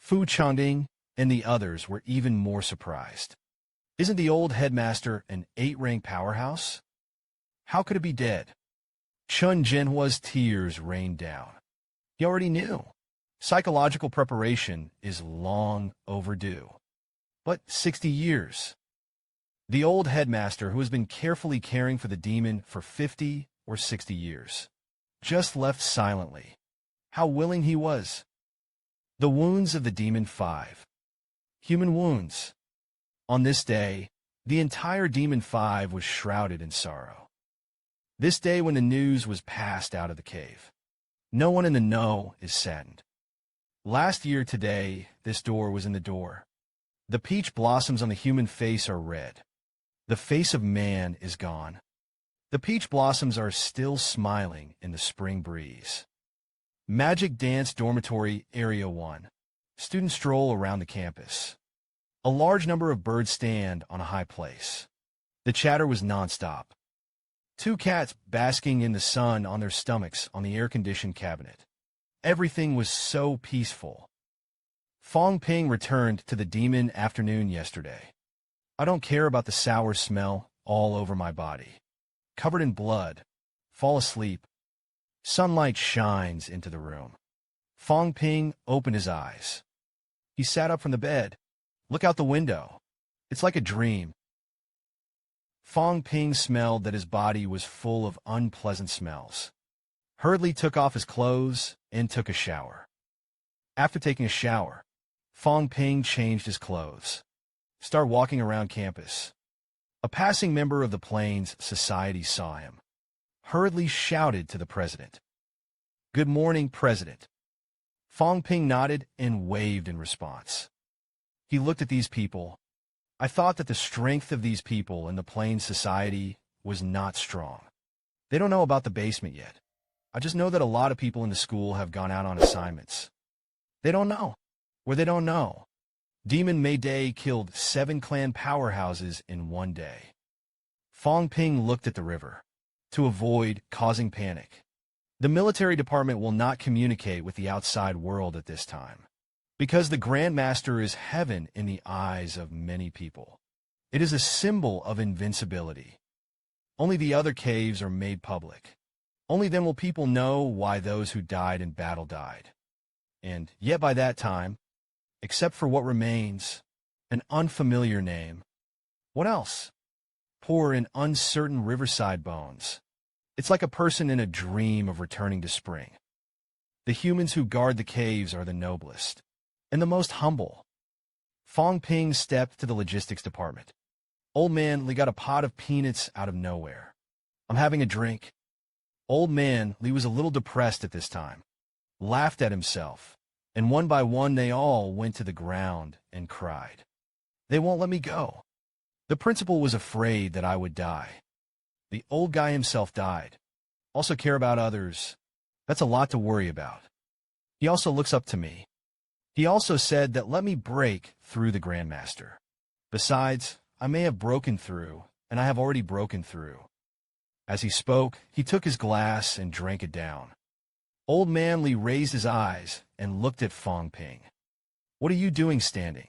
Fu Changding and the others were even more surprised. Isn't the old headmaster an 8-rank powerhouse? How could it be dead? Chun Jinhua's tears rained down. He already knew. Psychological preparation is long overdue. But 60 years. The old headmaster, who has been carefully caring for the demon for 50 or 60 years, just left silently. How willing he was. The wounds of the demon 5. Human wounds. On this day, the entire demon 5 was shrouded in sorrow. This day when the news was passed out of the cave. No one in the know is saddened. Last year today, this door was in the door. The peach blossoms on the human face are red. The face of man is gone. The peach blossoms are still smiling in the spring breeze. Magic Dance Dormitory Area 1. Students stroll around the campus. A large number of birds stand on a high place. The chatter was nonstop. 2 cats basking in the sun on their stomachs on the air-conditioned cabinet. Everything was so peaceful. Fong Ping returned to the demon afternoon yesterday. I don't care about the sour smell all over my body. Covered in blood. Fall asleep. Sunlight shines into the room. Fong Ping opened his eyes. He sat up from the bed. Look out the window. It's like a dream. Fong Ping smelled that his body was full of unpleasant smells. Hurriedly took off his clothes and took a shower. After taking a shower, Fong Ping changed his clothes. Started walking around campus. A passing member of the Plains Society saw him. Hurriedly shouted to the president. "Good morning, President." Fong Ping nodded and waved in response. He looked at these people. I thought that the strength of these people in the Plains Society was not strong. They don't know about the basement yet. I just know that a lot of people in the school have gone out on assignments. They don't know. Or they don't know. Demon Mayday killed 7 clan powerhouses in one day. Fong Ping looked at the river. To avoid causing panic. The military department will not communicate with the outside world at this time. Because the Grandmaster is heaven in the eyes of many people. It is a symbol of invincibility. Only the other caves are made public. Only then will people know why those who died in battle died. And yet by that time, except for what remains, an unfamiliar name. What else? Poor and uncertain riverside bones. It's like a person in a dream of returning to spring. The humans who guard the caves are the noblest and the most humble. Fong Ping stepped to the logistics department. Old man Li got a pot of peanuts out of nowhere. I'm having a drink. Old man Li was a little depressed at this time. Laughed at himself, and one by one they all went to the ground and cried. They won't let me go. The principal was afraid that I would die. The old guy himself died. Also care about others. That's a lot to worry about. He also looks up to me. He also said that let me break through the Grandmaster. Besides, I may have broken through, and I have already broken through. As he spoke, he took his glass and drank it down. Old man Li raised his eyes and looked at Fong Ping. What are you doing standing?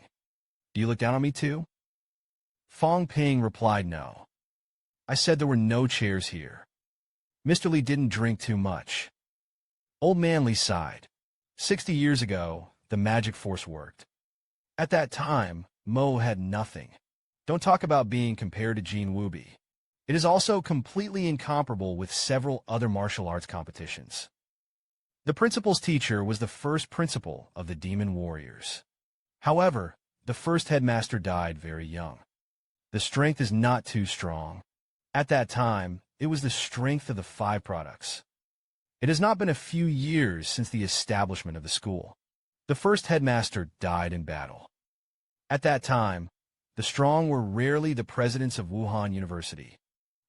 Do you look down on me too? Fong Ping replied no. I said there were no chairs here. Mr. Li didn't drink too much. Old man Li sighed. 60 years ago, the magic force worked. At that time, Mowu had nothing. Don't talk about being compared to Jin Wubi. It is also completely incomparable with several other martial arts competitions. The principal's teacher was the first principal of the Demon Warriors. However, the first headmaster died very young. The strength is not too strong. At that time, it was the strength of the 5 products. It has not been a few years since the establishment of the school. The first headmaster died in battle. At that time, the strong were rarely the presidents of Wuhan University,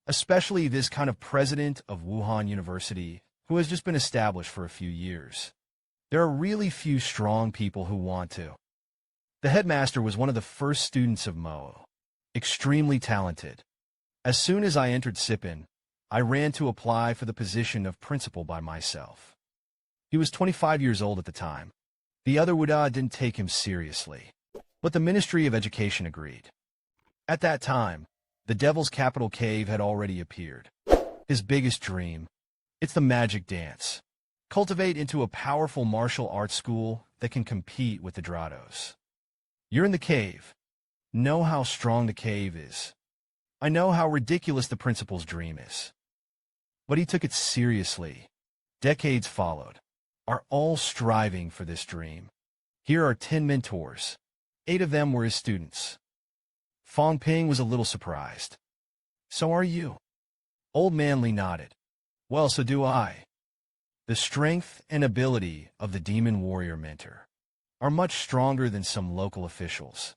especially this kind of president of Wuhan University who has just been established for a few years. There are really few strong people who want to. The headmaster was one of the first students of Mowu, extremely talented. As soon as I entered Sipin, I ran to apply for the position of principal by myself. He was 25 years old at the time. The other Wuda didn't take him seriously, but the Ministry of Education agreed. At that time, the Devil's Capital Cave had already appeared. His biggest dream, it's the magic dance. Cultivate into a powerful martial arts school that can compete with the Drados. You're in the cave. Know how strong the cave is. I know how ridiculous the principal's dream is. But he took it seriously. Decades followed, are all striving for this dream. Here are 10 mentors. 8 of them were his students. Fong Ping was a little surprised. So are you? Old man Li nodded. Well, so do I. The strength and ability of the demon warrior mentor are much stronger than some local officials.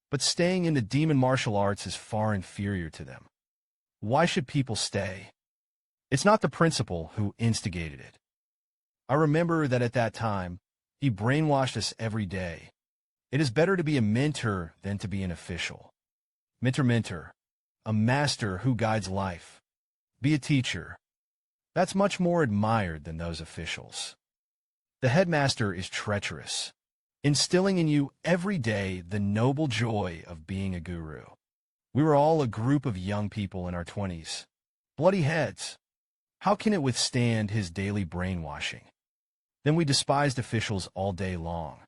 But staying in the demon martial arts is far inferior to them. Why should people stay? It's not the principal who instigated it. I remember that at that time, he brainwashed us every day. It is better to be a mentor than to be an official. Mentor, a master who guides life. Be a teacher. That's much more admired than those officials. The headmaster is treacherous, instilling in you every day the noble joy of being a guru. We were all a group of young people in our 20s. Bloody heads. How can it withstand his daily brainwashing? Then we despised officials all day long.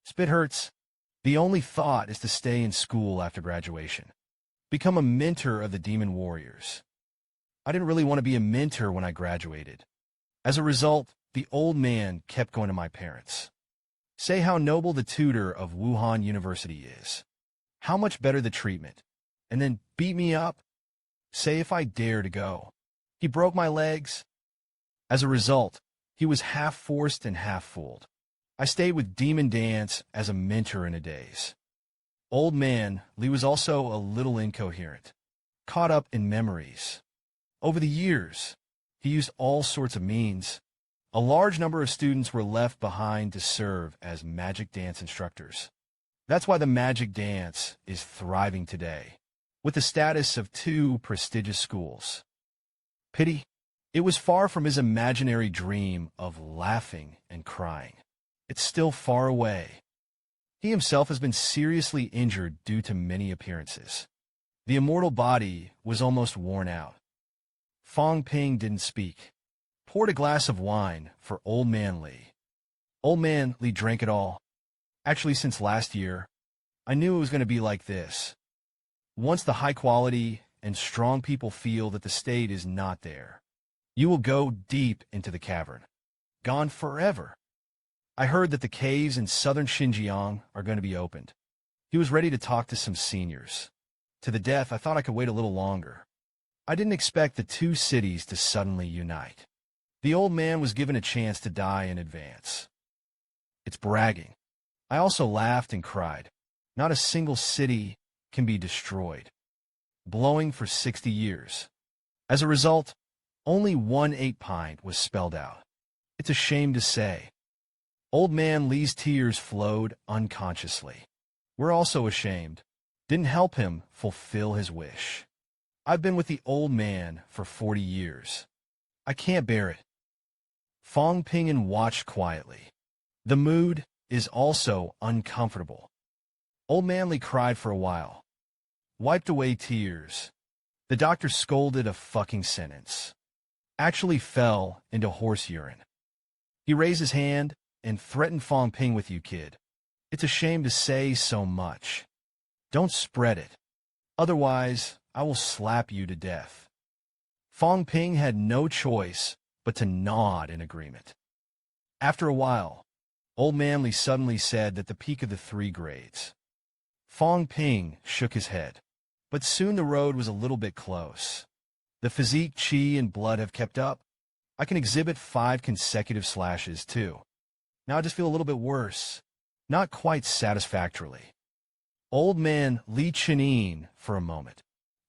Spit hurts. The only thought is to stay in school after graduation. Become a mentor of the demon warriors. I didn't really want to be a mentor when I graduated. As a result, the old man kept going to my parents. Say how noble the tutor of Wuhan University is. How much better the treatment. And then beat me up. Say if I dare to go. He broke my legs. As a result, he was half forced and half fooled. I stayed with Demon Dance as a mentor in a daze. Old man Li was also a little incoherent, caught up in memories. Over the years, he used all sorts of means. A large number of students were left behind to serve as magic dance instructors. That's why the magic dance is thriving today, with the status of 2 prestigious schools. Pity, it was far from his imaginary dream of laughing and crying. It's still far away. He himself has been seriously injured due to many appearances. The immortal body was almost worn out. Fong Ping didn't speak. Poured a glass of wine for Old Man Li. Old Man Li drank it all. Actually, since last year, I knew it was going to be like this. Once the high quality and strong people feel that the state is not there, you will go deep into the cavern. Gone forever. I heard that the caves in southern Xinjiang are going to be opened. He was ready to talk to some seniors. To the death, I thought I could wait a little longer. I didn't expect the 2 cities to suddenly unite. The old man was given a chance to die in advance. It's bragging. I also laughed and cried. Not a single city can be destroyed. Blowing for 60 years. As a result, only 1 8-pint was spelled out. It's a shame to say. Old man Li's tears flowed unconsciously. We're also ashamed. Didn't help him fulfill his wish. I've been with the old man for 40 years. I can't bear it. Fong Ping watched quietly. The mood is also uncomfortable. Old man Li cried for a while. Wiped away tears. The doctor scolded a fucking sentence. Actually fell into horse urine. He raised his hand and threatened Fong Ping with you, kid. It's a shame to say so much. Don't spread it. Otherwise, I will slap you to death. Fong Ping had no choice but to nod in agreement. After a while, Old Man Li suddenly said that the peak of the 3 grades. Fong Ping shook his head, but soon the road was a little bit close. The physique, chi, and blood have kept up. I can exhibit 5 consecutive slashes, too. Now I just feel a little bit worse. Not quite satisfactorily. Old man Li Chenin for a moment.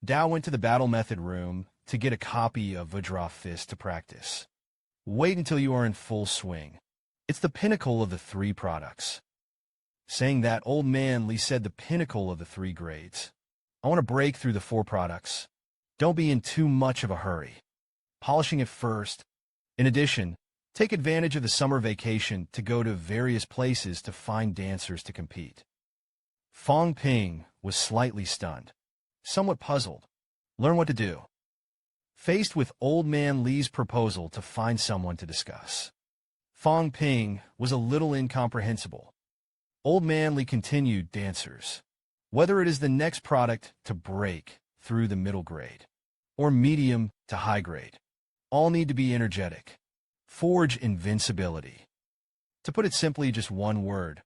Dao went to the battle method room to get a copy of Vajra Fist to practice. Wait until you are in full swing. It's the pinnacle of the 3 products. Saying that, Old man Li said the pinnacle of the 3 grades. I want to break through the 4 products. Don't be in too much of a hurry. Polishing it first. In addition, Take advantage of the summer vacation to go to various places to find dancers to compete. Fong Ping was slightly stunned, somewhat puzzled. Learn what to do. Faced with Old Man Li's proposal to find someone to discuss, Fong Ping was a little incomprehensible. Old Man Li continued, dancers. Whether it is the next product to break through the middle grade, or medium to high grade, all need to be energetic. Forge invincibility. To put it simply, just one word.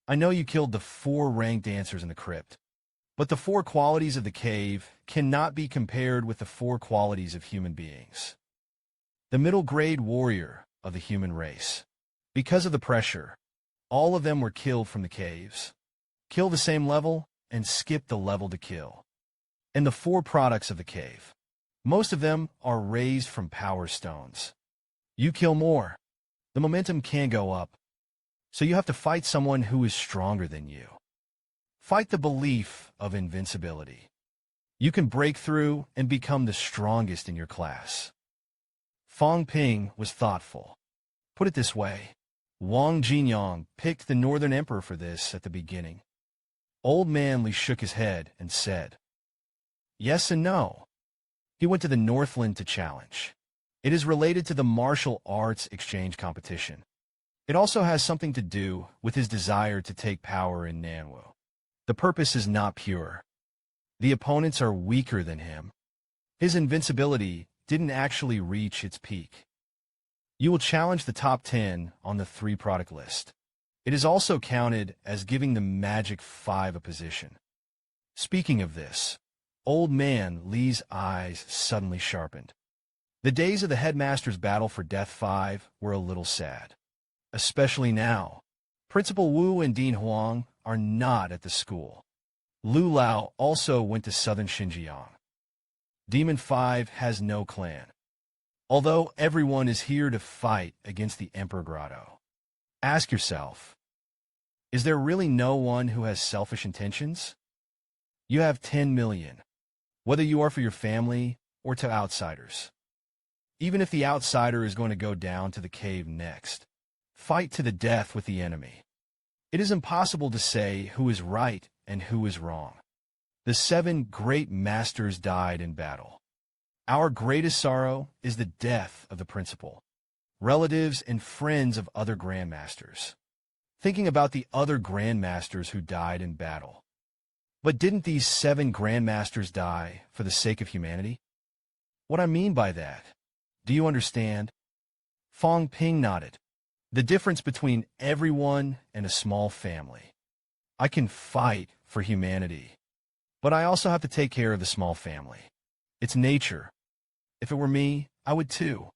I know you killed the 4 ranked dancers in the crypt, but the 4 qualities of the cave cannot be compared with the 4 qualities of human beings. The middle grade warrior of the human race. Because of the pressure, all of them were killed from the caves. Kill the same level and skip the level to kill. And the 4 products of the cave. Most of them are raised from power stones. You kill more, the momentum can go up. So you have to fight someone who is stronger than you. Fight the belief of invincibility. You can break through and become the strongest in your class. Fong Ping was thoughtful. Put it this way, Wang Jinyang picked the Northern Emperor for this at the beginning. Old Man Li shook his head and said, yes and no. He went to the Northland to challenge. It is related to the martial arts exchange competition. It also has something to do with his desire to take power in Nanwu. The purpose is not pure. The opponents are weaker than him. His invincibility didn't actually reach its peak. You will challenge the top 10 on the 3-product list. It is also counted as giving the Magic 5 a position. Speaking of this, Old Man Li's eyes suddenly sharpened. The days of the headmaster's battle for Death 5 were a little sad. Especially now. Principal Wu and Dean Huang are not at the school. Lu Lao also went to southern Xinjiang. Demon 5 has no clan. Although everyone is here to fight against the Emperor Grotto. Ask yourself, is there really no one who has selfish intentions? You have 10 million, whether you are for your family or to outsiders. Even if the outsider is going to go down to the cave next, fight to the death with the enemy. It is impossible to say who is right and who is wrong. The 7 great masters died in battle. Our greatest sorrow is the death of the principal, relatives and friends of other grandmasters. Thinking about the other grandmasters who died in battle. But didn't these 7 grandmasters die for the sake of humanity? What I mean by that, do you understand? Fong Ping nodded. The difference between everyone and a small family. I can fight for humanity, but I also have to take care of the small family. It's nature. If it were me, I would too.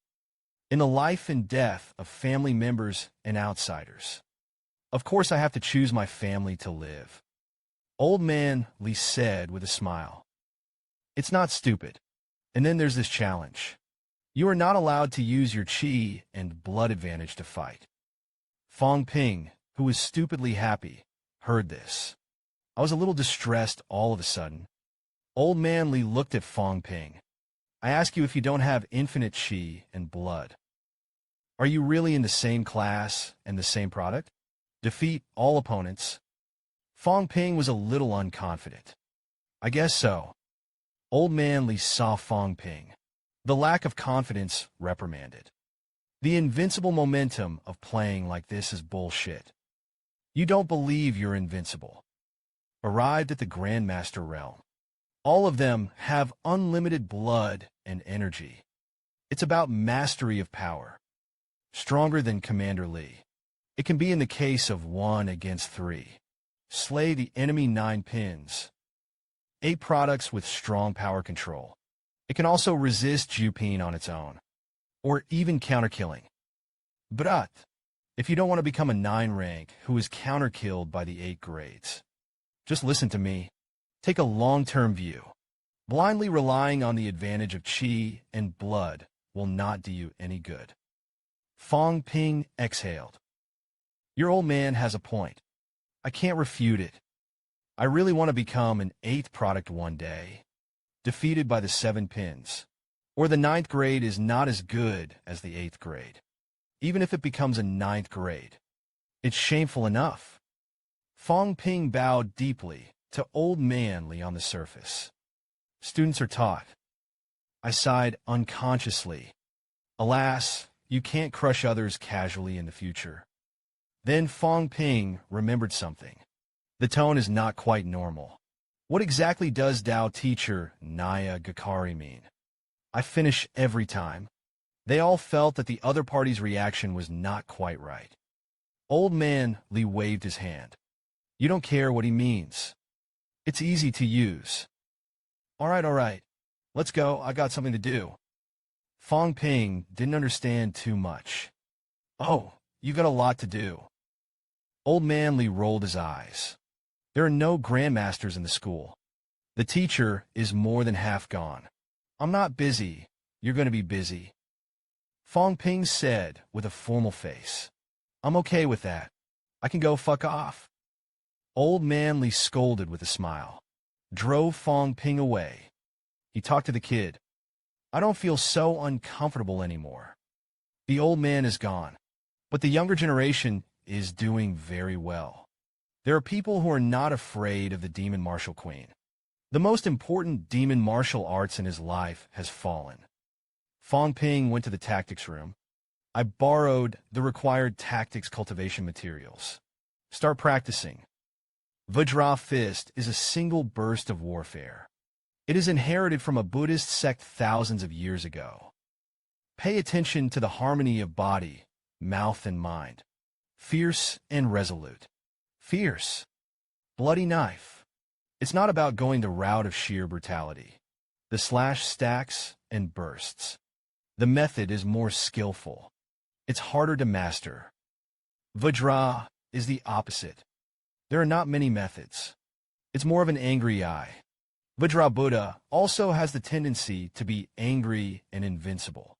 In the life and death of family members and outsiders. Of course I have to choose my family to live. Old Man Li said with a smile. It's not stupid. And then there's this challenge. You are not allowed to use your qi and blood advantage to fight. Fong Ping, who was stupidly happy, heard this. I was a little distressed all of a sudden. Old Man Li looked at Fong Ping. I ask you if you don't have infinite qi and blood. Are you really in the same class and the same product? Defeat all opponents. Fong Ping was a little unconfident. I guess so. Old Man Li saw Fong Ping. The lack of confidence reprimanded. The invincible momentum of playing like this is bullshit. You don't believe you're invincible. Arrived at the Grandmaster realm. All of them have unlimited blood and energy. It's about mastery of power. Stronger than Commander Li. It can be in the case of 1 against 3. Slay the enemy 9 pins. 8 products with strong power control. It can also resist Jupin on its own, or even counter-killing. But if you don't want to become a 9 rank who is counter-killed by the 8 grades, just listen to me. Take a long-term view. Blindly relying on the advantage of qi and blood will not do you any good. Fong Ping exhaled. Your old man has a point. I can't refute it. I really want to become an 8th product one day. Defeated by the 7 pins. Or the 9th grade is not as good as the 8th grade. even if it becomes a ninth grade. It's shameful enough. Fong Ping bowed deeply to Old Man Li on the surface. Students are taught. I sighed unconsciously. Alas, you can't crush others casually in the future. Then Fong Ping remembered something. The tone is not quite normal. What exactly does Dao teacher Naya Gakari mean? I finish every time. They all felt that the other party's reaction was not quite right. Old Man Li waved his hand. You don't care what he means. It's easy to use. All right. Let's go, I got something to do. Fong Ping didn't understand too much. Oh, you got a lot to do. Old Man Li rolled his eyes. There are no grandmasters in the school. The teacher is more than half gone. I'm not busy. You're going to be busy. Fong Ping said with a formal face. I'm okay with that. I can go fuck off. Old Man Li scolded with a smile. Drove Fong Ping away. He talked to the kid. I don't feel so uncomfortable anymore. The old man is gone, but the younger generation is doing very well. There are people who are not afraid of the demon martial queen. The most important demon martial arts in his life has fallen. Fong Ping went to the tactics room. I borrowed the required tactics cultivation materials. Start practicing. Vajra fist is a single burst of warfare. It is inherited from a Buddhist sect thousands of years ago. Pay attention to the harmony of body, mouth, and mind. Fierce and resolute. Fierce. Bloody knife. It's not about going the route of sheer brutality. The slash stacks and bursts. The method is more skillful. It's harder to master. Vajra is the opposite. There are not many methods. It's more of an angry eye. Vajra Buddha also has the tendency to be angry and invincible.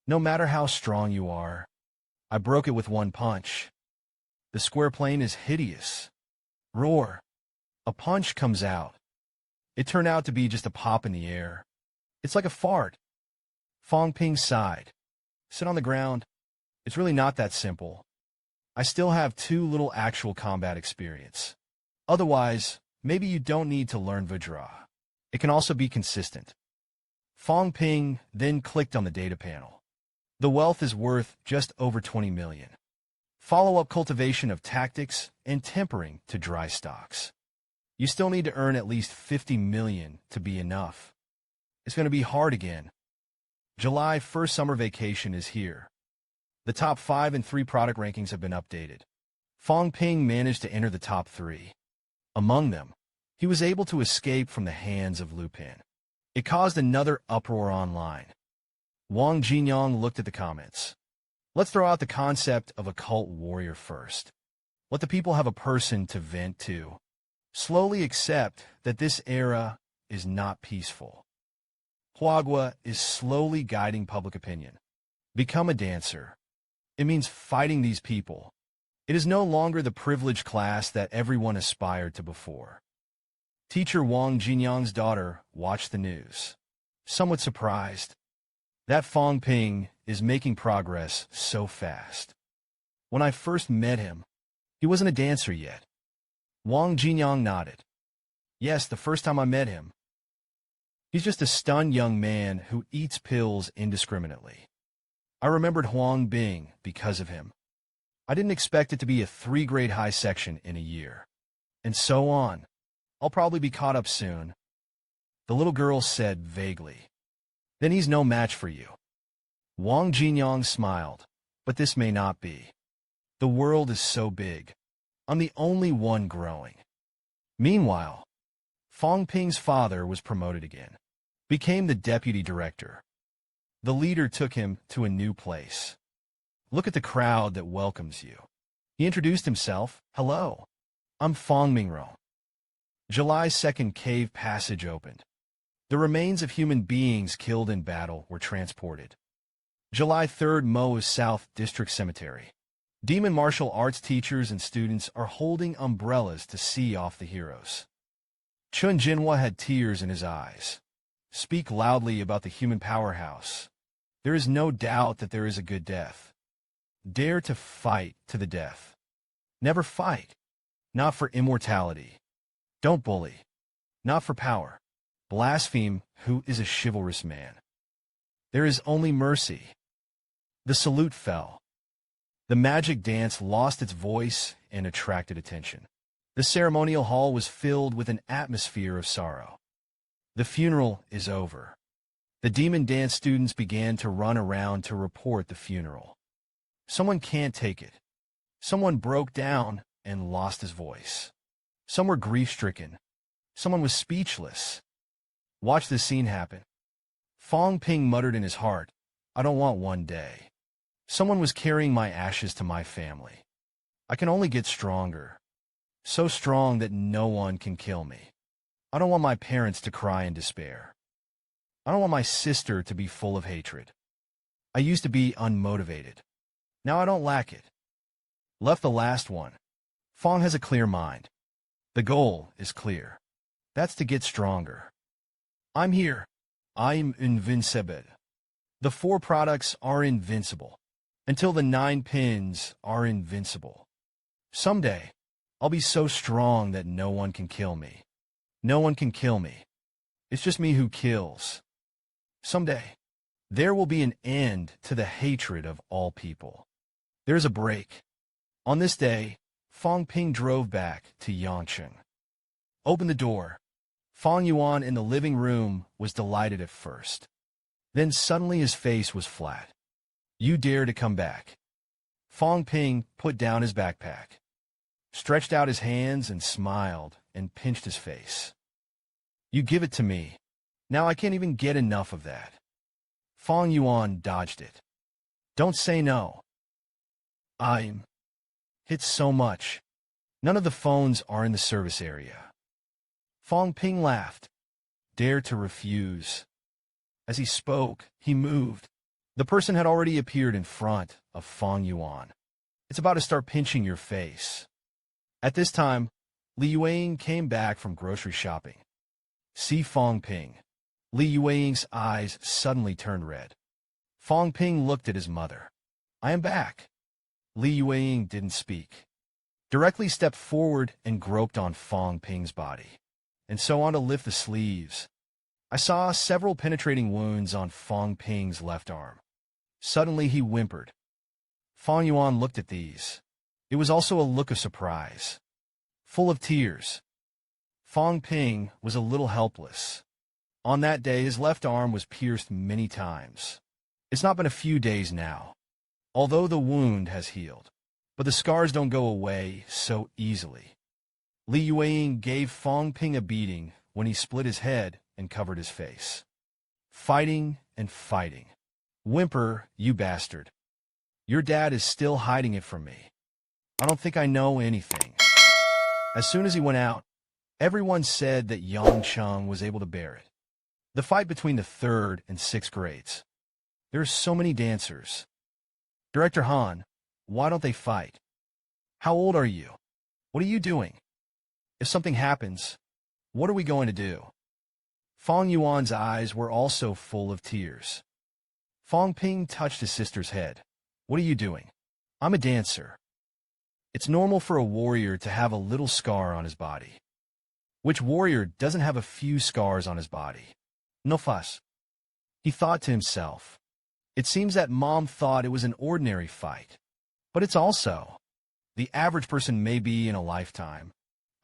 No matter how strong you are, I broke it with one punch. The square plane is hideous. Roar. A punch comes out. It turned out to be just a pop in the air. It's like a fart. Fong Ping sighed. Sit on the ground. It's really not that simple. I still have too little actual combat experience. Otherwise, maybe you don't need to learn Vajra. It can also be consistent. Fong Ping then clicked on the data panel. The wealth is worth just over 20 million. Follow-up cultivation of tactics and tempering to dry stocks. You still need to earn at least 50 million to be enough. It's going to be hard again. July 1st summer vacation is here. The top 5 and 3 product rankings have been updated. Fong Ping managed to enter the top 3. Among them, he was able to escape from the hands of Lupin. It caused another uproar online. Wang Jinyang looked at the comments. Let's throw out the concept of a cult warrior first. Let the people have a person to vent to. Slowly accept that this era is not peaceful. Huagua is slowly guiding public opinion. Become a dancer. It means fighting these people. It is no longer the privileged class that everyone aspired to before. Teacher Wang Jinyang's daughter watched the news. Somewhat surprised. That Fong Ping is making progress so fast. When I first met him, he wasn't a dancer yet. Wang Jinyang nodded. Yes, the first time I met him. He's just a stunned young man who eats pills indiscriminately. I remembered Huang Bing because of him. I didn't expect it to be a 3-grade high section in a year. And so on. I'll probably be caught up soon. The little girl said vaguely. Then he's no match for you. Wang Jinyang smiled, but this may not be. The world is so big. I'm the only one growing. Meanwhile, Fong Ping's father was promoted again. Became the deputy director. The leader took him to a new place. Look at the crowd that welcomes you. He introduced himself. Hello. I'm Fong Mingro. July 2nd cave passage opened. The remains of human beings killed in battle were transported. July 3rd Mowu South District Cemetery. Demon martial arts teachers and students are holding umbrellas to see off the heroes. Chun Jinhua had tears in his eyes. Speak loudly about the human powerhouse. There is no doubt that there is a good death. Dare to fight to the death. Never fight. Not for immortality. Don't bully. Not for power. Blaspheme, who is a chivalrous man. There is only mercy. The salute fell. The magic dance lost its voice and attracted attention. The ceremonial hall was filled with an atmosphere of sorrow. The funeral is over. The demon dance students began to run around to report the funeral. Someone can't take it. Someone broke down and lost his voice. Some were grief-stricken. Someone was speechless. Watch this scene happen. Fong Ping muttered in his heart, I don't want one day. Someone was carrying my ashes to my family. I can only get stronger. So strong that no one can kill me. I don't want my parents to cry in despair. I don't want my sister to be full of hatred. I used to be unmotivated. Now I don't lack it. Left the last one. Fong has a clear mind. The goal is clear. That's to get stronger. I'm here. I'm invincible. The 4 products are invincible. Until the 9 pins are invincible. Someday, I'll be so strong that no one can kill me. No one can kill me. It's just me who kills. Someday, there will be an end to the hatred of all people. There's a break. On this day, Fong Ping drove back to Yangcheng. Opened the door. Fong Yuan in the living room was delighted at first. Then suddenly his face was flat. You dare to come back. Fong Ping put down his backpack, stretched out his hands and smiled and pinched his face. You give it to me. Now I can't even get enough of that. Fong Yuan dodged it. Don't say no. I'm hit so much. None of the phones are in the service area. Fong Ping laughed. Dare to refuse. As he spoke, he moved. The person had already appeared in front of Fong Yuan. It's about to start pinching your face. At this time, Li Yueying came back from grocery shopping. See Fong Ping. Li Yueying's eyes suddenly turned red. Fong Ping looked at his mother. I am back. Li Yueying didn't speak. Directly stepped forward and groped on Fong Ping's body, and so on to lift the sleeves. I saw several penetrating wounds on Fong Ping's left arm. Suddenly he whimpered. Fong Yuan looked at these. It was also a look of surprise, full of tears. Fong Ping was a little helpless. On that day, his left arm was pierced many times. It's not been a few days now, although the wound has healed, but the scars don't go away so easily. Li Yueying gave Fong Ping a beating when he split his head and covered his face. Fighting and fighting. Whimper, you bastard. Your dad is still hiding it from me. I don't think I know anything. As soon as he went out, everyone said that Yangcheng was able to bear it. The fight between the 3rd and 6th grades. There are so many dancers. Director Han, why don't they fight? How old are you? What are you doing? If something happens, what are we going to do? Fong Yuan's eyes were also full of tears. Fong Ping touched his sister's head. What are you doing? I'm a dancer. It's normal for a warrior to have a little scar on his body. Which warrior doesn't have a few scars on his body? No fuss. He thought to himself. It seems that Mom thought it was an ordinary fight. But it's also. The average person may be in a lifetime.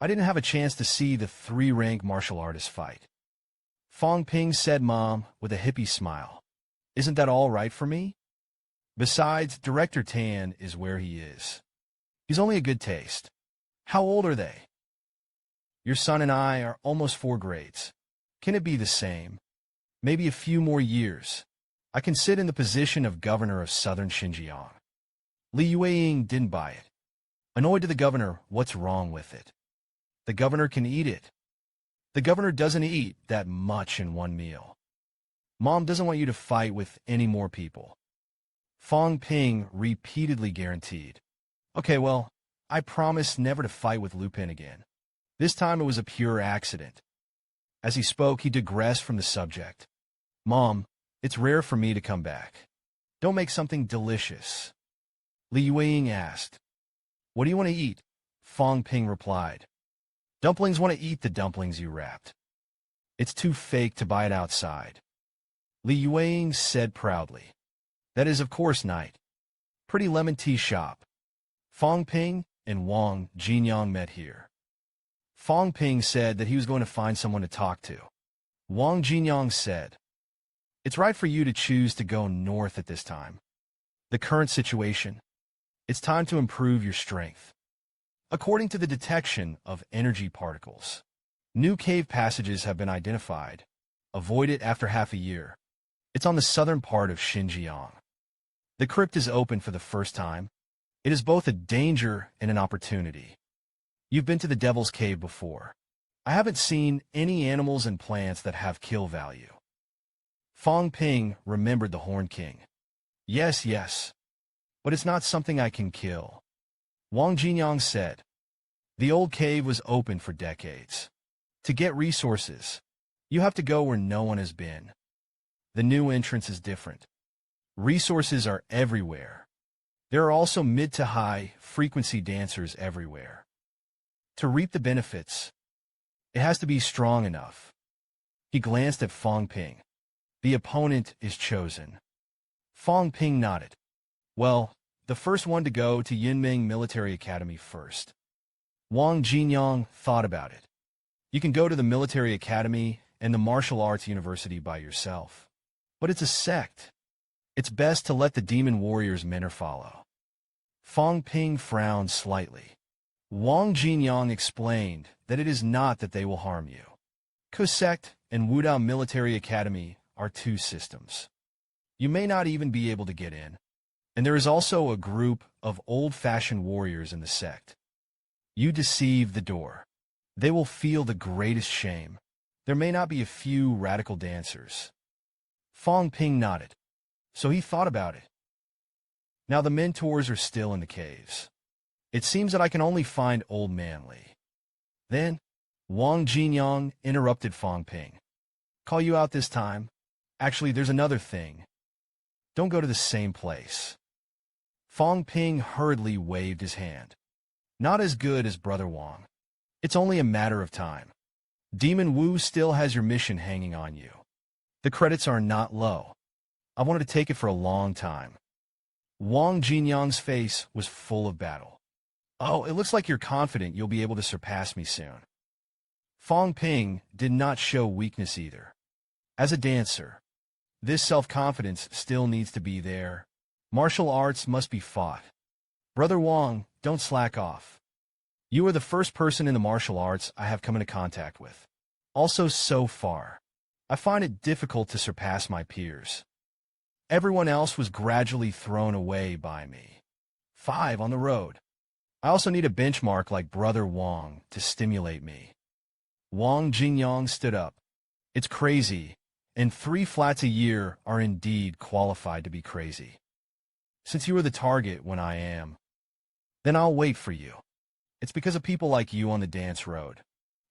I didn't have a chance to see the 3-rank martial artist fight. Fong Ping said Mom with a hippie smile. Isn't that all right for me? Besides, Director Tan is where he is. He's only a good taste. How old are they? Your son and I are almost 4 grades. Can it be the same? Maybe a few more years. I can sit in the position of governor of southern Xinjiang. Li Yueying didn't buy it. Annoyed to the governor, what's wrong with it? The governor can eat it. The governor doesn't eat that much in one meal. Mom doesn't want you to fight with any more people. Fong Ping repeatedly guaranteed. Okay, well, I promise never to fight with Lupin again. This time it was a pure accident. As he spoke, he digressed from the subject. Mom, it's rare for me to come back. Don't make something delicious. Li Yunmeng asked. What do you want to eat? Fong Ping replied. Dumplings. Want to eat the dumplings you wrapped. It's too fake to buy it outside. Li Yunmeng said proudly. That is, of course, night. Pretty lemon tea shop. Fong Ping and Wang Jinyang met here. Fong Ping said that he was going to find someone to talk to. Wang Jinyang said, it's right for you to choose to go north at this time. The current situation, it's time to improve your strength. According to the detection of energy particles, new cave passages have been identified. Avoid it after half a year. It's on the southern part of Xinjiang. The crypt is open for the first time. It is both a danger and an opportunity. You've been to the Devil's Cave before. I haven't seen any animals and plants that have kill value. Fong Ping remembered the Horn King. Yes, but it's not something I can kill. Wang Jinyang said. The old cave was open for decades. To get resources, you have to go where no one has been. The new entrance is different. Resources are everywhere. There are also mid to high frequency dancers everywhere. To reap the benefits, it has to be strong enough. He glanced at Fong Ping. The opponent is chosen. Fong Ping nodded. Well, the first one to go to Yunmeng Military Academy first. Wang Jinyang thought about it. You can go to the military academy and the martial arts university by yourself. But it's a sect. It's best to let the demon warriors mentor follow. Fong Ping frowned slightly. Wang Jinyang explained that it is not that they will harm you. Sect and Wudao Military Academy are two systems. You may not even be able to get in. And there is also a group of old-fashioned warriors in the sect. You deceive the door. They will feel the greatest shame. There may not be a few radical dancers. Fong Ping nodded. So he thought about it. Now the mentors are still in the caves. It seems that I can only find Old Man Li. Then, Wang Jinyang interrupted Fong Ping. Call you out this time? Actually, there's another thing. Don't go to the same place. Fong Ping hurriedly waved his hand. Not as good as Brother Wang. It's only a matter of time. Demon Wu still has your mission hanging on you. The credits are not low. I wanted to take it for a long time. Wang Jinyang's face was full of battle. Oh, it looks like you're confident you'll be able to surpass me soon. Fong Ping did not show weakness either. As a dancer, this self-confidence still needs to be there. Martial arts must be fought. Brother Wang, don't slack off. You are the first person in the martial arts I have come into contact with. Also, so far, I find it difficult to surpass my peers. Everyone else was gradually thrown away by me. 5 on the road. I also need a benchmark like Brother Wang to stimulate me. Wang Jinyang stood up. It's crazy, and 3 flats a year are indeed qualified to be crazy. Since you are the target when I am, then I'll wait for you. It's because of people like you on the dance road.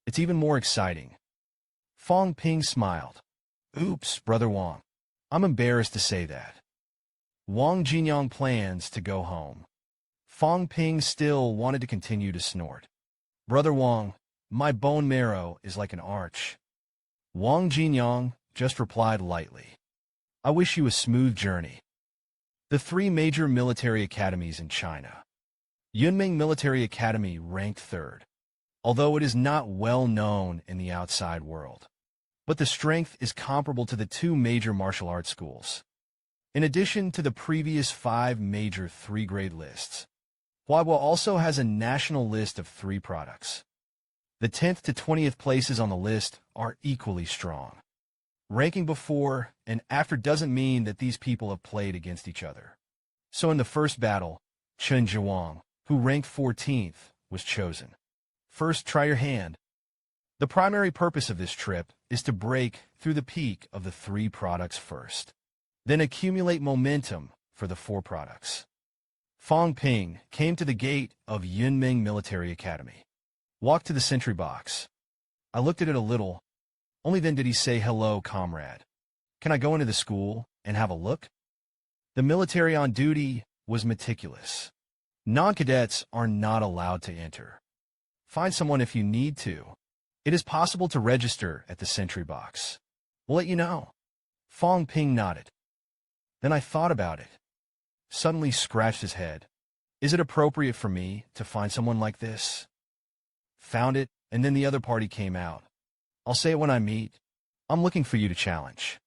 It's even more exciting. Fong Ping smiled. Oops, Brother Wang. I'm embarrassed to say that. Wang Jinyang plans to go home. Fong Ping still wanted to continue to snort. Brother Wang, my bone marrow is like an arch. Wang Jinyang just replied lightly. I wish you a smooth journey. The 3 major military academies in China. Yunmeng Military Academy ranked 3rd, although it is not well known in the outside world. But the strength is comparable to the 2 major martial arts schools. In addition to the previous 5 major 3-grade lists, Huahua also has a national list of 3 products. The 10th to 20th places on the list are equally strong. Ranking before and after doesn't mean that these people have played against each other. So in the first battle, Chen Jiawang, who ranked 14th, was chosen. First, try your hand. The primary purpose of this trip is to break through the peak of the 3 products first. Then accumulate momentum for the 4 products. Fong Ping came to the gate of Yunmeng Military Academy. Walked to the sentry box. I looked at it a little. Only then did he say, hello, comrade. Can I go into the school and have a look? The military on duty was meticulous. Non-cadets are not allowed to enter. Find someone if you need to. It is possible to register at the sentry box. We'll let you know. Fong Ping nodded. Then I thought about it. Suddenly scratched his head. Is it appropriate for me to find someone like this? Found it, and then the other party came out. I'll say it when I meet. I'm looking for you to challenge.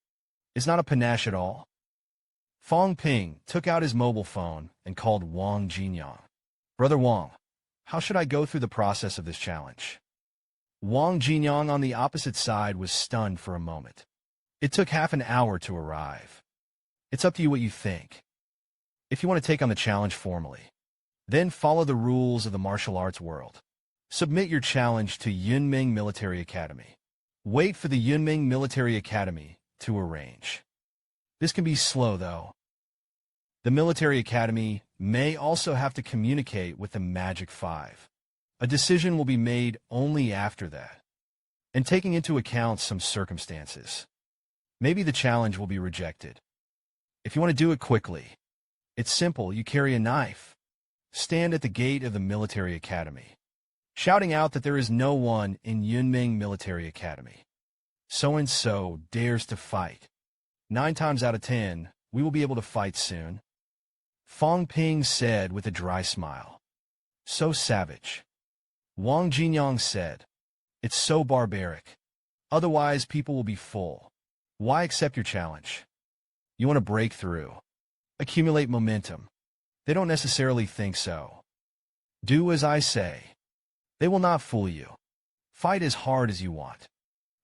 It's not a panache at all. Fong Ping took out his mobile phone and called Wang Jinyang. Brother Wang, how should I go through the process of this challenge? Wang Jinyang on the opposite side was stunned for a moment. It took half an hour to arrive. It's up to you what you think. If you want to take on the challenge formally, then follow the rules of the martial arts world. Submit your challenge to Yunmeng Military Academy. Wait for the Yunmeng Military Academy to arrange. This can be slow, though. The military academy may also have to communicate with the Magic 5. A decision will be made only after that, and taking into account some circumstances. Maybe the challenge will be rejected. If you want to do it quickly, it's simple. You carry a knife. Stand at the gate of the military academy, shouting out that there is no one in Yunmeng Military Academy. So-and-so dares to fight. 9 times out of 10, we will be able to fight soon. Fong Ping said with a dry smile. So savage. Wang Jinyang said. It's so barbaric. Otherwise, people will be full. Why accept your challenge? You want to break through. Accumulate momentum. They don't necessarily think so. Do as I say. They will not fool you. Fight as hard as you want.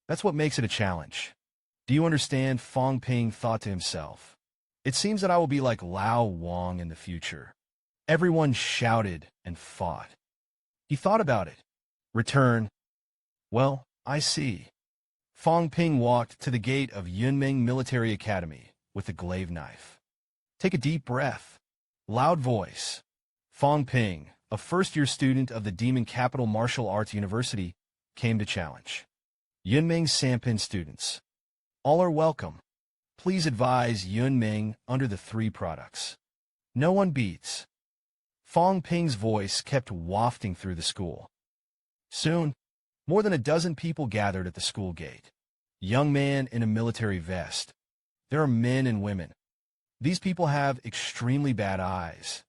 That's what makes it a challenge. Do you understand? Fong Ping thought to himself. It seems that I will be like Lao Wang in the future. Everyone shouted and fought. He thought about it. Return. Well, I see. Fong Ping walked to the gate of Yunmeng Military Academy with a glaive knife. Take a deep breath. Loud voice. Fong Ping, a first-year student of the Demon Capital Martial Arts University, came to challenge. Yunmeng Sampin students. All are welcome. Please advise Yunmeng under the 3 products. No one beats. Fong Ping's voice kept wafting through the school. Soon, more than a dozen people gathered at the school gate. Young man in a military vest. There are men and women. These people have extremely bad eyes.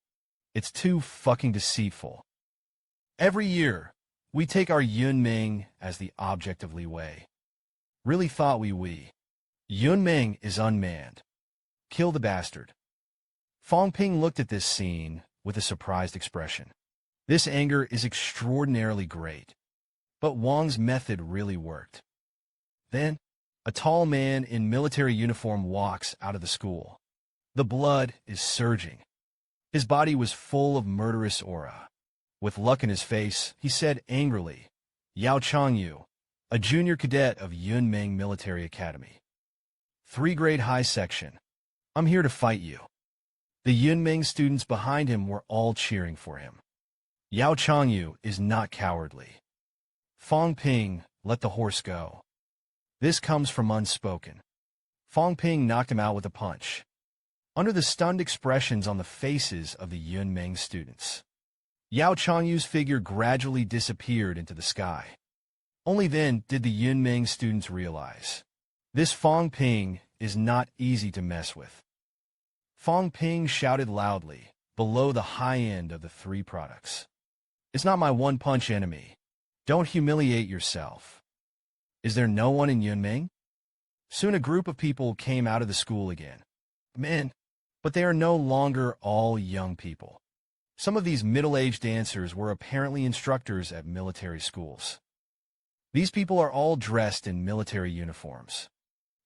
It's too fucking deceitful. Every year, we take our Yunmeng as the object of leeway. Really thought we. Yunmeng is unmanned. Kill the bastard. Fong Ping looked at this scene with a surprised expression. This anger is extraordinarily great. But Wang's method really worked. Then, a tall man in military uniform walks out of the school. The blood is surging. His body was full of murderous aura. With luck in his face, he said angrily, Yao Changyu, a junior cadet of Yunmeng Military Academy. 3 grade high section. I'm here to fight you. The Yunmeng students behind him were all cheering for him. Yao Changyu is not cowardly. Fong Ping let the horse go. This comes from unspoken. Fong Ping knocked him out with a punch. Under the stunned expressions on the faces of the Yunmeng students, Yao Changyu's figure gradually disappeared into the sky. Only then did the Yunmeng students realize. This Fong Ping is not easy to mess with. Fong Ping shouted loudly, below the high end of the 3 products. It's not my one-punch enemy. Don't humiliate yourself. Is there no one in Yunmeng? Soon a group of people came out of the school again. Men, but they are no longer all young people. Some of these middle-aged dancers were apparently instructors at military schools. These people are all dressed in military uniforms.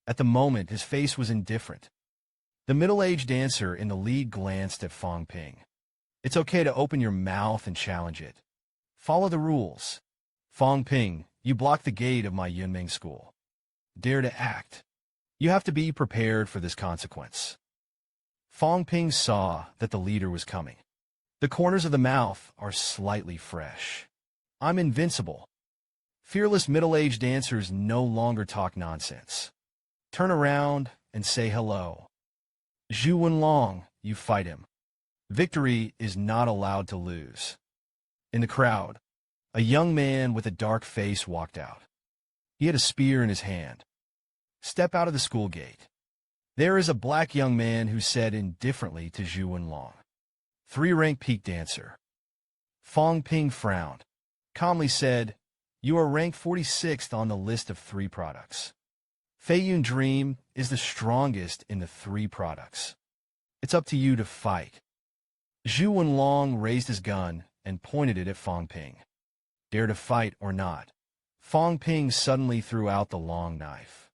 At the moment, his face was indifferent. The middle-aged dancer in the lead glanced at Fong Ping. It's okay to open your mouth and challenge it. Follow the rules. Fong Ping, you blocked the gate of my Yunmeng school. Dare to act. You have to be prepared for this consequence. Fong Ping saw that the leader was coming. The corners of the mouth are slightly fresh. I'm invincible. Fearless middle-aged dancers no longer talk nonsense. Turn around and say hello. Zhu Wenlong, you fight him. Victory is not allowed to lose. In the crowd, a young man with a dark face walked out. He had a spear in his hand. Step out of the school gate. There is a black young man who said indifferently to Zhu Wenlong. 3-rank peak dancer. Fong Ping frowned, calmly said, "You are ranked 46th on the list of 3 products. Feiyun Dream is the strongest in the 3 products. It's up to you to fight." Zhu Wenlong raised his gun and pointed it at Fong Ping. Dare to fight or not? Fong Ping suddenly threw out the long knife.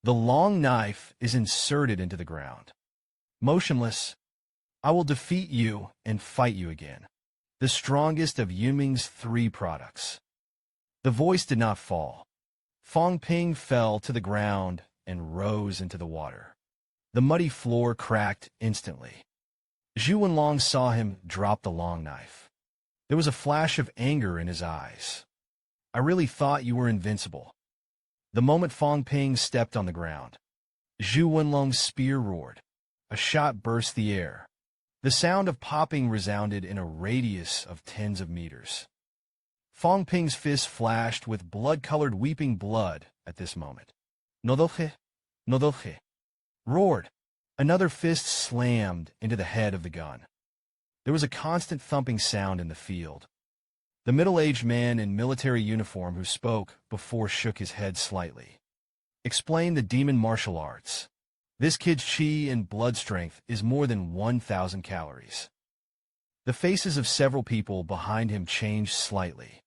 The long knife is inserted into the ground. Motionless, I will defeat you and fight you again. The strongest of Yunmeng's 3 products. The voice did not fall. Fong Ping fell to the ground and rose into the water. The muddy floor cracked instantly. Zhu Wenlong saw him drop the long knife. There was a flash of anger in his eyes. "I really thought you were invincible." The moment Fong Ping stepped on the ground, Zhu Wenlong's spear roared. A shot burst the air. The sound of popping resounded in a radius of tens of meters. Fong Ping's fist flashed with blood-colored weeping blood at this moment. "Nodoche, nodoche," roared. Another fist slammed into the head of the gun. There was a constant thumping sound in the field. The middle-aged man in military uniform who spoke before shook his head slightly. "Explain the demon martial arts. This kid's chi and blood strength is more than 1,000 calories." The faces of several people behind him changed slightly.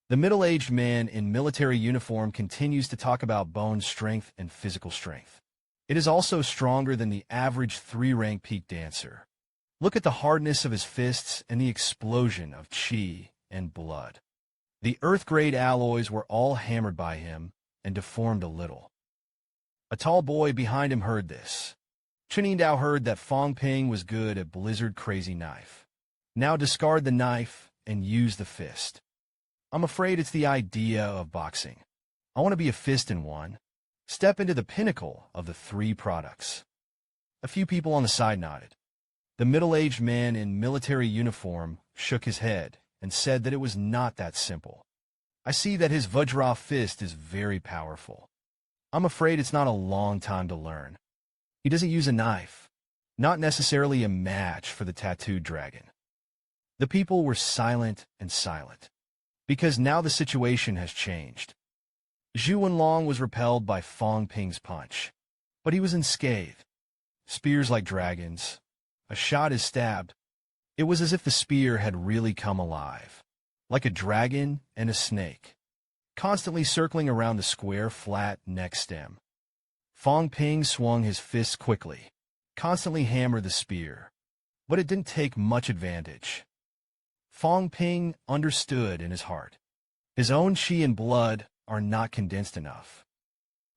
The middle-aged man in military uniform continues to talk about bone strength and physical strength. It is also stronger than the average 3-rank peak dancer. Look at the hardness of his fists and the explosion of chi and blood. The earth-grade alloys were all hammered by him and deformed a little. A tall boy behind him heard this. Chen Dao heard that Fong Ping was good at Blizzard Crazy Knife. Now discard the knife and use the fist. I'm afraid it's the idea of boxing. I want to be a fist in one. Step into the pinnacle of the 3 products. A few people on the side nodded. The middle-aged man in military uniform shook his head and said that it was not that simple. "I see that his Vajra fist is very powerful. I'm afraid it's not a long time to learn. He doesn't use a knife. Not necessarily a match for the tattooed dragon." The people were silent and silent, because now the situation has changed. Zhu Wenlong was repelled by Fong Ping's punch, but he was unscathed. Spears like dragons. A shot is stabbed. It was as if the spear had really come alive, like a dragon and a snake, constantly circling around the square, flat neck stem. Fong Ping swung his fists quickly, constantly hammered the spear, but it didn't take much advantage. Fong Ping understood in his heart. His own chi and blood are not condensed enough.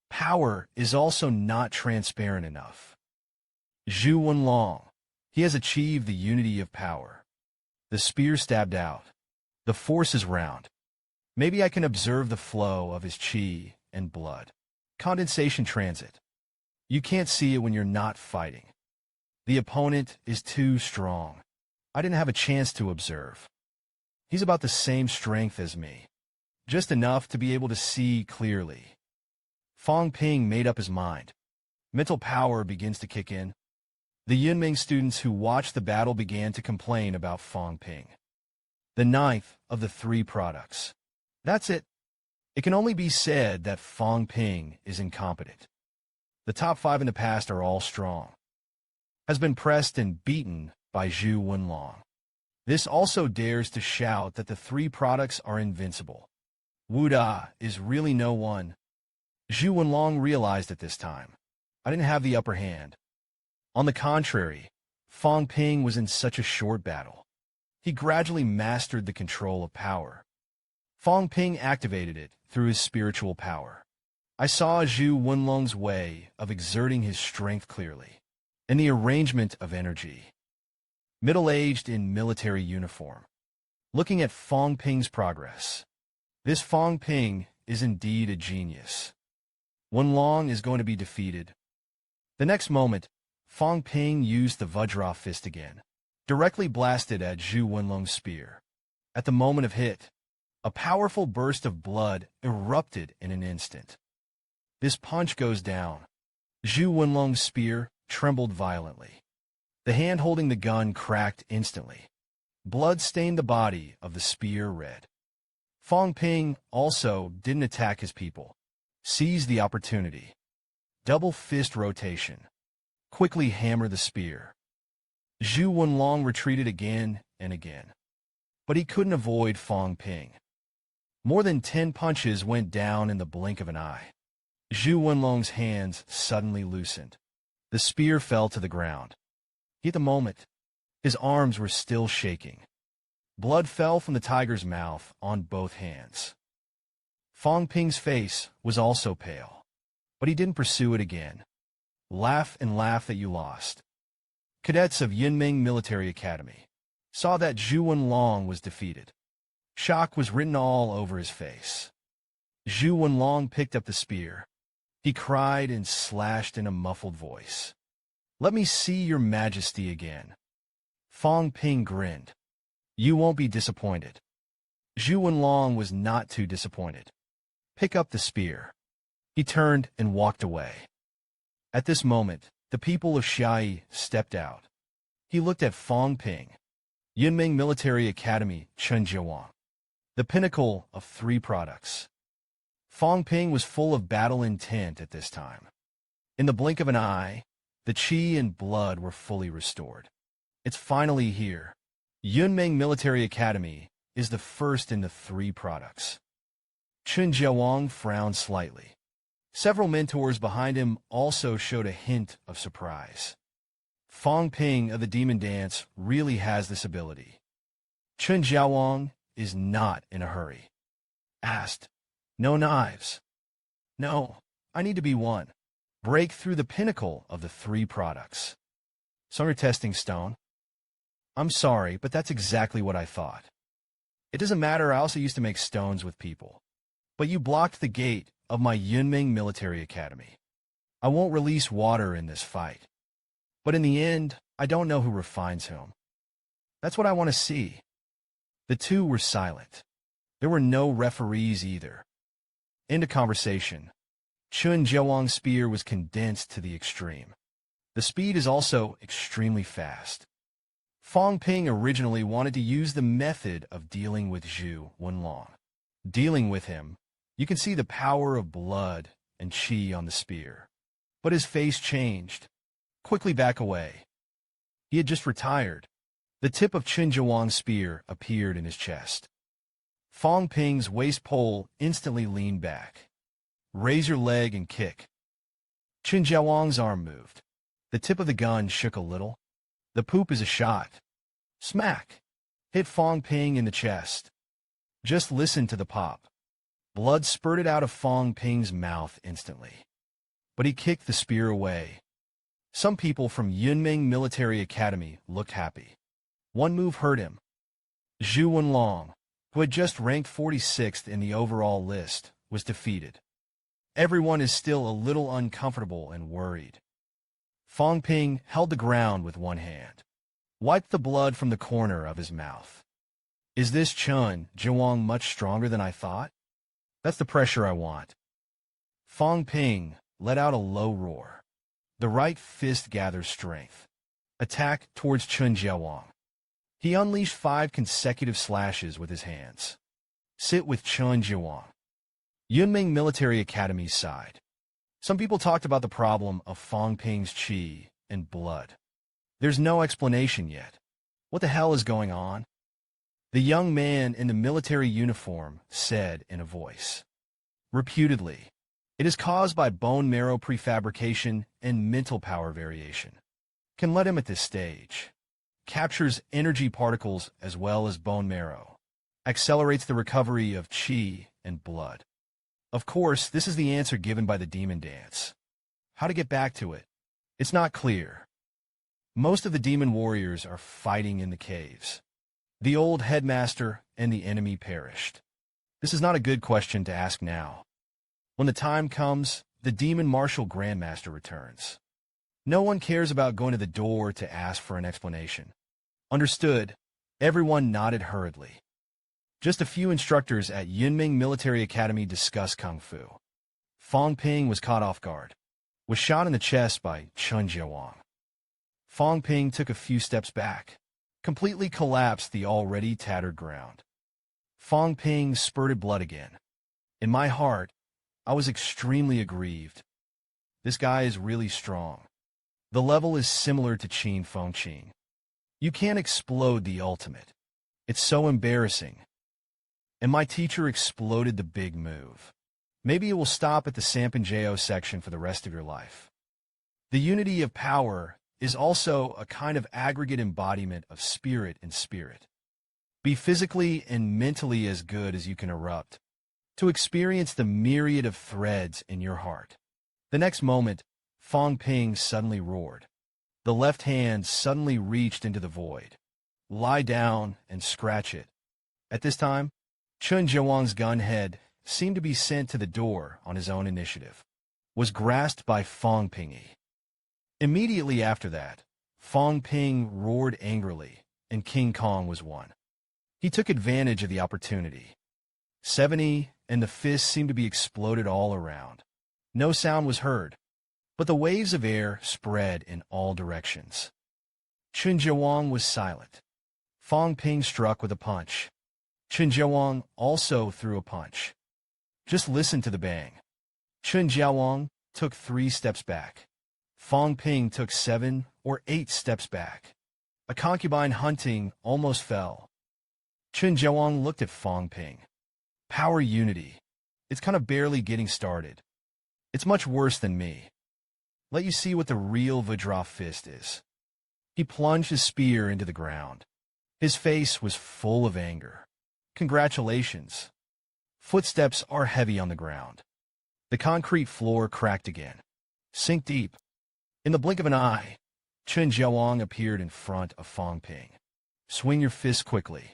Power is also not transparent enough. Zhu Wenlong, he has achieved the unity of power. The spear stabbed out. The force is round. Maybe I can observe the flow of his chi and blood. Condensation transit. You can't see it when you're not fighting. The opponent is too strong. I didn't have a chance to observe. He's about the same strength as me. Just enough to be able to see clearly. Fong Ping made up his mind. Mental power begins to kick in. The Yunmeng students who watched the battle began to complain about Fong Ping. The 9th of the 3 products. That's it. It can only be said that Fong Ping is incompetent. The top 5 in the past are all strong. Has been pressed and beaten by Zhu Wenlong. This also dares to shout that the 3 products are invincible. Wu Da is really no one. Zhu Wenlong realized at this time. I didn't have the upper hand. On the contrary, Fong Ping was in such a short battle. He gradually mastered the control of power. Fong Ping activated it through his spiritual power. I saw Zhu Wenlong's way of exerting his strength clearly, and the arrangement of energy. Middle-aged in military uniform. Looking at Fong Ping's progress. This Fong Ping is indeed a genius. Wenlong is going to be defeated. The next moment, Fong Ping used the Vajra fist again. directly blasted at Zhu Wenlong's spear. At the moment of hit, a powerful burst of blood erupted in an instant. This punch goes down. Zhu Wenlong's spear trembled violently. The hand holding the gun cracked instantly. Blood stained the body of the spear red. Fong Ping also didn't attack his people. Seized the opportunity. Double fist rotation. Quickly hammer the spear. Zhu Wenlong retreated again and again. But he couldn't avoid Fong Ping. More than 10 punches went down in the blink of an eye. Zhu Wenlong's hands suddenly loosened. The spear fell to the ground. At the moment, his arms were still shaking. Blood fell from the tiger's mouth on both hands. Fong Ping's face was also pale, but he didn't pursue it again. Laugh and laugh that you lost. Cadets of Yunmeng Military Academy saw that Zhu Wenlong was defeated. Shock was written all over his face. Zhu Wenlong picked up the spear. He cried and slashed in a muffled voice. "Let me see your majesty again." Fong Ping grinned. "You won't be disappointed." Zhu Wenlong was not too disappointed. "Pick up the spear." He turned and walked away. At this moment, the people of Xie You stepped out. He looked at Fong Ping. Yunmeng Military Academy, Chen Jiawang. The pinnacle of 3 products. Fong Ping was full of battle intent at this time. In the blink of an eye, the qi and blood were fully restored. It's finally here. Yunmeng Military Academy is the first in the 3 products. Chen Jiawang frowned slightly. Several mentors behind him also showed a hint of surprise. Fong Ping of the Demon Dance really has this ability. Chen Jiawang is not in a hurry. Asked, "No knives." "No, I need to be one. Break through the pinnacle of the 3 products." "Some testing stone." "I'm sorry, but that's exactly what I thought. It doesn't matter, I also used to make stones with people. But you blocked the gate of my Yunmeng Military Academy. I won't release water in this fight. But in the end, I don't know who refines whom. That's what I want to see." The 2 were silent. There were no referees either. End of conversation. Chen Jiawang's spear was condensed to the extreme. The speed is also extremely fast. Fong Ping originally wanted to use the method of dealing with Zhu Wenlong. Dealing with him, you can see the power of blood and qi on the spear. But his face changed. Quickly back away. He had just retired. The tip of Chen Jiawang's spear appeared in his chest. Fong Ping's waist pole instantly leaned back. "Raise your leg and kick." Chen Jiawang's arm moved. The tip of the gun shook a little. The poop is a shot. Smack! Hit Fong Ping in the chest. Just listen to the pop. Blood spurted out of Fong Ping's mouth instantly. But he kicked the spear away. Some people from Yunmeng Military Academy looked happy. One move hurt him. Zhu Wenlong, who had just ranked 46th in the overall list, was defeated. Everyone is still a little uncomfortable and worried. Fong Ping held the ground with one hand. Wiped the blood from the corner of his mouth. "Is this Chen Jiawang much stronger than I thought? That's the pressure I want." Fong Ping let out a low roar. The right fist gathers strength. Attack towards Chen Jiawang. He unleashed 5 consecutive slashes with his hands. Sit with Chen Jiawang. Yunmeng Military Academy's side. Some people talked about the problem of Fong Ping's qi and blood. There's no explanation yet. What the hell is going on? The young man in the military uniform said in a voice. Reputedly, it is caused by bone marrow prefabrication and mental power variation. Can let him at this stage. Captures energy particles as well as bone marrow. Accelerates the recovery of qi and blood. Of course, this is the answer given by the demon dance. How to get back to it? It's not clear. Most of the demon warriors are fighting in the caves. The old headmaster and the enemy perished. This is not a good question to ask now. When the time comes, the demon martial grandmaster returns. No one cares about going to the door to ask for an explanation. Understood. Everyone nodded hurriedly. Just a few instructors at Yunmeng Military Academy discuss Kung Fu. Fong Ping was caught off guard. Was shot in the chest by Chen Jiawang. Fong Ping took a few steps back, completely collapsed the already tattered ground. Fong Ping spurted blood again. In my heart, I was extremely aggrieved. This guy is really strong. The level is similar to Qin Feng Qing. You can't explode the ultimate. It's so embarrassing. And my teacher exploded the big move. Maybe it will stop at the Sampanjeo section for the rest of your life. The unity of power is also a kind of aggregate embodiment of spirit and spirit. Be physically and mentally as good as you can erupt, to experience the myriad of threads in your heart. The next moment, Fong Ping suddenly roared. The left hand suddenly reached into the void. Lie down and scratch it. At this time, Chen Jiawang's gun head seemed to be sent to the door on his own initiative. Was grasped by Fong Ping. Immediately after that, Fong Ping roared angrily, and King Kong was won. He took advantage of the opportunity. 70, and the fists seemed to be exploded all around. No sound was heard, but the waves of air spread in all directions. Chen Jiawang was silent. Fong Ping struck with a punch. Chen Jiawang also threw a punch. Just listen to the bang. Chen Jiawang took 3 steps back. Fong Ping took 7 or 8 steps back. A concubine hunting almost fell. Chen Jiawang looked at Fong Ping. Power unity. It's kind of barely getting started. It's much worse than me. Let you see what the real Vajra fist is. He plunged his spear into the ground. His face was full of anger. Congratulations. Footsteps are heavy on the ground. The concrete floor cracked again. Sink deep. In the blink of an eye, Chen Jiawang appeared in front of Fong Ping. Swing your fist quickly.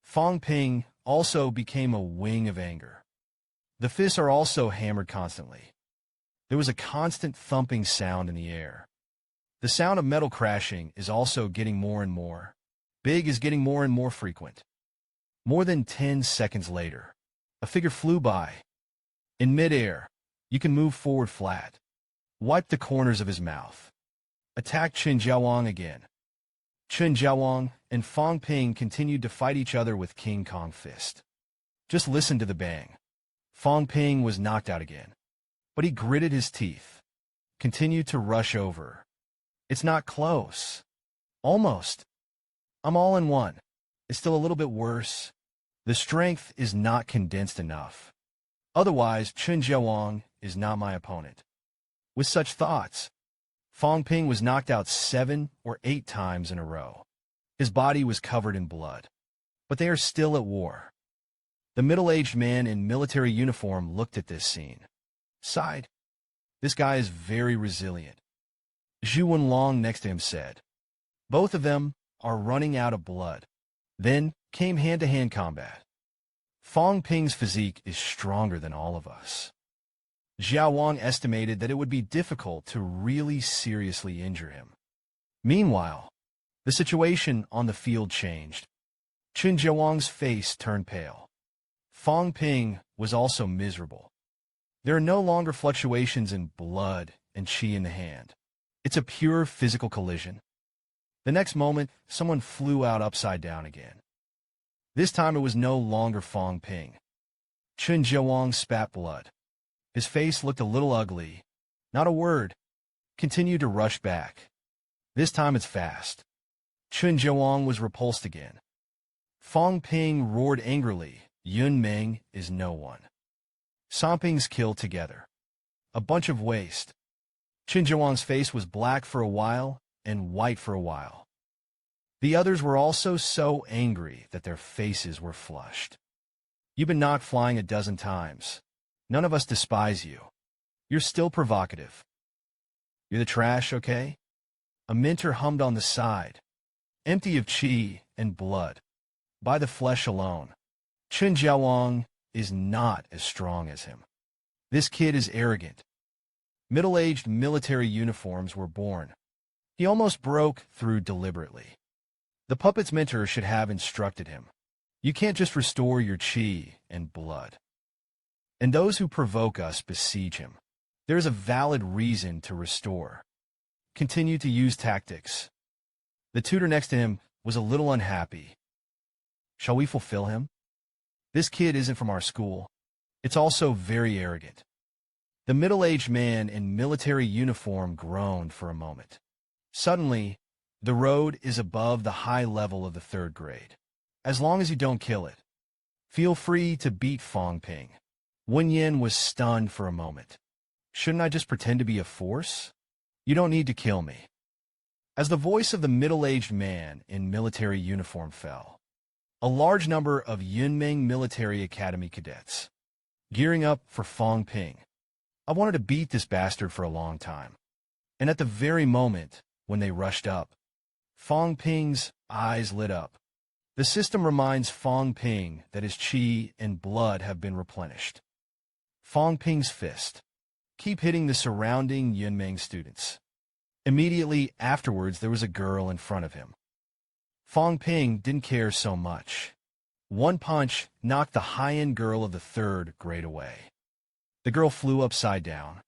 Fong Ping also became a wing of anger. The fists are also hammered constantly. There was a constant thumping sound in the air. The sound of metal crashing is also getting more and more. Big is getting more and more frequent. More than 10 seconds later, a figure flew by. In midair, you can move forward flat. Wipe the corners of his mouth. Attack Chen Jiawang again. Chen Jiawang and Fong Ping continued to fight each other with King Kong fist. Just listen to the bang. Fong Ping was knocked out again. But he gritted his teeth. Continued to rush over. It's not close. Almost. I'm all in one. It's still a little bit worse. The strength is not condensed enough. Otherwise, Chen Jiawang is not my opponent. With such thoughts, Fong Ping was knocked out 7 or 8 times in a row. His body was covered in blood. But they are still at war. The middle-aged man in military uniform looked at this scene. Sighed. This guy is very resilient. Zhu Wenlong next to him said. Both of them are running out of blood. Then came hand-to-hand combat. Fong Ping's physique is stronger than all of us. Jiawang estimated that it would be difficult to really seriously injure him. Meanwhile, the situation on the field changed. Chen Jiawang's face turned pale. Fong Ping was also miserable. There are no longer fluctuations in blood and qi in the hand. It's a pure physical collision. The next moment, someone flew out upside down again. This time it was no longer Fong Ping. Chen Jiawang spat blood. His face looked a little ugly. Not a word. Continued to rush back. This time it's fast. Chen Jiawang was repulsed again. Fong Ping roared angrily. Yunmeng is no one. Somping's killed together. A bunch of waste. Chen Jiawang's face was black for a while and white for a while. The others were also so angry that their faces were flushed. You've been knocked flying a dozen times. None of us despise you. You're still provocative. You're the trash, okay? A minter hummed on the side. Empty of qi and blood. By the flesh alone. Chen Jiawang is not as strong as him. This kid is arrogant. Middle-aged military uniforms were born. He almost broke through deliberately. The puppet's mentor should have instructed him. You can't just restore your chi and blood. And those who provoke us besiege him. There is a valid reason to restore. Continue to use tactics. The tutor next to him was a little unhappy. Shall we fulfill him? This kid isn't from our school. It's also very arrogant. The middle-aged man in military uniform groaned for a moment. Suddenly, the road is above the high level of the 3rd grade. As long as you don't kill it. Feel free to beat Fong Ping. Wen Yin was stunned for a moment. Shouldn't I just pretend to be a force? You don't need to kill me. As the voice of the middle-aged man in military uniform fell, a large number of Yunmeng Military Academy cadets, gearing up for Fong Ping. I wanted to beat this bastard for a long time. And at the very moment when they rushed up, Fong Ping's eyes lit up. The system reminds Fong Ping that his chi and blood have been replenished. Fong Ping's fist. Keep hitting the surrounding Yunmeng students. Immediately afterwards, there was a girl in front of him. Fong Ping didn't care so much. One punch knocked the high-end girl of the 3rd grade away. The girl flew upside down,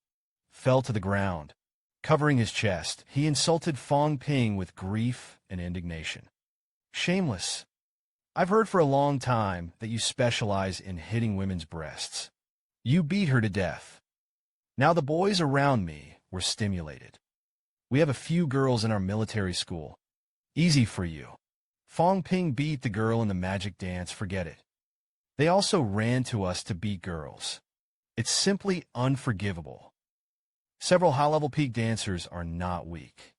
fell to the ground. Covering his chest, he insulted Fong Ping with grief and indignation. Shameless. I've heard for a long time that you specialize in hitting women's breasts. You beat her to death. Now the boys around me were stimulated. We have a few girls in our military school. Easy for you. Fong Ping beat the girl in the magic dance, forget it. They also ran to us to beat girls. It's simply unforgivable. Several high-level peak dancers are not weak.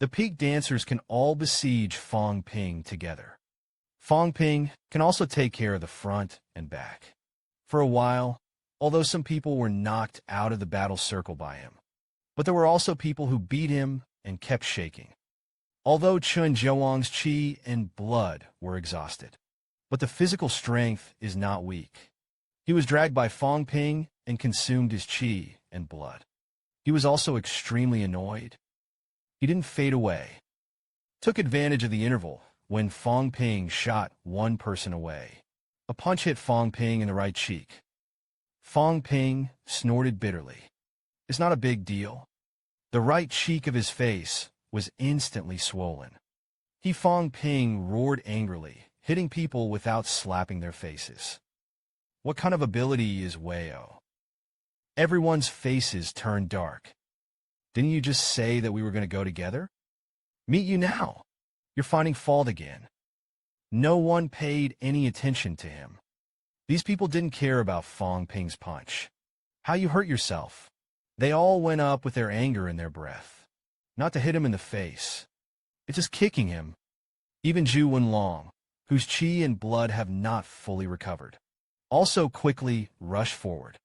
The peak dancers can all besiege Fong Ping together. Fong Ping can also take care of the front and back. For a while, although some people were knocked out of the battle circle by him, but there were also people who beat him and kept shaking. Although Chen Jiawang's chi and blood were exhausted, but the physical strength is not weak. He was dragged by Fong Ping and consumed his chi and blood. He was also extremely annoyed. He didn't fade away. Took advantage of the interval when Fong Ping shot one person away. A punch hit Fong Ping in the right cheek. Fong Ping snorted bitterly. It's not a big deal. The right cheek of his face was instantly swollen. Fong Ping roared angrily, hitting people without slapping their faces. What kind of ability is Weo? Everyone's faces turned dark. Didn't you just say that we were going to go together? Meet you now. You're finding fault again. No one paid any attention to him. These people didn't care about Fong Ping's punch. How you hurt yourself. They all went up with their anger in their breath. Not to hit him in the face. It's just kicking him. Even Zhu Wenlong, whose chi and blood have not fully recovered, also quickly rushed forward.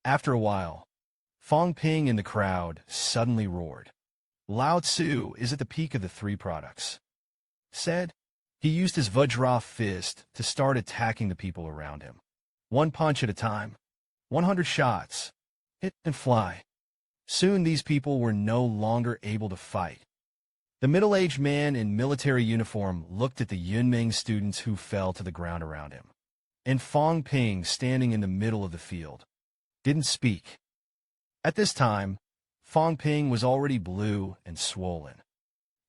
After a while, Fong Ping in the crowd suddenly roared. Lao Tzu is at the peak of the 3 products. Said, he used his Vajra fist to start attacking the people around him. One punch at a time. 100 shots. Hit and fly. Soon these people were no longer able to fight. The middle-aged man in military uniform looked at the Yunmeng students who fell to the ground around him. And Fong Ping, standing in the middle of the field, didn't speak. At this time, Fong Ping was already blue and swollen,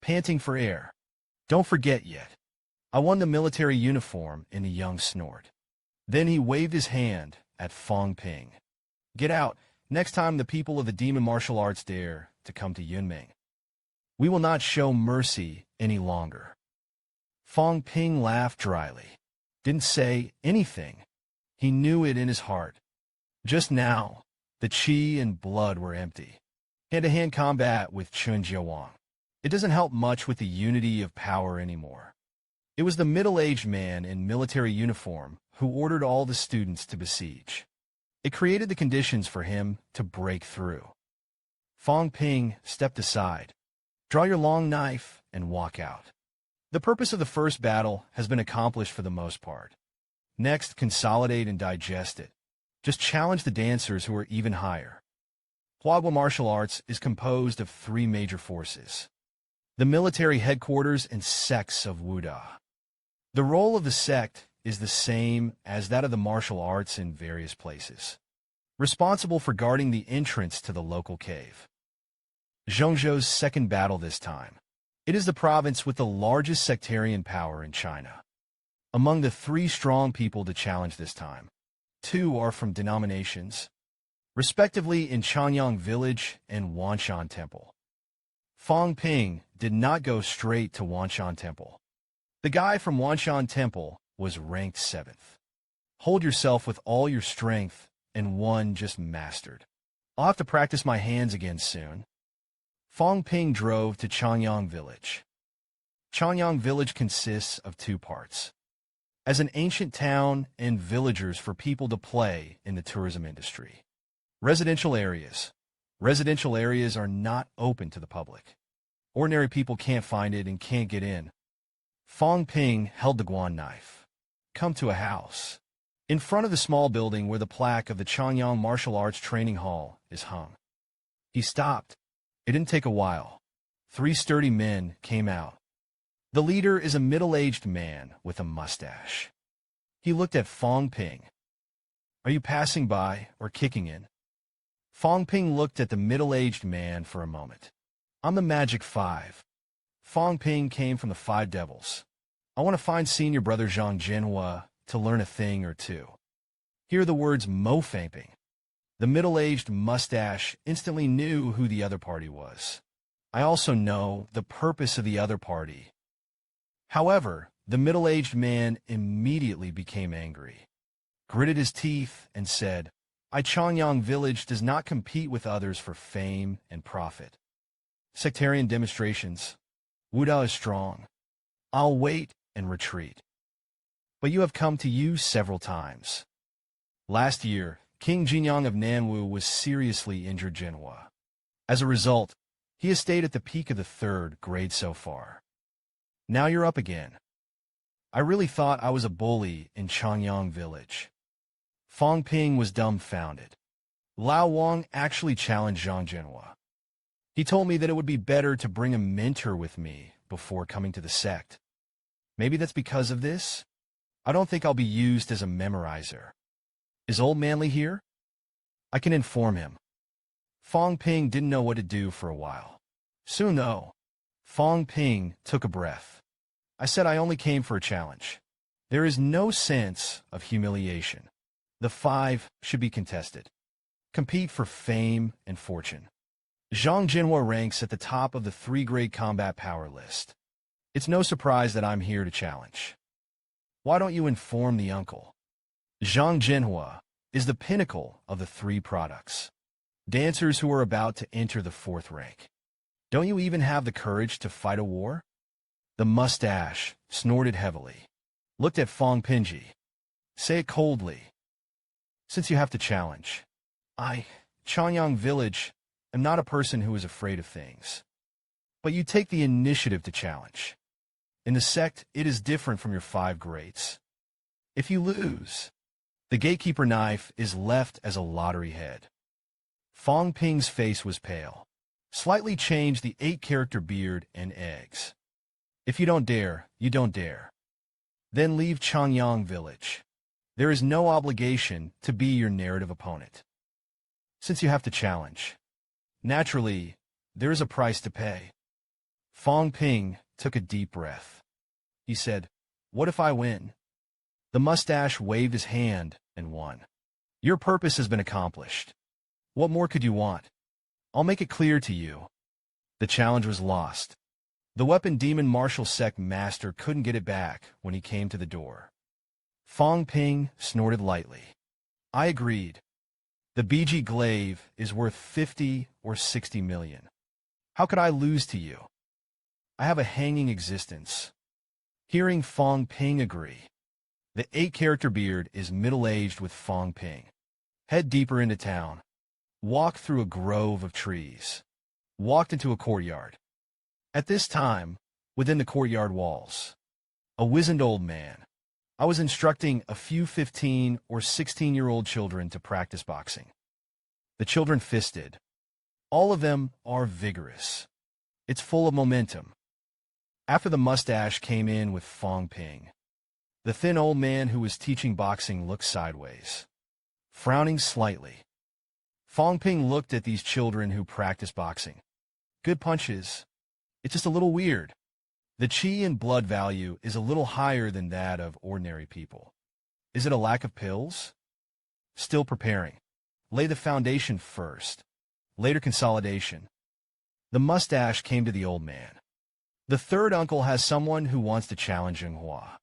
panting for air. Don't forget yet. I won the military uniform, in the young snored. Then he waved his hand at Fong Ping. Get out, next time the people of the demon martial arts dare to come to Yunmeng. We will not show mercy any longer. Fong Ping laughed dryly. Didn't say anything. He knew it in his heart. Just now, the chi and blood were empty. Hand-to-hand combat with Chen Jiawang. It doesn't help much with the unity of power anymore. It was the middle-aged man in military uniform who ordered all the students to besiege. It created the conditions for him to break through. Fong Ping stepped aside. Draw your long knife and walk out. The purpose of the first battle has been accomplished for the most part. Next, consolidate and digest it. Just challenge the dancers who are even higher. Huagua martial arts is composed of 3 major forces. the military headquarters and sects of Wuda. The role of the sect is the same as that of the martial arts in various places, responsible for guarding the entrance to the local cave. Zhongzhou's second battle this time. It is the province with the largest sectarian power in China. Among the 3 strong people to challenge this time, 2 are from denominations, respectively in Changyang Village and Wanshan Temple. Fong Ping did not go straight to Wanshan Temple. The guy from Wanshan Temple was ranked 7th. Hold yourself with all your strength, and one just mastered. I'll have to practice my hands again soon. Fong Ping drove to Changyang Village. Changyang Village consists of 2 parts. As an ancient town and villagers for people to play in the tourism industry. Residential areas. Residential areas are not open to the public. Ordinary people can't find it and can't get in. Fong Ping held the guan knife. Come to a house. In front of the small building where the plaque of the Changyang Martial Arts Training Hall is hung. He stopped. It didn't take a while. 3 sturdy men came out. The leader is a middle-aged man with a mustache. He looked at Fong Ping. Are you passing by or kicking in? Fong Ping looked at the middle-aged man for a moment. I'm the Magic 5. Fong Ping came from the 5 Devils. I want to find senior brother Zhang Jinhua to learn a thing or 2. Hear the words Mo Fang Ping. The middle-aged mustache instantly knew who the other party was. I also know the purpose of the other party. However, the middle-aged man immediately became angry, gritted his teeth, and said, Changyang Village does not compete with others for fame and profit. Sectarian demonstrations. Wuda is strong. I'll wait and retreat. But you have come to use several times. Last year, King Jinyang of Nanwu was seriously injured Jinhua. As a result, he has stayed at the peak of the 3rd grade so far. Now you're up again. I really thought I was a bully in Changyang Village. Fong Ping was dumbfounded. Lao Wang actually challenged Zhang Jinhua. He told me that it would be better to bring a mentor with me before coming to the sect. Maybe that's because of this? I don't think I'll be used as a memorizer. Is Old Manly here? I can inform him. Fong Ping didn't know what to do for a while. Soon, though, Fong Ping took a breath. I said I only came for a challenge. There is no sense of humiliation. The 5 should be contested. Compete for fame and fortune. Zhang Jinhua ranks at the top of the 3-grade combat power list. It's no surprise that I'm here to challenge. Why don't you inform the uncle? Zhang Jinhua is the pinnacle of the 3 products. Dancers who are about to enter the 4th rank. Don't you even have the courage to fight a war? The mustache snorted heavily. Looked at Fong Ping. Say it coldly. Since you have to challenge. Changyang Village, am not a person who is afraid of things. But you take the initiative to challenge. In the sect, it is different from your 5 grades. If you lose, the gatekeeper knife is left as a lottery head. Fong Ping's face was pale. Slightly changed the 8-character beard and eggs. If you don't dare, you don't dare. Then leave Changyang Village. There is no obligation to be your narrative opponent. Since you have to challenge, naturally, there is a price to pay. Fong Ping took a deep breath. He said, What if I win? The mustache waved his hand and won. Your purpose has been accomplished. What more could you want? I'll make it clear to you. The challenge was lost. The weapon demon martial sect master couldn't get it back when he came to the door. Fong Ping snorted lightly. I agreed. The BG glaive is worth 50 or 60 million. How could I lose to you? I have a hanging existence. Hearing Fong Ping agree. The 8-character beard is middle-aged with Fong Ping. Head deeper into town. Walked through a grove of trees. Walked into a courtyard. At this time, within the courtyard walls, a wizened old man. I was instructing a few 15 or 16-year-old children to practice boxing. The children fisted. All of them are vigorous. It's full of momentum. After the mustache came in with Fong Ping, the thin old man who was teaching boxing looked sideways, frowning slightly. Fong Ping looked at these children who practice boxing. Good punches. It's just a little weird. The chi and blood value is a little higher than that of ordinary people. Is it a lack of pills? Still preparing. Lay the foundation first. Later consolidation. The mustache came to the old man. The third uncle has someone who wants to challenge Jinhua.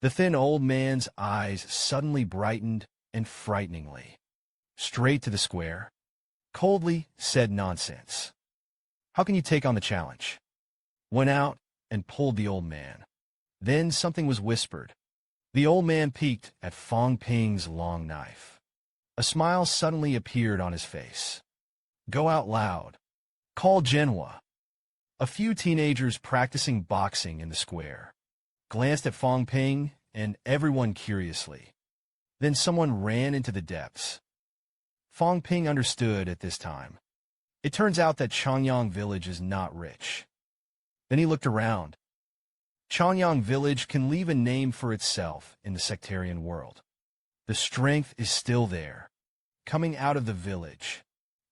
The thin old man's eyes suddenly brightened and frighteningly. Straight to the square. Coldly said nonsense. How can you take on the challenge? Went out and pulled the old man. Then something was whispered. The old man peeked at Fong Ping's long knife. A smile suddenly appeared on his face. Go out loud. Call Jinhua. A few teenagers practicing boxing in the square glanced at Fong Ping and everyone curiously. Then someone ran into the depths. Fong Ping understood at this time. It turns out that Changyang village is not rich. Then he looked around. Changyang village can leave a name for itself in the sectarian world. The strength is still there, coming out of the village.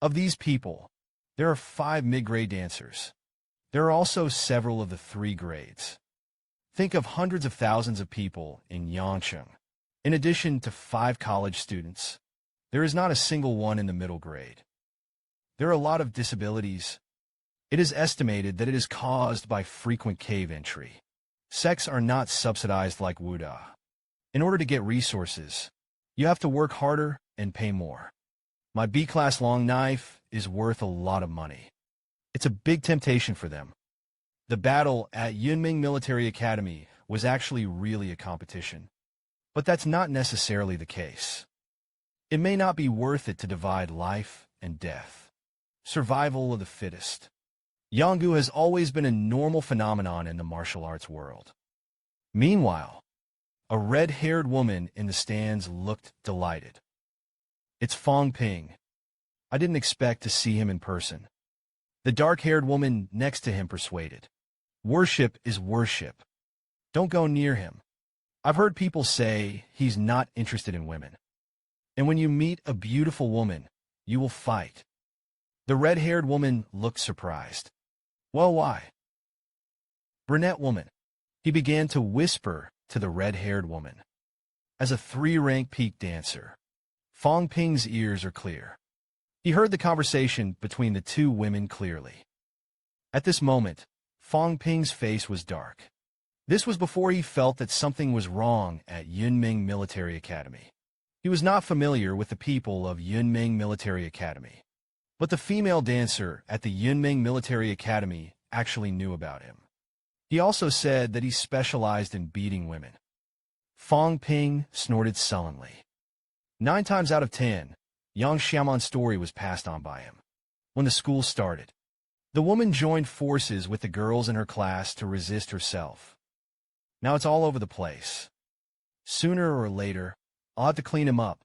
Of these people, there are 5 mid-grade dancers. There are also several of the 3 grades. Think of hundreds of thousands of people in Yangcheng. In addition to 5 college students, there is not a single one in the middle grade. There are a lot of disabilities. It is estimated that it is caused by frequent cave entry. Sects are not subsidized like Wuda. In order to get resources, you have to work harder and pay more. My B-class long knife is worth a lot of money. It's a big temptation for them. The battle at Yunmeng Military Academy was actually really a competition. But that's not necessarily the case. It may not be worth it to divide life and death. Survival of the fittest. Yanggu has always been a normal phenomenon in the martial arts world. Meanwhile, a red-haired woman in the stands looked delighted. It's Fong Ping. I didn't expect to see him in person. The dark-haired woman next to him persuaded. Worship is worship. Don't go near him. I've heard people say he's not interested in women. And when you meet a beautiful woman, you will fight. The red-haired woman looked surprised. Well, why? Brunette woman. He began to whisper to the red-haired woman. As a 3-rank peak dancer, Fong Ping's ears are clear. He heard the conversation between the 2 women clearly. At this moment, Fong Ping's face was dark. This was before he felt that something was wrong at Yunmeng Military Academy. He was not familiar with the people of Yunmeng Military Academy. But the female dancer at the Yunmeng Military Academy actually knew about him. He also said that he specialized in beating women. Fong Ping snorted sullenly. 9 times out of 10, Yang Xiaoman's story was passed on by him. When the school started, the woman joined forces with the girls in her class to resist herself. Now it's all over the place. Sooner or later, I'll have to clean him up.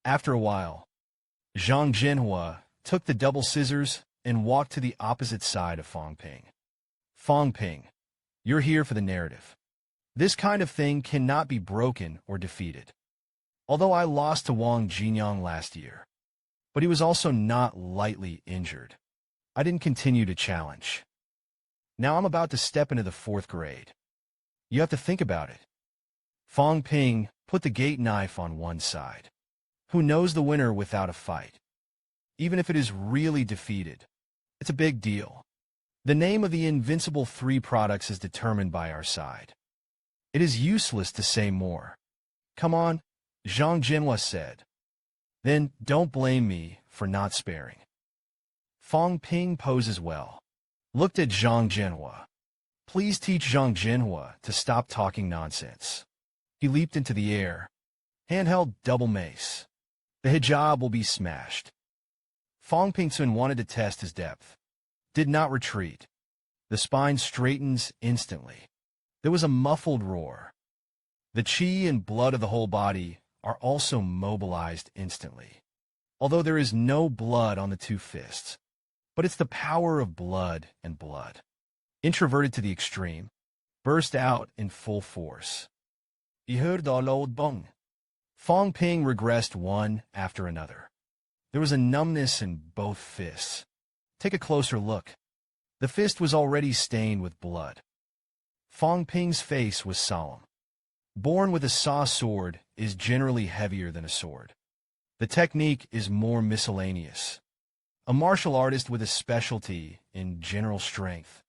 After a while, Zhang Jinhua took the double scissors and walked to the opposite side of Fong Ping. Fong Ping, you're here for the narrative. This kind of thing cannot be broken or defeated. Although I lost to Wang Jinyang last year, but he was also not lightly injured. I didn't continue to challenge. Now I'm about to step into the 4th grade. You have to think about it. Fong Ping put the gate knife on one side. Who knows the winner without a fight? Even if it is really defeated, it's a big deal. The name of the invincible 3 products is determined by our side. It is useless to say more. Come on, Zhang Jinhua said. Then don't blame me for not sparing. Fong Ping poses well. Looked at Zhang Jinhua. Please teach Zhang Jinhua to stop talking nonsense. He leaped into the air. Handheld double mace. The hijab will be smashed. Fong Ping wanted to test his depth. Did not retreat. The spine straightens instantly. There was a muffled roar. The chi and blood of the whole body are also mobilized instantly. Although there is no blood on the 2 fists. But it's the power of blood and blood. introverted to the extreme, burst out in full force. "You heard all old bung." Fong Ping regressed one after another. There was a numbness in both fists. Take a closer look. The fist was already stained with blood. Fong Ping's face was solemn. Born with a saw sword is generally heavier than a sword. The technique is more miscellaneous. A martial artist with a specialty in general strength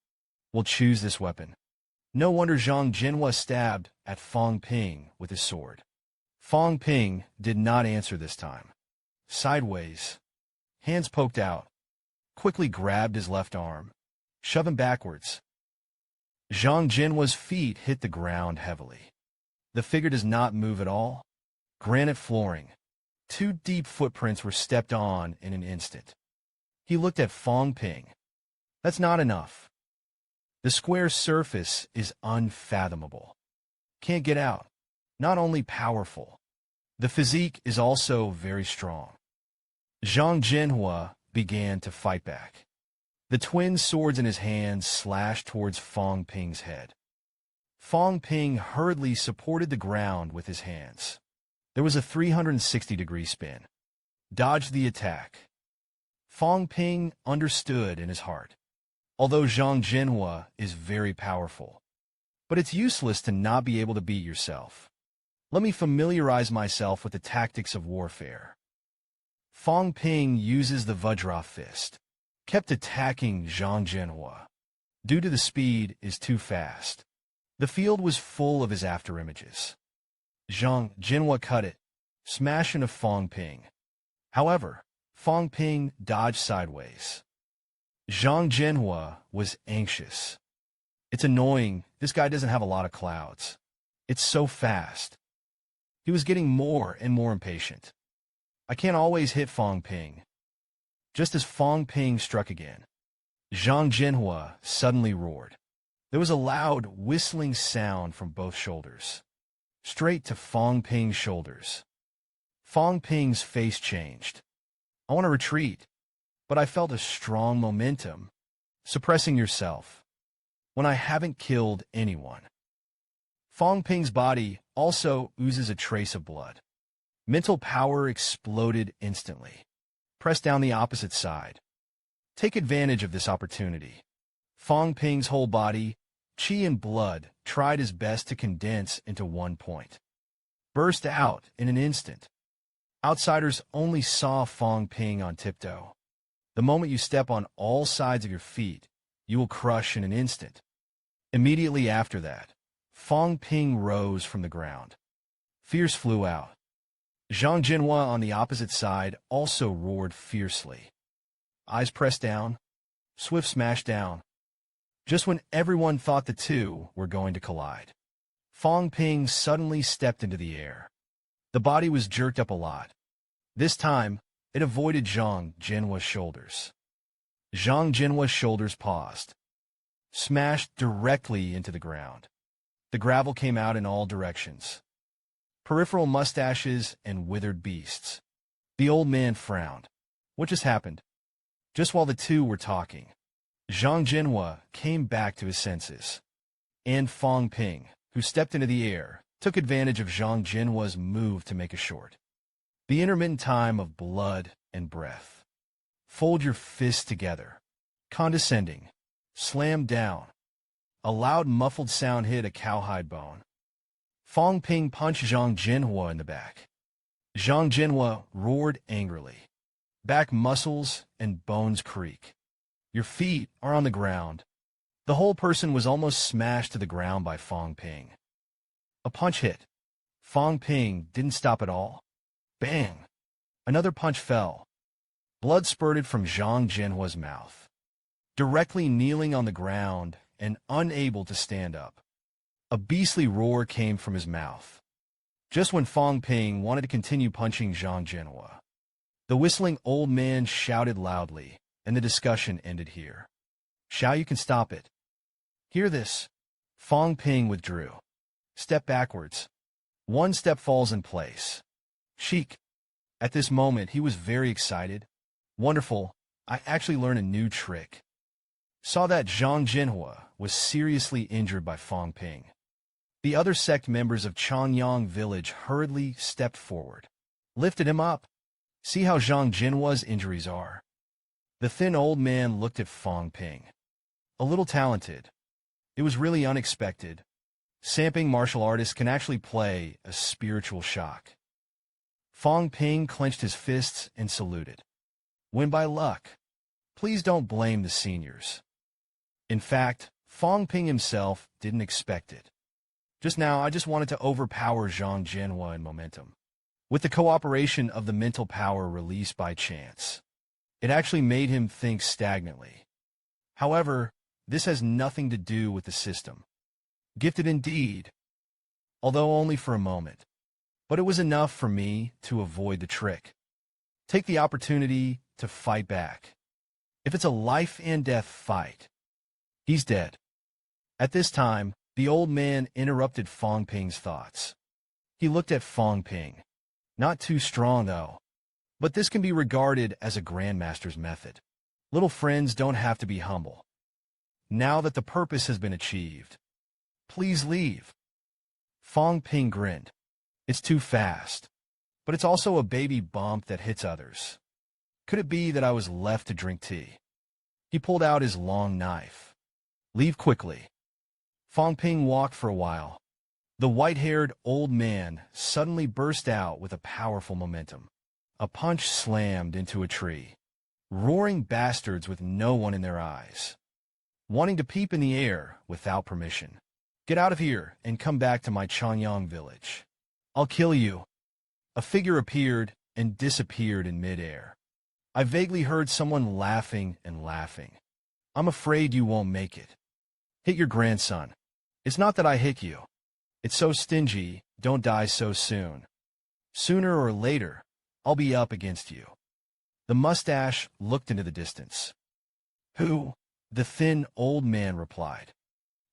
will choose this weapon. No wonder Zhang Jinhua stabbed at Fong Ping with his sword. Fong Ping did not answer this time. Sideways, hands poked out, quickly grabbed his left arm, shoved him backwards. Zhang Jinhua's feet hit the ground heavily. The figure does not move at all. Granite flooring. 2 deep footprints were stepped on in an instant. He looked at Fong Ping. That's not enough. The square surface is unfathomable. Can't get out. Not only powerful, the physique is also very strong. Zhang Jinhua began to fight back. The twin swords in his hands slashed towards Fong Ping's head. Fong Ping hurriedly supported the ground with his hands. There was a 360-degree spin. Dodged the attack. Fong Ping understood in his heart. Although Zhang Jinhua is very powerful, but it's useless to not be able to beat yourself. Let me familiarize myself with the tactics of warfare. Fong Ping uses the Vajra fist. Kept attacking Zhang Jinhua. Due to the speed is too fast. The field was full of his afterimages. Zhang Jinhua cut it, smash into Fong Ping. However, Fong Ping dodged sideways. Zhang Jinhua was anxious. It's annoying, this guy doesn't have a lot of clouds. It's so fast. He was getting more and more impatient. I can't always hit Fong Ping. Just as Fong Ping struck again, Zhang Jinhua suddenly roared. There was a loud, whistling sound from both shoulders, straight to Fong Ping's shoulders. Fong Ping's face changed. I want to retreat, but I felt a strong momentum. Suppressing yourself when I haven't killed anyone. Fong Ping's body also oozes a trace of blood. Mental power exploded instantly. Press down the opposite side. Take advantage of this opportunity. Fong Ping's whole body, chi and blood, tried his best to condense into one point. Burst out in an instant. Outsiders only saw Fong Ping on tiptoe. The moment you step on all sides of your feet, you will crush in an instant. Immediately after that, Fong Ping rose from the ground. Fears flew out. Zhang Jinhua on the opposite side also roared fiercely. Eyes pressed down, swift smash down. Just when everyone thought the two were going to collide, Fong Ping suddenly stepped into the air. The body was jerked up a lot. This time, it avoided Zhang Jinhua's shoulders. Zhang Jinhua's shoulders paused, smashed directly into the ground. The gravel came out in all directions. Peripheral mustaches and withered beasts. The old man frowned. What just happened? Just while the two were talking, Zhang Jinhua came back to his senses. And Fong Ping, who stepped into the air, took advantage of Zhang Jinhua's move to make a short. The intermittent time of blood and breath. Fold your fists together. Condescending. Slam down. A loud muffled sound hit a cowhide bone. Fong Ping punched Zhang Jinhua in the back. Zhang Jinhua roared angrily. Back muscles and bones creak. Your feet are on the ground. The whole person was almost smashed to the ground by Fong Ping. A punch hit. Fong Ping didn't stop at all. Bang! Another punch fell. Blood spurted from Zhang Jinhua's mouth. Directly kneeling on the ground and unable to stand up. A beastly roar came from his mouth. Just when Fong Ping wanted to continue punching Zhang Jinhua, the whistling old man shouted loudly, and the discussion ended here. Xie You can stop it. Hear this. Fong Ping withdrew. Step backwards. One step falls in place. Chic. At this moment, he was very excited. Wonderful. I actually learned a new trick. Saw that Zhang Jinhua was seriously injured by Fong Ping. The other sect members of Jinyang village hurriedly stepped forward, lifted him up. See how Zhang Jinhua's injuries are. The thin old man looked at Fong Ping. A little talented. It was really unexpected. Samping martial artists can actually play a spiritual shock. Fong Ping clenched his fists and saluted. When by luck. Please don't blame the seniors. In fact, Fong Ping himself didn't expect it. Just now, I just wanted to overpower Zhang Jinhua in momentum. With the cooperation of the mental power released by chance, it actually made him think stagnantly. However, this has nothing to do with the system. Gifted indeed, although only for a moment. But it was enough for me to avoid the trick. Take the opportunity to fight back. If it's a life-and-death fight, he's dead. At this time, the old man interrupted Fong Ping's thoughts. He looked at Fong Ping. Not too strong, though. But this can be regarded as a grandmaster's method. Little friends don't have to be humble. Now that the purpose has been achieved, please leave. Fong Ping grinned. It's too fast. But it's also a baby bump that hits others. Could it be that I was left to drink tea? He pulled out his long knife. Leave quickly. Fong Ping walked for a while. The white-haired old man suddenly burst out with a powerful momentum. A punch slammed into a tree. Roaring bastards with no one in their eyes. Wanting to peep in the air without permission. Get out of here and come back to my Jinyang village. I'll kill you. A figure appeared and disappeared in midair. I vaguely heard someone laughing and laughing. I'm afraid you won't make it. Hit your grandson. It's not that I hit you. It's so stingy, don't die so soon. Sooner or later, I'll be up against you. The mustache looked into the distance. Who? The thin old man replied.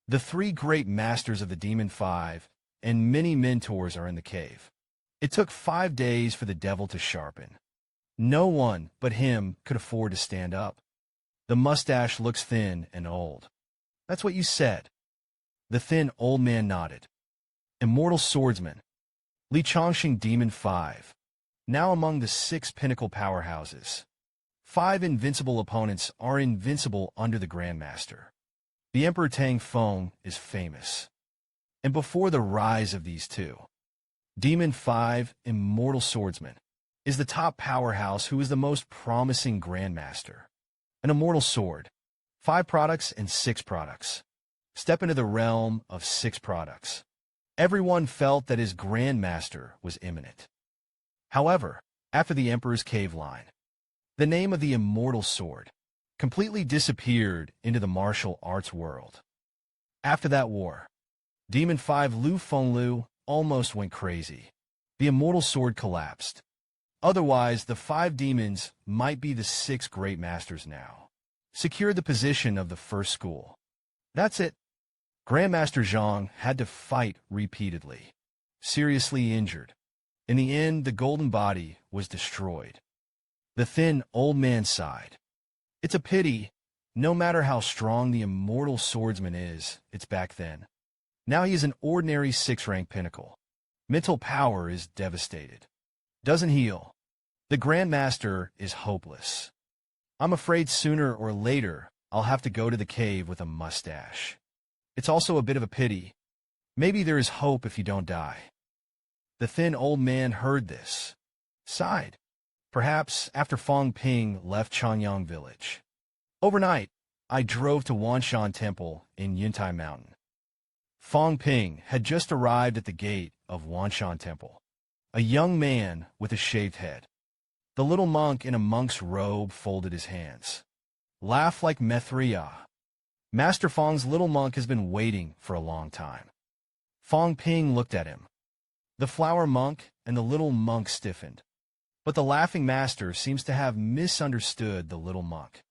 The three great masters of the Demon Five and many mentors are in the cave. It took 5 days for the devil to sharpen. No one but him could afford to stand up. The mustache looks thin and old. That's what you said. The thin old man nodded. Immortal swordsman. Li Chongqing Demon 5. Now among the 6 pinnacle powerhouses. 5 invincible opponents are invincible under the Grandmaster. The Emperor Tang Feng is famous. And before the rise of these two, Demon 5, Immortal Swordsman, is the top powerhouse who is the most promising Grandmaster. An Immortal Sword. 5 products and 6 products. Step into the realm of 6 products. Everyone felt that his Grandmaster was imminent. However, after the Emperor's Cave line, the name of the Immortal Sword completely disappeared into the martial arts world. After that war, Demon 5 Lu Fenglu almost went crazy. The Immortal Sword collapsed. Otherwise, the 5 demons might be the 6 great masters now. Secured the position of the first school. That's it. Grandmaster Zhang had to fight repeatedly. Seriously injured. In the end, the golden body was destroyed. The thin old man sighed. It's a pity. No matter how strong the immortal swordsman is, it's back then. Now he is an ordinary 6-rank pinnacle. Mental power is devastated. Doesn't heal. The Grandmaster is hopeless. I'm afraid sooner or later, I'll have to go to the cave with a mustache. It's also a bit of a pity. Maybe there is hope if you don't die. The thin old man heard this. Sighed. Perhaps after Fong Ping left Jianyang village. Overnight, I drove to Wanshan Temple in Yuntai Mountain. Fong Ping had just arrived at the gate of Wanshan Temple. A young man with a shaved head. The little monk in a monk's robe folded his hands. Laugh like Methria. Master Fong's little monk has been waiting for a long time. Fong Ping looked at him. The flower monk and the little monk stiffened. But the laughing master seems to have misunderstood the little monk.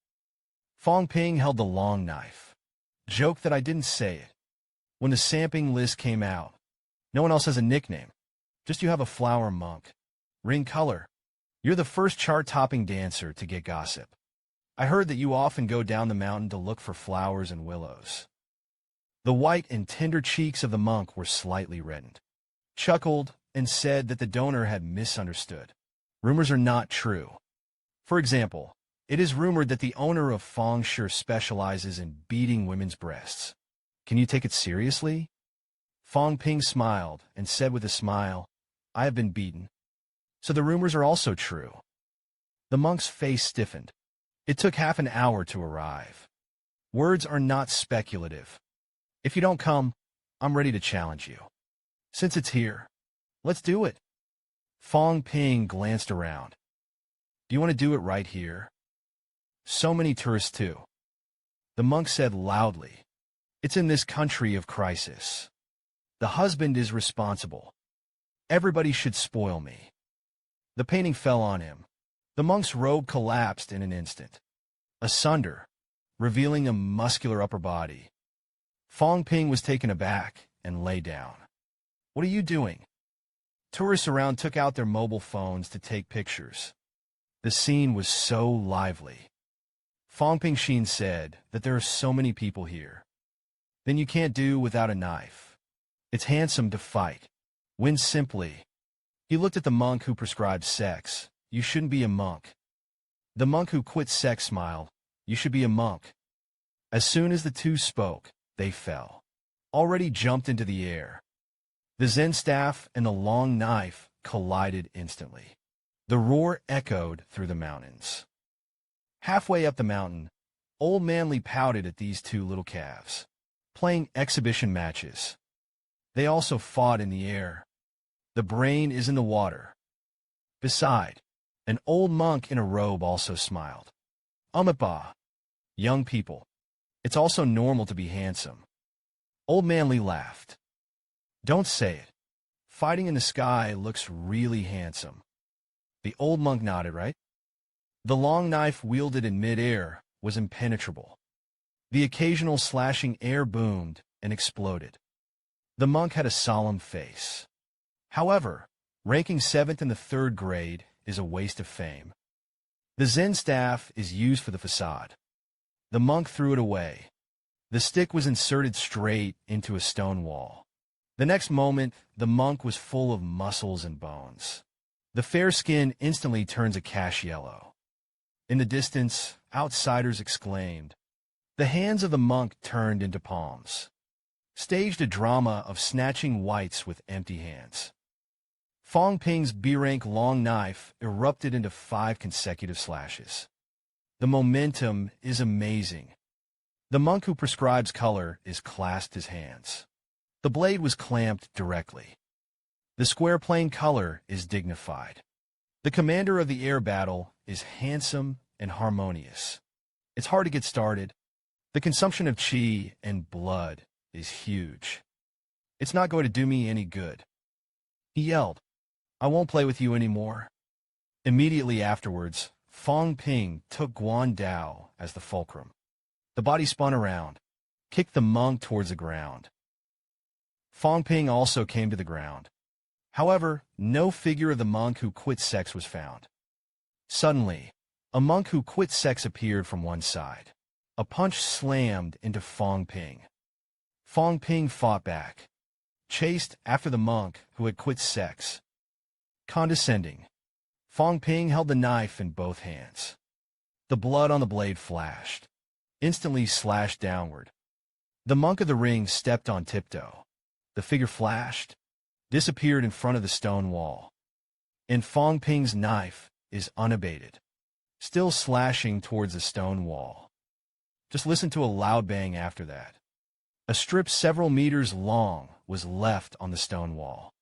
Fong Ping held the long knife. Joke that I didn't say it. When the samping list came out, no one else has a nickname. Just you have a flower monk. Ring color. You're the first chart-topping dancer to get gossip. I heard that you often go down the mountain to look for flowers and willows. The white and tender cheeks of the monk were slightly reddened. Chuckled and said that the donor had misunderstood. Rumors are not true. For example, it is rumored that the owner of Fang Shi specializes in beating women's breasts. Can you take it seriously? Fong Ping smiled and said with a smile, I have been beaten. So the rumors are also true. The monk's face stiffened. It took half an hour to arrive. Words are not speculative. If you don't come, I'm ready to challenge you. Since it's here, let's do it. Fong Ping glanced around. Do you want to do it right here? So many tourists too. The monk said loudly. It's in this country of crisis. The husband is responsible. Everybody should spoil me. The painting fell on him. The monk's robe collapsed in an instant. Asunder, revealing a muscular upper body. Fong Ping was taken aback and lay down. What are you doing? Tourists around took out their mobile phones to take pictures. The scene was so lively. Fong Ping said that there are so many people here. Then you can't do without a knife. It's handsome to fight. Win simply. He looked at the monk who prescribed sex. You shouldn't be a monk. The monk who quit sex smiled. You should be a monk. As soon as the two spoke, they fell. Already jumped into the air. The Zen staff and the long knife collided instantly. The roar echoed through the mountains. Halfway up the mountain, Old Manly pouted at these two little calves, playing exhibition matches. They also fought in the air. The brain is in the water. Beside, an old monk in a robe also smiled. Umapa. Young people. It's also normal to be handsome. Old Manly laughed. Don't say it. Fighting in the sky looks really handsome. The old monk nodded, right? The long knife wielded in mid-air was impenetrable. The occasional slashing air boomed and exploded. The monk had a solemn face. However, ranking 7th in the 3rd grade is a waste of fame. The Zen staff is used for the facade. The monk threw it away. The stick was inserted straight into a stone wall. The next moment, the monk was full of muscles and bones. The fair skin instantly turns a cash yellow. In the distance, outsiders exclaimed. The hands of the monk turned into palms. Staged a drama of snatching whites with empty hands. Fong Ping's B-rank long knife erupted into 5 consecutive slashes. The momentum is amazing. The monk who prescribes color is clasped his hands. The blade was clamped directly. The square plain color is dignified. The commander of the air battle is handsome and harmonious. It's hard to get started. The consumption of chi and blood is huge. It's not going to do me any good. He yelled, I won't play with you anymore. Immediately afterwards, Fong Ping took Guan Dao as the fulcrum. The body spun around, kicked the monk towards the ground. Fong Ping also came to the ground. However, no figure of the monk who quit sex was found. Suddenly, a monk who quit sex appeared from one side. A punch slammed into Fong Ping. Fong Ping fought back, chased after the monk who had quit sex. Condescending, Fong Ping held the knife in both hands. The blood on the blade flashed, instantly slashed downward. The monk of the ring stepped on tiptoe. The figure flashed, disappeared in front of the stone wall. And Fong Ping's knife is unabated, still slashing towards the stone wall. Just listen to a loud bang after that. A strip several meters long was left on the stone wall.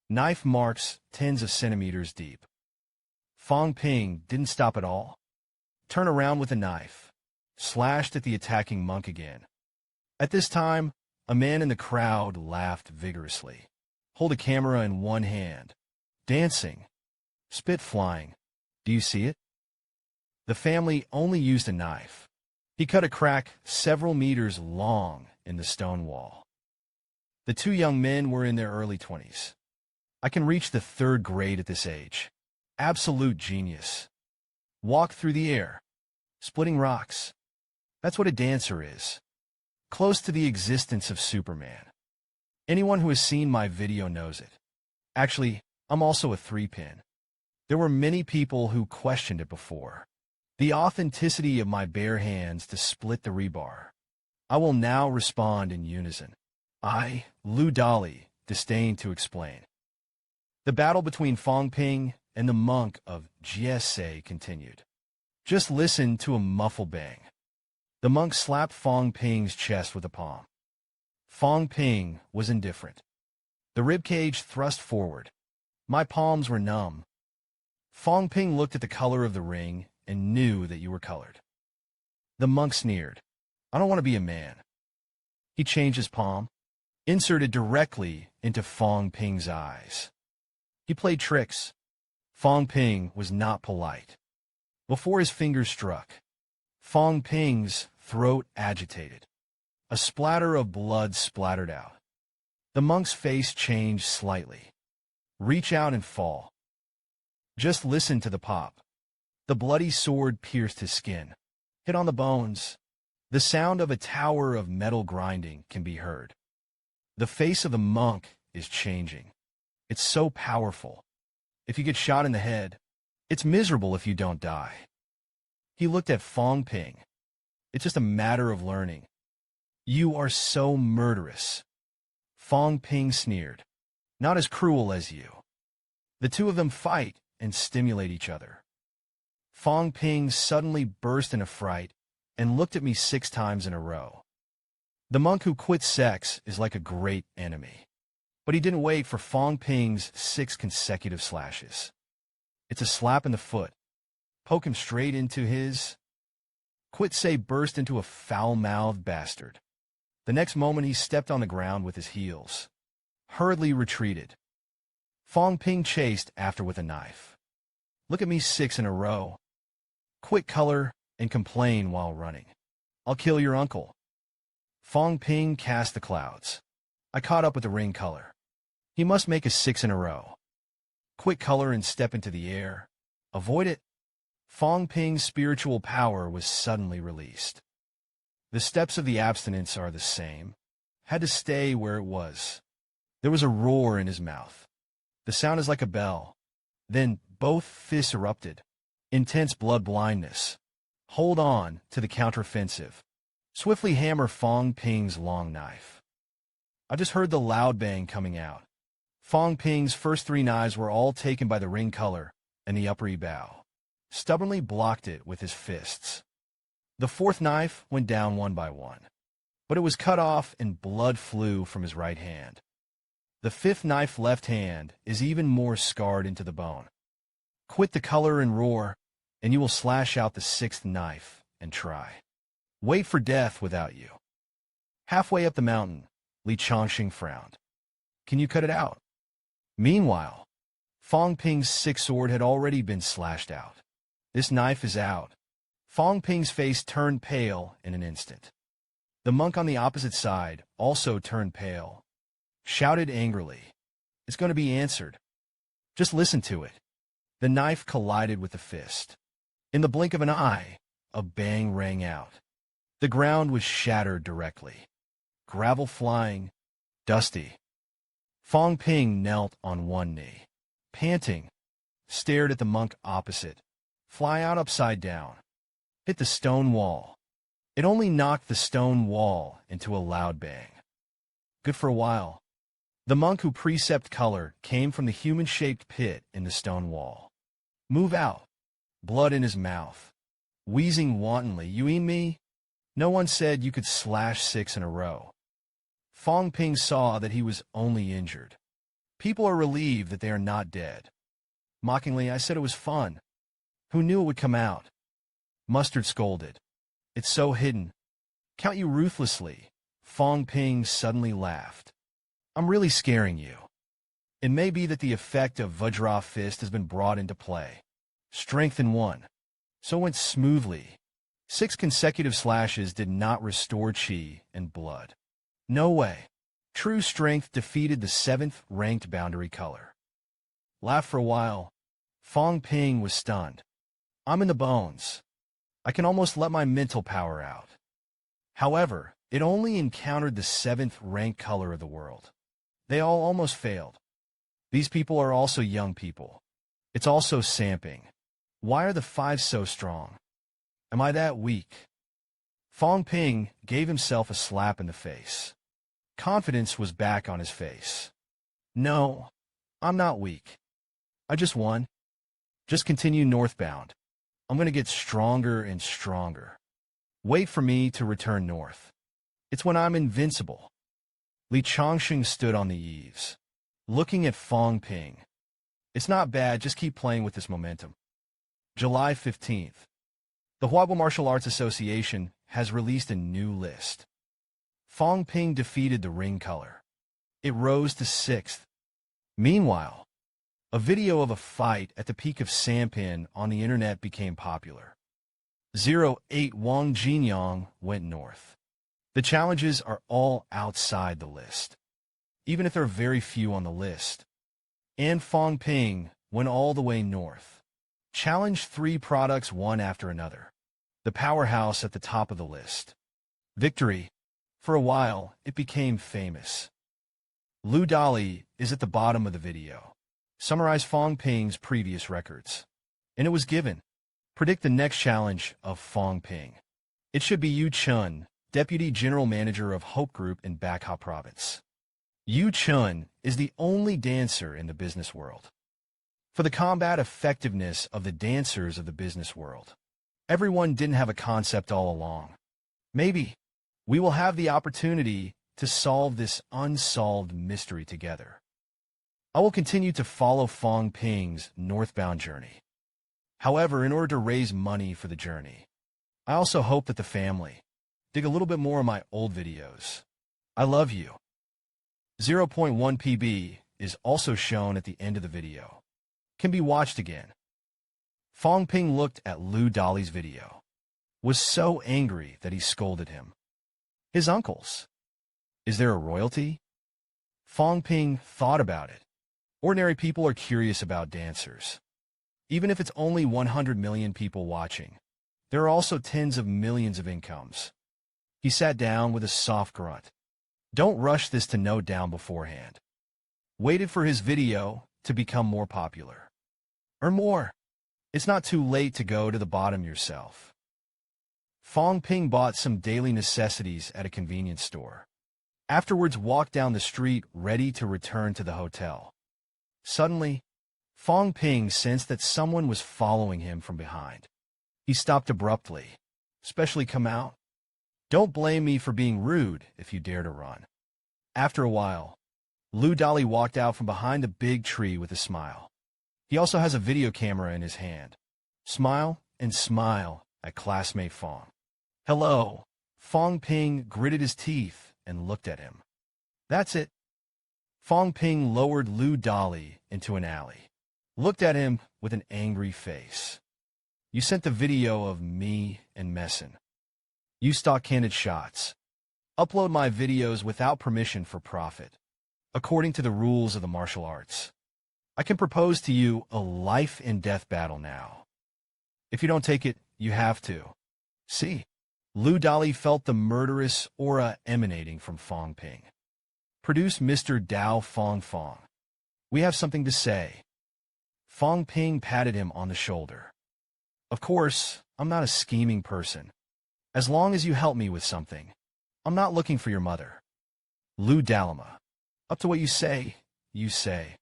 Knife marks tens of centimeters deep. Fong Ping didn't stop at all. Turn around with a knife, slashed at the attacking monk again. At this time, a man in the crowd laughed vigorously. Hold a camera in one hand. Dancing. Spit flying. Do you see it? The family only used a knife. He cut a crack several meters long in the stone wall. The two young men were in their early 20s. I can reach the 3rd grade at this age. Absolute genius. Walk through the air. Splitting rocks. That's what a dancer is. close to the existence of Superman. Anyone who has seen my video knows it. Actually, I'm also a 3-pin. There were many people who questioned it before. The authenticity of my bare hands to split the rebar. I will now respond in unison. I, Lu Dali, disdain to explain. The battle between Fong Ping and the monk of Xie continued. Just listen to a muffled bang. The monk slapped Fong Ping's chest with a palm. Fong Ping was indifferent. The ribcage thrust forward. My palms were numb. Fong Ping looked at the color of the ring and knew that you were colored. The monk sneered. I don't want to be a man. He changed his palm, inserted directly into Fong Ping's eyes. He played tricks. Fong Ping was not polite. Before his fingers struck, Fong Ping's throat agitated. A splatter of blood splattered out. The monk's face changed slightly. Reach out and fall. Just listen to the pop. The bloody sword pierced his skin, hit on the bones. The sound of a tower of metal grinding can be heard. The face of the monk is changing. It's so powerful. If you get shot in the head, it's miserable if you don't die. He looked at Fong Ping. It's just a matter of learning. You are so murderous. Fong Ping sneered. Not as cruel as you. The two of them fight and stimulate each other. Fong Ping suddenly burst in a fright and looked at me 6 times in a row. The monk who quit sex is like a great enemy. But he didn't wait for Fong Ping's 6 consecutive slashes. It's a slap in the foot. Poke him straight into his... Quitsay burst into a foul-mouthed bastard. The next moment he stepped on the ground with his heels. Hurriedly retreated. Fong Ping chased after with a knife. Look at me 6 in a row. Quit color and complain while running. I'll kill your uncle. Fong Ping cast the clouds. I caught up with the ring color. He must make a 6 in a row. Quit color and step into the air. Avoid it. Fong Ping's spiritual power was suddenly released. The steps of the abstinence are the same. Had to stay where it was. There was a roar in his mouth. The sound is like a bell. Then both fists erupted. Intense blood blindness. Hold on to the counteroffensive. Swiftly hammer Fong Ping's long knife. I just heard the loud bang coming out. Fong Ping's first 3 knives were all taken by the ring color, and the upper bow stubbornly blocked it with his fists. The 4th knife went down one by one, but it was cut off and blood flew from his right hand. The 5th knife left hand is even more scarred into the bone. Quit the color and roar, and you will slash out the 6th knife and try. Wait for death without you. Halfway up the mountain, Li Chongqing frowned. Can you cut it out? Meanwhile, Fong Ping's 6th sword had already been slashed out. This knife is out. Fong Ping's face turned pale in an instant. The monk on the opposite side also turned pale. Shouted angrily. It's going to be answered. Just listen to it. The knife collided with the fist. In the blink of an eye, a bang rang out. The ground was shattered directly. Gravel flying, dusty. Fong Ping knelt on one knee, panting, stared at the monk opposite, fly out upside down, hit the stone wall. It only knocked the stone wall into a loud bang. Good for a while. The monk who precept color came from the human-shaped pit in the stone wall. Move out. Blood in his mouth. Wheezing wantonly, you mean me? No one said you could slash 6 in a row. Fong Ping saw that he was only injured. People are relieved that they are not dead. Mockingly, I said it was fun. Who knew it would come out? Mustard scolded. It's so hidden. Count you ruthlessly. Fong Ping suddenly laughed. I'm really scaring you. It may be that the effect of Vajra fist has been brought into play. Strength in 1. So went smoothly. 6 consecutive slashes did not restore chi and blood. No way. True strength defeated the 7th ranked boundary color. Laughed for a while. Fong Ping was stunned. I'm in the bones. I can almost let my mental power out. However, It only encountered the 7th ranked color of the world. They all almost failed. These people are also young people. It's also samping. Why are the 5 so strong? Am I that weak? Fong Ping gave himself a slap in the face. Confidence was back on his face. No, I'm not weak. I just won. Just continue northbound. I'm going to get stronger and stronger. Wait for me to return north. It's when I'm invincible. Li Changsheng stood on the eaves, looking at Fong Ping. It's not bad, just keep playing with this momentum. July 15th. The Huaibao Martial Arts Association has released a new list. Fong Ping defeated the ring color. It rose to 6th. Meanwhile, a video of a fight at the peak of Sampin on the internet became popular. 08 Wang Jinyang went north. The challenges are all outside the list, even if there are very few on the list. And Fong Ping went all the way north. Challenged 3 products one after another. The powerhouse at the top of the list. Victory. For a while, it became famous. Lu Dali is at the bottom of the video. Summarize Fong Ping's previous records. And it was given. Predict the next challenge of Fong Ping. It should be Yu Chun, Deputy General Manager of Hope Group in Bakha Province. Yu Chun is the only dancer in the business world. For the combat effectiveness of the dancers of the business world. Everyone didn't have a concept all along. Maybe we will have the opportunity to solve this unsolved mystery together. I will continue to follow Fong Ping's northbound journey. However, in order to raise money for the journey, I also hope that the family dig a little bit more of my old videos. I love you. 0.1 PB is also shown at the end of the video. Can be watched again. Fong Ping looked at Lu Dali's video. Was so angry that he scolded him. His uncles. Is there a royalty? Fong Ping thought about it. Ordinary people are curious about dancers. Even if it's only 100 million people watching, there are also tens of millions of incomes. He sat down with a soft grunt. Don't rush this to note down beforehand. Waited for his video to become more popular. Or more. It's not too late to go to the bottom yourself. Fong Ping bought some daily necessities at a convenience store. Afterwards walked down the street ready to return to the hotel. Suddenly, Fong Ping sensed that someone was following him from behind. He stopped abruptly. Especially come out. Don't blame me for being rude if you dare to run. After a while, Lu Dali walked out from behind a big tree with a smile. He also has a video camera in his hand. Smile and smile at classmate Fong. Hello. Fong Ping gritted his teeth and looked at him. That's it. Fong Ping lowered Lu Dali into an alley. Looked at him with an angry face. You sent the video of me and Messen. You stock-handed shots. Upload my videos without permission for profit. According to the rules of the martial arts. I can propose to you a life-and-death battle now. If you don't take it, you have to. See? Lu Dali felt the murderous aura emanating from Fong Ping. Produce Mr. Dao Fong Fong. We have something to say. Fong Ping patted him on the shoulder. Of course, I'm not a scheming person. As long as you help me with something, I'm not looking for your mother. Lu Dalima. Up to what you say, you say.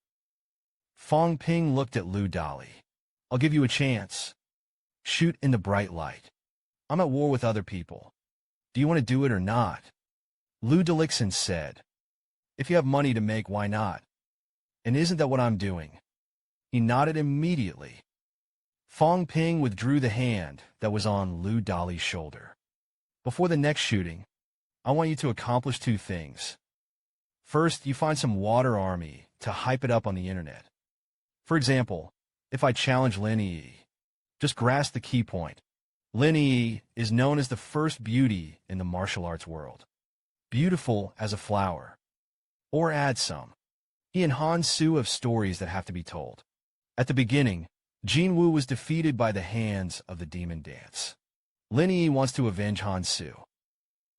Fong Ping looked at Lu Dali. I'll give you a chance. Shoot in the bright light. I'm at war with other people. Do you want to do it or not? Lu Dalixin said. If you have money to make, why not? And isn't that what I'm doing? He nodded immediately. Fong Ping withdrew the hand that was on Lu Dali's shoulder. Before the next shooting, I want you to accomplish 2 things. First, you find some water army to hype it up on the internet. For example, if I challenge Lin Yi, just grasp the key point. Lin Yi is known as the first beauty in the martial arts world. Beautiful as a flower. Or add some. He and Han Su have stories that have to be told. At the beginning, Jin Wu was defeated by the hands of the demon dance. Lin Yi wants to avenge Han Su.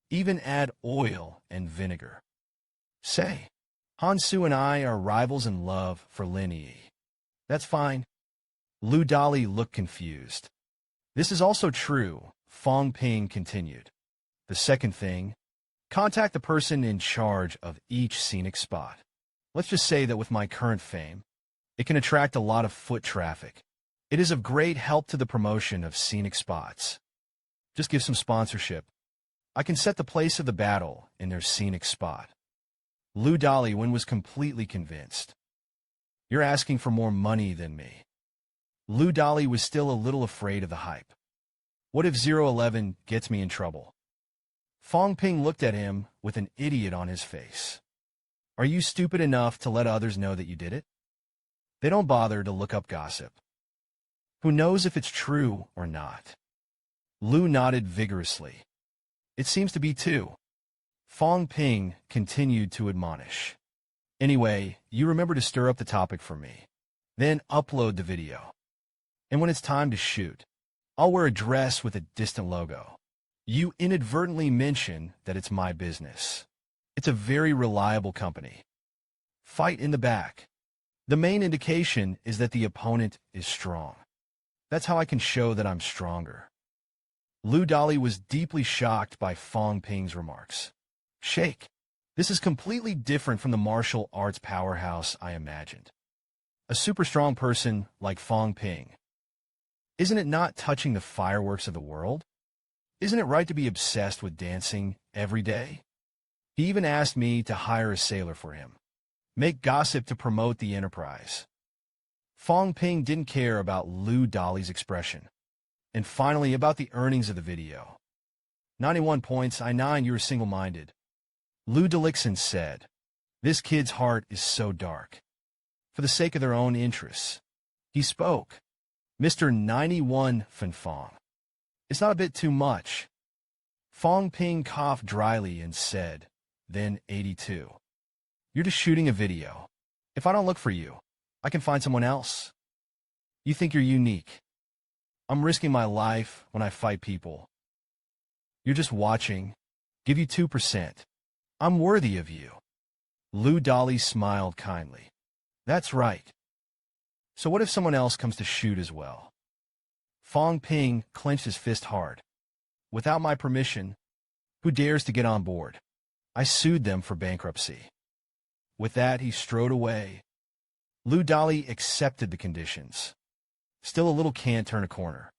Even add oil and vinegar. Say, Hansu and I are rivals in love for Lin Yi. That's fine. Lu Dali looked confused. This is also true, Fong Ping continued. The second thing, contact the person in charge of each scenic spot. Let's just say that with my current fame, it can attract a lot of foot traffic. It is of great help to the promotion of scenic spots. Just give some sponsorship. I can set the place of the battle in their scenic spot. Lu Daliwen was completely convinced. You're asking for more money than me. Lu Dali was still a little afraid of the hype. What if 011 gets me in trouble? Fong Ping looked at him with an idiot on his face. Are you stupid enough to let others know that you did it? They don't bother to look up gossip. Who knows if it's true or not? Lu nodded vigorously. It seems to be too. Fong Ping continued to admonish. Anyway, you remember to stir up the topic for me. Then upload the video. And when it's time to shoot, I'll wear a dress with a distant logo. You inadvertently mention that it's my business. It's a very reliable company. Fight in the back. The main indication is that the opponent is strong. That's how I can show that I'm stronger. Lu Dali was deeply shocked by Fong Ping's remarks. Shake. This is completely different from the martial arts powerhouse I imagined. A super strong person like Fong Ping. Isn't it not touching the fireworks of the world? Isn't it right to be obsessed with dancing every day? He even asked me to hire a sailor for him. Make gossip to promote the enterprise. Fong Ping didn't care about Lu Dali's expression. And finally, about the earnings of the video. 91 points, I9, you're single-minded. Lu Dalixin said, this kid's heart is so dark. For the sake of their own interests. He spoke. Mr. 91 Fong. It's not a bit too much. Fong Ping coughed dryly and said, then 82. You're just shooting a video. If I don't look for you, I can find someone else. You think you're unique. I'm risking my life when I fight people. You're just watching. Give you 2%. I'm worthy of you. Lu Dali smiled kindly. That's right. So what if someone else comes to shoot as well? Fong Ping clenched his fist hard. Without my permission, who dares to get on board? I sued them for bankruptcy. With that, he strode away. Lu Dali accepted the conditions. Still a little can't turn a corner.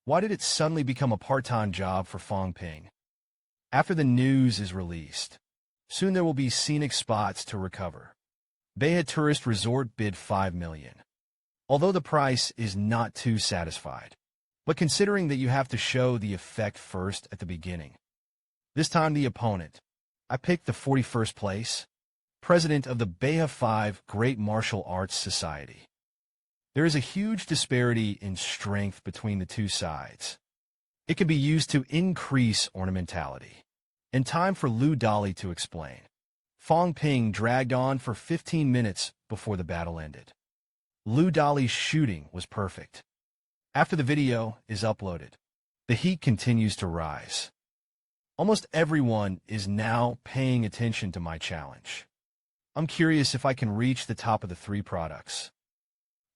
Why did it suddenly become a part-time job for Fong Ping? After the news is released, soon there will be scenic spots to recover. Beha Tourist Resort bid $5 million. Although the price is not too satisfied. But considering that you have to show the effect first at the beginning. This time the opponent. I picked the 41st place, president of the Beha 5 Great Martial Arts Society. There is a huge disparity in strength between the two sides. It can be used to increase ornamentality. And time for Lu Dali to explain. Fong Ping dragged on for 15 minutes before the battle ended. Lu Dali's shooting was perfect. After the video is uploaded, the heat continues to rise. Almost everyone is now paying attention to my challenge. I'm curious if I can reach the top of the 3 products.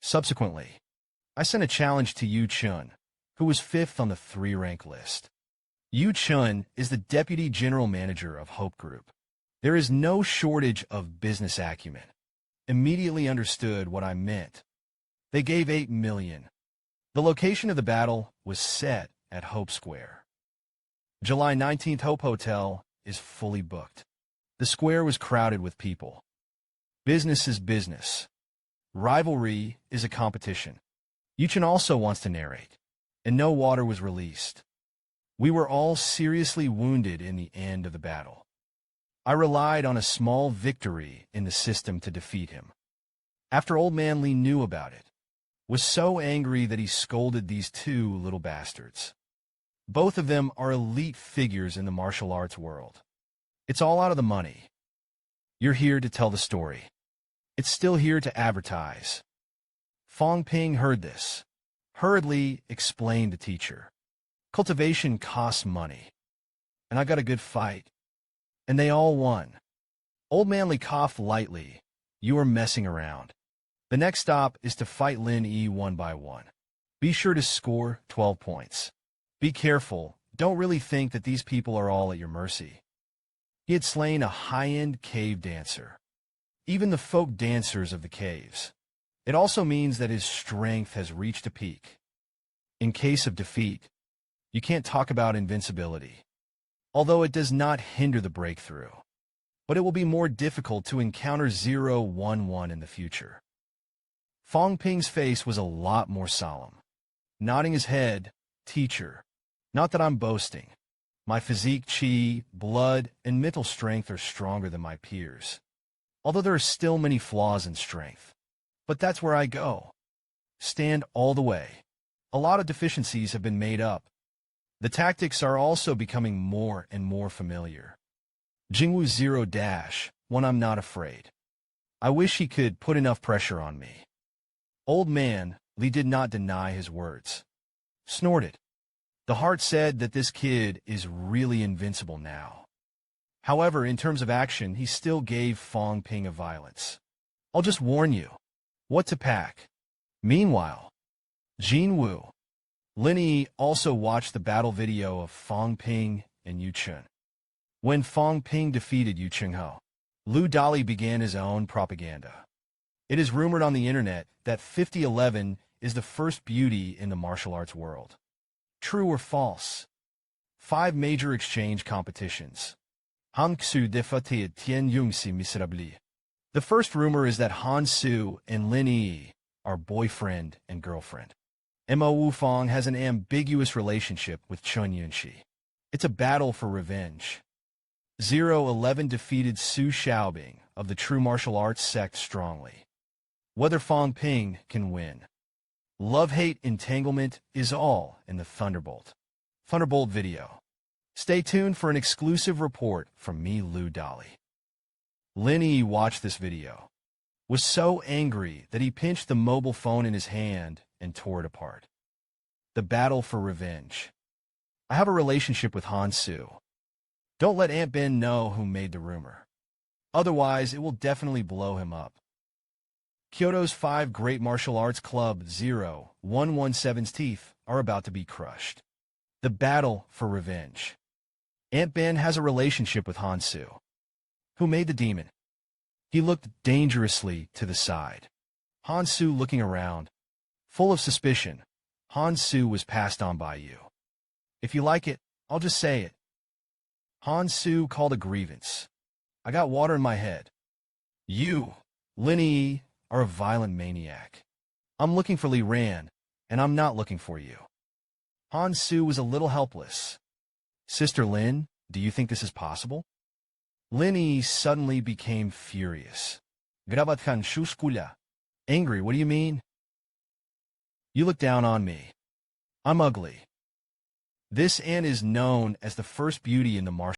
Subsequently, I sent a challenge to Chen, who was 5th on the 3-rank list. Chen is the Deputy General Manager of Hope Group. There is no shortage of business acumen. Immediately understood what I meant. They gave $8 million. The location of the battle was set at Hope Square. July 19th Hope Hotel is fully booked. The square was crowded with people. Business is business. Rivalry is a competition. Chen also wants to narrate, and no water was released. We were all seriously wounded in the end of the battle. I relied on a small victory in the system to defeat him. After Old Man Lee knew about it, was so angry that he scolded these 2 little bastards. Both of them are elite figures in the martial arts world. It's all out of the money. You're here to tell the story. It's still here to advertise. Fong Ping heard this. Hurriedly explained the teacher. Cultivation costs money. and I got a good fight. And they all won. Old Manly coughed lightly. You are messing around. The next stop is to fight Lin Yi one by one. Be sure to score 12 points. Be careful. Don't really think that these people are all at your mercy. He had slain a high-end cave dancer. Even the folk dancers of the caves. It also means that his strength has reached a peak. In case of defeat, you can't talk about invincibility. Although it does not hinder the breakthrough. But it will be more difficult to encounter 011 in the future. Fong Ping's face was a lot more solemn. Nodding his head, teacher. Not that I'm boasting. My physique, chi, blood, and mental strength are stronger than my peers. Although there are still many flaws in strength. But that's where I go. Stand all the way. A lot of deficiencies have been made up. The tactics are also becoming more and more familiar. Jingwu 0-1 I'm not afraid. I wish he could put enough pressure on me. Old man, Li did not deny his words. Snorted. The heart said that this kid is really invincible now. However, in terms of action, he still gave Fong Ping a violence. I'll just warn you. What to pack. Meanwhile, Jinwu. Lin Yi also watched the battle video of Fong Ping and Yu Chen. When Fong Ping defeated Yu Chengho, Lu Dali began his own propaganda. It is rumored on the internet that 5011 is the first beauty in the martial arts world. True or false? 5 major exchange competitions. Han Xu défaite Tian Yungxi miserably. The first rumor is that Han Su and Lin Yi are boyfriend and girlfriend. Mowu Fong has an ambiguous relationship with Chen Yunxi. It's a battle for revenge. 011 defeated Su Xiaobing of the true martial arts sect strongly. Whether Fong Ping can win. Love-hate entanglement is all in the Thunderbolt video. Stay tuned for an exclusive report from me, Lu Dali. Lin Yi watched this video. Was so angry that he pinched the mobile phone in his hand and tore it apart. The battle for revenge. I have a relationship with Han Su. Don't let Aunt Ben know who made the rumor. Otherwise, it will definitely blow him up. Kyoto's 5 great martial arts club 0117's teeth are about to be crushed. The battle for revenge. Aunt Ben has a relationship with Han Su. Who made the demon? He looked dangerously to the side. Han Su looking around. Full of suspicion. Han Su was passed on by you. If you like it, I'll just say it. Han Su called a grievance. I got water in my head. You, Lin Yi, are a violent maniac. I'm looking for Li Ran, and I'm not looking for you. Han Su was a little helpless. Sister Lin, do you think this is possible? Lin Yi suddenly became furious. Grabatkan shuskula. Angry, what do you mean? You look down on me. I'm ugly. This Anne is known as the first beauty in the martial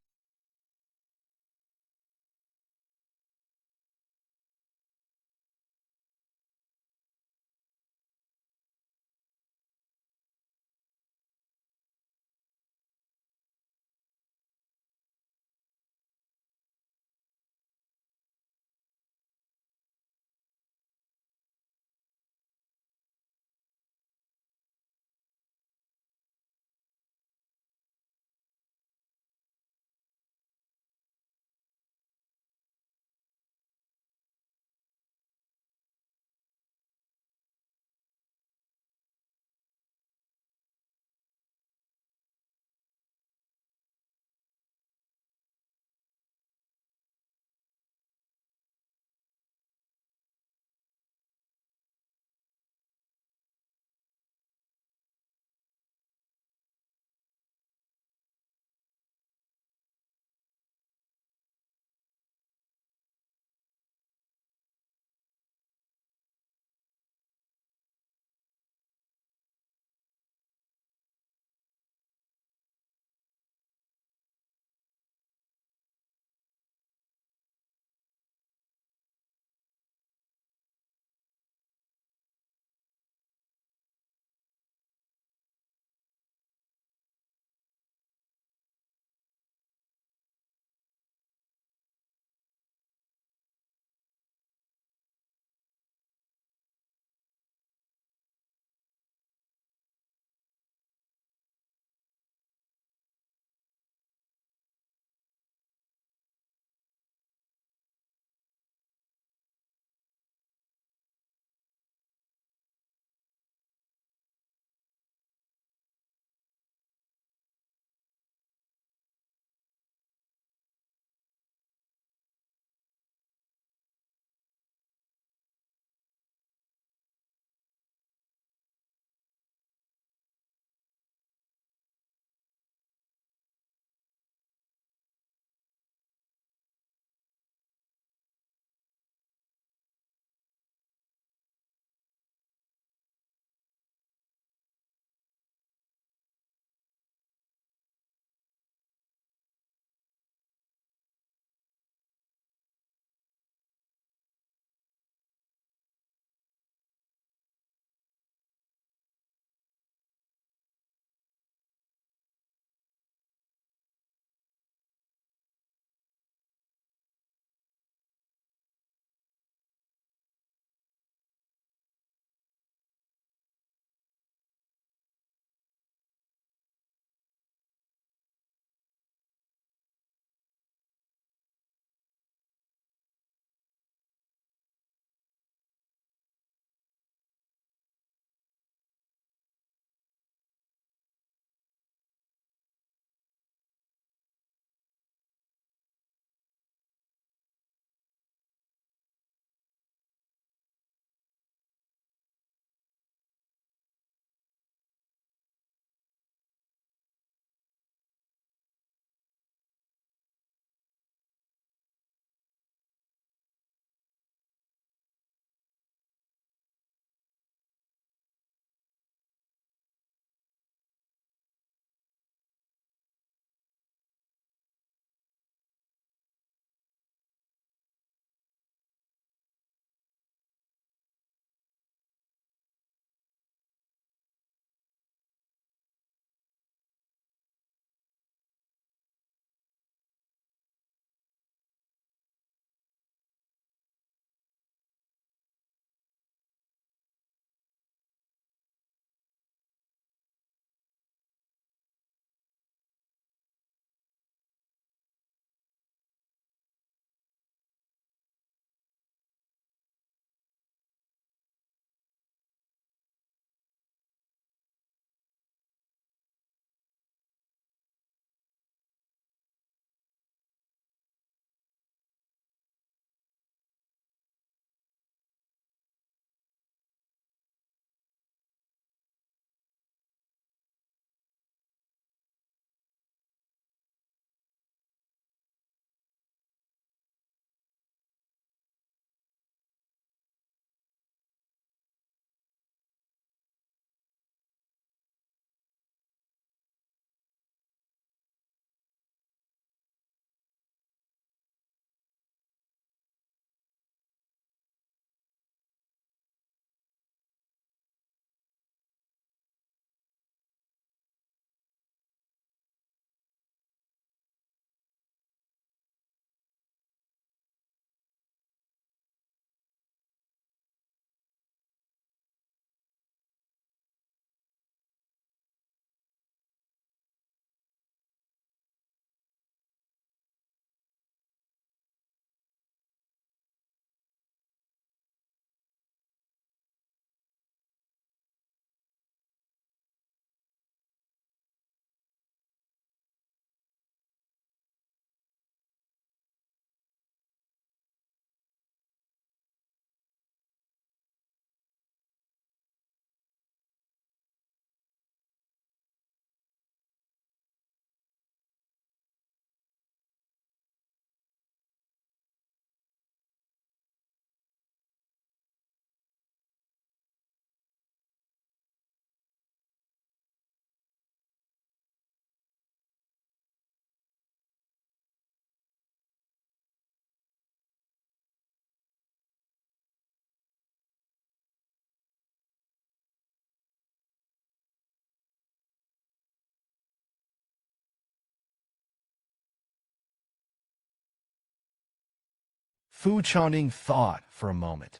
Fu Changding thought for a moment.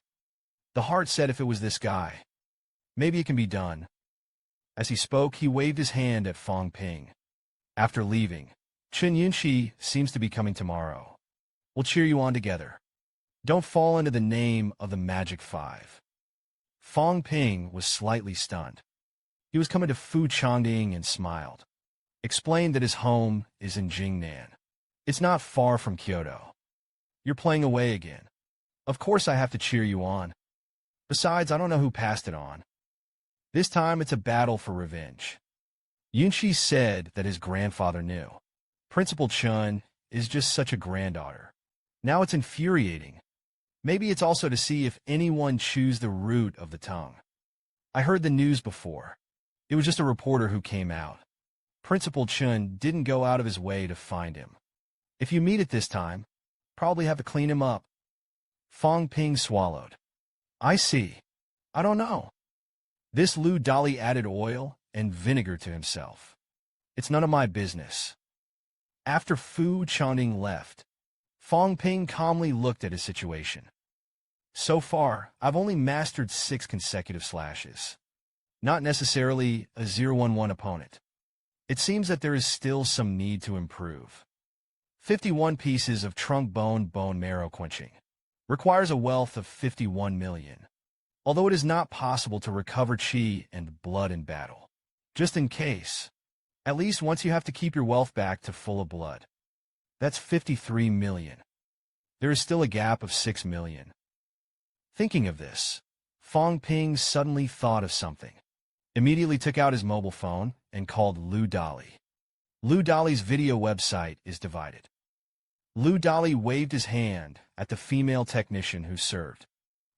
The heart said if it was this guy, maybe it can be done. As he spoke, he waved his hand at Fong Ping. After leaving, Chen Yunxi seems to be coming tomorrow. We'll cheer you on together. Don't fall into the name of the Magic Five. Fong Ping was slightly stunned. He was coming to Fu Changding and smiled. Explained that his home is in Jinyang. It's not far from Kyoto. You're playing away again. Of course I have to cheer you on. Besides, I don't know who passed it on. This time it's a battle for revenge. Yunxi said that his grandfather knew. Principal Chen is just such a granddaughter. Now it's infuriating. Maybe it's also to see if anyone chews the root of the tongue. I heard the news before. It was just a reporter who came out. Principal Chen didn't go out of his way to find him. If you meet it this time, probably have to clean him up. Fong Ping swallowed. I see. I don't know. This Lu Dali added oil and vinegar to himself. It's none of my business. After Fu Changding left, Fong Ping calmly looked at his situation. So far, I've only mastered 6 consecutive slashes. Not necessarily a 0-1-1 opponent. It seems that there is still some need to improve. 51 pieces of trunk bone marrow quenching requires a wealth of 51 million. Although it is not possible to recover chi and blood in battle. Just in case. At least once you have to keep your wealth back to full of blood. That's 53 million. There is still a gap of 6 million. Thinking of this, Fong Ping suddenly thought of something. Immediately took out his mobile phone and called Lu Dali. Lu Dali's video website is divided. Lu Dali waved his hand at the female technician who served.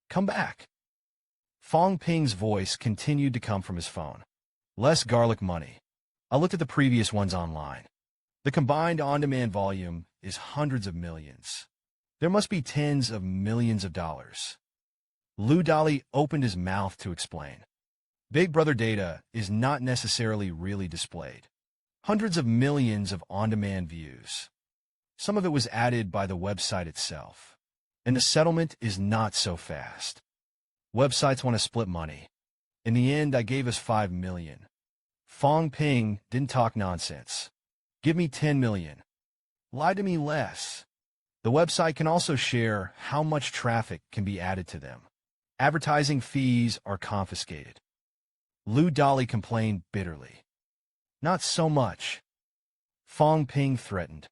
Come back. Fong Ping's voice continued to come from his phone. Less garlic money. I looked at the previous ones online. The combined on-demand volume is hundreds of millions. There must be tens of millions of dollars. Lu Dali opened his mouth to explain. Big Brother data is not necessarily really displayed. Hundreds of millions of on-demand views. Some of it was added by the website itself. And the settlement is not so fast. Websites want to split money. In the end, I gave us 5 million. Fong Ping didn't talk nonsense. Give me 10 million. Lie to me less. The website can also share how much traffic can be added to them. Advertising fees are confiscated. Lu Dali complained bitterly. Not so much. Fong Ping threatened.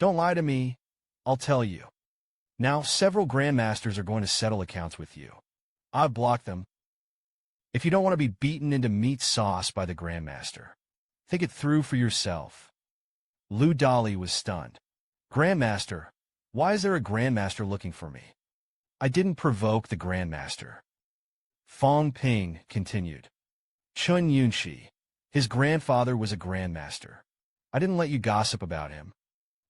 Don't lie to me. I'll tell you. Now, several grandmasters are going to settle accounts with you. I've blocked them. If you don't want to be beaten into meat sauce by the grandmaster, think it through for yourself. Lu Dali was stunned. Grandmaster? Why is there a grandmaster looking for me? I didn't provoke the grandmaster. Fong Ping continued. Chen Yunxi. His grandfather was a grandmaster. I didn't let you gossip about him.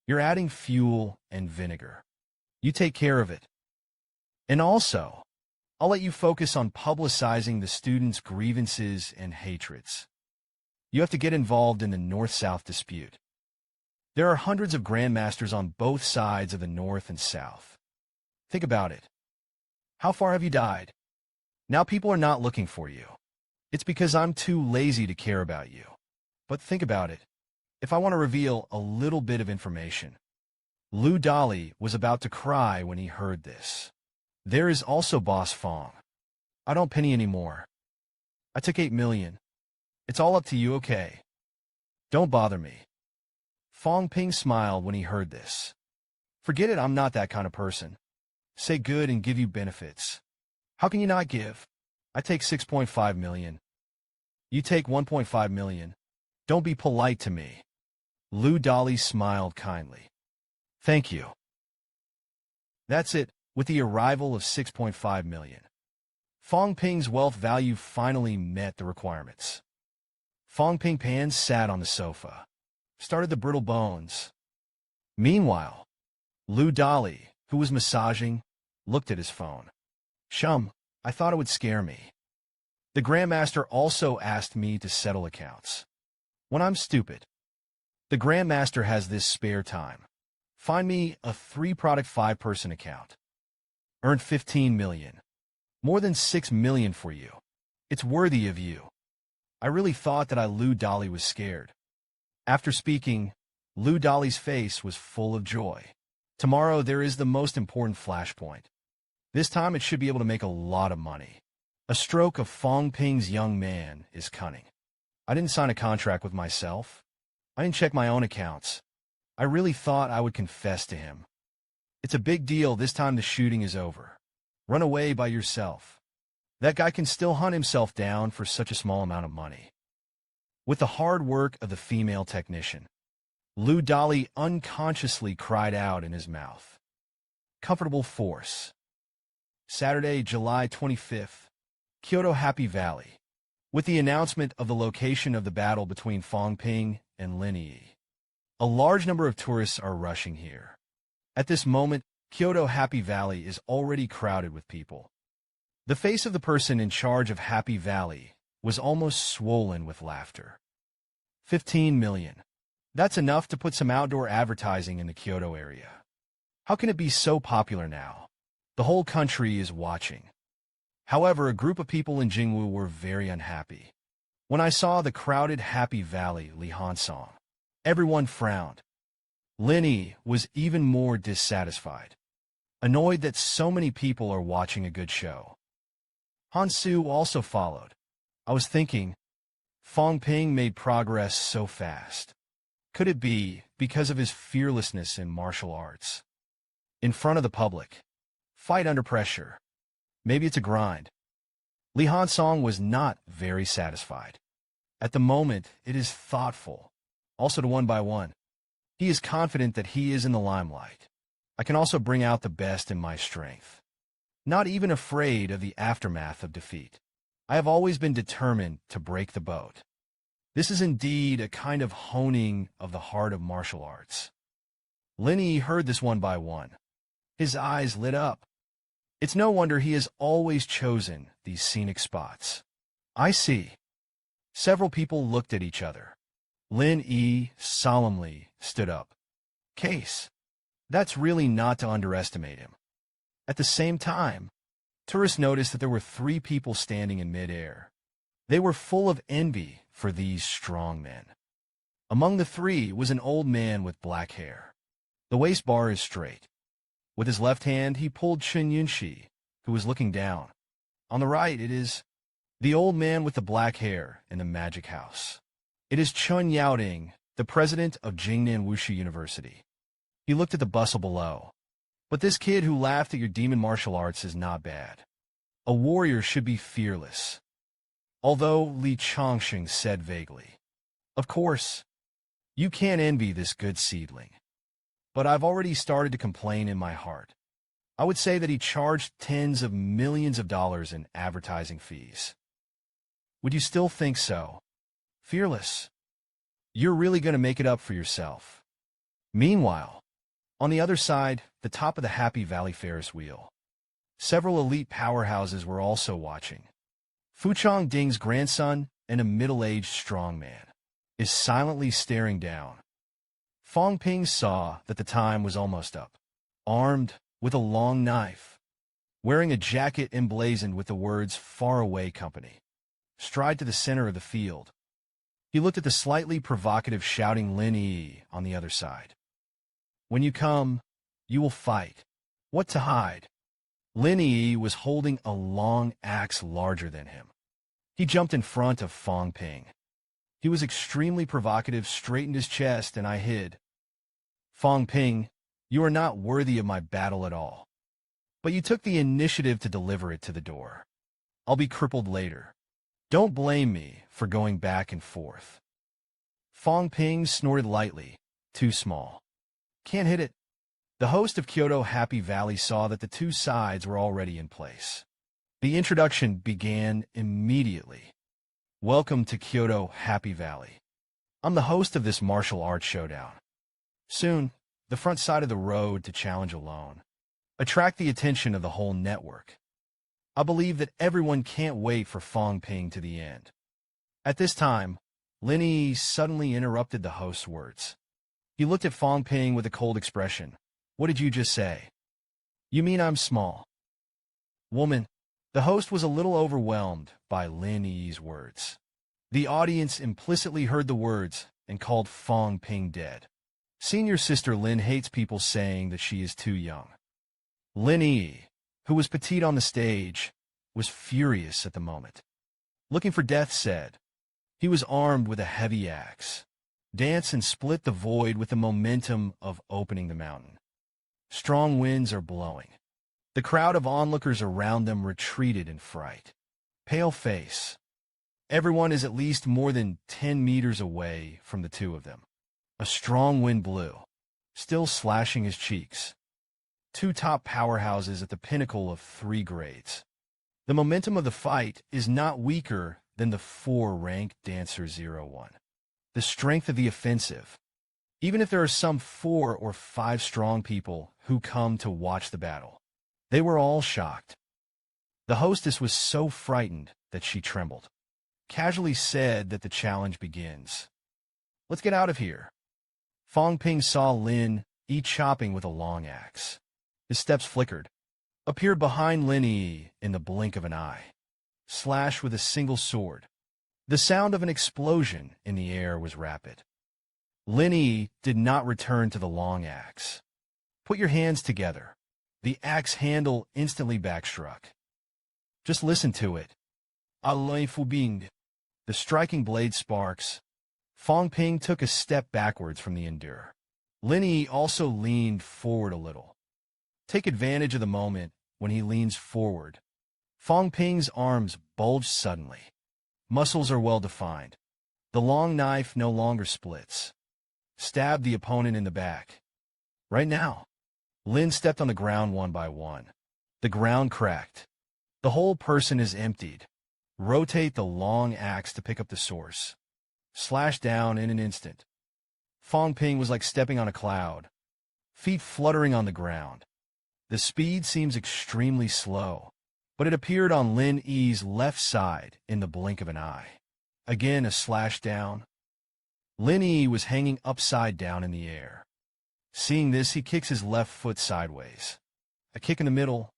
You're adding fuel and vinegar. You take care of it. And also, I'll let you focus on publicizing the students' grievances and hatreds. You have to get involved in the North-South dispute. There are hundreds of grandmasters on both sides of the North and South. Think about it. How far have you died? Now people are not looking for you. It's because I'm too lazy to care about you. But think about it. If I want to reveal a little bit of information. Lu Dali was about to cry when he heard this. There is also Boss Fong. I don't penny anymore. I took 8 million. It's all up to you, okay? Don't bother me. Fong Ping smiled when he heard this. Forget it, I'm not that kind of person. Say good and give you benefits. How can you not give? I take 6.5 million. You take 1.5 million. Don't be polite to me. Lu Dali smiled kindly. Thank you. That's it. With the arrival of 6.5 million. Fong Ping's wealth value finally met the requirements. Fong Ping Pan sat on the sofa. Started the brittle bones. Meanwhile, Lu Dali, who was massaging, looked at his phone. Shum, I thought it would scare me. The Grandmaster also asked me to settle accounts. When I'm stupid. The Grandmaster has this spare time. Find me a 3-product 5-person account. Earned 15 million. More than 6 million for you. It's worthy of you. I really thought that Lu Dali was scared. After speaking, Lu Dali's face was full of joy. Tomorrow there is the most important flashpoint. This time it should be able to make a lot of money. A stroke of Fong Ping's young man is cunning. I didn't sign a contract with myself. I didn't check my own accounts. I really thought I would confess to him. It's a big deal this time the shooting is over. Run away by yourself. That guy can still hunt himself down for such a small amount of money. With the hard work of the female technician, Lu Dali unconsciously cried out in his mouth. Comfortable force. Saturday, July 25th, Kyoto Happy Valley. With the announcement of the location of the battle between Fong Ping and Lin Yi, a large number of tourists are rushing here. At this moment, Kyoto Happy Valley is already crowded with people. The face of the person in charge of Happy Valley was almost swollen with laughter. 15 million. That's enough to put some outdoor advertising in the Kyoto area. How can it be so popular now? The whole country is watching. However, a group of people in Jingwu were very unhappy. When I saw the crowded Happy Valley Li Hansong, everyone frowned. Lin Yi was even more dissatisfied, annoyed that so many people are watching a good show. Hansu also followed. I was thinking, Fong Ping made progress so fast. Could it be because of his fearlessness in martial arts? In front of the public. Fight under pressure. Maybe it's a grind. Li Hansong was not very satisfied. At the moment, it is thoughtful. Also to one by one. He is confident that he is in the limelight. I can also bring out the best in my strength. Not even afraid of the aftermath of defeat. I have always been determined to break the boat. This is indeed a kind of honing of the heart of martial arts. Lin Yi heard this one by one. His eyes lit up. It's no wonder he has always chosen these scenic spots. I see. Several people looked at each other. Lin Yi solemnly stood up. Case. That's really not to underestimate him. At the same time, tourists noticed that there were 3 people standing in midair. They were full of envy for these strong men. Among the 3 was an old man with black hair. The waist bar is straight. With his left hand, he pulled Chen Yunxi, who was looking down. On the right, it is the old man with the black hair in the magic house. It is Chen Yaoding, the president of Jingnan Wushu University. He looked at the bustle below. But this kid who laughed at your demon martial arts is not bad. A warrior should be fearless. Although Li Chongqing said vaguely, of course, you can't envy this good seedling. But I've already started to complain in my heart. I would say that he charged tens of millions of dollars in advertising fees. Would you still think so? Fearless. You're really going to make it up for yourself. Meanwhile, on the other side, the top of the Happy Valley Ferris wheel. Several elite powerhouses were also watching. Fu Chongding's grandson, and a middle-aged strongman, is silently staring down. Fong Ping saw that the time was almost up. Armed with a long knife, wearing a jacket emblazoned with the words Far Away Company, stride to the center of the field. He looked at the slightly provocative shouting Lin Yi on the other side. When you come, you will fight. What to hide? Lin Yi was holding a long axe larger than him. He jumped in front of Fong Ping. He was extremely provocative, straightened his chest, and I hid. Fong Ping, you are not worthy of my battle at all. But you took the initiative to deliver it to the door. I'll be crippled later. Don't blame me for going back and forth. Fong Ping snorted lightly. Too small. Can't hit it. The host of Kyoto Happy Valley saw that the 2 sides were already in place. The introduction began immediately. Welcome to Kyoto Happy Valley. I'm the host of this martial arts showdown. Soon, the front side of the road to challenge alone. Attract the attention of the whole network. I believe that everyone can't wait for Fong Ping to the end. At this time, Lin Yi suddenly interrupted the host's words. He looked at Fong Ping with a cold expression. What did you just say? You mean I'm small? Woman. The host was a little overwhelmed by Lin Yi's words. The audience implicitly heard the words and called Fong Ping dead. Senior sister Lin hates people saying that she is too young. Lin Yi, who was petite on the stage, was furious at the moment. Looking for death said. He was armed with a heavy axe. Dance and split the void with the momentum of opening the mountain. Strong winds are blowing. The crowd of onlookers around them retreated in fright. Pale face. Everyone is at least more than 10 meters away from the two of them. A strong wind blew, still slashing his cheeks. Two top powerhouses at the pinnacle of 3 grades. The momentum of the fight is not weaker than the 4-ranked Dancer 01. The strength of the offensive. Even if there are some 4 or 5 strong people who come to watch the battle. They were all shocked. The hostess was so frightened that she trembled. Casually said that the challenge begins. Let's get out of here. Fong Ping saw Lin Yi chopping with a long axe. His steps flickered. Appeared behind Lin Yi in the blink of an eye. Slash with a single sword. The sound of an explosion in the air was rapid. Lin Yi did not return to the long axe. Put your hands together. The axe handle instantly backstruck. Just listen to it. Alai Fu Bing. The striking blade sparks. Fong Ping took a step backwards from the endure. Lin Yi also leaned forward a little. Take advantage of the moment when he leans forward. Fong Ping's arms bulged suddenly. Muscles are well defined. The long knife no longer splits. Stab the opponent in the back. Right now. Lin stepped on the ground one by one. The ground cracked. The whole person is emptied. Rotate the long axe to pick up the source. Slash down in an instant. Fong Ping was like stepping on a cloud. Feet fluttering on the ground. The speed seems extremely slow, but it appeared on Lin Yi's left side in the blink of an eye. Again a slash down. Lin Yi was hanging upside down in the air. Seeing this, he kicks his left foot sideways. A kick in the middle.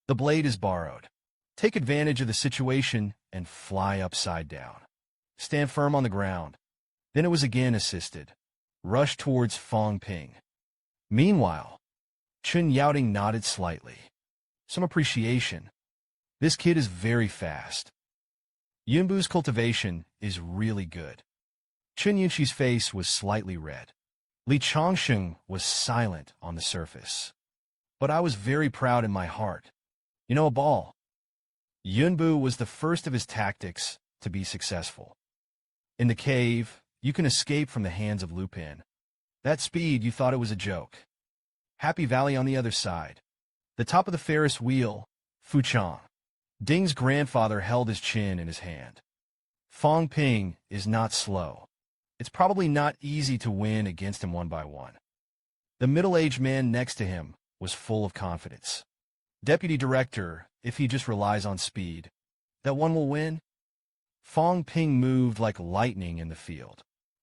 The blade is borrowed. Take advantage of the situation and fly upside down. Stand firm on the ground. Then it was again assisted. Rush towards Fong Ping. Meanwhile, Chen Yaoting nodded slightly. Some appreciation. This kid is very fast. Yunbu's cultivation is really good. Chen Yunxi's face was slightly red. Li Chongsheng was silent on the surface. But I was very proud in my heart. You know, a ball. Yunbu was the first of his tactics to be successful. In the cave, you can escape from the hands of Lupin. That speed, you thought it was a joke. Happy Valley on the other side. The top of the Ferris wheel, Fuchang. Ding's grandfather held his chin in his hand. Fong Ping is not slow. It's probably not easy to win against him one by one. The middle-aged man next to him was full of confidence. Deputy Director, if he just relies on speed, that one will win? Fong Ping moved like lightning in the field.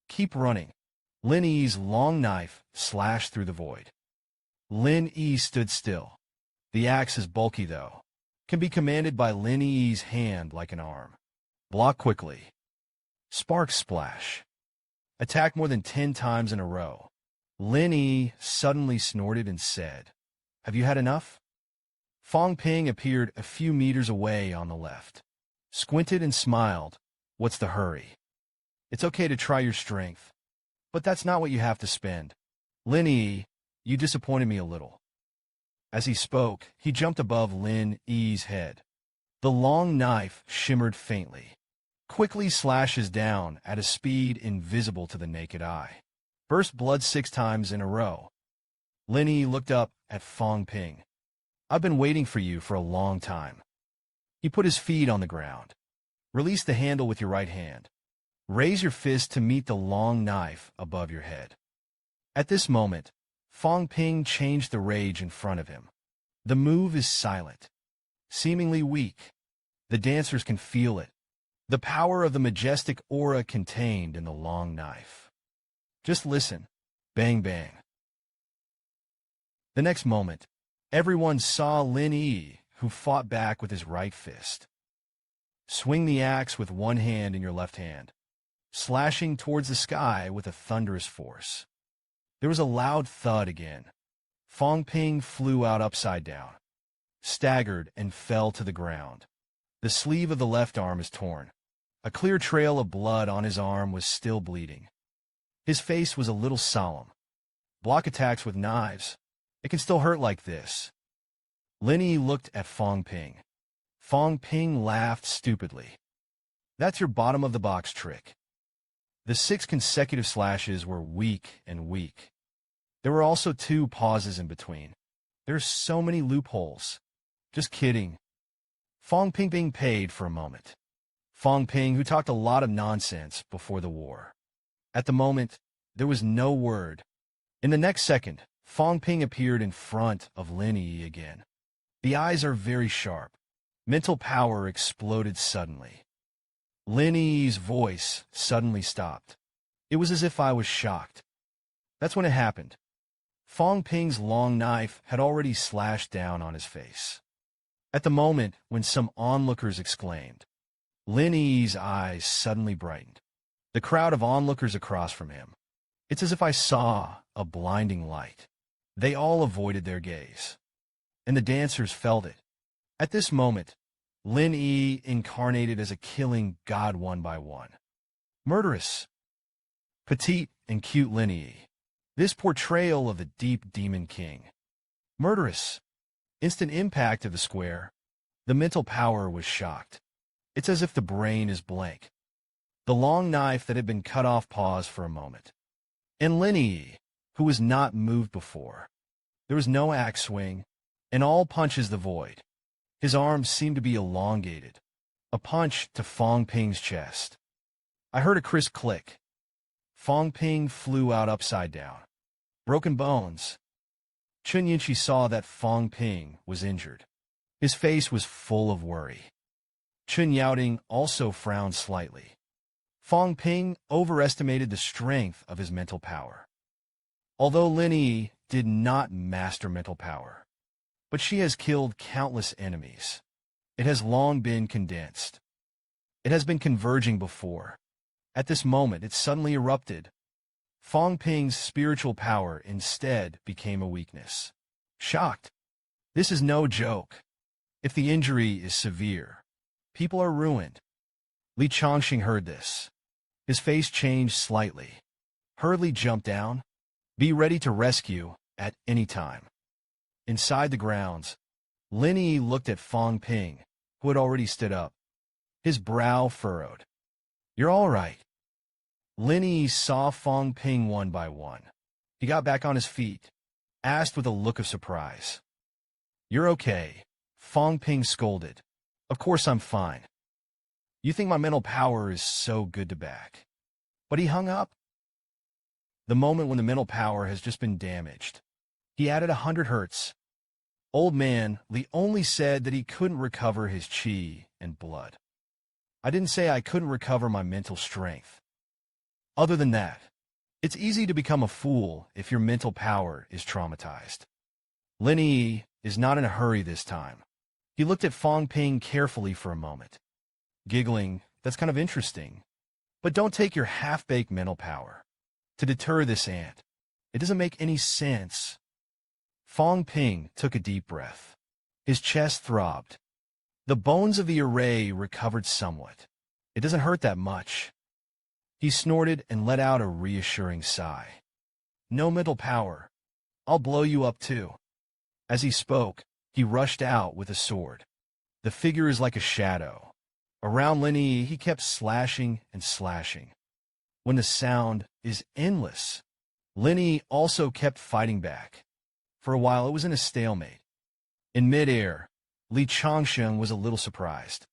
Keep running. Lin Yi's long knife slashed through the void. Lin Yi stood still. The axe is bulky, though. Can be commanded by Lin Yi's hand like an arm. Block quickly. Sparks splash. Attack more than 10 times in a row. Lin Yi suddenly snorted and said, "Have you had enough?" Fong Ping appeared a few meters away on the left. Squinted and smiled. What's the hurry? It's okay to try your strength. But that's not what you have to spend. Lin Yi, you disappointed me a little. As he spoke, he jumped above Lin Yi's head. The long knife shimmered faintly. Quickly slashes down at a speed invisible to the naked eye. Burst blood 6 times in a row. Lin Yi looked up at Fong Ping. I've been waiting for you for a long time. He put his feet on the ground. Release the handle with your right hand. Raise your fist to meet the long knife above your head. At this moment, Fong Ping changed the rage in front of him. The move is silent. Seemingly weak. The dancers can feel it. The power of the majestic aura contained in the long knife. Just listen. Bang bang. The next moment, everyone saw Lin Yi, who fought back with his right fist. Swing the axe with one hand in your left hand, slashing towards the sky with a thunderous force. There was a loud thud again. Fong Ping flew out upside down, staggered, and fell to the ground. The sleeve of the left arm is torn. A clear trail of blood on his arm was still bleeding. His face was a little solemn. Block attacks with knives. It can still hurt like this. Lin Yi looked at Fong Ping. Fong Ping laughed stupidly. That's your bottom-of-the-box trick. The 6 consecutive slashes were weak and weak. There were also 2 pauses in between. There's so many loopholes. Just kidding. Fong Ping being paid for a moment. Fong Ping, who talked a lot of nonsense before the war. At the moment, there was no word. In the next second, Fong Ping appeared in front of Lin Yi again. The eyes are very sharp. Mental power exploded suddenly. Lin Yi's voice suddenly stopped. It was as if I was shocked. That's when it happened. Fong Ping's long knife had already slashed down on his face. At the moment when some onlookers exclaimed, Lin Yi's eyes suddenly brightened. The crowd of onlookers across from him. It's as if I saw a blinding light. They all avoided their gaze. And the dancers felt it. At this moment, Lin Yi incarnated as a killing god one by one. Murderous. Petite and cute Lin Yi. This portrayal of the deep demon king. Murderous. Instant impact of the square. The mental power was shocked. It's as if the brain is blank. The long knife that had been cut off paused for a moment. And Lin Yi, who was not moved before. There was no axe swing, and all punches the void. His arms seemed to be elongated. A punch to Fong Ping's chest. I heard a crisp click. Fong Ping flew out upside down. Broken bones. Chen You saw that Fong Ping was injured. His face was full of worry. Chen Yaoding also frowned slightly. Fong Ping overestimated the strength of his mental power. Although Lin Yi did not master mental power, but she has killed countless enemies. It has long been condensed. It has been converging before. At this moment, it suddenly erupted. Fong Ping's spiritual power instead became a weakness. Shocked. This is no joke. If the injury is severe, people are ruined. Li Chongqing heard this. His face changed slightly. Hurriedly jumped down. Be ready to rescue at any time. Inside the grounds, Lin Yi looked at Fong Ping, who had already stood up. His brow furrowed. You're all right. Lin Yi saw Fong Ping one by one. He got back on his feet, asked with a look of surprise. You're okay, Fong Ping scolded. Of course I'm fine. You think my mental power is so good to back. But he hung up. The moment when the mental power has just been damaged. He added 100 hertz. Old man, Li only said that he couldn't recover his qi and blood. I didn't say I couldn't recover my mental strength. Other than that, it's easy to become a fool if your mental power is traumatized. Lin Yi is not in a hurry this time. He looked at Fong Ping carefully for a moment. Giggling, that's kind of interesting. But don't take your half-baked mental power to deter this ant. It doesn't make any sense. Fong Ping took a deep breath. His chest throbbed. The bones of the array recovered somewhat. It doesn't hurt that much. He snorted and let out a reassuring sigh. No mental power. I'll blow you up too. As he spoke, he rushed out with a sword. The figure is like a shadow. Around Lin Yi, he kept slashing and slashing. When the sound is endless, Lin Yi also kept fighting back. For a while, it was in a stalemate. In midair, Li Chongqing was a little surprised.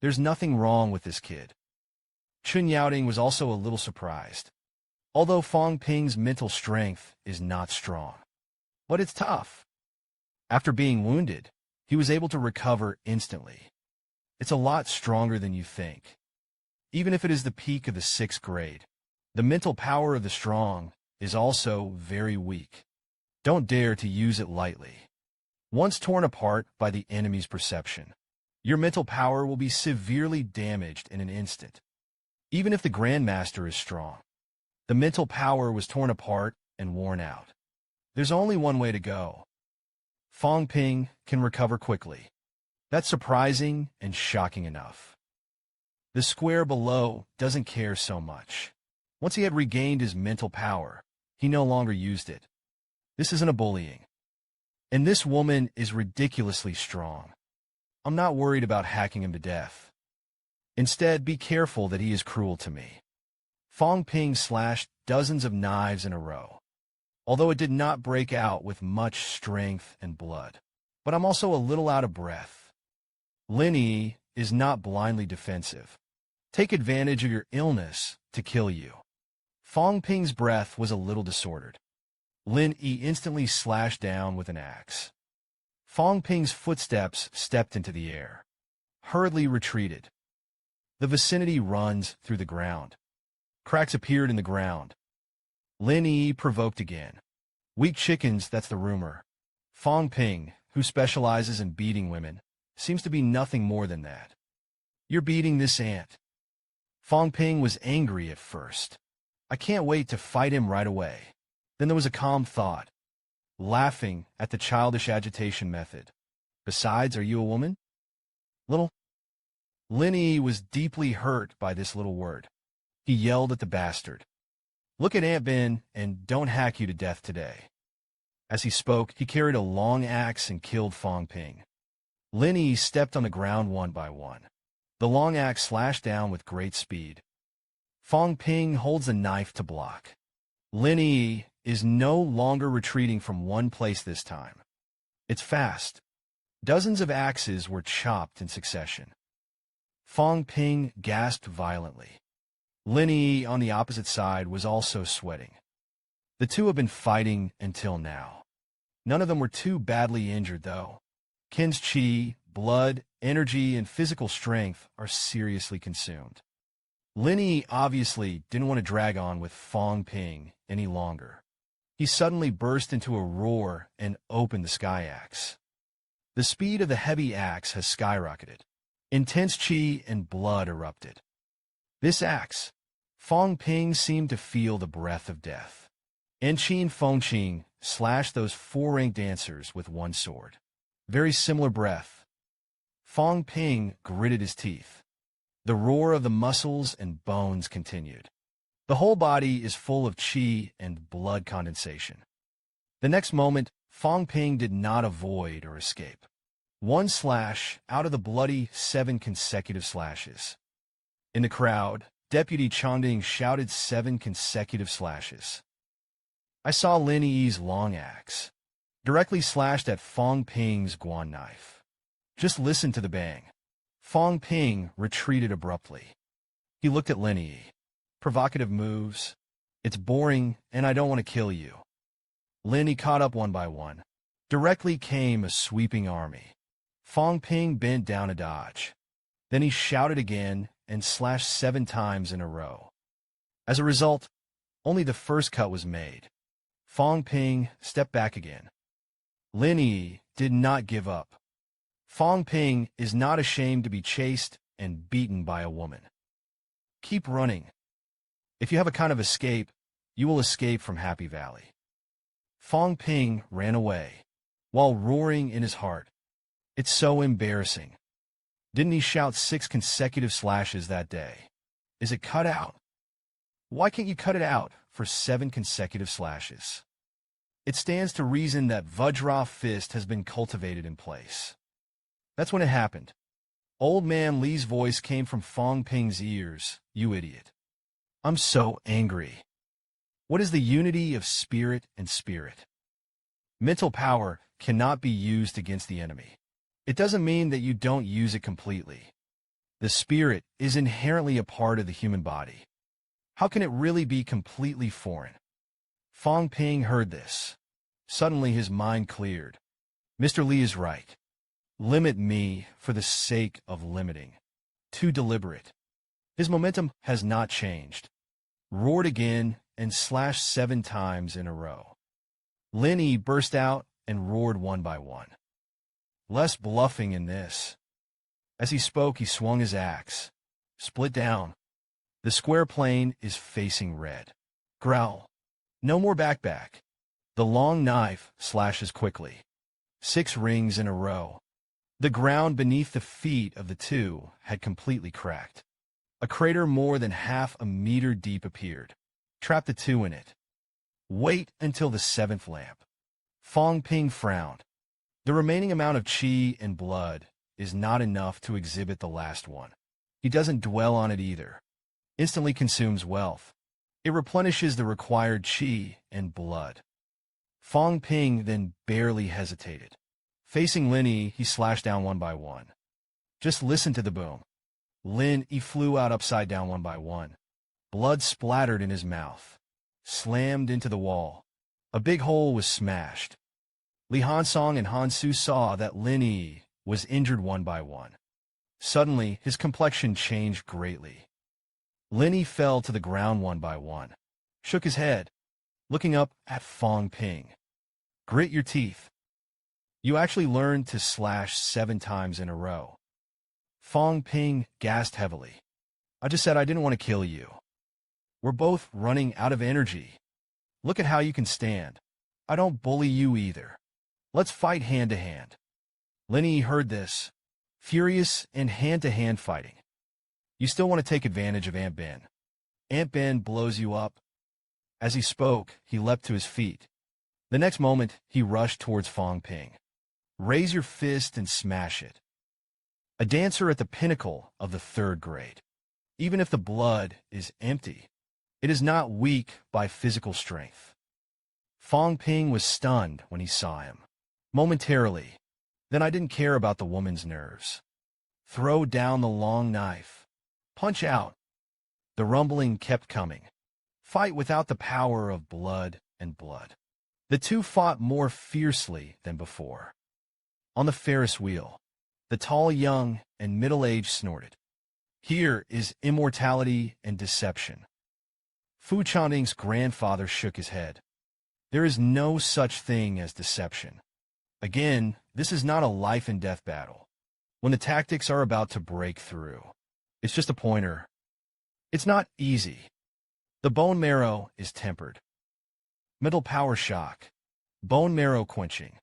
There's nothing wrong with this kid. Chen Yaoding was also a little surprised. Although Fong Ping's mental strength is not strong. But it's tough. After being wounded, he was able to recover instantly. It's a lot stronger than you think. Even if it is the peak of the 6th grade, the mental power of the strong is also very weak. Don't dare to use it lightly. Once torn apart by the enemy's perception, your mental power will be severely damaged in an instant. Even if the Grandmaster is strong, the mental power was torn apart and worn out. There's only one way to go. Fong Ping can recover quickly. That's surprising and shocking enough. The square below doesn't care so much. Once he had regained his mental power, he no longer used it. This isn't a bullying. And this woman is ridiculously strong. I'm not worried about hacking him to death. Instead, be careful that he is cruel to me. Fong Ping slashed dozens of knives in a row, although it did not break out with much strength and blood. But I'm also a little out of breath. Lin Yi is not blindly defensive. Take advantage of your illness to kill you. Fong Ping's breath was a little disordered. Lin Yi instantly slashed down with an axe. Fong Ping's footsteps stepped into the air, hurriedly retreated. The vicinity runs through the ground. Cracks appeared in the ground. Lin Yi provoked again. Weak chickens, that's the rumor. Fong Ping, who specializes in beating women, seems to be nothing more than that. You're beating this ant. Fong Ping was angry at first. I can't wait to fight him right away. Then there was a calm thought, laughing at the childish agitation method. Besides, are you a woman? Little? Lin Yi was deeply hurt by this little word. He yelled at the bastard. Look at Aunt Ben and don't hack you to death today. As he spoke, he carried a long axe and killed Fong Ping. Lin Yi stepped on the ground one by one. The long axe slashed down with great speed. Fong Ping holds a knife to block. Lin Yi is no longer retreating from one place this time. It's fast. Dozens of axes were chopped in succession. Fong Ping gasped violently. Lin Yi on the opposite side was also sweating. The two have been fighting until now. None of them were too badly injured, though. Qin's chi, blood, energy, and physical strength are seriously consumed. Lin Yi obviously didn't want to drag on with Fong Ping any longer. He suddenly burst into a roar and opened the sky axe. The speed of the heavy axe has skyrocketed. Intense chi and blood erupted. This axe, Fong Ping seemed to feel the breath of death. Enchin Fong Qing slashed those four-rank dancers with one sword. Very similar breath. Fong Ping gritted his teeth. The roar of the muscles and bones continued. The whole body is full of chi and blood condensation. The next moment, Fong Ping did not avoid or escape. One slash out of the bloody 7 consecutive slashes. In the crowd, Deputy Chongding shouted 7 consecutive slashes. I saw Lin Yi's long axe, directly slashed at Fong Ping's guan knife. Just listen to the bang. Fong Ping retreated abruptly. He looked at Lin Yi. Provocative moves. It's boring, and I don't want to kill you. Lin Yi caught up one by one. Directly came a sweeping army. Fong Ping bent down to dodge. Then he shouted again and slashed 7 times in a row. As a result, only the first cut was made. Fong Ping stepped back again. Lin Yi did not give up. Fong Ping is not ashamed to be chased and beaten by a woman. Keep running. If you have a kind of escape, you will escape from Happy Valley. Fong Ping ran away, while roaring in his heart. It's so embarrassing. Didn't he shout 6 consecutive slashes that day? Is it cut out? Why can't you cut it out for 7 consecutive slashes? It stands to reason that Vajra fist has been cultivated in place. That's when it happened. Old man Li's voice came from Fong Ping's ears. You idiot. I'm so angry. What is the unity of spirit and spirit? Mental power cannot be used against the enemy. It doesn't mean that you don't use it completely. The spirit is inherently a part of the human body. How can it really be completely foreign? Fong Ping heard this. Suddenly his mind cleared. Mr. Li is right. Limit me for the sake of limiting. Too deliberate. His momentum has not changed. Roared again and slashed 7 times in a row. Lin Yi burst out and roared one by one. Less bluffing in this. As he spoke, he swung his axe. Split down. The square plane is facing red. Growl. No more back. The long knife slashes quickly. 6 rings in a row. The ground beneath the feet of the two had completely cracked. A crater more than half a meter deep appeared. Trap the two in it. Wait until the 7th lamp. Fong Ping frowned. The remaining amount of qi and blood is not enough to exhibit the last one. He doesn't dwell on it either. Instantly consumes wealth. It replenishes the required qi and blood. Fong Ping then barely hesitated. Facing Lin Yi, he slashed down one by one. Just listen to the boom. Lin Yi flew out upside down one by one. Blood splattered in his mouth. Slammed into the wall. A big hole was smashed. Li Hansong and Hansu saw that Lin Yi was injured one by one. Suddenly, his complexion changed greatly. Lin Yi fell to the ground one by one. Shook his head, looking up at Fong Ping. Grit your teeth. You actually learned to slash 7 times in a row. Fong Ping gasped heavily. I just said I didn't want to kill you. We're both running out of energy. Look at how you can stand. I don't bully you either. Let's fight hand to hand. Lin Yi heard this, furious and hand-to-hand fighting. You still want to take advantage of Aunt Ben. Aunt Ben blows you up. As he spoke, he leapt to his feet. The next moment, he rushed towards Fong Ping. Raise your fist and smash it. A dancer at the pinnacle of the 3rd grade. Even if the blood is empty, it is not weak by physical strength. Fong Ping was stunned when he saw him. Momentarily, then I didn't care about the woman's nerves. Throw down the long knife. Punch out. The rumbling kept coming. Fight without the power of blood and blood. The two fought more fiercely than before. On the Ferris wheel, the tall young and middle-aged snorted. Here is immortality and deception. Fu Chanding's grandfather shook his head. There is no such thing as deception. Again, this is not a life-and-death battle. When the tactics are about to break through, it's just a pointer. It's not easy. The bone marrow is tempered. Mental power shock. Bone marrow quenching.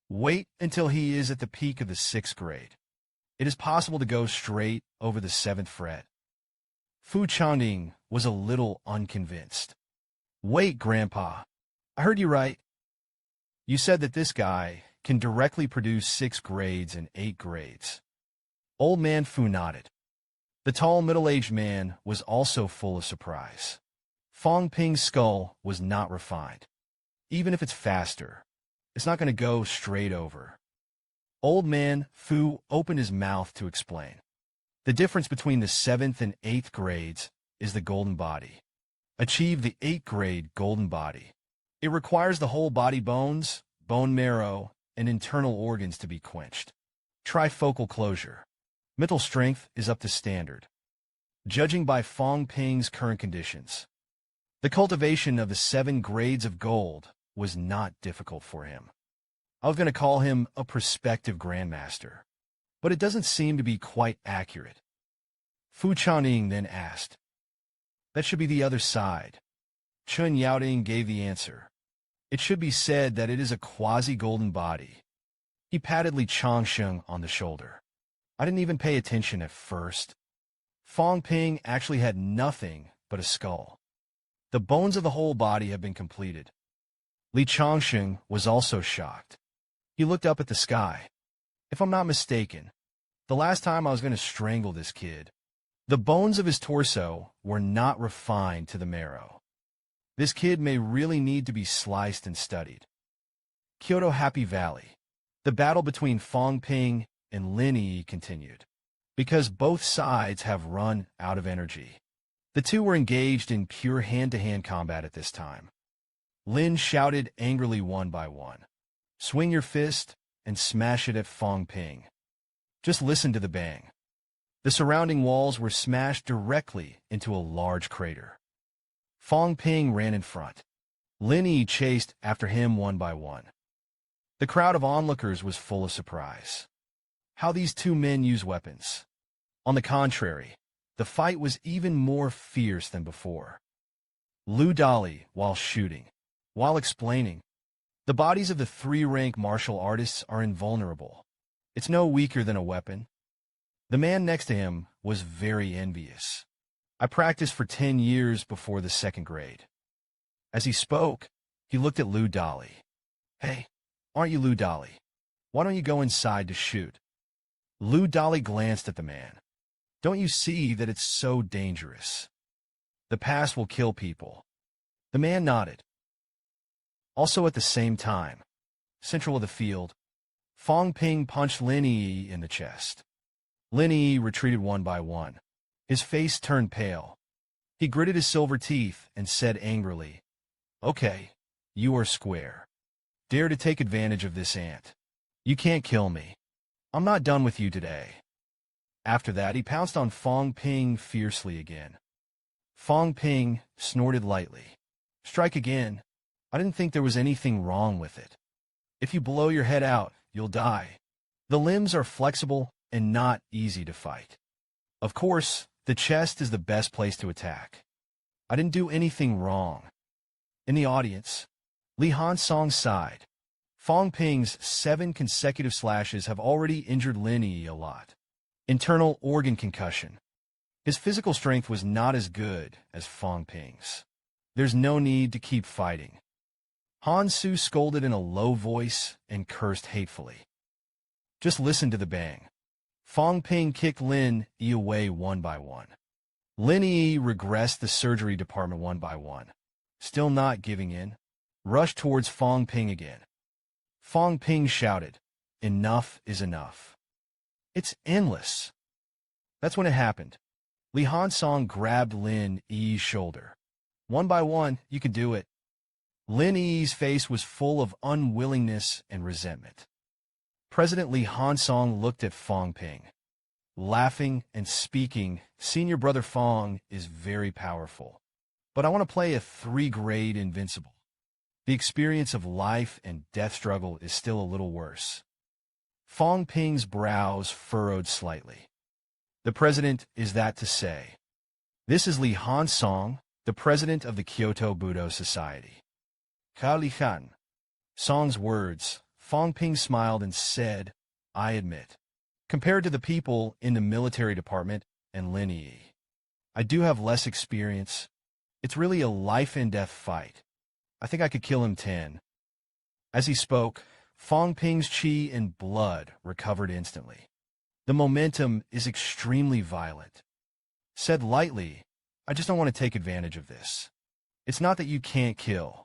Wait until he is at the peak of the 6th grade. It is possible to go straight over the 7th fret. Fu Chanding was a little unconvinced. Wait, Grandpa. I heard you right. You said that this guy can directly produce 6 grades and 8 grades. Old man Fu nodded. The tall middle-aged man was also full of surprise. Fong Ping's skull was not refined. Even if it's faster, it's not going to go straight over. Old man Fu opened his mouth to explain. The difference between the 7th and 8th grades is the golden body. Achieve the 8th grade golden body. It requires the whole body bones, bone marrow, and internal organs to be quenched. Trifocal closure. Mental strength is up to standard. Judging by Fong Ping's current conditions, the cultivation of the 7 grades of gold was not difficult for him. I was going to call him a prospective grandmaster, but it doesn't seem to be quite accurate. Fu Chanding then asked. That should be the other side. Chen Yaoding gave the answer. It should be said that it is a quasi-golden body. He patted Li Changsheng on the shoulder. I didn't even pay attention at first. Fong Ping actually had nothing but a skull. The bones of the whole body have been completed. Li Changsheng was also shocked. He looked up at the sky. If I'm not mistaken, the last time I was going to strangle this kid, the bones of his torso were not refined to the marrow. This kid may really need to be sliced and studied. Kyoto Happy Valley. The battle between Fong Ping and Lin Yi continued. Because both sides have run out of energy, the two were engaged in pure hand-to-hand combat at this time. Lin shouted angrily one by one. Swing your fist and smash it at Fong Ping. Just listen to the bang. The surrounding walls were smashed directly into a large crater. Fong Ping ran in front. Lin Yi chased after him one by one. The crowd of onlookers was full of surprise. how these two men use weapons. On the contrary, the fight was even more fierce than before. Lu Dali, while shooting, while explaining, the bodies of the three-rank martial artists are invulnerable. It's no weaker than a weapon. The man next to him was very envious. I practiced for 10 years before the second grade. As he spoke, he looked at Lu Dali. Hey, aren't you Lu Dali? Why don't you go inside to shoot? Lu Dali glanced at the man. Don't you see that it's so dangerous? The past will kill people. The man nodded. Also at the same time, central of the field, Fong Ping punched Lin Yi in the chest. Lin Yi retreated one by one. His face turned pale. He gritted his silver teeth and said angrily, "Okay, you are square. Dare to take advantage of this ant. You can't kill me. I'm not done with you today." After that, he pounced on Fong Ping fiercely again. Fong Ping snorted lightly. "Strike again. I didn't think there was anything wrong with it. If you blow your head out, you'll die. The limbs are flexible and not easy to fight. Of course, the chest is the best place to attack. I didn't do anything wrong." In the audience, Li Hansong sighed. Fong Ping's 7 consecutive slashes have already injured Lin Yi a lot. Internal organ concussion. His physical strength was not as good as Fong Ping's. There's no need to keep fighting. Han Su scolded in a low voice and cursed hatefully. Just listen to the bang. Fong Ping kicked Lin Yi away one by one. Lin Yi regressed the surgery department one by one. Still not giving in, rushed towards Fong Ping again. Fong Ping shouted, "Enough is enough. It's endless." That's when it happened. Li Hansong grabbed Lin Yi's shoulder. "One by one, you can do it." Lin Yi's face was full of unwillingness and resentment. President Li Hansong looked at Fong Ping, laughing and speaking, "Senior brother Fong is very powerful, but I want to play a 3-grade invincible. The experience of life and death struggle is still a little worse." Fong Ping's brows furrowed slightly. "The president is that to say. This is Li Hansong, the president of the Kyoto Budo Society." "Ka Li Han." Song's words, Fong Ping smiled and said, "I admit, compared to the people in the military department and Lin Yi, I do have less experience. It's really a life-and-death fight. I think I could kill him 10. As he spoke, Fong Ping's chi and blood recovered instantly. The momentum is extremely violent. Said lightly, I just don't want to take advantage of this. It's not that you can't kill.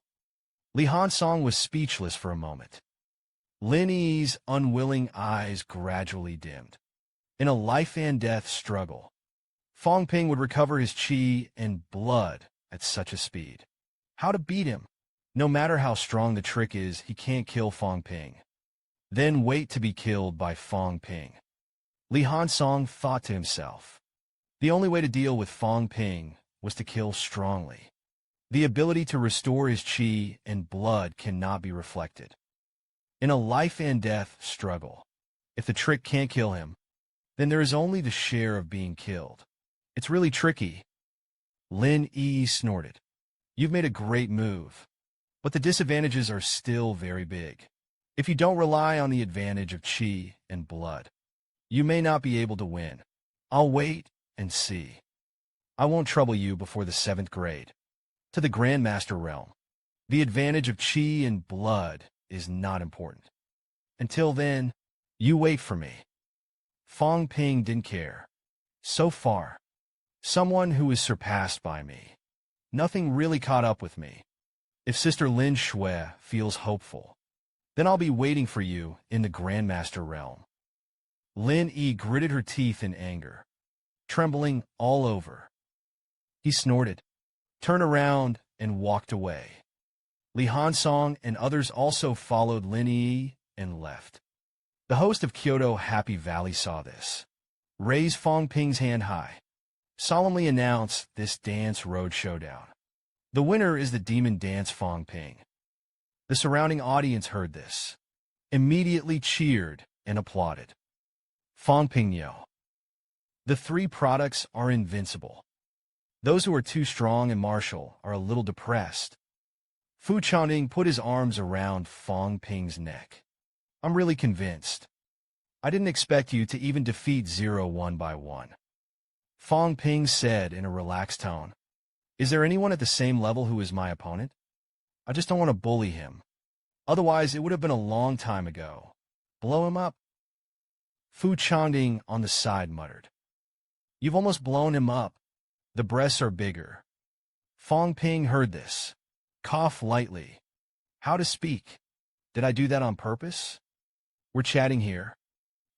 Li Hansong was speechless for a moment. Lin Yi's unwilling eyes gradually dimmed. In a life-and-death struggle, Fong Ping would recover his chi and blood at such a speed. How to beat him? No matter how strong the trick is, he can't kill Fong Ping. Then wait to be killed by Fong Ping. Li Hansong thought to himself. The only way to deal with Fong Ping was to kill strongly. The ability to restore his chi and blood cannot be reflected. In a life-and-death struggle, if the trick can't kill him, then there is only the share of being killed. It's really tricky. Lin Yi snorted. You've made a great move, but the disadvantages are still very big. If you don't rely on the advantage of chi and blood, you may not be able to win. I'll wait and see. I won't trouble you before the 7th grade. To the Grandmaster realm, the advantage of chi and blood is not important. Until then, you wait for me. Fong Ping didn't care. So far, someone who is surpassed by me. Nothing really caught up with me. If Sister Lin Shui feels hopeful, then I'll be waiting for you in the Grandmaster realm. Lin Yi gritted her teeth in anger, trembling all over. He snorted, turned around, and walked away. Li Hansong and others also followed Lin Yi and left. The host of Kyoto Happy Valley saw this, raised Fong Ping's hand high, solemnly announced this dance road showdown. The winner is the demon dance Fong Ping. The surrounding audience heard this, immediately cheered and applauded. Fong Ping. The three products are invincible. Those who are too strong and martial are a little depressed. Fu Changding put his arms around Fong Ping's neck. I'm really convinced. I didn't expect you to even defeat Zero one by one. Fong Ping said in a relaxed tone. Is there anyone at the same level who is my opponent? I just don't want to bully him. Otherwise, it would have been a long time ago. Blow him up? Fu Changding on the side muttered. You've almost blown him up. The breasts are bigger. Fong Ping heard this. Cough lightly. How to speak? Did I do that on purpose? We're chatting here.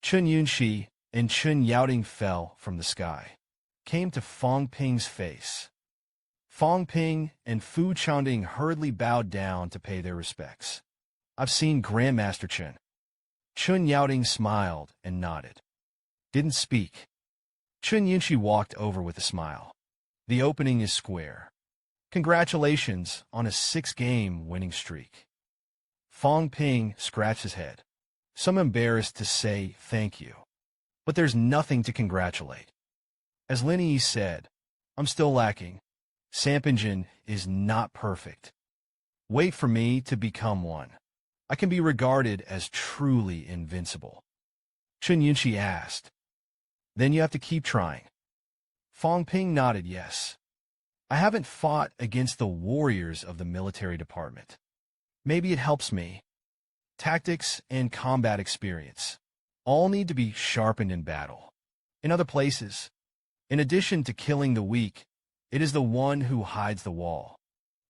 Chen Yunxi and Chen Yaoding fell from the sky, came to Fong Ping's face. Fong Ping and Fu Changding hurriedly bowed down to pay their respects. I've seen Grandmaster Chen. Chen Yaoding smiled and nodded. Didn't speak. Chen Yunxi walked over with a smile. The opening is square. Congratulations on a 6-game winning streak. Fong Ping scratched his head. Some embarrassed to say thank you. But there's nothing to congratulate. As Lin Yi said, I'm still lacking. Sampinjin is not perfect. Wait for me to become one. I can be regarded as truly invincible. Chen Yunxi asked. Then you have to keep trying. Fong Ping nodded yes. I haven't fought against the warriors of the military department. Maybe it helps me. Tactics and combat experience all need to be sharpened in battle. In other places, in addition to killing the weak, it is the one who hides the wall.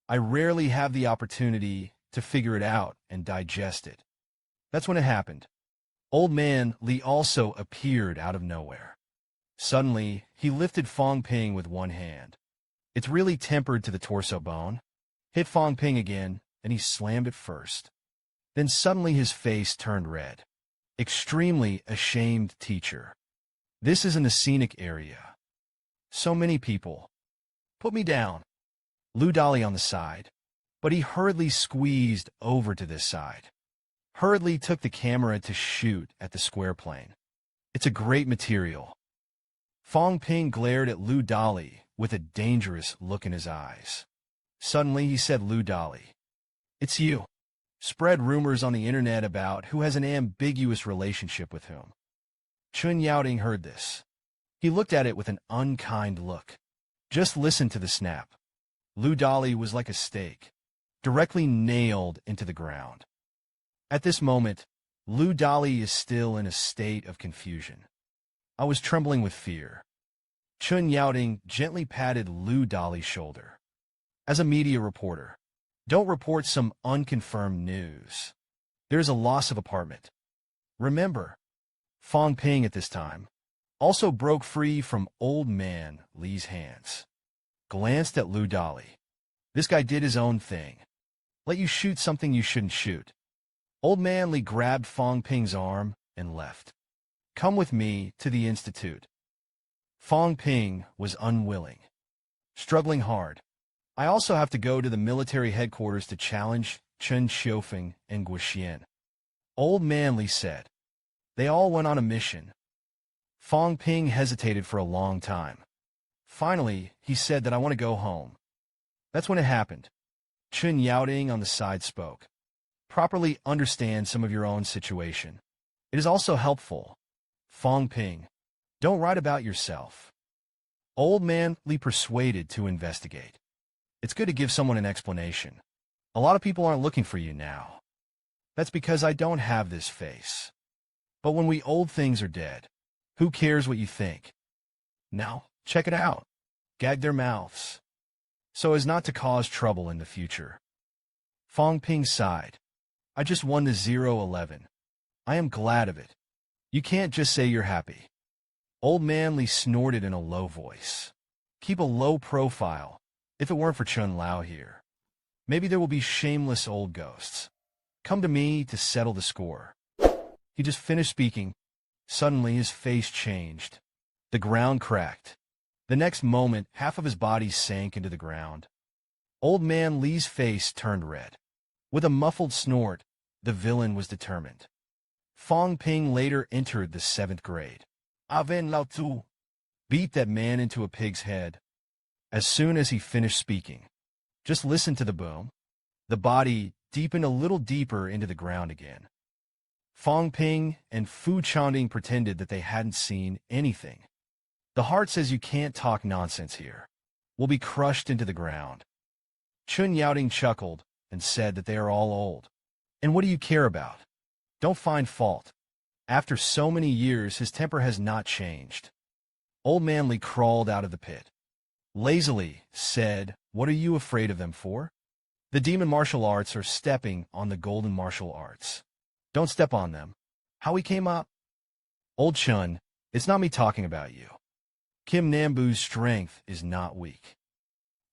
I rarely have the opportunity to figure it out and digest it. That's when it happened. Old man Li also appeared out of nowhere. Suddenly, he lifted Fong Ping with one hand. It's really tempered to the torso bone. Hit Fong Ping again, and he slammed it first. Then suddenly his face turned red. Extremely ashamed teacher. This is in the scenic area. So many people. Put me down. Lu Dali on the side. But he hurriedly squeezed over to this side. Hurriedly took the camera to shoot at the square plane. It's a great material. Fong Ping glared at Lu Dali with a dangerous look in his eyes. Suddenly he said, Lu Dali, it's you. Spread rumors on the internet about who has an ambiguous relationship with whom. Chen Yaoding heard this. He looked at it with an unkind look. Just listen to the snap. Lu Dali was like a stake, directly nailed into the ground. At this moment, Lu Dali is still in a state of confusion. I was trembling with fear. Chen Yaoding gently patted Lu Dali's shoulder. As a media reporter, don't report some unconfirmed news. There's a loss of apartment. Remember, Fong Ping at this time also broke free from old man Li's hands. Glanced at Lu Dali. This guy did his own thing. Let you shoot something you shouldn't shoot. Old man Li grabbed Fong Ping's arm and left. Come with me to the institute. Fong Ping was unwilling. Struggling hard. I also have to go to the military headquarters to challenge Chen Xiufeng and Guoxian. Old man Li said. They all went on a mission. Fong Ping hesitated for a long time. Finally, he said that I want to go home. That's when it happened. Chen Yaoding on the side spoke. Properly understand some of your own situation. It is also helpful. Fong Ping, don't write about yourself. Old man Li persuaded to investigate. It's good to give someone an explanation. A lot of people aren't looking for you now. That's because I don't have this face. But when we old things are dead, who cares what you think? Now, check it out. Gag their mouths. So as not to cause trouble in the future. Fong Ping sighed. I just won the 0-11. I am glad of it. You can't just say you're happy. Old man Li snorted in a low voice. Keep a low profile. If it weren't for Chun Lao here, maybe there will be shameless old ghosts. Come to me to settle the score. He just finished speaking. Suddenly his face changed. The ground cracked. The next moment, half of his body sank into the ground. Old man Li's face turned red. With a muffled snort, the villain was determined. Fong Ping later entered the 7th grade. Aven Lao Tu beat that man into a pig's head. As soon as he finished speaking, just listen to the boom. The body deepened a little deeper into the ground again. Fong Ping and Fu Chanding pretended that they hadn't seen anything. The heart says you can't talk nonsense here. We'll be crushed into the ground. Chun Yaoding chuckled and said that they are all old. And what do you care about? Don't find fault. After so many years, his temper has not changed. Old Man Li crawled out of the pit. Lazily said, "What are you afraid of them for? The demon martial arts are stepping on the golden martial arts. Don't step on them." How he came up? Old Chun, it's not me talking about you. Kim Nambu's strength is not weak.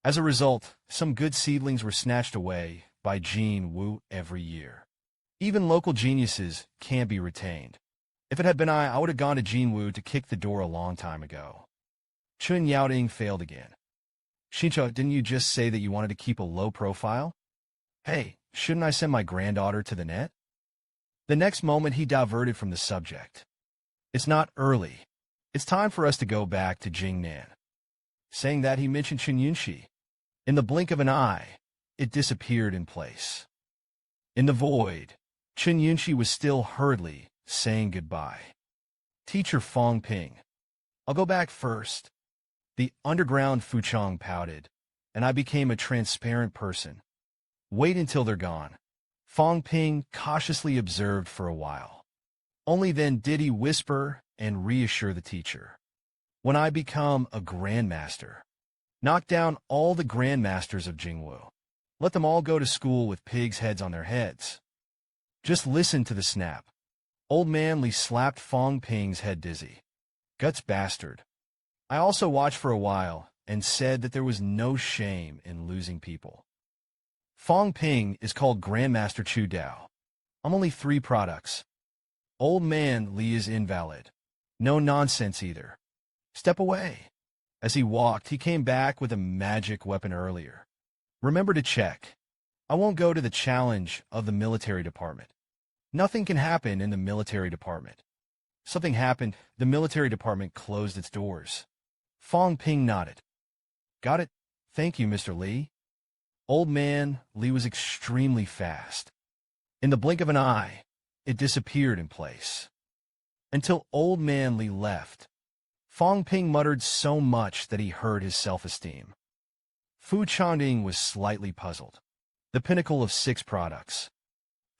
As a result, some good seedlings were snatched away by Jin Wu every year. Even local geniuses can't be retained. If it had been I would have gone to Jin Wu to kick the door a long time ago. Chun Yaoding failed again. Xincha, didn't you just say that you wanted to keep a low profile? Hey, shouldn't I send my granddaughter to the net? The next moment he diverted from the subject. It's not early. It's time for us to go back to Jingnan. Saying that, he mentioned Chen Yunxi. In the blink of an eye, it disappeared in place. In the void, Chen Yunxi was still hurriedly saying goodbye. Teacher Fong Ping. I'll go back first. The underground Fuchong pouted, and I became a transparent person. Wait until they're gone. Fong Ping cautiously observed for a while. Only then did he whisper and reassure the teacher. When I become a grandmaster, knock down all the grandmasters of Jingwu. Let them all go to school with pigs' heads on their heads. Just listen to the snap. Old Man Li slapped Fong Ping's head dizzy. Guts bastard. I also watched for a while and said that there was no shame in losing people. Fong Ping is called Grandmaster Chu Dao. I'm only 3 products. Old Man Li is invalid. No nonsense either. Step away. As he walked, he came back with a magic weapon earlier. Remember to check. I won't go to the challenge of the military department. Nothing can happen in the military department. Something happened. The military department closed its doors. Fong Ping nodded. Got it. Thank you, Mr. Li. Old Man Li was extremely fast. In the blink of an eye, it disappeared in place. Until Old Man Li left, Fong Ping muttered so much that he hurt his self-esteem. Fu Chanding was slightly puzzled. The pinnacle of 6 products.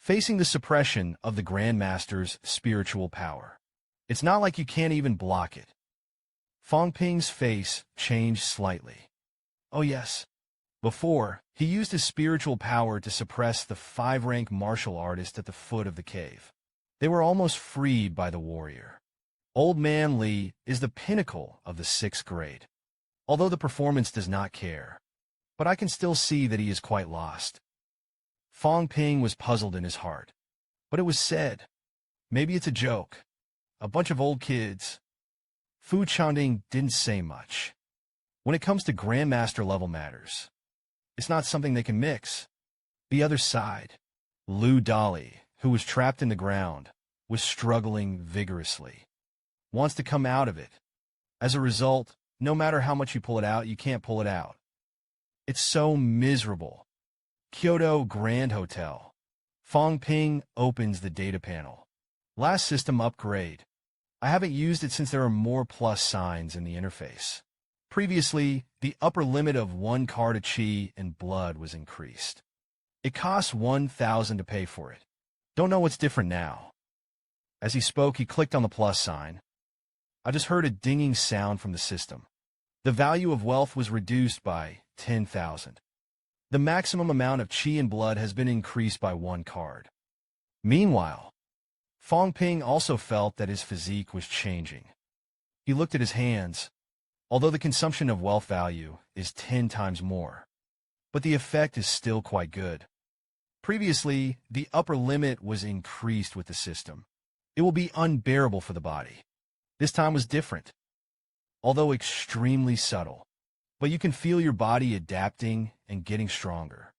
Facing the suppression of the Grandmaster's spiritual power. It's not like you can't even block it. Fong Ping's face changed slightly. Oh yes. Before, he used his spiritual power to suppress the 5-rank martial artist at the foot of the cave. They were almost freed by the warrior. Old Man Li is the pinnacle of the 6th grade. Although the performance does not care. But I can still see that he is quite lost. Fong Ping was puzzled in his heart. But it was said. Maybe it's a joke. A bunch of old kids. Fu Chanding didn't say much. When it comes to Grandmaster level matters, it's not something they can mix. The other side, Lu Dali, who was trapped in the ground, was struggling vigorously. Wants to come out of it. As a result, no matter how much you pull it out, you can't pull it out. It's so miserable. Kyoto Grand Hotel. Fong Ping opens the data panel. Last system upgrade. I haven't used it since there are more plus signs in the interface. Previously, the upper limit of 1 card of chi and blood was increased. It costs 1,000 to pay for it. Don't know what's different now. As he spoke, he clicked on the plus sign. I just heard a dinging sound from the system. The value of wealth was reduced by 10,000. The maximum amount of chi and blood has been increased by 1 card. Meanwhile, Fong Ping also felt that his physique was changing. He looked at his hands. Although the consumption of wealth value is 10 times more, but the effect is still quite good. Previously, the upper limit was increased with the system. It will be unbearable for the body. This time was different, although extremely subtle, but you can feel your body adapting and getting stronger.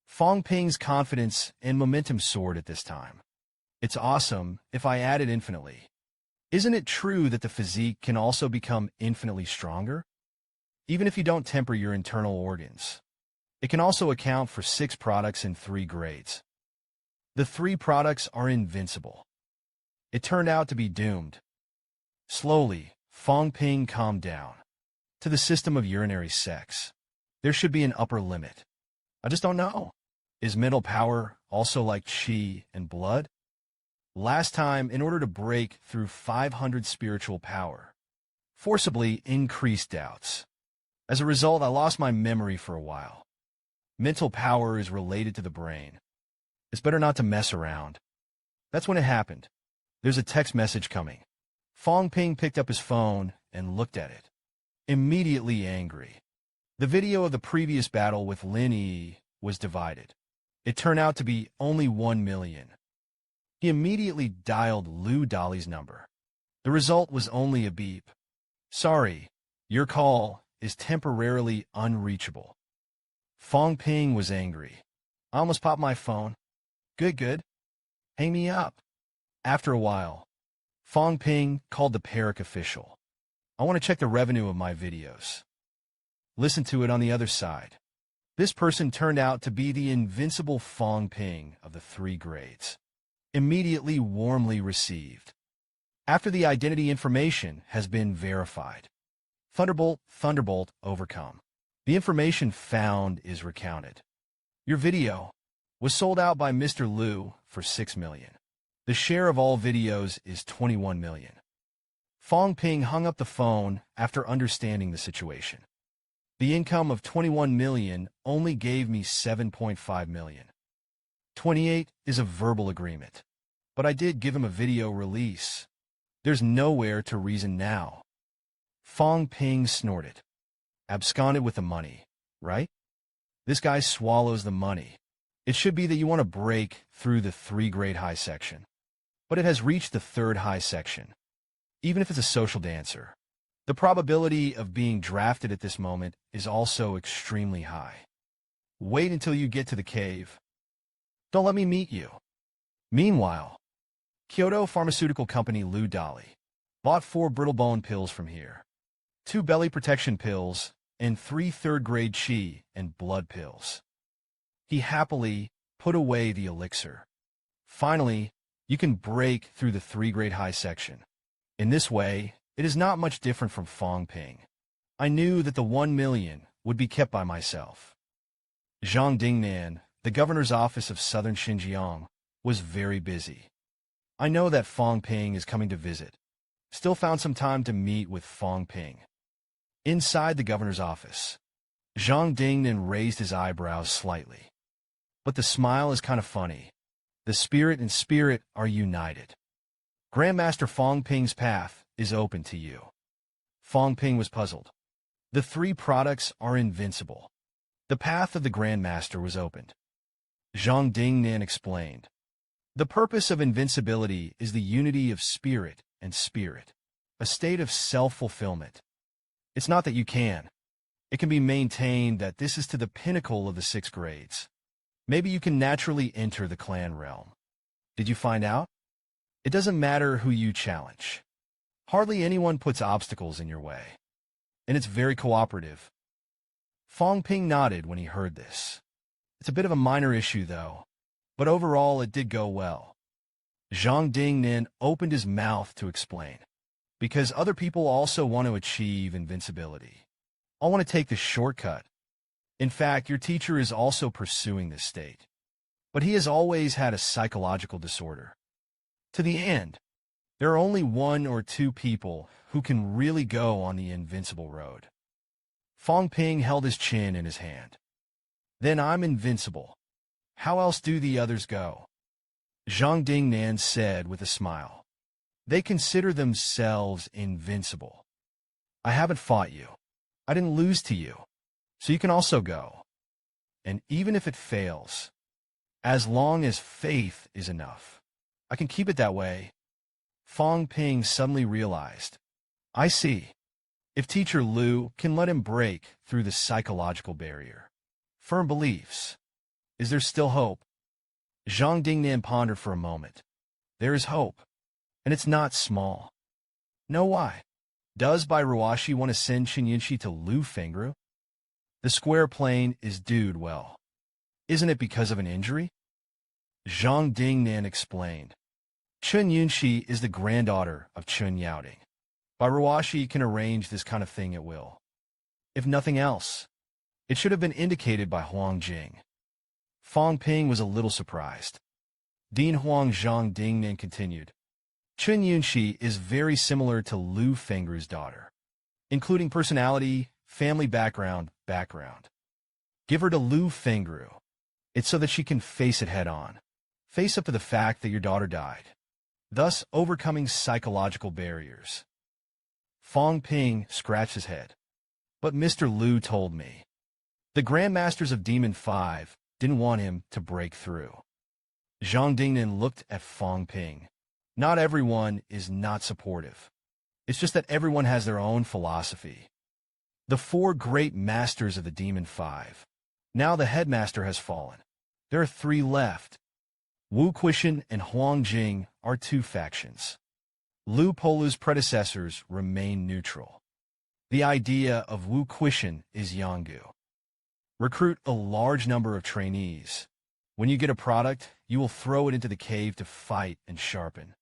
Fong Ping's confidence and momentum soared at this time. It's awesome if I add it infinitely. Isn't it true that the physique can also become infinitely stronger? Even if you don't temper your internal organs. It can also account for 6 products in 3 grades. The 3 products are invincible. It turned out to be doomed. Slowly, Fong Ping calmed down. To the system of urinary sex, there should be an upper limit. I just don't know. Is mental power also like qi and blood? Last time, in order to break through 500 spiritual power, forcibly increased doubts. As a result, I lost my memory for a while. Mental power is related to the brain. It's better not to mess around. That's when it happened. There's a text message coming. Fong Ping picked up his phone and looked at it. Immediately angry. The video of the previous battle with Lin Yi was divided. It turned out to be only 1 million. He immediately dialed Lu Dali's number. The result was only a beep. Sorry, your call is temporarily unreachable. Fong Ping was angry. I almost popped my phone. Good. Hang me up. After a while, Fong Ping called the Perik official. I want to check the revenue of my videos. Listen to it on the other side. This person turned out to be the invincible Fong Ping of the 3 grades. Immediately warmly received. After the identity information has been verified. Thunderbolt, overcome. The information found is recounted. Your video was sold out by Mr. Liu for 6 million. The share of all videos is 21 million. Fong Ping hung up the phone after understanding the situation. The income of 21 million only gave me 7.5 million. 28 is a verbal agreement. But I did give him a video release. There's nowhere to reason now. Fong Ping snorted. Absconded with the money, right? This guy swallows the money. It should be that you want to break through the 3-grade high section. But it has reached the 3rd high section. Even if it's a social dancer, the probability of being drafted at this moment is also extremely high. Wait until you get to the cave. Don't let me meet you. Meanwhile, Kyoto pharmaceutical company Lu Dali bought 4 brittle bone pills from here, 2 belly protection pills, and 3 3rd-grade qi and blood pills. He happily put away the elixir. Finally, you can break through the 3-grade high section. In this way, it is not much different from Fong Ping. I knew that the 1 million would be kept by myself. Zhang Dingnan, the governor's office of southern Xinjiang, was very busy. I know that Fong Ping is coming to visit. Still found some time to meet with Fong Ping. Inside the governor's office, Zhang Dingnan raised his eyebrows slightly. But the smile is kind of funny. The spirit and spirit are united. Grandmaster Fong Ping's path is open to you. Fong Ping was puzzled. The 3 products are invincible. The path of the Grandmaster was opened. Zhang Dingnan explained. The purpose of invincibility is the unity of spirit and spirit, a state of self-fulfillment. It's not that you can. It can be maintained that this is to the pinnacle of the 6 grades. Maybe you can naturally enter the clan realm. Did you find out? It doesn't matter who you challenge. Hardly anyone puts obstacles in your way. And it's very cooperative. Fong Ping nodded when he heard this. It's a bit of a minor issue, though. But overall, it did go well. Zhang Dingnan opened his mouth to explain. Because other people also want to achieve invincibility. I want to take the shortcut. In fact, your teacher is also pursuing this state. But he has always had a psychological disorder. To the end, there are only 1 or 2 people who can really go on the invincible road. Fong Ping held his chin in his hand. Then I'm invincible. How else do the others go? Zhang Dingnan said with a smile. They consider themselves invincible. I haven't fought you. I didn't lose to you. So you can also go. And even if it fails, as long as faith is enough, I can keep it that way. Fong Ping suddenly realized. I see. If Teacher Liu can let him break through the psychological barrier. Firm beliefs. Is there still hope? Zhang Dingnan pondered for a moment. There is hope, and it's not small. Know why? Does Bai Ruashi want to send Chen to Lu Fengru? The square plane is dude well. Isn't it because of an injury? Zhang Dingnan explained. Chen Yunxi is the granddaughter of Chen Yaoding. Bai Ruashi can arrange this kind of thing at will. If nothing else, it should have been indicated by Huang Jing. Fong Ping was a little surprised. Dean Huang Zhang Dingnan continued. Chen Yunxi is very similar to Lu Fengru's daughter, including personality, family background. Give her to Lu Fengru. It's so that she can face it head-on. Face up to the fact that your daughter died, thus overcoming psychological barriers. Fong Ping scratched his head. But Mr. Lu told me. The Grandmasters of Demon 5 didn't want him to break through. Zhang Dingnan looked at Fong Ping. Not everyone is not supportive. It's just that everyone has their own philosophy. The 4 great masters of the Demon 5. Now the headmaster has fallen. There are 3 left. Wu Quishan and Huang Jing are 2 factions. Lu Polu's predecessors remain neutral. The idea of Wu Quishan is Yanggu. Recruit a large number of trainees. When you get a product, you will throw it into the cave to fight and sharpen.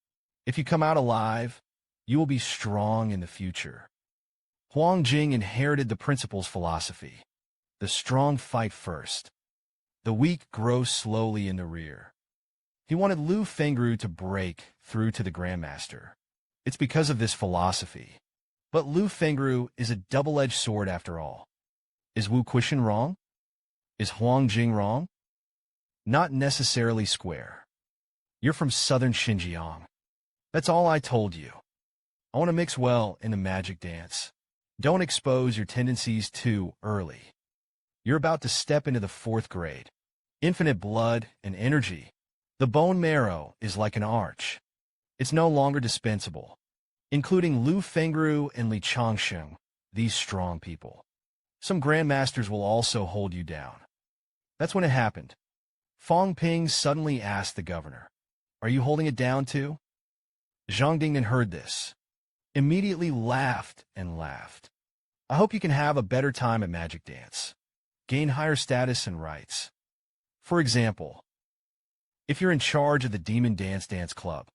If you come out alive, you will be strong in the future. Huang Jing inherited the principal's philosophy. The strong fight first. The weak grow slowly in the rear. He wanted Lu Fengru to break through to the Grandmaster. It's because of this philosophy. But Lu Fengru is a double-edged sword after all. Is Wu Quishan wrong? Is Huang Jing wrong? Not necessarily square. You're from southern Xinjiang. That's all I told you. I want to mix well in the magic dance. Don't expose your tendencies too early. You're about to step into the 4th grade. Infinite blood and energy. The bone marrow is like an arch. It's no longer dispensable. Including Lu Fengru and Li Changsheng, these strong people. Some grandmasters will also hold you down. That's when it happened. Fong Ping suddenly asked the governor, "Are you holding it down too?" Zhang Dingnan heard this. Immediately laughed and laughed. I hope you can have a better time at Magic Dance. Gain higher status and rights. For example, if you're in charge of the Demon Dance Club,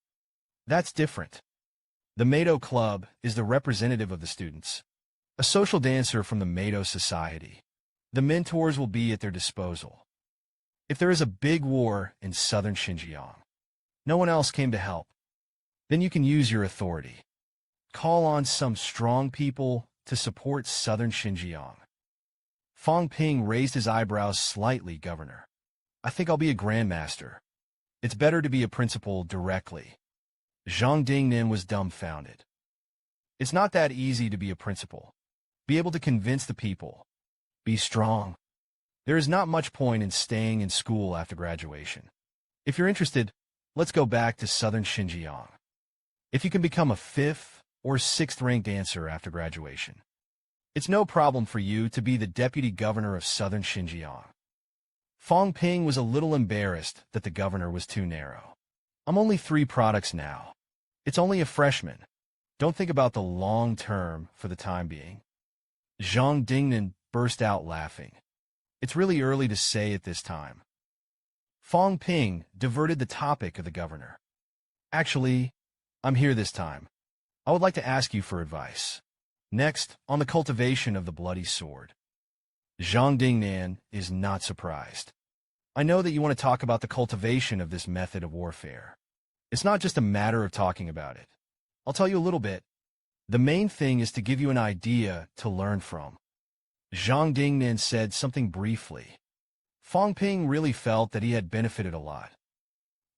that's different. The Meido Club is the representative of the students, a social dancer from the Meido Society. The mentors will be at their disposal. If there is a big war in southern Xinjiang, no one else came to help, then you can use your authority. Call on some strong people to support southern Xinjiang. Fong Ping raised his eyebrows slightly, Governor. I think I'll be a grandmaster. It's better to be a principal directly. Zhang Dingnan was dumbfounded. It's not that easy to be a principal. Be able to convince the people. Be strong. There is not much point in staying in school after graduation. If you're interested, let's go back to southern Xinjiang. If you can become a 5th or 6th rank dancer after graduation, it's no problem for you to be the deputy governor of southern Xinjiang. Fong Ping was a little embarrassed that the governor was too narrow. I'm only 3 products now. It's only a freshman. Don't think about the long term for the time being. Zhang Dingnan burst out laughing. It's really early to say at this time. Fong Ping diverted the topic of the governor. Actually, I'm here this time. I would like to ask you for advice. Next, on the cultivation of the bloody sword. Zhang Dingnan is not surprised. I know that you want to talk about the cultivation of this method of warfare. It's not just a matter of talking about it. I'll tell you a little bit. The main thing is to give you an idea to learn from. Zhang Dingnan said something briefly. Fong Ping really felt that he had benefited a lot.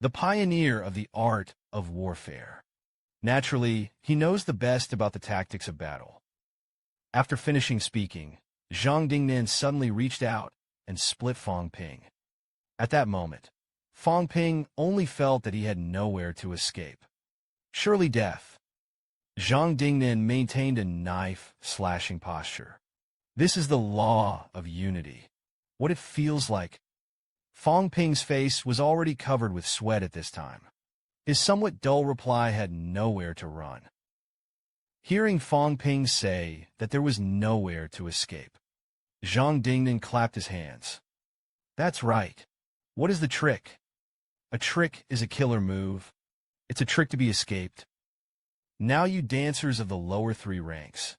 The pioneer of the art of warfare. Naturally, he knows the best about the tactics of battle. After finishing speaking, Zhang Dingnan suddenly reached out and split Fong Ping. At that moment, Fong Ping only felt that he had nowhere to escape. Surely death. Zhang Dingnan maintained a knife-slashing posture. This is the law of unity. What it feels like. Fong Ping's face was already covered with sweat at this time. His somewhat dull reply had nowhere to run. Hearing Fong Ping say that there was nowhere to escape, Zhang Dingnan clapped his hands. That's right. What is the trick? A trick is a killer move. It's a trick to be escaped. Now you dancers of the lower 3 ranks.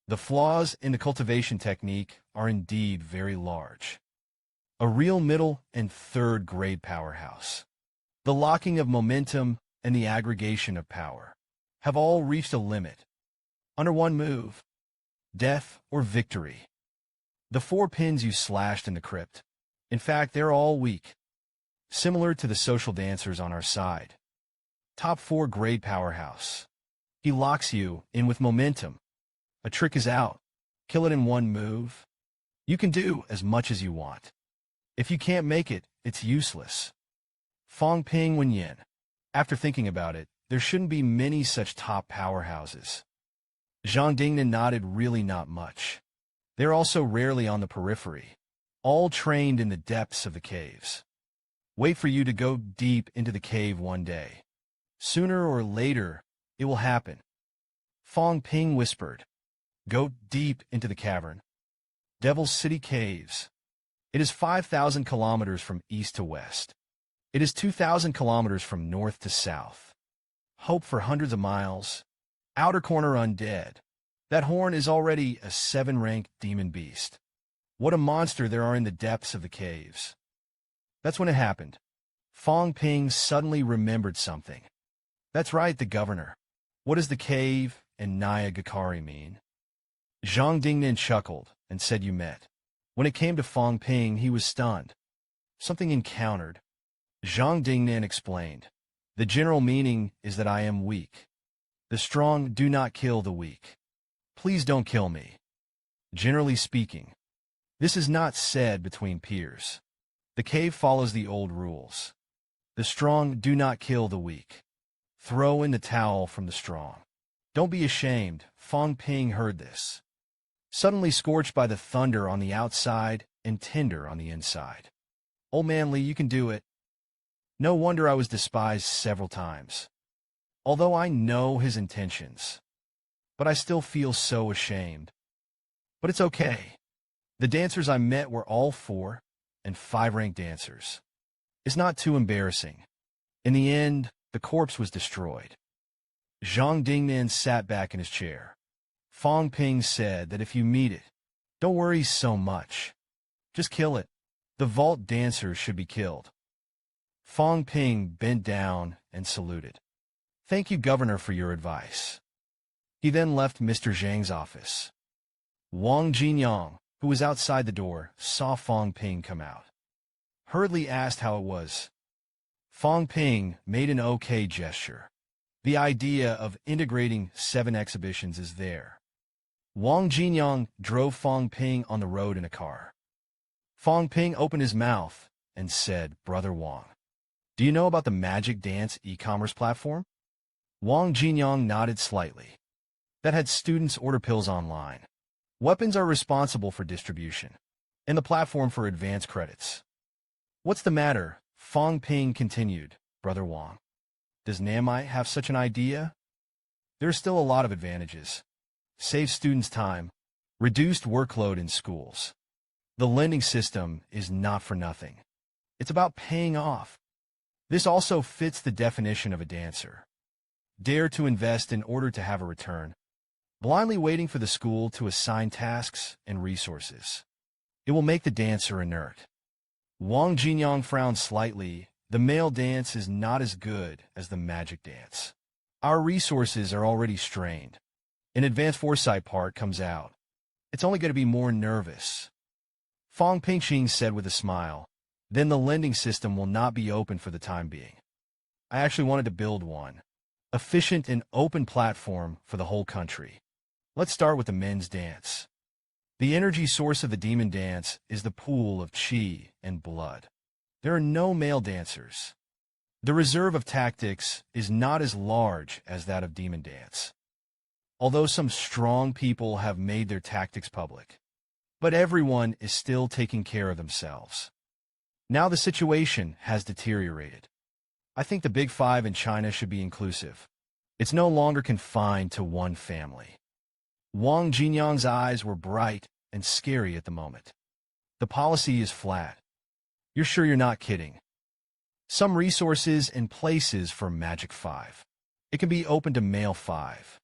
The flaws in the cultivation technique are indeed very large. A real middle and third-grade powerhouse. The locking of momentum and the aggregation of power have all reached a limit. Under one move, death or victory. The 4 pins you slashed in the crypt, in fact, they're all weak. Similar to the social dancers on our side. Top 4 grade powerhouse. He locks you in with momentum. A trick is out. Kill it in one move. You can do as much as you want. If you can't make it, it's useless. Fong Ping Wen. After thinking about it, there shouldn't be many such top powerhouses. Zhang Dingnan nodded. Really not much. They're also rarely on the periphery. All trained in the depths of the caves. Wait for you to go deep into the cave one day. Sooner or later, it will happen. Fong Ping whispered. Go deep into the cavern. Devil's City Caves. It is 5,000 kilometers from east to west. It is 2,000 kilometers from north to south. Hope for hundreds of miles. Outer corner undead. That horn is already a 7-rank demon beast. What a monster there are in the depths of the caves. That's when it happened. Fong Ping suddenly remembered something. That's right, the governor. What does the cave and Naya mean? Zhang Dingnan chuckled and said you met. When it came to Fong Ping, he was stunned. Something encountered. Zhang Dingnan explained. The general meaning is that I am weak. The strong do not kill the weak. Please don't kill me. Generally speaking, this is not said between peers. The cave follows the old rules. The strong do not kill the weak. Throw in the towel from the strong. Don't be ashamed. Fong Ping heard this. Suddenly scorched by the thunder on the outside and tender on the inside. Old man Li, you can do it. No wonder I was despised several times. Although I know his intentions. But I still feel so ashamed. But it's okay. The dancers I met were all 4 and 5-rank dancers. It's not too embarrassing. In the end, the corpse was destroyed. Zhang Dingnan sat back in his chair. Fong Ping said that if you meet it, don't worry so much. Just kill it. The vault dancers should be killed. Fong Ping bent down and saluted. Thank you, Governor, for your advice. He then left Mr. Zhang's office. Wang Jinyang, who was outside the door, saw Fong Ping come out. Hurriedly asked how it was. Fong Ping made an okay gesture. The idea of integrating 7 exhibitions is there. Wang Jinyang drove Fong Ping on the road in a car. Fong Ping opened his mouth and said, Brother Wang, do you know about the Magic Dance e-commerce platform? Wang Jinyang nodded slightly. That had students order pills online. Weapons are responsible for distribution, and the platform for advance credits. What's the matter? Fong Ping continued, Brother Wang. Does Namai have such an idea? There's still a lot of advantages. Save students time, reduced workload in schools. The lending system is not for nothing. It's about paying off. This also fits the definition of a dancer. Dare to invest in order to have a return, blindly waiting for the school to assign tasks and resources. It will make the dancer inert. Wang Jinyang frowned slightly. The male dance is not as good as the magic dance. Our resources are already strained. An advanced foresight part comes out. It's only going to be more nervous. Fong Ping said with a smile. Then the lending system will not be open for the time being. I actually wanted to build one. Efficient and open platform for the whole country. Let's start with the men's dance. The energy source of the demon dance is the pool of qi and blood. There are no male dancers. The reserve of tactics is not as large as that of demon dance. Although some strong people have made their tactics public. But everyone is still taking care of themselves. Now the situation has deteriorated. I think the Big Five in China should be inclusive. It's no longer confined to one family. Wang Jinyang's eyes were bright and scary at the moment. The policy is flat. You're sure you're not kidding? Some resources and places for Magic 5. It can be open to Male 5.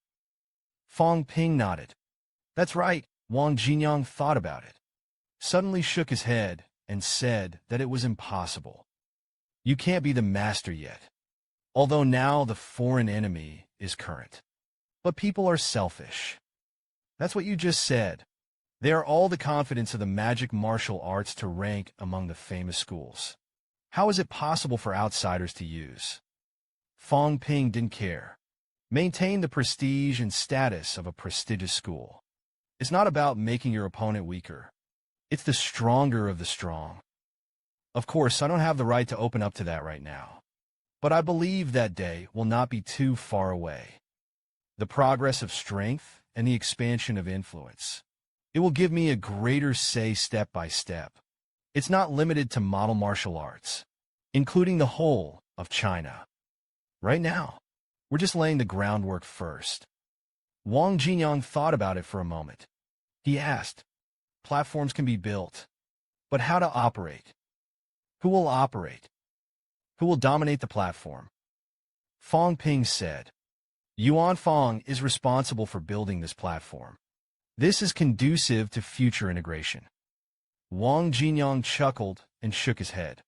Fong Ping nodded. That's right. Wang Jinyang thought about it, suddenly shook his head, and said that it was impossible. You can't be the master yet, although now the foreign enemy is current. But people are selfish. That's what you just said. They are all the confidence of the magic martial arts to rank among the famous schools. How is it possible for outsiders to use? Fong Ping didn't care. Maintain the prestige and status of a prestigious school. It's not about making your opponent weaker. It's the stronger of the strong. Of course, I don't have the right to open up to that right now. But I believe that day will not be too far away. The progress of strength and the expansion of influence. It will give me a greater say step by step. It's not limited to model martial arts, including the whole of China. Right now, we're just laying the groundwork first. Wang Jinyang thought about it for a moment. He asked, platforms can be built, but how to operate? Who will operate? Who will dominate the platform? Fong Ping said, Yuan Fong is responsible for building this platform. This is conducive to future integration. Wang Jinyang chuckled and shook his head.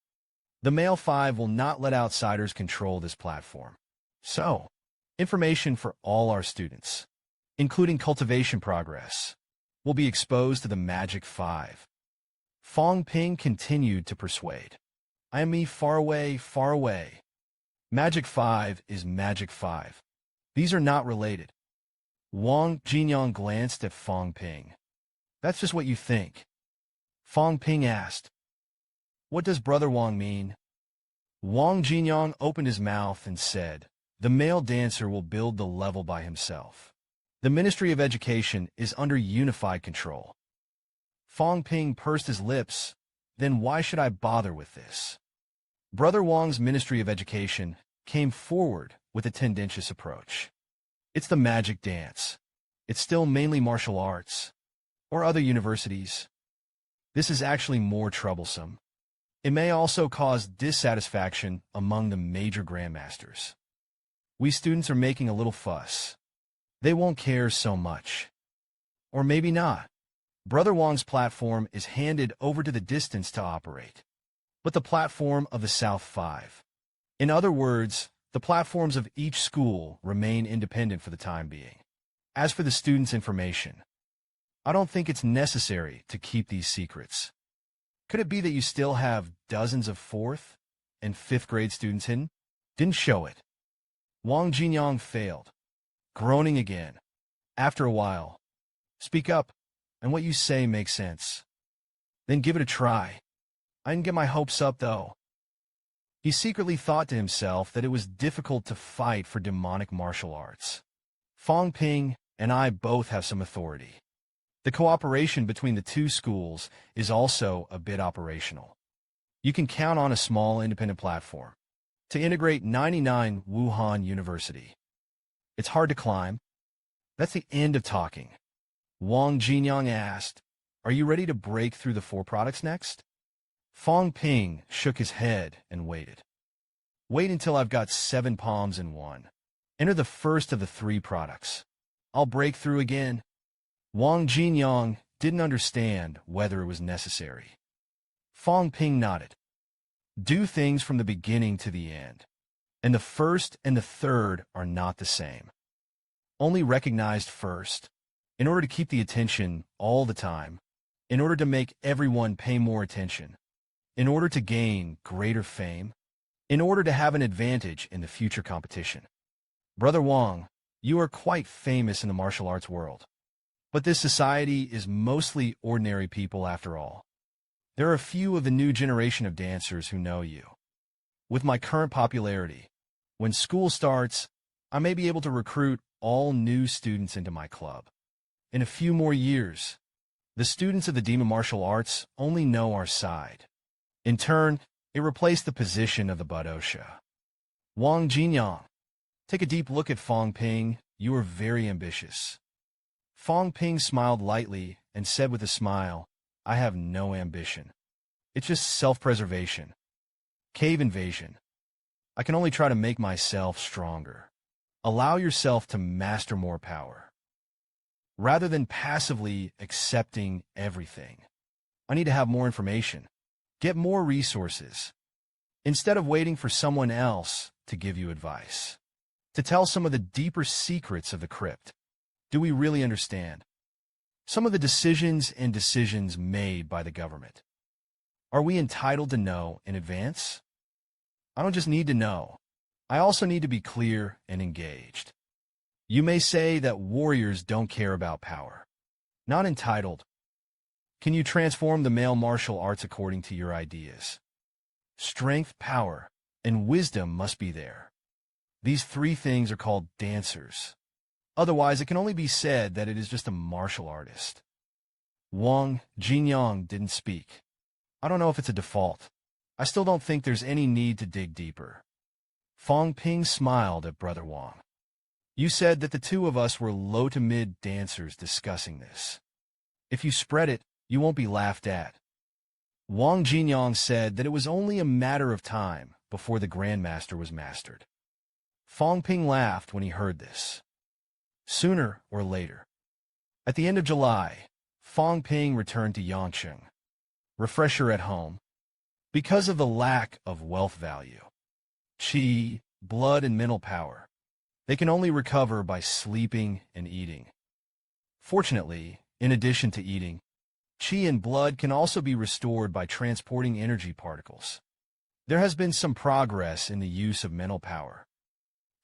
The Male 5 will not let outsiders control this platform. So, information for all our students, including cultivation progress, will be exposed to the Magic 5. Fong Ping continued to persuade. I am me far away, far away. Magic 5 is Magic 5. These are not related. Wang Jinyang glanced at Fong Ping. That's just what you think. Fong Ping asked, what does Brother Wang mean? Wang Jinyang opened his mouth and said, the male dancer will build the level by himself. The Ministry of Education is under unified control. Fong Ping pursed his lips. Then why should I bother with this? Brother Wang's Ministry of Education came forward with a tendentious approach. It's the magic dance. It's still mainly martial arts. Or other universities. This is actually more troublesome. It may also cause dissatisfaction among the major grandmasters. We students are making a little fuss. They won't care so much. Or maybe not. Brother Wang's platform is handed over to the distance to operate. But the platform of the South 5. In other words, the platforms of each school remain independent for the time being. As for the students' information, I don't think it's necessary to keep these secrets. Could it be that you still have dozens of 4th and 5th grade students hidden? Didn't show it. Wang Jinyang failed, groaning again. After a while, speak up, and what you say makes sense. Then give it a try. I didn't get my hopes up, though. He secretly thought to himself that it was difficult to fight for demonic martial arts. Fong Ping and I both have some authority. The cooperation between the two schools is also a bit operational. You can count on a small independent platform to integrate 99 Wuhan University. It's hard to climb. That's the end of talking. Wang Jinyang asked, are you ready to break through the 4 products next? Fong Ping shook his head and waited. Wait until I've got 7 palms in one. Enter the first of the 3 products. I'll break through again. Wang Jinyang didn't understand whether it was necessary. Fong Ping nodded. Do things from the beginning to the end. And the first and the third are not the same. Only recognized first. In order to keep the attention all the time. In order to make everyone pay more attention. In order to gain greater fame. In order to have an advantage in the future competition. Brother Wang, you are quite famous in the martial arts world. But this society is mostly ordinary people after all. There are a few of the new generation of dancers who know you. With my current popularity, when school starts, I may be able to recruit all new students into my club. In a few more years, the students of the demon martial arts only know our side. In turn, it replaced the position of the Budosha. Wang Jinyang. Take a deep look at Fong Ping. You are very ambitious. Fong Ping smiled lightly and said with a smile, I have no ambition. It's just self-preservation. Cave invasion. I can only try to make myself stronger. Allow yourself to master more power. Rather than passively accepting everything. I need to have more information. Get more resources. Instead of waiting for someone else to give you advice. To tell some of the deeper secrets of the crypt. Do we really understand some of the decisions made by the government? Are we entitled to know in advance? I don't just need to know. I also need to be clear and engaged. You may say that warriors don't care about power. Not entitled. Can you transform the male martial arts according to your ideas? Strength, power, and wisdom must be there. These three things are called dancers. Otherwise, it can only be said that it is just a martial artist. Wang Jinyang didn't speak. I don't know if it's a default. I still don't think there's any need to dig deeper. Fong Ping smiled at Brother Wang. You said that the two of us were low to mid dancers discussing this. If you spread it, you won't be laughed at. Wang Jinyang said that it was only a matter of time before the Grandmaster was mastered. Fong Ping laughed when he heard this. Sooner or later. At the end of July, Fong Ping returned to Yangcheng. Refresher at home. Because of the lack of wealth value, qi, blood, and mental power, they can only recover by sleeping and eating. Fortunately, in addition to eating, qi and blood can also be restored by transporting energy particles. There has been some progress in the use of mental power.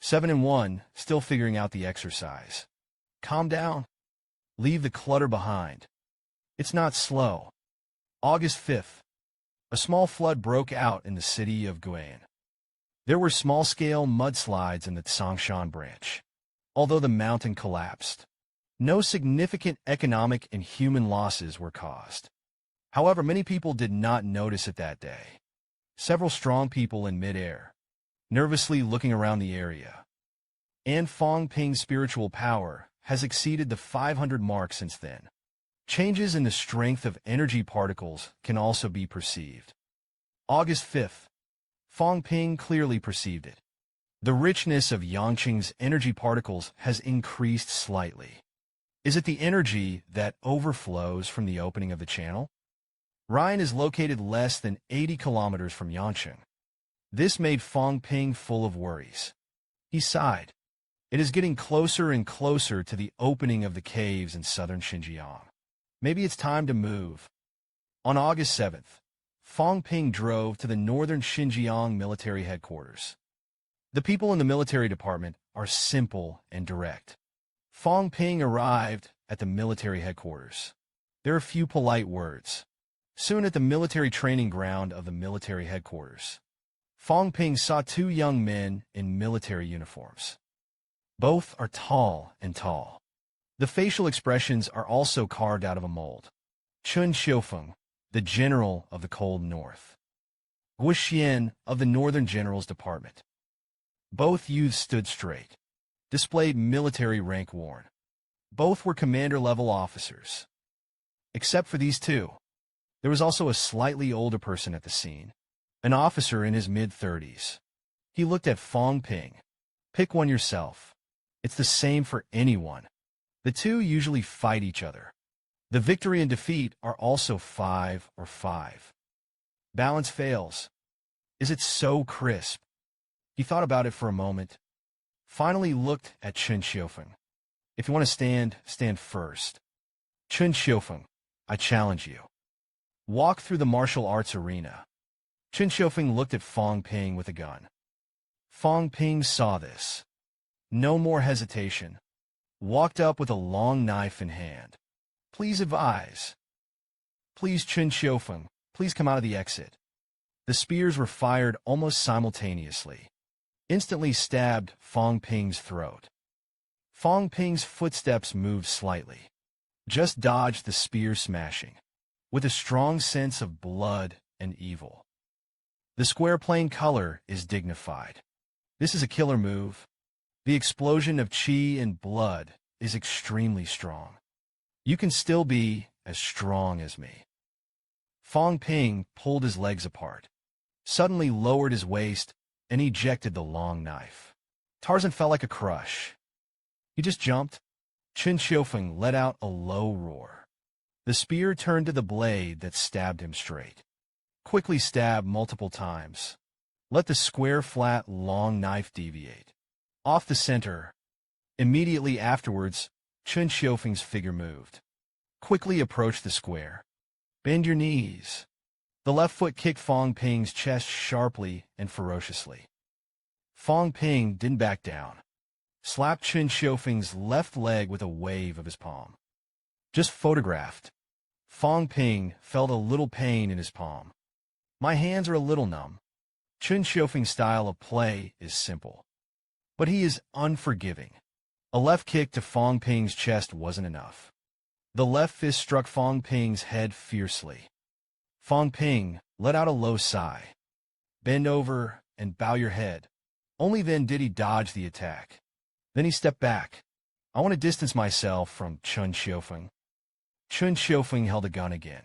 7 and 1, still figuring out the exercise. Calm down. Leave the clutter behind. It's not slow. August 5th. A small flood broke out in the city of Guan. There were small-scale mudslides in the Tsongshan branch. Although the mountain collapsed, no significant economic and human losses were caused. However, many people did not notice it that day. Several strong people in midair, nervously looking around the area. And Fong Ping's spiritual power has exceeded the 500 mark since then. Changes in the strength of energy particles can also be perceived. August 5th. Fong Ping clearly perceived it. The richness of Yangcheng's energy particles has increased slightly. Is it the energy that overflows from the opening of the channel? Ryan is located less than 80 kilometers from Yangcheng. This made Fong Ping full of worries. He sighed. It is getting closer and closer to the opening of the caves in southern Xinjiang. Maybe it's time to move. On August 7th, Fong Ping drove to the northern Xinjiang military headquarters. The people in the military department are simple and direct. Fong Ping arrived at the military headquarters. There are few polite words. Soon at the military training ground of the military headquarters, Fong Ping saw two young men in military uniforms. Both are tall and tall. The facial expressions are also carved out of a mold. Chen Xiufeng, the general of the Cold North. Guo Xian of the Northern General's Department. Both youths stood straight, displayed military rank worn. Both were commander-level officers. Except for these two, there was also a slightly older person at the scene, an officer in his mid-30s. He looked at Fong Ping. Pick one yourself. It's the same for anyone. The two usually fight each other. The victory and defeat are also 5 or 5. Balance fails. Is it so crisp? He thought about it for a moment. Finally looked at Chen Xiufeng. If you want to stand, stand first. Chen Xiufeng, I challenge you. Walk through the martial arts arena. Chen Xiufeng looked at Fong Ping with a gun. Fong Ping saw this. No more hesitation. Walked up with a long knife in hand. Please advise. Please, Chen Xiufeng, please come out of the exit. The spears were fired almost simultaneously. Instantly stabbed Fong Ping's throat. Fong Ping's footsteps moved slightly. Just dodged the spear smashing, with a strong sense of blood and evil. The square plain color is dignified. This is a killer move. The explosion of chi and blood is extremely strong. You can still be as strong as me. Fong Ping pulled his legs apart, suddenly lowered his waist, and ejected the long knife. Tarzan fell like a crush. He just jumped. Chen Xiufeng let out a low roar. The spear turned to the blade that stabbed him straight. Quickly stab multiple times. Let the square, flat, long knife deviate. Off the center. Immediately afterwards, Chen Xiufeng's figure moved. Quickly approach the square. Bend your knees. The left foot kicked Fong Ping's chest sharply and ferociously. Fong Ping didn't back down. Slapped Chen Xiufeng's left leg with a wave of his palm. Just photographed. Fong Ping felt a little pain in his palm. My hands are a little numb. Chen Xiufeng's style of play is simple, but he is unforgiving. A left kick to Fong Ping's chest wasn't enough. The left fist struck Fong Ping's head fiercely. Fong Ping let out a low sigh. Bend over and bow your head. Only then did he dodge the attack. Then he stepped back. I want to distance myself from Chen Xiufeng. Chen Xiufeng held a gun again.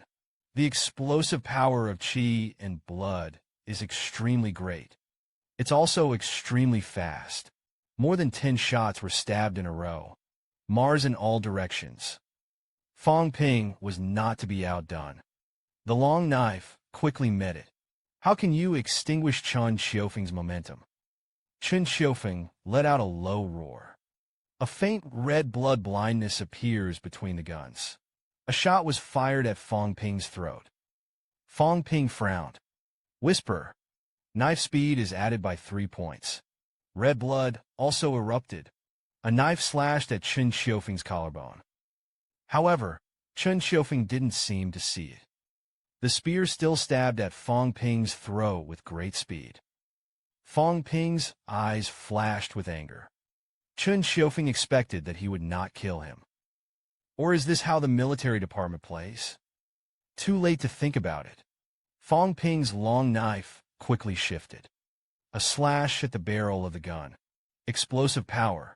The explosive power of chi and blood is extremely great. It's also extremely fast. More than 10 shots were stabbed in a row. Mars in all directions. Fong Ping was not to be outdone. The long knife quickly met it. How can you extinguish Chen Xiufeng's momentum? Chen Xiufeng let out a low roar. A faint red blood blindness appears between the guns. A shot was fired at Fong Ping's throat. Fong Ping frowned. Whisper. Knife speed is added by 3 points. Red blood also erupted. A knife slashed at Chen Xiufeng's collarbone. However, Chen Xiufeng didn't seem to see it. The spear still stabbed at Fong Ping's throat with great speed. Fong Ping's eyes flashed with anger. Chen Xiufeng expected that he would not kill him. Or is this how the military department plays? Too late to think about it. Fong Ping's long knife quickly shifted. A slash at the barrel of the gun. Explosive power.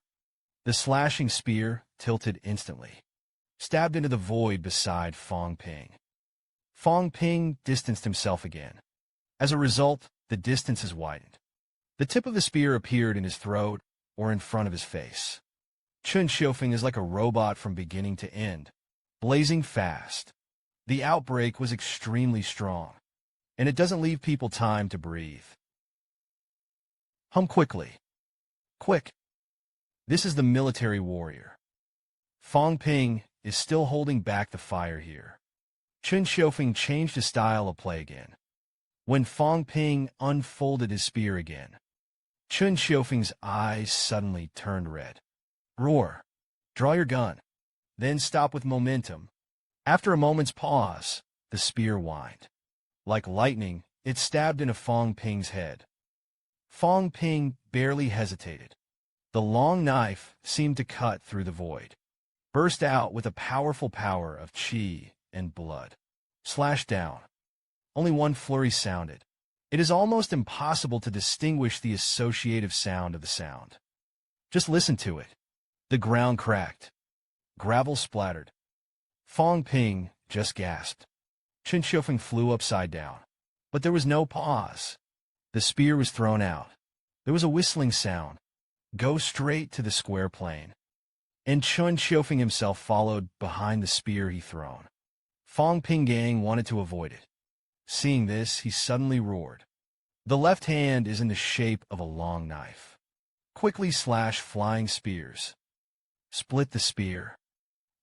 The slashing spear tilted instantly. Stabbed into the void beside Fong Ping. Fong Ping distanced himself again. As a result, the distance is widened. The tip of the spear appeared in his throat or in front of his face. Chen Xiufeng is like a robot from beginning to end, blazing fast. The outbreak was extremely strong, and it doesn't leave people time to breathe. Hum quickly. Quick. This is the military warrior. Fong Ping is still holding back the fire here. Chen Xiufeng changed his style of play again. When Fong Ping unfolded his spear again, Chen Xiufeng's eyes suddenly turned red. Roar. Draw your gun. Then stop with momentum. After a moment's pause, the spear whined. Like lightning, it stabbed into Fong Ping's head. Fong Ping barely hesitated. The long knife seemed to cut through the void. Burst out with a powerful power of chi and blood. Slashed down. Only one flurry sounded. It is almost impossible to distinguish the associative sound of the sound. Just listen to it. The ground cracked. Gravel splattered. Fong Ping just gasped. Chen Xiufeng flew upside down. But there was no pause. The spear was thrown out. There was a whistling sound. Go straight to the square plane. And Chen Xiufeng himself followed behind the spear he thrown. Fong Ping Gang wanted to avoid it. Seeing this, he suddenly roared. The left hand is in the shape of a long knife. Quickly slash flying spears. Split the spear.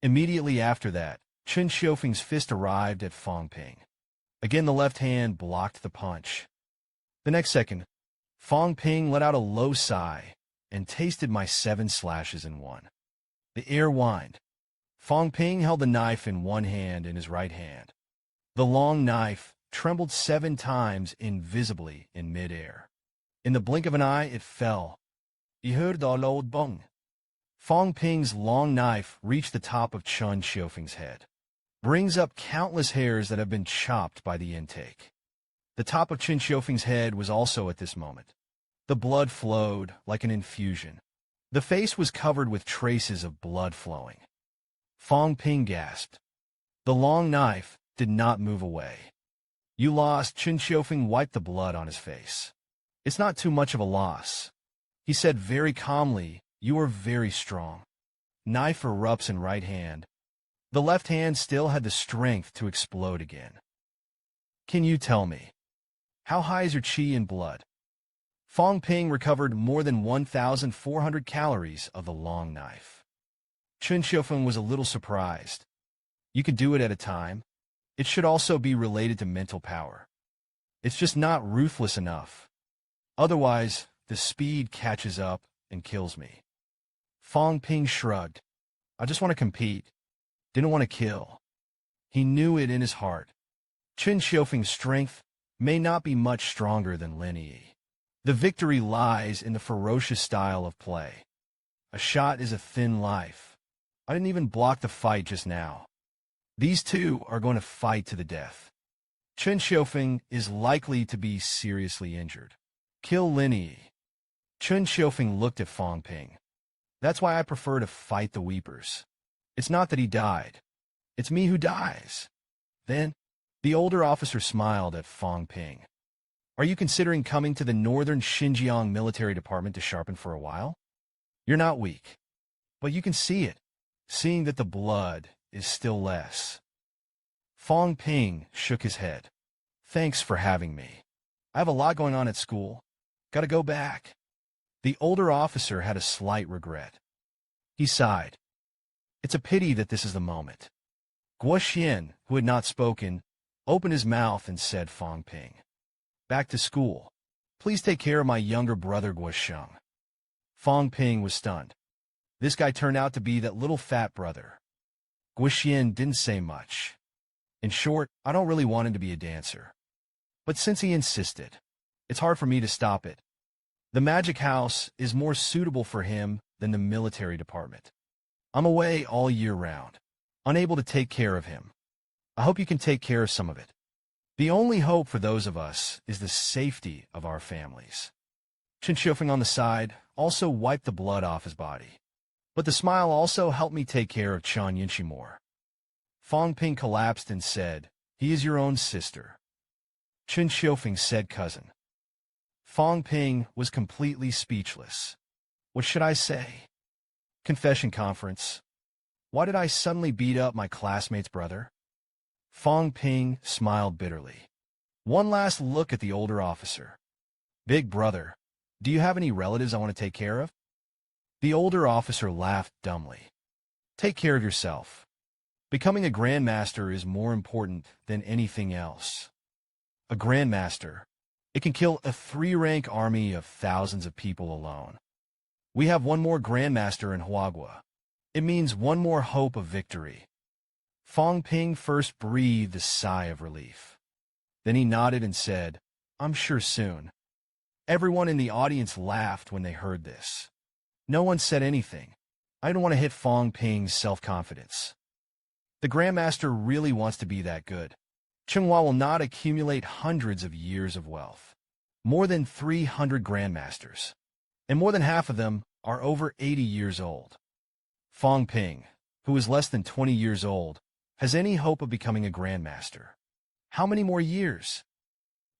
Immediately after that, Chen Xiufeng's fist arrived at Fong Ping. Again, the left hand blocked the punch. The next second, Fong Ping let out a low sigh and tasted my 7 slashes in one. The air whined. Fong Ping held the knife in one hand in his right hand. The long knife trembled 7 times invisibly in midair. In the blink of an eye, it fell. You heard the loud bong. Fong Ping's long knife reached the top of Chen Xiufeng's head. Brings up countless hairs that have been chopped by the intake. The top of Chen Xiufeng's head was also at this moment. The blood flowed like an infusion. The face was covered with traces of blood flowing. Fong Ping gasped. The long knife did not move away. You lost. Chen Xiufeng wiped the blood on his face. It's not too much of a loss. He said very calmly, you are very strong. Knife erupts in right hand. The left hand still had the strength to explode again. Can you tell me, how high is your qi in blood? Fong Ping recovered more than 1,400 calories of the long knife. Chen Xiufeng was a little surprised. You could do it at a time. It should also be related to mental power. It's just not ruthless enough. Otherwise, the speed catches up and kills me. Fong Ping shrugged. I just want to compete. Didn't want to kill. He knew it in his heart. Chen Xiufeng's strength may not be much stronger than Lin Yi. The victory lies in the ferocious style of play. A shot is a thin life. I didn't even block the fight just now. These two are going to fight to the death. Chen Xiufeng is likely to be seriously injured. Kill Lin Yi. Chen Xiufeng looked at Fong Ping. That's why I prefer to fight the weepers. It's not that he died. It's me who dies. Then, the older officer smiled at Fong Ping. Are you considering coming to the northern Xinjiang military department to sharpen for a while? You're not weak. But you can see it, seeing that the blood is still less. Fong Ping shook his head. Thanks for having me. I have a lot going on at school. Gotta go back. The older officer had a slight regret. He sighed. It's a pity that this is the moment. Guo Xian, who had not spoken, opened his mouth and said, Fong Ping, back to school. Please take care of my younger brother Guo Sheng. Fong Ping was stunned. This guy turned out to be that little fat brother. Guo Xian didn't say much. In short, I don't really want him to be a dancer. But since he insisted, it's hard for me to stop it. The magic house is more suitable for him than the military department. I'm away all year round, unable to take care of him. I hope you can take care of some of it. The only hope for those of us is the safety of our families. Chen Xiufeng on the side also wiped the blood off his body. But the smile also helped me take care of Chen Yinshi more. Fong Ping collapsed and said, he is your own sister. Chen Xiufeng said cousin. Fong Ping was completely speechless. What should I say? Confession conference. Why did I suddenly beat up my classmate's brother? Fong Ping smiled bitterly. One last look at the older officer. Big brother, do you have any relatives I want to take care of? The older officer laughed dumbly. Take care of yourself. Becoming a grandmaster is more important than anything else. A grandmaster. It can kill a 3-rank army of thousands of people alone. We have one more grandmaster in Huagua. It means one more hope of victory. Fong Ping first breathed a sigh of relief. Then he nodded and said, I'm sure soon. Everyone in the audience laughed when they heard this. No one said anything. I didn't want to hit Fong Ping's self-confidence. The grandmaster really wants to be that good. Chenghua will not accumulate hundreds of years of wealth. More than 300 grandmasters. And more than half of them are over 80 years old. Fong Ping, who is less than 20 years old, has any hope of becoming a grandmaster. How many more years?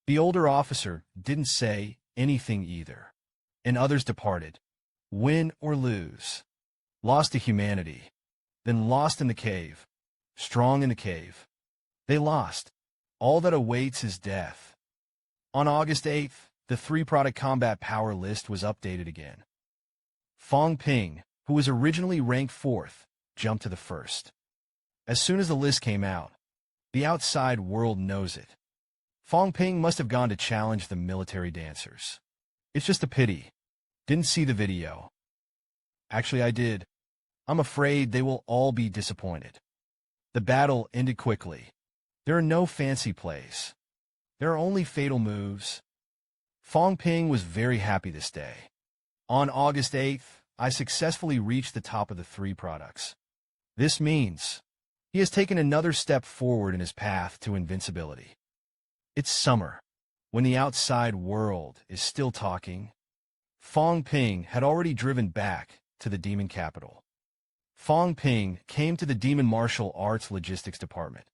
The older officer didn't say anything either. And others departed. Win or lose. Lost to humanity. Then lost in the cave. Strong in the cave. They lost. All that awaits is death. On August 8th, the 3-product combat power list was updated again. Fong Ping, who was originally ranked 4th, jumped to the 1st. As soon as the list came out, the outside world knows it. Fong Ping must have gone to challenge the military dancers. It's just a pity. Didn't see the video. Actually, I did. I'm afraid they will all be disappointed. The battle ended quickly. There are no fancy plays. There are only fatal moves. Fong Ping was very happy this day. On August 8th, I successfully reached the top of the 3 products. This means he has taken another step forward in his path to invincibility. It's summer, when the outside world is still talking, Fong Ping had already driven back to the demon capital. Fong Ping came to the Demon Martial Arts Logistics Department.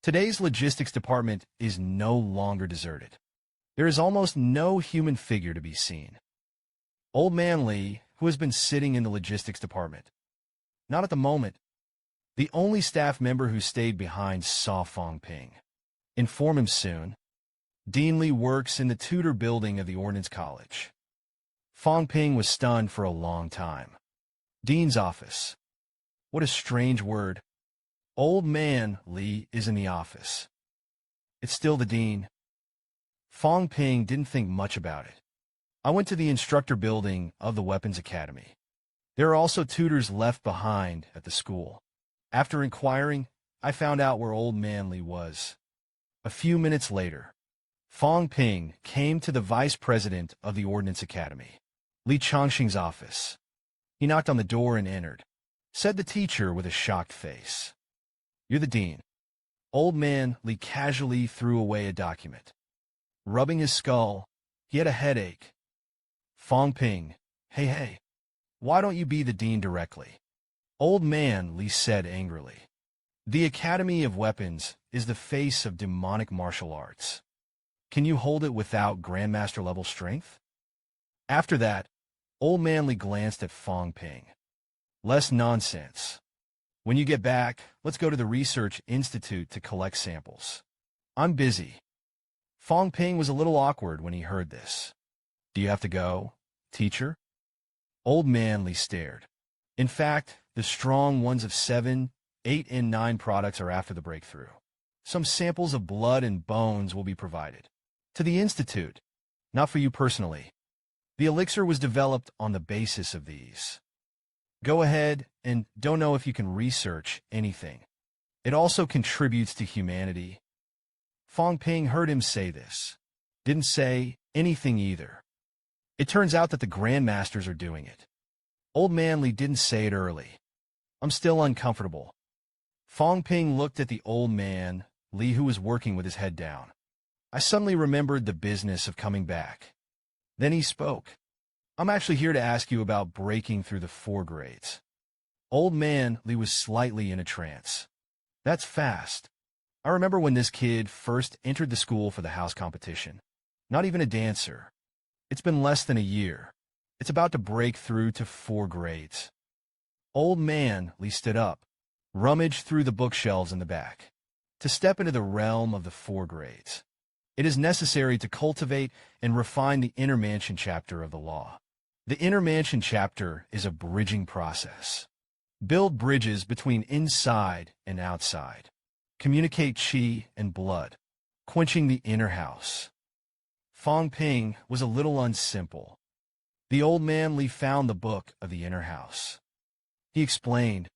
Today's logistics department is no longer deserted. There is almost no human figure to be seen. Old Man Li, who has been sitting in the logistics department. Not at the moment. The only staff member who stayed behind saw Fong Ping. Inform him soon. Dean Li works in the tutor building of the Ordnance College. Fong Ping was stunned for a long time. Dean's office. What a strange word. Old Man Li is in the office. It's still the dean. Fong Ping didn't think much about it. I went to the instructor building of the Weapons Academy. There are also tutors left behind at the school. After inquiring, I found out where Old Man Li was. A few minutes later, Fong Ping came to the vice president of the Ordnance Academy, Li Chongqing's office. He knocked on the door and entered. Said the teacher with a shocked face. You're the dean. Old Man Li casually threw away a document. Rubbing his skull, he had a headache. Fong Ping, hey, why don't you be the dean directly? Old Man Li said angrily. The Academy of Weapons is the face of demonic martial arts. Can you hold it without Grandmaster level strength? After that, Old Man Li glanced at Fong Ping. Less nonsense. When you get back, let's go to the Research Institute to collect samples. I'm busy. Fong Ping was a little awkward when he heard this. Do you have to go, teacher? Old Man Li stared. In fact, the strong ones of 7, 8, and 9 products are after the breakthrough. Some samples of blood and bones will be provided. To the Institute, not for you personally. The elixir was developed on the basis of these. Go ahead and don't know if you can research anything. It also contributes to humanity. Fong Ping heard him say this. Didn't say anything either. It turns out that the Grandmasters are doing it. Old Man Li didn't say it early. I'm still uncomfortable. Fong Ping looked at the old man, Li, who was working with his head down. I suddenly remembered the business of coming back. Then he spoke. I'm actually here to ask you about breaking through the 4 grades. Old Man Li was slightly in a trance. That's fast. I remember when this kid first entered the school for the house competition. Not even a dancer. It's been less than a year. It's about to break through to 4 grades. Old Man Li stood up, rummaged through the bookshelves in the back. To step into the realm of the 4 grades, it is necessary to cultivate and refine the inner mansion chapter of the law. The inner mansion chapter is a bridging process. Build bridges between inside and outside. Communicate qi and blood, quenching the inner house. Fong Ping was a little unsimple. The old man Li found the book of the inner house. He explained,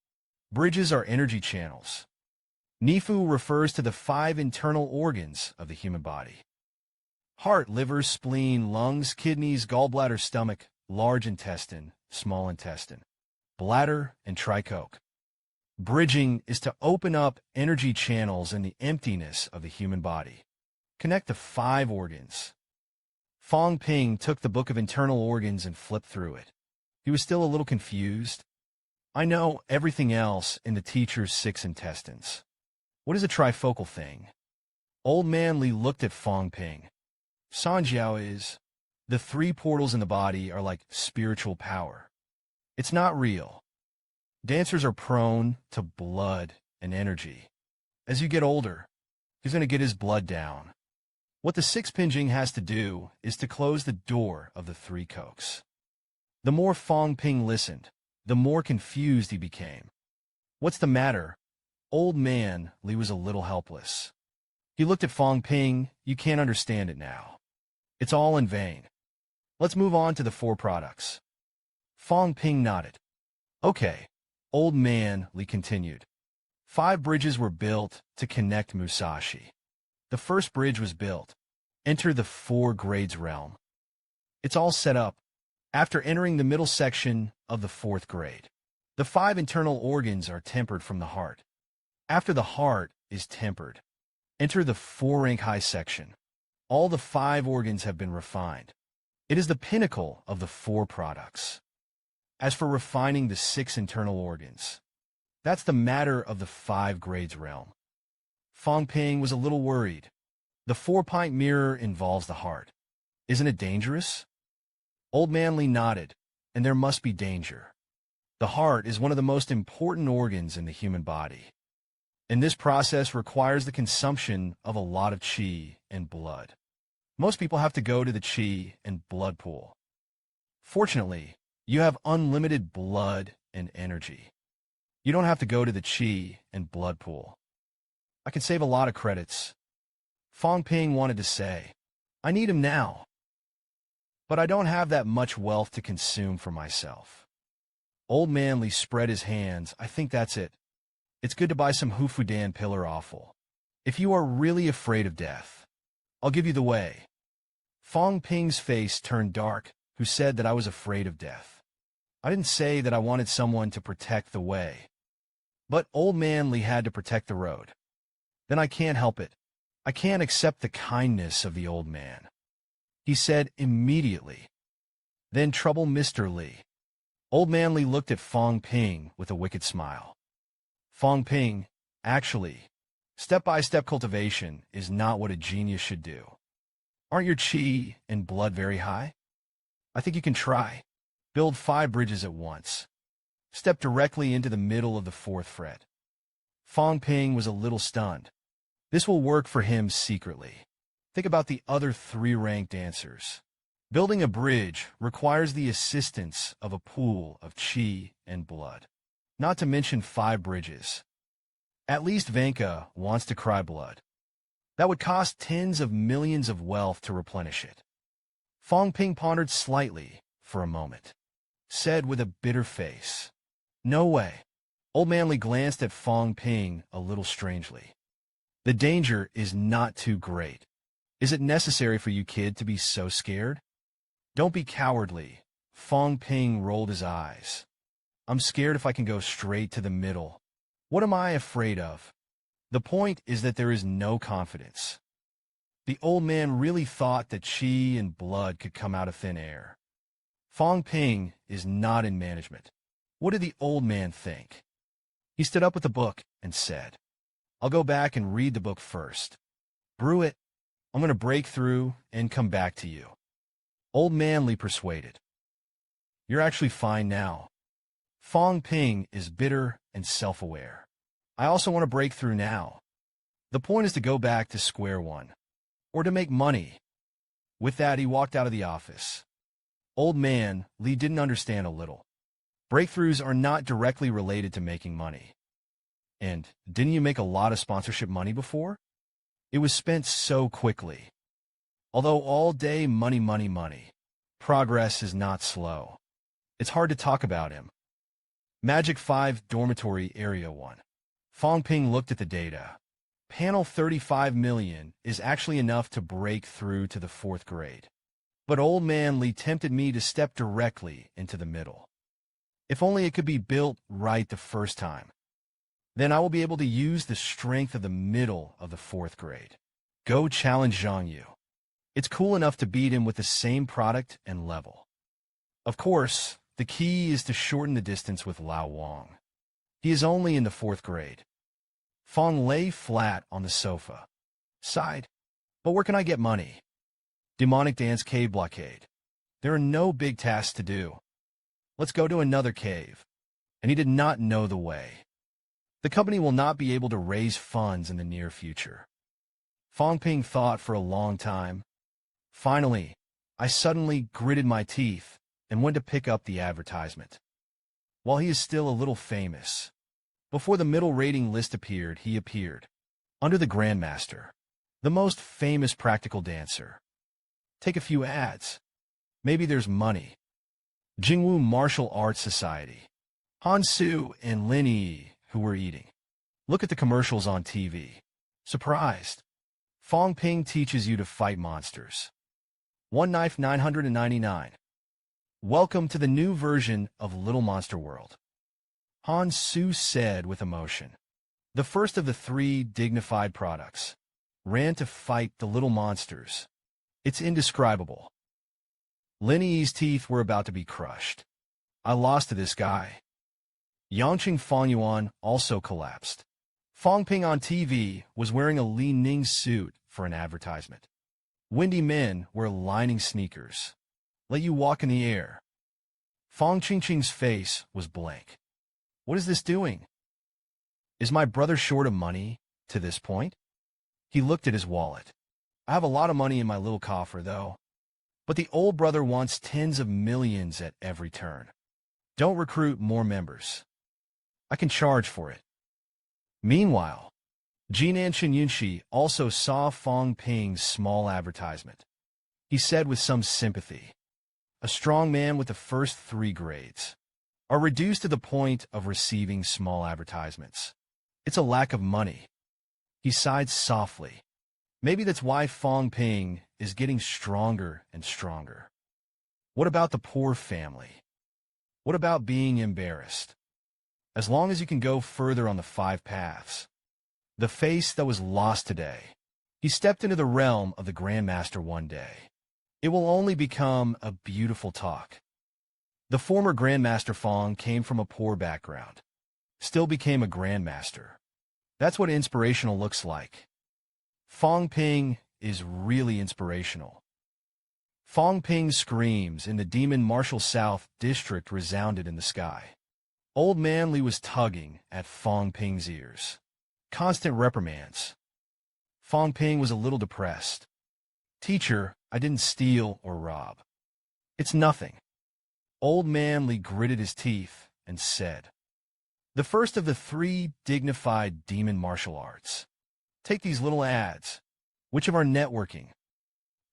bridges are energy channels. Nifu refers to the 5 internal organs of the human body. Heart, liver, spleen, lungs, kidneys, gallbladder, stomach, large intestine, small intestine, bladder, and trichoke. Bridging is to open up energy channels in the emptiness of the human body. Connect the 5 organs. Fong Ping took the book of internal organs and flipped through it. He was still a little confused. I know everything else in the teacher's 6 intestines. What is a trifocal thing? Old Man Li looked at Fong Ping. Sanjiao is, the 3 portals in the body are like spiritual power. It's not real. Dancers are prone to blood and energy. As you get older, he's going to get his blood down. What the 6 pinjing has to do is to close the door of the 3 cokes. The more Fong Ping listened, the more confused he became. What's the matter? Old Man Li was a little helpless. He looked at Fong Ping. You can't understand it now. It's all in vain. Let's move on to the 4 products. Fong Ping nodded. Okay. Old Man Li continued. 5 bridges were built to connect Musashi. The first bridge was built. Enter the 4 grades realm. It's all set up. After entering the middle section of the 4th grade, the 5 internal organs are tempered from the heart. After the heart is tempered, enter the 4 rank high section. All the 5 organs have been refined. It is the pinnacle of the 4 products. As for refining the 6 internal organs, that's the matter of the 5 grades realm. Fong Ping was a little worried. The 4-pint mirror involves the heart. Isn't it dangerous? Old Man Li nodded, and there must be danger. The heart is one of the most important organs in the human body, and this process requires the consumption of a lot of qi and blood. Most people have to go to the qi and blood pool. Fortunately, you have unlimited blood and energy. You don't have to go to the qi and blood pool. I can save a lot of credits. Fong Ping wanted to say, I need him now. But I don't have that much wealth to consume for myself. Old Man Li spread his hands. I think that's it. It's good to buy some Hufudan pillar offal. If you are really afraid of death, I'll give you the way. Fong Ping's face turned dark. Who said that I was afraid of death? I didn't say that I wanted someone to protect the way. But Old Man Li had to protect the road. Then I can't help it. I can't accept the kindness of the old man. He said immediately. Then trouble Mr. Li. Old Man Li looked at Fong Ping with a wicked smile. Fong Ping, actually, step-by-step cultivation is not what a genius should do. Aren't your qi and blood very high? I think you can try. Build 5 bridges at once. Step directly into the middle of the 4th fret. Fong Ping was a little stunned. This will work for him secretly. Think about the other 3 rank dancers. Building a bridge requires the assistance of a pool of qi and blood. Not to mention 5 bridges. At least Vanka wants to cry blood. That would cost tens of millions of wealth to replenish it. Fong Ping pondered slightly for a moment. Said with a bitter face, No way. Old Man Li glanced at Fong Ping a little strangely. The danger is not too great. Is it necessary for you, kid, to be so scared? Don't be cowardly. Fong Ping rolled his eyes. I'm scared if I can go straight to the middle. What am I afraid of? The point is that there is no confidence. The old man really thought that qi and blood could come out of thin air. Fong Ping is not in management. What did the old man think? He stood up with the book and said, I'll go back and read the book first. Brew it. I'm going to break through and come back to you. Old Man Li persuaded. You're actually fine now. Fong Ping is bitter and self-aware. I also want to break through now. The point is to go back to square one. Or to make money. With that, he walked out of the office. Old Man Li didn't understand a little. Breakthroughs are not directly related to making money. And didn't you make a lot of sponsorship money before? It was spent so quickly. Although all day money, money, money. Progress is not slow. It's hard to talk about him. Magic 5 Dormitory Area 1. Fong Ping looked at the data. Panel 35 million is actually enough to break through to the 4th grade. But Old Man Li tempted me to step directly into the middle. If only it could be built right the first time. Then I will be able to use the strength of the middle of the 4th grade. Go challenge Xie You. It's cool enough to beat him with the same product and level. Of course, the key is to shorten the distance with Wang. He is only in the 4th grade. Fong lay flat on the sofa. Sighed. But where can I get money? Demonic Dance Cave Blockade. There are no big tasks to do. Let's go to another cave. And he did not know the way. The company will not be able to raise funds in the near future. Fong Ping thought for a long time. Finally, I suddenly gritted my teeth and went to pick up the advertisement. While he is still a little famous. Before the middle rating list appeared, he appeared. Under the Grandmaster. The most famous practical dancer. Take a few ads. Maybe there's money. Jingwu Martial Arts Society. Han Su and Lin Yi, who were eating. Look at the commercials on TV. Surprised. Fong Ping teaches you to fight monsters. One knife 999. Welcome to the new version of Little Monster World. Han Su said with emotion. The first of the 3 dignified products. Ran to fight the little monsters. It's indescribable. Lin Yi's teeth were about to be crushed. I lost to this guy. Yangqing Fangyuan also collapsed. Fong Ping on TV was wearing a Lin Yi suit for an advertisement. Windy men wear lining sneakers. Let you walk in the air. Fong Qingqing's face was blank. What is this doing? Is my brother short of money to this point? He looked at his wallet. I have a lot of money in my little coffer, though. But the old brother wants tens of millions at every turn. Don't recruit more members. I can charge for it. Meanwhile, Jinyang Yunxi also saw Fong Ping's small advertisement. He said with some sympathy, "A strong man with the first 3 grades are reduced to the point of receiving small advertisements. It's a lack of money." He sighed softly. Maybe that's why Fong Ping is getting stronger and stronger. What about the poor family? What about being embarrassed? As long as you can go further on the 5 paths. The face that was lost today. He stepped into the realm of the Grandmaster one day. It will only become a beautiful talk. The former Grandmaster Fong came from a poor background. Still became a Grandmaster. That's what inspirational looks like. Fong Ping is really inspirational. Fong Ping's screams in the Demon Martial South District resounded in the sky. Old Man Li was tugging at Fong Ping's ears. Constant reprimands. Fong Ping was a little depressed. "Teacher, I didn't steal or rob. It's nothing." Old Man Li gritted his teeth and said, "The first of the 3 dignified demon martial arts. Take these little ads. Which of our networking?"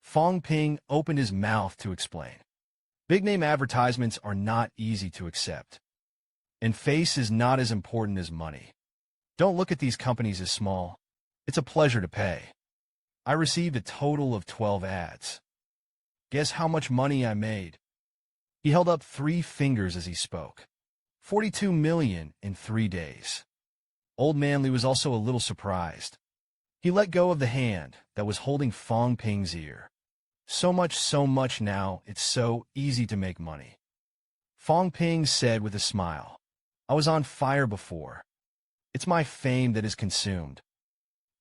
Fong Ping opened his mouth to explain. Big-name advertisements are not easy to accept. And face is not as important as money. Don't look at these companies as small. It's a pleasure to pay. I received a total of 12 ads. Guess how much money I made? He held up 3 fingers as he spoke. 42 million in 3 days. Old Man Li was also a little surprised. He let go of the hand that was holding Fong Ping's ear. So much now, it's so easy to make money. Fong Ping said with a smile, "I was on fire before. It's my fame that is consumed.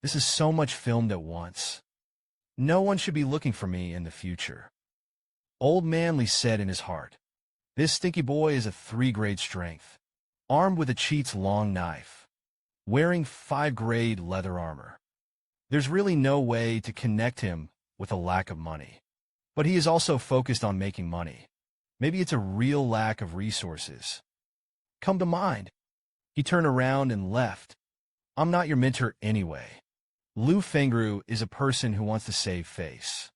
This is so much filmed at once. No one should be looking for me in the future." Old Man Li said in his heart, "This stinky boy is a 3-grade strength, armed with a cheat's long knife, wearing 5-grade leather armor. There's really no way to connect him with a lack of money. But he is also focused on making money. Maybe it's a real lack of resources. Come to mind." He turned around and left. "I'm not your mentor anyway. Lu Fengru is a person who wants to save face.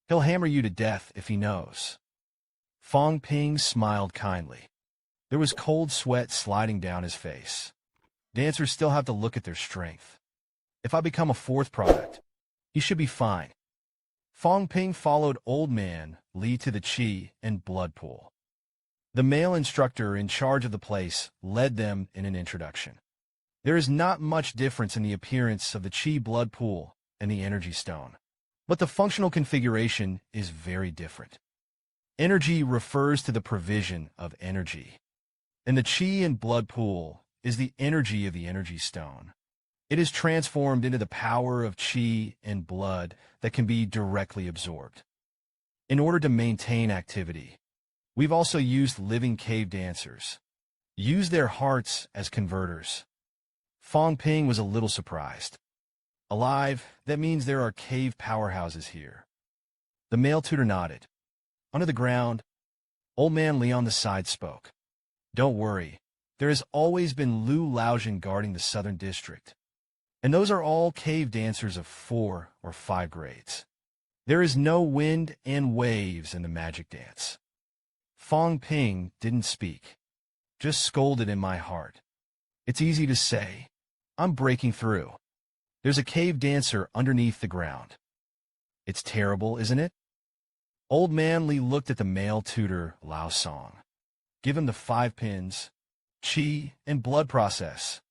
He'll hammer you to death if he knows." Fong Ping smiled kindly. There was cold sweat sliding down his face. Dancers still have to look at their strength. If I become a 4th product, he should be fine. Fong Ping followed Old Man Li to the Qi and blood pool. The male instructor in charge of the place led them in an introduction. There is not much difference in the appearance of the Qi blood pool and the energy stone, but the functional configuration is very different. Energy refers to the provision of energy, and the Qi and blood pool is the energy of the energy stone. It is transformed into the power of Qi and blood that can be directly absorbed. In order to maintain activity, we've also used living cave dancers. Use their hearts as converters. Fong Ping was a little surprised. Alive, that means there are cave powerhouses here. The male tutor nodded. Under the ground, Old Man Li on the side spoke. "Don't worry, there has always been Lu Laojian guarding the southern district. And those are all cave dancers of 4 or 5 grades. There is no wind and waves in the magic dance." Fong Ping didn't speak, just scolded in my heart. It's easy to say, I'm breaking through. There's a cave dancer underneath the ground. It's terrible, isn't it? Old Man Li looked at the male tutor, Lao Song. Give him the 5 pins, Qi, and blood process.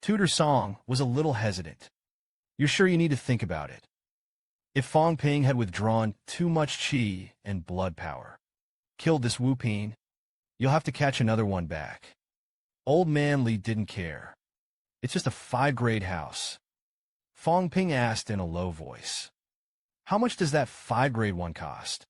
Tutor Song was a little hesitant. You're sure you need to think about it? If Fong Ping had withdrawn too much Qi and blood power, Killed this Wu Ping. You'll have to catch another one back. Old man Li didn't care. It's just a 5-grade house. Fong Ping asked in a low voice. How much does that 5-grade one cost?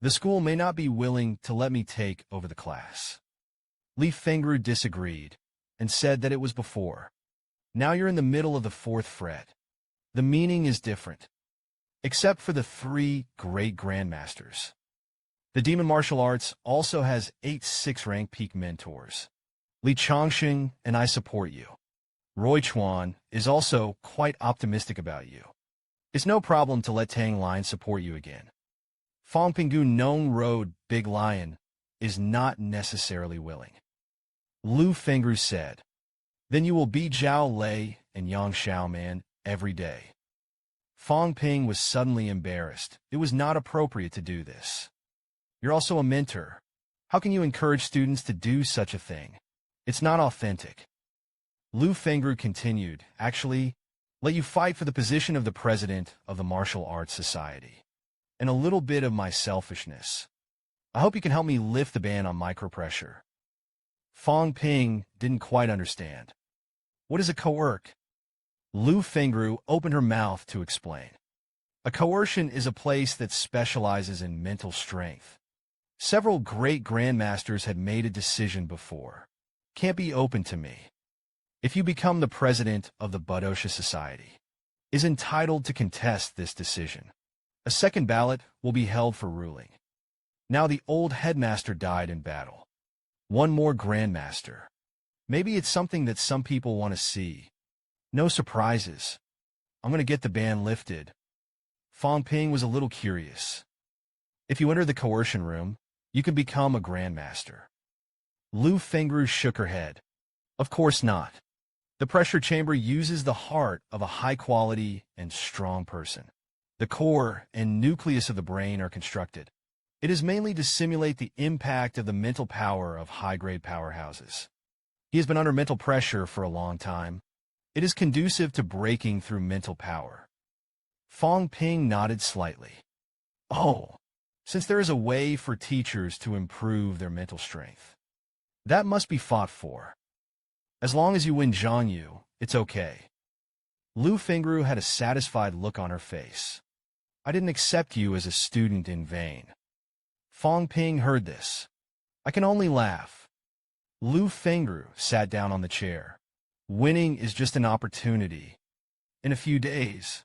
The school may not be willing to let me take over the class. Li Fengru disagreed and said that it was before. Now you're in the middle of the fourth fret. The meaning is different. Except for the 3 great grandmasters. The demon martial arts also has 8 6-rank peak mentors. Li Chongxing and I support you. Roy Chuan is also quite optimistic about you. It's no problem to let Tang Lion support you again. Fong Ping Nong Road Big Lion is not necessarily willing. Lu Fengru said, then you will beat Zhao Lei and Yang Xiaoman every day. Fong Ping was suddenly embarrassed. It was not appropriate to do this. You're also a mentor. How can you encourage students to do such a thing? It's not authentic. Lu Fengru continued, actually, let you fight for the position of the president of the Martial Arts Society. And a little bit of my selfishness. I hope you can help me lift the ban on micropressure. Fong Ping didn't quite understand. What is a coerc? Lu Fengru opened her mouth to explain. A coercion is a place that specializes in mental strength. Several great grandmasters had made a decision before. Can't be open to me. If you become the president of the Budosha Society, is entitled to contest this decision. A second ballot will be held for ruling. Now the old headmaster died in battle. One more grandmaster. Maybe it's something that some people want to see. No surprises. I'm going to get the ban lifted. Fong Ping was a little curious. If you enter the coercion room, you can become a grandmaster. Lu Fengru shook her head. Of course not. The pressure chamber uses the heart of a high-quality and strong person. The core and nucleus of the brain are constructed. It is mainly to simulate the impact of the mental power of high-grade powerhouses. He has been under mental pressure for a long time. It is conducive to breaking through mental power. Fong Ping nodded slightly. Oh, since there is a way for teachers to improve their mental strength, that must be fought for. As long as you win Zhang Yu, it's okay. Lu Fengru had a satisfied look on her face. I didn't accept you as a student in vain. Fong Ping heard this. I can only laugh. Lu Fengru sat down on the chair. Winning is just an opportunity. In a few days,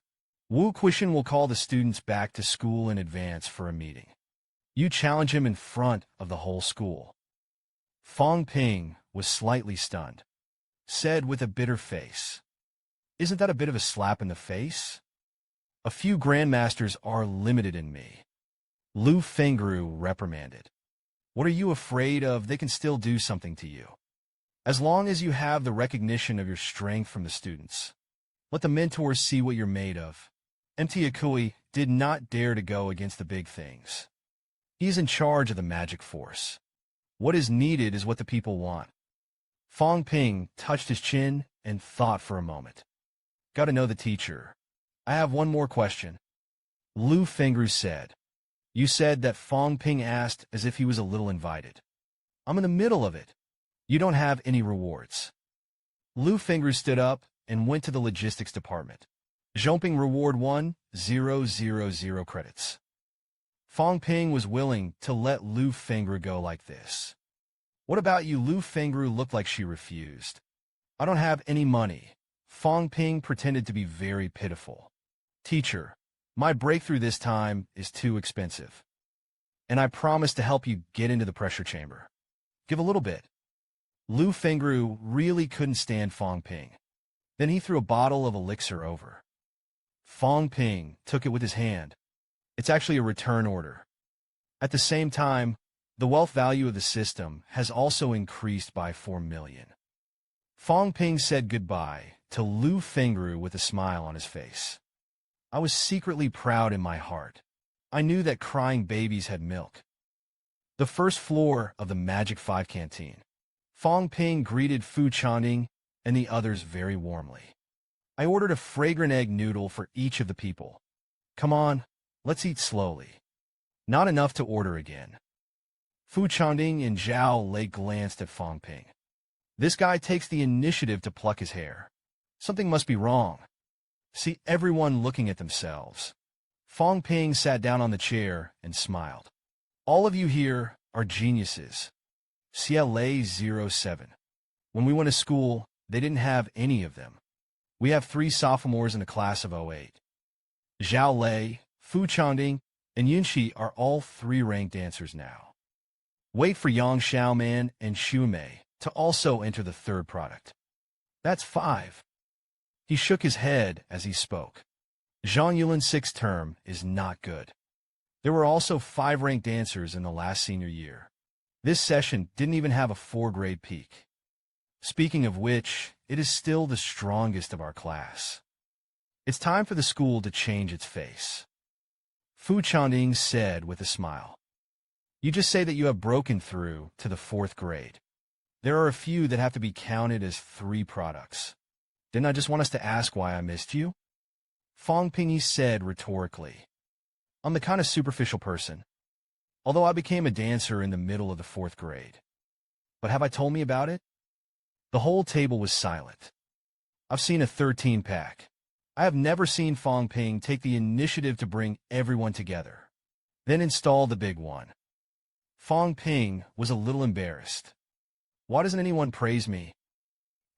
Wu Quishan will call the students back to school in advance for a meeting. You challenge him in front of the whole school. Fong Ping was slightly stunned. Said with a bitter face. Isn't that a bit of a slap in the face? A few grandmasters are limited in me. Lu Fengru reprimanded. What are you afraid of? They can still do something to you. As long as you have the recognition of your strength from the students. Let the mentors see what you're made of. Mtiakui did not dare to go against the big things. He is in charge of the magic force. What is needed is what the people want. Fong Ping touched his chin and thought for a moment. Got to know the teacher. I have one more question. Lu Fengru said. You said that Fong Ping asked as if he was a little invited. I'm in the middle of it. You don't have any rewards. Lu Fengru stood up and went to the logistics department. Zhongping reward 1,000 credits. Fong Ping was willing to let Lu Fengru go like this. What about you? Lu Fengru looked like she refused. I don't have any money. Fong Ping pretended to be very pitiful. Teacher, my breakthrough this time is too expensive. And I promise to help you get into the pressure chamber. Give a little bit. Lu Fengru really couldn't stand Fong Ping. Then he threw a bottle of elixir over. Fong Ping took it with his hand. It's actually a return order. At the same time, the wealth value of the system has also increased by 4 million. Fong Ping said goodbye to Lu Fengru with a smile on his face. I was secretly proud in my heart. I knew that crying babies had milk. The first floor of the Magic 5 canteen. Fong Ping greeted Fu Chanding and the others very warmly. I ordered a fragrant egg noodle for each of the people. Come on, let's eat slowly. Not enough to order again. Fu Chanding and Zhao Lei glanced at Fong Ping. This guy takes the initiative to pluck his hair. Something must be wrong. See everyone looking at themselves. Fong Ping sat down on the chair and smiled. All of you here are geniuses. CLA07. When we went to school, they didn't have any of them. We have 3 sophomores in a class of '08. Zhao Lei, Fu Changding, and Yunxi are all 3 ranked dancers now. Wait for Yang Xiaoman and Xu Mei to also enter the 3rd product. That's 5. He shook his head as he spoke. Zhang Yulin's 6th term is not good. There were also 5 ranked dancers in the last senior year. This session didn't even have a 4-grade peak. Speaking of which, it is still the strongest of our class. It's time for the school to change its face. Fu Changding said with a smile. You just say that you have broken through to the 4th grade. There are a few that have to be counted as 3 products. Didn't I just want us to ask why I missed you? Fong Ping said rhetorically. I'm the kind of superficial person. Although I became a dancer in the middle of the 4th grade. But have I told me about it? The whole table was silent. I've seen a 13-pack. I have never seen Fong Ping take the initiative to bring everyone together, then install the big one. Fong Ping was a little embarrassed. Why doesn't anyone praise me?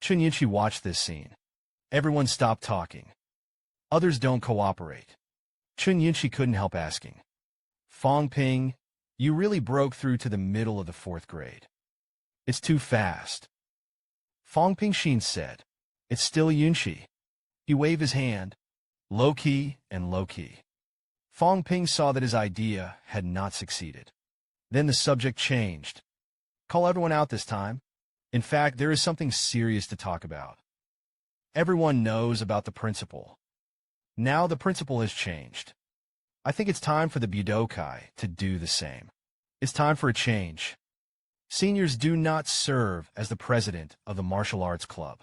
Chen Yunxi watched this scene. Everyone stopped talking. Others don't cooperate. Chen Yunxi couldn't help asking. Fong Ping, you really broke through to the middle of the 4th grade. It's too fast. Fong Ping said. It's still Yunxi. He waved his hand. Low-key and low-key. Fong Ping saw that his idea had not succeeded. Then the subject changed. Call everyone out this time. In fact, there is something serious to talk about. Everyone knows about the principal. Now the principal has changed. I think it's time for the Budokai to do the same. It's time for a change. Seniors do not serve as the president of the martial arts club.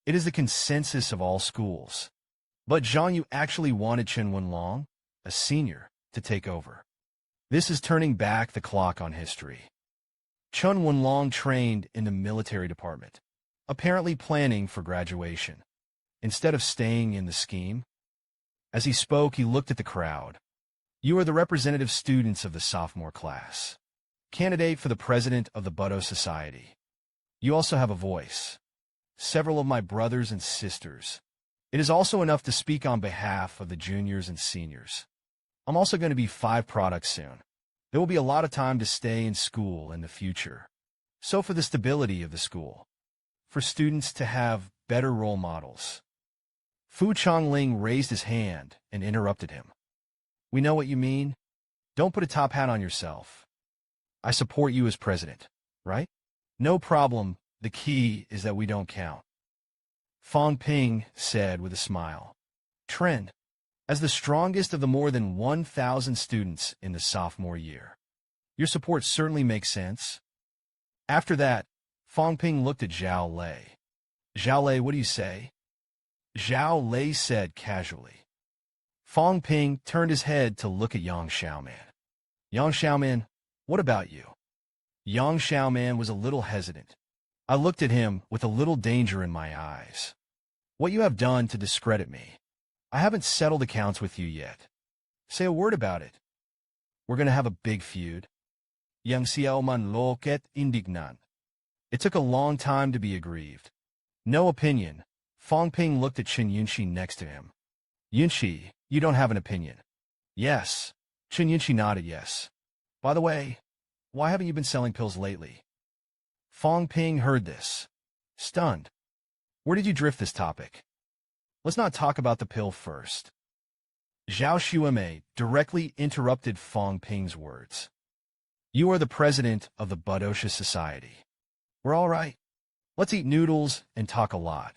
It is the consensus of all schools. But Zhang Yu actually wanted Chen Wenlong, a senior, to take over. This is turning back the clock on history. Chen Wenlong trained in the military department, apparently planning for graduation, instead of staying in the scheme. As he spoke, he looked at the crowd. You are the representative students of the sophomore class. Candidate for the president of the Budo Society. You also have a voice. Several of my brothers and sisters. It is also enough to speak on behalf of the juniors and seniors. I'm also going to be 5 products soon. There will be a lot of time to stay in school in the future. So for the stability of the school. For students to have better role models. Fu Changling raised his hand and interrupted him. We know what you mean. Don't put a top hat on yourself. I support you as president, right? No problem. The key is that we don't count. Fong Ping said with a smile. Trend. As the strongest of the more than 1,000 students in the sophomore year. Your support certainly makes sense. After that, Fong Ping looked at Zhao Lei. Zhao Lei, what do you say? Zhao Lei said casually. Fong Ping turned his head to look at Yang Xiaoman. Yang Xiaoman, what about you? Yang Xiaoman was a little hesitant. I looked at him with a little danger in my eyes. What you have done to discredit me. I haven't settled accounts with you yet. Say a word about it. We're going to have a big feud. Yang Xiaoman looked indignant. It took a long time to be aggrieved. No opinion. Fong Ping looked at Chen Yunxi next to him. Yunxi, you don't have an opinion. Yes. Chen Yunxi nodded yes. By the way, why haven't you been selling pills lately? Fong Ping heard this. Stunned. Where did you drift this topic? Let's not talk about the pill first. Zhao Xuemei directly interrupted Fong Ping's words. You are the president of the Budosha Society. We're all right. Let's eat noodles and talk a lot.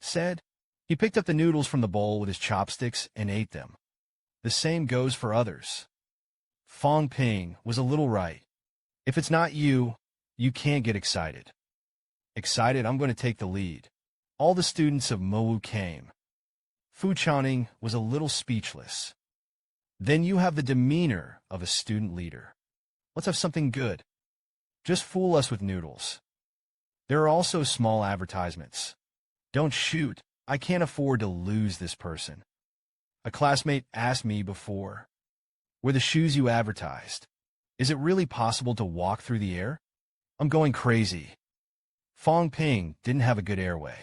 Said. He picked up the noodles from the bowl with his chopsticks and ate them. The same goes for others. Fong Ping was a little right. If it's not you, you can't get excited. Excited, I'm going to take the lead. All the students of Mowu came. Fu Changding was a little speechless. Then you have the demeanor of a student leader. Let's have something good. Just fool us with noodles. There are also small advertisements. Don't shoot. I can't afford to lose this person. A classmate asked me before. Were the shoes you advertised? Is it really possible to walk through the air? I'm going crazy. Fong Ping didn't have a good airway.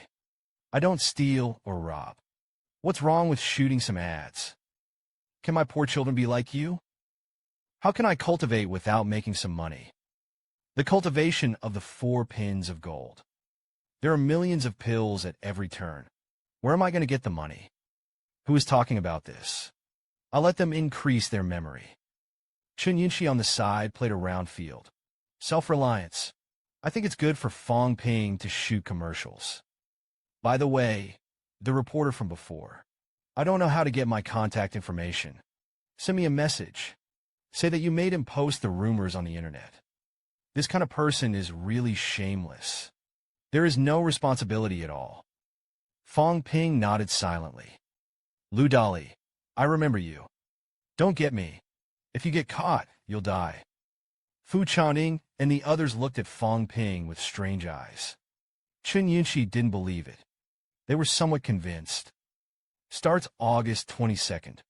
I don't steal or rob. What's wrong with shooting some ads? Can my poor children be like you? How can I cultivate without making some money? The cultivation of the 4 pins of gold. There are millions of pills at every turn. Where am I going to get the money? Who is talking about this? I'll let them increase their memory. Chen Yi on the side played a round field. Self-reliance. I think it's good for Fong Ping to shoot commercials. By the way, the reporter from before. I don't know how to get my contact information. Send me a message. Say that you made him post the rumors on the internet. This kind of person is really shameless. There is no responsibility at all. Fong Ping nodded silently. Lu Dali, I remember you. Don't get me. If you get caught, you'll die. Fu Chaning and the others looked at Fong Ping with strange eyes. Chen Yi didn't believe it. They were somewhat convinced. Starts August 22nd.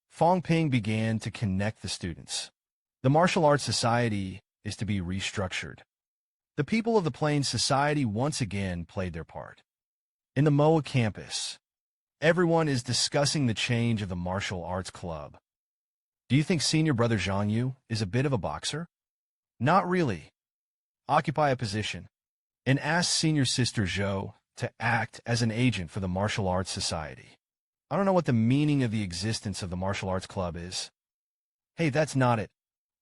Fong Ping began to connect the students. The Martial Arts Society is to be restructured. The people of the Plains Society once again played their part. In the Mowu campus, everyone is discussing the change of the martial arts club. Do you think senior brother Xie You is a bit of a boxer? Not really. Occupy a position. And ask senior sister Zhou to act as an agent for the Martial Arts Society. I don't know what the meaning of the existence of the Martial Arts Club is. Hey, that's not it.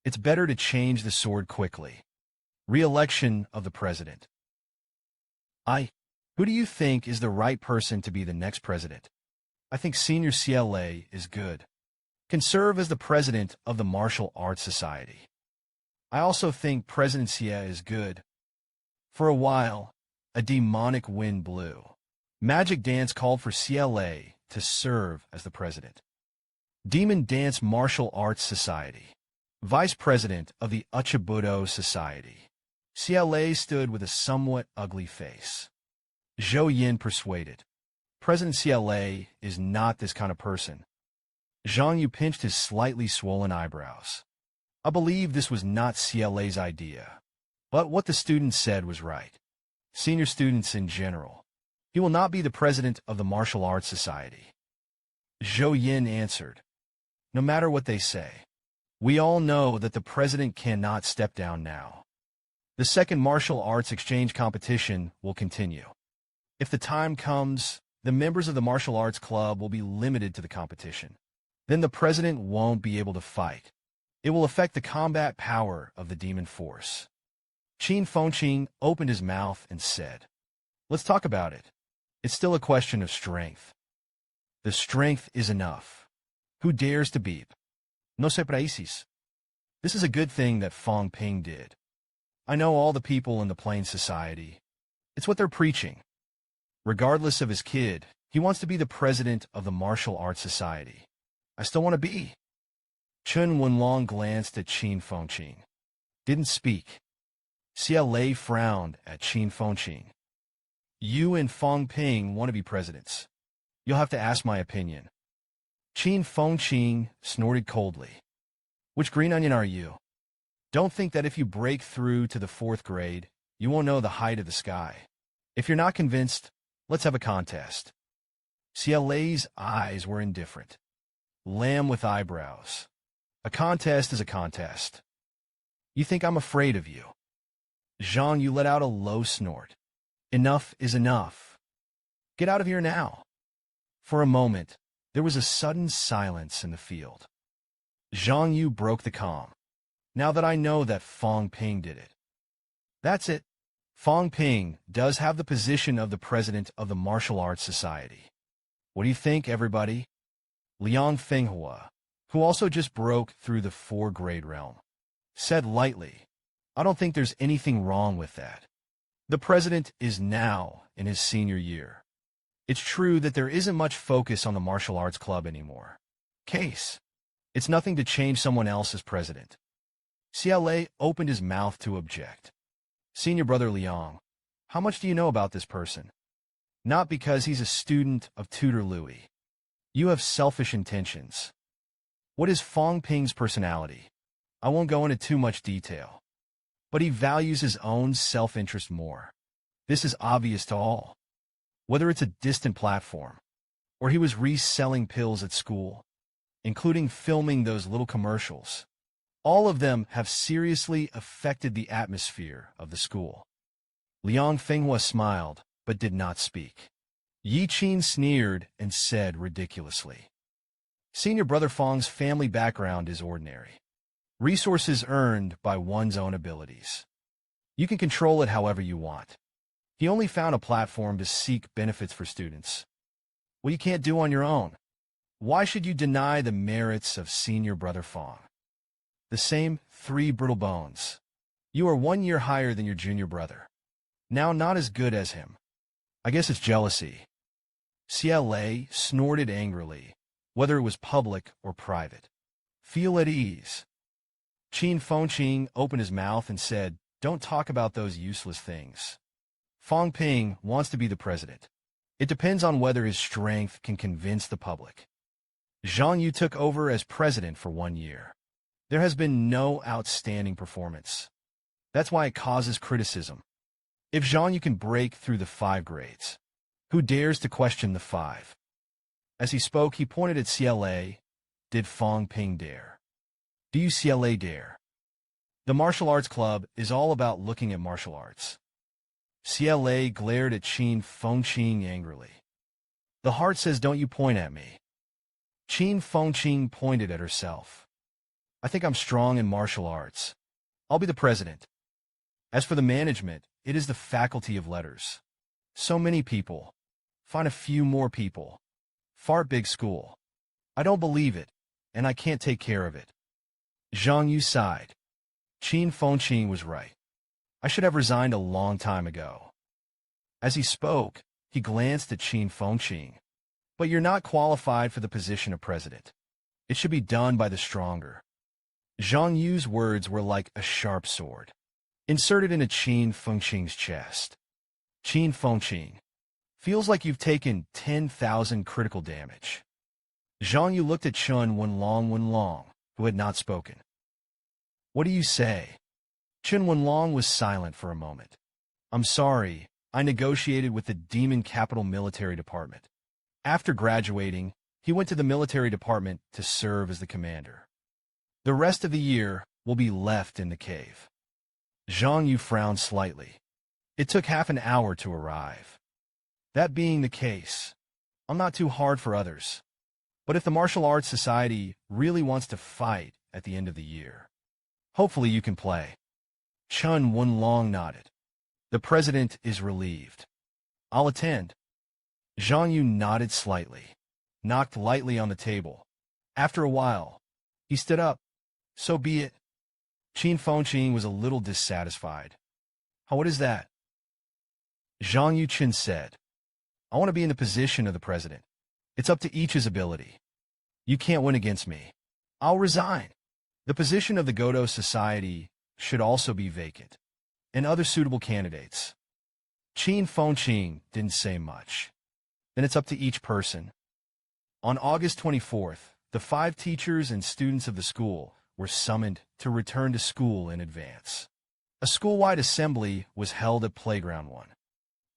It's better to change the sword quickly. Re-election of the president. Who do you think is the right person to be the next president? I think Senior CLA is good. Can serve as the president of the Martial Arts Society. I also think President Xie is good. For a while, a demonic wind blew. Magic Dance called for CLA to serve as the president. Demon Dance Martial Arts Society. Vice President of the Uchibudo Society. CLA stood with a somewhat ugly face. Zhou Yin persuaded. President CLA is not this kind of person. Zhang Yu pinched his slightly swollen eyebrows. I believe this was not CLA's idea. But what the students said was right. Senior students in general. He will not be the president of the Martial Arts Society. Zhou Yin answered. No matter what they say, we all know that the president cannot step down now. The second martial arts exchange competition will continue. If the time comes, the members of the martial arts club will be limited to the competition. Then the president won't be able to fight. It will affect the combat power of the demon force. Qin Fengqin opened his mouth and said, Let's talk about it. It's still a question of strength. The strength is enough. Who dares to beep? No se praises. This is a good thing that Fong Ping did. I know all the people in the Plains Society. It's what they're preaching. Regardless of his kid, he wants to be the president of the Martial Arts Society. I still want to be. Chen Wenlong glanced at Qin Fengqin. Didn't speak. CLA frowned at Qin Fengqin. You and Fong Ping want to be presidents. You'll have to ask my opinion. Qin Fengqin snorted coldly. Which green onion are you? Don't think that if you break through to the 4th grade, you won't know the height of the sky. If you're not convinced, let's have a contest. CLA's eyes were indifferent. Lamb with eyebrows. A contest is a contest. You think I'm afraid of you? Zhang Yu let out a low snort. Enough is enough. Get out of here now. For a moment, there was a sudden silence in the field. Zhang Yu broke the calm. Now that I know that Fong Ping did it. That's it. Fong Ping does have the position of the president of the Martial Arts Society. What do you think, everybody? Liang Fenghua, who also just broke through the 4th-grade realm, said lightly, I don't think there's anything wrong with that. The president is now in his senior year. It's true that there isn't much focus on the martial arts club anymore. Case. It's nothing to change someone else as president. CLA opened his mouth to object. Senior brother Liang, how much do you know about this person? Not because he's a student of Tutor Louis. You have selfish intentions. What is Fong Ping's personality? I won't go into too much detail, but he values his own self-interest more. This is obvious to all. Whether it's a distant platform, or he was reselling pills at school, including filming those little commercials, all of them have seriously affected the atmosphere of the school. Liang Fenghua smiled, but did not speak. Yi Qin sneered and said ridiculously, "Senior Brother Fong's family background is ordinary. Resources earned by one's own abilities. You can control it however you want. He only found a platform to seek benefits for students. What you can't do on your own. Why should you deny the merits of Senior Brother Fong? The same 3 brittle bones. You are 1 year higher than your junior brother. Now not as good as him. I guess it's jealousy." CLA snorted angrily, whether it was public or private. "Feel at ease." Fong Ping opened his mouth and said, "Don't talk about those useless things. Fong Ping wants to be the president. It depends on whether his strength can convince the public." Jiang Yu took over as president for 1 year. There has been no outstanding performance. That's why it causes criticism. If Jiang Yu can break through the 5 grades, who dares to question the 5? As he spoke, he pointed at CLA. Did Fong Ping dare? Do you CLA dare? The martial arts club is all about looking at martial arts. CLA glared at Fong Ping angrily. The heart says, "Don't you point at me." Fong Ping pointed at herself. "I think I'm strong in martial arts. I'll be the president. As for the management, it is the faculty of letters. So many people. Find a few more people. Fart big school. I don't believe it, and I can't take care of it." Jiang Yu sighed. Fong Ping was right. I should have resigned a long time ago. As he spoke, he glanced at Fong Ping. "But you're not qualified for the position of president. It should be done by the stronger." Jiang Yu's words were like a sharp sword, inserted into Fong Ping's chest. Fong Ping, feels like you've taken 10,000 critical damage." Jiang Yu looked at Chen Wenlong, who had not spoken. "What do you say?" Chen Wenlong was silent for a moment. "I'm sorry, I negotiated with the Demon Capital Military Department. After graduating, he went to the military department to serve as the commander. The rest of the year will be left in the cave." Jiang Yu frowned slightly. It took half an hour to arrive. That being the case, I'm not too hard for others. But if the Martial Arts Society really wants to fight at the end of the year, hopefully you can play. Chen Wenlong nodded. The president is relieved. I'll attend. Jiang Yu nodded slightly, knocked lightly on the table. After a while, he stood up. So be it. Fong Ping was a little dissatisfied. What is that? Jiang Yu said, I want to be in the position of the president. It's up to each's ability. You can't win against me. I'll resign. The position of the Godo Society should also be vacant, and other suitable candidates. Fong Ping didn't say much. Then it's up to each person. On August 24th, the 5 teachers and students of the school were summoned to return to school in advance. A school-wide assembly was held at Playground 1.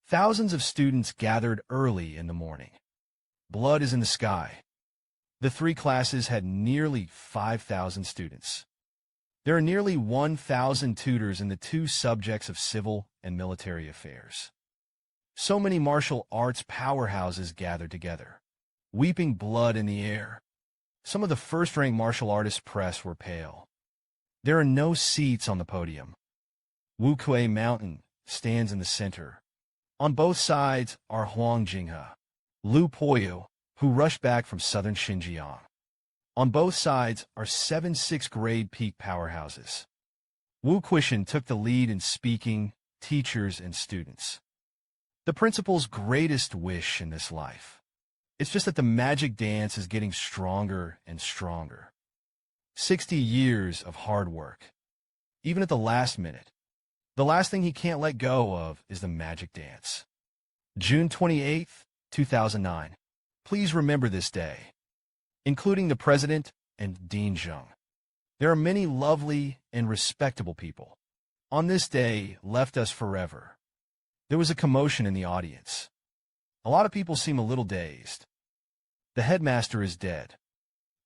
Thousands of students gathered early in the morning. Blood is in the sky. The 3 classes had nearly 5,000 students. There are nearly 1,000 tutors in the 2 subjects of civil and military affairs. So many martial arts powerhouses gathered together, weeping blood in the air. Some of the first-rank martial artist press were pale. There are no seats on the podium. Wu Kuei Mountain stands in the center. On both sides are Huang Jinghe, Lu Poyu, who rushed back from southern Xinjiang. On both sides are 7 6th-grade peak powerhouses. Wu Quishan took the lead in speaking, teachers and students. The principal's greatest wish in this life. It's just that the magic dance is getting stronger and stronger. 60 years of hard work. Even at the last minute. The last thing he can't let go of is the magic dance. June 28th, 2009. Please remember this day, including the president and Dean Zheng. There are many lovely and respectable people. On this day, left us forever. There was a commotion in the audience. A lot of people seem a little dazed. The headmaster is dead.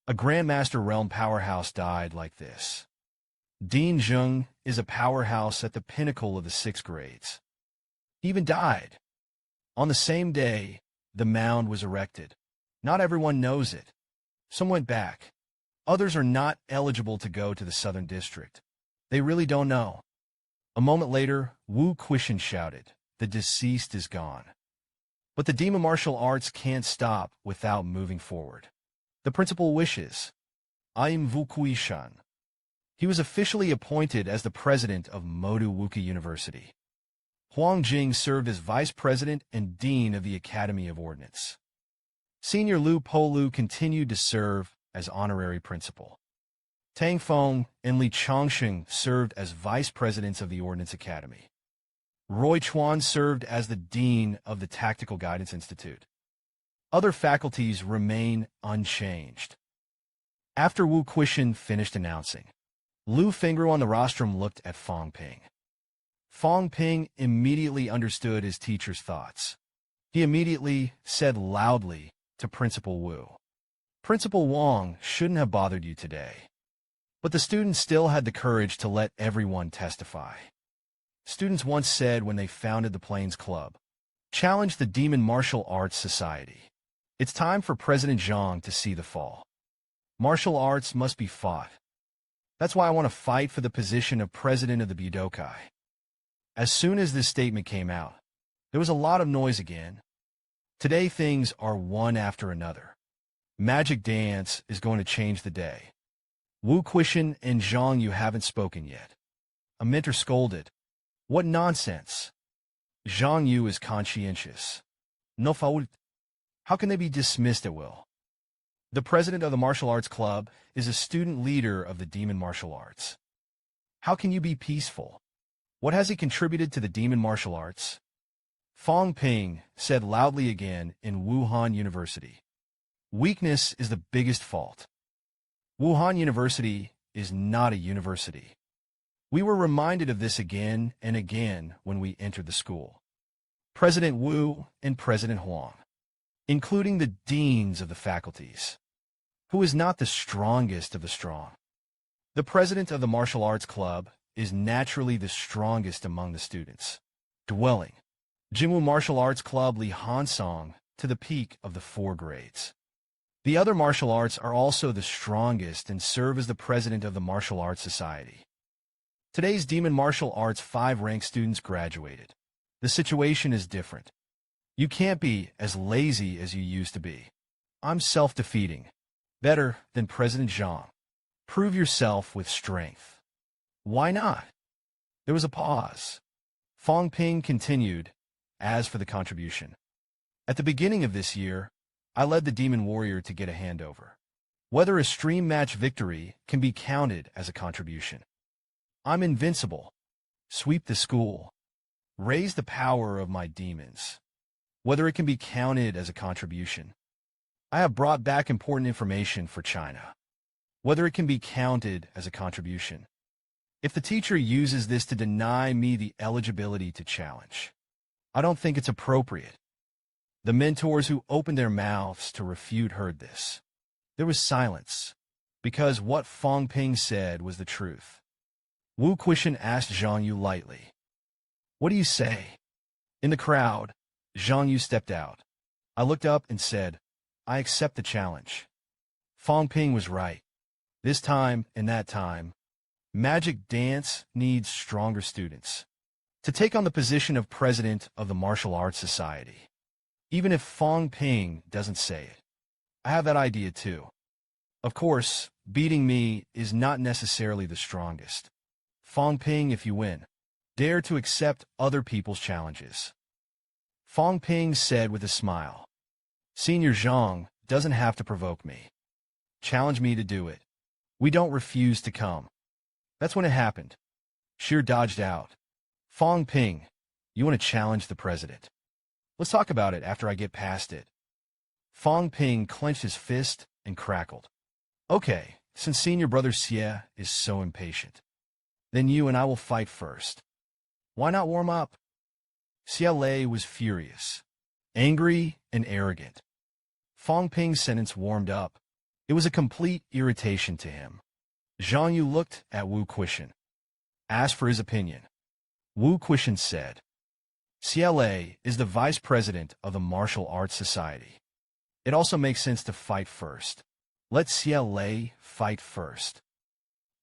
A Grandmaster Realm powerhouse died like this. Dean Zheng is a powerhouse at the pinnacle of the 6th grades. He even died. On the same day, the mound was erected. Not everyone knows it. Some went back. Others are not eligible to go to the Southern District. They really don't know. A moment later, Wu Quishan shouted, "The deceased is gone." But the demon martial arts can't stop without moving forward. The principal wishes. I am Wu Quishan. He was officially appointed as the president of Modu Wuki University. Huang Jing served as vice president and dean of the Academy of Ordnance. Senior Liu Polu continued to serve as honorary principal. Tang Feng and Li Chongsheng served as vice presidents of the Ordnance Academy. Roy Chuan served as the dean of the Tactical Guidance Institute. Other faculties remain unchanged. After Wu Quishan finished announcing, Lu Fengru on the rostrum looked at Fong Ping. Fong Ping immediately understood his teacher's thoughts. He immediately said loudly to Principal Wu, "Principal Wang shouldn't have bothered you today." But the students still had the courage to let everyone testify. Students once said when they founded the Plains Club, "Challenge the Demon Martial Arts Society. It's time for President Zhang to see the fall. Martial arts must be fought. That's why I want to fight for the position of president of the Budokai." As soon as this statement came out, there was a lot of noise again. Today things are one after another. Magic dance is going to change the day. Wu Quishan and Zhang Yu haven't spoken yet. A mentor scolded, "What nonsense! Zhang Yu is conscientious. No fault. How can they be dismissed at will? The president of the martial arts club is a student leader of the demon martial arts. How can you be peaceful? What has he contributed to the demon martial arts?" Fong Ping said loudly again in Wuhan University, "Weakness is the biggest fault. Wuhan University is not a university. We were reminded of this again and again when we entered the school. President Wu and President Huang, including the deans of the faculties, who is not the strongest of the strong. The president of the martial arts club is naturally the strongest among the students, dwelling Jingwu Martial Arts Club Li Hansong to the peak of the 4 grades. The other martial arts are also the strongest and serve as the president of the Martial Arts Society. Today's Demon Martial Arts 5-rank students graduated. The situation is different. You can't be as lazy as you used to be. I'm self-defeating. Better than President Zhang. Prove yourself with strength." "Why not?" There was a pause. Fong Ping continued, "As for the contribution, at the beginning of this year, I led the Demon Warrior to get a handover. Whether a stream match victory can be counted as a contribution. I'm invincible. Sweep the school. Raise the power of my demons. Whether it can be counted as a contribution. I have brought back important information for China. Whether it can be counted as a contribution. If the teacher uses this to deny me the eligibility to challenge, I don't think it's appropriate." The mentors who opened their mouths to refute heard this. There was silence, because what Fong Ping said was the truth. Wu Quishan asked Zhang Yu lightly, "What do you say?" In the crowd, Zhang Yu stepped out. I looked up and said, "I accept the challenge." Fong Ping was right. This time and that time, magic dance needs stronger students to take on the position of president of the Martial Arts Society. Even if Fong Ping doesn't say it, I have that idea too. Of course, beating me is not necessarily the strongest. Fong Ping, if you win, dare to accept other people's challenges." Fong Ping said with a smile, "Senior Zhang doesn't have to provoke me. Challenge me to do it. We don't refuse to come." That's when it happened. Sheer dodged out. "Fong Ping, you want to challenge the president? Let's talk about it after I get past it." Fong Ping clenched his fist and crackled. "Okay, since senior brother Xie is so impatient, then you and I will fight first. Why not warm up? Xie was furious, angry, and arrogant. Fong Ping's sentence warmed up. It was a complete irritation to him. Jiang Yu looked at Wu Quishan, asked for his opinion. Wu Quishan said, Xie is the vice president of the Martial Arts Society. It also makes sense to fight first. Let Xie fight first.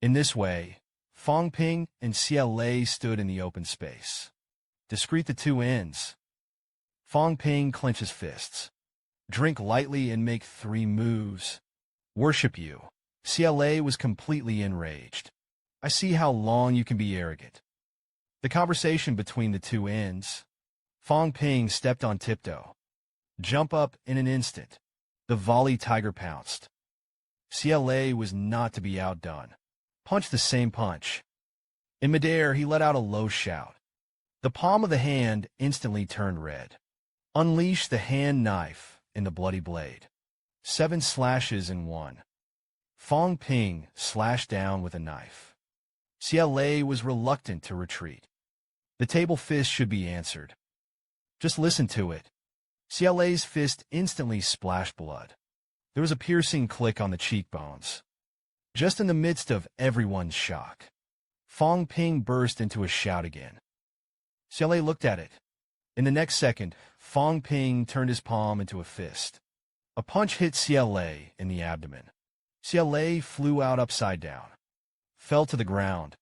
In this way, Fong Ping and Xie stood in the open space. Discreet the two ends. Fong Ping clenches fists. Drink lightly and make 3 moves. Worship you. Xie was completely enraged. I see how long you can be arrogant. The conversation between the two ends. Fong Ping stepped on tiptoe. Jump up in an instant. The volley tiger pounced. Xie was not to be outdone. Punched the same punch. In midair, he let out a low shout. The palm of the hand instantly turned red. Unleash the hand knife in the bloody blade. 7 slashes in one. Fong Ping slashed down with a knife. Xie was reluctant to retreat. The table fist should be answered. Just listen to it. Xie's fist instantly splashed blood. There was a piercing click on the cheekbones. Just in the midst of everyone's shock, Fong Ping burst into a shout again. Xie looked at it. In the next second, Fong Ping turned his palm into a fist. A punch hit Xie in the abdomen. Xie flew out upside down. Fell to the ground,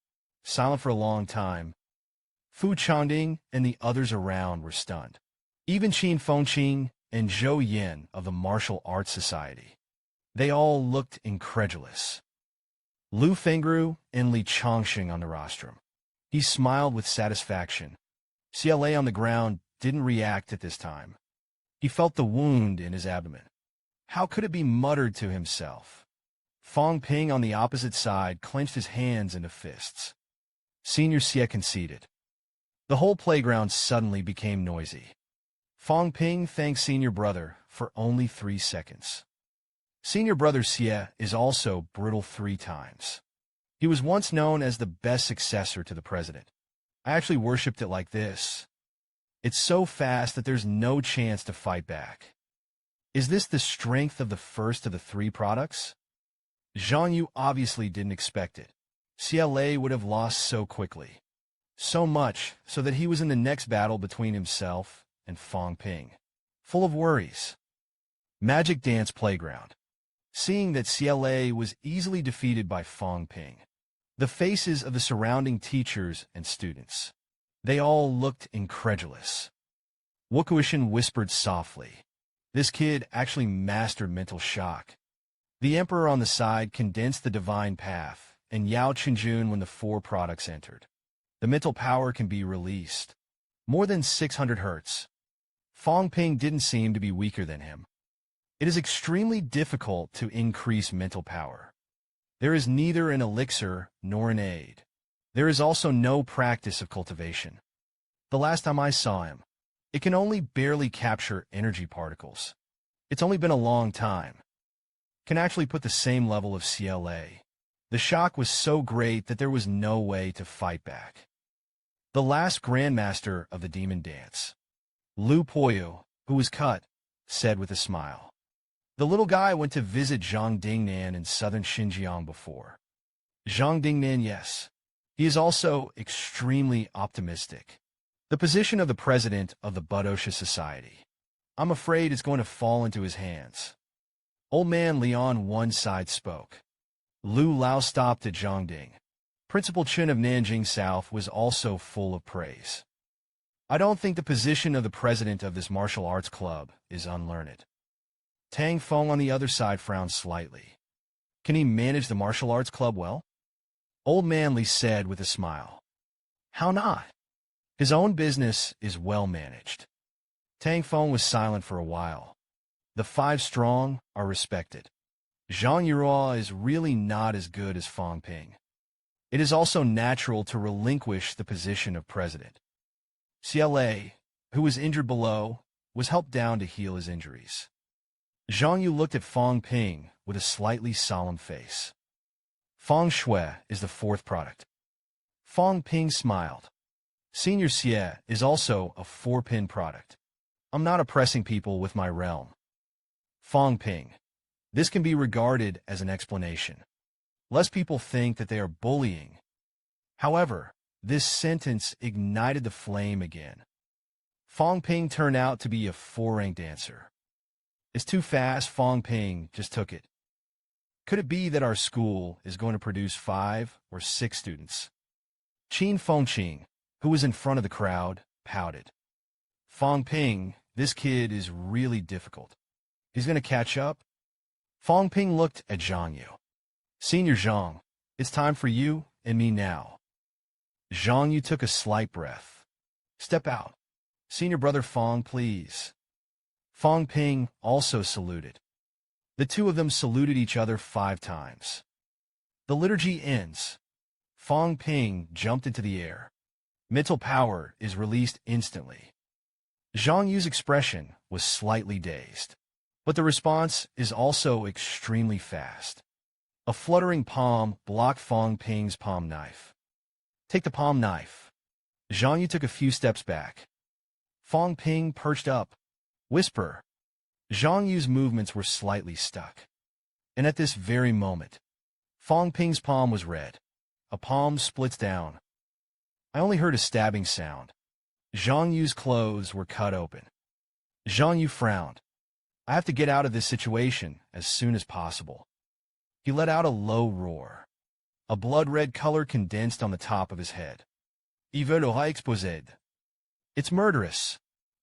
silent for a long time. Fu Changding and the others around were stunned. Even Qin Fengqing and Zhou Yin of the Martial Arts Society. They all looked incredulous. Lu Fengru and Li Chongxing on the rostrum. He smiled with satisfaction. Xie on the ground didn't react at this time. He felt the wound in his abdomen. How could it be muttered to himself? Fong Ping on the opposite side clenched his hands into fists. Senior Xie conceded. The whole playground suddenly became noisy. Fong Ping thanked senior brother for only 3 seconds. Senior brother Xie is also brutal 3 times. He was once known as the best successor to the president. I actually worshipped it like this. It's so fast that there's no chance to fight back. Is this the strength of the first of the 3 products? Jiang Yu obviously didn't expect it. Xie would have lost so quickly. So much so that he was in the next battle between himself and Fong Ping. Full of worries. Magic Dance Playground. Seeing that Xie was easily defeated by Fong Ping. The faces of the surrounding teachers and students. They all looked incredulous. Wu Quishan whispered softly. This kid actually mastered mental shock. The emperor on the side condensed the divine path, and Yao Chenjun when the 4 products entered. The mental power can be released. More than 600 hertz. Fong Ping didn't seem to be weaker than him. It is extremely difficult to increase mental power. There is neither an elixir nor an aid. There is also no practice of cultivation. The last time I saw him, it can only barely capture energy particles. It's only been a long time. Can actually put the same level of Xie. The shock was so great that there was no way to fight back. The last grandmaster of the demon dance, Lu Poyu, who was cut, said with a smile. The little guy went to visit Zhang Dingnan in southern Xinjiang before. Zhang Dingnan, yes. He is also extremely optimistic. The position of the president of the Budosha Society. I'm afraid it's going to fall into his hands. Old man Leon one side spoke. Lu Lao stopped at Zhangding. Principal Chen of Nanjing South was also full of praise. I don't think the position of the president of this martial arts club is unlearned. Tang Feng on the other side frowned slightly. Can he manage the martial arts club well? Old man Li said with a smile. How not? His own business is well managed. Tang Feng was silent for a while. The 5 strong are respected. Zhang Yurua is really not as good as Fong Ping. It is also natural to relinquish the position of president. Xie, who was injured below, was helped down to heal his injuries. Zhang Yu looked at Fong Ping with a slightly solemn face. Fong Shui is the fourth product. Fong Ping smiled. Senior Xie is also a 4-pin product. I'm not oppressing people with my realm. Fong Ping. This can be regarded as an explanation. Less people think that they are bullying. However, this sentence ignited the flame again. Fong Ping turned out to be a 4-ranked answer. It's too fast. Fong Ping just took it. Could it be that our school is going to produce 5 or 6 students? Chen Fengqing, who was in front of the crowd, pouted. Fong Ping, this kid is really difficult. He's going to catch up? Fong Ping looked at Jiang Yu. Senior Jiang, it's time for you and me now. Jiang Yu took a slight breath. Step out. Senior brother Fong, please. Fong Ping also saluted. The two of them saluted each other 5 times. The liturgy ends. Fong Ping jumped into the air. Mental power is released instantly. Jiang Yu's expression was slightly dazed, but the response is also extremely fast. A fluttering palm blocked Fong Ping's palm knife. Take the palm knife. Jiang Yu took a few steps back. Fong Ping perched up. Whisper. Jiang Yu's movements were slightly stuck. And at this very moment, Fong Ping's palm was red. A palm splits down. I only heard a stabbing sound. Jiang Yu's clothes were cut open. Jiang Yu frowned. I have to get out of this situation as soon as possible. He let out a low roar. A blood-red color condensed on the top of his head. Il l'aura exposé. It's murderous.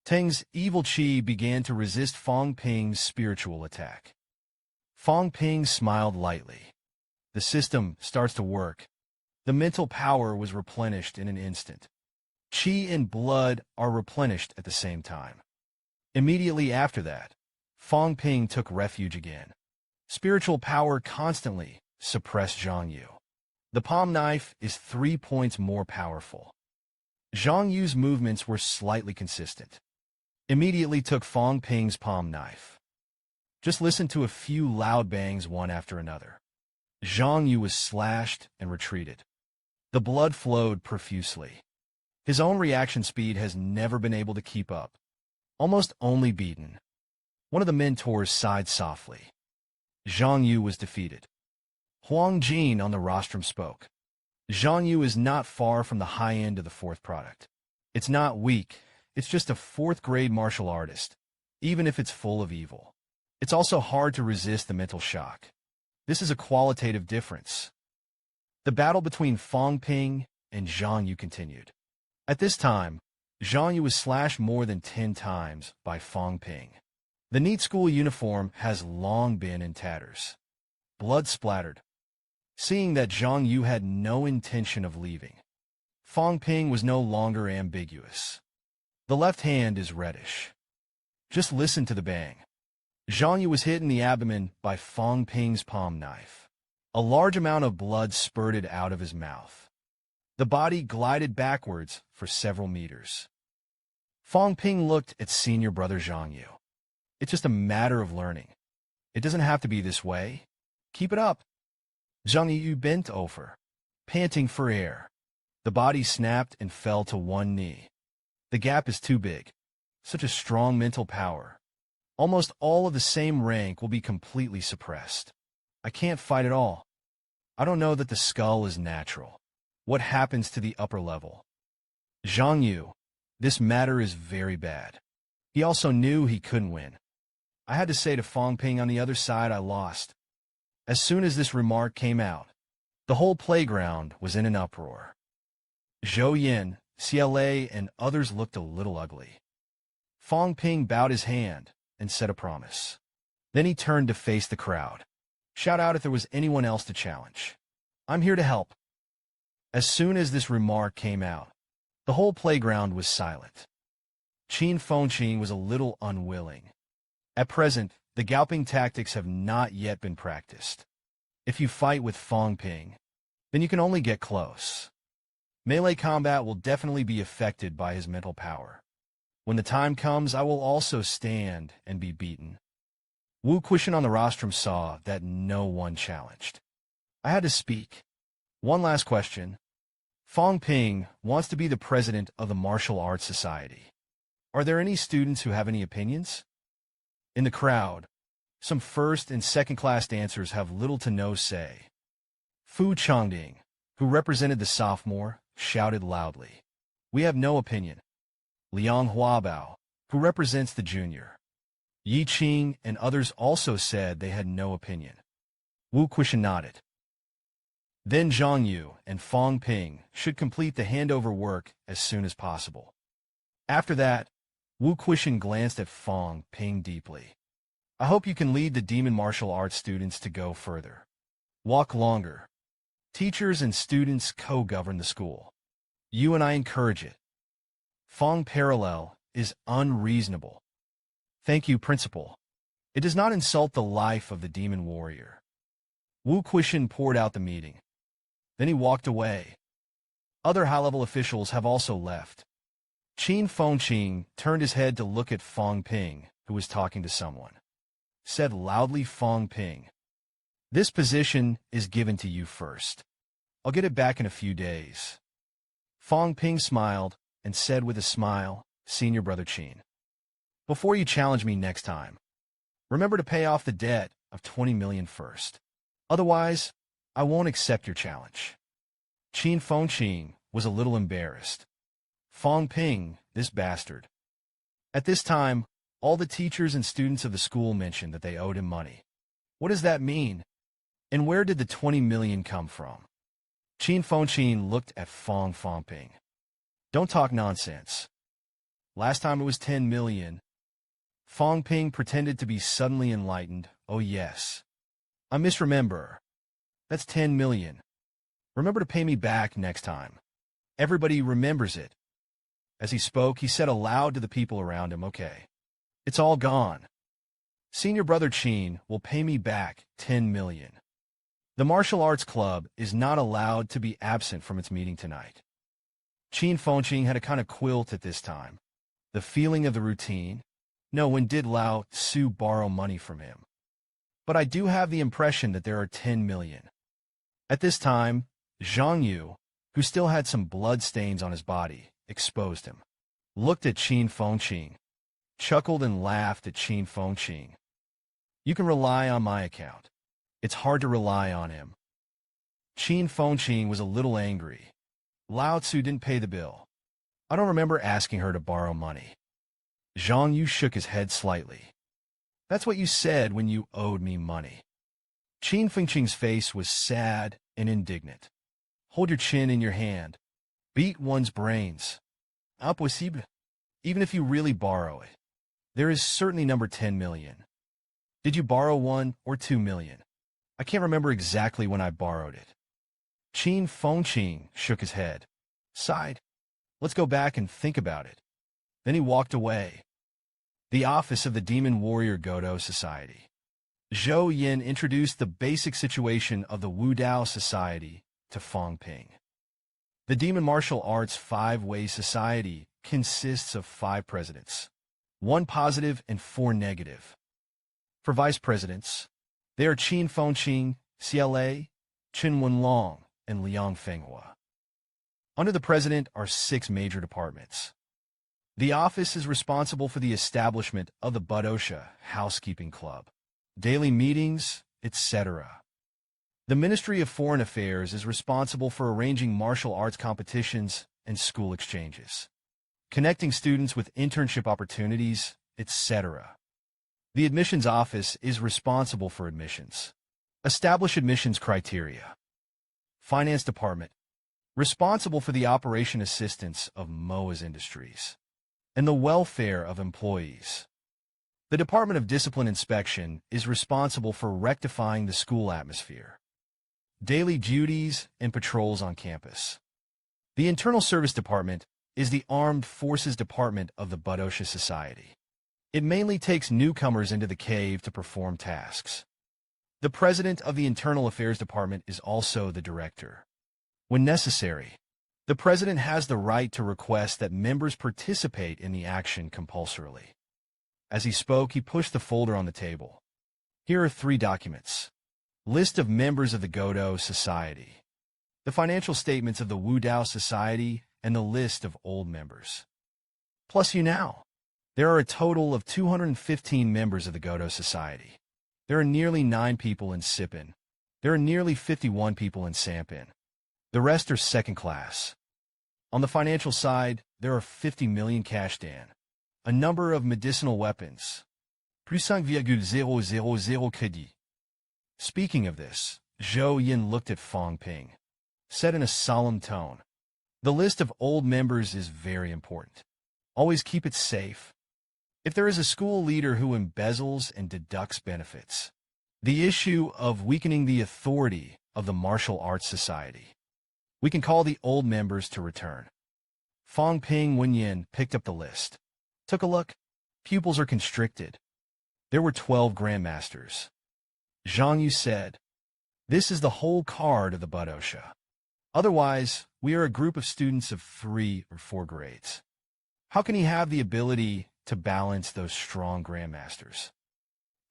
Teng's evil chi began to resist Fong Ping's spiritual attack. Fong Ping smiled lightly. The system starts to work. The mental power was replenished in an instant. Qi and blood are replenished at the same time. Immediately after that, Fong Ping took refuge again. Spiritual power constantly suppressed Jiang Yu. The palm knife is 3 points more powerful. Jiang Yu's movements were slightly consistent. Immediately took Fong Ping's palm knife. Just listen to a few loud bangs one after another. Jiang Yu was slashed and retreated. The blood flowed profusely. His own reaction speed has never been able to keep up. Almost only beaten. One of the mentors sighed softly. Jiang Yu was defeated. Huang Jin on the rostrum spoke. Jiang Yu is not far from the high end of the fourth product. It's not weak, it's just a 4th-grade martial artist, even if it's full of evil. It's also hard to resist the mental shock. This is a qualitative difference. The battle between Fong Ping and Jiang Yu continued. At this time, Jiang Yu was slashed more than 10 times by Fong Ping. The neat school uniform has long been in tatters. Blood splattered. Seeing that Jiang Yu had no intention of leaving, Fong Ping was no longer ambiguous. The left hand is reddish. Just listen to the bang. Jiang Yu was hit in the abdomen by Fong Ping's palm knife. A large amount of blood spurted out of his mouth. The body glided backwards for several meters. Fong Ping looked at senior brother Jiang Yu. It's just a matter of learning. It doesn't have to be this way. Keep it up. Jiang Yu bent over, panting for air. The body snapped and fell to one knee. The gap is too big. Such a strong mental power. Almost all of the same rank will be completely suppressed. I can't fight at all. I don't know that the skull is natural. What happens to the upper level? Jiang Yu, this matter is very bad. He also knew he couldn't win. I had to say to Fong Ping on the other side I lost. As soon as this remark came out, the whole playground was in an uproar. Zhou Yin, CLA, and others looked a little ugly. Fong Ping bowed his hand and said a promise. Then he turned to face the crowd. Shout out if there was anyone else to challenge. I'm here to help. As soon as this remark came out, the whole playground was silent. Chen Fengqing was a little unwilling. At present, the galloping tactics have not yet been practiced. If you fight with Fong Ping, then you can only get close. Melee combat will definitely be affected by his mental power. When the time comes, I will also stand and be beaten. Wu Quishan on the rostrum saw that no one challenged. I had to speak. One last question. Fong Ping wants to be the president of the Martial Arts Society. Are there any students who have any opinions? In the crowd, some first and second-class dancers have little to no say. Fu Changding, who represented the sophomore, shouted loudly, "We have no opinion." Liang Huabao, who represents the junior. Yi Qing and others also said they had no opinion. Wu Quishan nodded. Then Xie You and Fong Ping should complete the handover work as soon as possible. After that, Wu Quishan glanced at Fong Ping deeply. I hope you can lead the demon martial arts students to go further. Walk longer. Teachers and students co-govern the school. You and I encourage it. Fong parallel is unreasonable. Thank you, Principal. It does not insult the life of the demon warrior. Wu Quishan poured out the meeting. Then he walked away. Other high-level officials have also left. Qin Fengqing turned his head to look at Fong Ping, who was talking to someone. Said loudly Fong Ping, "This position is given to you first. I'll get it back in a few days." Fong Ping smiled and said with a smile, "Senior Brother Qin, before you challenge me next time, remember to pay off the debt of 20 million first. Otherwise, I won't accept your challenge." Qin Fengqing was a little embarrassed. Fong Ping, this bastard. At this time, all the teachers and students of the school mentioned that they owed him money. What does that mean? And where did the 20 million come from? Qin Fengqing looked at Fong Ping. Don't talk nonsense. Last time it was 10 million. Fong Ping pretended to be suddenly enlightened. Oh yes. I misremember. That's 10 million. Remember to pay me back next time. Everybody remembers it. As he spoke, he said aloud to the people around him, "Okay. It's all gone. Senior Brother Qin will pay me back 10 million. The martial arts club is not allowed to be absent from its meeting tonight." Qin Fengqing had a kind of quilt at this time. The feeling of the routine. No one did Lao Tzu borrow money from him. But I do have the impression that there are 10 million. At this time, Xie You, who still had some blood stains on his body, exposed him. Looked at Qin Fengqing. Chuckled and laughed at Qin Fengqing. "You can rely on my account. It's hard to rely on him." Qin Fengqing was a little angry. Lao Tzu didn't pay the bill. I don't remember asking her to borrow money. Xie You shook his head slightly. That's what you said when you owed me money. Qin Fengqing's face was sad and indignant. Hold your chin in your hand. Beat one's brains. Impossible. Even if you really borrow it. There is certainly number 10 million. Did you borrow 1 or 2 million? I can't remember exactly when I borrowed it. Qin Fengqing shook his head. Sighed. Let's go back and think about it. Then he walked away. The office of the Demon Warrior Godo Society. Zhou Yin introduced the basic situation of the Wu Dao Society to Fong Ping. The Demon Martial Arts Five-Way Society consists of 5 presidents, 1 positive and 4 negative. For vice presidents, they are Qin Fengqing, CLA, Chen Wenlong, and Liang Fenghua. Under the president are 6 major departments. The office is responsible for the establishment of the Budosha Housekeeping Club, daily meetings, etc. The Ministry of Foreign Affairs is responsible for arranging martial arts competitions and school exchanges, connecting students with internship opportunities, etc. The admissions office is responsible for admissions. Establish admissions criteria. Finance Department, responsible for the operation assistance of Mowa's industries and the welfare of employees. The Department of Discipline Inspection is responsible for rectifying the school atmosphere, daily duties, and patrols on campus. The Internal Service Department is the Armed Forces Department of the Budosha Society. It mainly takes newcomers into the cave to perform tasks. The President of the Internal Affairs Department is also the Director. When necessary, the President has the right to request that members participate in the action compulsorily. As he spoke, he pushed the folder on the table. Here are 3 documents. List of members of the Godo Society. The financial statements of the Wudao Society and the list of old members. Plus you now. There are a total of 215 members of the Godo Society. There are nearly 9 people in Sipin. There are nearly 51 people in Sampin. The rest are second class. On the financial side, there are 50 million cash dan. A number of medicinal weapons. Plus 5,000 crédit. Speaking of this, Zhou Yin looked at Fong Ping. Said in a solemn tone, "The list of old members is very important. Always keep it safe. If there is a school leader who embezzles and deducts benefits, the issue of weakening the authority of the martial arts society. We can call the old members to return." Fong Ping Wenyin picked up the list. Took a look. Pupils are constricted. There were 12 grandmasters. Jiang Yu said, "This is the whole card of the Budosha. Otherwise, we are a group of students of 3 or 4 grades. How can he have the ability to balance those strong grandmasters?"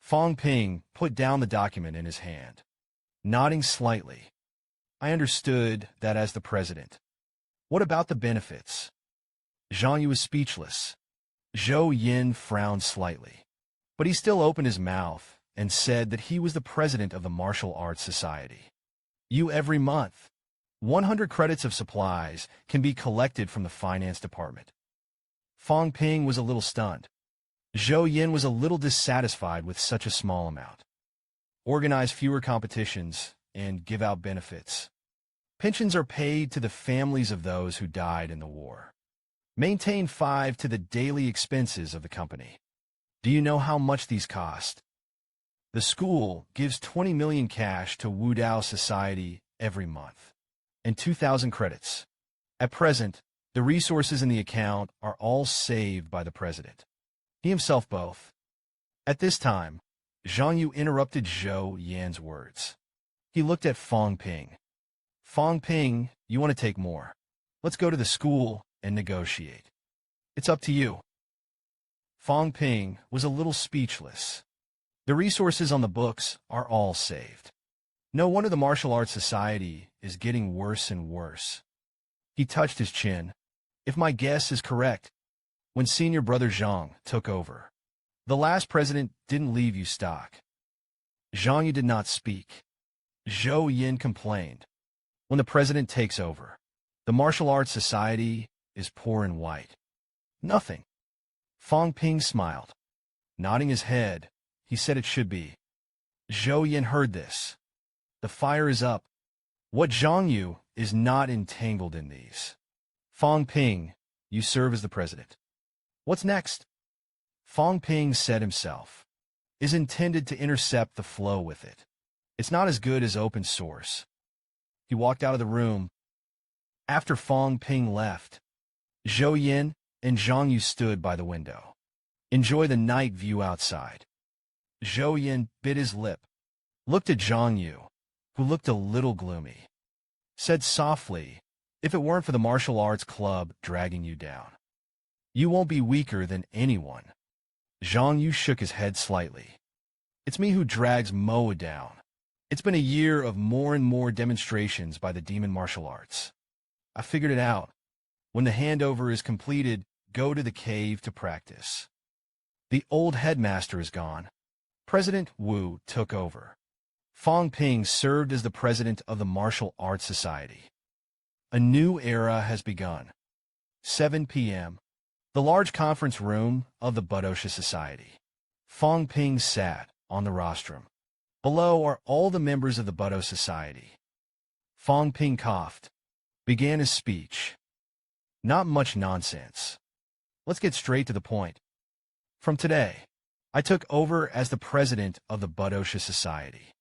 Fong Ping put down the document in his hand, nodding slightly. "I understood that as the president. What about the benefits?" Jiang Yu was speechless. Zhou Yin frowned slightly, but he still opened his mouth and said that he was the president of the Martial Arts Society. Every month, 100 credits of supplies can be collected from the finance department. Fong Ping was a little stunned. Zhou Yin was a little dissatisfied with such a small amount. Organize fewer competitions and give out benefits. Pensions are paid to the families of those who died in the war. Maintain 5 to the daily expenses of the company. Do you know how much these cost? The school gives 20 million cash to Wudao Society every month, and 2,000 credits. At present, the resources in the account are all saved by the president. He himself both. At this time, Jiang Yu interrupted Zhou Yan's words. He looked at Fong Ping. "Fong Ping, you want to take more. Let's go to the school and negotiate. It's up to you." Fong Ping was a little speechless. The resources on the books are all saved. No wonder the Martial Arts Society is getting worse and worse. He touched his chin. "If my guess is correct, when senior brother Zhang took over, the last president didn't leave you stock." Jiang Yu did not speak. Zhou Yin complained. "When the president takes over, the Martial Arts Society is poor and white. Nothing." Fong Ping smiled. Nodding his head, he said it should be. Zhou Yin heard this. The fire is up. What Jiang Yu is not entangled in these. Fong Ping, you serve as the president. What's next? Fong Ping said himself. Is intended to intercept the flow with it. It's not as good as open source. He walked out of the room. After Fong Ping left, Zhou Yin and Jiang Yu stood by the window. Enjoy the night view outside. Zhou Yin bit his lip, looked at Jiang Yu, who looked a little gloomy. Said softly, "If it weren't for the martial arts club dragging you down, you won't be weaker than anyone." Jiang Yu shook his head slightly. "It's me who drags Mowu down. It's been a year of more and more demonstrations by the demon martial arts. I figured it out. When the handover is completed, go to the cave to practice. The old headmaster is gone. President Wu took over. Fong Ping served as the president of the Martial Arts Society. A new era has begun. 7 p.m. The large conference room of the Budosha Society. Fong Ping sat on the rostrum. Below are all the members of the Budo Society. Fong Ping coughed, began his speech. Not much nonsense. Let's get straight to the point. From today, I took over as the president of the Budosha Society.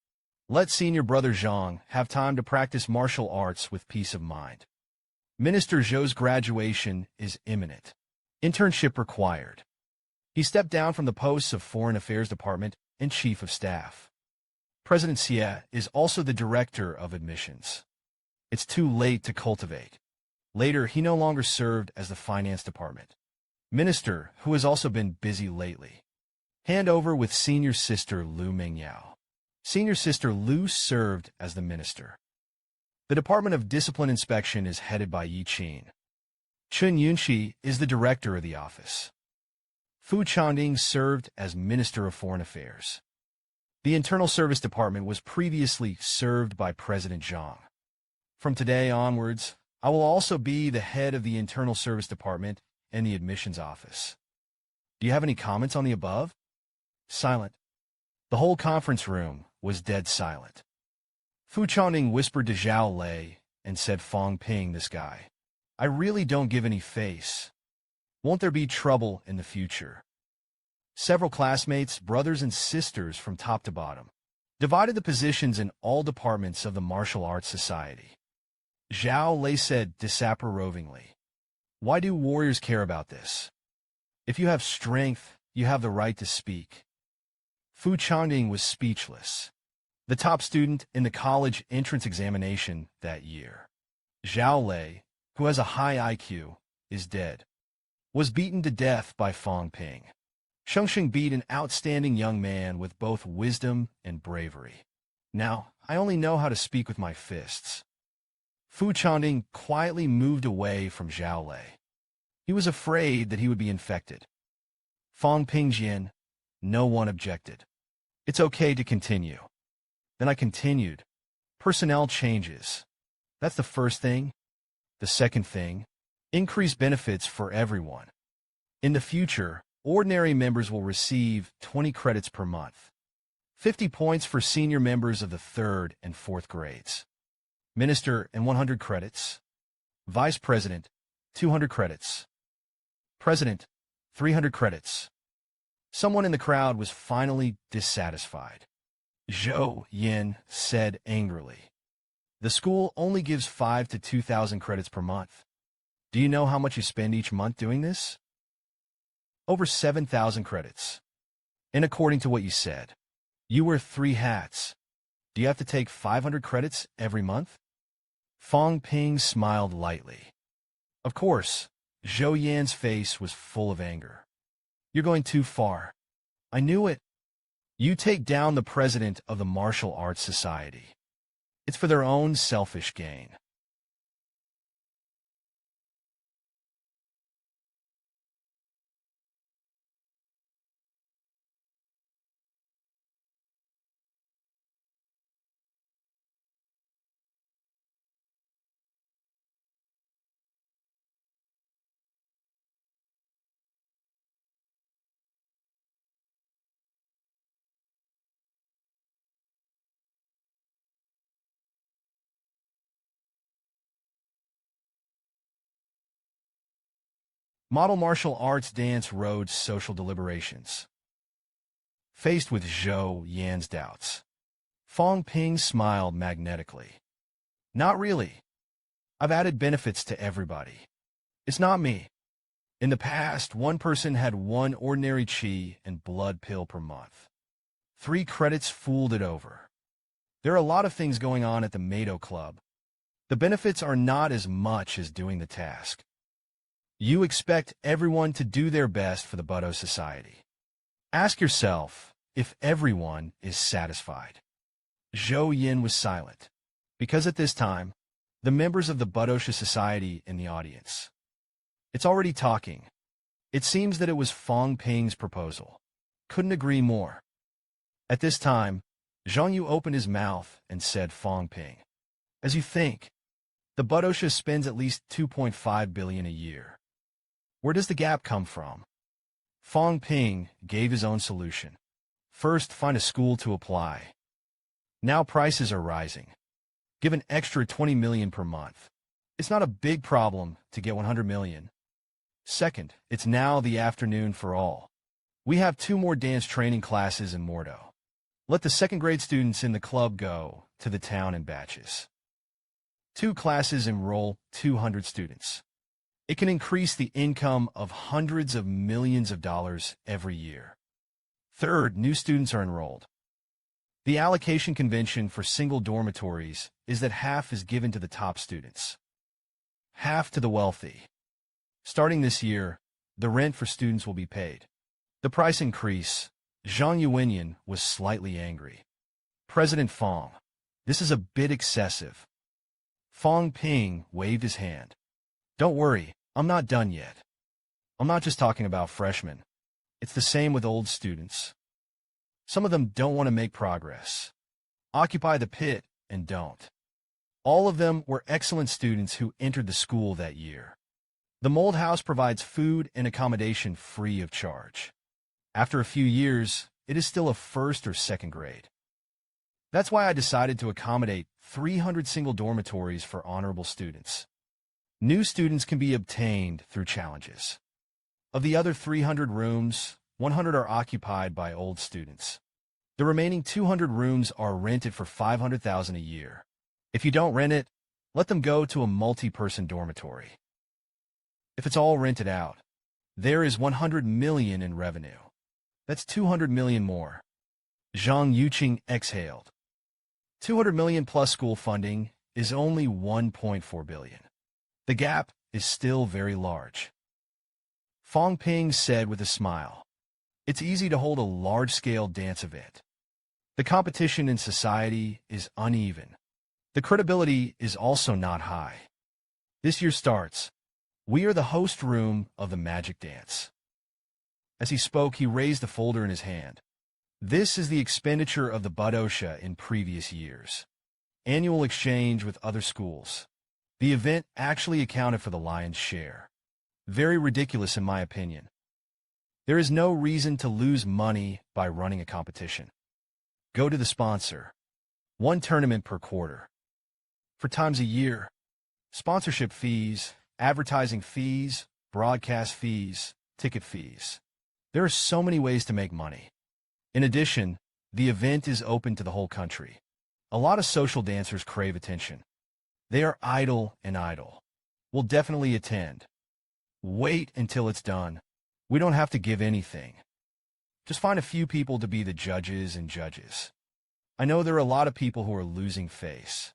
Let senior brother Zhang have time to practice martial arts with peace of mind. Minister Zhou's graduation is imminent. Internship required. He stepped down from the posts of Foreign Affairs Department and Chief of Staff. President Xie is also the director of admissions. It's too late to cultivate. Later, he no longer served as the finance department. Minister, who has also been busy lately. Hand over with senior sister Lu Mingyao. Senior sister Lu served as the minister. The Department of Discipline Inspection is headed by Yi Qin. Chen Yunxi is the director of the office. Fu Chanding served as Minister of Foreign Affairs. The Internal Service Department was previously served by President Zhang. From today onwards, I will also be the head of the Internal Service Department and the Admissions Office. Do you have any comments on the above? Silent. The whole conference room was dead silent. Fu Chanding whispered to Zhao Lei and said, Fong Ping, this guy. I really don't give any face. Won't there be trouble in the future? Several classmates, brothers and sisters from top to bottom, divided the positions in all departments of the martial arts society. Zhao Lei said disapprovingly, why do warriors care about this? If you have strength, you have the right to speak. Fu Chanding was speechless. The top student in the college entrance examination that year, Zhao Lei, who has a high IQ, is dead. Was beaten to death by Fong Ping. Shengsheng beat an outstanding young man with both wisdom and bravery. Now, I only know how to speak with my fists. Fu Chanding quietly moved away from Zhao Lei. He was afraid that he would be infected. Fong Ping Jian, no one objected. It's okay to continue. Then I continued. Personnel changes. That's the first thing. The second thing, increase benefits for everyone. In the future, ordinary members will receive 20 credits per month. 50 points for senior members of the 3rd and 4th grades. Minister and 100 credits. Vice President, 200 credits. President, 300 credits. Someone in the crowd was finally dissatisfied. Zhou Yin said angrily. The school only gives 5 to 2,000 credits per month. Do you know how much you spend each month doing this? Over 7,000 credits. And according to what you said, you wear 3 hats. Do you have to take 500 credits every month? Fong Ping smiled lightly. Of course, Zhou Yan's face was full of anger. You're going too far. I knew it. You take down the president of the Martial Arts Society. It's for their own selfish gain. Model martial arts dance road social deliberations. Faced with Zhou Yan's doubts, Fong Ping smiled magnetically. Not really. I've added benefits to everybody. It's not me. In the past, one person had 1 ordinary chi and blood pill per month. 3 credits fooled it over. There are a lot of things going on at the Mado Club. The benefits are not as much as doing the task. You expect everyone to do their best for the Budo Society. Ask yourself if everyone is satisfied. Zhou Yin was silent, because at this time, the members of the Budosha Society in the audience. It's already talking. It seems that it was Fong Ping's proposal. Couldn't agree more. At this time, Jiang Yu opened his mouth and said, Fong Ping, as you think, the Budosha spends at least 2.5 billion a year. Where does the gap come from? Fong Ping gave his own solution. First, find a school to apply. Now prices are rising. Give an extra 20 million per month. It's not a big problem to get 100 million. Second, it's now the afternoon for all. We have 2 more dance training classes in Mordo. Let the 2nd grade students in the club go to the town in batches. 2 classes enroll 200 students. It can increase the income of hundreds of millions of dollars every year. Third, new students are enrolled. The allocation convention for single dormitories is that half is given to the top students, half to the wealthy. Starting this year, the rent for students will be paid. The price increase, Zhang Yuanyan was slightly angry. President Fong, this is a bit excessive. Fong Ping waved his hand. Don't worry, I'm not done yet. I'm not just talking about freshmen. It's the same with old students. Some of them don't want to make progress. Occupy the pit and don't. All of them were excellent students who entered the school that year. The mold house provides food and accommodation free of charge. After a few years, it is still a first or second grade. That's why I decided to accommodate 300 single dormitories for honorable students. New students can be obtained through challenges. Of the other 300 rooms, 100 are occupied by old students. The remaining 200 rooms are rented for $500,000 a year. If you don't rent it, let them go to a multi-person dormitory. If it's all rented out, there is $100 million in revenue. That's $200 million more. Zhang Yuqing exhaled. $200 million plus school funding is only $1.4 billion. The gap is still very large. Fong Ping said with a smile. It's easy to hold a large-scale dance event. The competition in society is uneven. The credibility is also not high. This year starts. We are the host room of the magic dance. As he spoke, he raised the folder in his hand. This is the expenditure of the Budosha in previous years. Annual exchange with other schools. The event actually accounted for the lion's share. Very ridiculous in my opinion. There is no reason to lose money by running a competition. Go to the sponsor. One tournament per quarter. For times a year. Sponsorship fees, advertising fees, broadcast fees, ticket fees. There are so many ways to make money. In addition, the event is open to the whole country. A lot of social dancers crave attention. They are idle and idle. We'll definitely attend. Wait until it's done. We don't have to give anything. Just find a few people to be the judges and judges. I know there are a lot of people who are losing face.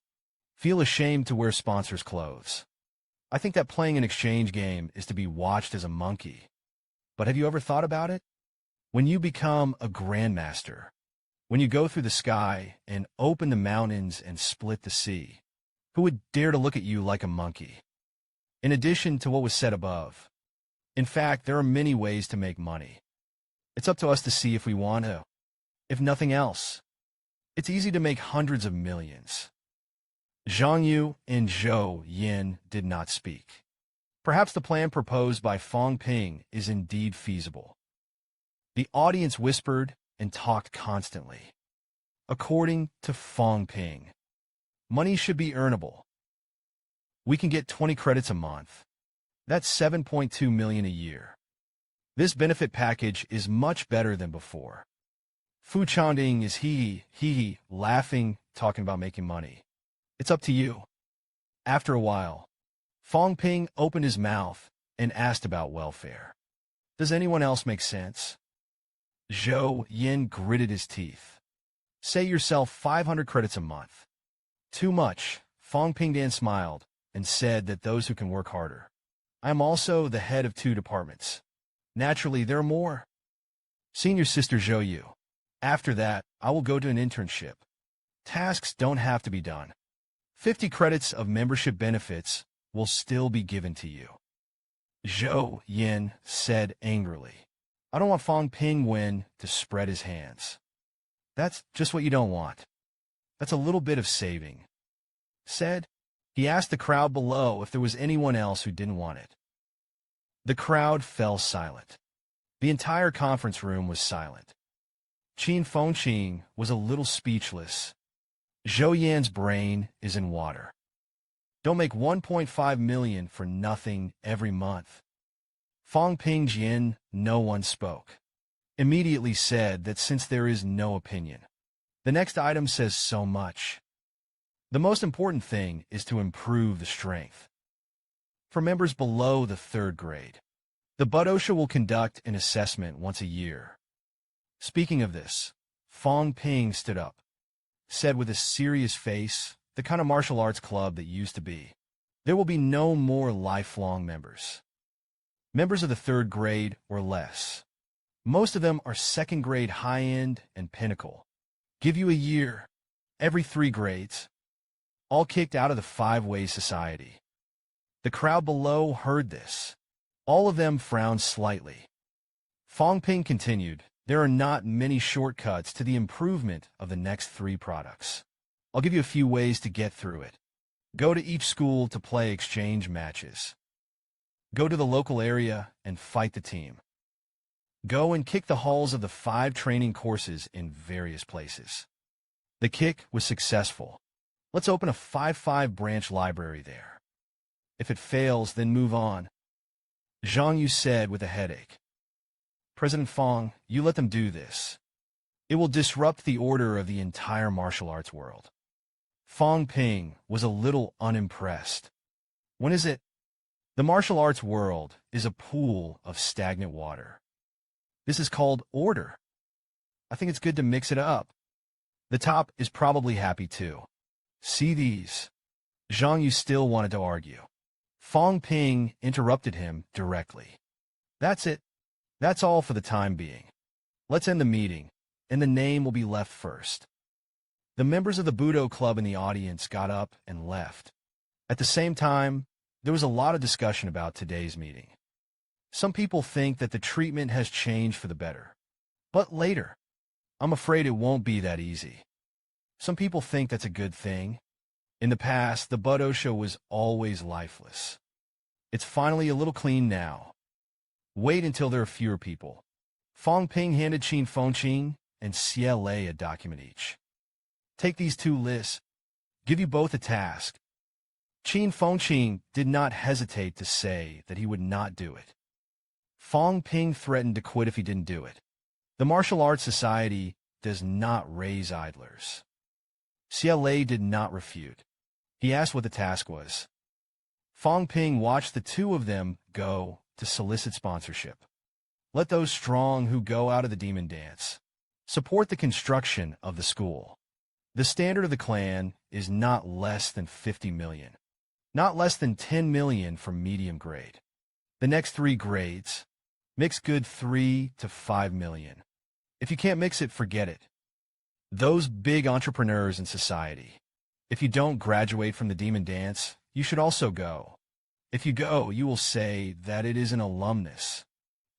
Feel ashamed to wear sponsors' clothes. I think that playing an exchange game is to be watched as a monkey. But have you ever thought about it? When you become a grandmaster, when you go through the sky and open the mountains and split the sea, who would dare to look at you like a monkey? In addition to what was said above, in fact, there are many ways to make money. It's up to us to see if we want to. If nothing else, it's easy to make hundreds of millions. Zhang Yu and Zhou Yin did not speak. Perhaps the plan proposed by Fong Ping is indeed feasible. The audience whispered and talked constantly. According to Fong Ping, money should be earnable. We can get 20 credits a month. That's $7.2 million a year. This benefit package is much better than before. Fu Chanding is hee laughing, talking about making money. It's up to you. After a while, Fong Ping opened his mouth and asked about welfare. Does anyone else make sense? Zhou Yin gritted his teeth. Say yourself 500 credits a month. Too much. Fong Ping Dan smiled and said that those who can work harder. I am also the head of 2 departments. Naturally, there are more. Senior Sister Xie You. After that, I will go to an internship. Tasks don't have to be done. 50 credits of membership benefits will still be given to you. Zhou Yin said angrily. I don't want Fong Ping Wen to spread his hands. That's just what you don't want. That's a little bit of saving. Said, he asked the crowd below if there was anyone else who didn't want it. The crowd fell silent. The entire conference room was silent. Qin Fengqing was a little speechless. Zhou Yan's brain is in water. Don't make $1.5 million for nothing every month. Fong Ping Jian, no one spoke. Immediately said that since there is no opinion, the next item says so much. The most important thing is to improve the strength. For members below the 3rd grade, the Budosha will conduct an assessment once a year. Speaking of this, Fong Ping stood up, said with a serious face, the kind of martial arts club that used to be. There will be no more lifelong members. Members of the 3rd grade or less. Most of them are 2nd grade high-end and pinnacle. Give you a year. every 3 grades, all kicked out of the five-way society. The crowd below heard this. All of them frowned slightly. Fong Ping continued, there are not many shortcuts to the improvement of the next 3 products. I'll give you a few ways to get through it. Go to each school to play exchange matches. Go to the local area and fight the team. Go and kick the halls of the 5 training courses in various places. The kick was successful. Let's open a 5-5 branch library there. If it fails, then move on. Xie You said with a headache. President Fong, you let them do this. It will disrupt the order of the entire martial arts world. Fong Ping was a little unimpressed. When is it? The martial arts world is a pool of stagnant water. This is called order. I think it's good to mix it up. The top is probably happy too. See these? Xie You still wanted to argue. Fong Ping interrupted him directly. That's it. That's all for the time being. Let's end the meeting, and the name will be left first. The members of the Budo Club in the audience got up and left. At the same time, there was a lot of discussion about today's meeting. Some people think that the treatment has changed for the better. But later, I'm afraid it won't be that easy. Some people think that's a good thing. In the past, the Budo show was always lifeless. It's finally a little clean now. Wait until there are fewer people. Fong Ping handed Chen Fengqing and Xie You a document each. Take these 2 lists. Give you both a task. Chen Fengqing did not hesitate to say that he would not do it. Fong Ping threatened to quit if he didn't do it. The Martial Arts Society does not raise idlers. Xie You did not refute. He asked what the task was. Fong Ping watched the 2 of them go to solicit sponsorship. Let those strong who go out of the demon dance support the construction of the school. The standard of the clan is not less than 50 million. Not less than 10 million for medium grade. The next 3 grades, mix good 3 to 5 million. If you can't mix it, forget it. Those big entrepreneurs in society. If you don't graduate from the demon dance, you should also go. If you go, you will say that it is an alumnus.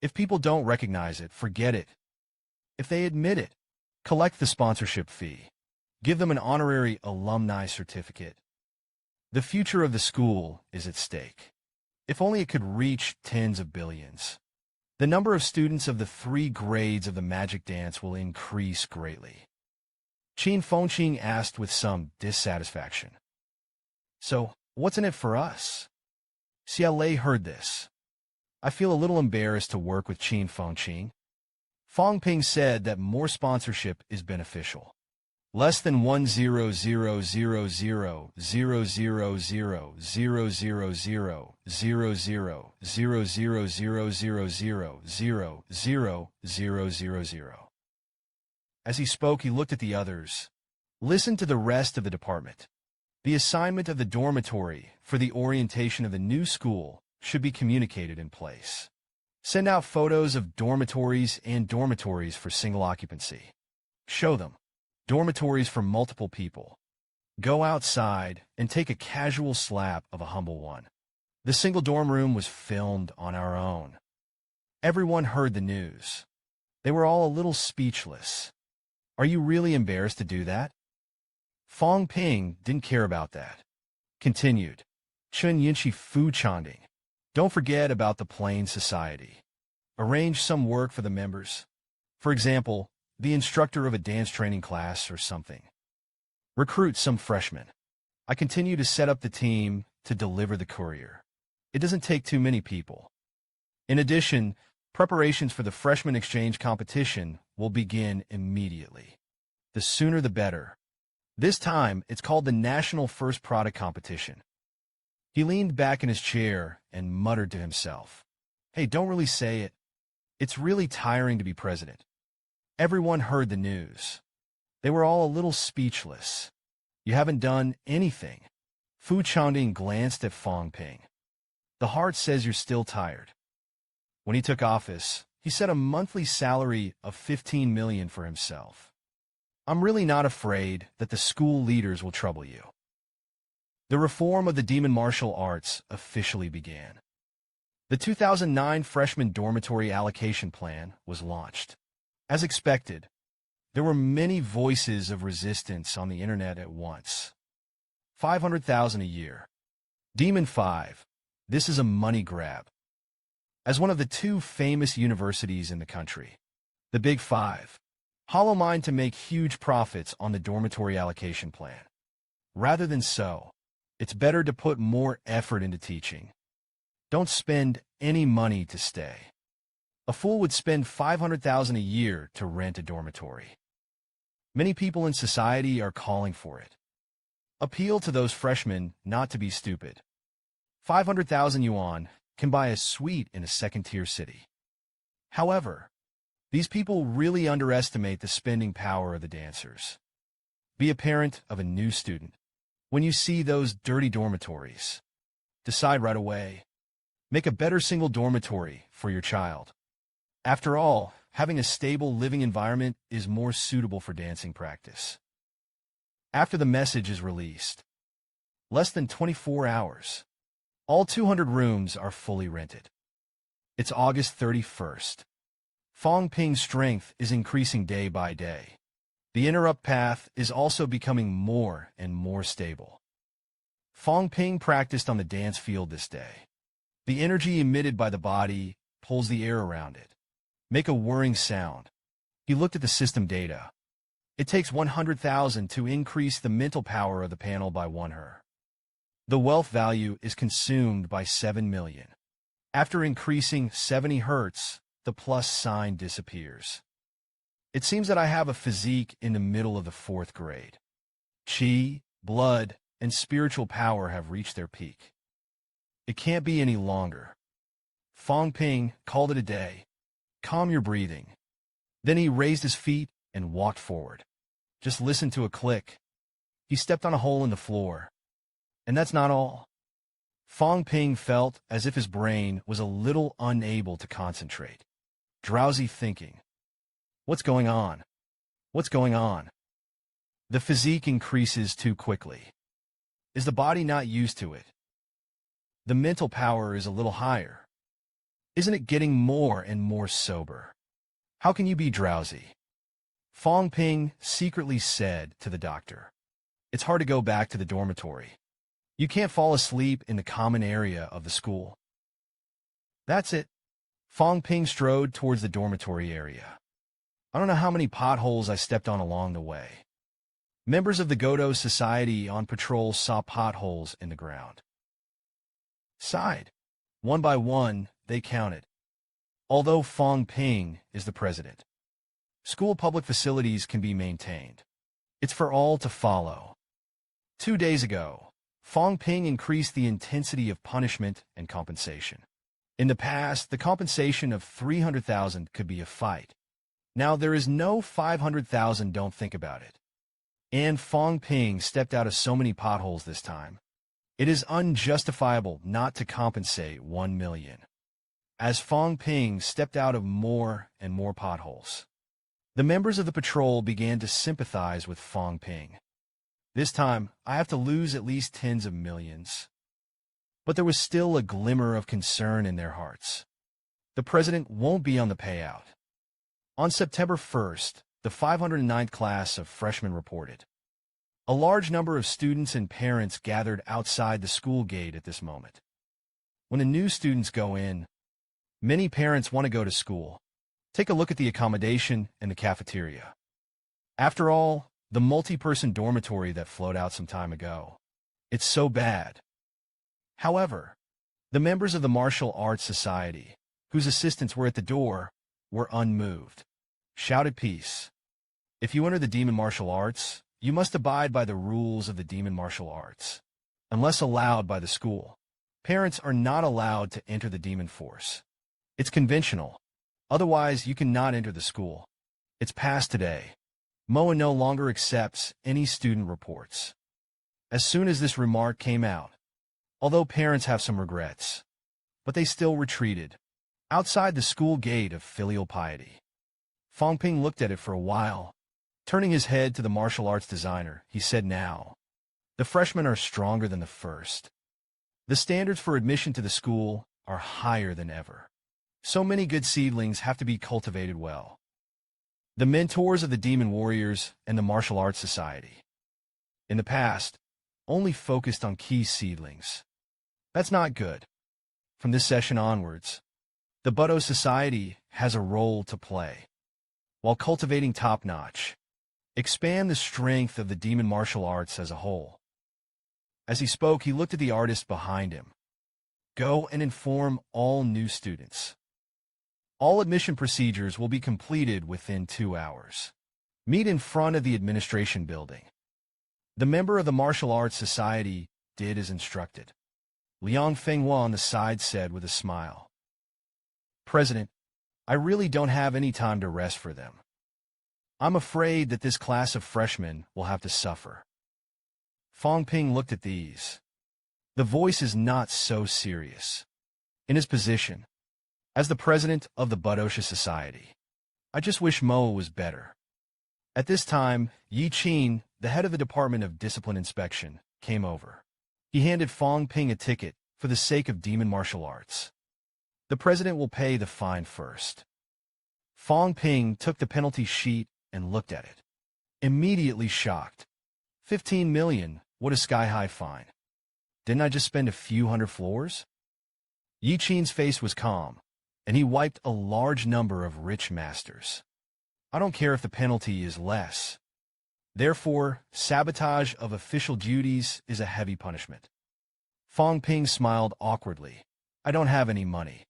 If people don't recognize it, forget it. If they admit it, collect the sponsorship fee. Give them an honorary alumni certificate. The future of the school is at stake. If only it could reach tens of billions. The number of students of the 3 grades of the magic dance will increase greatly. Chen Fengqing asked with some dissatisfaction. So, what's in it for us? Xie You heard this. I feel a little embarrassed to work with Chen Fengqing. Fong Ping said that more sponsorship is beneficial. Less than 100,000,000,000,000,000,000,000,000,000,000,000,000. As he spoke, he looked at the others. Listen to the rest of the department. The assignment of the dormitory for the orientation of the new school should be communicated in place. Send out photos of dormitories and dormitories for single occupancy. Show them. Dormitories for multiple people. Go outside and take a casual slap of a humble one. The single dorm room was filmed on our own. Everyone heard the news. They were all a little speechless. Are you really embarrassed to do that? Fong Ping didn't care about that. Continued. Chen Yinchi Fu Chanding. Don't forget about the plain society. Arrange some work for the members. For example, the instructor of a dance training class or something. Recruit some freshmen. I continue to set up the team to deliver the courier. It doesn't take too many people. In addition, preparations for the freshman exchange competition will begin immediately. The sooner the better. This time, it's called the National First Product Competition. He leaned back in his chair and muttered to himself. Hey, don't really say it. It's really tiring to be president. Everyone heard the news. They were all a little speechless. You haven't done anything. Fu Chanding glanced at Fong Ping. The heart says you're still tired. When he took office, he set a monthly salary of 15 million for himself. I'm really not afraid that the school leaders will trouble you. The reform of the demon martial arts officially began. The 2009 freshman dormitory allocation plan was launched. As expected, there were many voices of resistance on the internet at once. 500,000 a year. Demon 5. This is a money grab. As one of the two famous universities in the country, the Big Five, hollow mind to make huge profits on the dormitory allocation plan. Rather than so, it's better to put more effort into teaching. Don't spend any money to stay. A fool would spend 500,000 a year to rent a dormitory. Many people in society are calling for it. Appeal to those freshmen not to be stupid. 500,000 yuan can buy a suite in a second-tier city. However, these people really underestimate the spending power of the dancers. Be a parent of a new student. When you see those dirty dormitories, decide right away. Make a better single dormitory for your child. After all, having a stable living environment is more suitable for dancing practice. After the message is released, less than 24 hours, all 200 rooms are fully rented. It's August 31st. Fong Ping's strength is increasing day by day. The interrupt path is also becoming more and more stable. Fong Ping practiced on the dance field this day. The energy emitted by the body pulls the air around it. Make a whirring sound. He looked at the system data. It takes 100,000 to increase the mental power of the panel by 1 her. The wealth value is consumed by 7 million. After increasing 70 hertz, the plus sign disappears. It seems that I have a physique in the middle of the 4th grade. Qi, blood, and spiritual power have reached their peak. It can't be any longer. Fong Ping called it a day. Calm your breathing. Then he raised his feet and walked forward. Just listen to a click. He stepped on a hole in the floor. And that's not all. Fong Ping felt as if his brain was a little unable to concentrate. Drowsy thinking. What's going on? What's going on? The physique increases too quickly. Is the body not used to it? The mental power is a little higher. Isn't it getting more and more sober? How can you be drowsy? Fong Ping secretly said to the doctor. It's hard to go back to the dormitory. You can't fall asleep in the common area of the school. That's it. Fong Ping strode towards the dormitory area. I don't know how many potholes I stepped on along the way. Members of the Godo Society on patrol saw potholes in the ground. Sighed. One by one, they counted. Although Fong Ping is the president, school public facilities can be maintained. It's for all to follow. 2 days ago, Fong Ping increased the intensity of punishment and compensation. In the past, the compensation of 300,000 could be a fight. Now there is no 500,000, don't think about it. And Fong Ping stepped out of so many potholes this time. It is unjustifiable not to compensate 1 million. As Fong Ping stepped out of more and more potholes, the members of the patrol began to sympathize with Fong Ping. This time, I have to lose at least tens of millions. But there was still a glimmer of concern in their hearts. The president won't be on the payout. On September 1st, the 509th class of freshmen reported. A large number of students and parents gathered outside the school gate at this moment. When the new students go in, many parents want to go to school. Take a look at the accommodation and the cafeteria. After all, the multi-person dormitory that flowed out some time ago. It's so bad. However, the members of the Martial Arts Society, whose assistants were at the door, were unmoved. Shouted peace. If you enter the demon martial arts, you must abide by the rules of the demon martial arts. Unless allowed by the school, parents are not allowed to enter the demon force. It's conventional. Otherwise, you cannot enter the school. It's past today. Mowu no longer accepts any student reports. As soon as this remark came out, although parents have some regrets, but they still retreated outside the school gate of filial piety. Fong Ping looked at it for a while. Turning his head to the martial arts designer, he said, "Now, the freshmen are stronger than the first. The standards for admission to the school are higher than ever. So many good seedlings have to be cultivated well. The mentors of the Demon Warriors and the Martial Arts Society, in the past, only focused on key seedlings. That's not good. From this session onwards, the Budo Society has a role to play. While cultivating top-notch, expand the strength of the demon martial arts as a whole." As he spoke, he looked at the artist behind him. "Go and inform all new students. All admission procedures will be completed within 2 hours. Meet in front of the administration building." The member of the Martial Arts Society did as instructed. Liang Fenghua on the side said with a smile, "President, I really don't have any time to rest for them. I'm afraid that this class of freshmen will have to suffer." Fong Ping looked at these. The voice is not so serious. In his position, as the president of the Budosha Society, I just wish Mowu was better. At this time, Yi Qin, the head of the Department of Discipline Inspection, came over. He handed Fong Ping a ticket for the sake of demon martial arts. The president will pay the fine first. Fong Ping took the penalty sheet and looked at it. Immediately shocked. 15 million, what a sky-high fine. Didn't I just spend a few hundred floors? Yi Qin's face was calm, and he wiped a large number of rich masters. I don't care if the penalty is less. Therefore, sabotage of official duties is a heavy punishment. Fong Ping smiled awkwardly. I don't have any money.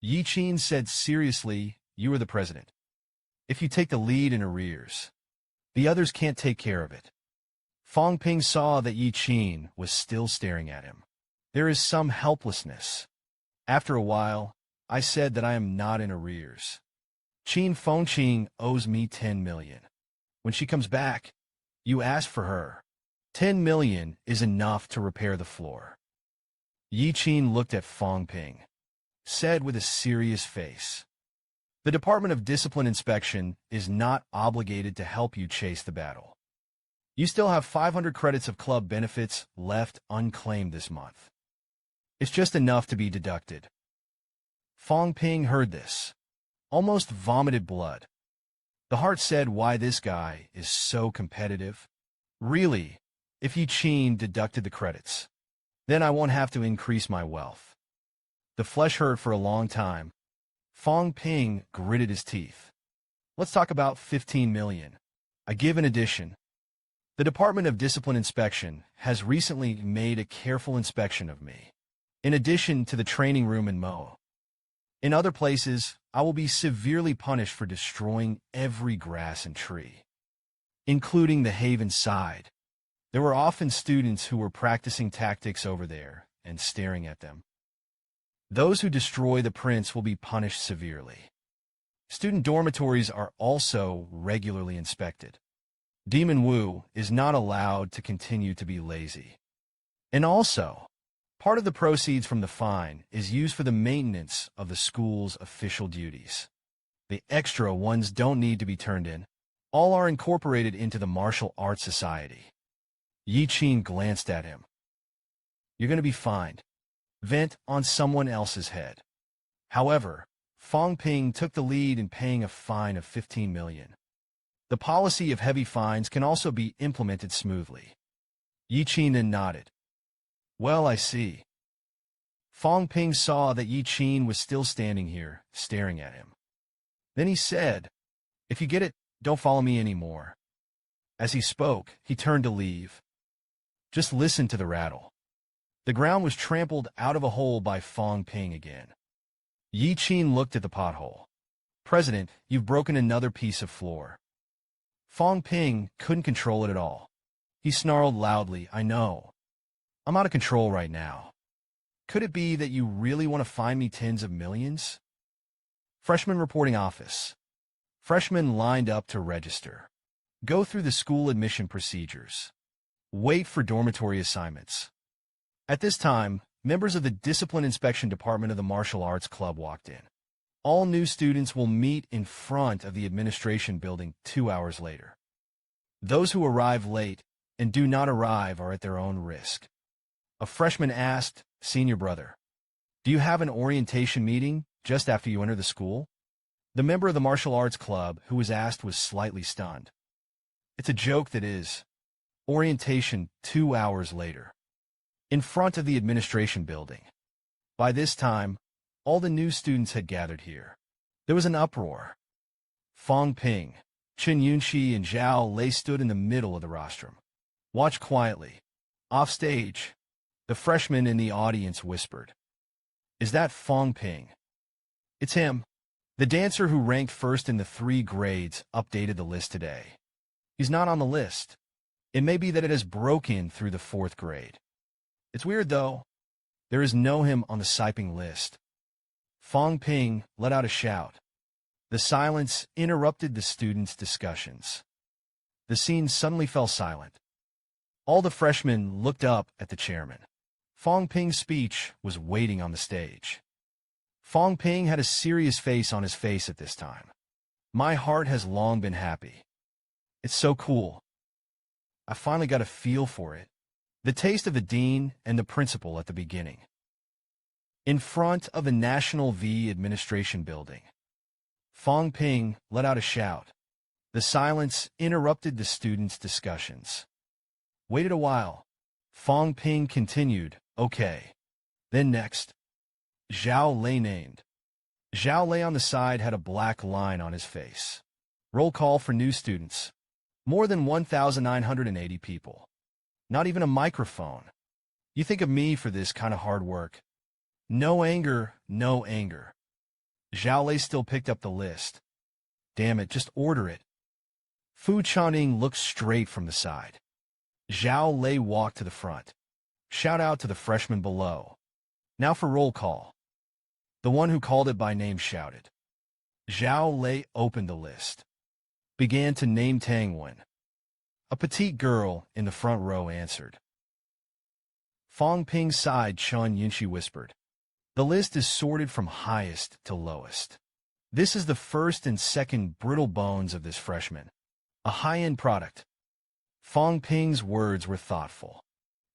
Yi Qin said seriously, you are the president. If you take the lead in arrears, the others can't take care of it. Fong Ping saw that Yi Qin was still staring at him. There is some helplessness. After a while, I said that I am not in arrears. Qin Fengqing owes me 10 million. When she comes back, you ask for her. 10 million is enough to repair the floor. Yi Qin looked at Fong Ping, said with a serious face, the Department of Discipline Inspection is not obligated to help you chase the battle. You still have 500 credits of club benefits left unclaimed this month. It's just enough to be deducted. Fong Ping heard this, almost vomited blood. The heart said why this guy is so competitive. Really, if Yi Qin deducted the credits, then I won't have to increase my wealth. The flesh hurt for a long time. Fong Ping gritted his teeth. Let's talk about 15 million. I give an addition. The Department of Discipline Inspection has recently made a careful inspection of me, in addition to the training room in Mowu. In other places, I will be severely punished for destroying every grass and tree, including the Haven side. There were often students who were practicing tactics over there and staring at them. Those who destroy the prince will be punished severely. Student dormitories are also regularly inspected. Demon Wu is not allowed to continue to be lazy. And also, part of the proceeds from the fine is used for the maintenance of the school's official duties. The extra ones don't need to be turned in. All are incorporated into the Martial Arts Society. Yi Qin glanced at him. You're going to be fined. Vent on someone else's head. However, Fong Ping took the lead in paying a fine of 15 million. The policy of heavy fines can also be implemented smoothly. Yi Qin then nodded. Well, I see. Fong Ping saw that Yi Qin was still standing here, staring at him. Then he said, if you get it, don't follow me anymore. As he spoke, he turned to leave. Just listen to the rattle. The ground was trampled out of a hole by Fong Ping again. Yi Qin looked at the pothole. President, you've broken another piece of floor. Fong Ping couldn't control it at all. He snarled loudly, I know. I'm out of control right now. Could it be that you really want to fine me tens of millions? Freshman reporting office. Freshmen lined up to register. Go through the school admission procedures. Wait for dormitory assignments. At this time, members of the Discipline Inspection Department of the Martial Arts Club walked in. All new students will meet in front of the administration building 2 hours later. Those who arrive late and do not arrive are at their own risk. A freshman asked, "Senior brother, do you have an orientation meeting just after you enter the school?" The member of the martial arts club who was asked was slightly stunned. It's a joke, that is. Orientation 2 hours later. In front of the administration building. By this time, all the new students had gathered here. There was an uproar. Fong Ping, Chen You, and Jiao Lei stood in the middle of the rostrum. Watch quietly. Off stage, the freshman in the audience whispered, "Is that Fong Ping?" "It's him. The dancer who ranked first in the 3 grades updated the list today. He's not on the list. It may be that it has broken through the 4th grade. It's weird, though. There is no him on the Siping list." Fong Ping let out a shout. The silence interrupted the students' discussions. The scene suddenly fell silent. All the freshmen looked up at the chairman. Fong Ping's speech was waiting on the stage. Fong Ping had a serious face on his face at this time. "My heart has long been happy. It's so cool. I finally got a feel for it. The taste of the dean and the principal at the beginning." In front of the National V Administration building, Fong Ping let out a shout. The silence interrupted the students' discussions. Waited a while. Fong Ping continued, "Okay. Then next." Jiao Lei named. Jiao Lei on the side had a black line on his face. Roll call for new students. More than 1,980 people. Not even a microphone. You think of me for this kind of hard work. No anger, no anger. Jiao Lei still picked up the list. "Damn it, just order it." Fu Channing looked straight from the side. Jiao Lei walked to the front. Shout out to the freshmen below. "Now for roll call." The one who called it by name shouted. Jiao Lei opened the list. Began to name Tangwen. A petite girl in the front row answered. Fong Ping's side Chen You whispered. The list is sorted from highest to lowest. This is the first and second brittle bones of this freshman. A high-end product. Fong Ping's words were thoughtful.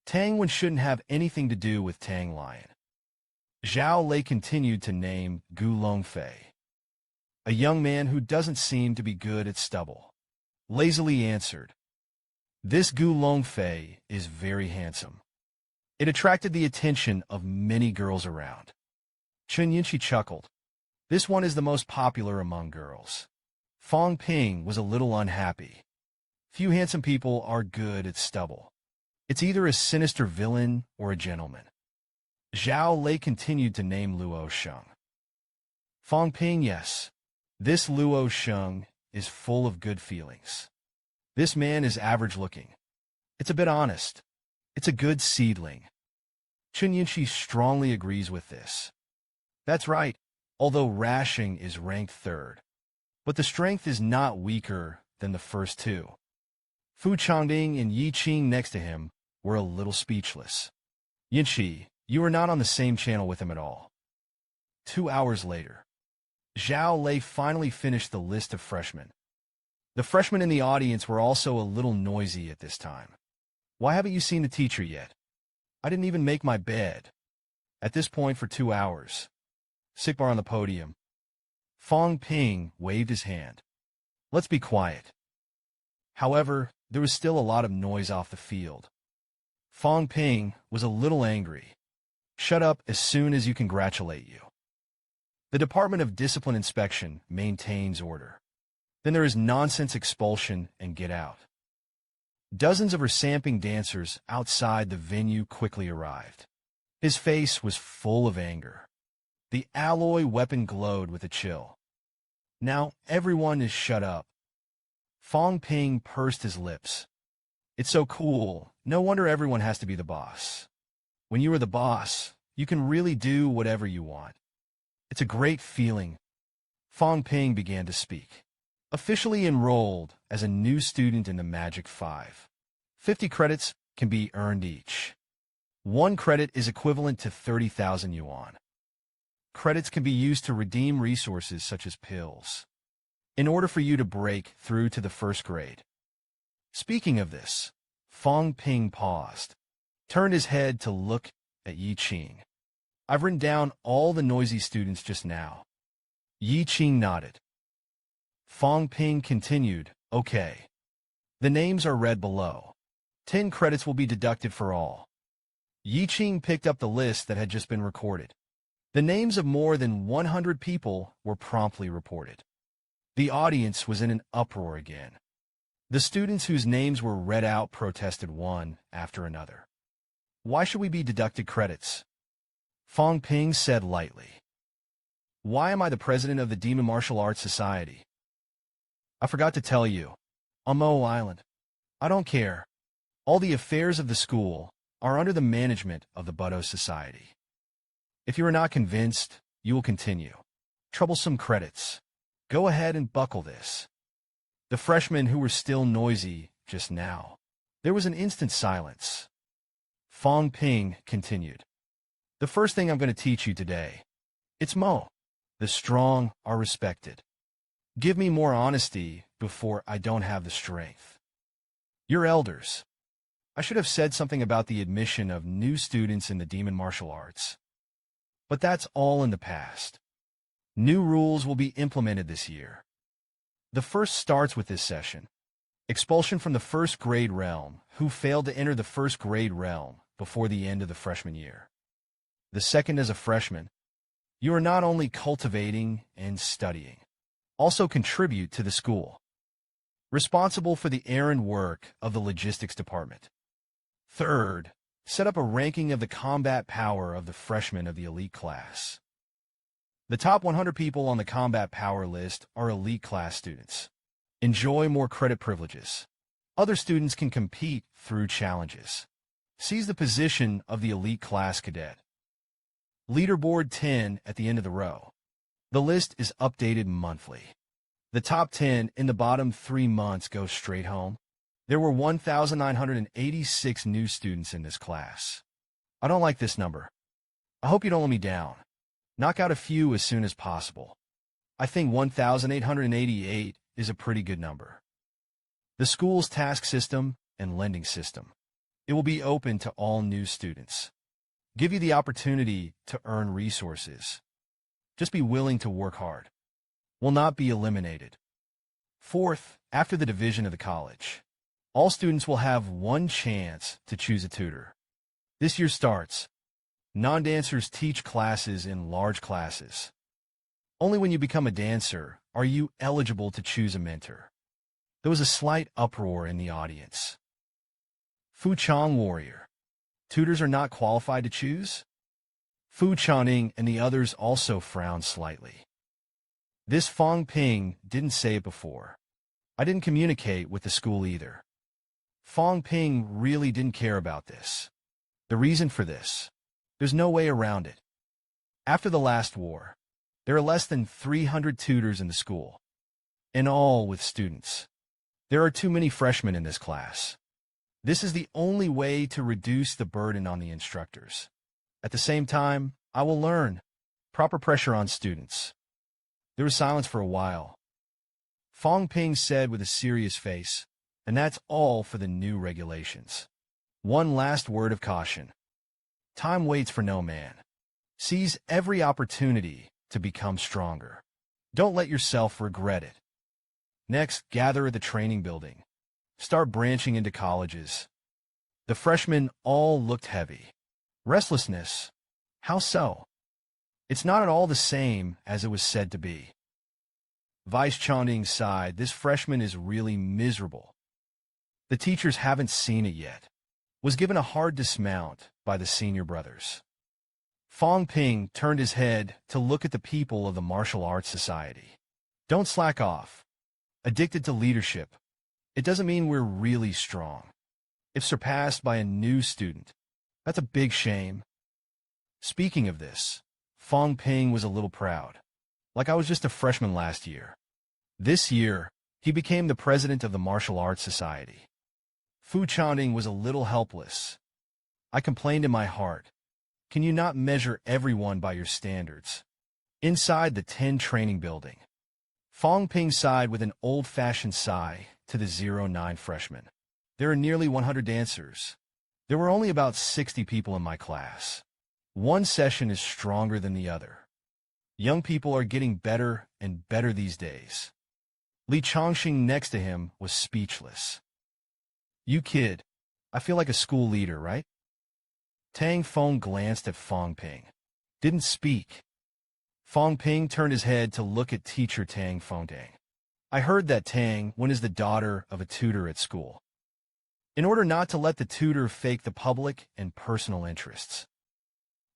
Tangwen shouldn't have anything to do with Tang Lion. Jiao Lei continued to name Gu Longfei. A young man who doesn't seem to be good at stubble. Lazily answered. This Gu Longfei is very handsome. It attracted the attention of many girls around. Chen Yunqi chuckled. This one is the most popular among girls. Fong Ping was a little unhappy. Few handsome people are good at stubble. It's either a sinister villain or a gentleman. Jiao Lei continued to name Luo Sheng. Fong Ping, yes. This Luo Sheng is full of good feelings. This man is average-looking. It's a bit honest. It's a good seedling. Chen Yunqi strongly agrees with this. That's right, although Rashing is ranked 3rd. But the strength is not weaker than the first 2. Fu Changding and Yi Qing next to him were a little speechless. Yunqi, you are not on the same channel with him at all. 2 hours later, Jiao Lei finally finished the list of freshmen. The freshmen in the audience were also a little noisy at this time. Why haven't you seen the teacher yet? I didn't even make my bed. At this point for 2 hours. Sick bar on the podium. Fong Ping waved his hand. Let's be quiet. However, there was still a lot of noise off the field. Fong Ping was a little angry. Shut up as soon as you congratulate you. The Department of Discipline Inspection maintains order. Then there is nonsense expulsion and get out. Dozens of resembling dancers outside the venue quickly arrived. His face was full of anger. The alloy weapon glowed with a chill. Now everyone is shut up. Fong Ping pursed his lips. It's so cool. No wonder everyone has to be the boss. When you are the boss, you can really do whatever you want. It's a great feeling. Fong Ping began to speak. Officially enrolled as a new student in the Magic 5. 50 credits can be earned each. 1 credit is equivalent to 30,000 yuan. credits can be used to redeem resources such as pills, in order for you to break through to the first grade. Speaking of this, Fong Ping paused, turned his head to look at Yi Qing. I've written down all the noisy students just now. Yi Qing nodded. Fong Ping continued, okay. The names are read below. 10 credits will be deducted for all. Yi Qing picked up the list that had just been recorded. The names of more than 100 people were promptly reported. The audience was in an uproar again. The students whose names were read out protested one after another. Why should we be deducted credits? Fong Ping said lightly. Why am I the president of the Demon Martial Arts Society? I forgot to tell you. On Mowu Island. I don't care. All the affairs of the school are under the management of the Budo Society. If you are not convinced, you will continue. Troublesome credits. Go ahead and buckle this. The freshmen who were still noisy just now. There was an instant silence. Fong Ping continued. The first thing I'm going to teach you today. It's Mo. The strong are respected. Give me more honesty before I don't have the strength. Your elders. I should have said something about the admission of new students in the demon martial arts. But that's all in the past. New rules will be implemented this year. The first starts with this session. Expulsion from the first grade realm who failed to enter the first grade realm before the end of the freshman year. The second, as a freshman, you are not only cultivating and studying, also contribute to the school. Responsible for the errand work of the logistics department. Third, set up a ranking of the combat power of the freshmen of the elite class. The top 100 people on the combat power list are elite class students. Enjoy more credit privileges. Other students can compete through challenges. Seize the position of the elite class cadet. Leaderboard 10 at the end of the row. The list is updated monthly. The top 10 in the bottom 3 months go straight home. There were 1,986 new students in this class. I don't like this number. I hope you don't let me down. Knock out a few as soon as possible. I think 1,888 is a pretty good number. The school's task system and lending system. It will be open to all new students. Give you the opportunity to earn resources. Just be willing to work hard. Will not be eliminated. Fourth, after the division of the college, all students will have one chance to choose a tutor. This year starts. Non-dancers teach classes in large classes. Only when you become a dancer are you eligible to choose a mentor. There was a slight uproar in the audience. Fu Chang Warrior. Tutors are not qualified to choose? Fu Channing and the others also frowned slightly. This Fong Ping didn't say it before. I didn't communicate with the school either. Fong Ping really didn't care about this. The reason for this, there's no way around it. After the last war, there are less than 300 tutors in the school, in all with students. There are too many freshmen in this class. This is the only way to reduce the burden on the instructors. At the same time, I will learn. Proper pressure on students. There was silence for a while. Fong Ping said with a serious face, and that's all for the new regulations. One last word of caution. Time waits for no man. Seize every opportunity to become stronger. Don't let yourself regret it. Next, gather at the training building. Start branching into colleges. The freshmen all looked heavy. Restlessness. How so? It's not at all the same as it was said to be. Vice Chanding sighed. This freshman is really miserable. The teachers haven't seen it yet. Was given a hard dismount by the senior brothers. Fong Ping turned his head to look at the people of the Martial Arts Society. Don't slack off. Addicted to leadership. It doesn't mean we're really strong. If surpassed by a new student, that's a big shame. Speaking of this, Fong Ping was a little proud. Like I was just a freshman last year. This year, he became the president of the Martial Arts Society. Fu Chanting was a little helpless. I complained in my heart. Can you not measure everyone by your standards? Inside the 10 training building, Fong Ping sighed with an old-fashioned sigh to the 09 freshmen. There are nearly 100 dancers. There were only about 60 people in my class. One session is stronger than the other. Young people are getting better and better these days. Li Chongqing next to him was speechless. You kid, I feel like a school leader, right? Tang Feng glanced at Fong Ping. Didn't speak. Fong Ping turned his head to look at teacher Tang Fengtang. I heard that Tang Wen is the daughter of a tutor at school. In order not to let the tutor fake the public and personal interests,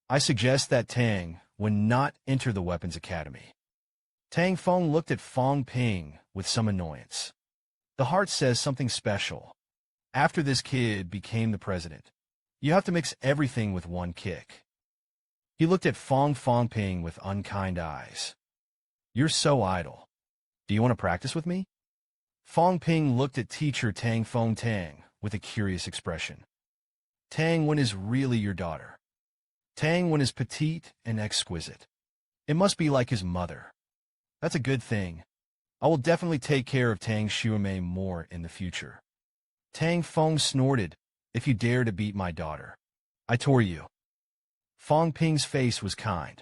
I suggest that Tang Wen not enter the Weapons Academy. Tang Feng looked at Fong Ping with some annoyance. The heart says something special. After this kid became the president, you have to mix everything with one kick. He looked at Fong Ping with unkind eyes. You're so idle. Do you want to practice with me? Fong Ping looked at teacher Tang Fengtang with a curious expression. Tang Wen is really your daughter. Tang Wen is petite and exquisite. It must be like his mother. That's a good thing. I will definitely take care of Tang Xuemei more in the future. Tang Feng snorted, if you dare to beat my daughter, I tore you. Fong Ping's face was kind.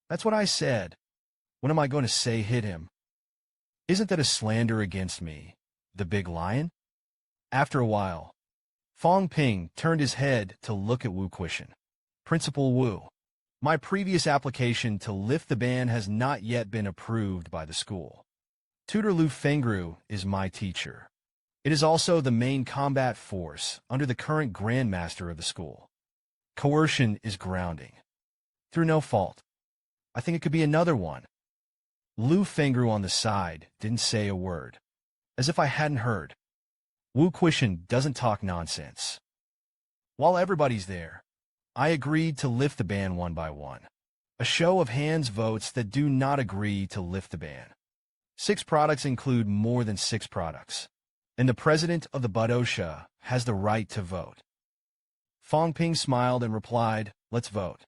That's what I said. What am I going to say hit him? Isn't that a slander against me, the big lion? After a while, Fong Ping turned his head to look at Wu Quishan. Principal Wu, my previous application to lift the ban has not yet been approved by the school. Tutor Lu Fengru is my teacher. It is also the main combat force under the current grandmaster of the school. Coercion is grounding. Through no fault. I think it could be another one. Lu Fengru on the side didn't say a word. As if I hadn't heard. Wu Quishan doesn't talk nonsense. While everybody's there, I agreed to lift the ban one by one. A show of hands votes that do not agree to lift the ban. 6 products include more than 6 products. And the president of the Budosha has the right to vote. Fong Ping smiled and replied, let's vote.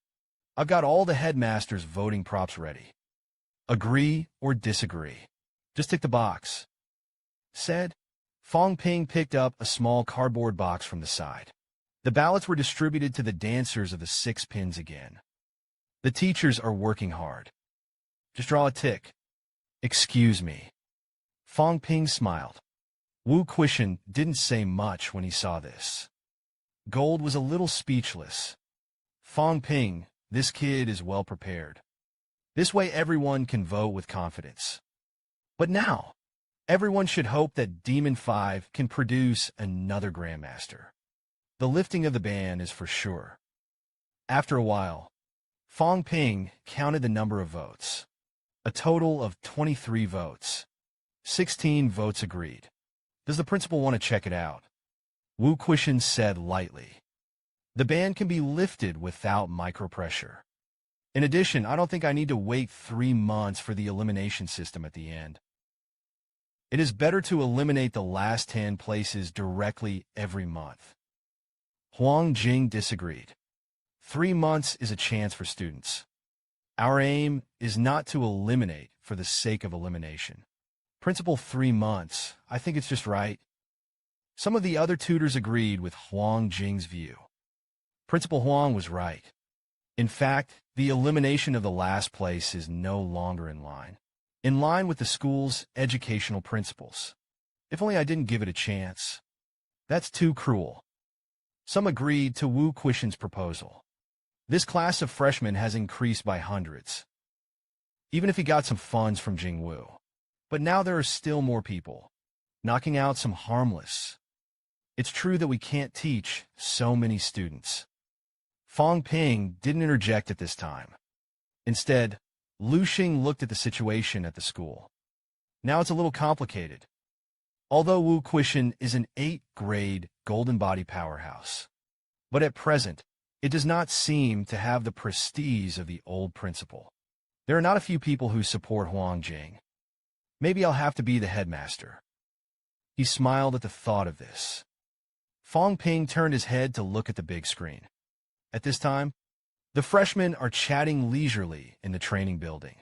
I've got all the headmasters' voting props ready. Agree or disagree. Just tick the box. Said. Fong Ping picked up a small cardboard box from the side. The ballots were distributed to the dancers of the 6 pins again. The teachers are working hard. Just draw a tick. Excuse me. Fong Ping smiled. Wu Quishan didn't say much when he saw this. Gold was a little speechless. Fong Ping, this kid is well prepared. This way everyone can vote with confidence. But now, everyone should hope that Demon 5 can produce another Grandmaster. The lifting of the ban is for sure. After a while, Fong Ping counted the number of votes. A total of 23 votes. 16 votes agreed. Does the principal want to check it out? Wu Quishan said lightly. The ban can be lifted without micropressure. In addition, I don't think I need to wait 3 months for the elimination system at the end. It is better to eliminate the last 10 places directly every month. Huang Jing disagreed. 3 months is a chance for students. Our aim is not to eliminate for the sake of elimination. Principal 3 months, I think it's just right. Some of the other tutors agreed with Huang Jing's view. Principal Huang was right. In fact, the elimination of the last place is no longer in line with the school's educational principles. If only I didn't give it a chance. That's too cruel. Some agreed to Wu Quishan's proposal. This class of freshmen has increased by hundreds. Even if he got some funds from Jingwu. But now there are still more people, knocking out some harmless. It's true that we can't teach so many students. Fong Ping didn't interject at this time. Instead, Lu Xing looked at the situation at the school. Now it's a little complicated. Although Wu Quishan is an 8th-grade golden body powerhouse, but at present, it does not seem to have the prestige of the old principal. There are not a few people who support Huang Jing. Maybe I'll have to be the headmaster. He smiled at the thought of this. Fong Ping turned his head to look at the big screen. At this time, The freshmen are chatting leisurely in the training building.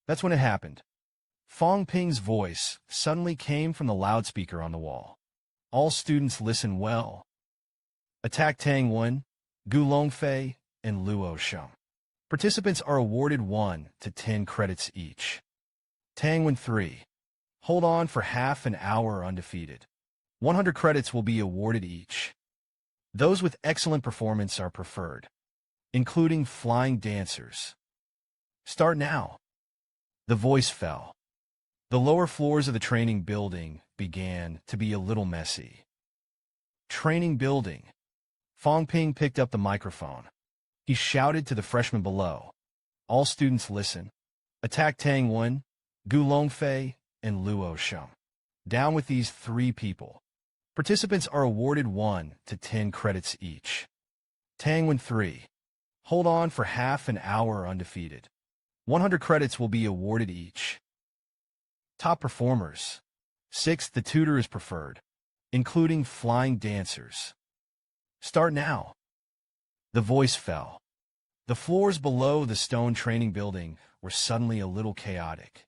That's when it happened. Fong Ping's voice suddenly came from the loudspeaker on the wall. All students listen well. Attack Tang Wen, Gu Longfei, and Luo Sheng. Participants are awarded 1 to 10 credits each. Tang Wen 3. Hold on for half an hour undefeated. 100 credits will be awarded each. Those with excellent performance are preferred, including flying dancers. Start now. The voice fell. The lower floors of the training building began to be a little messy. Training building. Fong Ping picked up the microphone. He shouted to the freshmen below. All students listen. Attack Tang Wen, Gu Longfei, and Luo Sheng. Down with these 3 people. Participants are awarded 1 to 10 credits each. Tang Wen 3. Hold on for half an hour undefeated. 100 credits will be awarded each. Top performers. 6. The tutor is preferred, including flying dancers. Start now. The voice fell. The floors below the stone training building were suddenly a little chaotic.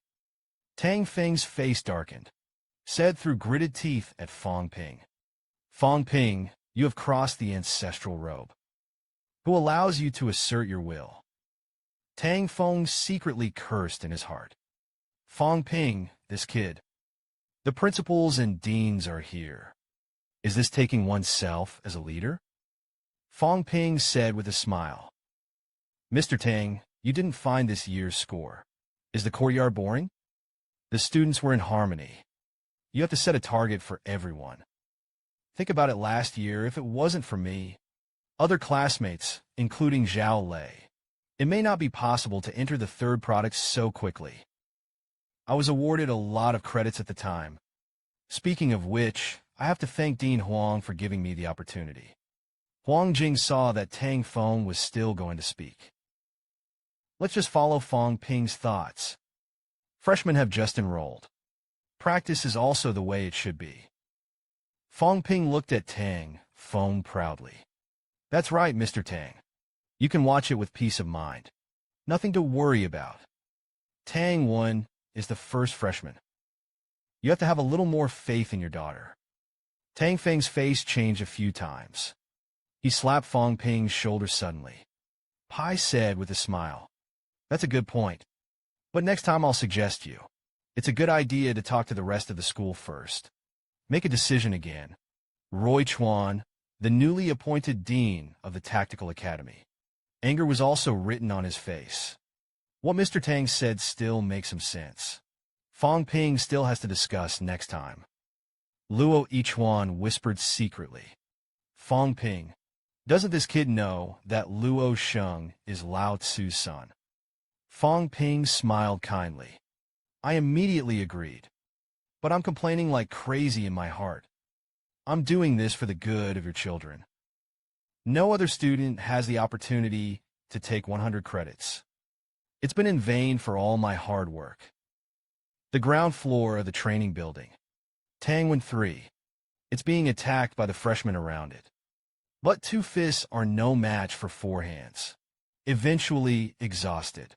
Tang Feng's face darkened, said through gritted teeth at Fong Ping. Fong Ping, you have crossed the ancestral robe. Who allows you to assert your will? Tang Feng secretly cursed in his heart. Fong Ping, this kid. The principals and deans are here. Is this taking oneself as a leader? Fong Ping said with a smile. Mr. Tang, you didn't find this year's score. Is the courtyard boring? The students were in harmony. You have to set a target for everyone. Think about it last year. If it wasn't for me, other classmates, including Zhao Lei, it may not be possible to enter the 3rd product so quickly. I was awarded a lot of credits at the time. Speaking of which, I have to thank Dean Huang for giving me the opportunity. Huang Jing saw that Tang Feng was still going to speak. Let's just follow Fong Ping's thoughts. Freshmen have just enrolled. Practice is also the way it should be. Fong Ping looked at Tang Feng proudly. That's right, Mr. Tang. You can watch it with peace of mind. Nothing to worry about. Tang Wen is the first freshman. You have to have a little more faith in your daughter. Tang Feng's face changed a few times. He slapped Fong Ping's shoulder suddenly. Pai said with a smile. That's a good point. But next time I'll suggest you. It's a good idea to talk to the rest of the school first. Make a decision again. Roy Chuan, the newly appointed dean of the Tactical Academy. Anger was also written on his face. What Mr. Tang said still makes some sense. Fong Ping still has to discuss next time. Luo Yichuan whispered secretly. Fong Ping, doesn't this kid know that Luo Sheng is Lao Tzu's son? Fong Ping smiled kindly. I immediately agreed. But I'm complaining like crazy in my heart. I'm doing this for the good of your children. No other student has the opportunity to take 100 credits. It's been in vain for all my hard work. The ground floor of the training building. Tang Wen 3. It's being attacked by the freshmen around it. But 2 fists are no match for 4 hands. Eventually exhausted.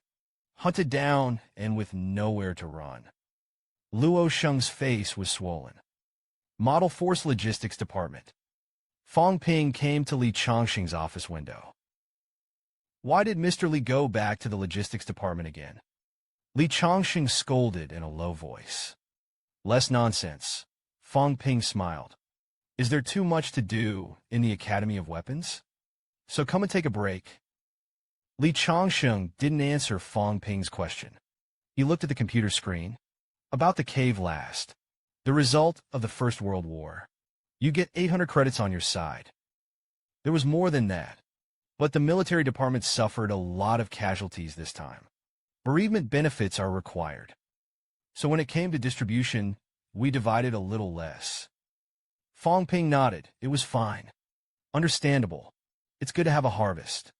Hunted down and with nowhere to run. Luo Sheng's face was swollen. Model Force Logistics Department. Fong Ping came to Li Chongqing's office window. Why did Mr. Li go back to the logistics department again? Li Chongqing scolded in a low voice. Less nonsense. Fong Ping smiled. Is there too much to do in the Academy of Weapons? So come and take a break. Li Chongqing didn't answer Fong Ping's question. He looked at the computer screen. About the cave last. The result of the First World War. You get 800 credits on your side. There was more than that. But the military department suffered a lot of casualties this time. Bereavement benefits are required. So when it came to distribution, we divided a little less. Fong Ping nodded. It was fine. Understandable. It's good to have a harvest.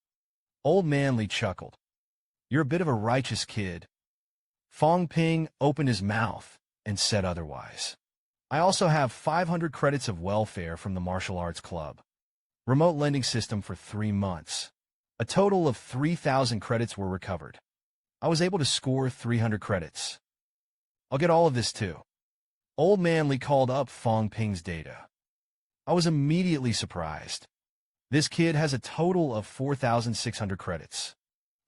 Old Man Li chuckled. You're a bit of a righteous kid. Fong Ping opened his mouth and said otherwise. I also have 500 credits of welfare from the martial arts club. Remote lending system for 3 months. A total of 3,000 credits were recovered. I was able to score 300 credits. I'll get all of this too. Old Man Li called up Fong Ping's data. I was immediately surprised. This kid has a total of 4,600 credits.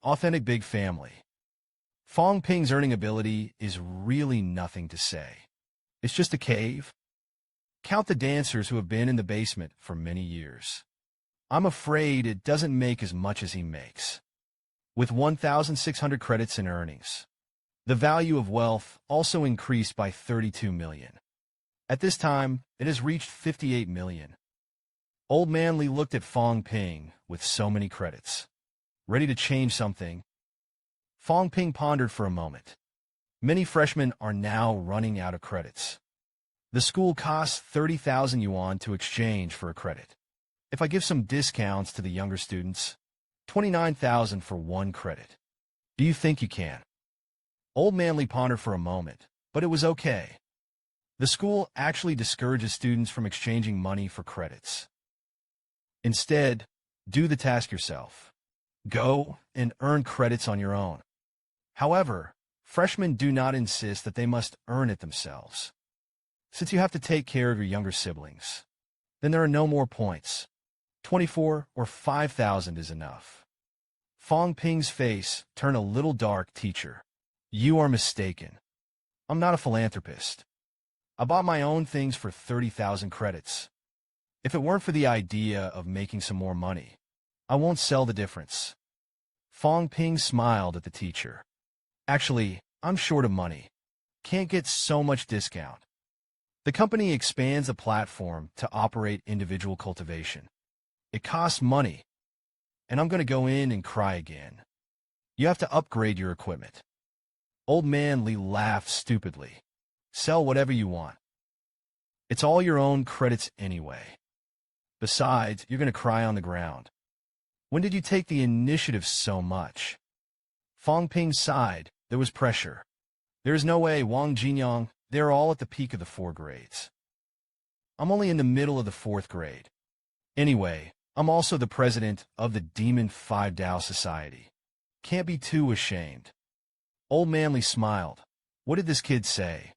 Authentic big family. Fong Ping's earning ability is really nothing to say. It's just a cave. Count the dancers who have been in the basement for many years. I'm afraid it doesn't make as much as he makes. With 1,600 credits in earnings, the value of wealth also increased by 32 million. At this time, it has reached 58 million. Old Man Li looked at Fong Ping with so many credits. Ready to change something? Fong Ping pondered for a moment. Many freshmen are now running out of credits. The school costs 30,000 yuan to exchange for a credit. If I give some discounts to the younger students, 29,000 for one credit. Do you think you can? Old Man Li pondered for a moment, but it was okay. The school actually discourages students from exchanging money for credits. Instead, do the task yourself. Go and earn credits on your own. However, freshmen do not insist that they must earn it themselves. Since you have to take care of your younger siblings, then there are no more points. 24 or 5,000 is enough. Fong Ping's face turned a little dark. Teacher, you are mistaken. I'm not a philanthropist. I bought my own things for 30,000 credits. If it weren't for the idea of making some more money, I won't sell the difference. Fong Ping smiled at the teacher. Actually, I'm short of money. Can't get so much discount. The company expands a platform to operate individual cultivation. It costs money. And I'm going to go in and cry again. You have to upgrade your equipment. Old Man Li laughed stupidly. Sell whatever you want. It's all your own credits anyway. Besides, you're going to cry on the ground. When did you take the initiative so much? Fong Ping sighed. There was pressure. There is no way. Wang, Jinyang, they're all at the peak of the 4 grades. I'm only in the middle of the 4th grade. Anyway, I'm also the president of the Demon 5 Dao Society. Can't be too ashamed. Old Man Li smiled. What did this kid say?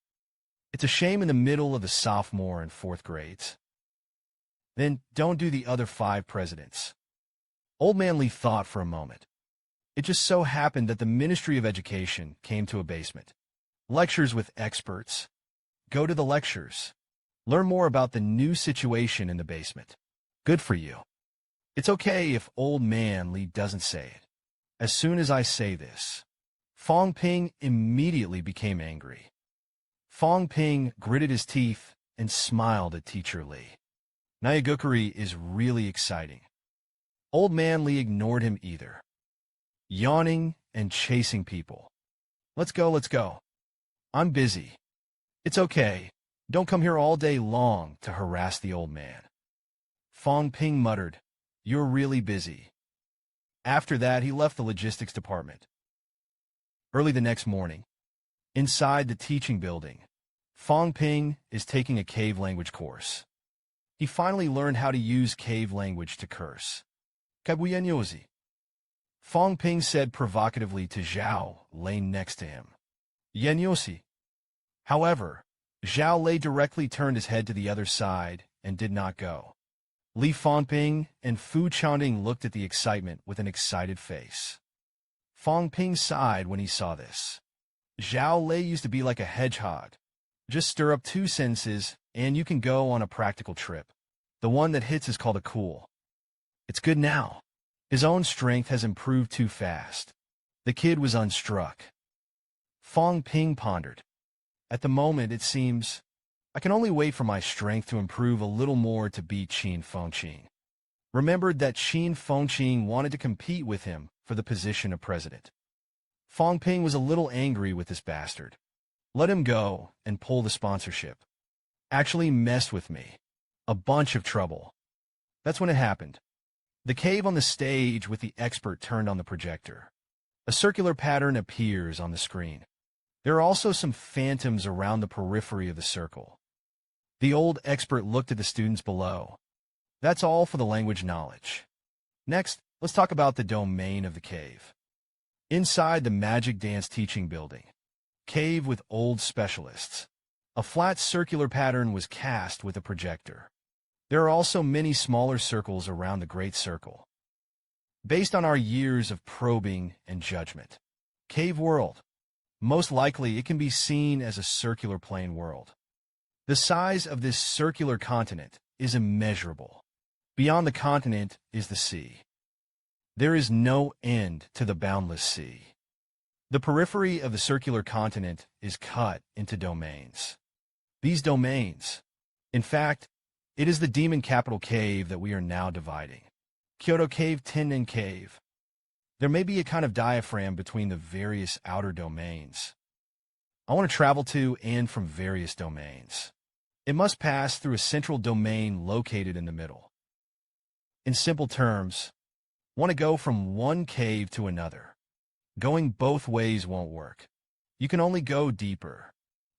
It's a shame in the middle of the sophomore and 4th grades. Then don't do the other 5 presidents. Old Man Li thought for a moment. It just so happened that the Ministry of Education came to a basement. Lectures with experts. Go to the lectures. Learn more about the new situation in the basement. Good for you. It's okay if Old Man Li doesn't say it. As soon as I say this, Fong Ping immediately became angry. Fong Ping gritted his teeth and smiled at Teacher Li. Nyagukuri is really exciting. Old Man Li ignored him either. Yawning and chasing people. Let's go, let's go. I'm busy. It's okay. Don't come here all day long to harass the old man. Fong Ping muttered, You're really busy. After that, he left the logistics department. Early the next morning, inside the teaching building, Fong Ping is taking a cave language course. He finally learned how to use cave language to curse. Kabuyanyozi. Fong Ping said provocatively to Zhao, laying next to him. Yanyosi. However, Zhao Lei directly turned his head to the other side and did not go. Li Fangping and Fu Changding looked at the excitement with an excited face. Fong Ping sighed when he saw this. Zhao Lei used to be like a hedgehog. Just stir up 2 sentences, and you can go on a practical trip. The one that hits is called a cool. It's good now. His own strength has improved too fast. The kid was unstruck. Fong Ping pondered. At the moment, it seems, I can only wait for my strength to improve a little more to beat Qin Fengqing. Remembered that Qin Fengqing wanted to compete with him for the position of president. Fong Ping was a little angry with this bastard. Let him go and pull the sponsorship. Actually messed with me. A bunch of trouble. That's when it happened. The cave on the stage with the expert turned on the projector. A circular pattern appears on the screen. There are also some phantoms around the periphery of the circle. The old expert looked at the students below. That's all for the language knowledge. Next, Let's talk about the domain of the cave. Inside the magic dance teaching building, cave with old specialists, a flat circular pattern was cast with a projector. There are also many smaller circles around the Great Circle. Based on our years of probing and judgment, cave world. Most likely, it can be seen as a circular plane world. The size of this circular continent is immeasurable. Beyond the continent is the sea. There is no end to the boundless sea. The periphery of the circular continent is cut into domains. These domains, in fact, it is the demon capital cave that we are now dividing. Kyoto Cave, Tinnen Cave. There may be a kind of diaphragm between the various outer domains. I want to travel to and from various domains. It must pass through a central domain located in the middle. In simple terms, want to go from one cave to another. Going both ways won't work. You can only go deeper.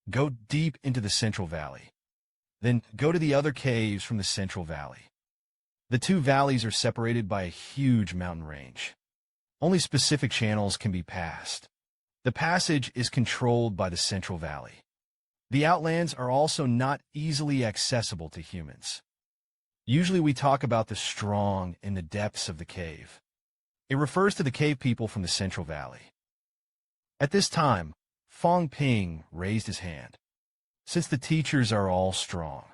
Go deep into the Central Valley. Then go to the other caves from the Central Valley. The two valleys are separated by a huge mountain range. Only specific channels can be passed. The passage is controlled by the Central Valley. The outlands are also not easily accessible to humans. Usually we talk about the strong in the depths of the cave. It refers to the cave people from the Central Valley. At this time, Fong Ping raised his hand. Since the teachers are all strong,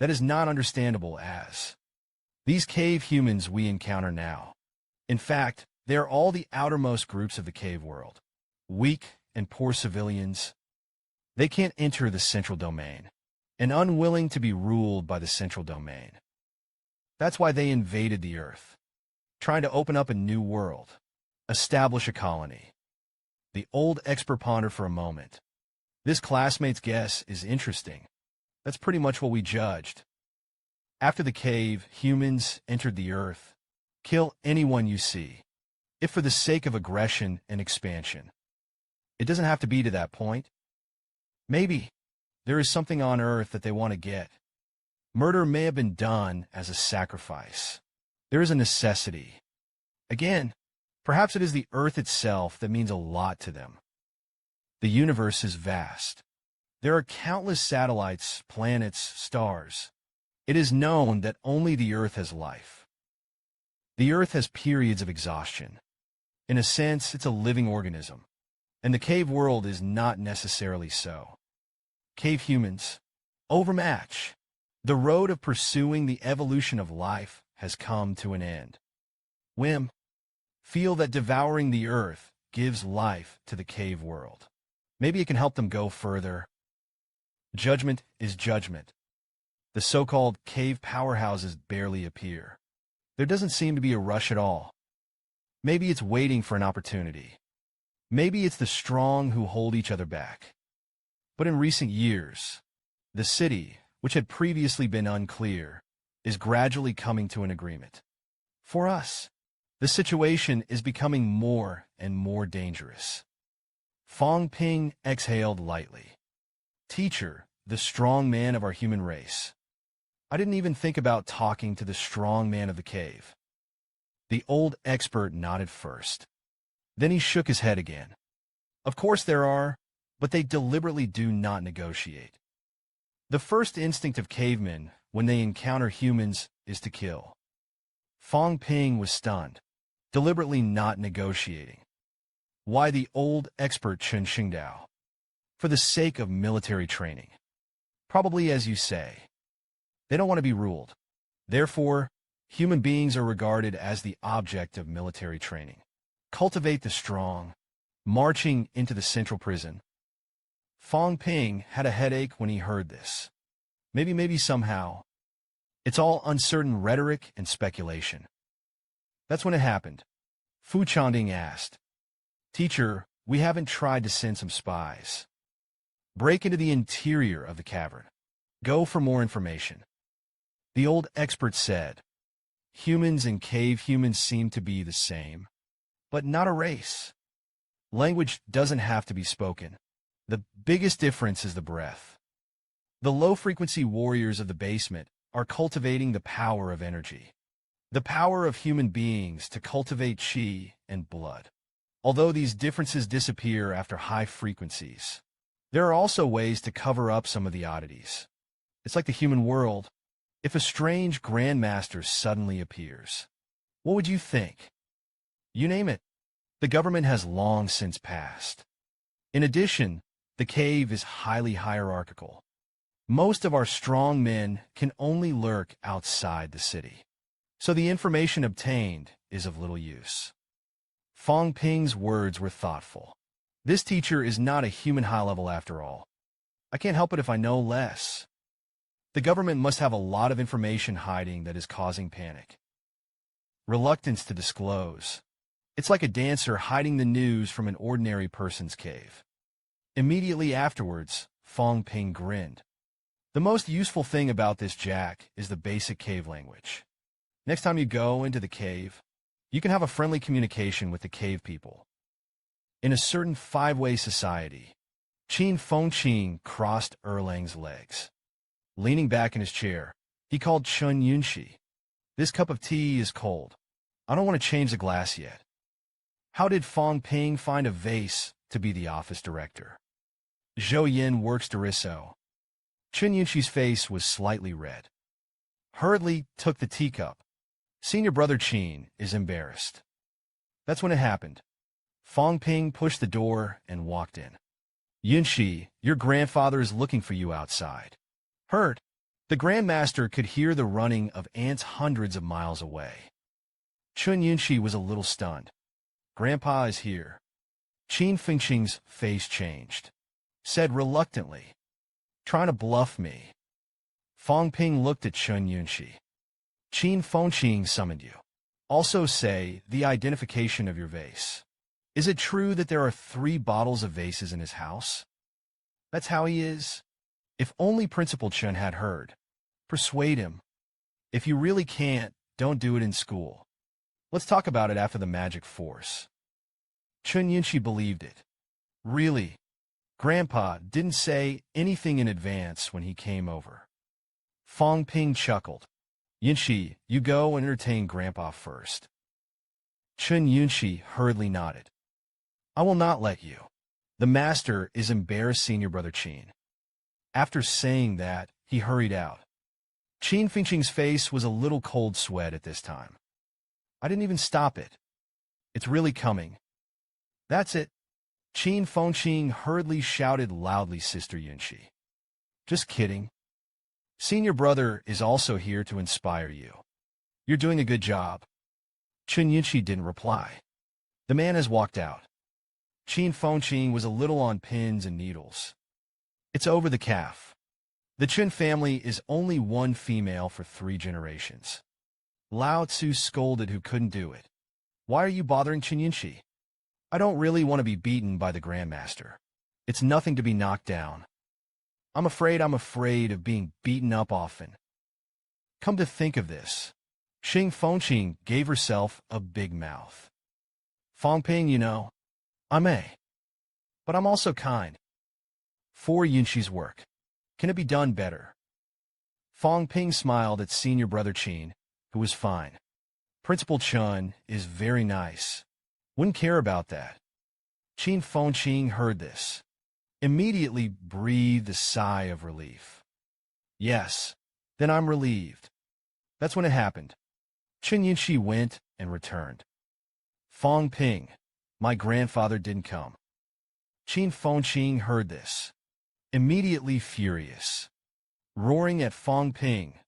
that is not understandable as these cave humans we encounter now. In fact, they are all the outermost groups of the cave world. Weak and poor civilians. They can't enter the central domain, and unwilling to be ruled by the central domain. That's why they invaded the Earth, trying to open up a new world, establish a colony. The old expert pondered for a moment. This classmate's guess is interesting. That's pretty much what we judged. After the cave, humans entered the Earth. Kill anyone you see, if for the sake of aggression and expansion. It doesn't have to be to that point. Maybe there is something on Earth that they want to get. Murder may have been done as a sacrifice. There is a necessity. Again, perhaps it is the Earth itself that means a lot to them. The universe is vast. There are countless satellites, planets, stars. It is known that only the Earth has life. The Earth has periods of exhaustion. In a sense, it's a living organism. And the cave world is not necessarily so. Cave humans, overmatch. The road of pursuing the evolution of life has come to an end. Whim, feel that devouring the Earth gives life to the cave world. Maybe it can help them go further. Judgment is judgment. The so-called cave powerhouses barely appear. There doesn't seem to be a rush at all. Maybe it's waiting for an opportunity. Maybe it's the strong who hold each other back. But in recent years, the city, which had previously been unclear, is gradually coming to an agreement. For us, the situation is becoming more and more dangerous. Fong Ping exhaled lightly. Teacher, the strong man of our human race. I didn't even think about talking to the strong man of the cave. The old expert nodded first. Then he shook his head again. Of course there are, but they deliberately do not negotiate. The first instinct of cavemen when they encounter humans is to kill. Fong Ping was stunned, deliberately not negotiating. Why the old expert Chen Xingdao? For the sake of military training. Probably as you say. They don't want to be ruled. Therefore, human beings are regarded as the object of military training. Cultivate the strong, marching into the central prison. Fong Ping had a headache when he heard this. Maybe somehow. It's all uncertain rhetoric and speculation. That's when it happened. Fu Chanding asked, Teacher, we haven't tried to send some spies. Break into the interior of the cavern. Go for more information. The old expert said, Humans and cave humans seem to be the same, but not a race. Language doesn't have to be spoken. The biggest difference is the breath. The low-frequency warriors of the basement are cultivating the power of energy. The power of human beings to cultivate qi and blood. Although these differences disappear after high frequencies, there are also ways to cover up some of the oddities. It's like the human world. If a strange grandmaster suddenly appears, what would you think? You name it. The government has long since passed. In addition, the cave is highly hierarchical. Most of our strong men can only lurk outside the city, so the information obtained is of little use. Fong Ping's words were thoughtful. This teacher is not a human high-level after all. I can't help it if I know less. The government must have a lot of information hiding that is causing panic. Reluctance to disclose. It's like a dancer hiding the news from an ordinary person's cave. Immediately afterwards, Fong Ping grinned. The most useful thing about this Jack is the basic cave language. Next time you go into the cave, you can have a friendly communication with the cave people. In a certain five-way society, Qin Fengqing crossed Erlang's legs. Leaning back in his chair, he called Chen Yunxi. This cup of tea is cold. I don't want to change the glass yet. How did Fong Ping find a vase to be the office director? Zhou Yin works Doriso. Chen Yunxi's face was slightly red. Hurriedly took the teacup. Senior brother Qin is embarrassed. That's when it happened. Fong Ping pushed the door and walked in. Yunxi, your grandfather is looking for you outside. Heard. The Grandmaster could hear the running of ants hundreds of miles away. Chen Yunxi was a little stunned. Grandpa is here. Qin Fengqing's face changed. Said reluctantly, trying to bluff me. Fong Ping looked at Chen Yunxi. Qin Fengqing summoned you. Also say the identification of your vase. Is it true that there are 3 bottles of vases in his house? That's how he is? If only Principal Chen had heard. Persuade him. If you really can't, don't do it in school. Let's talk about it after the magic force. Chen Yunxi believed it. Really? Grandpa didn't say anything in advance when he came over. Fong Ping chuckled. Yunxi, you go and entertain Grandpa first. Chen Yunxi hurriedly nodded. I will not let you. The master is embarrassed, Senior Brother Qin. After saying that, he hurried out. Qin Fengqing's face was a little cold sweat at this time. I didn't even stop it. It's really coming. That's it. Qin Fengqing hurriedly shouted loudly, Sister Yunxi. Just kidding. Senior brother is also here to inspire you. You're doing a good job. Chen Yunxi didn't reply. The man has walked out. Qin Fengqing was a little on pins and needles. It's over the calf. The Chen family is only one female for 3 generations. Lao Tzu scolded who couldn't do it. Why are you bothering Chen Yunxi? I don't really want to be beaten by the Grandmaster. It's nothing to be knocked down. I'm afraid of being beaten up often. Come to think of this, Qin Fengqing gave herself a big mouth. Fong Ping, you know, I may. But I'm also kind. For Yunxi's work. Can it be done better? Fong Ping smiled at Senior Brother Qin, who was fine. Principal Chen is very nice. Wouldn't care about that. Qin Fengqing heard this. Immediately breathed a sigh of relief. Yes, then I'm relieved. That's when it happened. Chen Yunxi went and returned. Fong Ping, my grandfather didn't come. Qin Fengqing heard this. Immediately furious. Roaring at Fong Ping,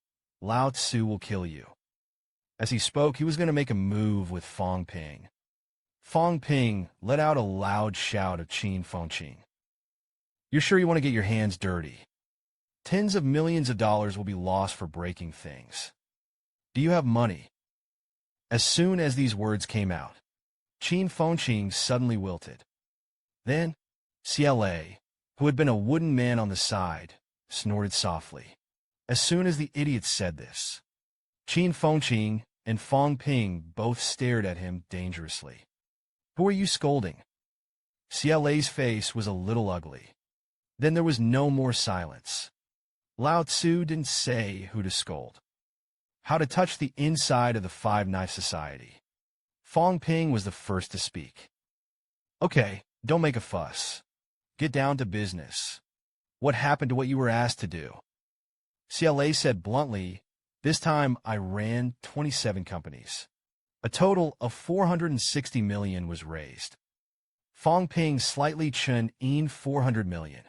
Lao Tzu will kill you. As he spoke, he was going to make a move with Fong Ping. Fong Ping let out a loud shout of Qin Fengqing. You're sure you want to get your hands dirty? Tens of millions of dollars will be lost for breaking things. Do you have money? As soon as these words came out, Qin Fengqing suddenly wilted. Then, CLA, who had been a wooden man on the side, snorted softly. As soon as the idiot said this, Qin Fengqing and Fong Ping both stared at him dangerously. Who are you scolding? CLA's face was a little ugly. Then there was no more silence. Lao Tzu didn't say who to scold. How to touch the inside of the Five-Knife Society. Fong Ping was the first to speak. Okay, don't make a fuss. Get down to business. What happened to what you were asked to do? CLA said bluntly, this time I ran 27 companies. A total of 460 million was raised. Fong Ping slightly Chen in 400 million.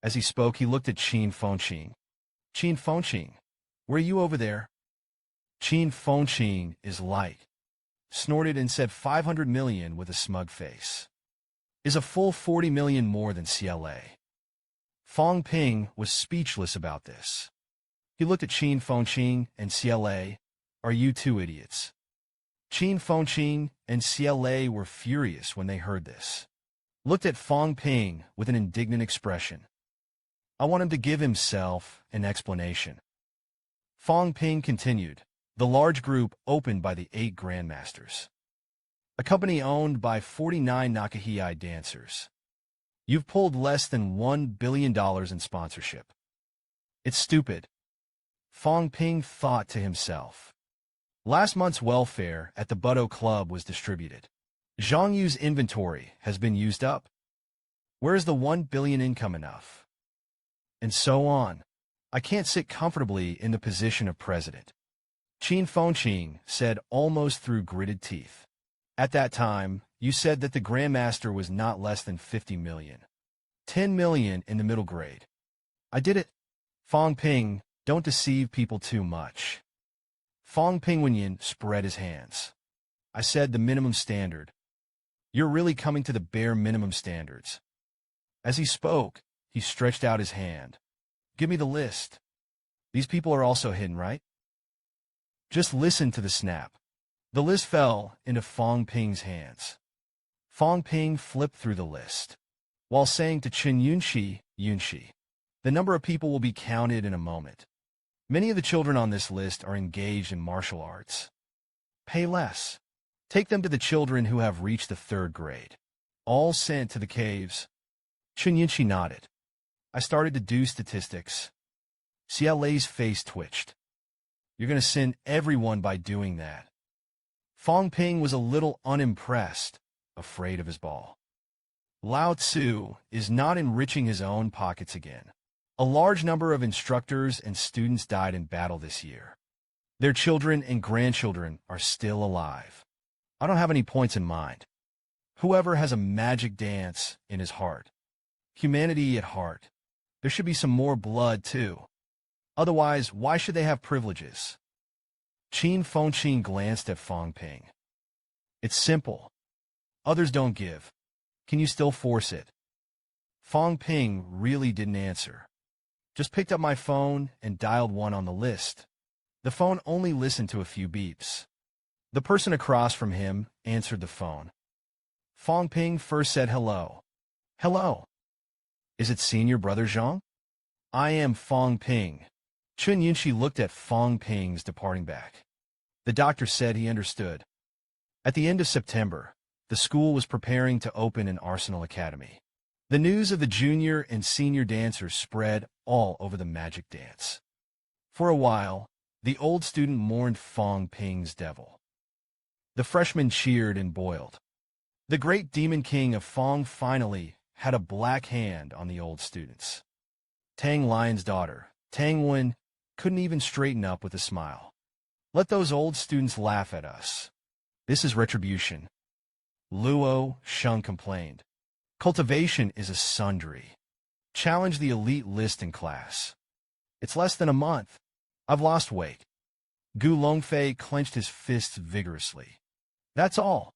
As he spoke, he looked at Chen Fengqing. Chen Fengqing, where are you over there? Chen Fengqing is light. Snorted and said 500 million with a smug face. Is a full 40 million more than CLA. Fong Ping was speechless about this. He looked at Chen Fengqing and CLA. Are you two idiots? Chen Fengqing and CLA were furious when they heard this. Looked at Fong Ping with an indignant expression. I want him to give himself an explanation. Fong Ping continued. The large group opened by the 8 grandmasters. A company owned by 49 Nakahei dancers. You've pulled less than $1 billion in sponsorship. It's stupid. Fong Ping thought to himself. Last month's welfare at the Budo Club was distributed. Zhang Yu's inventory has been used up. Where is the 1 billion income enough? And so on. I can't sit comfortably in the position of president. Chen Fengqing said almost through gritted teeth. At that time, you said that the Grandmaster was not less than 50 million. 10 million in the middle grade. I did it. Fong Ping, don't deceive people too much. Fong Pingwenyan spread his hands. I said the minimum standard. You're really coming to the bare minimum standards. As he spoke, he stretched out his hand. Give me the list. These people are also hidden, right? Just listen to the snap. The list fell into Fong Ping's hands. Fong Ping flipped through the list, while saying to Chen Yunxi, the number of people will be counted in a moment. Many of the children on this list are engaged in martial arts. Pay less. Take them to the children who have reached the 3rd grade. All sent to the caves. Chen Yunxi nodded. I started to do statistics. CLA's face twitched. You're going to send everyone by doing that. Fong Ping was a little unimpressed, afraid of his ball. Lao Tzu is not enriching his own pockets again. A large number of instructors and students died in battle this year. Their children and grandchildren are still alive. I don't have any points in mind. Whoever has a magic dance in his heart, humanity at heart, there should be some more blood too. Otherwise, why should they have privileges? Chen Fengqing glanced at Fong Ping. It's simple. Others don't give. Can you still force it? Fong Ping really didn't answer. Just picked up my phone and dialed 1 on the list. The phone only listened to a few beeps. The person across from him answered the phone. Fong Ping first said hello. Hello. Is it Senior Brother Zhang? I am Fong Ping. Chen Yunxi looked at Fong Ping's departing back. The doctor said he understood. At the end of September, the school was preparing to open an Arsenal Academy. The news of the junior and senior dancers spread all over the magic dance. For a while, the old student mourned Fong Ping's devil. The freshmen cheered and boiled. The great demon king of Fong finally had a black hand on the old students. Tang Lion's daughter, Tang Wen, couldn't even straighten up with a smile. Let those old students laugh at us. This is retribution. Luo Sheng complained. Cultivation is a sundry. Challenge the elite list in class. It's less than a month. I've lost weight. Gu Longfei clenched his fists vigorously. That's all.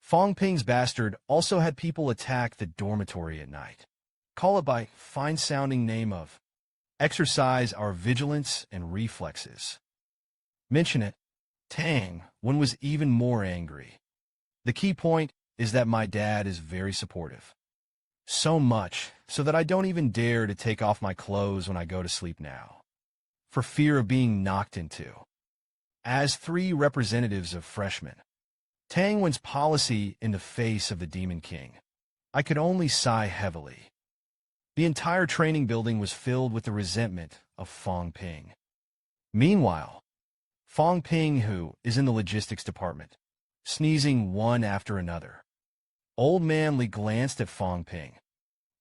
Fong Ping's bastard also had people attack the dormitory at night. Call it by fine-sounding name of exercise our vigilance and reflexes. Mention it. Tang, one was even more angry. The key point is that my dad is very supportive. So much so that I don't even dare to take off my clothes when I go to sleep now, for fear of being knocked into. As 3 representatives of freshmen, Tang Wen's policy in the face of the Demon King, I could only sigh heavily. The entire training building was filled with the resentment of Fong Ping. Meanwhile, Fong Ping, who is in the logistics department, sneezing one after another. Old Man Li glanced at Fong Ping.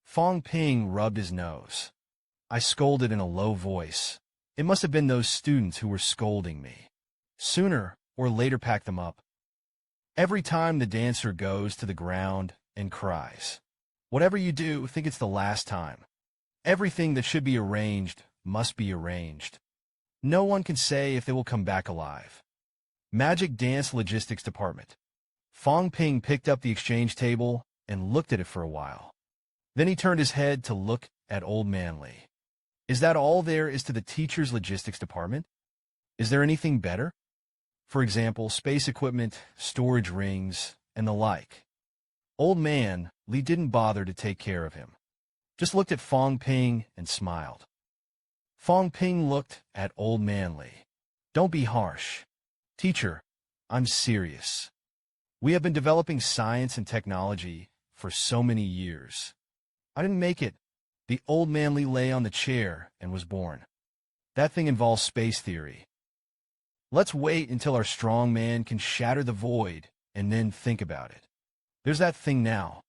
Fong Ping rubbed his nose. I scolded in a low voice. It must have been those students who were scolding me. Sooner or later pack them up. Every time the dancer goes to the ground and cries, whatever you do, think it's the last time. Everything that should be arranged must be arranged. No one can say if they will come back alive. Magic Dance Logistics Department. Fong Ping picked up the exchange table and looked at it for a while. Then he turned his head to look at Old Man Li. Is that all there is to the teacher's logistics department? Is there anything better? For example, space equipment, storage rings, and the like. Old Man Li didn't bother to take care of him. Just looked at Fong Ping and smiled. Fong Ping looked at Old Man Li. Don't be harsh. Teacher, I'm serious. We have been developing science and technology for so many years. I didn't make it. The Old Man Li lay on the chair and was born. That thing involves space theory. Let's wait until our strong man can shatter the void and then think about it. There's that thing now.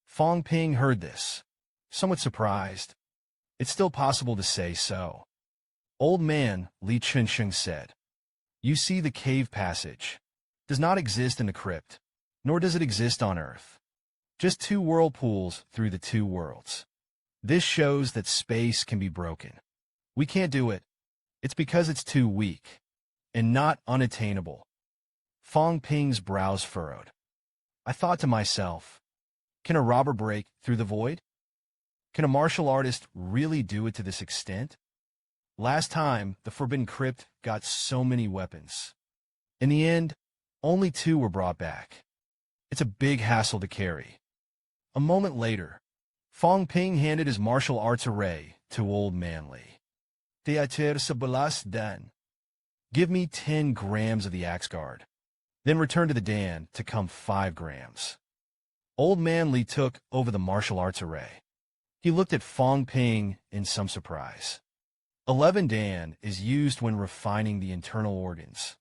Fong Ping heard this, somewhat surprised. It's still possible to say so. Old Man Li Chen said, You see, the cave passage does not exist in the crypt, nor does it exist on Earth. Just two whirlpools through the two worlds. This shows that space can be broken. We can't do it. It's because it's too weak and not unattainable. Fong Ping's brows furrowed. I thought to myself, can a robber break through the void? Can a martial artist really do it to this extent? Last time, the Forbidden Crypt got so many weapons. In the end, only 2 were brought back. It's a big hassle to carry. A moment later, Fong Ping handed his martial arts array to Old Man Li. Theater Sabalas Dan. Give me 10 grams of the axe guard. Then return to the Dan to come 5 grams. Old Man Li took over the martial arts array. He looked at Fong Ping in some surprise. 11 Dan is used when refining the internal organs.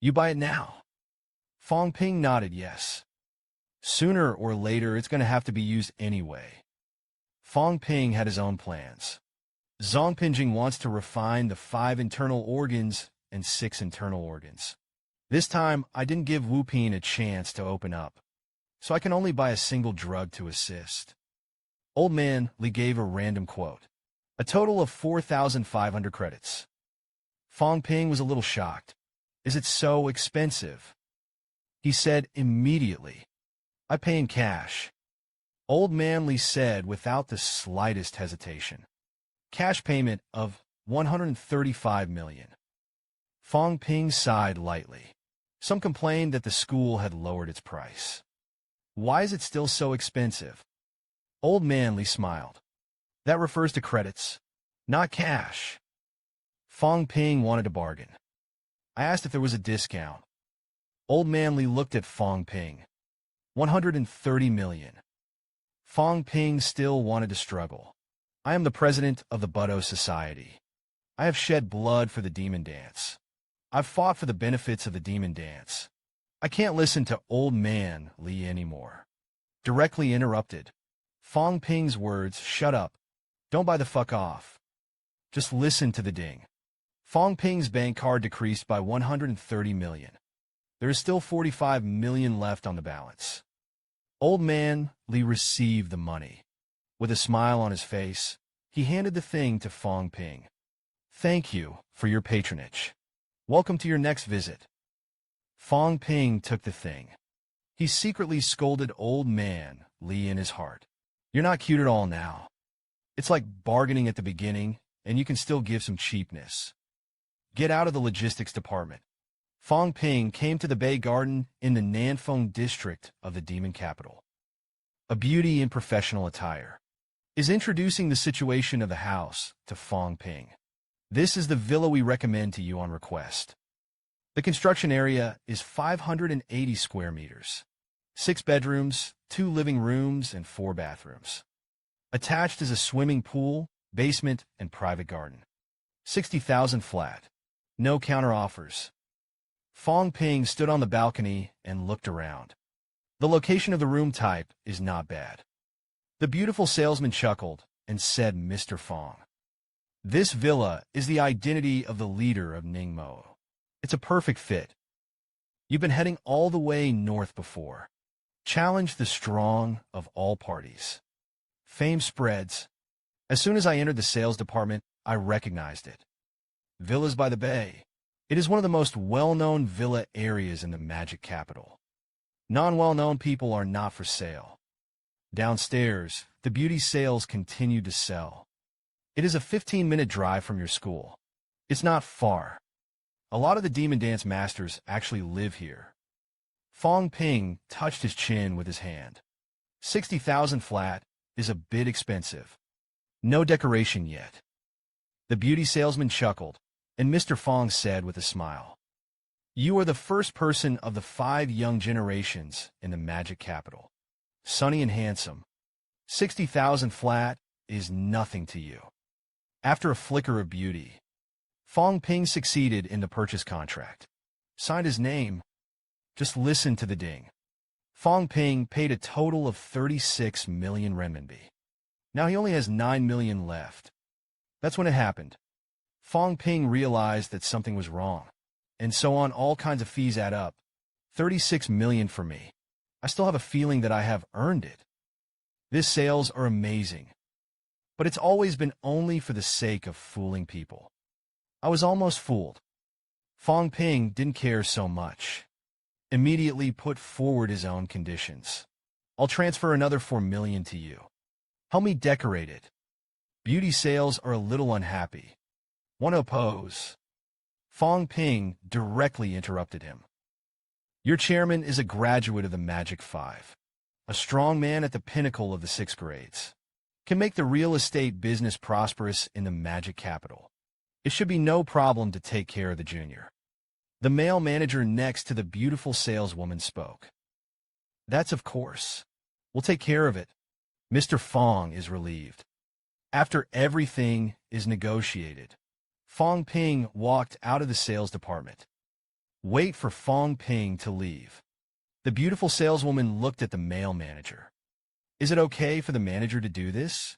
You buy it now? Fong Ping nodded yes. Sooner or later, it's going to have to be used anyway. Fong Ping had his own plans. Zongpinjing wants to refine the 5 internal organs and 6 internal organs. This time, I didn't give Wu Ping a chance to open up, so I can only buy a single drug to assist. Old Man Li gave a random quote. A total of 4,500 credits. Fong Ping was a little shocked. Is it so expensive? He said immediately. I pay in cash. Old Man Li said without the slightest hesitation. Cash payment of 135 million. Fong Ping sighed lightly. Some complained that the school had lowered its price. Why is it still so expensive? Old Man Li smiled. That refers to credits, not cash. Fong Ping wanted to bargain. I asked if there was a discount. Old Man Li looked at Fong Ping. 130 million. Fong Ping still wanted to struggle. I am the president of the Buddha Society. I have shed blood for the demon dance. I've fought for the benefits of the demon dance. I can't listen to Old Man Li anymore. Directly interrupted. Fong Ping's words, shut up. Don't buy the fuck off. Just listen to the ding. Fong Ping's bank card decreased by 130 million. There is still 45 million left on the balance. Old Man Li received the money. With a smile on his face, he handed the thing to Fong Ping. Thank you for your patronage. Welcome to your next visit. Fong Ping took the thing. He secretly scolded Old Man Li in his heart. You're not cute at all now. It's like bargaining at the beginning, and you can still give some cheapness. Get out of the logistics department. Fong Ping came to the Bay Garden in the Nanfeng district of the demon capital. A beauty in professional attire is introducing the situation of the house to Fong Ping. This is the villa we recommend to you on request. The construction area is 580 square meters. 6 bedrooms, 2 living rooms, and 4 bathrooms. Attached is a swimming pool, basement, and private garden. 60,000 flat. No counteroffers. Fong Ping stood on the balcony and looked around. The location of the room type is not bad. The beautiful salesman chuckled and said, Mr. Fong, this villa is the identity of the leader of Ningmo. It's a perfect fit. You've been heading all the way north before. Challenge the strong of all parties. Fame spreads. As soon as I entered the sales department, I recognized it. Villas by the Bay. It is one of the most well-known villa areas in the magic capital. Non-well-known people are not for sale. Downstairs, the beauty sales continue to sell. It is a 15-minute drive from your school. It's not far. A lot of the demon dance masters actually live here. Fong Ping touched his chin with his hand. 60,000 flat is a bit expensive. No decoration yet. The beauty salesman chuckled, and Mr. Fong said with a smile, You are the first person of the 5 young generations in the magic capital. Sunny and handsome. 60,000 flat is nothing to you. After a flicker of beauty, Fong Ping succeeded in the purchase contract. Signed his name. Just listen to the ding. Fong Ping paid a total of 36 million renminbi. Now he only has 9 million left. That's when it happened. Fong Ping realized that something was wrong. And so on, all kinds of fees add up. 36 million for me. I still have a feeling that I have earned it. These sales are amazing. But it's always been only for the sake of fooling people. I was almost fooled. Fong Ping didn't care so much. Immediately put forward his own conditions. I'll transfer another 4 million to you. Help me decorate it. Beauty sales are a little unhappy. Want to oppose? Fong Ping directly interrupted him. Your chairman is a graduate of the Magic 5. A strong man at the pinnacle of the 6 grades. Can make the real estate business prosperous in the magic capital. It should be no problem to take care of the junior. The male manager next to the beautiful saleswoman spoke. That's of course. We'll take care of it. Mr. Fong is relieved. After everything is negotiated, Fong Ping walked out of the sales department. Wait for Fong Ping to leave. The beautiful saleswoman looked at the male manager. Is it okay for the manager to do this?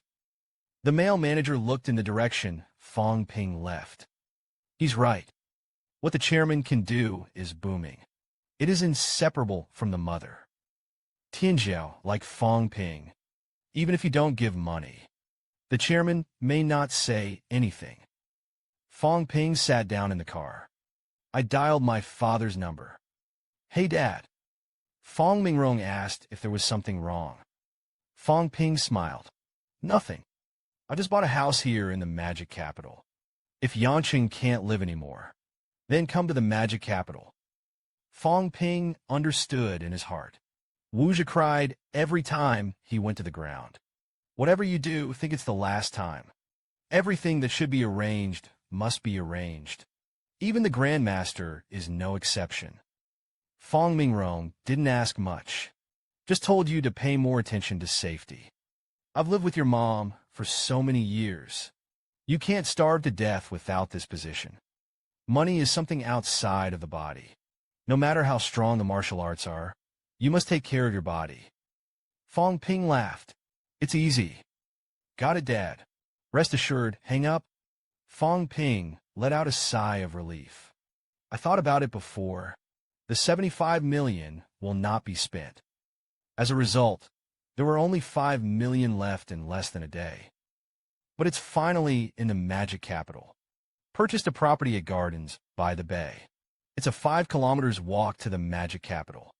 The male manager looked in the direction Fong Ping left. He's right. What the chairman can do is booming. It is inseparable from the mother. Tianjiao, like Fong Ping, even if you don't give money. The chairman may not say anything. Fong Ping sat down in the car. I dialed my father's number. Hey, Dad. Fong Mingrong asked if there was something wrong. Fong Ping smiled. Nothing. I just bought a house here in the magic capital. If Yanqing can't live anymore, then come to the magic capital. Fong Ping understood in his heart. Wuzhi cried every time he went to the ground. Whatever you do, think it's the last time. Everything that should be arranged must be arranged. Even the Grandmaster is no exception. Fong Mingrong didn't ask much. Just told you to pay more attention to safety. I've lived with your mom for so many years. You can't starve to death without this position. Money is something outside of the body. No matter how strong the martial arts are, you must take care of your body. Fong Ping laughed. It's easy. Got it, Dad. Rest assured, hang up. Fong Ping let out a sigh of relief. I thought about it before. The 75 million will not be spent. As a result, there were only 5 million left in less than a day. But it's finally in the magic capital. Purchased a property at Gardens by the Bay. It's a 5 kilometers walk to the magic capital.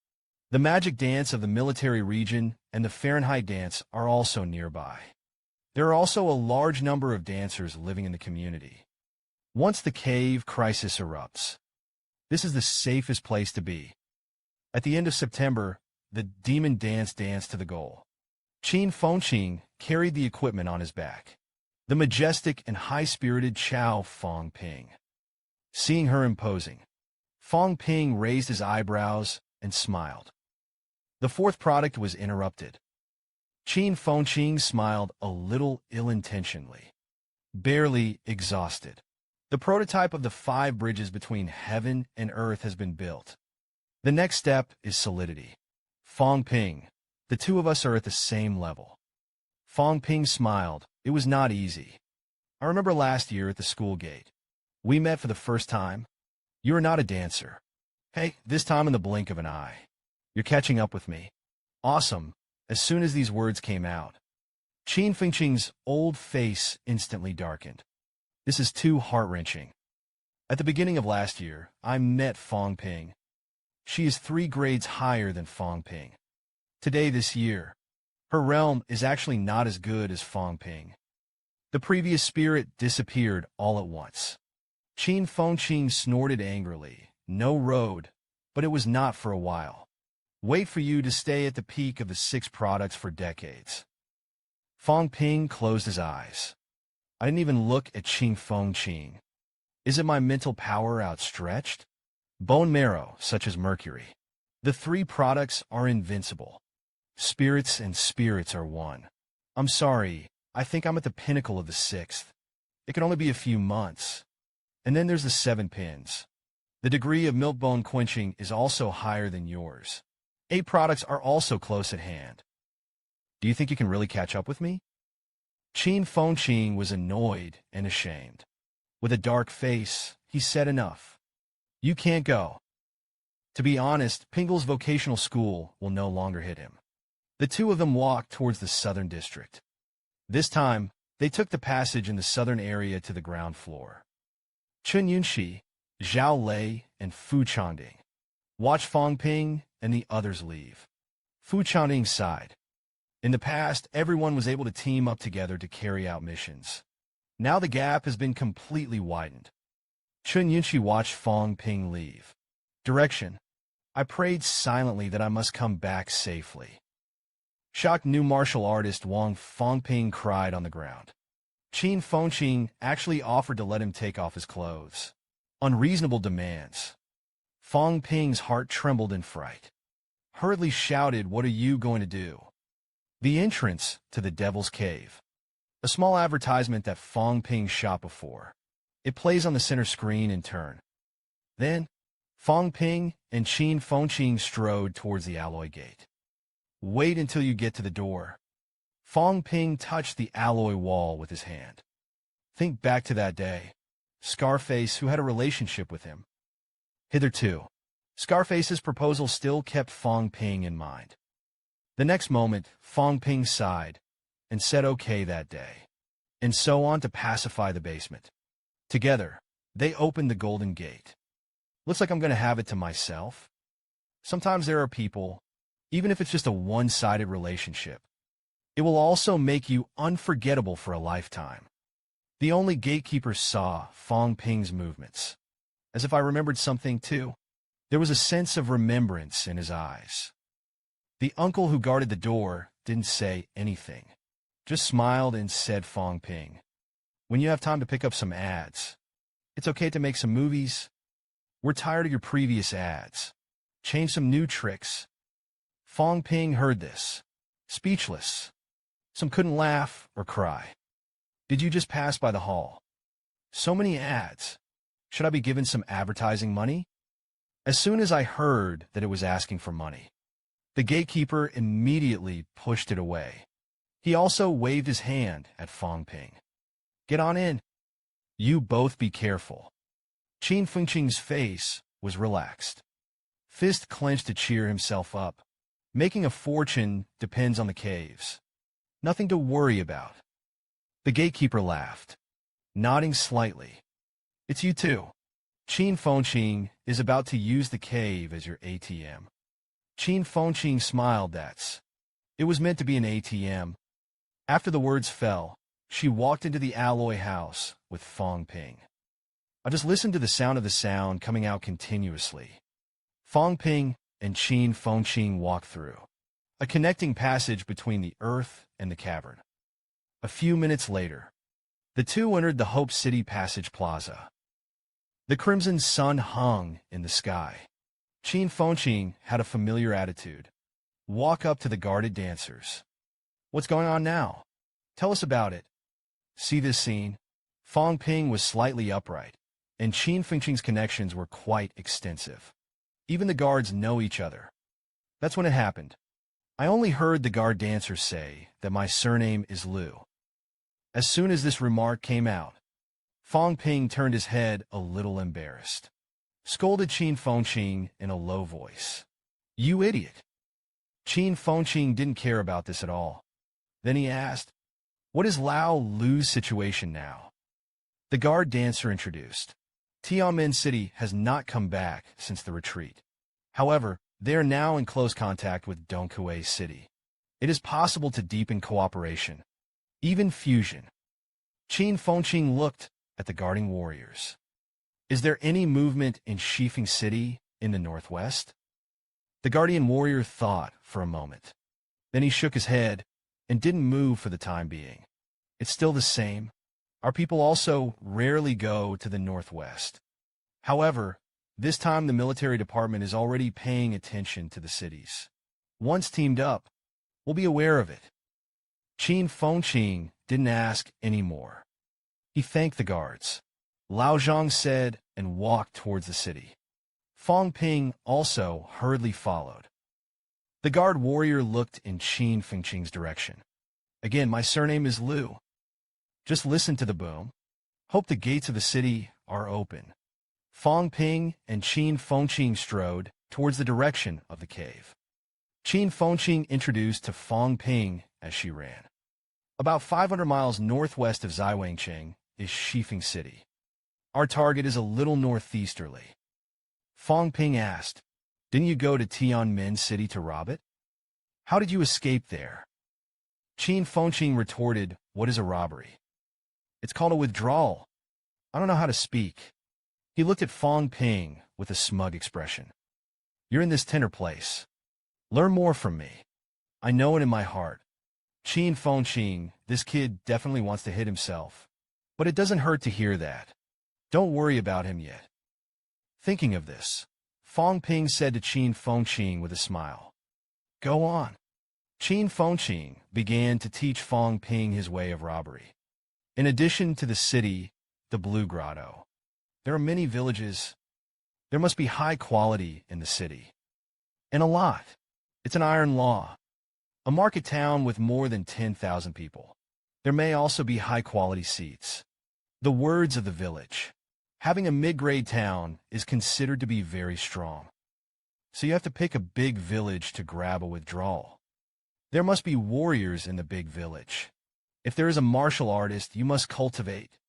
The magic dance of the military region and the Fahrenheit dance are also nearby. There are also a large number of dancers living in the community. Once the cave crisis erupts, this is the safest place to be. At the end of September, the demon danced to the goal. Qin Fengqing carried the equipment on his back. The majestic and high-spirited Chao Fong Ping. Seeing her imposing, Fong Ping raised his eyebrows and smiled. The fourth product was interrupted. Qin Fengqing smiled a little ill-intentionally. Barely exhausted. The prototype of the 5 bridges between heaven and earth has been built. The next step is solidity. Fong Ping, the two of us are at the same level. Fong Ping smiled. It was not easy. I remember last year at the school gate. We met for the first time. You are not a dancer. Hey, this time in the blink of an eye. You're catching up with me. Awesome. As soon as these words came out, Chen Fengqing's old face instantly darkened. This is too heart-wrenching. At the beginning of last year, I met Fong Ping. She is 3 grades higher than Fong Ping. Today, this year, her realm is actually not as good as Fong Ping. The previous spirit disappeared all at once. Chen Fengqing snorted angrily. No road, but it was not for a while. Wait for you to stay at the peak of the 6 products for decades. Fong Ping closed his eyes. I didn't even look at Chen Fengqing. Is it my mental power outstretched? Bone marrow, such as mercury. The 3 products are invincible. Spirits and spirits are one. I'm sorry, I think I'm at the pinnacle of the 6th. It can only be a few months. And then there's the 7 pins. The degree of milk bone quenching is also higher than yours. 8 products are also close at hand. Do you think you can really catch up with me? Chen Fengqing was annoyed and ashamed. With a dark face, he said enough. You can't go. To be honest, Pingle's vocational school will no longer hit him. The two of them walked towards the southern district. This time, they took the passage in the southern area to the ground floor. Chen Yunxi, Zhao Lei, and Fu Chanding watched Fong Ping and the others leave. Fu Chanding sighed. In the past, everyone was able to team up together to carry out missions. Now the gap has been completely widened. Chen Yunxi watched Fong Ping leave. Direction. I prayed silently that I must come back safely. Shocked new martial artist Wang Fong Ping cried on the ground. Chen Fengqing actually offered to let him take off his clothes. Unreasonable demands. Fong Ping's heart trembled in fright. Hurriedly shouted, "What are you going to do?" The entrance to the Devil's Cave. A small advertisement that Fong Ping shot before. It plays on the center screen in turn. Then, Fong Ping and Chen Fengqing strode towards the alloy gate. Wait until you get to the door. Fong Ping touched the alloy wall with his hand. Think back to that day. Scarface, who had a relationship with him. Hitherto, Scarface's proposal still kept Fong Ping in mind. The next moment, Fong Ping sighed and said okay that day, and so on to pacify the basement. Together, they opened the Golden Gate. Looks like I'm going to have it to myself. Sometimes there are people, even if it's just a one-sided relationship, it will also make you unforgettable for a lifetime. The only gatekeeper saw Fong Ping's movements. As if I remembered something too. There was a sense of remembrance in his eyes. The uncle who guarded the door didn't say anything, just smiled and said, Fong Ping, when you have time to pick up some ads, it's okay to make some movies. We're tired of your previous ads. Change some new tricks. Fong Ping heard this, speechless. Some couldn't laugh or cry. Did you just pass by the hall? So many ads. Should I be given some advertising money? As soon as I heard that it was asking for money, the gatekeeper immediately pushed it away. He also waved his hand at Fong Ping. Get on in. You both be careful. Chen Fengqing's face was relaxed. Fist clenched to cheer himself up. Making a fortune depends on the caves. Nothing to worry about. The gatekeeper laughed, nodding slightly. It's you too. Chen Fengqing is about to use the cave as your ATM. Chen Fengqing smiled. It was meant to be an ATM. After the words fell, she walked into the alloy house with Fong Ping. I just listened to the sound of the sound coming out continuously. Fong Ping and Chen Fengqing walked through a connecting passage between the earth and the cavern. A few minutes later, the two entered the Hope City Passage Plaza. The crimson sun hung in the sky. Chen Fengqing had a familiar attitude. Walk up to the guarded dancers. What's going on now? Tell us about it. See this scene? Fong Ping was slightly upright, and Qin Fengqing's connections were quite extensive. Even the guards know each other. That's when it happened. I only heard the guard dancer say that my surname is Liu. As soon as this remark came out, Fong Ping turned his head a little embarrassed. Scolded Qin Fengqing in a low voice. "You idiot!" Qin Fengqing didn't care about this at all. Then he asked, "What is Lao Lu's situation now?" The guard dancer introduced. Tianmen City has not come back since the retreat. However, they are now in close contact with Dongkue City. It is possible to deepen cooperation, even fusion. Qin Fengqing looked at the guarding warriors. "Is there any movement in Shifeng City in the northwest?" The guardian warrior thought for a moment. Then he shook his head and didn't move for the time being. "It's still the same. Our people also rarely go to the northwest. However, this time the military department is already paying attention to the cities. Once teamed up, we'll be aware of it." Qin Fengqing didn't ask any more. He thanked the guards. Lao Zhang said and walked towards the city. Fong Ping also hurriedly followed. The guard warrior looked in Qin Fengqing's direction. "Again, my surname is Liu. Just listen to the boom. Hope the gates of the city are open." Fong Ping and Qin Fengqing strode towards the direction of the cave. Qin Fengqing introduced to Fong Ping as she ran. About 500 miles northwest of Jiawang is Shifeng City. Our target is a little northeasterly. Fong Ping asked, "Didn't you go to Tianmen City to rob it? How did you escape there?" Qin Fengqing retorted, "What is a robbery? It's called a withdrawal. I don't know how to speak." He looked at Fong Ping with a smug expression. "You're in this tender place. Learn more from me. I know it in my heart." Qin Fengqing, this kid definitely wants to hit himself. But it doesn't hurt to hear that. Don't worry about him yet. Thinking of this, Fong Ping said to Qin Fengqing with a smile, "Go on." Qin Fengqing began to teach Fong Ping his way of robbery. In addition to the city, the Blue Grotto, there are many villages. There must be high quality in the city. And a lot. It's an iron law. A market town with more than 10,000 people. There may also be high-quality seats. The words of the village. Having a mid-grade town is considered to be very strong. So you have to pick a big village to grab a withdrawal. There must be warriors in the big village. If there is a martial artist, you must cultivate.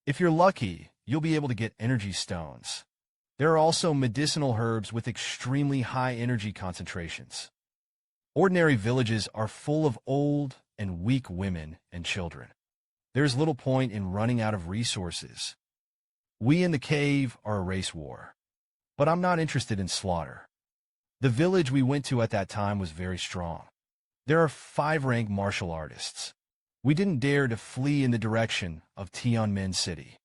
If you're lucky, you'll be able to get energy stones. There are also medicinal herbs with extremely high energy concentrations. Ordinary villages are full of old and weak women and children. There's little point in running out of resources. We in the cave are a race war. But I'm not interested in slaughter. The village we went to at that time was very strong. There are 5-rank martial artists. We didn't dare to flee in the direction of Tianmen City.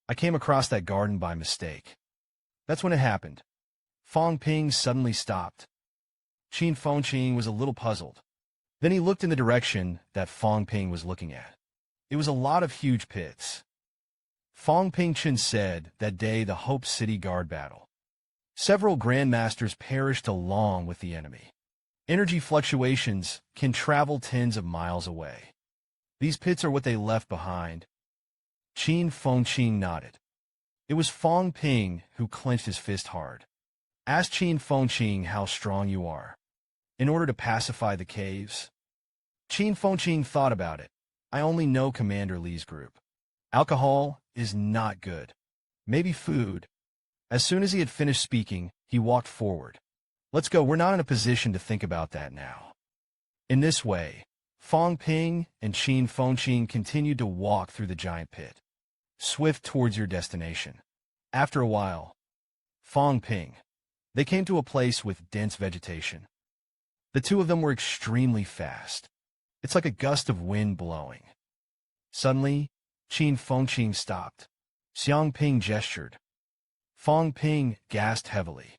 I came across that garden by mistake. That's when it happened. Fong Ping suddenly stopped. Qin Fengqing was a little puzzled. Then he looked in the direction that Fong Ping was looking at. It was a lot of huge pits. Fong Ping Chen said that day the Hope City Guard battle. Several grandmasters perished along with the enemy. Energy fluctuations can travel tens of miles away. These pits are what they left behind. Qin Fengqing nodded. It was Fong Ping who clenched his fist hard. Ask Qin Fengqing how strong you are. In order to pacify the caves. Qin Fengqing thought about it. I only know Commander Li's group. Alcohol is not good. Maybe food. As soon as he had finished speaking, he walked forward. Let's go, we're not in a position to think about that now. In this way, Fong Ping and Qin Fengqing continued to walk through the giant pit. Swift towards your destination. After a while, Fong Ping. They came to a place with dense vegetation. The two of them were extremely fast. It's like a gust of wind blowing. Suddenly, Qin Fengqing stopped. Xiang Ping gestured. Fong Ping gasped heavily,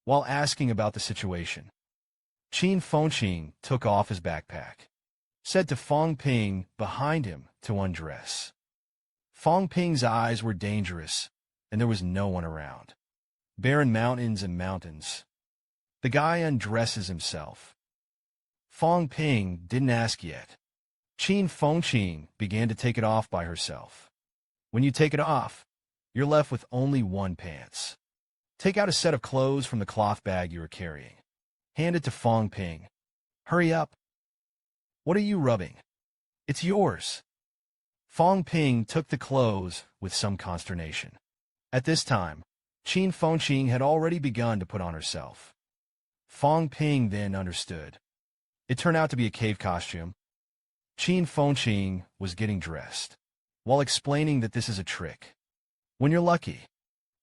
while asking about the situation. Qin Fengqing took off his backpack, said to Fong Ping behind him to undress. Fong Ping's eyes were dangerous, and there was no one around. Barren mountains and mountains. The guy undresses himself. Fong Ping didn't ask yet. Fong Ping began to take it off by herself. When you take it off, you're left with only one pants. Take out a set of clothes from the cloth bag you were carrying. Hand it to Fong Ping. Hurry up. What are you rubbing? It's yours. Fong Ping took the clothes with some consternation. At this time, Fong Ping had already begun to put on herself. Fong Ping then understood. It turned out to be a cave costume. Fong Ping was getting dressed, while explaining that this is a trick. When you're lucky,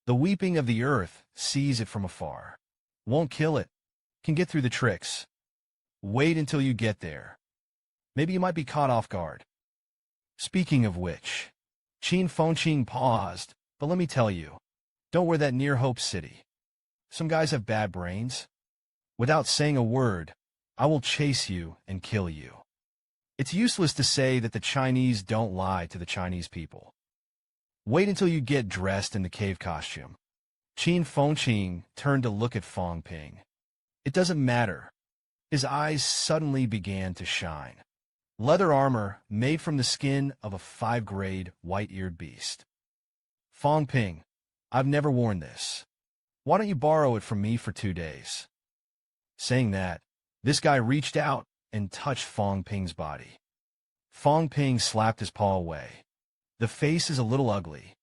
the weeping of the earth sees it from afar. Won't kill it, can get through the tricks. Wait until you get there. Maybe you might be caught off guard. Speaking of which, Fong Ping paused, but let me tell you, don't wear that near Hope City. Some guys have bad brains. Without saying a word, I will chase you and kill you. It's useless to say that the Chinese don't lie to the Chinese people. Wait until you get dressed in the cave costume. Fong Ping turned to look at Fong Ping. It doesn't matter. His eyes suddenly began to shine. Leather armor made from the skin of a 5-grade white-eared beast. Fong Ping, I've never worn this. Why don't you borrow it from me for 2 days? Saying that, this guy reached out and touched Fong Ping's body. Fong Ping slapped his paw away. The face is a little ugly.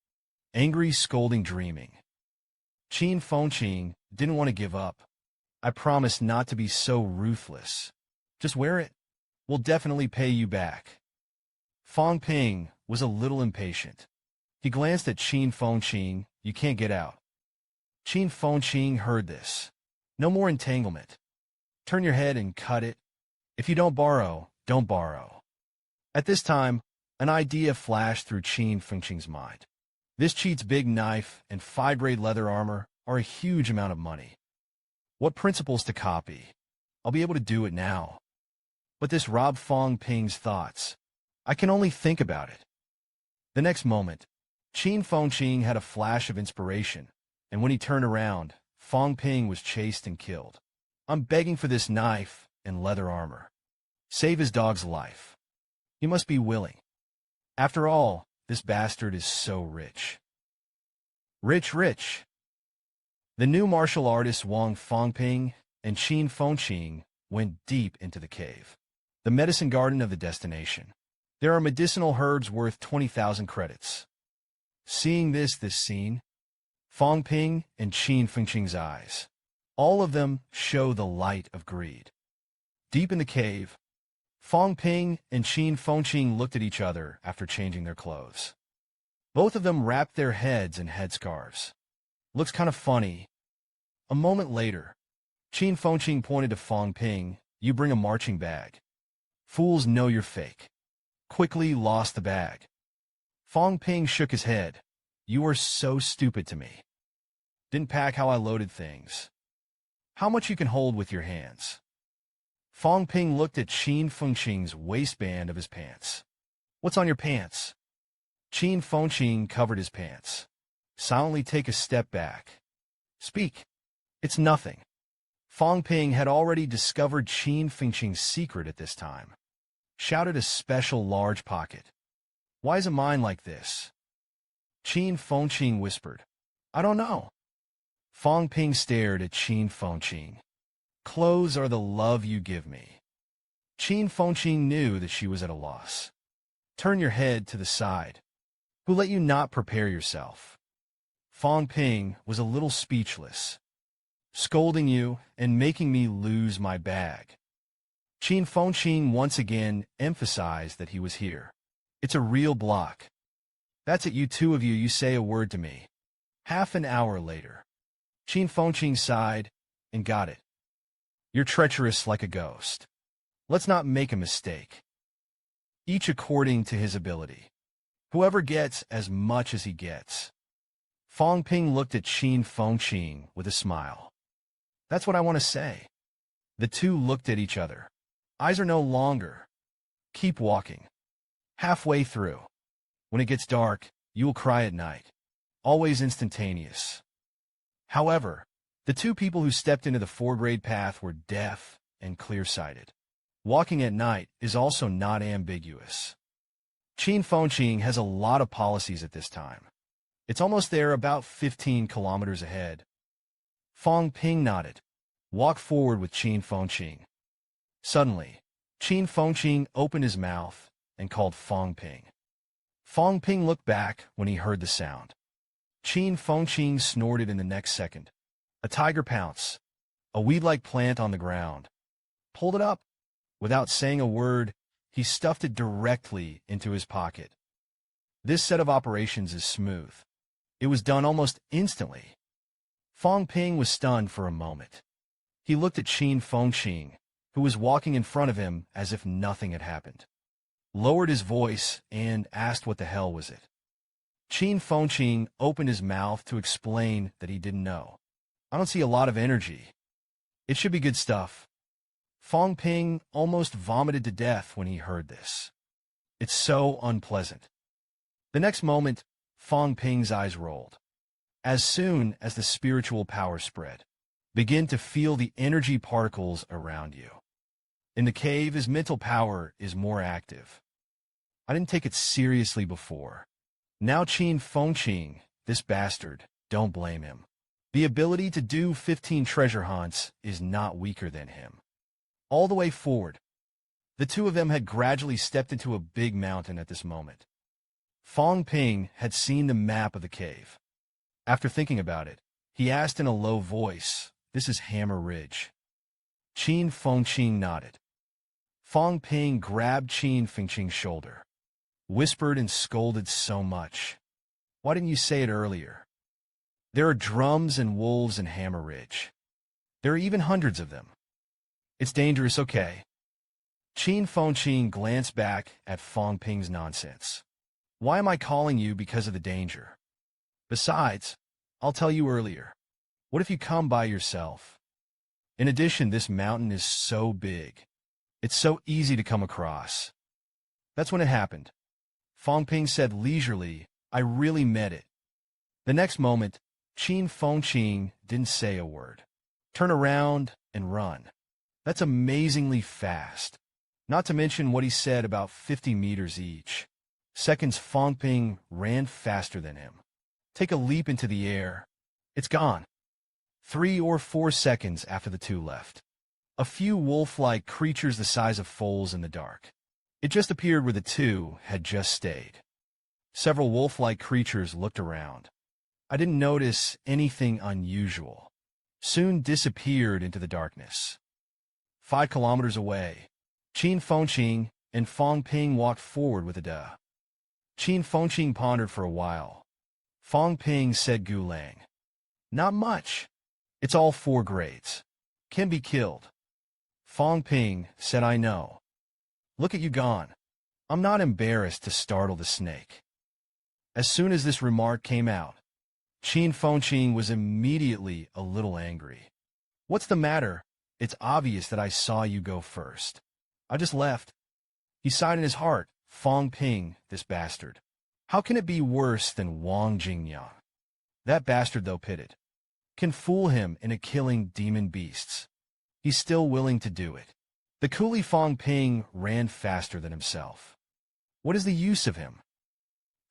Angry, scolding, dreaming. Fong Ping didn't want to give up. I promise not to be so ruthless. Just wear it. We'll definitely pay you back. Fong Ping was a little impatient. He glanced at Fong Ping. You can't get out. Fong Ping heard this. No more entanglement. Turn your head and cut it. If you don't borrow, don't borrow. At this time, an idea flashed through Fong Ping's mind. This cheat's big knife and 5-grade leather armor are a huge amount of money. What principles to copy? I'll be able to do it now. But this robbed Fong Ping's thoughts. I can only think about it. The next moment, Fong Ping had a flash of inspiration, and when he turned around, Fong Ping was chased and killed. I'm begging for this knife and leather armor. Save his dog's life. He must be willing. After all, this bastard is so rich. Rich. The new martial artists Wang Fong Ping and Fong Ping went deep into the cave, the medicine garden of the destination. There are medicinal herbs worth 20,000 credits. Seeing this scene, Fong Ping and Fong Ping's eyes, all of them show the light of greed. Deep in the cave, Fong Ping and Fong Ping looked at each other after changing their clothes. Both of them wrapped their heads in headscarves. Looks kind of funny. A moment later, Fong Ping pointed to Fong Ping. You bring a marching bag. Fools know you're fake. Quickly lost the bag. Fong Ping shook his head. You are so stupid to me. Didn't pack how I loaded things. How much you can hold with your hands? Fong Ping looked at Fong Ping's waistband of his pants. What's on your pants? Fong Ping covered his pants. Silently take a step back. Speak. It's nothing. Fong Ping had already discovered Fong Ping's secret at this time. Shouted a special large pocket. Why is it mine like this? Fong Ping whispered. I don't know. Fong Ping stared at Fong Ping. Clothes are the love you give me. Fong Ping knew that she was at a loss. Turn your head to the side. Who let you not prepare yourself? Fong Ping was a little speechless. Scolding you and making me lose my bag. Fong Ping once again emphasized that he was here. It's a real block. That's it, you two of you say a word to me. Half an hour later, Fong Ping sighed and got it. You're treacherous like a ghost. Let's not make a mistake. Each according to his ability. Whoever gets as much as he gets. Fong Ping looked at Fong Ping with a smile. That's what I want to say. The two looked at each other. Eyes are no longer. Keep walking. Halfway through. When it gets dark, you will cry at night. always instantaneous. However, the two people who stepped into the foregrade path were deaf and clear-sighted. Walking at night is also not ambiguous. Fong Ping has a lot of policies at this time. It's almost there, about 15 kilometers ahead. Fong Ping nodded. Walk forward with Fong Ping. Suddenly, Fong Ping opened his mouth and called Fong Ping. Fong Ping looked back when he heard the sound. Fong Ping snorted in the next second. A tiger pounce, a weed-like plant on the ground. Pulled it up. Without saying a word, he stuffed it directly into his pocket. This set of operations is smooth. It was done almost instantly. Fong Ping was stunned for a moment. He looked at Fong Ping, who was walking in front of him as if nothing had happened. Lowered his voice and asked what the hell was it. Fong Ping opened his mouth to explain that he didn't know. I don't see a lot of energy. It should be good stuff. Fong Ping almost vomited to death when he heard this. It's so unpleasant. The next moment, Fong Ping's eyes rolled. As soon as the spiritual power spread, begin to feel the energy particles around you. In the cave, his mental power is more active. I didn't take it seriously before. Now Fong Ping, this bastard, don't blame him. The ability to do 15 treasure hunts is not weaker than him. All the way forward, the two of them had gradually stepped into a big mountain at this moment. Fong Ping had seen the map of the cave. After thinking about it, he asked in a low voice, "This is Hammer Ridge." Fong Ping nodded. Fong Ping grabbed Fong Ping's shoulder, whispered and scolded so much. "Why didn't you say it earlier? There are drums and wolves in Hammer Ridge. There are even hundreds of them. It's dangerous, okay?" Fong Ping glanced back at Fong Ping's nonsense. "Why am I calling you because of the danger? Besides, I'll tell you earlier. What if you come by yourself? In addition, this mountain is so big. It's so easy to come across." That's when it happened. Fong Ping said leisurely, "I really meant it." The next moment, Fong Ping didn't say a word. Turn around and run. That's amazingly fast. Not to mention what he said about 50 meters each. Seconds, Fong Ping ran faster than him. Take a leap into the air. It's gone. 3 or 4 seconds after the two left. A few wolf-like creatures the size of foals in the dark. It just appeared where the two had just stayed. Several wolf-like creatures looked around. I didn't notice anything unusual. Soon disappeared into the darkness. 5 kilometers away, Fong Ping and Fong Ping walked forward with a duh. Fong Ping pondered for a while. Fong Ping said Gulang. "Not much. It's all 4 grades. Can be killed." Fong Ping said, "I know. Look at you gone. I'm not embarrassed to startle the snake." As soon as this remark came out, Fong Ping was immediately a little angry. "What's the matter? It's obvious that I saw you go first. I just left." He sighed in his heart, "Fong Ping, this bastard. How can it be worse than Wang Jinyang? That bastard, though pitted, can fool him into killing demon beasts. He's still willing to do it." The coolie Fong Ping ran faster than himself. What is the use of him?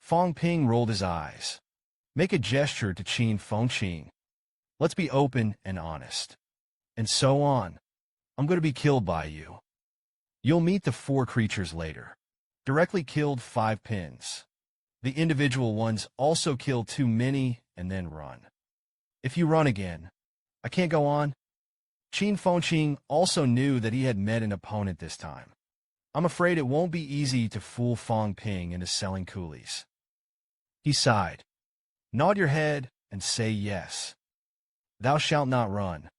Fong Ping rolled his eyes. Make a gesture to Fong Ping. Let's be open and honest. And so on. I'm going to be killed by you. You'll meet the 4 creatures later. Directly killed 5 pins. The individual ones also kill too many and then run. If you run again, I can't go on. Fong Ping also knew that he had met an opponent this time. I'm afraid it won't be easy to fool Fong Ping into selling coolies. He sighed. Nod your head and say yes. Thou shalt not run.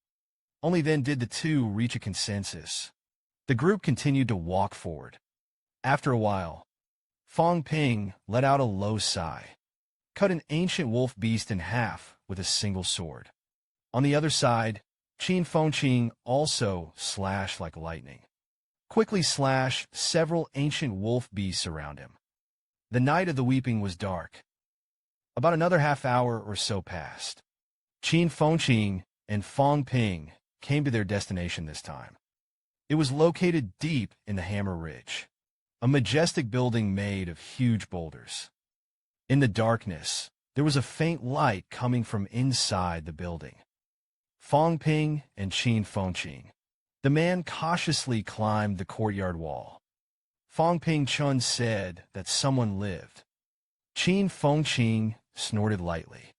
Only then did the two reach a consensus. The group continued to walk forward. After a while, Fong Ping let out a low sigh, cut an ancient wolf beast in half with a single sword. On the other side, Fong Ping also slashed like lightning. Quickly slashed several ancient wolf beasts around him. The night of the weeping was dark. About another half hour or so passed. Fong Ping and Fong Ping came to their destination this time. It was located deep in the Hammer Ridge, a majestic building made of huge boulders. In the darkness, there was a faint light coming from inside the building. Fong Ping and Fong Ping. The man cautiously climbed the courtyard wall. Fong Ping Chun said that someone lived. Fong Ping snorted lightly.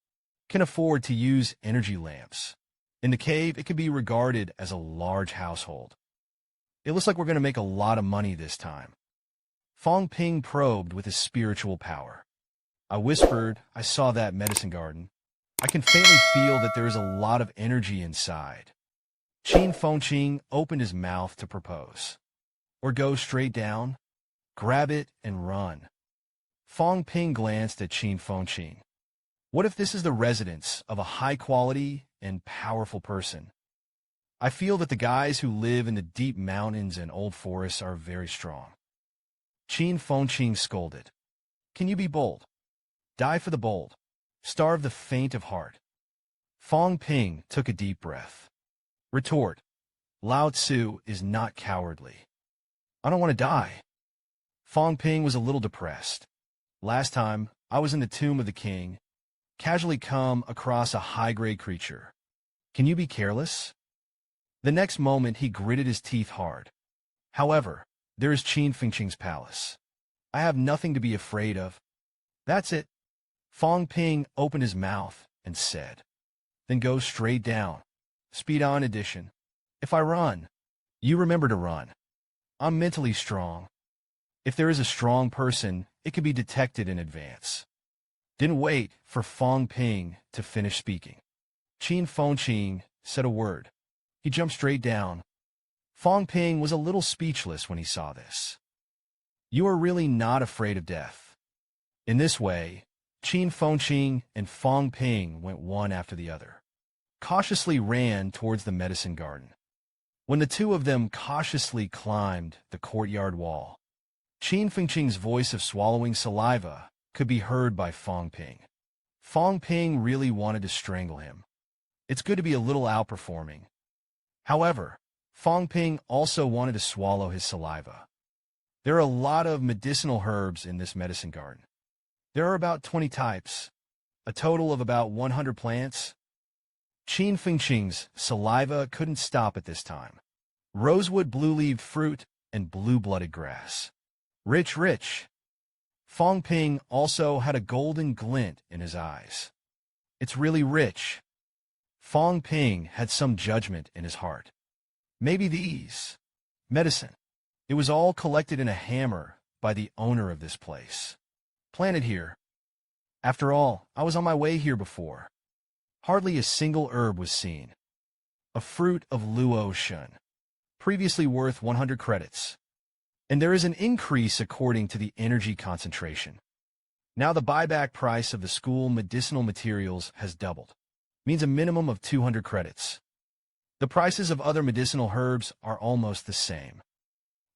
Can afford to use energy lamps. In the cave, it could be regarded as a large household. It looks like we're going to make a lot of money this time. Fong Ping probed with his spiritual power. I whispered, I saw that medicine garden. I can faintly feel that there is a lot of energy inside. Fong Ping opened his mouth to propose. Or go straight down, grab it, and run. Fong Ping glanced at Fong Ping. What if this is the residence of a high-quality and powerful person? I feel that the guys who live in the deep mountains and old forests are very strong. Fong Ping scolded. Can you be bold? Die for the bold. Starve the faint of heart. Fong Ping took a deep breath. Retort. Lao Tzu is not cowardly. I don't want to die. Fong Ping was a little depressed. Last time, I was in the tomb of the king, casually come across a high-grade creature. Can you be careless? The next moment, he gritted his teeth hard. However, there is Fong Ping's palace. I have nothing to be afraid of. That's it. Fong Ping opened his mouth and said, then go straight down. Speed on addition. If I run, you remember to run. I'm mentally strong. If there is a strong person, it can be detected in advance. Didn't wait for Fong Ping to finish speaking. Fong Ping said a word. He jumped straight down. Fong Ping was a little speechless when he saw this. You are really not afraid of death. In this way, Fong Ping and Fong Ping went one after the other. Cautiously ran towards the medicine garden. When the two of them cautiously climbed the courtyard wall, Fong Ping's voice of swallowing saliva could be heard by Fong Ping. Fong Ping really wanted to strangle him. It's good to be a little outperforming. However, Fong Ping also wanted to swallow his saliva. There are a lot of medicinal herbs in this medicine garden. There are about 20 types, a total of about 100 plants. Fong Ping's saliva couldn't stop at this time. Rosewood blue-leaved fruit and blue-blooded grass. Rich, rich. Fong Ping also had a golden glint in his eyes. It's really rich. Fong Ping had some judgment in his heart. Maybe these. Medicine. It was all collected in a hammer by the owner of this place. Planted here. After all, I was on my way here before. Hardly a single herb was seen. A fruit of Luo Shun. Previously worth 100 credits. And there is an increase according to the energy concentration. Now the buyback price of the school medicinal materials has doubled. Means a minimum of 200 credits. The prices of other medicinal herbs are almost the same.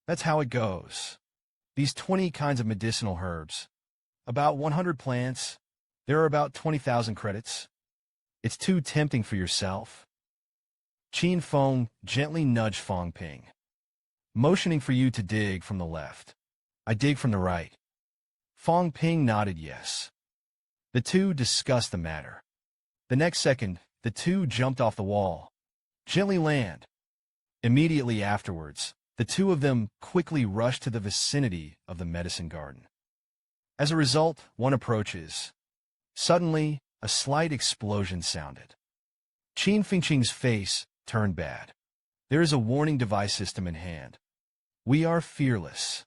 That's how it goes. These 20 kinds of medicinal herbs. About 100 plants. There are about 20,000 credits. It's too tempting for yourself. Fong gently nudged Fong Ping. Motioning for you to dig from the left. I dig from the right. Fong Ping nodded yes. The two discussed the matter. The next second, the two jumped off the wall. Gently land. Immediately afterwards, the two of them quickly rushed to the vicinity of the medicine garden. As a result, one approaches. Suddenly, a slight explosion sounded. Fong Ping's face turned bad. There is a warning device system in hand. We are fearless.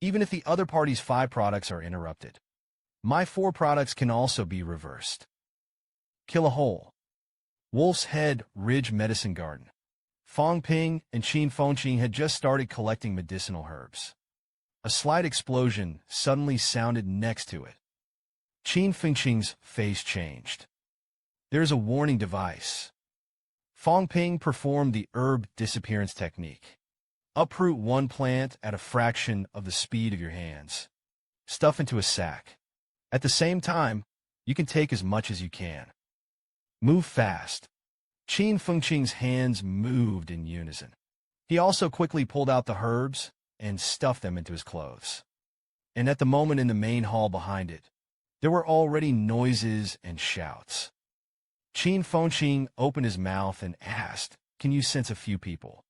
Even if the other party's 5 products are interrupted. My 4 products can also be reversed. Kill a hole. Wolf's Head Ridge Medicine Garden. Fong Ping and Fong Ping had just started collecting medicinal herbs. A slight explosion suddenly sounded next to it. Fong Ping's face changed. There's a warning device. Fong Ping performed the herb disappearance technique. Uproot one plant at a fraction of the speed of your hands. Stuff into a sack. At the same time, You can take as much as you can. Move fast. Qin Fengqing's hands moved in unison. He also quickly pulled out the herbs and stuffed them into his clothes. And at the moment in the main hall behind it, there were already noises and shouts. Qin Fengqing opened his mouth and asked, "Can you sense a few people?"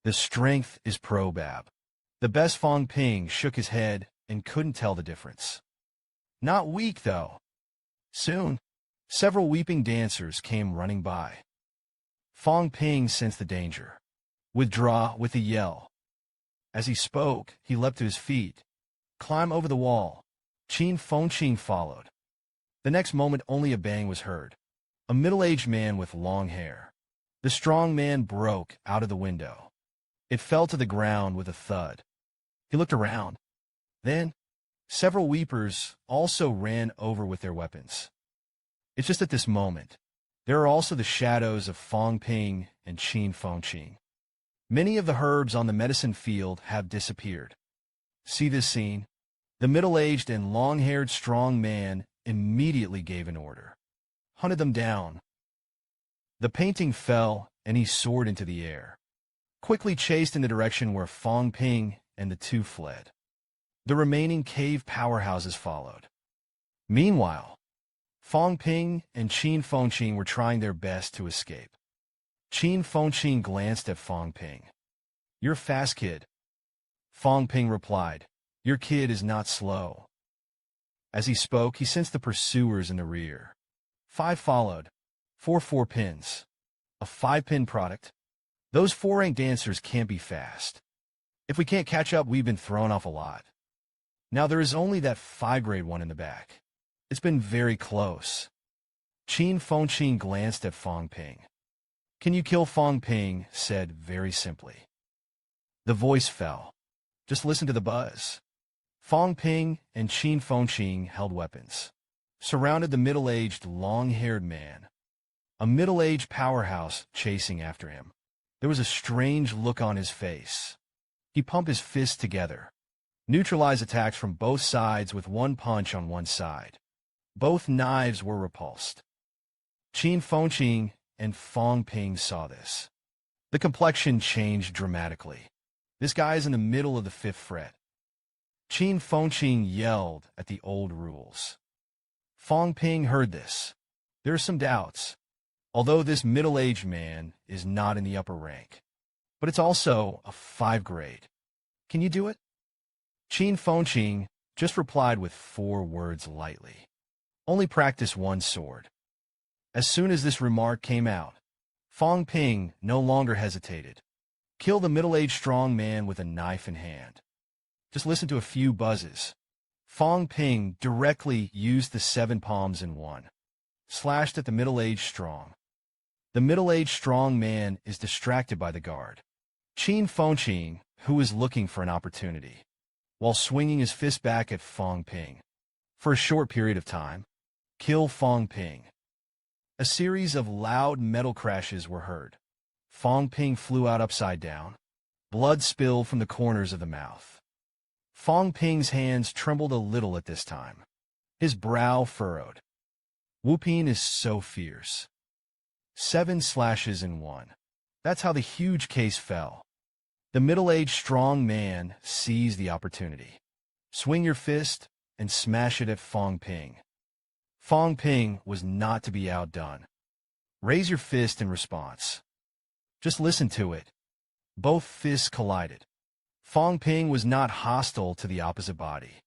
"The strength is probab." The best Fong Ping shook his head and couldn't tell the difference. "Not weak, though." Soon, several weeping dancers came running by. Fong Ping sensed the danger. "Withdraw," with a yell. As he spoke, he leapt to his feet. "Climb over the wall." Qin Fengqing followed. The next moment only a bang was heard. A middle-aged man with long hair. The strong man broke out of the window. It fell to the ground with a thud. He looked around. Then, several weepers also ran over with their weapons. It's just at this moment, there are also the shadows of Fong Ping and Qin Fengqing. Many of the herbs on the medicine field have disappeared. See this scene? The middle-aged and long-haired strong man immediately gave an order. Hunted them down. The painting fell, and he soared into the air, quickly chased in the direction where Fong Ping and the two fled. The remaining cave powerhouses followed. Meanwhile, Fong Ping and Qin Fengqing were trying their best to escape. Qin Fengqing glanced at Fong Ping. "You're a fast kid." Fong Ping replied, "Your kid is not slow." As he spoke, he sensed the pursuers in the rear. 5 followed. 4 pins. A 5-pin product. Those 4-rank dancers can't be fast. If we can't catch up, we've been thrown off a lot. Now there is only that 5-grade one in the back. It's been very close. Qin Fengqing glanced at Fong Ping. "Can you kill Fong Ping?" said very simply. The voice fell. "Just listen to the buzz." Fong Ping and Qin Fengqing held weapons, surrounded the middle-aged, long-haired man. A middle-aged powerhouse chasing after him. There was a strange look on his face. He pumped his fists together, neutralized attacks from both sides with one punch on one side. Both knives were repulsed. Qin Fengqing and Fong Ping saw this. The complexion changed dramatically. This guy is in the middle of the 5th fret. Qin Fengqing yelled at the old rules. Fong Ping heard this. There are some doubts, although this middle-aged man is not in the upper rank. But it's also a 5 grade. Can you do it? Qin Fengqing just replied with 4 words lightly. Only practice one sword. As soon as this remark came out, Fong Ping no longer hesitated. Kill the middle-aged strong man with a knife in hand. Just listen to a few buzzes. Fong Ping directly used the 7 palms in one. Slashed at the middle-aged strong. The middle-aged strong man is distracted by the guard. Qin Fengqing, who is looking for an opportunity, while swinging his fist back at Fong Ping. For a short period of time, kill Fong Ping. A series of loud metal crashes were heard. Fong Ping flew out upside down. Blood spilled from the corners of the mouth. Fong Ping's hands trembled a little at this time. His brow furrowed. Whooping is so fierce. 7 slashes in one. That's how the huge case fell. The middle-aged strong man seized the opportunity. Swing your fist and smash it at Fong Ping. Fong Ping was not to be outdone. Raise your fist in response. Just listen to it. Both fists collided. Fong Ping was not hostile to the opposite body.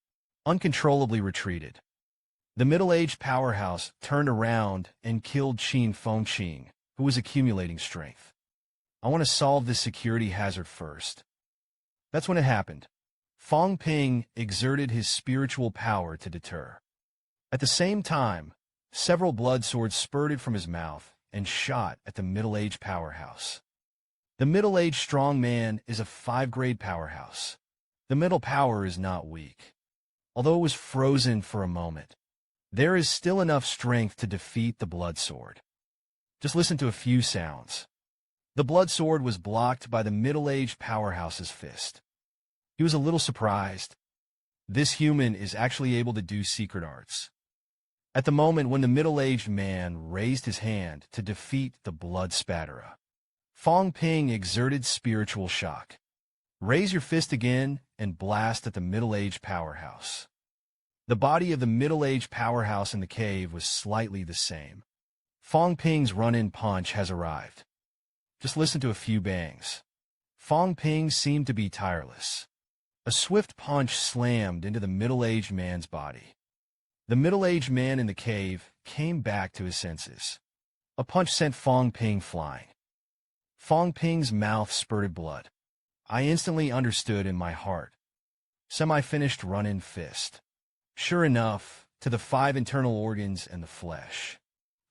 Uncontrollably retreated. The middle-aged powerhouse turned around and killed Qin Fengqing, who was accumulating strength. I want to solve this security hazard first. That's when it happened. Fong Ping exerted his spiritual power to deter. At the same time, several blood swords spurted from his mouth and shot at the middle-aged powerhouse. The middle-aged strong man is a 5-grade powerhouse. The middle power is not weak. Although it was frozen for a moment, there is still enough strength to defeat the blood sword. Just listen to a few sounds. The blood sword was blocked by the middle-aged powerhouse's fist. He was a little surprised. This human is actually able to do secret arts. At the moment when the middle-aged man raised his hand to defeat the blood spatterer, Fong Ping exerted spiritual shock. Raise your fist again and blast at the middle-aged powerhouse. The body of the middle-aged powerhouse in the cave was slightly the same. Fong Ping's run-in punch has arrived. Just listen to a few bangs. Fong Ping seemed to be tireless. A swift punch slammed into the middle-aged man's body. The middle-aged man in the cave came back to his senses. A punch sent Fong Ping flying. Fong Ping's mouth spurted blood. I instantly understood in my heart. Semi-finished run-in fist. Sure enough, to the 5 internal organs and the flesh.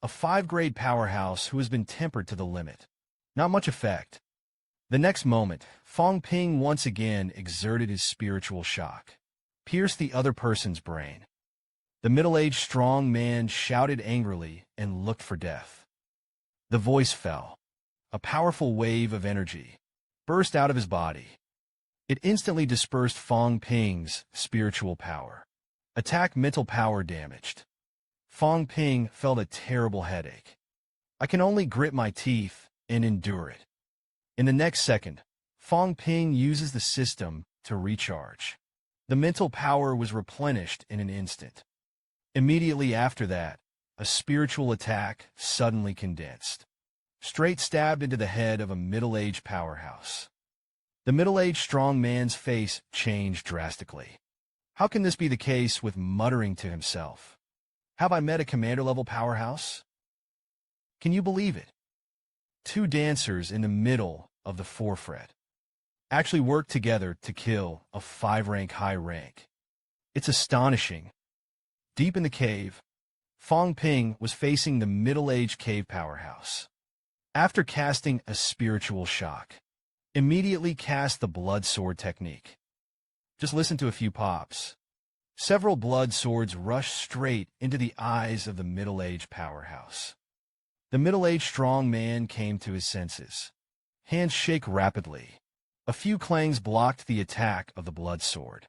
A 5-grade powerhouse who has been tempered to the limit. Not much effect. The next moment, Fong Ping once again exerted his spiritual shock. Pierced the other person's brain. The middle-aged strong man shouted angrily and looked for death. The voice fell. A powerful wave of energy burst out of his body. It instantly dispersed Fong Ping's spiritual power. Attack mental power damaged. Fong Ping felt a terrible headache. I can only grit my teeth and endure it. In the next second, Fong Ping uses the system to recharge. The mental power was replenished in an instant. Immediately after that, a spiritual attack suddenly condensed. Straight stabbed into the head of a middle-aged powerhouse. The middle-aged strong man's face changed drastically. How can this be the case with muttering to himself? Have I met a commander-level powerhouse? Can you believe it? 2 dancers in the middle of the forefront actually worked together to kill a 5-rank high rank. It's astonishing. Deep in the cave, Fong Ping was facing the middle-aged cave powerhouse. After casting a spiritual shock, immediately cast the blood sword technique. Just listen to a few pops. Several blood swords rushed straight into the eyes of the middle-aged powerhouse. The middle-aged strong man came to his senses. Hands shake rapidly. A few clangs blocked the attack of the blood sword.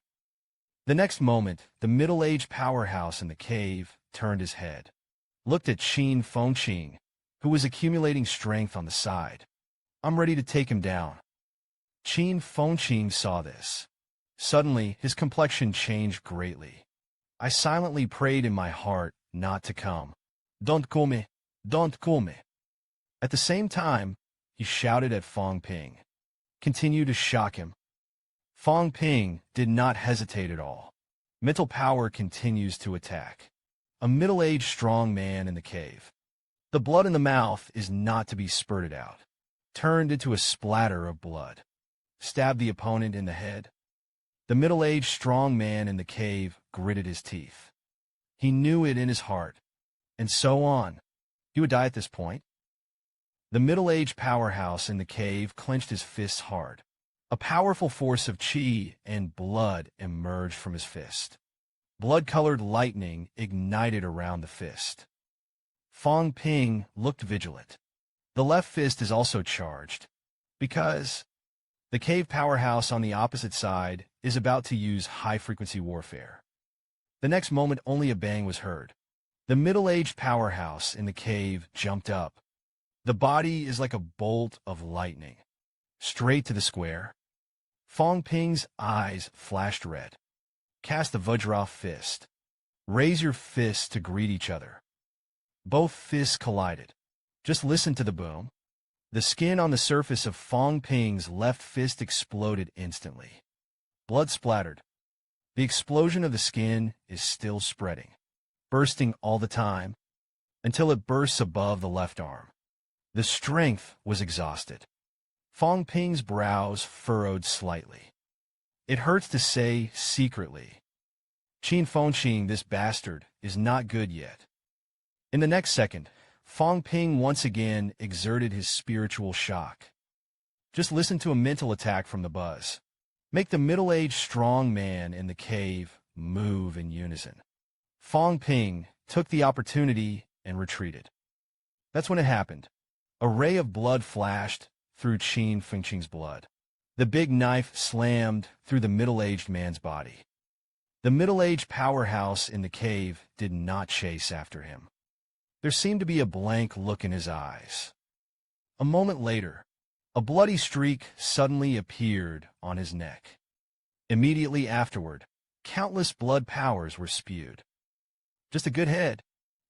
The next moment, the middle-aged powerhouse in the cave turned his head, looked at Qin Fengqing, who was accumulating strength on the side. I'm ready to take him down. Qin Fengqing saw this. Suddenly, his complexion changed greatly. I silently prayed in my heart not to come. Don't kill me. Don't kill me. At the same time, he shouted at Fong Ping. Continue to shock him. Fong Ping did not hesitate at all. Mental power continues to attack. A middle-aged strong man in the cave. The blood in the mouth is not to be spurted out. Turned into a splatter of blood. Stabbed the opponent in the head. The middle-aged strong man in the cave gritted his teeth. He knew it in his heart. And so on. He would die at this point. The middle-aged powerhouse in the cave clenched his fists hard. A powerful force of qi and blood emerged from his fist. Blood-colored lightning ignited around the fist. Fong Ping looked vigilant. The left fist is also charged, because the cave powerhouse on the opposite side is about to use high-frequency warfare. The next moment only a bang was heard. The middle-aged powerhouse in the cave jumped up. The body is like a bolt of lightning. Straight to the square. Fong Ping's eyes flashed red. Cast the Vajra fist. Raise your fists to greet each other. Both fists collided. Just listen to the boom. The skin on the surface of Fong Ping's left fist exploded instantly. Blood splattered. The explosion of the skin is still spreading, bursting all the time, until it bursts above the left arm. The strength was exhausted. Fong Ping's brows furrowed slightly. It hurts to say secretly. Qin Fengqing, this bastard, is not good yet. In the next second, Fong Ping once again exerted his spiritual shock. Just listen to a mental attack from the buzz. Make the middle-aged strong man in the cave move in unison. Fong Ping took the opportunity and retreated. That's when it happened. A ray of blood flashed through Qin Fengqing's blood. The big knife slammed through the middle-aged man's body. The middle-aged powerhouse in the cave did not chase after him. There seemed to be a blank look in his eyes. A moment later, a bloody streak suddenly appeared on his neck. Immediately afterward, countless blood powers were spewed. Just a good head.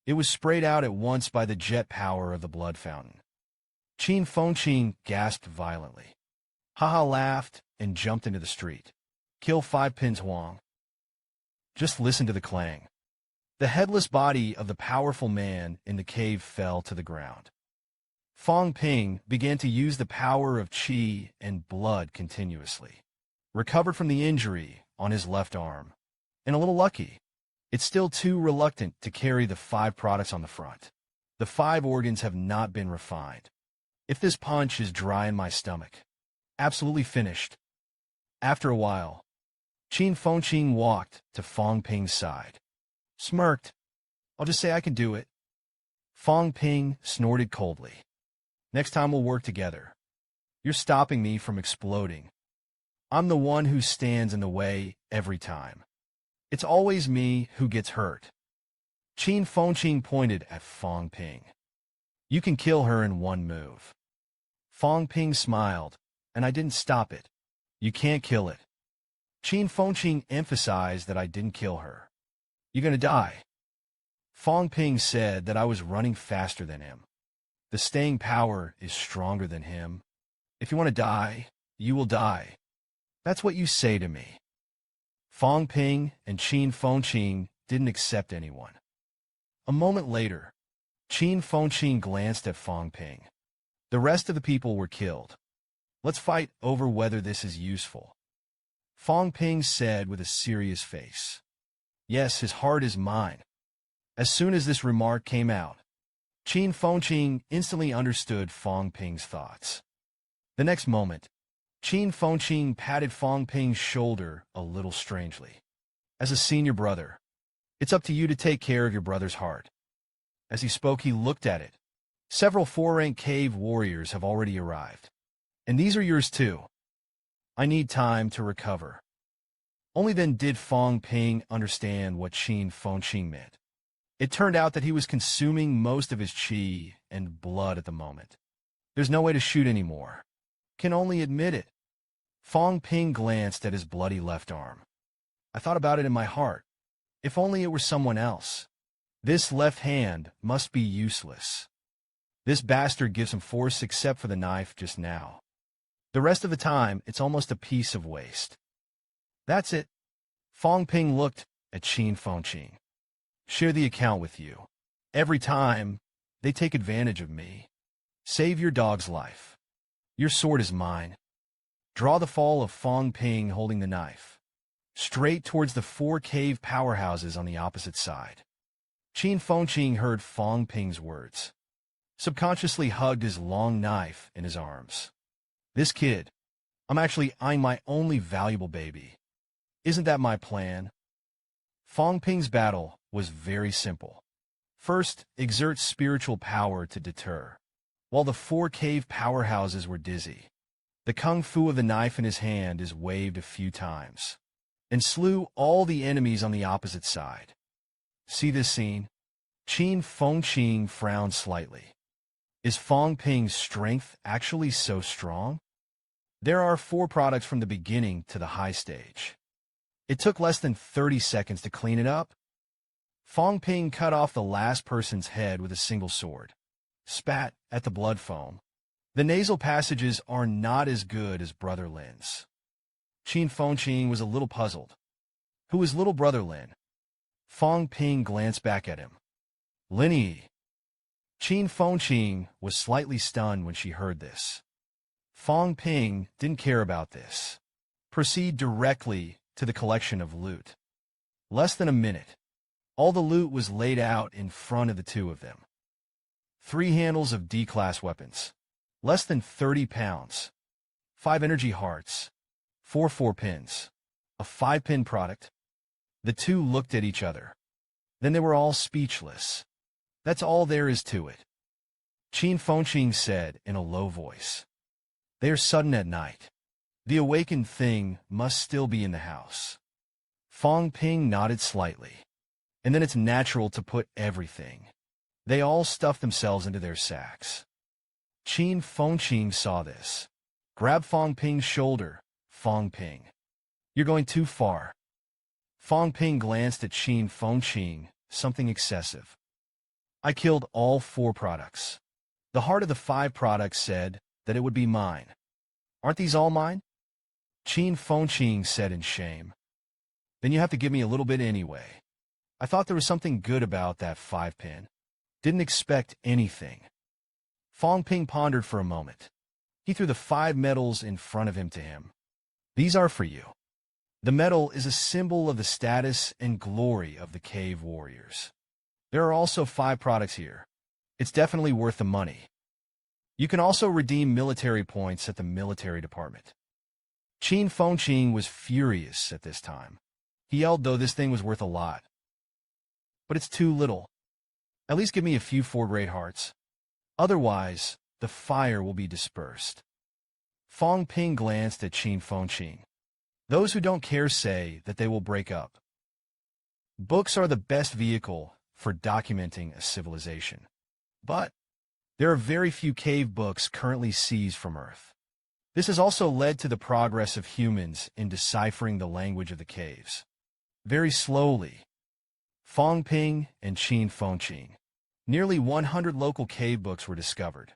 It was sprayed out at once by the jet power of the blood fountain. Fong Ping gasped violently. Haha laughed and jumped into the street. Kill 5 pins Wang. Just listen to the clang. The headless body of the powerful man in the cave fell to the ground. Fong Ping began to use the power of qi and blood continuously. Recovered from the injury on his left arm. And a little lucky. It's still too reluctant to carry the 5 products on the front. The 5 organs have not been refined. If this punch is dry in my stomach. Absolutely finished. After a while, Fong Ping walked to Fong Ping's side. Smirked. I'll just say I can do it. Fong Ping snorted coldly. Next time we'll work together. You're stopping me from exploding. I'm the one who stands in the way every time. It's always me who gets hurt. Fong Ping pointed at Fong Ping. You can kill her in one move. Fong Ping smiled, and I didn't stop it. You can't kill it. Fong Ping emphasized that I didn't kill her. You're gonna die. Fong Ping said that I was running faster than him. The staying power is stronger than him. If you want to die, you will die. That's what you say to me. Fong Ping and Fong Ping didn't accept anyone. A moment later, Fong Ping glanced at Fong Ping. The rest of the people were killed. Let's fight over whether this is useful. Fong Ping said with a serious face. Yes, his heart is mine. As soon as this remark came out, Fong Ping instantly understood Fong Ping's thoughts. The next moment, Fong Ping patted Fong Ping's shoulder a little strangely. As a senior brother, it's up to you to take care of your brother's heart. As he spoke, he looked at it. Several 4-rank cave warriors have already arrived. And these are yours too. I need time to recover. Only then did Fong Ping understand what Fong Ping meant. It turned out that he was consuming most of his qi and blood at the moment. There's no way to shoot anymore. Can only admit it. Fong Ping glanced at his bloody left arm. I thought about it in my heart. If only it were someone else. This left hand must be useless. This bastard gives him force except for the knife just now. The rest of the time, it's almost a piece of waste. That's it. Fong Ping looked at Fong Ping. Share the account with you. Every time, they take advantage of me. Save your dog's life. Your sword is mine. Draw the fall of Fong Ping holding the knife. Straight towards the 4 cave powerhouses on the opposite side. Fong Ping heard Fong Ping's words. Subconsciously hugged his long knife in his arms. This kid, I'm my only valuable baby. Isn't that my plan? Fong Ping's battle was very simple. First, exert spiritual power to deter. While the 4 cave powerhouses were dizzy, the kung fu of the knife in his hand is waved a few times, and slew all the enemies on the opposite side. See this scene? Fong Ping frowned slightly. Is Fong Ping's strength actually so strong? There are 4 products from the beginning to the high stage. It took less than 30 seconds to clean it up. Fong Ping cut off the last person's head with a single sword. Spat at the blood foam. The nasal passages are not as good as Brother Lin's. Fong Ping was a little puzzled. Who is little brother Lin? Fong Ping glanced back at him. Lin Yi. Fong Ping was slightly stunned when she heard this. Fong Ping didn't care about this. Proceed directly to the collection of loot. Less than a minute. All the loot was laid out in front of the 2 of them. 3 handles of D-class weapons. Less than 30 pounds. 5 energy hearts. 4 4-pins. A 5-pin product. The 2 looked at each other. Then they were all speechless. That's all there is to it. Fong Ping said in a low voice. They are sudden at night. The awakened thing must still be in the house. Fong Ping nodded slightly. And then it's natural to put everything. They all stuffed themselves into their sacks. Chen Fongqing saw this. Grabbed Fong Ping's shoulder. Fong Ping, you're going too far. Fong Ping glanced at Chen Fongqing, something excessive. I killed all 4 products. The heart of the 5 products said that it would be mine. Aren't these all mine? Chen Fongqing said in shame. Then you have to give me a little bit anyway. I thought there was something good about that 5-pin. Didn't expect anything. Fong Ping pondered for a moment. He threw the 5 medals in front of him to him. These are for you. The medal is a symbol of the status and glory of the cave warriors. There are also 5 products here. It's definitely worth the money. You can also redeem military points at the military department. Chen Fongqing was furious at this time. He yelled though this thing was worth a lot. But it's too little. At least give me a few 4 great hearts. Otherwise, the fire will be dispersed. Fong Ping glanced at Chen Fongqing. Those who don't care say that they will break up. Books are the best vehicle for documenting a civilization. But there are very few cave books currently seized from Earth. This has also led to the progress of humans in deciphering the language of the caves. Very slowly, Fong Ping and Chen Fongqing. Nearly 100 local cave books were discovered.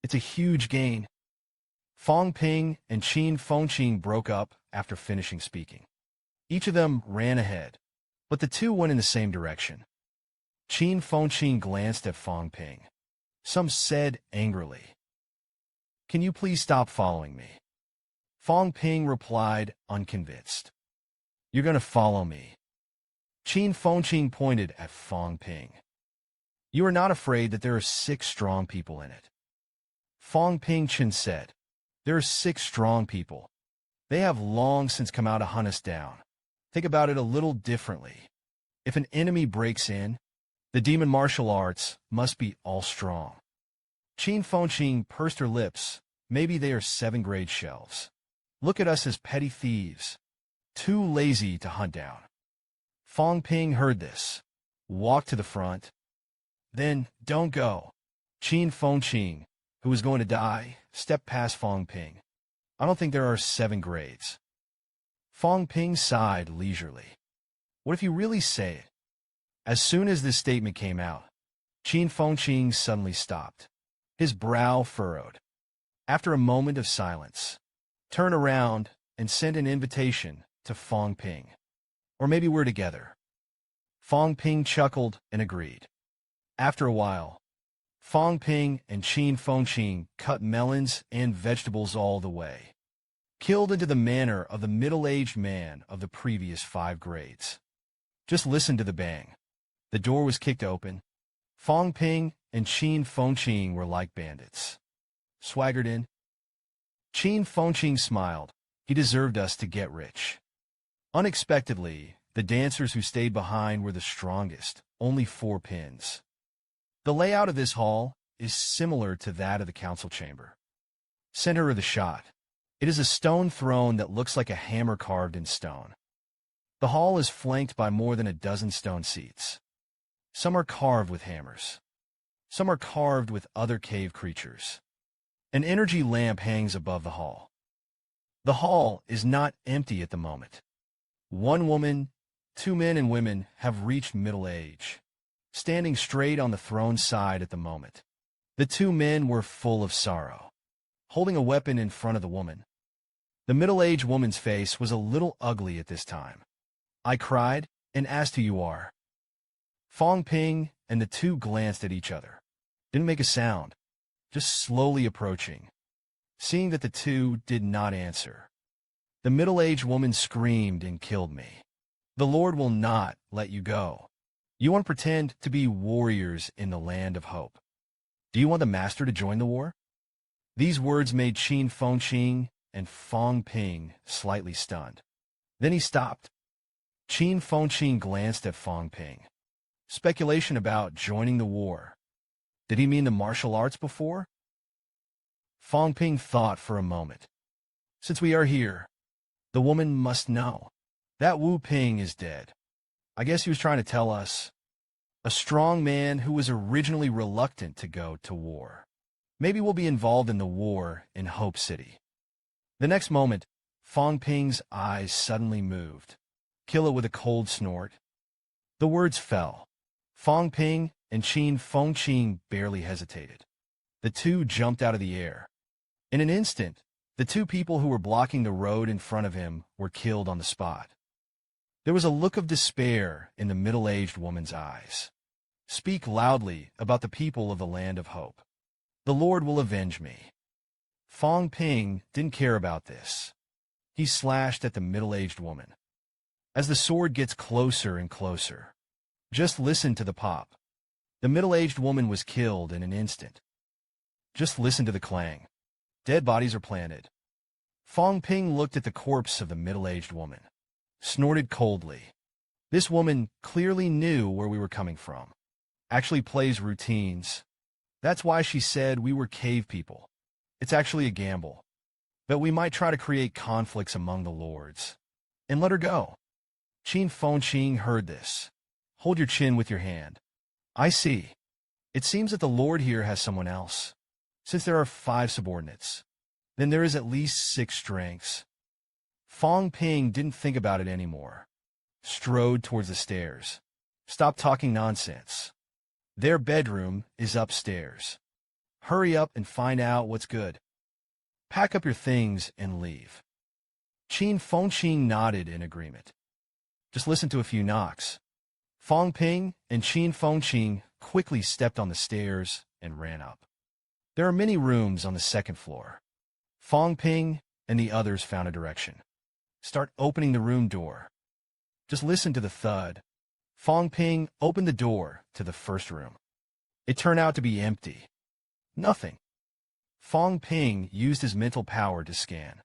It's a huge gain. Fong Ping and Chen Fongqing broke up after finishing speaking. Each of them ran ahead, but the 2 went in the same direction. Chen Fongqing glanced at Fong Ping. Some said angrily, "Can you please stop following me?" Fong Ping replied, unconvinced. "You're going to follow me." Chen Fongqing pointed at Fong Ping. "You are not afraid that there are 6 strong people in it?" Fong Ping Chen said, "There are 6 strong people. They have long since come out to hunt us down. Think about it a little differently. If an enemy breaks in, the demon martial arts must be all strong." Chen Fongqing pursed her lips. "Maybe they are 7th-grade shelves. Look at us as petty thieves, too lazy to hunt down." Fong Ping heard this, walked to the front. Then, "Don't go." Chen Fongqing, who was going to die, stepped past Fong Ping. "I don't think there are 7 grades." Fong Ping sighed leisurely. "What if you really say it?" As soon as this statement came out, Chen Fongqing suddenly stopped. His brow furrowed. After a moment of silence, turned around and sent an invitation to Fong Ping. "Or maybe we're together." Fong Ping chuckled and agreed. After a while, Fong Ping and Chen Fongqing cut melons and vegetables all the way, killed into the manner of the middle-aged man of the previous 5 grades. Just listen to the bang. The door was kicked open. Fong Ping and Chen Fongqing were like bandits. Swaggered in. Chen Fongqing smiled. He deserved us to get rich. Unexpectedly, the dancers who stayed behind were the strongest, only 4 pins. The layout of this hall is similar to that of the council chamber. Center of the shot. It is a stone throne that looks like a hammer carved in stone. The hall is flanked by more than a dozen stone seats. Some are carved with hammers. Some are carved with other cave creatures. An energy lamp hangs above the hall. The hall is not empty at the moment. 1 woman, 2 men and women have reached middle age, standing straight on the throne side at the moment. The 2 men were full of sorrow, holding a weapon in front of the woman. The middle-aged woman's face was a little ugly at this time. I cried and asked who you are. Fong Ping and the 2 glanced at each other. Didn't make a sound, just slowly approaching. Seeing that the 2 did not answer, the middle-aged woman screamed and killed me. The Lord will not let you go. You want to pretend to be warriors in the land of hope. Do you want the master to join the war? These words made Chen Fongqing and Fong Ping slightly stunned. Then he stopped. Chen Fongqing glanced at Fong Ping. Speculation about joining the war. Did he mean the martial arts before? Fong Ping thought for a moment. Since we are here, the woman must know. That Wu Ping is dead. I guess he was trying to tell us. A strong man who was originally reluctant to go to war. Maybe we'll be involved in the war in Hope City. The next moment, Fong Ping's eyes suddenly moved. Kill it with a cold snort. The words fell. Fong Ping and Qin Fengqing barely hesitated. The two jumped out of the air. In an instant, the two people who were blocking the road in front of him were killed on the spot. There was a look of despair in the middle-aged woman's eyes. Speak loudly about the people of the land of hope. The Lord will avenge me. Fong Ping didn't care about this. He slashed at the middle-aged woman. As the sword gets closer and closer, just listen to the pop. The middle-aged woman was killed in an instant. Just listen to the clang. Dead bodies are planted. Fong Ping looked at the corpse of the middle-aged woman, snorted coldly. This woman clearly knew where we were coming from. Actually plays routines. That's why she said we were cave people. It's actually a gamble. But we might try to create conflicts among the lords. And let her go. Qin Fengqing heard this. Hold your chin with your hand. I see. It seems that the lord here has someone else. Since there are 5 subordinates, then there is at least 6 strengths. Fong Ping didn't think about it anymore. Strode towards the stairs. Stop talking nonsense. Their bedroom is upstairs. Hurry up and find out what's good. Pack up your things and leave. Qin Fengqing nodded in agreement. Just listen to a few knocks. Fong Ping and Qin Fengqing quickly stepped on the stairs and ran up. There are many rooms on the 2nd floor. Fong Ping and the others found a direction. Start opening the room door. Just listen to the thud. Fong Ping opened the door to the first room. It turned out to be empty. Nothing. Fong Ping used his mental power to scan.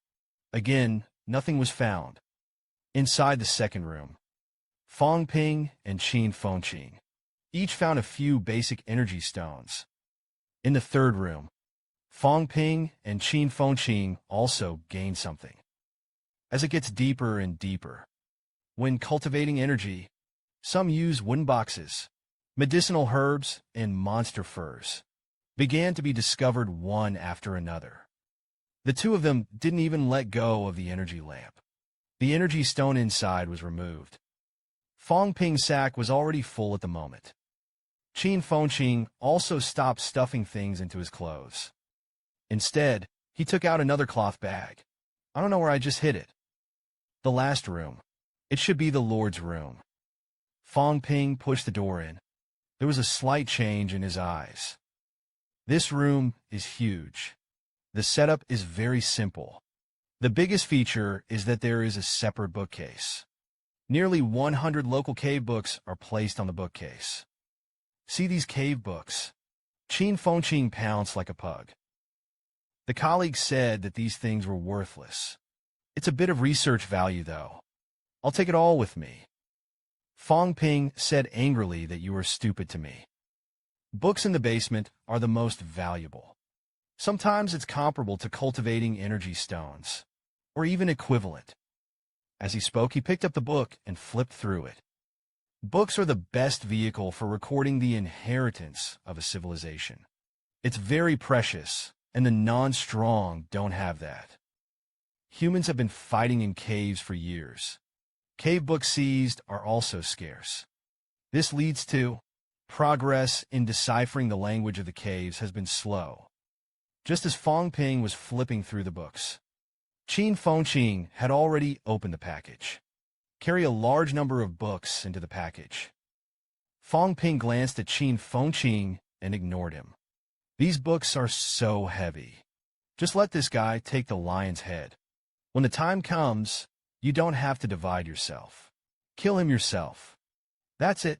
Again, nothing was found. Inside the 2nd room, Fong Ping and Qin Fengqing each found a few basic energy stones. In the 3rd room, Fong Ping and Qin Fengqing also gained something. As it gets deeper and deeper, when cultivating energy, some use wooden boxes, medicinal herbs, and monster furs began to be discovered one after another. The two of them didn't even let go of the energy lamp. The energy stone inside was removed. Fong Ping's sack was already full at the moment. Qin Fengqing also stopped stuffing things into his clothes. Instead, he took out another cloth bag. I don't know where I just hid it. The last room. It should be the Lord's room. Fong Ping pushed the door in. There was a slight change in his eyes. This room is huge. The setup is very simple. The biggest feature is that there is a separate bookcase. Nearly 100 local cave books are placed on the bookcase. See these cave books? Qin Fengqing pounced like a pug. The colleague said that these things were worthless. It's a bit of research value, though. I'll take it all with me. Fong Ping said angrily that you are stupid to me. Books in the basement are the most valuable. Sometimes it's comparable to cultivating energy stones, or even equivalent. As he spoke, he picked up the book and flipped through it. Books are the best vehicle for recording the inheritance of a civilization. It's very precious, and the non-strong don't have that. Humans have been fighting in caves for years. Cave books seized are also scarce. This leads to progress in deciphering the language of the caves has been slow. Just as Fong Ping was flipping through the books, Qin Fengqing had already opened the package. Carry a large number of books into the package. Fong Ping glanced at Qin Fengqing and ignored him. These books are so heavy. Just let this guy take the lion's head. When the time comes, you don't have to divide yourself. Kill him yourself. That's it.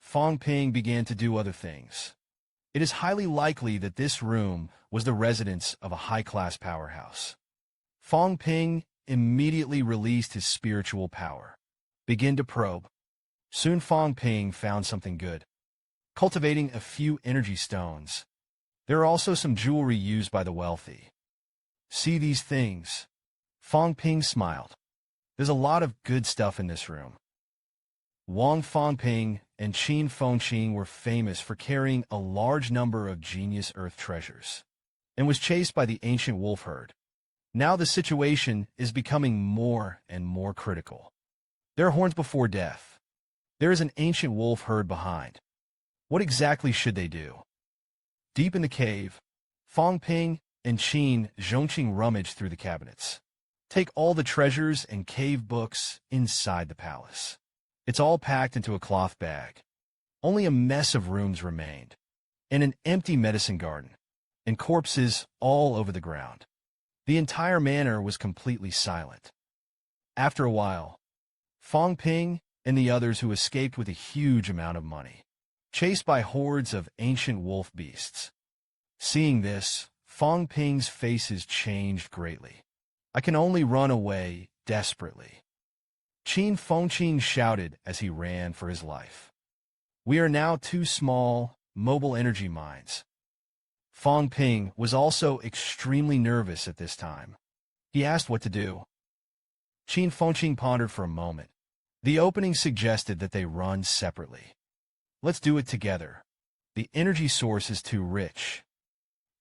Fong Ping began to do other things. It is highly likely that this room was the residence of a high-class powerhouse. Fong Ping immediately released his spiritual power. Begin to probe. Soon Fong Ping found something good. Cultivating a few energy stones. There are also some jewelry used by the wealthy. See these things? Fong Ping smiled. There's a lot of good stuff in this room. Wang Fong Ping and Chen Fong Ping were famous for carrying a large number of genius earth treasures, and was chased by the ancient wolf herd. Now the situation is becoming more and more critical. There are horns before death. There is an ancient wolf herd behind. What exactly should they do? Deep in the cave, Fong Ping and Chen Zhongqing rummage through the cabinets. Take all the treasures and cave books inside the palace. It's all packed into a cloth bag. Only a mess of rooms remained, and an empty medicine garden, and corpses all over the ground. The entire manor was completely silent. After a while, Fong Ping and the others who escaped with a huge amount of money, chased by hordes of ancient wolf beasts. Seeing this, Fong Ping's faces changed greatly. I can only run away desperately. Chen Fongqing shouted as he ran for his life. We are now two small, mobile energy mines. Fong Ping was also extremely nervous at this time. He asked what to do. Chen Fongqing pondered for a moment. The opening suggested that they run separately. Let's do it together. The energy source is too rich.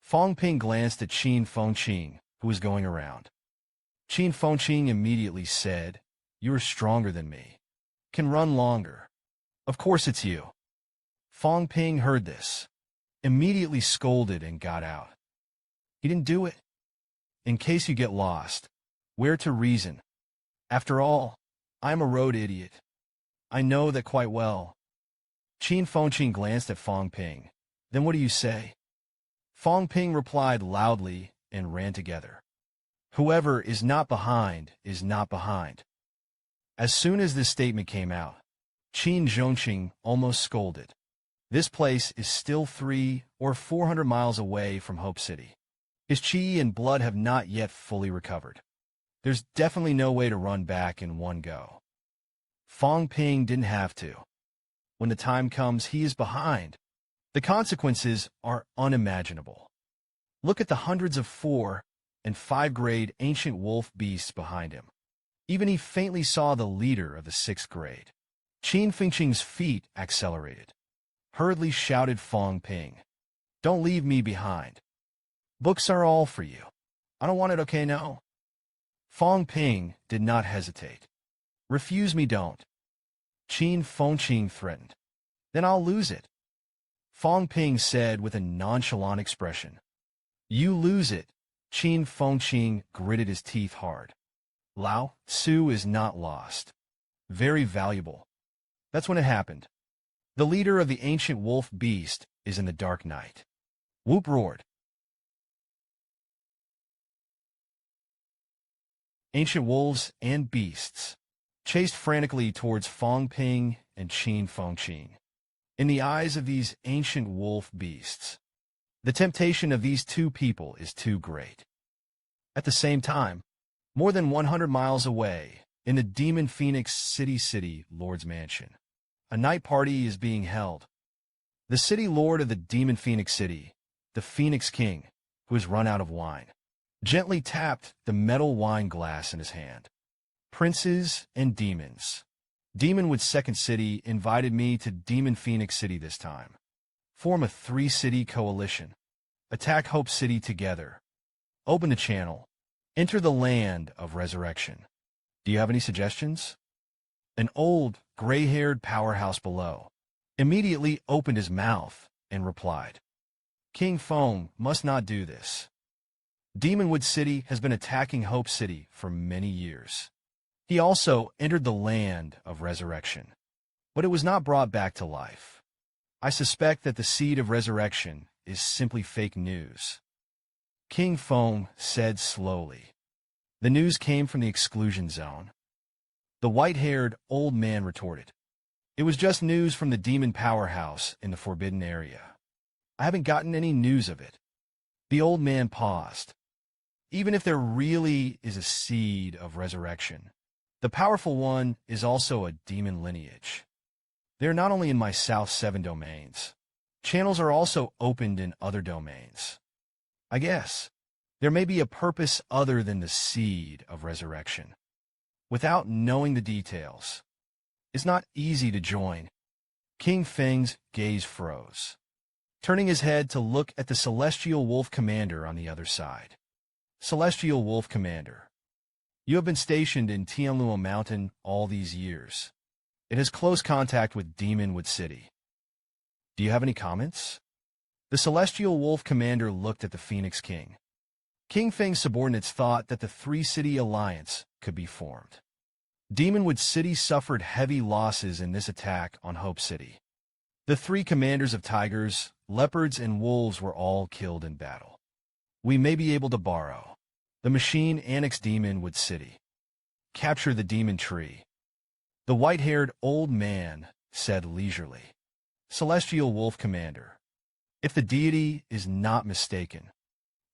Fong Ping glanced at Chen Fongqing, who was going around. Chen Fongqing immediately said, "You are stronger than me. Can run longer. Of course it's you." Fong Ping heard this, immediately scolded and got out. He didn't do it. In case you get lost, where to reason? After all, I'm a road idiot. I know that quite well. Chen Fongqing glanced at Fong Ping. Then what do you say? Fong Ping replied loudly and ran together. Whoever is not behind is not behind. As soon as this statement came out, Chen Zhongqing almost scolded. This place is still 300 or 400 miles away from Hope City. His chi and blood have not yet fully recovered. There's definitely no way to run back in one go. Fong Ping didn't have to. When the time comes, he is behind. The consequences are unimaginable. Look at the hundreds of 4 and 5 grade ancient wolf beasts behind him. Even he faintly saw the leader of the 6th grade. Chen Fengqing's feet accelerated. Hurriedly shouted Fong Ping, "Don't leave me behind. Books are all for you. I don't want it, okay, no?" Fong Ping did not hesitate. "Refuse me, don't." Chen Fongqing threatened. "Then I'll lose it." Fong Ping said with a nonchalant expression. "You lose it." Chen Fongqing gritted his teeth hard. Lao Tzu is not lost. Very valuable. That's when it happened. The leader of the ancient wolf beast is in the dark night. Whoop roared. Ancient wolves and beasts chased frantically towards Fong Ping and Chen Fongqing. In the eyes of these ancient wolf beasts, the temptation of these two people is too great. At the same time, more than 100 miles away, in the Demon Phoenix City Lord's Mansion, a night party is being held. The city lord of the Demon Phoenix City, the Phoenix King, who has run out of wine, gently tapped the metal wine glass in his hand. Princes and demons. Demonwood Second City invited me to Demon Phoenix City this time. Form a 3-city coalition. Attack Hope City together. Open the channel. Enter the land of resurrection. Do you have any suggestions? An old, gray-haired powerhouse below immediately opened his mouth and replied, "King Fong must not do this. Demonwood City has been attacking Hope City for many years. He also entered the land of resurrection, but it was not brought back to life. I suspect that the seed of resurrection is simply fake news." King Fong said slowly. The news came from the exclusion zone. The white-haired old man retorted, "It was just news from the demon powerhouse in the forbidden area. I haven't gotten any news of it." The old man paused. Even if there really is a seed of resurrection, the powerful one is also a demon lineage. They are not only in my South 7 domains. Channels are also opened in other domains. I guess there may be a purpose other than the seed of resurrection. without knowing the details. It's not easy to join. King Feng's gaze froze, turning his head to look at the Celestial Wolf Commander on the other side. Celestial Wolf Commander, you have been stationed in Tianluo Mountain all these years. It has close contact with Demonwood City. Do you have any comments? The Celestial Wolf Commander looked at the Phoenix King. King Feng's subordinates thought that the three-city alliance could be formed. Demonwood City suffered heavy losses in this attack on Hope City. The three commanders of tigers, leopards, and wolves were all killed in battle. We may be able to borrow. The machine annex Demonwood City. Capture the demon tree. The white-haired old man said leisurely. Celestial Wolf Commander, if the deity is not mistaken,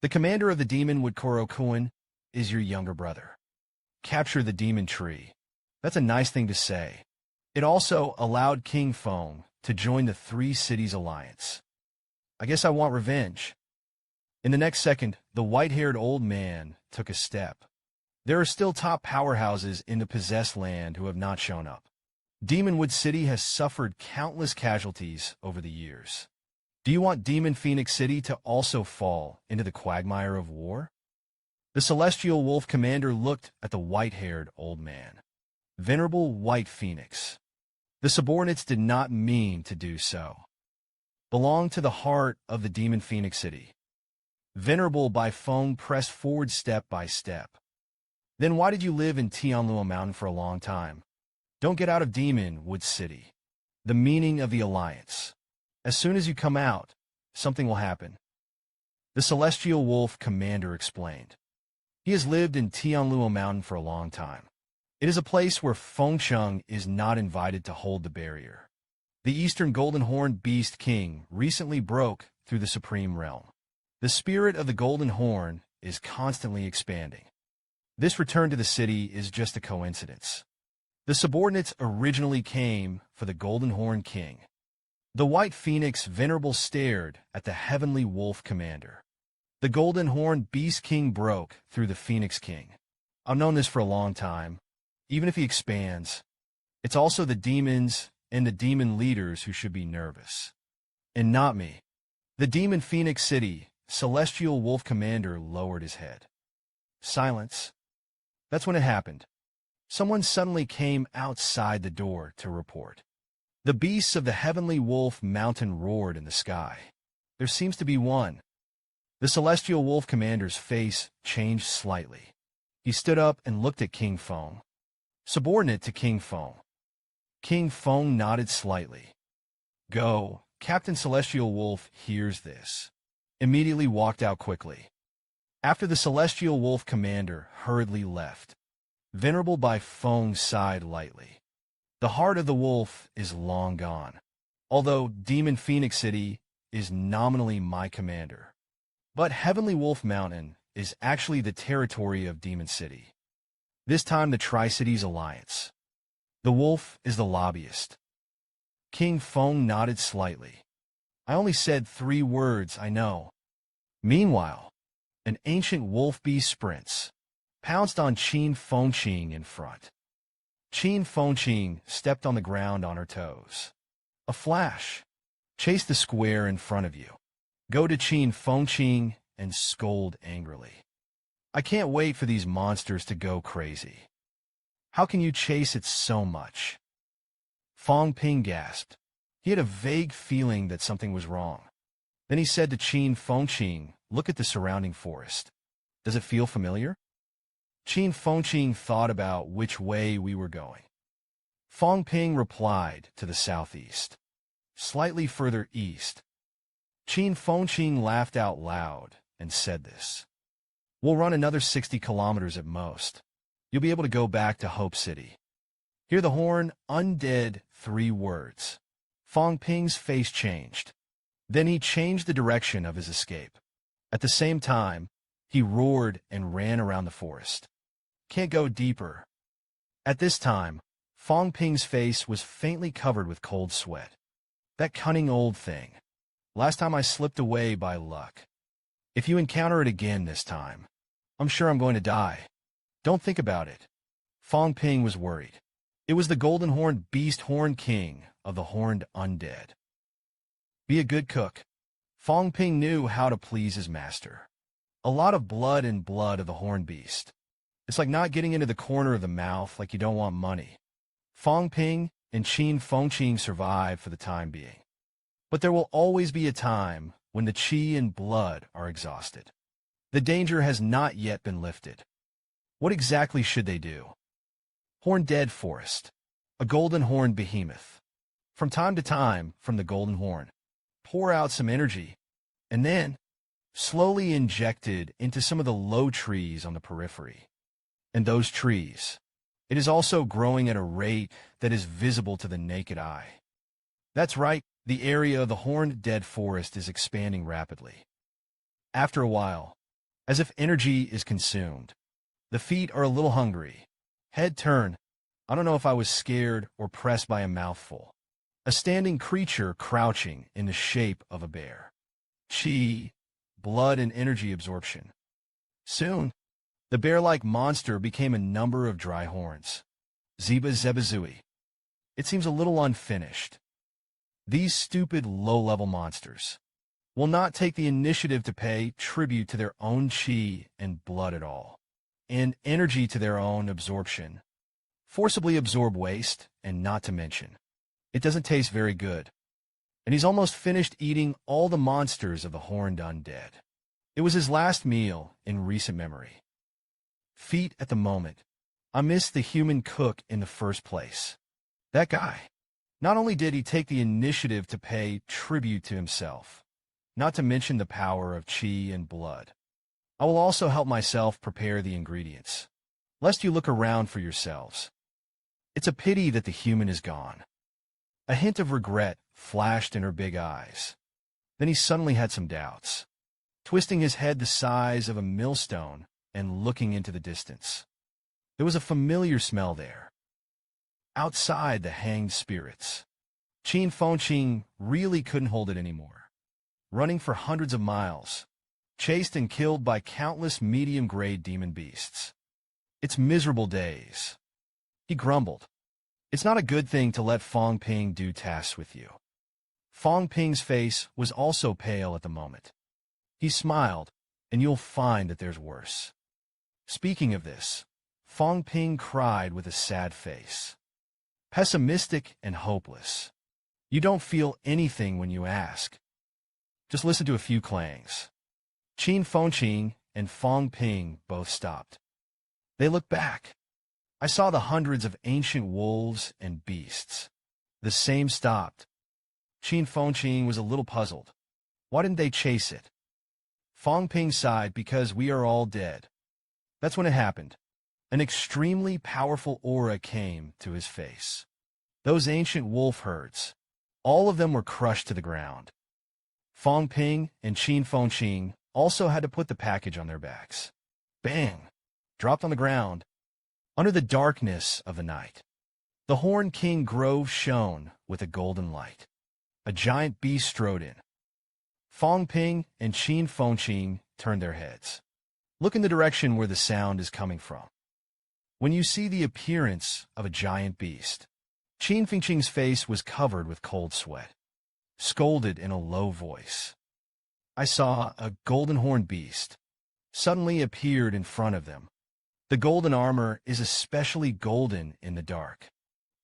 the commander of the Demonwood Korokuan is your younger brother. Capture the demon tree. That's a nice thing to say. It also allowed King Fong to join the Three Cities Alliance. I guess I want revenge. In the next second, the white-haired old man took a step. There are still top powerhouses in the possessed land who have not shown up. Demonwood City has suffered countless casualties over the years. Do you want Demon Phoenix City to also fall into the quagmire of war? The Celestial Wolf Commander looked at the white-haired old man. Venerable White Phoenix. The subordinates did not mean to do so. Belong to the heart of the Demon Phoenix City. Venerable by Fong pressed forward step by step. Then why did you live in Tianluo Mountain for a long time? Don't get out of Demonwood City. The meaning of the alliance. As soon as you come out, something will happen. The Celestial Wolf Commander explained. He has lived in Tianluo Mountain for a long time. It is a place where Fengcheng is not invited to hold the barrier. The Eastern Golden Horned Beast King recently broke through the Supreme Realm. The spirit of the Golden Horn is constantly expanding. This return to the city is just a coincidence. The subordinates originally came for the Golden Horn King. The White Phoenix Venerable stared at the Heavenly Wolf Commander. The Golden Horn Beast King broke through the Phoenix King. I've known this for a long time. Even if he expands, it's also the demons and the demon leaders who should be nervous. And not me. The Demon Phoenix City Celestial Wolf Commander lowered his head. Silence. That's when it happened. Someone suddenly came outside the door to report. The beasts of the Heavenly Wolf Mountain roared in the sky. There seems to be one. The Celestial Wolf Commander's face changed slightly. He stood up and looked at King Fong. Subordinate to King Fong. King Fong nodded slightly. Go. Captain Celestial Wolf hears this. Immediately walked out quickly. After the Celestial Wolf Commander hurriedly left, Venerable by Fong sighed lightly. The heart of the wolf is long gone, although Demon Phoenix City is nominally my commander. But Heavenly Wolf Mountain is actually the territory of Demon City. This time the Tri-Cities Alliance. The wolf is the lobbyist. King Fong nodded slightly. I only said 3 words, I know. Meanwhile, an ancient wolf beast sprints, pounced on Qin Fengqing in front. Qin Fengqing stepped on the ground on her toes. A flash. Chase the square in front of you. Go to Qin Fengqing and scold angrily. I can't wait for these monsters to go crazy. How can you chase it so much? Fong Ping gasped. He had a vague feeling that something was wrong. Then he said to Qin Fengqing, look at the surrounding forest. Does it feel familiar? Qin Fengqing thought about which way we were going. Fong Ping replied to the southeast. Slightly further east. Qin Fengqing laughed out loud and said this. We'll run another 60 kilometers at most. You'll be able to go back to Hope City. Hear the horn, undead, 3 words. Fong Ping's face changed. Then he changed the direction of his escape. At the same time, he roared and ran around the forest. Can't go deeper. At this time, Fong Ping's face was faintly covered with cold sweat. That cunning old thing. Last time I slipped away by luck. If you encounter it again this time, I'm sure I'm going to die. Don't think about it. Fong Ping was worried. It was the golden horned beast horned king of the horned undead. Be a good cook. Fong Ping knew how to please his master. A lot of blood and blood of the horned beast. It's like not getting into the corner of the mouth like you don't want money. Fong Ping and Qin Fengqing survive for the time being. But there will always be a time when the qi and blood are exhausted. The danger has not yet been lifted. What exactly should they do? Horned Dead Forest. A golden horned behemoth. From time to time, from the golden horn, pour out some energy, and then slowly injected into some of the low trees on the periphery. And those trees, it is also growing at a rate that is visible to the naked eye. That's right, the area of the horned dead forest is expanding rapidly. After a while, as if energy is consumed, the feet are a little hungry. Head turn. I don't know if I was scared or pressed by a mouthful. A standing creature crouching in the shape of a bear. Qi, blood and energy absorption. Soon, the bear-like monster became a number of dry horns. Zeba Zebazui. It seems a little unfinished. These stupid low-level monsters will not take the initiative to pay tribute to their own qi and blood at all, and energy to their own absorption. Forcibly absorb waste, and not to mention, it doesn't taste very good. And he's almost finished eating all the monsters of the horned undead. It was his last meal in recent memory. Feet at the moment. I missed the human cook in the first place. That guy. Not only did he take the initiative to pay tribute to himself, not to mention the power of qi and blood. I will also help myself prepare the ingredients, lest you look around for yourselves. It's a pity that the human is gone. A hint of regret flashed in her big eyes. Then he suddenly had some doubts, twisting his head the size of a millstone and looking into the distance. There was a familiar smell there. Outside the hanged spirits. Qin Fengqing really couldn't hold it anymore. Running for hundreds of miles, chased and killed by countless medium-grade demon beasts. It's miserable days. He grumbled. It's not a good thing to let Fong Ping do tasks with you. Fong Ping's face was also pale at the moment. He smiled, and you'll find that there's worse. Speaking of this, Fong Ping cried with a sad face. Pessimistic and hopeless. You don't feel anything when you ask. Just listen to a few clangs. Qin Fengqing and Fong Ping both stopped. They looked back. I saw the hundreds of ancient wolves and beasts. The same stopped. Qin Fengqing was a little puzzled. Why didn't they chase it? Fong Ping sighed because we are all dead. That's when it happened. An extremely powerful aura came to his face. Those ancient wolf herds, all of them were crushed to the ground. Fong Ping and Qin Fengqing also had to put the package on their backs. Bang! Dropped on the ground. Under the darkness of the night, the Horned King Grove shone with a golden light. A giant beast strode in. Fong Ping and Qin Fengqing turned their heads. Look in the direction where the sound is coming from. When you see the appearance of a giant beast, Qin Fengqing's face was covered with cold sweat. Scolded in a low voice. I saw a golden horned beast suddenly appeared in front of them. The golden armor is especially golden in the dark.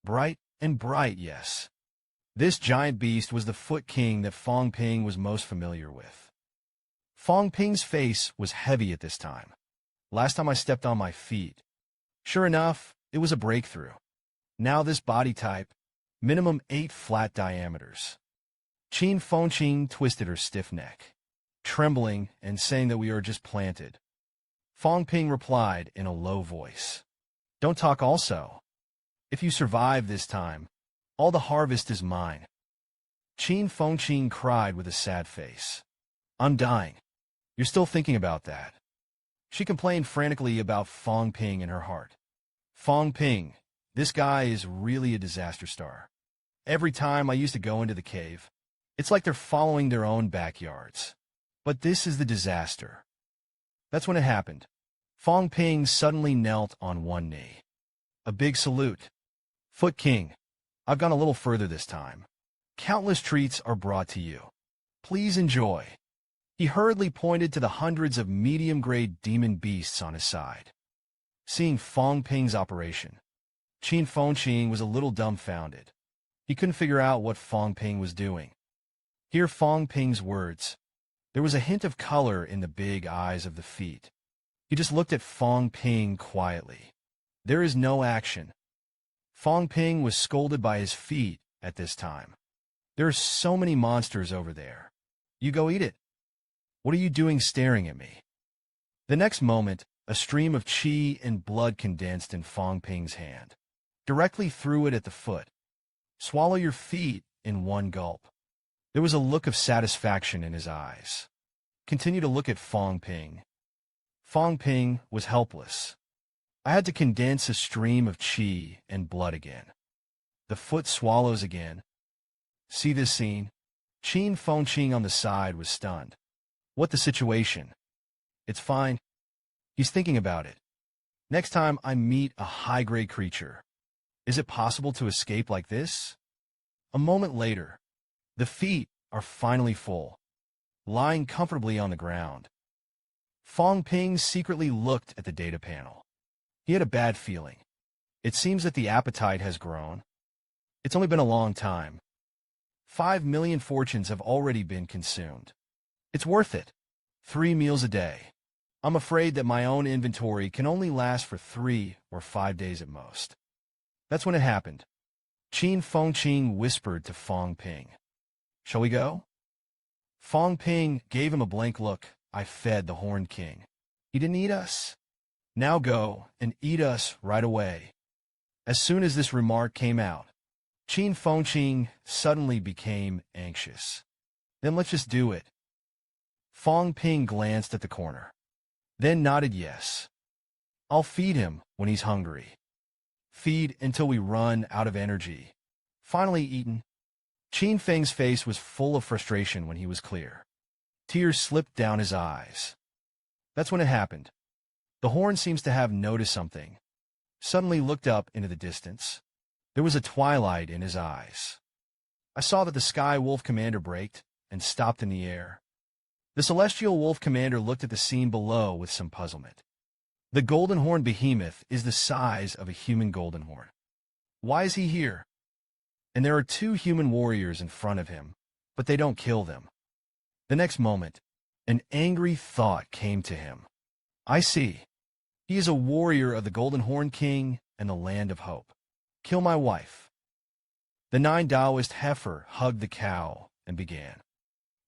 Bright and bright, yes. This giant beast was the Foot King that Fong Ping was most familiar with. Fong Ping's face was heavy at this time. Last time I stepped on my feet. Sure enough, it was a breakthrough. Now this body type, minimum 8 flat diameters. Qin Fengqing twisted her stiff neck, trembling and saying that we are just planted. Fong Ping replied in a low voice. Don't talk also. If you survive this time, all the harvest is mine. Qin Fengqing cried with a sad face. I'm dying. You're still thinking about that. She complained frantically about Fong Ping in her heart. Fong Ping, this guy is really a disaster star. Every time I used to go into the cave, it's like they're following their own backyards. But this is the disaster. That's when it happened. Fong Ping suddenly knelt on one knee. A big salute. Foot King, I've gone a little further this time. Countless treats are brought to you. Please enjoy. He hurriedly pointed to the hundreds of medium-grade demon beasts on his side. Seeing Fong Ping's operation, Fong Ping was a little dumbfounded. He couldn't figure out what Fong Ping was doing. Hear Fong Ping's words. There was a hint of color in the big eyes of the feet. He just looked at Fong Ping quietly. There is no action. Fong Ping was scolded by his feet at this time. There are so many monsters over there. You go eat it. What are you doing staring at me? The next moment, a stream of qi and blood condensed in Fong Ping's hand. Directly threw it at the foot. Swallow your feet in one gulp. There was a look of satisfaction in his eyes. Continue to look at Fong Ping. Fong Ping was helpless. I had to condense a stream of qi and blood again. The foot swallows again. See this scene? Fong Ping on the side was stunned. What the situation? It's fine. He's thinking about it. Next time I meet a high-grade creature, is it possible to escape like this? A moment later, the feet are finally full, lying comfortably on the ground. Fong Ping secretly looked at the data panel. He had a bad feeling. It seems that the appetite has grown. It's only been a long time. 5 million fortunes have already been consumed. It's worth it. 3 meals a day. I'm afraid that my own inventory can only last for 3 or 5 days at most. That's when it happened. Fong Ping whispered to Fong Ping. Shall we go? Fong Ping gave him a blank look. I fed the Horned King. He didn't eat us. Now go and eat us right away. As soon as this remark came out, Fong Ping suddenly became anxious. Then let's just do it. Fong Ping glanced at the corner, then nodded yes. I'll feed him when he's hungry. Feed until we run out of energy. Finally eaten. Feng's face was full of frustration when he was clear. Tears slipped down his eyes. That's when it happened. The horn seems to have noticed something. Suddenly looked up into the distance. There was a twilight in his eyes. I saw that the Sky Wolf Commander braked and stopped in the air. The Celestial Wolf Commander looked at the scene below with some puzzlement. The Golden Horn Behemoth is the size of a human golden horn. Why is he here? And there are 2 human warriors in front of him, but they don't kill them. The next moment, an angry thought came to him. I see. He is a warrior of the Golden Horn King and the Land of Hope. Kill my wife. The 9 Taoist heifer hugged the cow and began.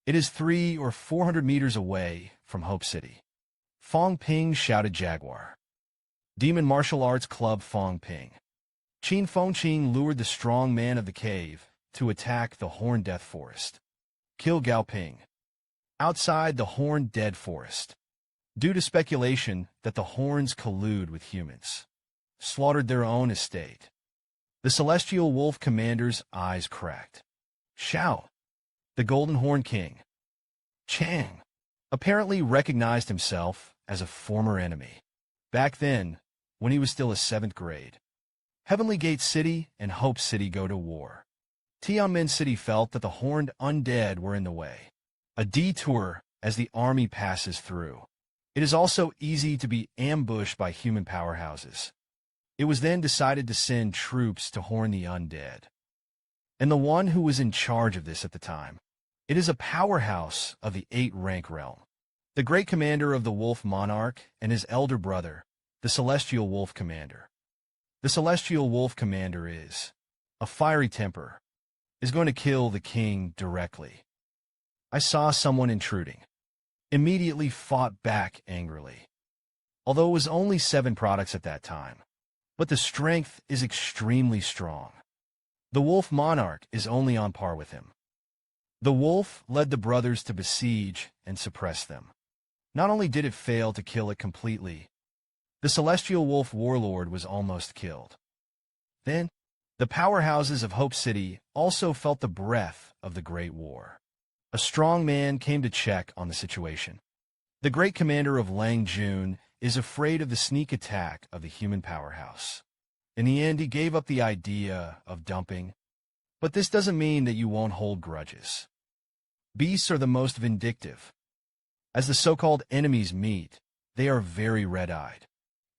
It is 300 or 400 meters away from Hope City. Fong Ping shouted Jaguar. Demon Martial Arts Club Fong Ping. Fong Ping lured the strong man of the cave to attack the Horned Death Forest. Kill Gao Ping. Outside the Horned Dead Forest. Due to speculation that the horns collude with humans. Slaughtered their own estate. The Celestial Wolf Commander's eyes cracked. Shout! The Golden Horn King. Chang apparently recognized himself as a former enemy. Back then, when he was still a 7th grade. Heavenly Gate City and Hope City go to war. Tianmen City felt that the horned undead were in the way. A detour as the army passes through. It is also easy to be ambushed by human powerhouses. It was then decided to send troops to horn the undead. And the one who was in charge of this at the time. It is a powerhouse of the 8-rank realm. The great commander of the Wolf Monarch and his elder brother, the Celestial Wolf Commander. The Celestial Wolf Commander is a fiery temper, is going to kill the king directly. I saw someone intruding. Immediately fought back angrily. Although it was only 7 products at that time. But the strength is extremely strong. The Wolf Monarch is only on par with him. The wolf led the brothers to besiege and suppress them. Not only did it fail to kill it completely, the Celestial Wolf Warlord was almost killed. Then, the powerhouses of Hope City also felt the breath of the Great War. A strong man came to check on the situation. The great commander of Lang Jun is afraid of the sneak attack of the human powerhouse. In the end, he gave up the idea of dumping. But this doesn't mean that you won't hold grudges. Beasts are the most vindictive. As the so-called enemies meet, they are very red-eyed.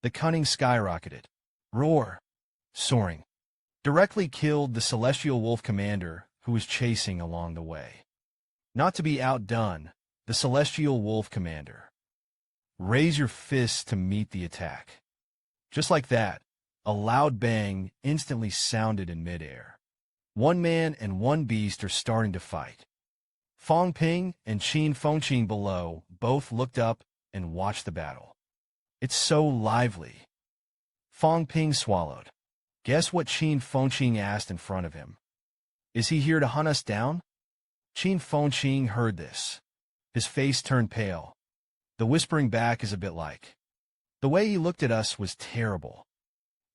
The cunning skyrocketed. Roar, soaring, directly killed the celestial wolf commander who was chasing along the way. Not to be outdone, the celestial wolf commander. Raise your fists to meet the attack. Just like that, a loud bang instantly sounded in midair. One man and one beast are starting to fight. Fong Ping and Fong Ping below both looked up and watched the battle. It's so lively. Fong Ping swallowed. Guess what Fong Ping asked in front of him? Is he here to hunt us down? Fong Ping heard this. His face turned pale. The whispering back is a bit like, the way he looked at us was terrible.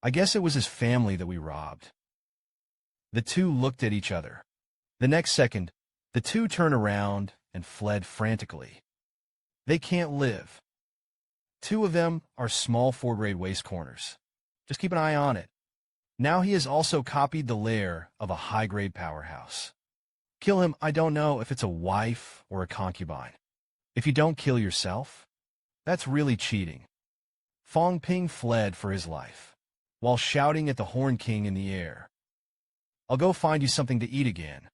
I guess it was his family that we robbed. The two looked at each other. The next second, the two turned around and fled frantically. They can't live. Two of them are small 4-grade waste corners. Just keep an eye on it. Now he has also copied the lair of a high-grade powerhouse. Kill him. I don't know if it's a wife or a concubine. If you don't kill yourself, that's really cheating. Fong Ping fled for his life, while shouting at the Horn King in the air. I'll go find you something to eat again.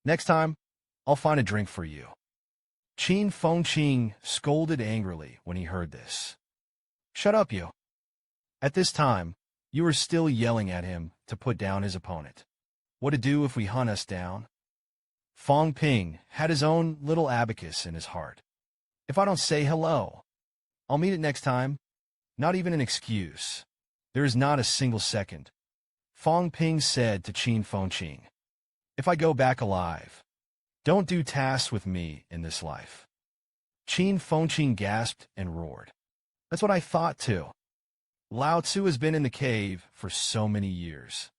Next time, I'll find a drink for you. Fong Ping scolded angrily when he heard this. Shut up, you. At this time, you were still yelling at him to put down his opponent. What to do if we hunt us down? Fong Ping had his own little abacus in his heart. If I don't say hello, I'll meet it next time. Not even an excuse. There is not a single second. Fong Ping said to Fong Ping, if I go back alive, don't do tasks with me in this life. Fong Ping gasped and roared. That's what I thought too. Lao Tzu has been in the cave for so many years.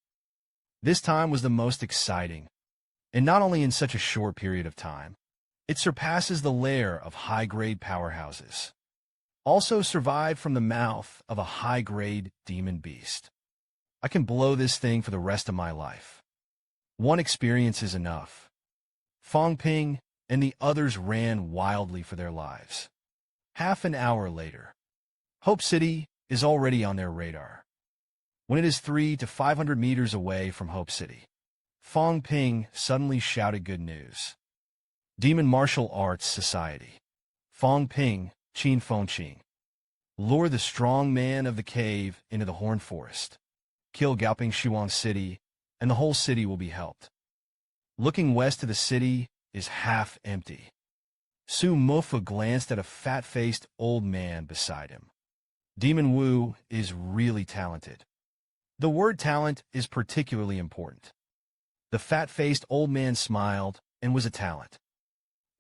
This time was the most exciting, and not only in such a short period of time, it surpasses the lair of high-grade powerhouses. Also survived from the mouth of a high-grade demon beast. I can blow this thing for the rest of my life. One experience is enough. Fong Ping and the others ran wildly for their lives. Half an hour later, Hope City is already on their radar. When it is 300 to 500 meters away from Hope City, Fong Ping suddenly shouted good news. Demon Martial Arts Society. Fong Ping, Fong Ping. Lure the strong man of the cave into the Horn Forest. Kill Gaoping Shuang City, and the whole city will be helped. Looking west of the city is half empty. Su Mufa glanced at a fat-faced old man beside him. Demon Wu is really talented. The word talent is particularly important. The fat-faced old man smiled and was a talent.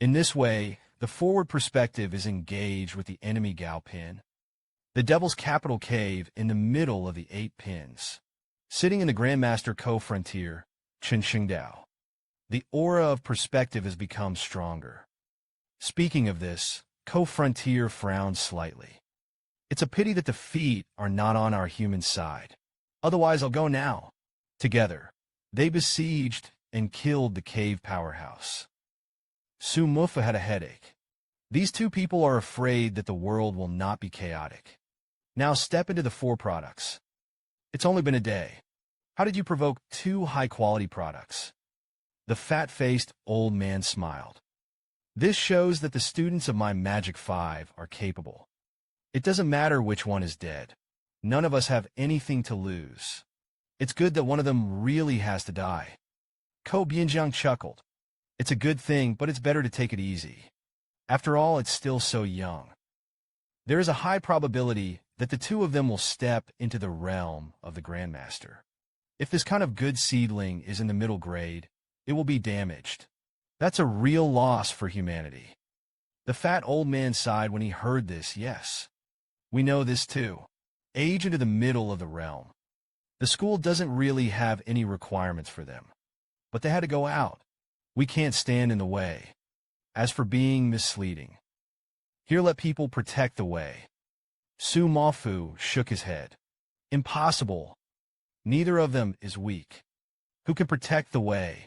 In this way, the forward perspective is engaged with the enemy Gao Pin, the Devil's Capital Cave in the middle of the 8 pins. Sitting in the Grandmaster Co-Frontier, Chen Xingdao. The aura of perspective has become stronger. Speaking of this, Co-Frontier frowned slightly. It's a pity that the feet are not on our human side. Otherwise, I'll go now. Together, they besieged and killed the cave powerhouse. Su Mufa had a headache. These two people are afraid that the world will not be chaotic. Now step into the 4 products. It's only been a day. How did you provoke 2 high-quality products? The fat-faced old man smiled. This shows that the students of my Magic 5 are capable. It doesn't matter which one is dead. None of us have anything to lose. It's good that one of them really has to die. Ko Bianjiang chuckled. It's a good thing, but it's better to take it easy. After all, it's still so young. There is a high probability that the 2 of them will step into the realm of the Grandmaster. If this kind of good seedling is in the middle grade, it will be damaged. That's a real loss for humanity. The fat old man sighed when he heard this. Yes, we know this too. Age into the middle of the realm. The school doesn't really have any requirements for them. But they had to go out. We can't stand in the way. As for being misleading, here let people protect the way. Su Mafu shook his head. Impossible. Neither of them is weak. Who can protect the way?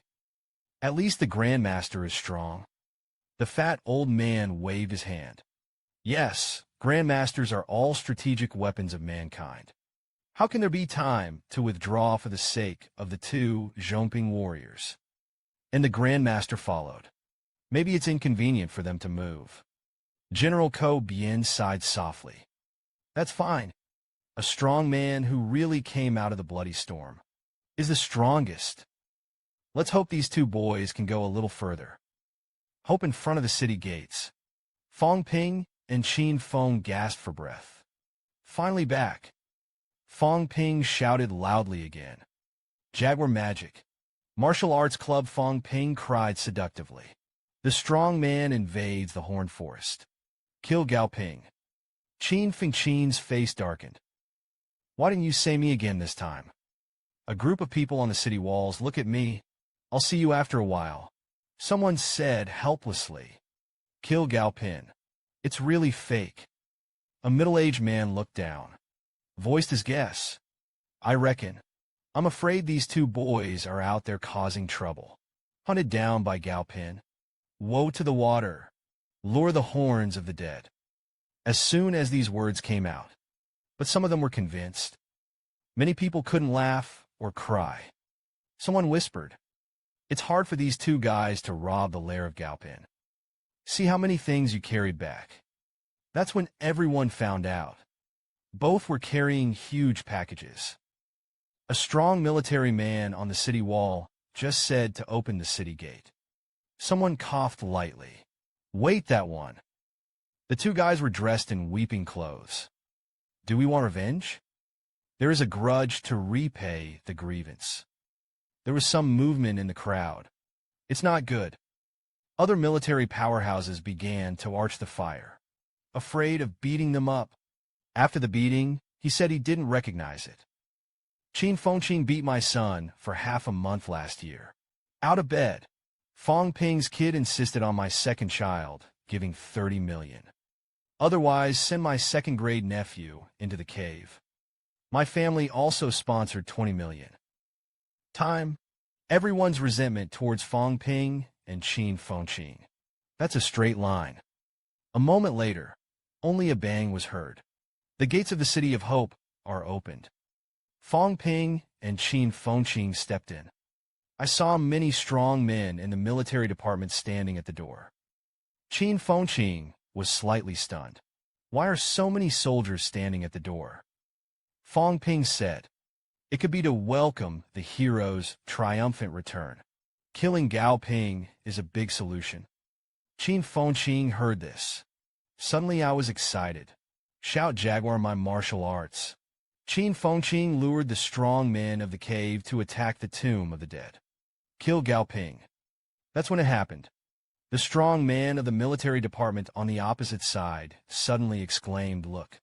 At least the Grandmaster is strong. The fat old man waved his hand. Yes, Grandmasters are all strategic weapons of mankind. How can there be time to withdraw for the sake of the two Zhongping warriors? And the Grandmaster followed. Maybe it's inconvenient for them to move. General Ko Bien sighed softly. That's fine. A strong man who really came out of the bloody storm is the strongest. Let's hope these two boys can go a little further. Hope in front of the city gates. Fong Ping and Qin Feng gasped for breath. Finally back. Fong Ping shouted loudly again. Jaguar magic. Martial arts club. Fong Ping cried seductively. The strong man invades the horned forest. Kill Gao Ping. Qin Fengqin's face darkened. Why didn't you say me again this time? A group of people on the city walls. Look at me. I'll see you after a while. Someone said helplessly. Kill Gao Ping. It's really fake. A middle-aged man looked down. Voiced his guess. I reckon. I'm afraid these two boys are out there causing trouble. Hunted down by Gao Ping. Woe to the water. Lure the horns of the dead. As soon as these words came out. But some of them were convinced. Many people couldn't laugh or cry. Someone whispered. It's hard for these two guys to rob the lair of Gao Ping. See how many things you carried back. That's when everyone found out. Both were carrying huge packages. A strong military man on the city wall just said to open the city gate. Someone coughed lightly. Wait, that one. The two guys were dressed in weeping clothes. Do we want revenge? There is a grudge to repay the grievance. There was some movement in the crowd. It's not good. Other military powerhouses began to arch the fire, afraid of beating them up. After the beating, he said he didn't recognize it. Qin Fengqin beat my son for half a month last year. Out of bed. Fong Ping's kid insisted on my second child, giving 30 million. Otherwise, send my second-grade nephew into the cave. My family also sponsored 20 million. Time. Everyone's resentment towards Fong Ping and Qin Fengqin. That's a straight line. A moment later, only a bang was heard. The gates of the City of Hope are opened. Fong Ping and Qin Fengqin stepped in. I saw many strong men in the military department standing at the door. Qin Fengqin was slightly stunned. Why are so many soldiers standing at the door? Fong Ping said, it could be to welcome the hero's triumphant return. Killing Gao Ping is a big solution. Qin Fengqin heard this. Suddenly I was excited. Shout Jaguar my martial arts. Qin Fengqin lured the strong men of the cave to attack the tomb of the dead. Kill Gao Ping. That's when it happened. The strong man of the military department on the opposite side suddenly exclaimed, look.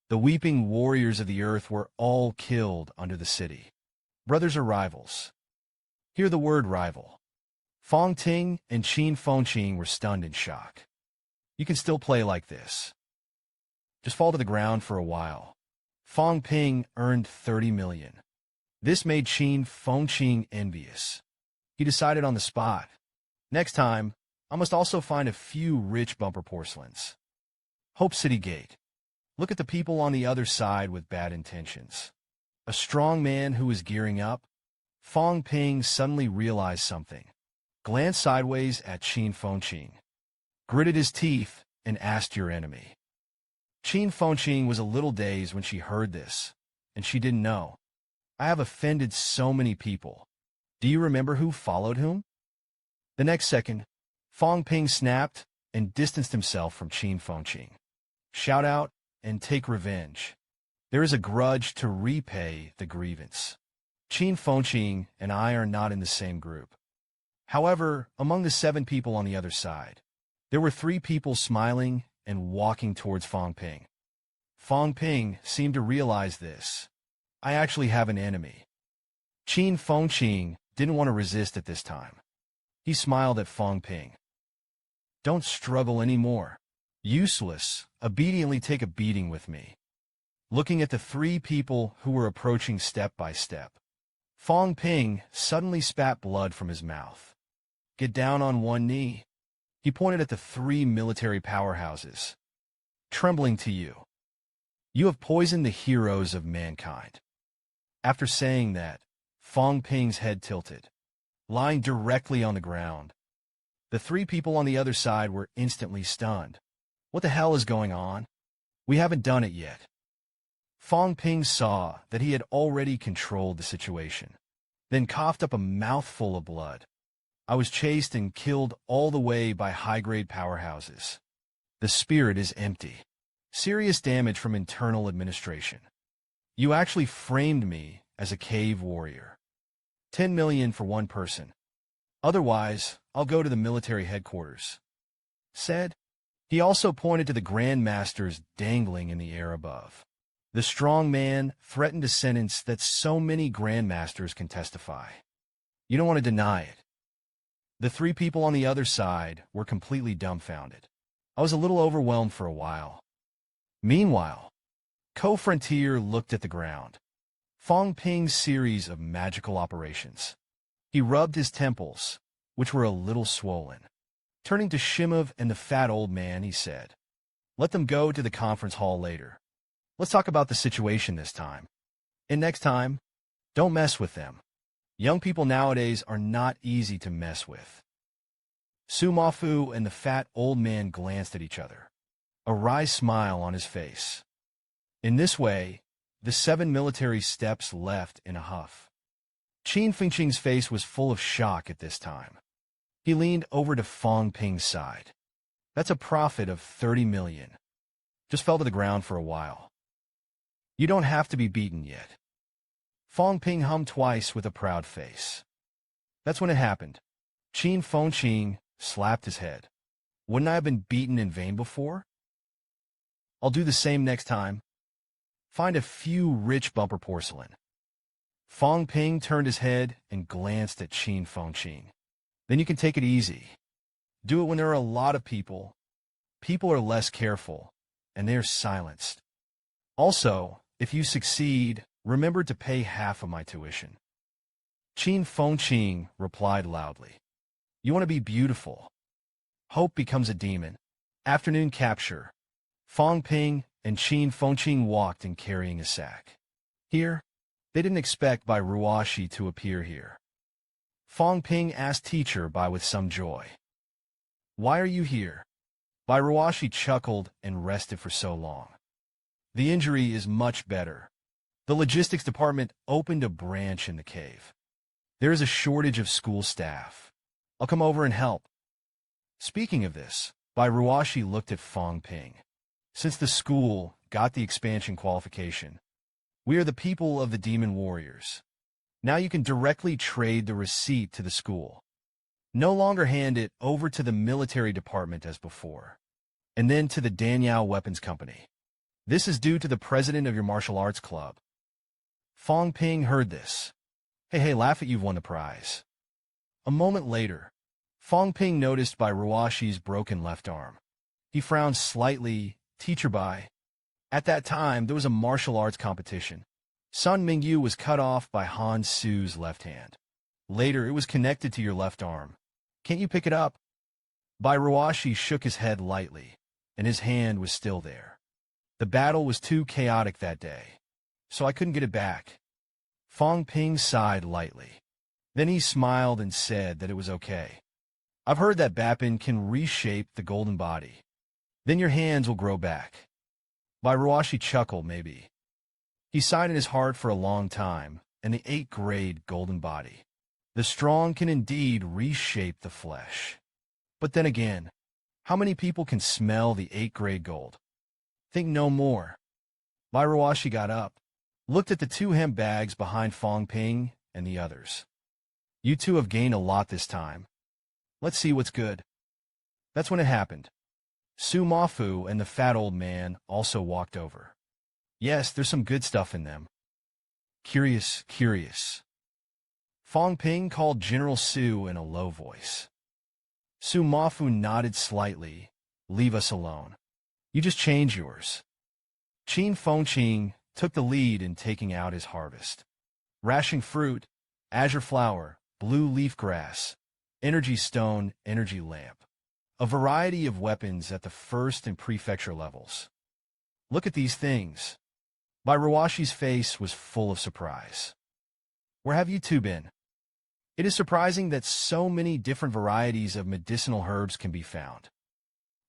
The weeping warriors of the earth were all killed under the city. Brothers or rivals? Hear the word rival. Fong Ting and Qin Fengqin were stunned in shock. You can still play like this. Just fall to the ground for a while. Fong Ping earned 30 million. This made Qin Fengqin envious. He decided on the spot. Next time, I must also find a few rich bumper porcelains. Hope City Gate. Look at the people on the other side with bad intentions. A strong man who is gearing up. Fong Ping suddenly realized something. Glanced sideways at Qin Fengqin. Gritted his teeth and asked your enemy. Qin Fengqin was a little dazed when she heard this, and she didn't know. I have offended so many people. Do you remember who followed whom? The next second, Fong Ping snapped and distanced himself from Qin Fengqin. Shout out and take revenge. There is a grudge to repay the grievance. Qin Fengqin and I are not in the same group. However, among the 7 people on the other side, there were 3 people smiling and walking towards Fong Ping. Fong Ping seemed to realize this. I actually have an enemy. Qin Fengqin didn't want to resist at this time. He smiled at Fong Ping. Don't struggle anymore. Useless. Obediently take a beating with me. looking at the three people who were approaching step by step. Fong Ping suddenly spat blood from his mouth. Get down on one knee. He pointed at the three military powerhouses. Trembling to you. You have poisoned the heroes of mankind. After saying that, Fong Ping's head tilted, lying directly on the ground. The three people on the other side were instantly stunned. What the hell is going on? We haven't done it yet. Fong Ping saw that he had already controlled the situation, then coughed up a mouthful of blood. I was chased and killed all the way by high-grade powerhouses. The spirit is empty. Serious damage from internal administration. You actually framed me as a cave warrior. 10 million for one person. Otherwise, I'll go to the military headquarters. Said. He also pointed to the Grand Masters dangling in the air above. The strong man threatened a sentence that so many Grand Masters can testify. You don't want to deny it. The three people on the other side were completely dumbfounded. I was a little overwhelmed for a while. Meanwhile, Co-Frontier looked at the ground. Fong Ping's series of magical operations. He rubbed his temples, which were a little swollen. Turning to Shimov and the fat old man, he said, "Let them go to the conference hall later. Let's talk about the situation this time. And next time, don't mess with them. Young people nowadays are not easy to mess with." Sumafu and the fat old man glanced at each other, a wry smile on his face. In this way, the 7 military steps left in a huff. Qin Fengqing's face was full of shock at this time. He leaned over to Fong Ping's side. That's a profit of 30 million. Just fell to the ground for a while. You don't have to be beaten yet. Fong Ping hummed twice with a proud face. That's when it happened. Qin Fengqing slapped his head. Wouldn't I have been beaten in vain before? I'll do the same next time. Find a few rich bumper porcelain. Fong Ping turned his head and glanced at Qin Fengqing. Then you can take it easy. Do it when there are a lot of people. People are less careful, and they're silenced. Also, if you succeed, remember to pay half of my tuition. Qin Fengqing replied loudly. You want to be beautiful. Hope becomes a demon. Afternoon capture. Fong Ping and Qin Fengqing walked in carrying a sack. Here, they didn't expect Bai Ruoshi to appear here. Fong Ping asked teacher Bai with some joy. Why are you here? Bai Ruoshi chuckled and rested for so long. The injury is much better. The logistics department opened a branch in the cave. There is a shortage of school staff. I'll come over and help. Speaking of this, Bai Ruoshi looked at Fong Ping. Since the school got the expansion qualification, we are the people of the Demon Warriors. Now you can directly trade the receipt to the school. No longer hand it over to the military department as before, and then to the Danyao Weapons Company. This is due to the president of your martial arts club. Fong Ping heard this. Hey, laugh at you've won the prize. A moment later, Fong Ping noticed Bai Ruoshi's broken left arm. He frowned slightly. Teacher Bai. At that time, there was a martial arts competition. Sun Mingyu was cut off by Han Su's left hand. Later, it was connected to your left arm. Can't you pick it up? Bai Ruoshi shook his head lightly, and his hand was still there. The battle was too chaotic that day, so I couldn't get it back. Fong Ping sighed lightly. Then he smiled and said that it was okay. I've heard that Bappin can reshape the golden body. Then your hands will grow back. Bai Ruoshi chuckled, maybe. He sighed in his heart for a long time, and the 8th grade golden body. The strong can indeed reshape the flesh. But then again, how many people can smell the 8th grade gold? Think no more. Bai Ruoshi got up, looked at the 2 hemp bags behind Fong Ping and the others. You two have gained a lot this time. Let's see what's good. That's when it happened. Sumafu and the fat old man also walked over. Yes, there's some good stuff in them. Curious. Fong Ping called General Su in a low voice. Sumafu nodded slightly. Leave us alone. You just change yours. Qin Fengqing took the lead in taking out his harvest. Rashing fruit, azure flower, blue leaf grass, energy stone, energy lamp. A variety of weapons at the first and prefecture levels. Look at these things. Bairuashi's face was full of surprise. Where have you two been? It is surprising that so many different varieties of medicinal herbs can be found.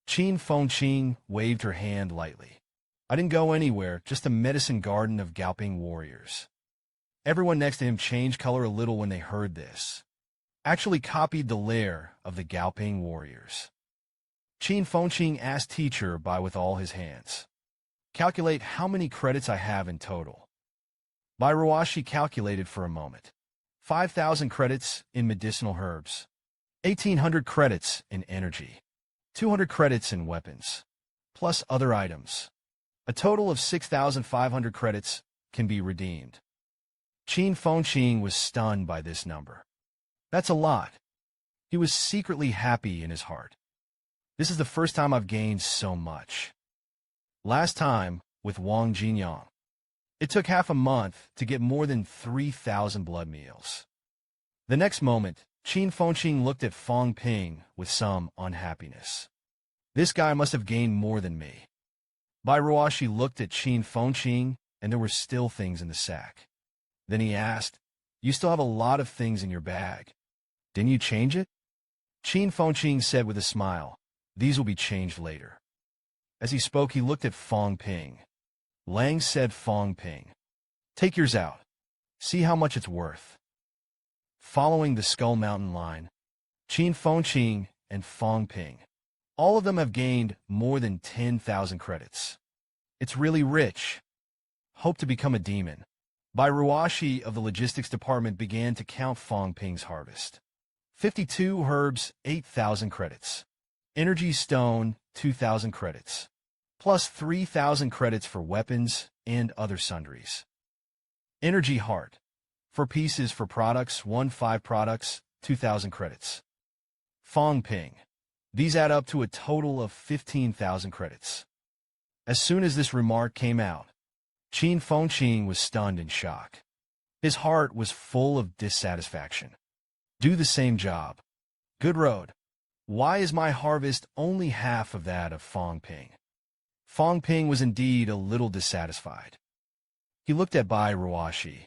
Fong Ping waved her hand lightly. I didn't go anywhere, just a medicine garden of Gaoping warriors. Everyone next to him changed color a little when they heard this. Actually copied the lair of the Gaoping warriors. Fong Ping asked teacher by with all his hands. Calculate how many credits I have in total. Bairuashi calculated for a moment. 5,000 credits in medicinal herbs. 1,800 credits in energy. 200 credits in weapons. Plus other items. A total of 6,500 credits can be redeemed. Fong Ping was stunned by this number. That's a lot. He was secretly happy in his heart. This is the first time I've gained so much. Last time, with Wang Jinyang. It took half a month to get more than 3,000 blood meals. The next moment, Fong Ping looked at Fong Ping with some unhappiness. This guy must have gained more than me. Bairuashi looked at Fong Ping, and there were still things in the sack. Then he asked, You still have a lot of things in your bag. Didn't you change it? Fong Ping said with a smile, These will be changed later. As he spoke, he looked at Fong Ping. Lang said Fong Ping. Take yours out. See how much it's worth. Following the Skull Mountain line, Fong Ping and Fong Ping. All of them have gained more than 10,000 credits. It's really rich. Hope to become a demon. Bairuashi of the logistics department began to count Fong Ping's harvest. 52 herbs, 8,000 credits. Energy stone, 2,000 credits. Plus 3,000 credits for weapons and other sundries. Energy heart. 4 pieces for products, 5 products, 2,000 credits. Fong Ping. These add up to a total of 15,000 credits. As soon as this remark came out, Fong Ping was stunned in shock. His heart was full of dissatisfaction. Do the same job. Good road. Why is my harvest only half of that of Fong Ping? Fong Ping was indeed a little dissatisfied. He looked at Bairuashi.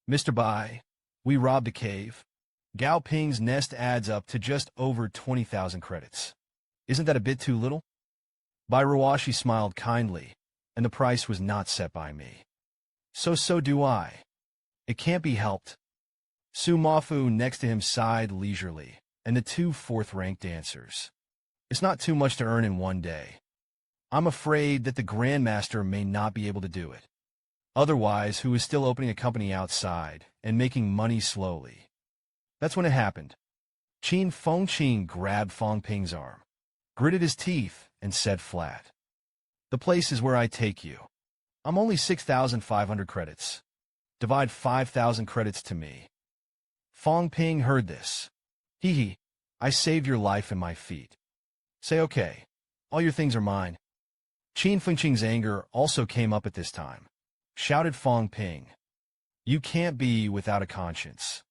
Mr. Bai, we robbed a cave. Gao Ping's nest adds up to just over 20,000 credits. Isn't that a bit too little? Bairuashi smiled kindly, and the price was not set by me. So do I. It can't be helped. Su Mafu next to him sighed leisurely, and the 2 fourth-ranked dancers. It's not too much to earn in one day. I'm afraid that the Grandmaster may not be able to do it. Otherwise, who is still opening a company outside and making money slowly? That's when it happened. Fong Ping grabbed Fong Ping's arm, gritted his teeth, and said flat, The place is where I take you. I'm only 6,500 credits. Divide 5,000 credits to me. Fong Ping heard this. Hee, I saved your life and my feet. Say okay. All your things are mine. Fong Ping's anger also came up at this time. Shouted Fong Ping. You can't be without a conscience.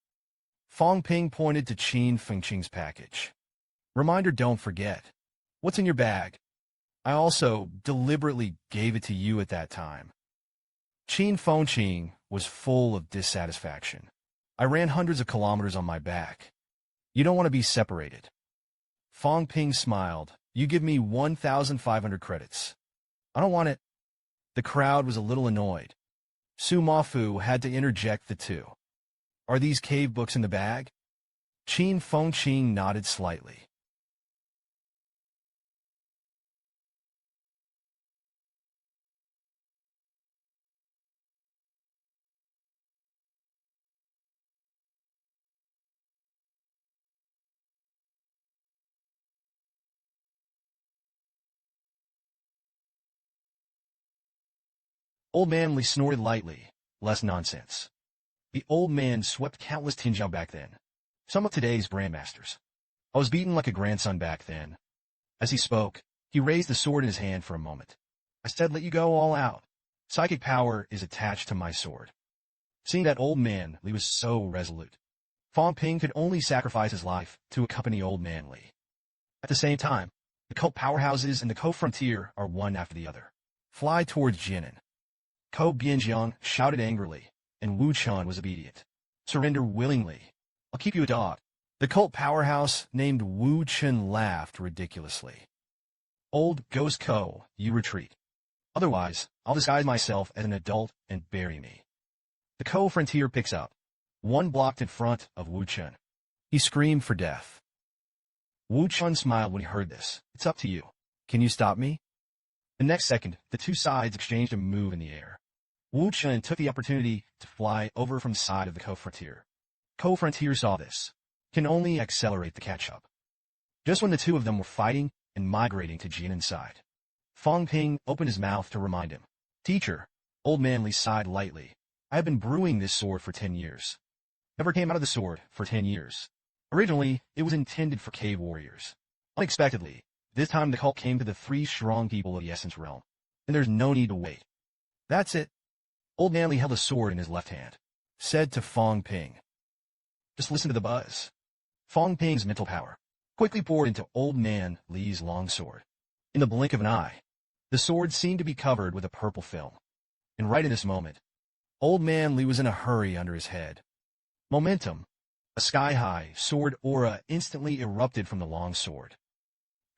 Fong Ping pointed to Fong Ping's package. Reminder, don't forget. What's in your bag? I also deliberately gave it to you at that time. Fong Ping was full of dissatisfaction. I ran hundreds of kilometers on my back. You don't want to be separated. Fong Ping smiled. You give me 1,500 credits. I don't want it. The crowd was a little annoyed. Su Mafu had to interject the two. Are these cave books in the bag? Fong Ping nodded slightly. Old man Li snorted lightly. Less nonsense. The old man swept countless Tinjiao back then. Some of today's grandmasters. I was beaten like a grandson back then. As he spoke, he raised the sword in his hand for a moment. I said let you go all out. Psychic power is attached to my sword. Seeing that old man, Li was so resolute. Fong Ping could only sacrifice his life to accompany old man Li. At the same time, the cult powerhouses and the co-frontier are one after the other. Fly towards Jinyang. Ko Bianjiang shouted angrily, and Wu Chun was obedient. Surrender willingly. I'll keep you a dog. The cult powerhouse named Wu Chun laughed ridiculously. Old Ghost Ko, you retreat. Otherwise, I'll disguise myself as an adult and bury me. The co-frontier picks up. One blocked in front of Wu Chun. He screamed for death. Wu Chun smiled when he heard this. It's up to you. Can you stop me? The next second, the two sides exchanged a move in the air. Wu Chun took the opportunity to fly over from the side of the co-frontier. Co-frontier saw this. Can only accelerate the catch-up. Just when the two of them were fighting and migrating to Jinyang's side, Fong Ping opened his mouth to remind him. Teacher, old man Li sighed lightly. I have been brewing this sword for 10 years. Never came out of the sword for 10 years. Originally, it was intended for cave warriors. Unexpectedly, this time the cult came to the 3 strong people of the Essence Realm, and there's no need to wait. That's it. Old man Li held a sword in his left hand, said to Fong Ping. Just listen to the buzz. Fong Ping's mental power quickly poured into old man Li's long sword. In the blink of an eye, the sword seemed to be covered with a purple film. And right in this moment, old man Li was in a hurry under his head. Momentum, a sky-high sword aura instantly erupted from the long sword.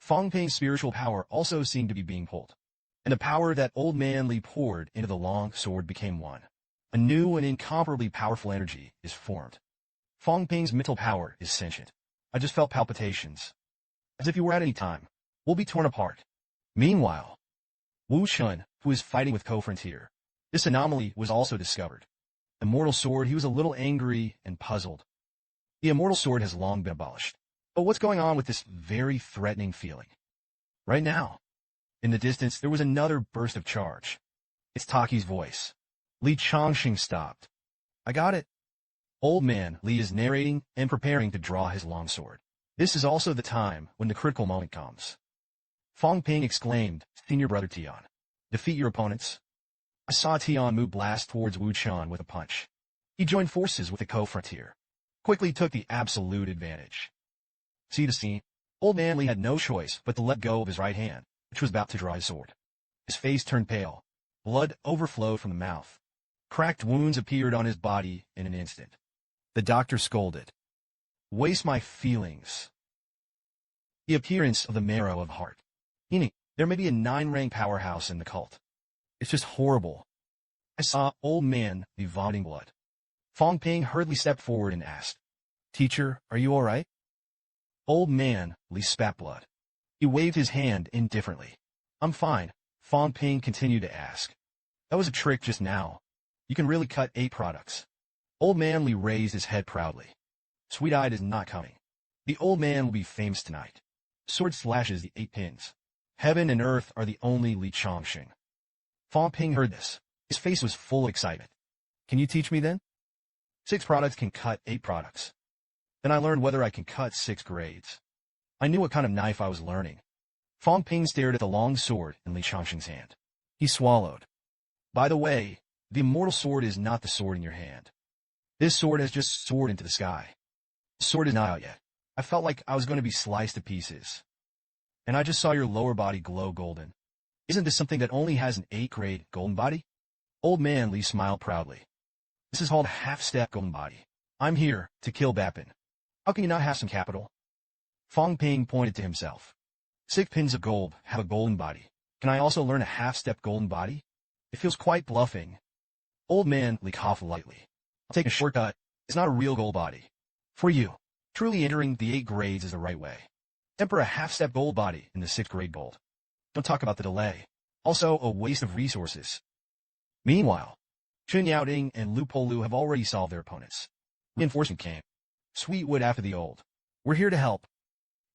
Fong Ping's spiritual power also seemed to be being pulled, and the power that old man Li poured into the long sword became one. A new and incomparably powerful energy is formed. Fong Ping's mental power is sentient. I just felt palpitations. As if you were at any time. We'll be torn apart. Meanwhile, Wu Chun, who is fighting with co-frontier, this anomaly was also discovered. Immortal sword, he was a little angry and puzzled. The immortal sword has long been abolished. But what's going on with this very threatening feeling? Right now, in the distance, there was another burst of charge. It's Taki's voice. Li Chongqing stopped. I got it. Old man Li is narrating and preparing to draw his long sword. This is also the time when the critical moment comes. Fong Ping exclaimed, Senior Brother Tian, defeat your opponents. I saw Tian move blast towards Wu Chun with a punch. He joined forces with the co-frontier. Quickly took the absolute advantage. See the scene? Old man Li had no choice but to let go of his right hand, which was about to draw his sword. His face turned pale. Blood overflowed from the mouth. Cracked wounds appeared on his body in an instant. The doctor scolded. Waste my feelings. The appearance of the marrow of heart. Meaning, there may be a 9-rank powerhouse in the cult. It's just horrible. I saw old man Li vomiting blood. Fong Ping hurriedly stepped forward and asked, Teacher, are you all right? Old man Li spat blood. He waved his hand indifferently. I'm fine. Fong Ping continued to ask. That was a trick just now. You can really cut 8 products. Old man Li raised his head proudly. Sweet-eyed is not coming. The old man will be famous tonight. Sword slashes the 8 pins. Heaven and earth are the only Li Chongqing. Fong Ping heard this. His face was full of excitement. Can you teach me then? 6 products can cut 8 products. Then I learned whether I can cut 6 grades. I knew what kind of knife I was learning. Fong Ping stared at the long sword in Li Chongqing's hand. He swallowed. By the way, the immortal sword is not the sword in your hand. This sword has just soared into the sky. The sword is not out yet. I felt like I was going to be sliced to pieces. And I just saw your lower body glow golden. Isn't this something that only has an 8-grade golden body? Old man Li smiled proudly. This is called half-step golden body. I'm here to kill Bapin. How can you not have some capital? Fong Ping pointed to himself. 6 pins of gold have a golden body. Can I also learn a half-step golden body? It feels quite bluffing. Old man Li coughed lightly. I'll take a shortcut. It's not a real gold body. For you, truly entering the 8 grades is the right way. Temper a half-step gold body in the 6th grade gold. Don't talk about the delay. Also a waste of resources. Meanwhile, Jinyang and Lu Polu have already solved their opponents. Reinforcement came. Sweetwood after the old. We're here to help.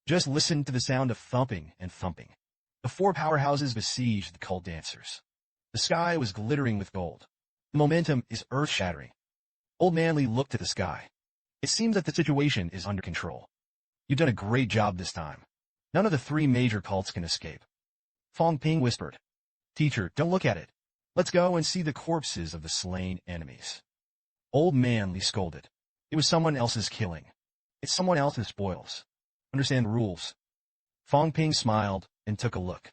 Just listen to the sound of thumping and thumping. The 4 powerhouses besieged the cult dancers. The sky was glittering with gold. The momentum is earth-shattering. Old man Li looked at the sky. It seems that the situation is under control. You've done a great job this time. None of the 3 major cults can escape. Fong Ping whispered. Teacher, don't look at it. Let's go and see the corpses of the slain enemies. Old man Li scolded. It was someone else's killing. It's someone else's spoils. Understand the rules. Fong Ping smiled and took a look.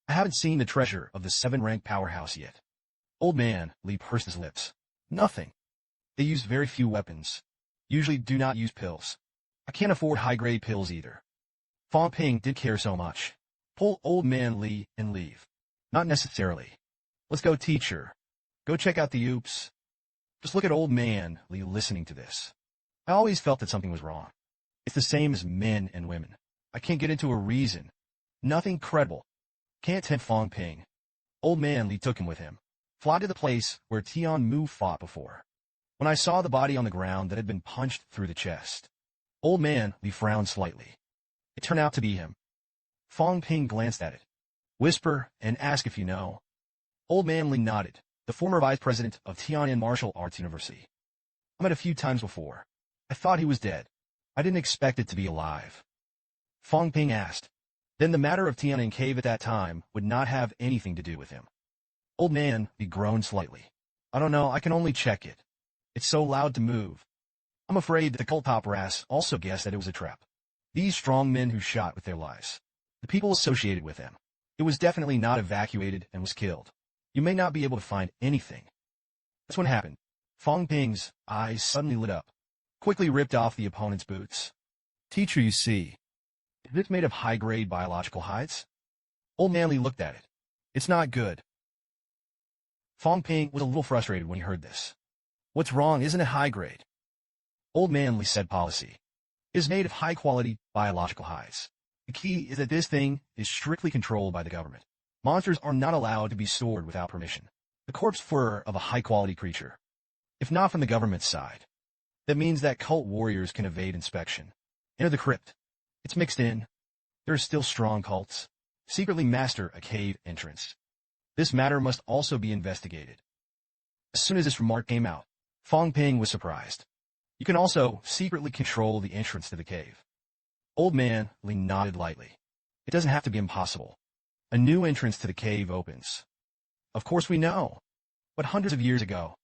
I haven't seen the treasure of the 7-rank powerhouse yet. Old man Li pursed his lips. Nothing. They use very few weapons. Usually do not use pills. I can't afford high-grade pills either. Fong Ping did care so much. Pull old man Li and leave. Not necessarily. Let's go, teacher. Go check out the oops. Just look at old man Li listening to this. I always felt that something was wrong. It's the same as men and women. I can't get into a reason. Nothing credible. Can't tempt Fong Ping. Old man Li took him with him. Fly to the place where Tian Mu fought before. When I saw the body on the ground that had been punched through the chest, old man Li frowned slightly. It turned out to be him. Fong Ping glanced at it. Whisper and ask if you know. Old man Li nodded. The former vice president of Tian'an Martial Arts University. I met a few times before. I thought he was dead. I didn't expect it to be alive. Fong Ping asked. Then the matter of Tian'an Cave at that time would not have anything to do with him. Old man Li groaned slightly. I don't know, I can only check it. It's so loud to move. I'm afraid that the cult top brass also guessed that it was a trap. These strong men who shot with their lives. The people associated with them. It was definitely not evacuated and was killed. You may not be able to find anything. That's what happened. Fong Ping's eyes suddenly lit up. Quickly ripped off the opponent's boots. Teacher, you see. Is this made of high-grade biological hides? Old man Li looked at it. It's not good. Fong Ping was a little frustrated when he heard this. What's wrong? Isn't it high-grade? Old man Li said policy. It is made of high-quality biological hides. The key is that this thing is strictly controlled by the government. Monsters are not allowed to be stored without permission. The corpse fur of a high-quality creature. If not from the government's side, that means that cult warriors can evade inspection. Enter the crypt. It's mixed in. There are still strong cults. Secretly master a cave entrance. This matter must also be investigated. As soon as this remark came out, Fong Ping was surprised. You can also secretly control the entrance to the cave. Old man Li nodded lightly. It doesn't have to be impossible. A new entrance to the cave opens. Of course we know. But hundreds of years ago,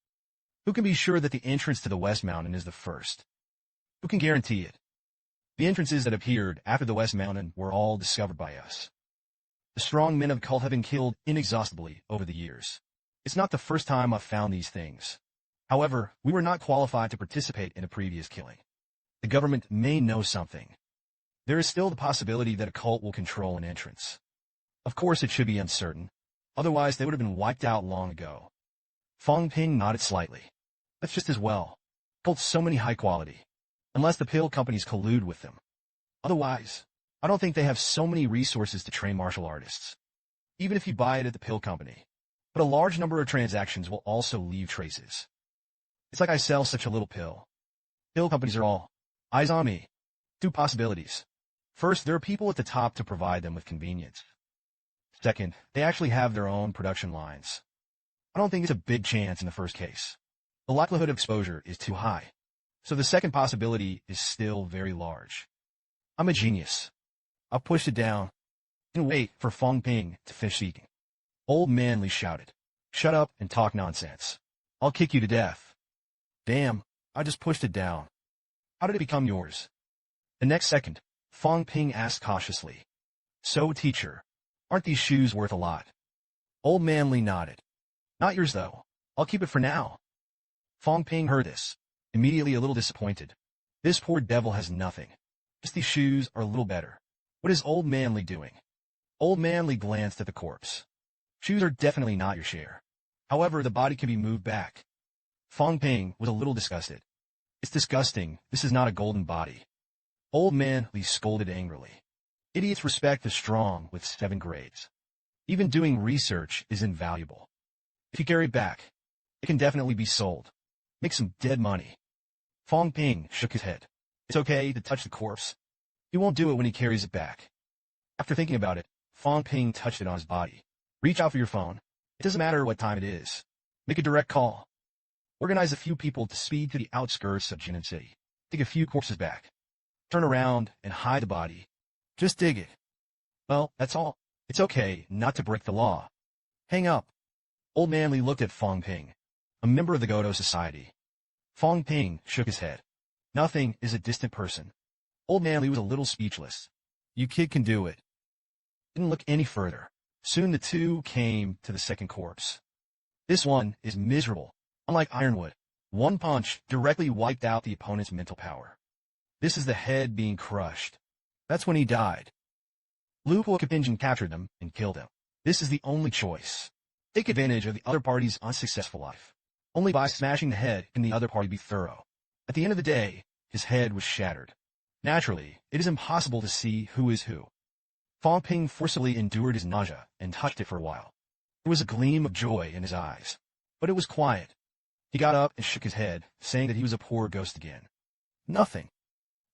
who can be sure that the entrance to the West Mountain is the first? Who can guarantee it? The entrances that appeared after the West Mountain were all discovered by us. The strong men of cult have been killed inexhaustibly over the years. It's not the first time I've found these things. However, we were not qualified to participate in a previous killing. The government may know something. There is still the possibility that a cult will control an entrance. Of course it should be uncertain. Otherwise they would have been wiped out long ago. Fong Ping nodded slightly. That's just as well. Cults so many high quality. Unless the pill companies collude with them. Otherwise, I don't think they have so many resources to train martial artists. Even if you buy it at the pill company. But a large number of transactions will also leave traces. It's like I sell such a little pill. Pill companies are all eyes on me. Two possibilities. First, there are people at the top to provide them with convenience. Second, they actually have their own production lines. I don't think it's a big chance in the first case. The likelihood of exposure is too high. So the second possibility is still very large. I'm a genius. I'll push it down and wait for Fong Ping to finish speaking. Old man Li shouted. Shut up and talk nonsense. I'll kick you to death. Damn, I just pushed it down. How did it become yours? The next second, Fong Ping asked cautiously. So, teacher, aren't these shoes worth a lot? Old man Li nodded. Not yours, though. I'll keep it for now. Fong Ping heard this, immediately a little disappointed. This poor devil has nothing. Just these shoes are a little better. What is Old man Li doing? Old man Li glanced at the corpse. Shoes are definitely not your share. However, the body can be moved back. Fong Ping was a little disgusted. It's disgusting. This is not a golden body. Old man Li scolded angrily. Idiots respect the strong with 7 grades. Even doing research is invaluable. If you carry it back, it can definitely be sold. Make some dead money. Fong Ping shook his head. It's okay to touch the corpse. He won't do it when he carries it back. After thinking about it, Fong Ping touched it on his body. Reach out for your phone. It doesn't matter what time it is. Make a direct call. Organize a few people to speed to the outskirts of Jinyang City. Take a few corpses back. Turn around and hide the body. Just dig it. Well, that's all. It's okay not to break the law. Hang up. Old Man Li looked at Fong Ping, a member of the Godo Society. Fong Ping shook his head. Nothing is a distant person. Old Man Li was a little speechless. You kid can do it. Didn't look any further. Soon the two came to the second corpse. This one is miserable. Unlike Ironwood, one punch directly wiped out the opponent's mental power. This is the head being crushed. That's when he died. Lu Kuokapinjin captured him and killed him. This is the only choice. Take advantage of the other party's unsuccessful life. Only by smashing the head can the other party be thorough. At the end of the day, his head was shattered. Naturally, it is impossible to see who is who. Fong Ping forcibly endured his nausea and touched it for a while. There was a gleam of joy in his eyes, but it was quiet. He got up and shook his head, saying that he was a poor ghost again. Nothing.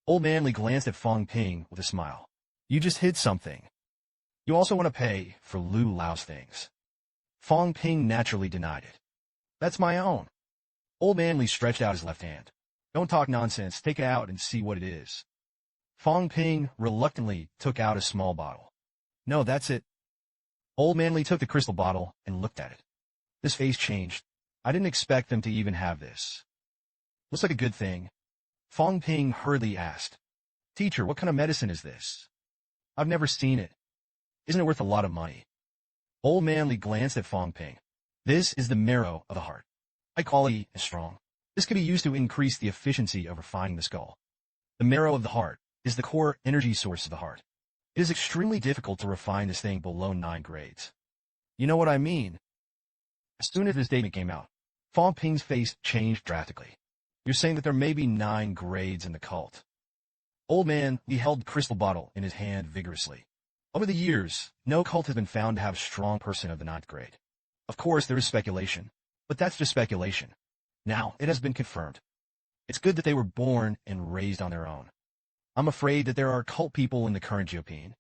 Old Man Li glanced at Fong Ping with a smile. You just hid something. You also want to pay for Lu Lao's things. Fong Ping naturally denied it. That's my own. Old Man Li stretched out his left hand. Don't talk nonsense, take it out and see what it is. Fong Ping reluctantly took out a small bottle. No, that's it. Old Man Li took the crystal bottle and looked at it. His face changed. I didn't expect them to even have this. Looks like a good thing. Fong Ping hurriedly asked. Teacher, what kind of medicine is this? I've never seen it. Isn't it worth a lot of money? Old Man Li glanced at Fong Ping. This is the marrow of the heart. High quality and strong. This can be used to increase the efficiency of refining the skull. The marrow of the heart is the core energy source of the heart. It is extremely difficult to refine this thing below 9 grades. You know what I mean? As soon as this statement came out, Fong Ping's face changed drastically. You're saying that there may be 9 grades in the cult. Old Man Li held the crystal bottle in his hand vigorously. Over the years, no cult has been found to have a strong person of the 9th grade. Of course, there is speculation, but that's just speculation. Now, it has been confirmed. It's good that they were born and raised on their own. I'm afraid that there are cult people in the current Jiopine.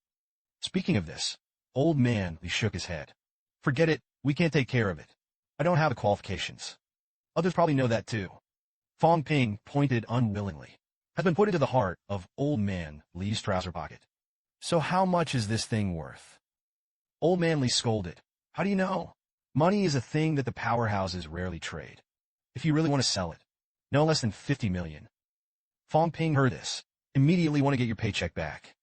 Speaking of this, Old Man Li shook his head. Forget it, we can't take care of it. I don't have the qualifications. Others probably know that too. Fong Ping pointed unwillingly. Has been put into the heart of Old Man Li's trouser pocket. So how much is this thing worth? Old Man Li scolded. How do you know? Money is a thing that the powerhouses rarely trade. If you really want to sell it, no less than 50 million. Fong Ping heard this. Immediately want to get your paycheck back.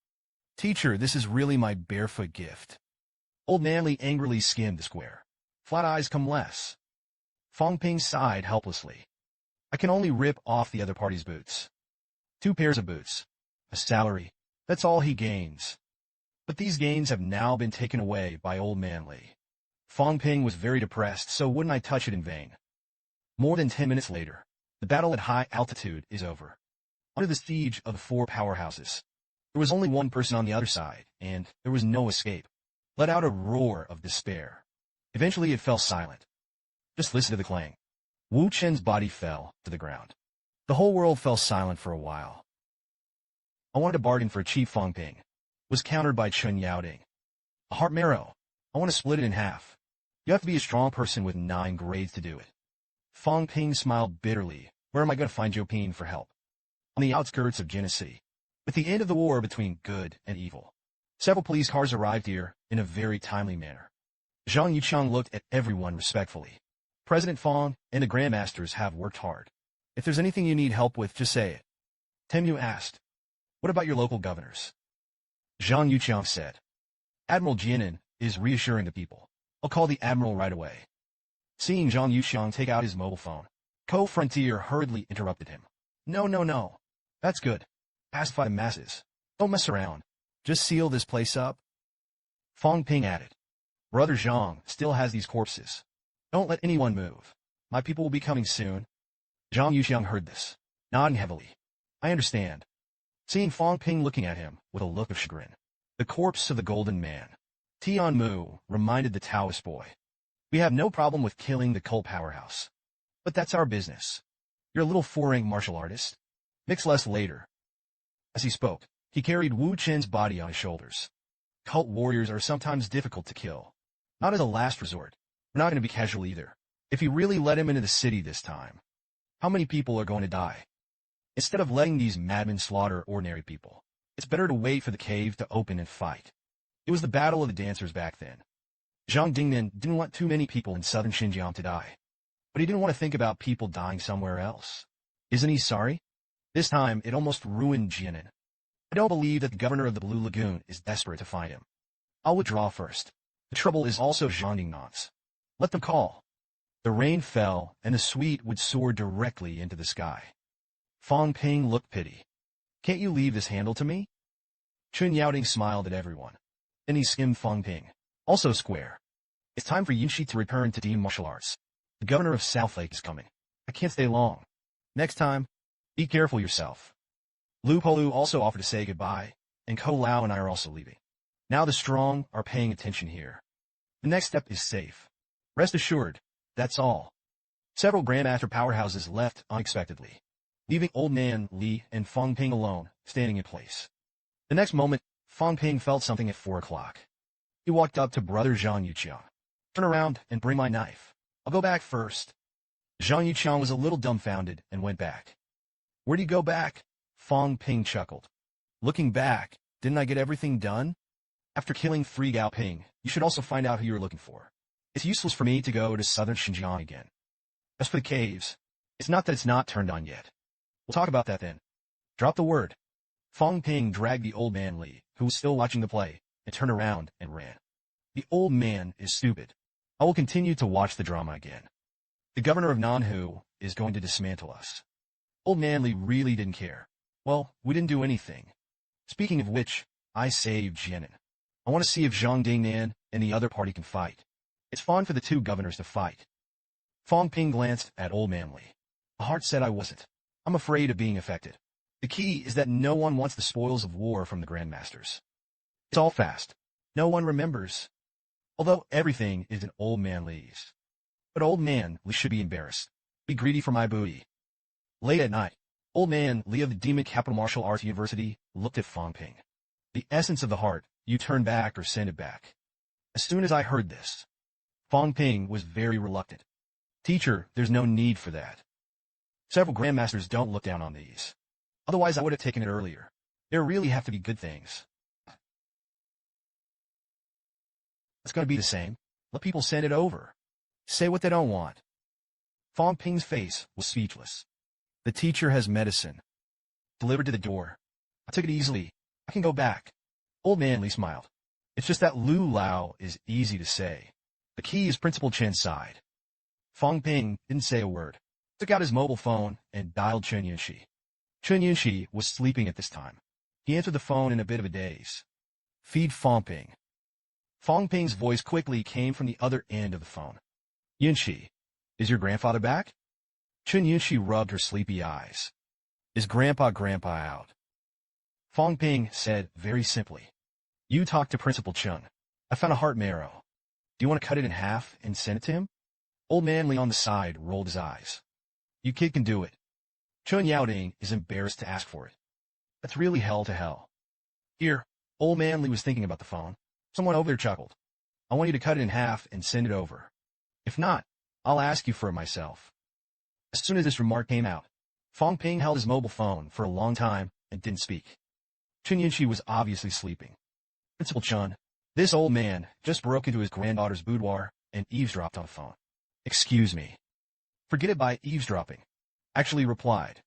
Teacher, this is really my barefoot gift. Old Man Li angrily skimmed the square. Flat eyes come less. Fong Ping sighed helplessly. I can only rip off the other party's boots. 2 pairs of boots. A salary. That's all he gains. But these gains have now been taken away by Old Man Li. Fong Ping was very depressed, so wouldn't I touch it in vain. More than 10 minutes later, the battle at high altitude is over. Under the siege of the 4 powerhouses, there was only one person on the other side, and there was no escape. Let out a roar of despair. Eventually it fell silent. Just listen to the clang. Wu Chen's body fell to the ground. The whole world fell silent for a while. I wanted to bargain for a cheap Fong Ping. Was countered by Chen Yaoding. A heart marrow. I want to split it in half. You have to be a strong person with 9 grades to do it. Fong Ping smiled bitterly. Where am I going to find Jiopine for help? On the outskirts of Jina City. With the end of the war between good and evil, several police cars arrived here in a very timely manner. Zhang Yuqiang looked at everyone respectfully. President Fong and the Grandmasters have worked hard. If there's anything you need help with, just say it. Temu asked. What about your local governors? Zhang Yuqiang said. Admiral Jinyang is reassuring the people. I'll call the admiral right away. Seeing Zhang Yuqiang take out his mobile phone, Co-Frontier hurriedly interrupted him. No. That's good. Pacify the masses. Don't mess around. Just seal this place up. Fong Ping added. Brother Zhang still has these corpses. Don't let anyone move. My people will be coming soon. Zhang Yuxiang heard this, nodding heavily. I understand. Seeing Fong Ping looking at him with a look of chagrin. The corpse of the golden man. Tian Mu reminded the Taoist boy. We have no problem with killing the cult powerhouse. But that's our business. You're a little 4-rank martial artist. Mix less later. As he spoke, he carried Wu Chen's body on his shoulders. Cult warriors are sometimes difficult to kill. Not as a last resort. We're not going to be casual either. If you really let him into the city this time, how many people are going to die? Instead of letting these madmen slaughter ordinary people, it's better to wait for the cave to open and fight. It was the battle of the dancers back then. Zhang Dingnan didn't want too many people in southern Xinjiang to die. But he didn't want to think about people dying somewhere else. Isn't he sorry? This time, it almost ruined Jianyang. I don't believe that the governor of the Blue Lagoon is desperate to find him. I'll withdraw first. The trouble is also Zhang Dingnan's. Let them call. The rain fell, and the suite would soar directly into the sky. Fong Ping looked pity. Can't you leave this handle to me? Chen Yaoding smiled at everyone. Then he skimmed Fong Ping. Also square. It's time for Yunxi to return to team martial arts. The governor of South Lake is coming. I can't stay long. Next time, be careful yourself. Lu Polu also offered to say goodbye, and Ko Lao and I are also leaving. Now the strong are paying attention here. The next step is safe. Rest assured, that's all. Several Grandmaster powerhouses left unexpectedly, leaving Old Man Li and Fong Ping alone, standing in place. The next moment, Fong Ping felt something at 4 o'clock. He walked up to brother Zhang Yuqiang. Turn around and bring my knife. I'll go back first. Zhang Yuqiang was a little dumbfounded and went back. Where'd you go back? Fong Ping chuckled. Looking back, didn't I get everything done? After killing 3 Gao Ping, you should also find out who you're looking for. It's useless for me to go to southern Xinjiang again. As for the caves, it's not that it's not turned on yet. We'll talk about that then. Drop the word. Fong Ping dragged the old man Li, who was still watching the play, and turned around and ran. The old man is stupid. I will continue to watch the drama again. The governor of Nanhu is going to dismantle us. Old man Li really didn't care. Well, we didn't do anything. Speaking of which, I saved Jianyang. I want to see if Zhang Dingnan and the other party can fight. It's fun for the 2 governors to fight. Fong Ping glanced at Old Man Li. My heart said I wasn't. I'm afraid of being affected. The key is that no one wants the spoils of war from the Grandmasters. It's all fast. No one remembers. Although everything is in Old Man Li's. But Old Man Li should be embarrassed. Be greedy for my booty. Late at night, Old Man Li of the Demon Capital Martial Arts University looked at Fong Ping. The essence of the heart, you turn back or send it back. As soon as I heard this, Fong Ping was very reluctant. Teacher, there's no need for that. Several Grandmasters don't look down on these. Otherwise I would have taken it earlier. There really have to be good things. It's going to be the same. Let people send it over. Say what they don't want. Fong Ping's face was speechless. The teacher has medicine. Delivered to the door. I took it easily. I can go back. Old Man Li smiled. It's just that Lu Lao is easy to say. The key is Principal Chen's side. Fong Ping didn't say a word. Took out his mobile phone and dialed Chen Yunxi. Chen Yunxi was sleeping at this time. He answered the phone in a bit of a daze. Feed Fong Ping. Fong Ping's voice quickly came from the other end of the phone. Yunxi, is your grandfather back? Chen Yunxi rubbed her sleepy eyes. Is Grandpa out? Fong Ping said very simply. You talk to Principal Chen. I found a heart marrow. Do you want to cut it in half and send it to him? Old Man Li on the side rolled his eyes. You kid can do it. Chen Yaoding is embarrassed to ask for it. That's really hell to hell. Here, Old Man Li was thinking about the phone. Someone over there chuckled. I want you to cut it in half and send it over. If not, I'll ask you for it myself. As soon as this remark came out, Fong Ping held his mobile phone for a long time and didn't speak. Chen Yunxi was obviously sleeping. Principal Chen, this old man just broke into his granddaughter's boudoir and eavesdropped on the phone. Excuse me. Forget it by eavesdropping. Actually replied.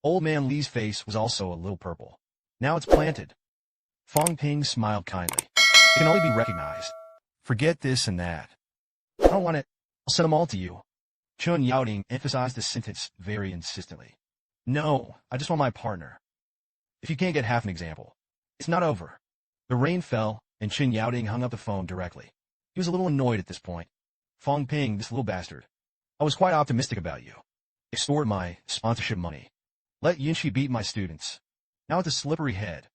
Old Man Li's face was also a little purple. Now it's planted. Fong Ping smiled kindly. It can only be recognized. Forget this and that. I don't want it. I'll send them all to you. Chen Yaoding emphasized the sentence very insistently. No, I just want my partner. If you can't get half an example, it's not over. The rain fell, and Chen Yaoding hung up the phone directly. He was a little annoyed at this point. Fong Ping, this little bastard. I was quite optimistic about you. Extort my sponsorship money. Let Yunxi beat my students. Now it's a slippery head.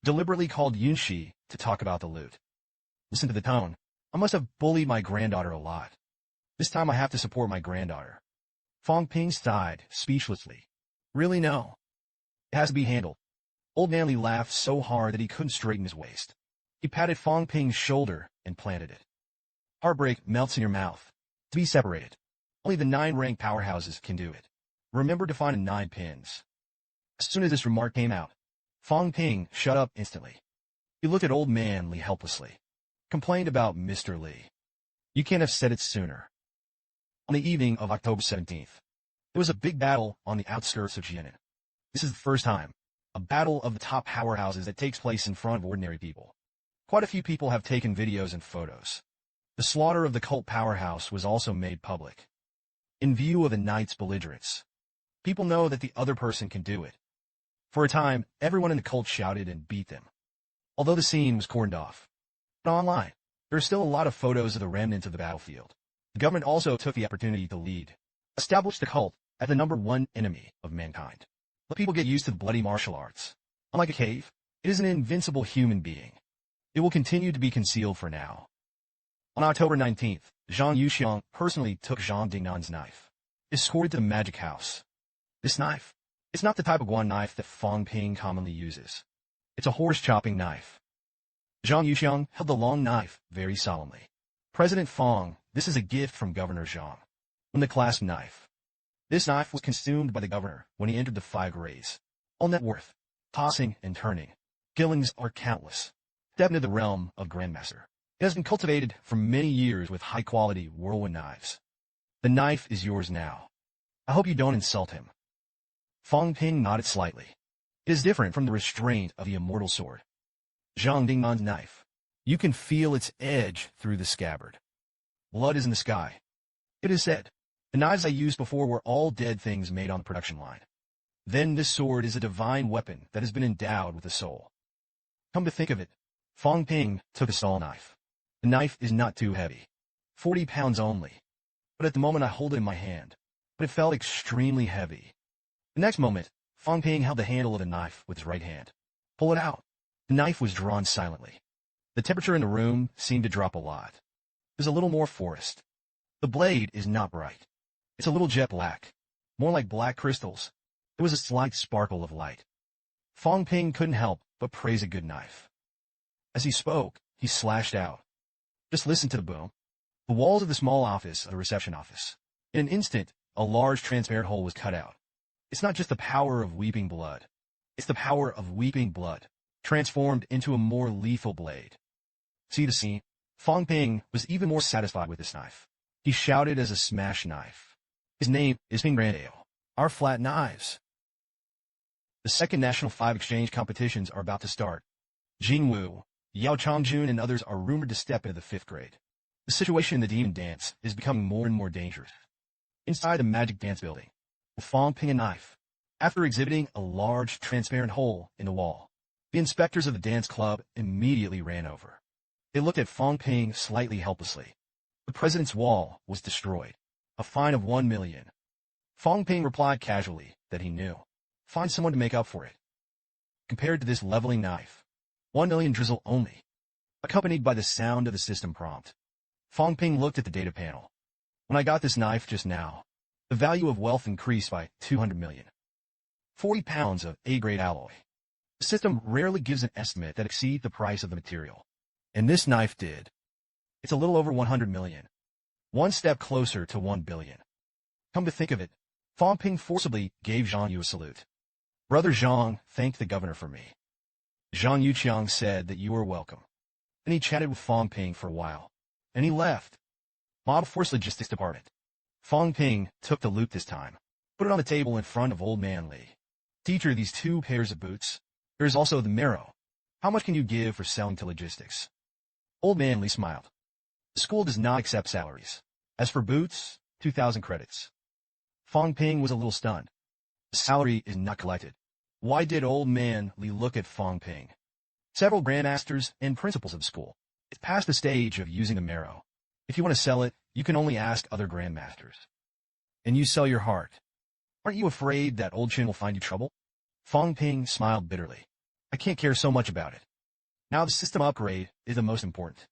Deliberately called Yunxi to talk about the loot. Listen to the tone. I must have bullied my granddaughter a lot. This time I have to support my granddaughter. Fong Ping sighed, speechlessly. Really no. It has to be handled. Old Man Li laughed so hard that he couldn't straighten his waist. He patted Fong Ping's shoulder and planted it. Heartbreak melts in your mouth. To be separated. Only the 9-ranked powerhouses can do it. Remember to find 9 pins. As soon as this remark came out, Fong Ping shut up instantly. He looked at Old Man Li helplessly. Complained about Mr. Li. You can't have said it sooner. On the evening of October 17th, there was a big battle on the outskirts of Jinyang. This is the first time a battle of the top powerhouses that takes place in front of ordinary people. Quite a few people have taken videos and photos. The slaughter of the cult powerhouse was also made public. In view of the knight's belligerence, people know that the other person can do it. For a time, everyone in the cult shouted and beat them, although the scene was cordoned off. But online, there are still a lot of photos of the remnants of the battlefield. The government also took the opportunity to lead, establish the cult as the #1 enemy of mankind. Let people get used to the bloody martial arts. Unlike a cave, it is an invincible human being. It will continue to be concealed for now. On October 19th, Zhang Yuxiang personally took Zhang Dingnan's knife, escorted to the magic house. This knife, it's not the type of guan knife that Fong Ping commonly uses. It's a horse-chopping knife. Zhang Yuxiang held the long knife very solemnly. President Fong, this is a gift from Governor Zhang. When the clasp knife. This knife was consumed by the governor when he entered the 5 grays. All net worth, tossing and turning. Killings are countless. Step into the realm of Grandmaster. It has been cultivated for many years with high-quality whirlwind knives. The knife is yours now. I hope you don't insult him. Fong Ping nodded slightly. It is different from the restraint of the immortal sword. Zhang Dingnan's knife. You can feel its edge through the scabbard. Blood is in the sky. It is said, the knives I used before were all dead things made on the production line. Then this sword is a divine weapon that has been endowed with a soul. Come to think of it, Fong Ping took a stall knife. The knife is not too heavy. 40 pounds only. But at the moment I hold it in my hand. But it felt extremely heavy. The next moment, Fong Ping held the handle of the knife with his right hand. Pull it out. The knife was drawn silently. The temperature in the room seemed to drop a lot. There's a little more forest. The blade is not bright. It's a little jet black. More like black crystals. There was a slight sparkle of light. Fong Ping couldn't help but praise a good knife. As he spoke, he slashed out. Just listen to the boom. The walls of the small office of the reception office. In an instant, a large transparent hole was cut out. It's not just the power of weeping blood. It's the power of weeping blood, transformed into a more lethal blade. See the scene? Fong Ping was even more satisfied with this knife. He shouted as a smash knife. His name is Ping Grandale. Our flat knives. The second National 5 exchange competitions are about to start. Jingwu, Yao Changjun and others are rumored to step into the 5th grade. The situation in the demon dance is becoming more and more dangerous. Inside the magic dance building, Fong Ping a knife. After exhibiting a large transparent hole in the wall, the inspectors of the dance club immediately ran over. They looked at Fong Ping slightly helplessly. The president's wall was destroyed. A fine of 1 million. Fong Ping replied casually that he knew. Find someone to make up for it. Compared to this leveling knife, 1 million drizzle only. Accompanied by the sound of the system prompt, Fong Ping looked at the data panel. When I got this knife just now, the value of wealth increased by 200 million. 40 pounds of A-grade alloy. The system rarely gives an estimate that exceeds the price of the material. And this knife did. It's a little over 100 million. One step closer to 1 billion. Come to think of it, Fong Ping forcibly gave Zhang Yu a salute. Brother Zhang thanked the governor for me. Zhang Yuqiang said that you were welcome. Then he chatted with Fong Ping for a while. And he left. Mob Force Logistics Department. Fong Ping took the loot this time. Put it on the table in front of Old Man Li. Teacher, these 2 pairs of boots. There is also the marrow. How much can you give for selling to logistics? Old Man Li smiled. The school does not accept salaries. As for boots, 2,000 credits. Fong Ping was a little stunned. The salary is not collected. Why did Old Man Li look at Fong Ping? Several grandmasters and principals of the school. It's past the stage of using the marrow. If you want to sell it, you can only ask other grandmasters. And you sell your heart. Aren't you afraid that old Chen will find you trouble? Fong Ping smiled bitterly. I can't care so much about it. Now the system upgrade is the most important.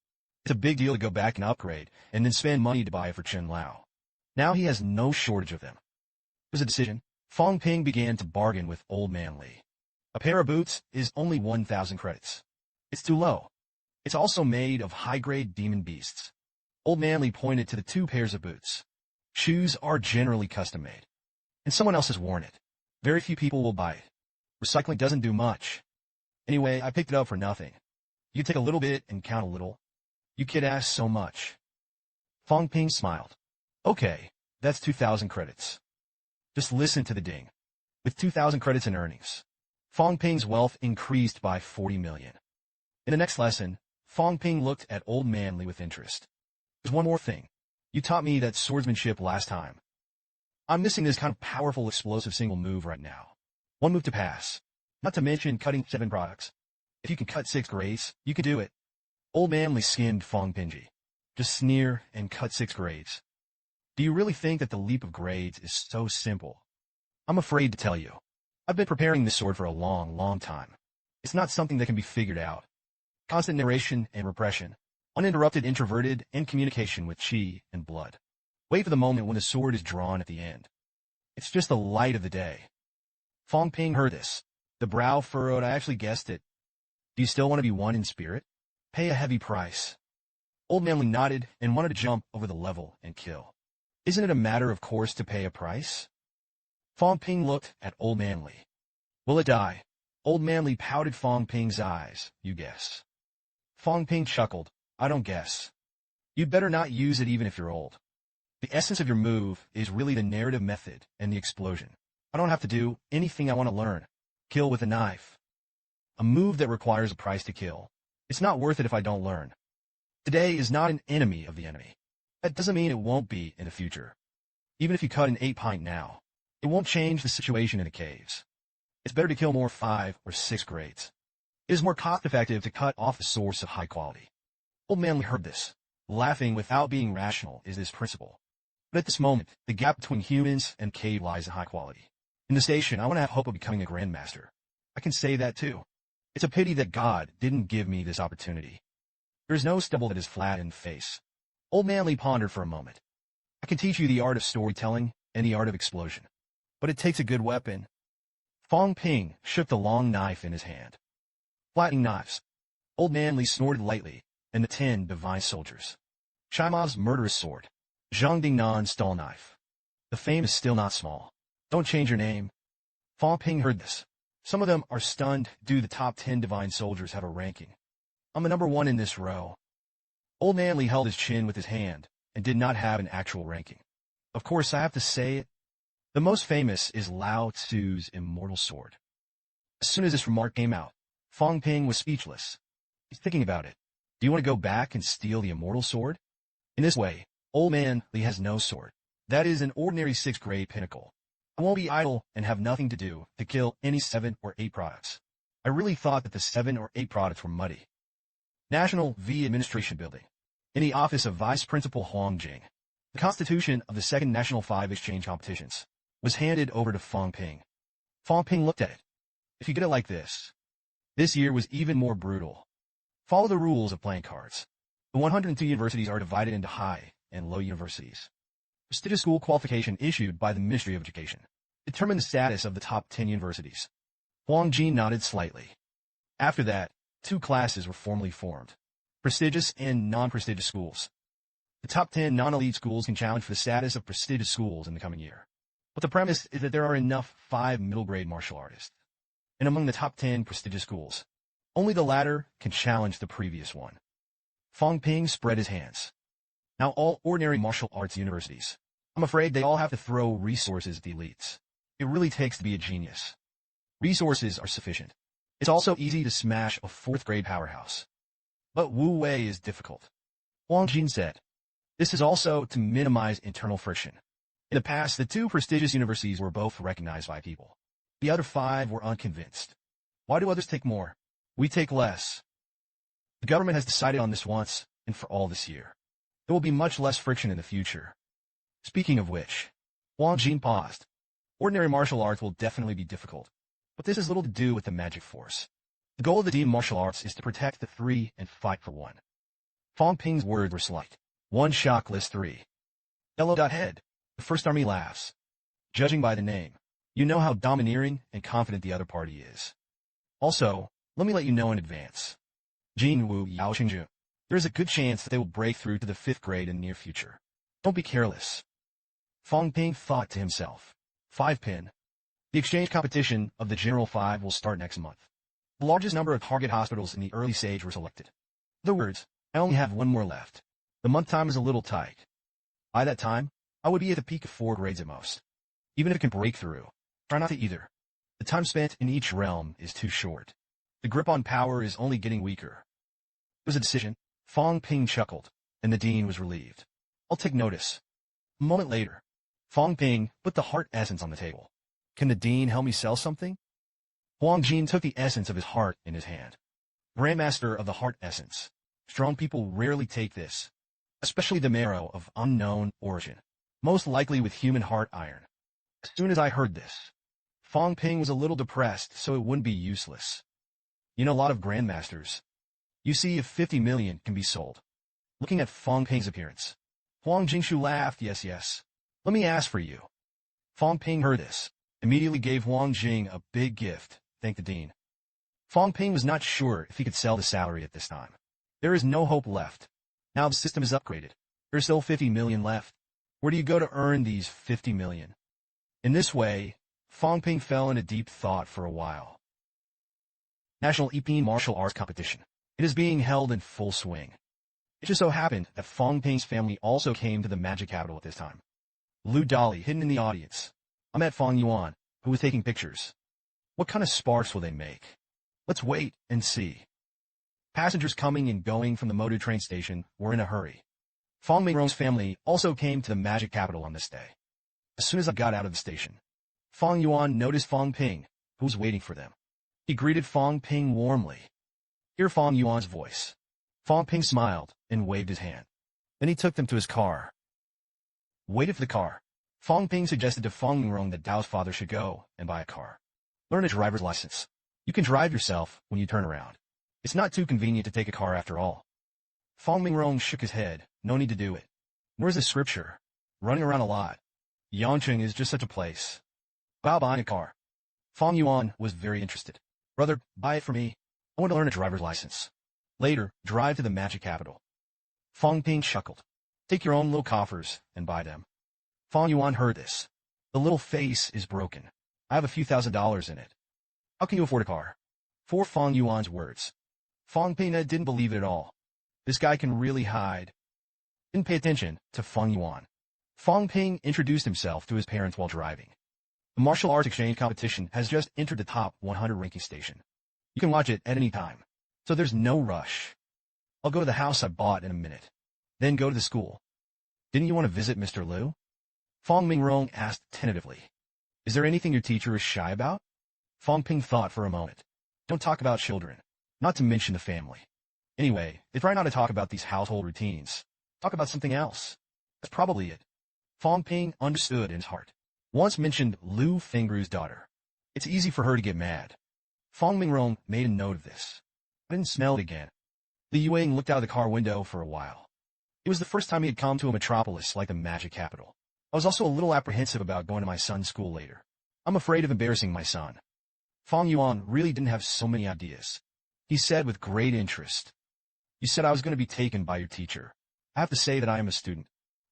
It's a big deal to go back and upgrade, and then spend money to buy it for Chen Lao. Now he has no shortage of them. It was a decision. Fong Ping began to bargain with Old Man Li. A pair of boots is only 1,000 credits. It's too low. It's also made of high-grade demon beasts. Old Man Li pointed to the 2 pairs of boots. Shoes are generally custom-made. And someone else has worn it. Very few people will buy it. Recycling doesn't do much. Anyway, I picked it up for nothing. You take a little bit and count a little. You kid ask so much. Fong Ping smiled. Okay, that's 2,000 credits. Just listen to the ding. With 2,000 credits in earnings, Fong Ping's wealth increased by 40 million. In the next lesson, Fong Ping looked at Old Man Li with interest. There's one more thing. You taught me that swordsmanship last time. I'm missing this kind of powerful explosive single move right now. One move to pass. Not to mention cutting 7 products. If you can cut 6 grades, you can do it. Old Man Li skimmed Fong Ping. Just sneer and cut 6 grades. Do you really think that the leap of grades is so simple? I'm afraid to tell you. I've been preparing this sword for a long time. It's not something that can be figured out. Constant narration and repression. Uninterrupted introverted and communication with chi and blood. Wait for the moment when the sword is drawn at the end. It's just the light of the day. Fong Ping heard this. The brow furrowed. I actually guessed it. Do you still want to be one in spirit? Pay a heavy price. Old Man Li nodded and wanted to jump over the level and kill. Isn't it a matter of course to pay a price? Fong Ping looked at Old Man Li. Will it die? Old Man Li pouted Fong Ping's eyes. You guess. Fong Ping chuckled. I don't guess. You'd better not use it even if you're old. The essence of your move is really the narrative method and the explosion. I don't have to do anything I want to learn. Kill with a knife. A move that requires a price to kill. It's not worth it if I don't learn. Today is not an enemy of the enemy. That doesn't mean it won't be in the future. Even if you cut an 8-pint now, it won't change the situation in the caves. It's better to kill more 5 or 6 grades. It is more cost-effective to cut off the source of high quality. Old Man Li heard this. Laughing without being rational is this principle. But at this moment, the gap between humans and cave lies in high quality. In the station, I want to have hope of becoming a grandmaster. I can say that too. It's a pity that God didn't give me this opportunity. There is no stubble that is flat in the face. Old Man Li pondered for a moment. I can teach you the art of storytelling and the art of explosion. But it takes a good weapon. Fong Ping shook the long knife in his hand. Flattening knives. Old Man Li snorted lightly, and the 10 divine soldiers. Shaima's murderous sword. Zhang Dingnan's stall knife. The fame is still not small. Don't change your name. Fong Ping heard this. Some of them are stunned. Do the top 10 divine soldiers have a ranking? I'm the number 1 in this row. Old Man Li held his chin with his hand and did not have an actual ranking. Of course, I have to say it. The most famous is Lao Tzu's immortal sword. As soon as this remark came out, Fong Ping was speechless. He's thinking about it. Do you want to go back and steal the immortal sword? In this way, Old Man Li has no sword. That is an ordinary 6th grade pinnacle. I won't be idle and have nothing to do to kill any 7 or 8 products. I really thought that the 7 or 8 products were muddy. National V Administration Building. In the office of Vice Principal Huang Jing, the constitution of the 2nd National 5 exchange competitions was handed over to Fong Ping. Fong Ping looked at it. If you get it like this. This year was even more brutal. Follow the rules of playing cards. The 102 universities are divided into high and low universities. Prestigious school qualification issued by the Ministry of Education determined the status of the top 10 universities. Huang Jing nodded slightly. After that, 2 classes were formally formed. Prestigious and non-prestigious schools. The top 10 non-elite schools can challenge for the status of prestigious schools in the coming year. But the premise is that there are enough 5 middle-grade martial artists. And among the top 10 prestigious schools, only the latter can challenge the previous one. Fong Ping spread his hands. Now all ordinary martial arts universities, I'm afraid they all have to throw resources at the elites. It really takes to be a genius. Resources are sufficient. It's also easy to smash a 4th grade powerhouse. But Wu Wei is difficult. Wang Jin said. This is also to minimize internal friction. In the past, the 2 prestigious universities were both recognized by people. The other 5 were unconvinced. Why do others take more? We take less. The government has decided on this once and for all this year. There will be much less friction in the future. Speaking of which, Wang Jin paused. Ordinary martial arts will definitely be difficult, but this has little to do with the magic force. The goal of the demon martial arts is to protect the 3 and fight for 1. Fong Ping's words were slight. 1 shock list 3. Head. The first army laughs. Judging by the name, you know how domineering and confident the other party is. Also, let me let you know in advance. Jin Wu Yao Qingju. There is a good chance that they will break through to the 5th grade in the near future. Don't be careless. Fong Ping thought to himself. 5 pin. The exchange competition of the General 5 will start next month. The largest number of target hospitals in the early stage were selected. In other words, I only have 1 more left. The month time is a little tight. By that time, I would be at the peak of 4 grades at most. Even if it can break through, try not to either. The time spent in each realm is too short. The grip on power is only getting weaker. It was a decision. Fong Ping chuckled, and the dean was relieved. I'll take notice. A moment later, Fong Ping put the heart essence on the table. Can the dean help me sell something? Huang Jin took the essence of his heart in his hand. Grandmaster of the heart essence. Strong people rarely take this, especially the marrow of unknown origin, most likely with human heart iron. As soon as I heard this, Fong Ping was a little depressed, so it wouldn't be useless. You know, a lot of grandmasters. You see if 50 million can be sold. Looking at Fong Ping's appearance, Huang Jingshu laughed. Yes. Let me ask for you. Fong Ping heard this, immediately gave Huang Jing a big gift, thanked the dean. Fong Ping was not sure if he could sell the salary at this time. There is no hope left. Now the system is upgraded. There's still 50 million left. Where do you go to earn these 50 million? In this way, Fong Ping fell into deep thought for a while. National Epeen Martial Arts Competition. It is being held in full swing. It just so happened that Fong Ping's family also came to the magic capital at this time. Lu Dolly hidden in the audience. I met Fong Yuan, who was taking pictures. What kind of sparks will they make? Let's wait and see. Passengers coming and going from the Mowu train station were in a hurry. Fong Mingrong's family also came to the magic capital on this day. As soon as I got out of the station, Fong Yuan noticed Fong Ping, who was waiting for them. He greeted Fong Ping warmly. Hear Fong Yuan's voice. Fong Ping smiled and waved his hand. Then he took them to his car. Waited for the car. Fong Ping suggested to Fong Mingrong that Dao's father should go and buy a car. Learn a driver's license. You can drive yourself when you turn around. It's not too convenient to take a car after all. Fong Mingrong shook his head. No need to do it. Where's the scripture? Running around a lot. Yangcheng is just such a place. About buying a car. Fong Yuan was very interested. Brother, buy it for me. I want to learn a driver's license. Later, drive to the magic capital. Fong Ping chuckled. Take your own little coffers and buy them. Fong Yuan heard this. The little face is broken. I have a few $1,000s in it. How can you afford a car? For Fong Yuan's words. Fong Ping didn't believe it at all. This guy can really hide. Didn't pay attention to Fong Yuan. Fong Ping introduced himself to his parents while driving. The martial arts exchange competition has just entered the top 100 ranking station. You can watch it at any time, so there's no rush. I'll go to the house I bought in a minute, then go to the school. Didn't you want to visit Mr. Liu? Fong Mingrong asked tentatively. Is there anything your teacher is shy about? Fong Ping thought for a moment. Don't talk about children, not to mention the family. Anyway, they try not to talk about these household routines. Talk about something else. That's probably it. Fong Ping understood in his heart. Once mentioned Lu Fengru's daughter. It's easy for her to get mad. Fong Mingrong made a note of this. I didn't smell it again. Li Yunmeng looked out of the car window for a while. It was the first time he had come to a metropolis like the magic capital. I was also a little apprehensive about going to my son's school later. I'm afraid of embarrassing my son. Fong Yuan really didn't have so many ideas. He said with great interest. You said I was going to be taken by your teacher. I have to say that I am a student.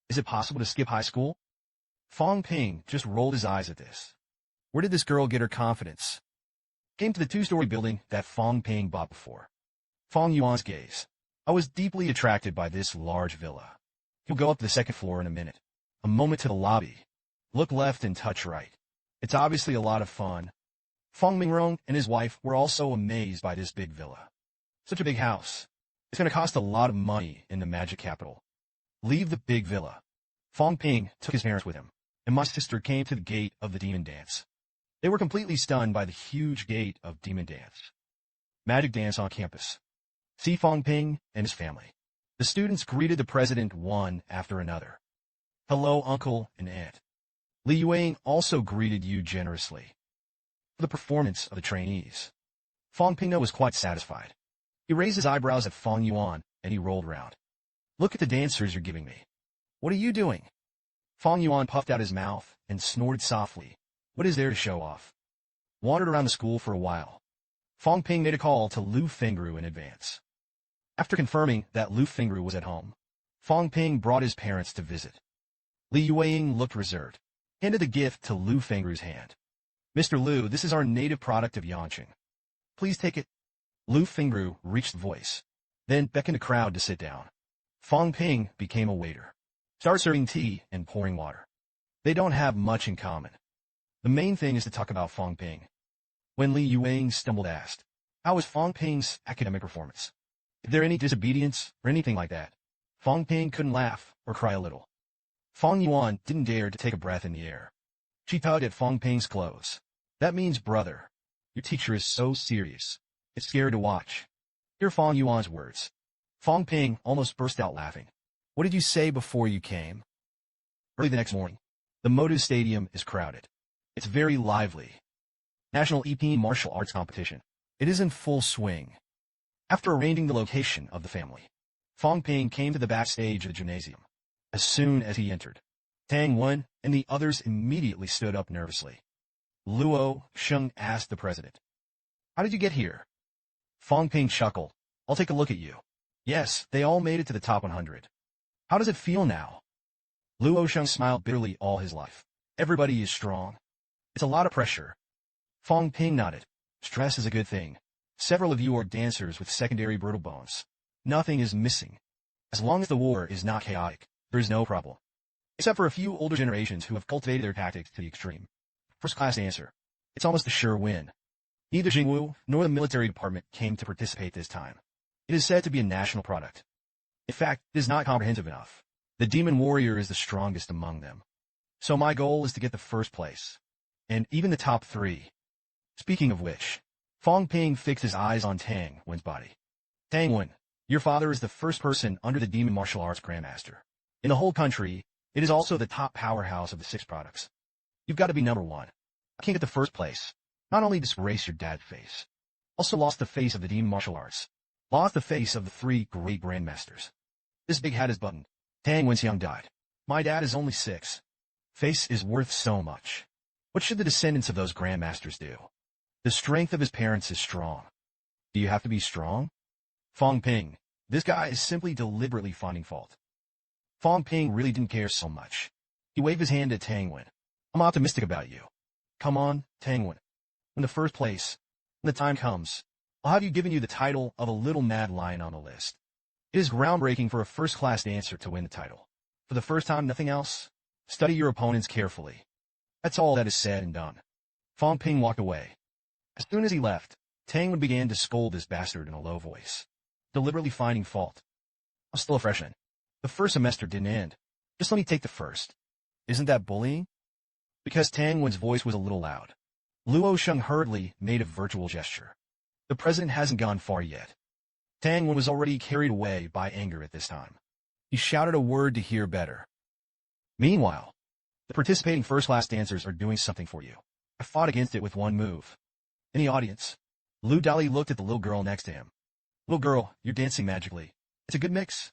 Is it possible to skip high school? Fong Ping just rolled his eyes at this. Where did this girl get her confidence? Came to the 2-story building that Fong Ping bought before. Fong Yuan's gaze. I was deeply attracted by this large villa. He'll go up to the 2nd floor in a minute. A moment to the lobby. Look left and touch right. It's obviously a lot of fun. Fong Mingrong and his wife were also amazed by this big villa. Such a big house. It's going to cost a lot of money in the magic capital. Leave the big villa. Fong Ping took his parents with him, and my sister came to the gate of the demon dance. They were completely stunned by the huge gate of demon dance. Magic dance on campus. See Fong Ping and his family. The students greeted the president one after another. Hello, uncle and aunt. Li Yunmeng also greeted you generously. For the performance of the trainees. Fong Ping was quite satisfied. He raised his eyebrows at Fong Yuan, and he rolled round. Look at the dancers you're giving me. What are you doing? Fong Yuan puffed out his mouth and snorted softly. What is there to show off? Wandered around the school for a while. Fong Ping made a call to Lu Fengru in advance. After confirming that Lu Fengru was at home, Fong Ping brought his parents to visit. Li Yunmeng looked reserved, handed the gift to Lu Fengru's hand. Mr. Lu, this is our native product of Yangcheng. Please take it. Lu Fengru reached the voice, then beckoned the crowd to sit down. Fong Ping became a waiter. Start serving tea and pouring water. They don't have much in common. The main thing is to talk about Fong Ping. When Yunmeng stumbled asked, how was Fong Ping's academic performance? Is there any disobedience or anything like that? Fong Ping couldn't laugh or cry a little. Fong Yuan didn't dare to take a breath in the air. She tugged at Fong Ping's clothes. That means, brother, your teacher is so serious. It's scary to watch. Hear Fong Yuan's words. Fong Ping almost burst out laughing. What did you say before you came? Early the next morning, the Mowu Stadium is crowded. It's very lively. National EP martial arts competition. It is in full swing. After arranging the location of the family, Fong Ping came to the backstage of the gymnasium. As soon as he entered, Tang Wen and the others immediately stood up nervously. Luo Sheng asked the president, how did you get here? Fong Ping chuckled. I'll take a look at you. Yes, they all made it to the top 100. How does it feel now? Luo Sheng smiled bitterly all his life. Everybody is strong. It's a lot of pressure. Fong Ping nodded. Stress is a good thing. Several of you are dancers with secondary brittle bones. Nothing is missing. As long as the war is not chaotic, there is no problem. Except for a few older generations who have cultivated their tactics to the extreme. First-class dancer. It's almost a sure win. Neither Jingwu nor the military department came to participate this time. It is said to be a national product. In fact, it is not comprehensive enough. The demon warrior is the strongest among them. So my goal is to get the first place. And even the top 3. Speaking of which, Fong Ping fixed his eyes on Tang Wen's body. Tang Wen, your father is the first person under the demon martial arts grandmaster. In the whole country, it is also the top powerhouse of the 6 products. You've got to be number 1. I can't get the first place. Not only disgrace your dad's face, also lost the face of the demon martial arts. Lost the face of the 3 great grandmasters. This big hat is buttoned. Tang Wenxiang died. My dad is only 6. Face is worth so much. What should the descendants of those grandmasters do? The strength of his parents is strong. Do you have to be strong? Fong Ping, this guy is simply deliberately finding fault. Fong Ping really didn't care so much. He waved his hand at Tang Wen. I'm optimistic about you. Come on, Tang Wen. In the first place, when the time comes, I'll have given you the title of a little mad lion on the list. It is groundbreaking for a first-class dancer to win the title. For the first time, nothing else. Study your opponents carefully. That's all that is said and done. Fong Ping walked away. As soon as he left, Tang Wen began to scold this bastard in a low voice, deliberately finding fault. I'm still a freshman. The first semester didn't end. Just let me take the first. Isn't that bullying? Because Tang Wen's voice was a little loud. Luo Sheng hurriedly made a virtual gesture. The president hasn't gone far yet. Tang Wen was already carried away by anger at this time. He shouted a word to hear better. Meanwhile, the participating first-class dancers are doing something for you. I fought against it with one move. In the audience, Lu Dali looked at the little girl next to him. Little girl, you're dancing magically. It's a good mix.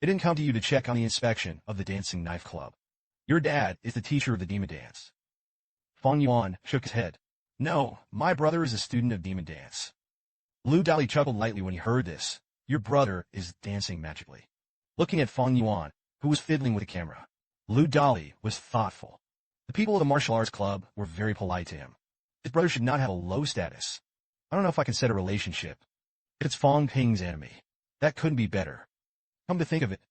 I didn't come to you to check on the inspection of the Dancing Knife Club. Your dad is the teacher of the demon dance. Fong Yuan shook his head. No, my brother is a student of demon dance. Lu Dali chuckled lightly when he heard this. Your brother is dancing magically. Looking at Fong Yuan, who was fiddling with the camera, Lu Dali was thoughtful. The people of the martial arts club were very polite to him. His brother should not have a low status. I don't know if I can set a relationship. If it's Fong Ping's enemy, that couldn't be better. Come to think of it,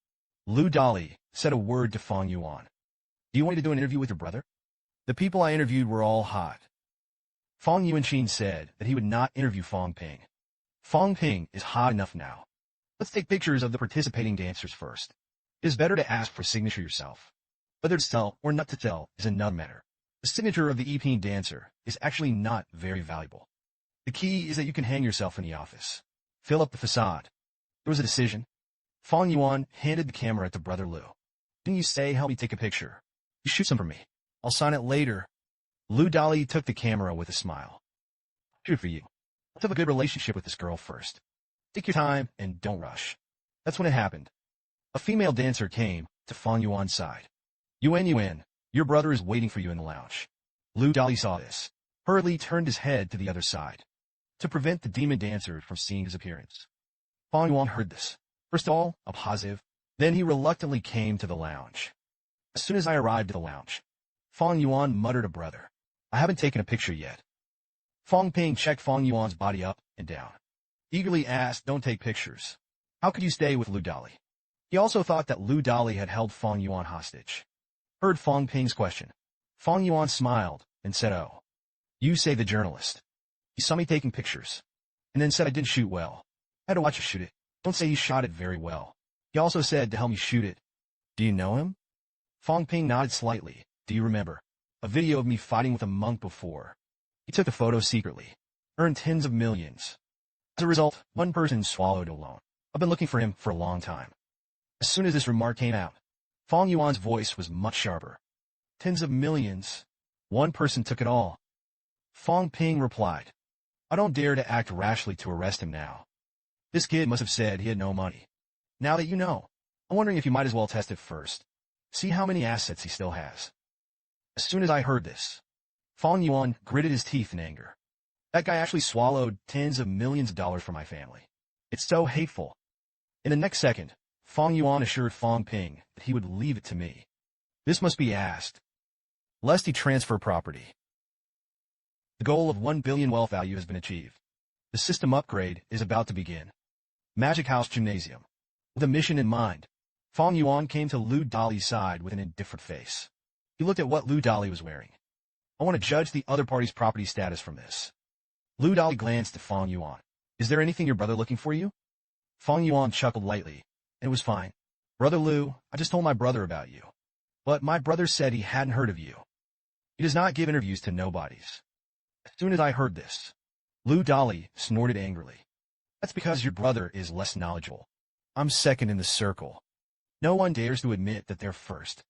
Lu Dali said a word to Fong Yuan. Do you want me to do an interview with your brother? The people I interviewed were all hot. Fong Yuanqing said that he would not interview Fong Ping. Fong Ping is hot enough now. Let's take pictures of the participating dancers first. It is better to ask for a signature yourself. Whether to sell or not to sell is another matter. The signature of the EP dancer is actually not very valuable. The key is that you can hang yourself in the office. Fill up the facade. There was a decision. Fong Yuan handed the camera to Brother Lu. Didn't you say help me take a picture? You shoot some for me. I'll sign it later. Lu Dali took the camera with a smile. Good for you. Let's have a good relationship with this girl first. Take your time and don't rush. That's when it happened. A female dancer came to Fong Yuan's side. Yuan, your brother is waiting for you in the lounge. Lu Dali saw this, hurriedly turned his head to the other side, to prevent the demon dancer from seeing his appearance. Fong Yuan heard this. First of all, a positive. Then he reluctantly came to the lounge. As soon as I arrived at the lounge, Fong Yuan muttered a brother. I haven't taken a picture yet. Fong Ping checked Fong Yuan's body up and down. Eagerly asked, don't take pictures. How could you stay with Lu Dali? He also thought that Lu Dali had held Fong Yuan hostage. Heard Fong Ping's question. Fong Yuan smiled and said, "Oh. You say the journalist. He saw me taking pictures. And then said I didn't shoot well. I had to watch him shoot it. Don't say he shot it very well. He also said to help me shoot it. Do you know him?" Fong Ping nodded slightly. "Do you remember? A video of me fighting with a monk before. He took the photo secretly. Earned tens of millions. As a result, one person swallowed alone. I've been looking for him for a long time." As soon as this remark came out, Fong Yuan's voice was much sharper. "Tens of millions? One person took it all." Fong Ping replied, "I don't dare to act rashly to arrest him now. This kid must have said he had no money. Now that you know, I'm wondering if you might as well test it first. See how many assets he still has." As soon as I heard this, Fong Yuan gritted his teeth in anger. That guy actually swallowed tens of millions of dollars from my family. It's so hateful. In the next second, Fong Yuan assured Fong Ping that he would leave it to me. This must be asked, lest he transfer property. The goal of 1 billion wealth value has been achieved. The system upgrade is about to begin. Magic House Gymnasium. With a mission in mind, Fong Yuan came to Lu Dali's side with an indifferent face. He looked at what Lu Dali was wearing. "I want to judge the other party's property status from this." Lu Dali glanced at Fong Yuan. "Is there anything your brother looking for you?" Fong Yuan chuckled lightly. "It was fine. Brother Lu, I just told my brother about you. But my brother said he hadn't heard of you. He does not give interviews to nobodies." As soon as I heard this, Lu Dali snorted angrily. "That's because your brother is less knowledgeable. I'm second in the circle. No one dares to admit that they're first."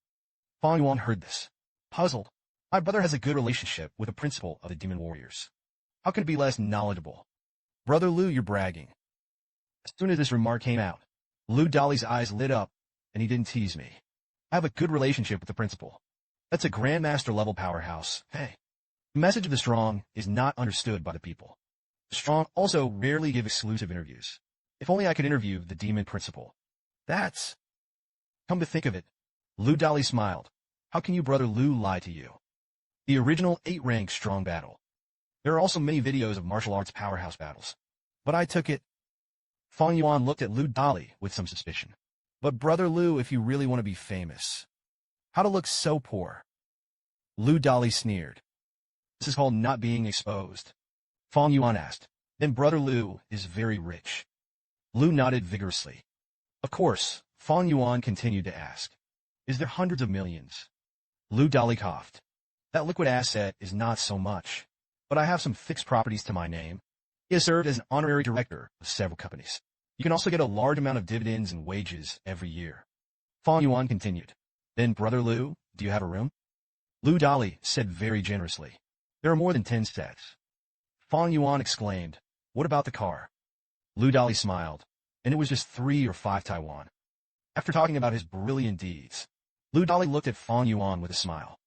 Fong Yuan heard this. Puzzled. "My brother has a good relationship with the principal of the Demon Warriors. How can it be less knowledgeable?" "Brother Lu, you're bragging." As soon as this remark came out, Lu Dali's eyes lit up, and he didn't tease me. "I have a good relationship with the principal. That's a Grandmaster level powerhouse. Hey. The message of the strong is not understood by the people. The strong also rarely give exclusive interviews. If only I could interview the demon principal. That's... Come to think of it." Lu Dali smiled. "How can you brother Lu lie to you? The original 8-rank strong battle. There are also many videos of martial arts powerhouse battles. But I took it." Fong Yuan looked at Lu Dali with some suspicion. "But brother Lu, if you really want to be famous, how to look so poor?" Lu Dali sneered. "This is called not being exposed." Fong Yuan asked. "Then brother Lu is very rich." Lu nodded vigorously. Of course. Fong Yuan continued to ask, "Is there hundreds of millions?" Lu Dali coughed. "That liquid asset is not so much. But I have some fixed properties to my name. He has served as an honorary director of several companies. You can also get a large amount of dividends and wages every year." Fong Yuan continued. "Then brother Lu, do you have a room?" Lu Dali said very generously. "There are more than 10 sets." Fong Yuan exclaimed, "What about the car?" Lu Dali smiled, and it was just 3 or 5 Taiwan. After talking about his brilliant deeds, Lu Dali looked at Fong Yuan with a smile.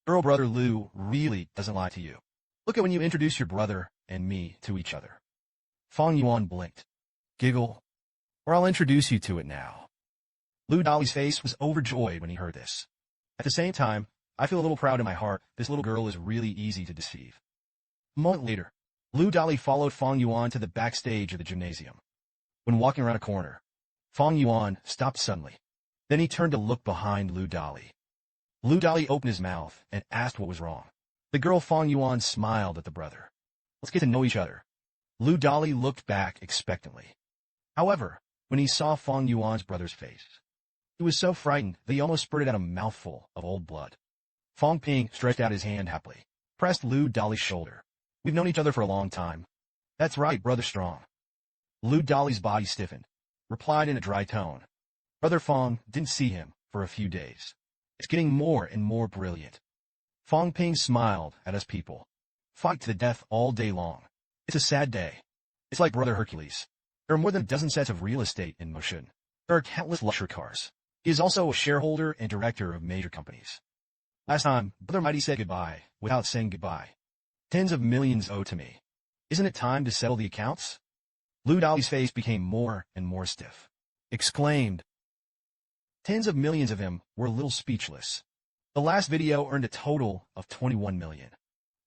"Girl brother Lu really doesn't lie to you. Look at when you introduce your brother and me to each other." Fong Yuan blinked. "Giggle, or I'll introduce you to it now." Lu Dali's face was overjoyed when he heard this. At the same time, I feel a little proud in my heart. This little girl is really easy to deceive. A moment later, Lu Dali followed Fong Yuan to the backstage of the gymnasium. When walking around a corner, Fong Yuan stopped suddenly. Then he turned to look behind Lu Dali. Lu Dali opened his mouth and asked what was wrong. The girl Fong Yuan smiled at the brother. "Let's get to know each other." Lu Dali looked back expectantly. However, when he saw Fong Yuan's brother's face, he was so frightened that he almost spurted out a mouthful of old blood. Fong Ping stretched out his hand happily, pressed Lu Dali's shoulder. "We've known each other for a long time." "That's right, brother strong." Lu Dali's body stiffened, replied in a dry tone. "Brother Fong didn't see him for a few days. It's getting more and more brilliant." Fong Ping smiled at us people. "Fight to the death all day long. It's a sad day. It's like brother Hercules. There are more than a dozen sets of real estate in Moshun. There are countless luxury cars. He is also a shareholder and director of major companies. Last time, Brother Mighty said goodbye without saying goodbye. Tens of millions owed to me. Isn't it time to settle the accounts?" Lu Dali's face became more and more stiff. Exclaimed. Tens of millions of him were a little speechless. The last video earned a total of 21 million.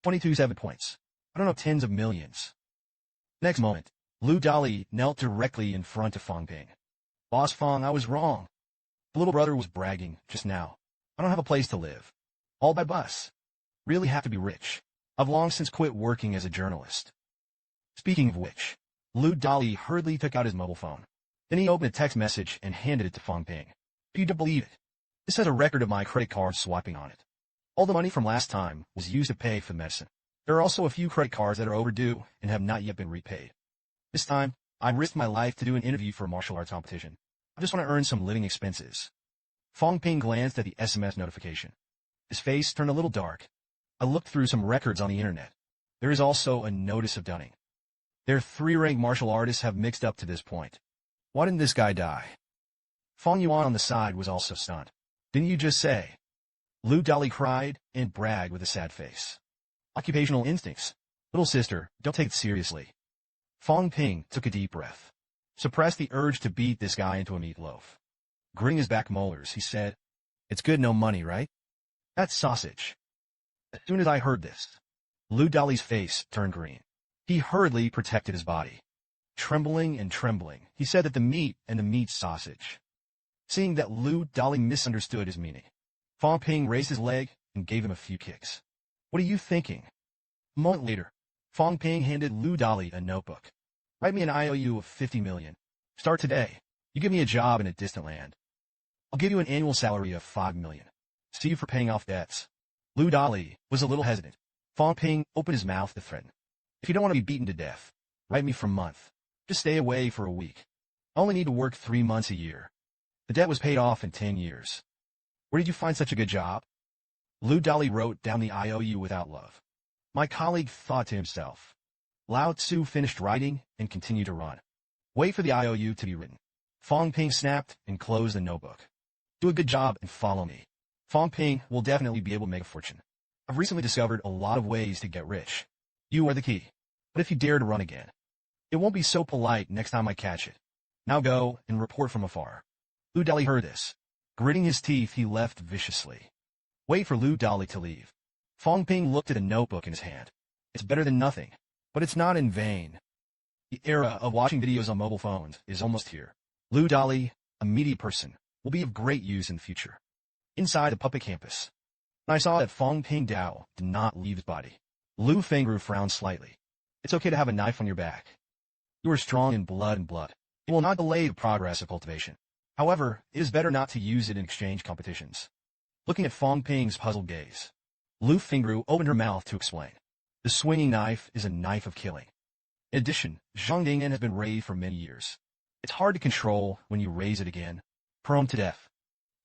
22.7 points. I don't know, tens of millions. Next moment, Lu Dali knelt directly in front of Fong Ping. "Boss Fong, I was wrong. The little brother was bragging just now. I don't have a place to live. All by bus. Really have to be rich. I've long since quit working as a journalist. Speaking of which, Lu Dali hurriedly took out his mobile phone. Then he opened a text message and handed it to Fong Ping. If you don't believe it, this has a record of my credit card swiping on it. All the money from last time was used to pay for medicine. There are also a few credit cards that are overdue and have not yet been repaid. This time, I risked my life to do an interview for a martial arts competition. I just want to earn some living expenses. Fong Ping glanced at the SMS notification. His face turned a little dark. I looked through some records on the internet. There is also a notice of dunning. Their 3-rank martial artists have mixed up to this point. Why didn't this guy die? Fong Yuan on the side was also stunned. Didn't you just say? Lu Dali cried and bragged with a sad face. Occupational instincts. Little sister, don't take it seriously. Fong Ping took a deep breath. Suppressed the urge to beat this guy into a meatloaf. Gritting his back molars, he said, It's good no money, right? That's sausage. As soon as I heard this, Lu Dali's face turned green. He hurriedly protected his body. Trembling and trembling, he said that the meat and the meat sausage. Seeing that Lu Dali misunderstood his meaning, Fong Ping raised his leg and gave him a few kicks. What are you thinking? A moment later, Fong Ping handed Lu Dali a notebook. Write me an IOU of 50 million. Start today. You give me a job in a distant land. I'll give you an annual salary of 5 million. See you for paying off debts. Lu Dali was a little hesitant. Fong Ping opened his mouth to threaten. If you don't want to be beaten to death, write me for a month. Just stay away for a week. I only need to work 3 months a year. The debt was paid off in 10 years. Where did you find such a good job? Lu Dali wrote down the IOU without love. My colleague thought to himself. Lao Tzu finished writing and continued to run. Wait for the IOU to be written. Fong Ping snapped and closed the notebook. Do a good job and follow me. Fong Ping will definitely be able to make a fortune. I've recently discovered a lot of ways to get rich. You are the key. But if you dare to run again, it won't be so polite next time I catch it. Now go and report from afar. Lu Dali heard this. Gritting his teeth, he left viciously. Wait for Lu Dali to leave. Fong Ping looked at a notebook in his hand. It's better than nothing, but it's not in vain. The era of watching videos on mobile phones is almost here. Lu Dali, a media person, will be of great use in the future. Inside the puppet campus, I saw that Fong Ping Dao did not leave his body. Lu Fengru frowned slightly. It's okay to have a knife on your back. You are strong in blood and blood. It will not delay the progress of cultivation. However, it is better not to use it in exchange competitions. Looking at Fong Ping's puzzled gaze, Lu Fengru opened her mouth to explain. The swinging knife is a knife of killing. In addition, Zhongdingen has been raised for many years. It's hard to control when you raise it again. Prone to death.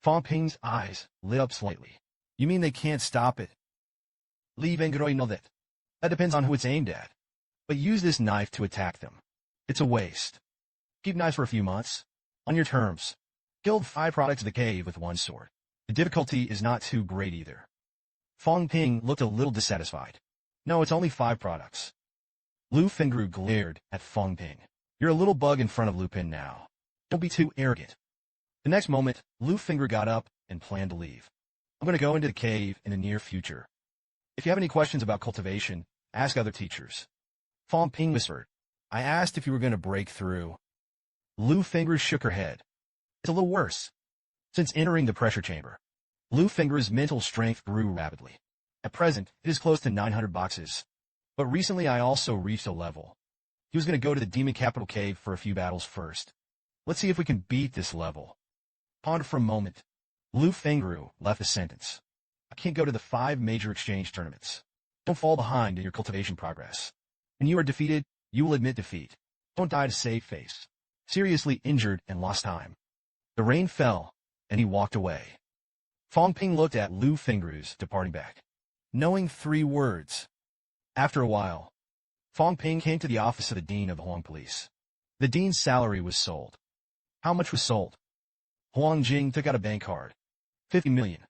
Fong Ping's eyes lit up slightly. You mean they can't stop it? Li Vengroi know that. That depends on who it's aimed at. But use this knife to attack them. It's a waste. Keep knives for a few months. On your terms. Killed 5 products of the cave with 1 sword. The difficulty is not too great either. Fong Ping looked a little dissatisfied. No, it's only 5 products. Lu Fengru glared at Fong Ping. You're a little bug in front of Lupin now. Don't be too arrogant. The next moment, Lu Fengru got up and planned to leave. I'm going to go into the cave in the near future. If you have any questions about cultivation, ask other teachers. Fong Ping whispered. I asked if you were going to break through. Lu Fengru shook her head. It's a little worse. Since entering the pressure chamber, Lu Fengru's mental strength grew rapidly. At present, it is close to 900 boxes. But recently I also reached a level. He was going to go to the demon capital cave for a few battles first. Let's see if we can beat this level. Ponder for a moment. Lu Fengru left the sentence. I can't go to the 5 major exchange tournaments. Don't fall behind in your cultivation progress. When you are defeated, you will admit defeat. Don't die to save face. Seriously injured and lost time. The rain fell, and he walked away. Fong Ping looked at Lu Fengru's departing back, knowing 3 words. After a while, Fong Ping came to the office of the Dean of the Huang Police. The Dean's salary was sold. How much was sold? Huang Jing took out a bank card. 50 million.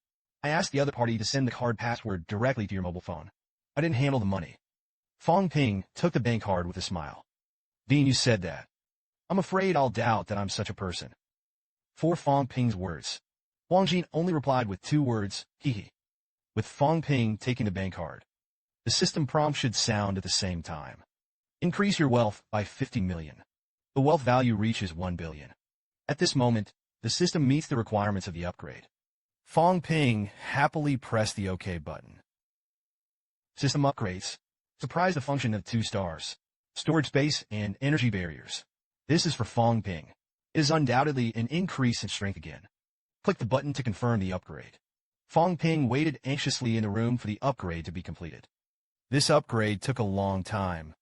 I asked the other party to send the card password directly to your mobile phone. I didn't handle the money. Fong Ping took the bank card with a smile. Dean, you said that. I'm afraid I'll doubt that I'm such a person. For Fong Ping's words, Huang Jing only replied with 2 words, hee hee. With Fong Ping taking the bank card, the system prompt should sound at the same time. Increase your wealth by 50 million. The wealth value reaches 1 billion. At this moment, the The system meets the requirements of the upgrade. Fong Ping happily pressed the OK button. System upgrades. Surprise the function of 2 stars. Storage space and energy barriers. This is for Fong Ping. It is undoubtedly an increase in strength again. Click the button to confirm the upgrade. Fong Ping waited anxiously in the room for the upgrade to be completed. This upgrade took a long time,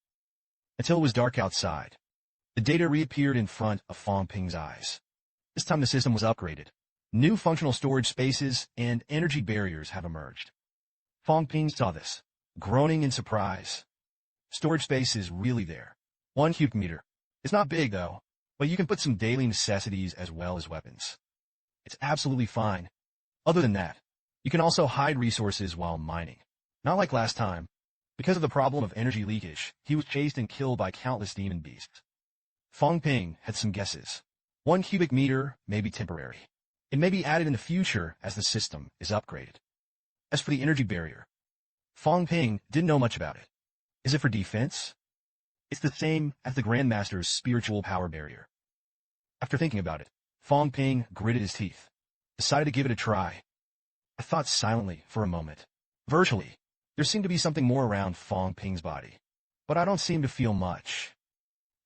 until it was dark outside. The data reappeared in front of Fong Ping's eyes. This time the system was upgraded. New functional storage spaces and energy barriers have emerged. Fong Ping saw this, groaning in surprise. Storage space is really there. 1 cubic meter. It's not big though, but you can put some daily necessities as well as weapons. It's absolutely fine. Other than that, you can also hide resources while mining. Not like last time. Because of the problem of energy leakage, he was chased and killed by countless demon beasts. Fong Ping had some guesses. 1 cubic meter may be temporary. It may be added in the future as the system is upgraded. As for the energy barrier, Fong Ping didn't know much about it. Is it for defense? It's the same as the Grandmaster's spiritual power barrier. After thinking about it, Fong Ping gritted his teeth, decided to give it a try. I thought silently for a moment. Virtually, there seemed to be something more around Fong Ping's body, but I don't seem to feel much.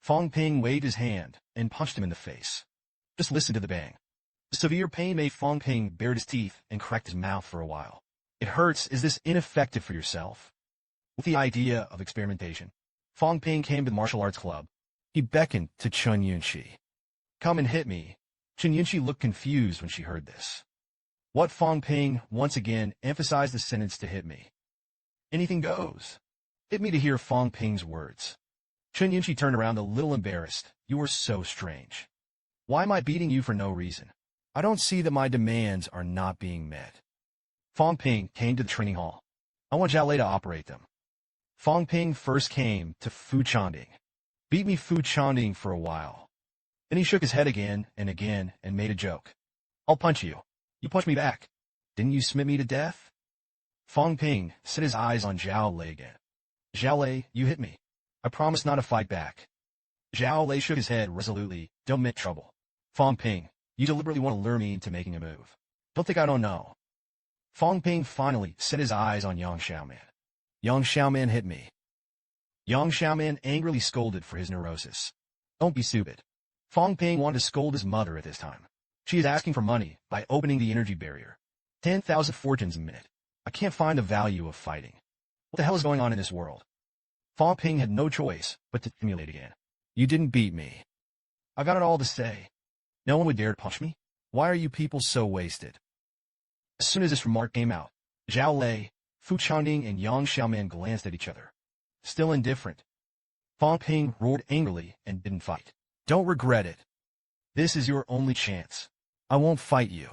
Fong Ping waved his hand and punched him in the face. Just listen to the bang. The severe pain made Fong Ping bared his teeth and cracked his mouth for a while. It hurts. Is this ineffective for yourself? With the idea of experimentation, Fong Ping came to the martial arts club. He beckoned to Chen Yunxi. Come and hit me. Chen Yunxi looked confused when she heard this. What? Fong Ping once again emphasized the sentence to hit me. Anything goes. Hit me to hear Fong Ping's words. Chen Yunxi turned around a little embarrassed. You are so strange. Why am I beating you for no reason? I don't see that my demands are not being met. Fong Ping came to the training hall. I want Jiao to operate them. Fong Ping first came to Fu Chanding. Beat me Fu Chanding for a while. Then he shook his head again and made a joke. I'll punch you. You punch me back. Didn't you smite me to death? Fong Ping set his eyes on Jiao again. Jiao, you hit me. I promise not to fight back. Jiao shook his head resolutely. Don't make trouble. Fong Ping, you deliberately want to lure me into making a move. Don't think I don't know. Fong Ping finally set his eyes on Yang Xiaoman. Yang Xiaoman hit me. Yang Xiaoman angrily scolded for his neurosis. Don't be stupid. Fong Ping wanted to scold his mother at this time. She is asking for money by opening the energy barrier. 10,000 fortunes a minute. I can't find the value of fighting. What the hell is going on in this world? Fong Ping had no choice but to simulate again. You didn't beat me. I got it all to say. No one would dare to punch me? Why are you people so wasted? As soon as this remark came out, Jiao, Fu Chanding, and Yang Xiaoman glanced at each other. Still indifferent. Fong Ping roared angrily and didn't fight. Don't regret it. This is your only chance. I won't fight you.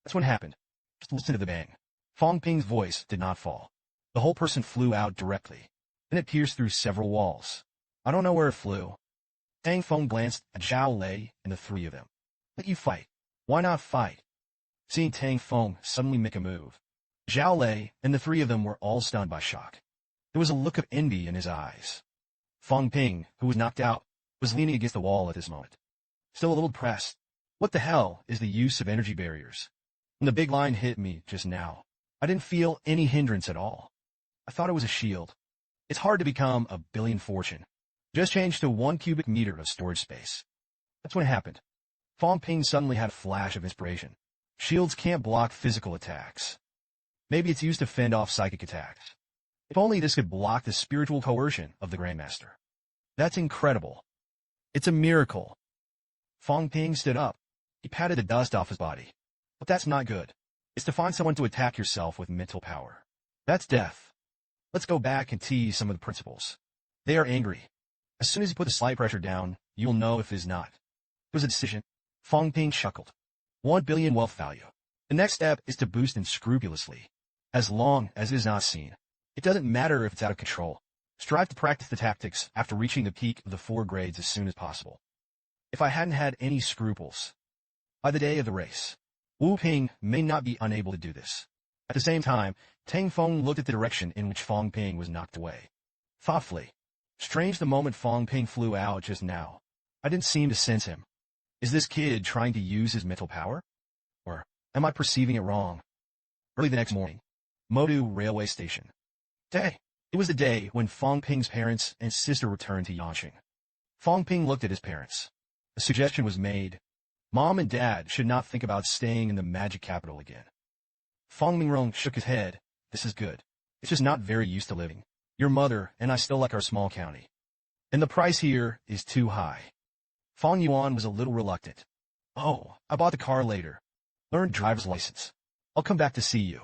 That's what happened. Just listen to the bang. Fong Ping's voice did not fall. The whole person flew out directly. Then it pierced through several walls. I don't know where it flew. Tang Feng glanced at Jiao and the 3 of them. Let you fight. Why not fight? Seeing Tang Feng suddenly make a move, Jiao and the 3 of them were all stunned by shock. There was a look of envy in his eyes. Fong Ping, who was knocked out, was leaning against the wall at this moment. Still a little depressed. What the hell is the use of energy barriers? When the big line hit me just now, I didn't feel any hindrance at all. I thought it was a shield. It's hard to become a billion fortune. Just change to 1 cubic meter of storage space. That's what happened. Fong Ping suddenly had a flash of inspiration. Shields can't block physical attacks. Maybe it's used to fend off psychic attacks. If only this could block the spiritual coercion of the Grandmaster. That's incredible. It's a miracle. Fong Ping stood up. He patted the dust off his body. But that's not good. It's to find someone to attack yourself with mental power. That's death. Let's go back and tease some of the principals. They are angry. As soon as you put the slight pressure down, you'll know if it is not. It was a decision. Fong Ping chuckled. 1 billion wealth value. The next step is to boost unscrupulously. As long as it is not seen. It doesn't matter if it's out of control. Strive to practice the tactics after reaching the peak of the 4 grades as soon as possible. If I hadn't had any scruples, by the day of the race, Wu Ping may not be unable to do this. At the same time, Tang Feng looked at the direction in which Fong Ping was knocked away. Thoughtfully. Strange the moment Fong Ping flew out just now. I didn't seem to sense him. Is this kid trying to use his mental power? Or am I perceiving it wrong? Early the next morning, Mowu railway station. Day. It was the day when Fong Ping's parents and sister returned to Yanqing. Fong Ping looked at his parents. A suggestion was made. Mom and Dad should not think about staying in the magic capital again. Fong Mingrong shook his head. This is good. It's just not very used to living. Your mother and I still like our small county. And the price here is too high. Fong Yuan was a little reluctant. Oh, I bought the car later. Learned driver's license. I'll come back to see you.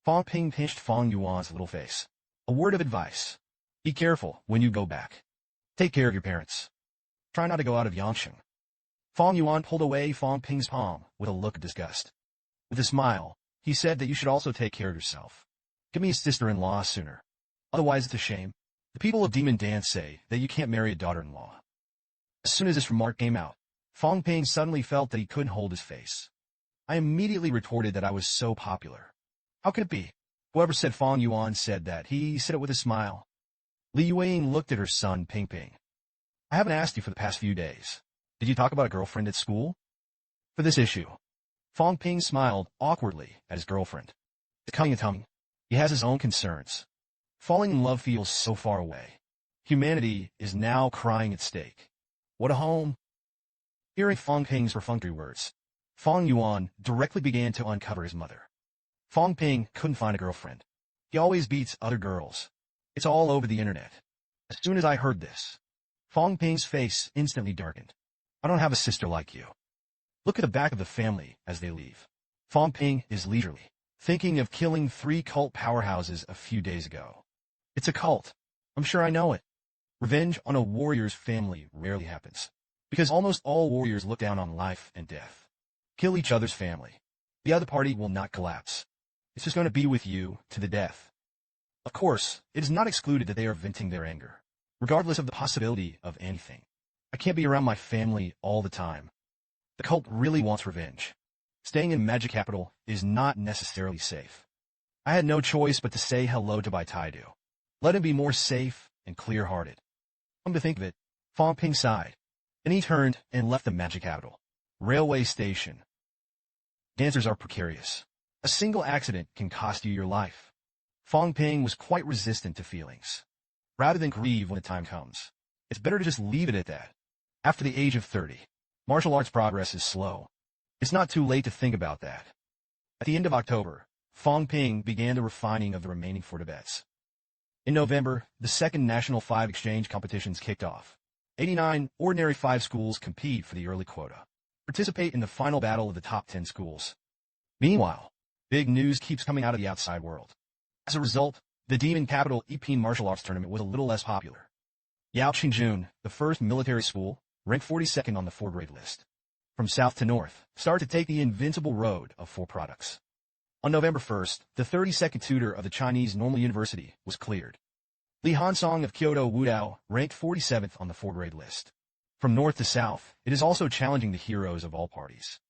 Fong Ping pinched Fong Yuan's little face. A word of advice. Be careful when you go back. Take care of your parents. Try not to go out of Yanqing. Fong Yuan pulled away Fong Ping's palm with a look of disgust. With a smile, he said that you should also take care of yourself. Give me a sister-in-law sooner. Otherwise it's a shame. The people of Demon Dance say that you can't marry a daughter-in-law. As soon as this remark came out, Fong Ping suddenly felt that he couldn't hold his face. I immediately retorted that I was so popular. How could it be? Whoever said Fong Yuan said that, he said it with a smile. Li Yuang looked at her son Ping Ping. I haven't asked you for the past few days. Did you talk about a girlfriend at school? For this issue. Fong Ping smiled awkwardly at his girlfriend. It's coming and coming. He has his own concerns. Falling in love feels so far away. Humanity is now crying at stake. What a home. Hearing Fong Ping's perfunctory words, Fong Yuan directly began to uncover his mother. Fong Ping couldn't find a girlfriend. He always beats other girls. It's all over the internet. As soon as I heard this, Fong Ping's face instantly darkened. I don't have a sister like you. Look at the back of the family as they leave. Fong Ping is leisurely, thinking of killing 3 cult powerhouses a few days ago. It's a cult. I'm sure I know it. Revenge on a warrior's family rarely happens, because almost all warriors look down on life and death. Kill each other's family. The other party will not collapse. It's just going to be with you to the death. Of course, it is not excluded that they are venting their anger, regardless of the possibility of anything. I can't be around my family all the time. The cult really wants revenge. Staying in Magic Capital is not necessarily safe. I had no choice but to say hello to Bai Taidu. Let him be more safe and clear-hearted. Come to think of it, Fong Ping sighed. Then he turned and left the Magic Capital. Railway station. Dancers are precarious. A single accident can cost you your life. Fong Ping was quite resistant to feelings. Rather than grieve when the time comes, it's better to just leave it at that. After the age of 30, martial arts progress is slow. It's not too late to think about that. At the end of October, Fong Ping began the refining of the remaining 4 bets. In November, the second National 5 exchange competitions kicked off. 89 ordinary 5 schools compete for the early quota. Participate in the final battle of the top 10 schools. Meanwhile, big news keeps coming out of the outside world. As a result, the Demon Capital P8-15 Martial Arts Tournament was a little less popular. Yaoqingjun, the first military school, ranked 42nd on the 4-grade list. From south to north, started to take the invincible road of 4 products. On November 1st, the 32nd tutor of the Chinese Normal University was cleared. Li Hansong of Kyoto Wudao ranked 47th on the 4-grade list. From north to south, it is also challenging the heroes of all parties.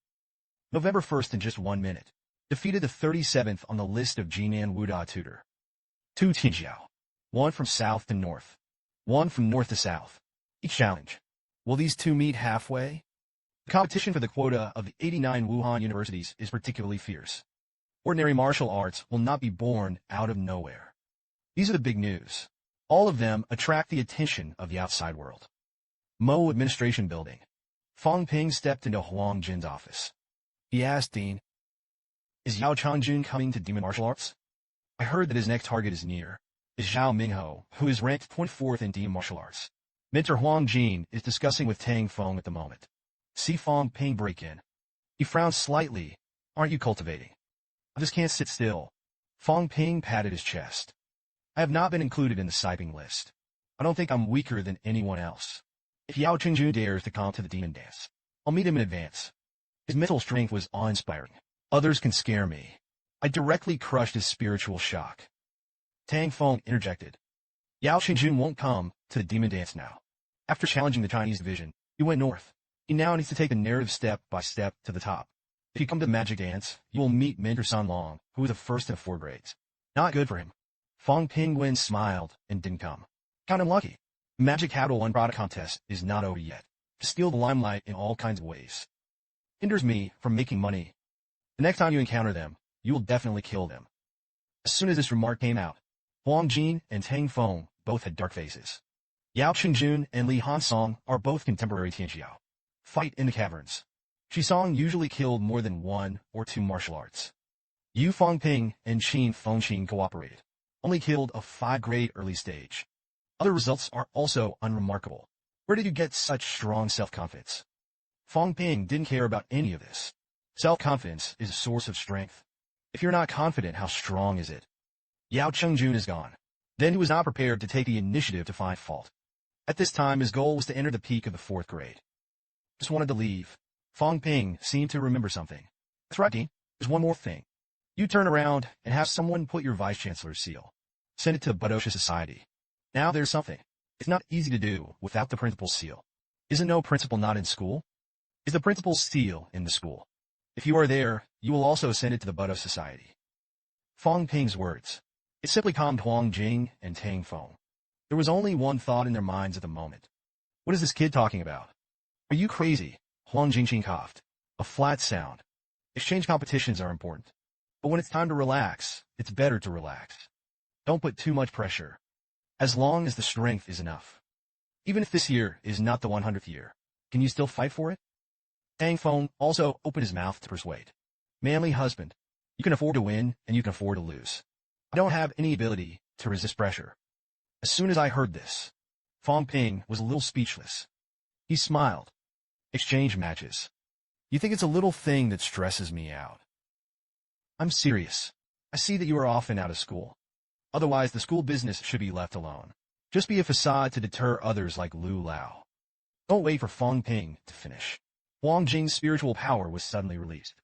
November 1st in just 1 minute, defeated the 37th on the list of Jinyang Wuda tutor. 2 Tianjiao. 1 from south to north. 1 from north to south. Each challenge. Will these 2 meet halfway? The competition for the quota of the 89 Wuhan universities is particularly fierce. Ordinary martial arts will not be born out of nowhere. These are the big news. All of them attract the attention of the outside world. Mowu Administration Building. Fong Ping stepped into Huang Jin's office. He asked Dean, "Is Yao Changjun coming to Demon Martial Arts? I heard that his next target is near. Is Zhao Mingho, who is ranked 24th in Demon Martial Arts. Mentor Huang Jin is discussing with Tang Feng at the moment. See Fong Ping break in." He frowned slightly. "Aren't you cultivating?" "I just can't sit still." Fong Ping patted his chest. "I have not been included in the Siping list. I don't think I'm weaker than anyone else. If Yao Qingjun dares to come to the demon dance, I'll meet him in advance." His mental strength was awe-inspiring. "Others can scare me." I directly crushed his spiritual shock. Tang Feng interjected. "Yao Qingjun won't come to the demon dance now. After challenging the Chinese division, he went north. He now needs to take the narrative step by step to the top. If you come to the magic dance, you will meet Mentor San Long, who is the first in 4 grades. Not good for him." Fong Ping smiled and didn't come. Count him lucky. Magic Capital 1 product contest is not over yet. to steal the limelight in all kinds of ways. Hinders me from making money. The next time you encounter them, you will definitely kill them. As soon as this remark came out, Huang Jin and Tang Feng both had dark faces. Yao Chenjun and Li Hansong are both contemporary Tianxiao. Fight in the caverns. Xisong usually killed more than 1 or 2 martial arts. Yu Fong Ping and Qin Fengqin cooperated, only killed a 5-grade early stage. Other results are also unremarkable. Where did you get such strong self-confidence? Fong Ping didn't care about any of this. Self-confidence is a source of strength. If you're not confident, how strong is it? Yao Chengjun is gone. Then he was not prepared to take the initiative to find fault. At this time, his goal was to enter the peak of the 4th grade. Just wanted to leave. Fong Ping seemed to remember something. That's right, Dean. There's one more thing. You turn around and have someone put your vice-chancellor's seal. Send it to Budosha Society. Now there's something. It's not easy to do without the principal's seal. Isn't no principal not in school? Is the principal's seal in the school? If you are there, you will also send it to the Budosha Society. Fong Ping's words. It simply calmed Huang Jing and Tang Feng. There was only one thought in their minds at the moment. What is this kid talking about? Are you crazy? Huang Jingqing coughed. A flat sound. Exchange competitions are important. But when it's time to relax, it's better to relax. Don't put too much pressure. As long as the strength is enough. Even if this year is not the 100th year, can you still fight for it? Tang Feng also opened his mouth to persuade. Manly husband. You can afford to win, and you can afford to lose. I don't have any ability to resist pressure. As soon as I heard this, Fong Ping was a little speechless. He smiled. Exchange matches. You think it's a little thing that stresses me out. I'm serious. I see that you are often out of school. Otherwise, the school business should be left alone. Just be a facade to deter others like Lu Lao. Don't wait for Fong Ping to finish. Huang Jing's spiritual power was suddenly released.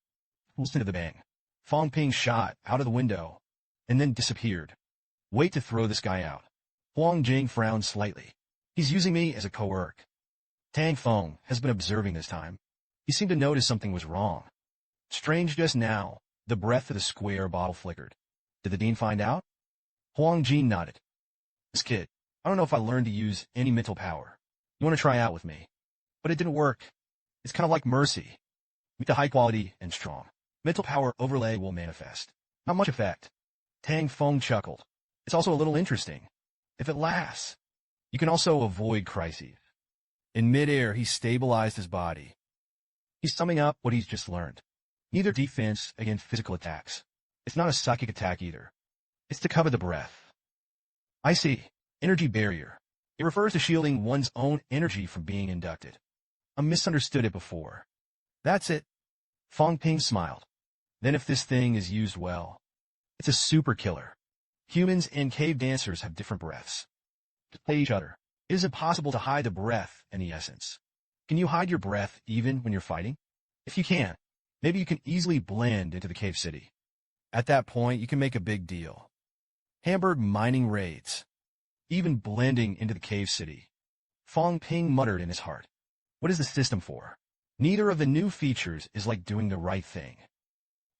Listen to the bang. Fong Ping shot out of the window and then disappeared. Wait to throw this guy out. Huang Jing frowned slightly. He's using me as a co-work. Tang Feng has been observing this time. He seemed to notice something was wrong. Strange just now, the breath of the square bottle flickered. Did the dean find out? Huang Jing nodded. This kid, I don't know if I learned to use any mental power. You want to try out with me? But it didn't work. It's kind of like mercy. Meet the high quality and strong. Mental power overlay will manifest. Not much effect. Tang Feng chuckled. It's also a little interesting. If it lasts, you can also avoid crises. In midair, he stabilized his body. He's summing up what he's just learned. Neither defense against physical attacks. It's not a psychic attack either. It's to cover the breath. I see. Energy barrier. It refers to shielding one's own energy from being inducted. I misunderstood it before. That's it. Fong Ping smiled. Then if this thing is used well, it's a super killer. Humans and cave dancers have different breaths. To play each other, it is impossible to hide the breath and the essence. Can you hide your breath even when you're fighting? If you can, maybe you can easily blend into the cave city. At that point, you can make a big deal. Hamburg mining raids. Even blending into the cave city. Fong Ping muttered in his heart. What is the system for? Neither of the new features is like doing the right thing.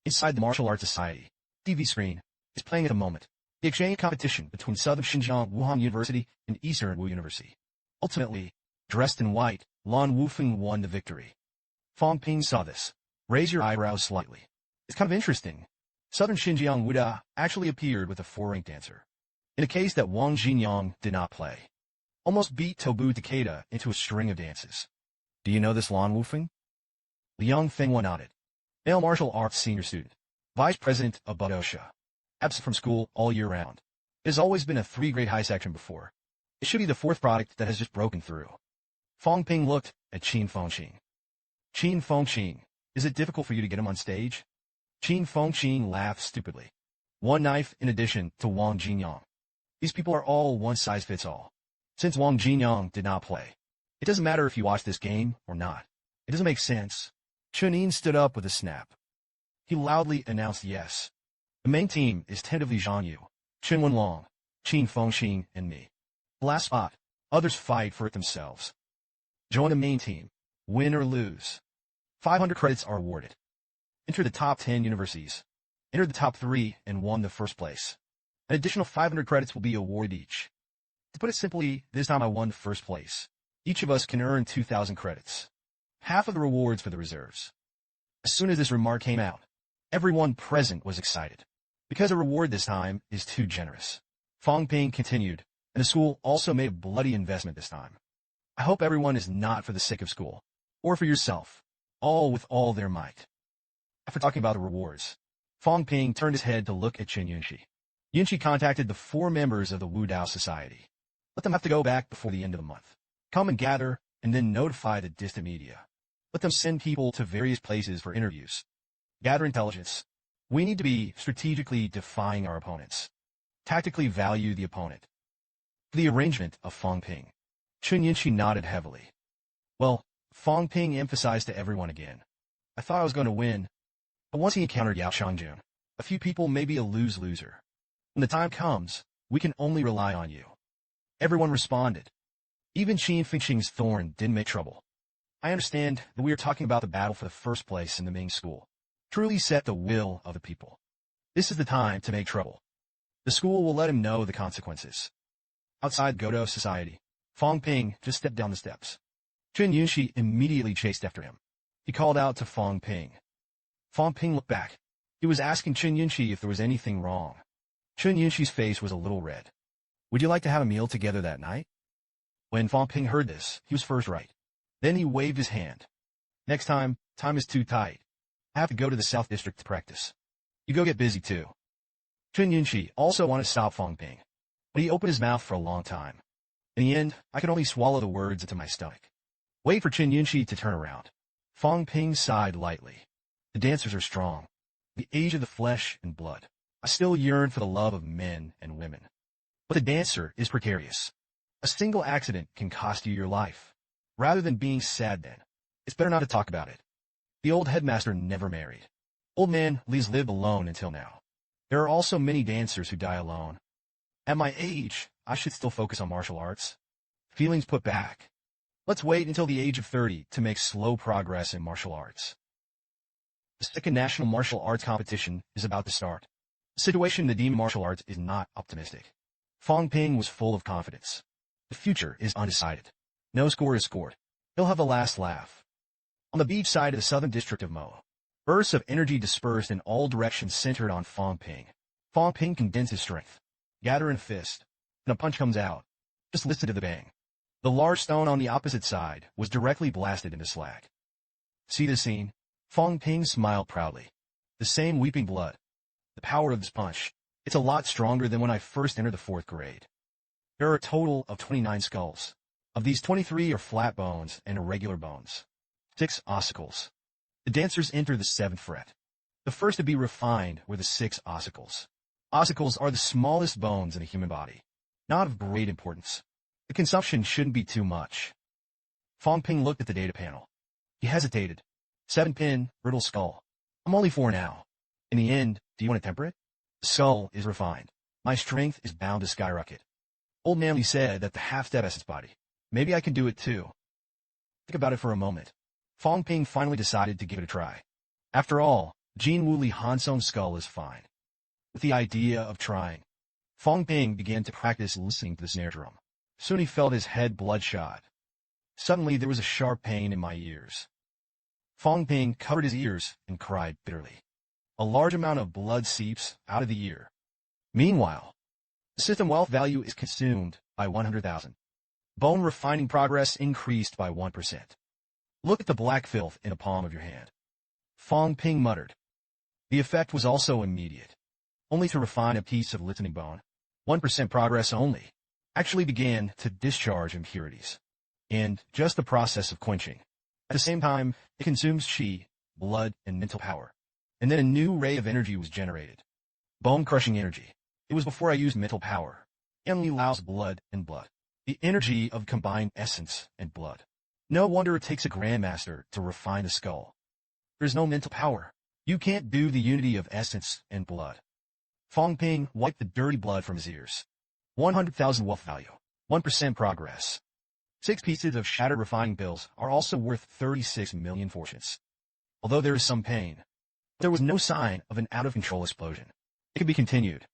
Inside the Martial Arts Society, TV screen is playing at the moment. The exchange competition between Southern Xinjiang Wuhan University and Eastern Wu University. Ultimately, dressed in white, Lan Wufeng won the victory. Fong Ping saw this. Raise your eyebrows slightly. It's kind of interesting. Southern Xinjiang Wuda actually appeared with a 4-rank dancer. In a case that Wang Jinyang did not play. Almost beat Tobu Takeda into a string of dances. Do you know this Lan Wufeng? Liang Fenghua nodded. Male martial arts senior student. Vice president of Budosha. Absent from school all year round. It has always been a 3-grade high section before. It should be the 4th product that has just broken through. Fong Ping looked at Qin Fengqin. Qin Fengqin, is it difficult for you to get him on stage? Qin Fengqin laughed stupidly. One knife in addition to Wang Jinyang. These people are all one-size-fits-all. Since Wang Jinyang did not play, it doesn't matter if you watch this game or not. It doesn't make sense. Chunin stood up with a snap. He loudly announced yes. The main team is tentatively Xie You, Chen Wenlong, Qin Fengqin, and me. The last spot, others fight for it themselves. Join the main team, win or lose. 500 credits are awarded. Enter the top 10 universities. Enter the top 3 and won the first place. An additional 500 credits will be awarded each. To put it simply, this time I won first place. Each of us can earn 2,000 credits. Half of the rewards for the reserves. As soon as this remark came out, everyone present was excited. Because a reward this time is too generous. Fong Ping continued, and the school also made a bloody investment this time. I hope everyone is not for the sake of school, or for yourself, all with all their might. After talking about the rewards, Fong Ping turned his head to look at Chen Yunxi. Yunxi contacted the 4 members of the Wu Dao Society. Let them have to go back before the end of the month. Come and gather, and then notify the distant media. Let them send people to various places for interviews. Gather intelligence. We need to be strategically defying our opponents. Tactically value the opponent. The arrangement of Fong Ping. Chen Yunxi nodded heavily. Well, Fong Ping emphasized to everyone again. I thought I was going to win. But once he encountered Yao Shangjun, a few people may be a lose-loser. When the time comes, we can only rely on you. Everyone responded. Even Qin Fengxing's thorn didn't make trouble. I understand that we are talking about the battle for the first place in the Ming school. Truly set the will of the people. This is the time to make trouble. The school will let him know the consequences. Outside Godo Society, Fong Ping just stepped down the steps. Chen Yunxi immediately chased after him. He called out to Fong Ping. Fong Ping looked back. He was asking Chen Yunxi if there was anything wrong. Chen Yunxi's face was a little red. Would you like to have a meal together that night? When Fong Ping heard this, he was first right. Then he waved his hand. Next time is too tight. I have to go to the South District to practice. You go get busy too. Chen Yunxi also wanted to stop Fong Ping, but he opened his mouth for a long time. In the end, I could only swallow the words into my stomach. Wait for Chen Yunxi to turn around. Fong Ping sighed lightly. The dancers are strong. The age of the flesh and blood. I still yearn for the love of men and women. But the dancer is precarious. A single accident can cost you your life. Rather than being sad then, it's better not to talk about it. The old headmaster never married. Old man Li's lived alone until now. There are also many dancers who die alone. At my age, I should still focus on martial arts. Feelings put back. Let's wait until the age of 30 to make slow progress in martial arts. The second national martial arts competition is about to start. The situation in the demon martial arts is not optimistic. Fong Ping was full of confidence. The future is undecided. No score is scored. He'll have the last laugh. On the beach side of the southern district of Mowu, bursts of energy dispersed in all directions centered on Fong Ping. Fong Ping condensed his strength. Gather in a fist, and a punch comes out. Just listen to the bang. The large stone on the opposite side was directly blasted into slag. See the scene? Fong Ping smiled proudly. The same weeping blood. The power of this punch. It's a lot stronger than when I first entered the 4th grade. There are a total of 29 skulls. Of these, 23 are flat bones and irregular bones. 6 ossicles. The dancers enter the 7th fret. The first to be refined were the 6 ossicles. Ossicles are the smallest bones in a human body. Not of great importance. The consumption shouldn't be too much. Fong Ping looked at the data panel. He hesitated. 7-pin, brittle skull. I'm only 4 now. In the end, do you want to temper it? The skull is refined. My strength is bound to skyrocket. Old man Li said that the half-step essence body. Maybe I can do it too. Think about it for a moment. Fong Ping finally decided to give it a try. After all, Jin Wu Li Hansong's skull is fine. With the idea of trying, Fong Ping began to practice listening to the snare drum. Soon he felt his head bloodshot. Suddenly there was a sharp pain in my ears. Fong Ping covered his ears and cried bitterly. A large amount of blood seeps out of the ear. Meanwhile, the system wealth value is consumed by 100,000. Bone refining progress increased by 1%. Look at the black filth in the palm of your hand. Fong Ping muttered. The effect was also immediate. Only to refine a piece of listening bone, 1% progress only, actually began to discharge impurities. And just the process of quenching. At the same time, it consumes qi, blood, and mental power. And then a new ray of energy was generated. Bone-crushing energy. It was before I used mental power. Only Lao's blood and blood. The energy of combined essence and blood. No wonder it takes a grandmaster to refine the skull. There's no mental power. You can't do the unity of essence and blood. Fong Ping wiped the dirty blood from his ears. 100,000 wealth value. 1% progress. 6 pieces of shattered refining pills are also worth 36 million fortunes. Although there is some pain, there was no sign of an out-of-control explosion. It could be continued.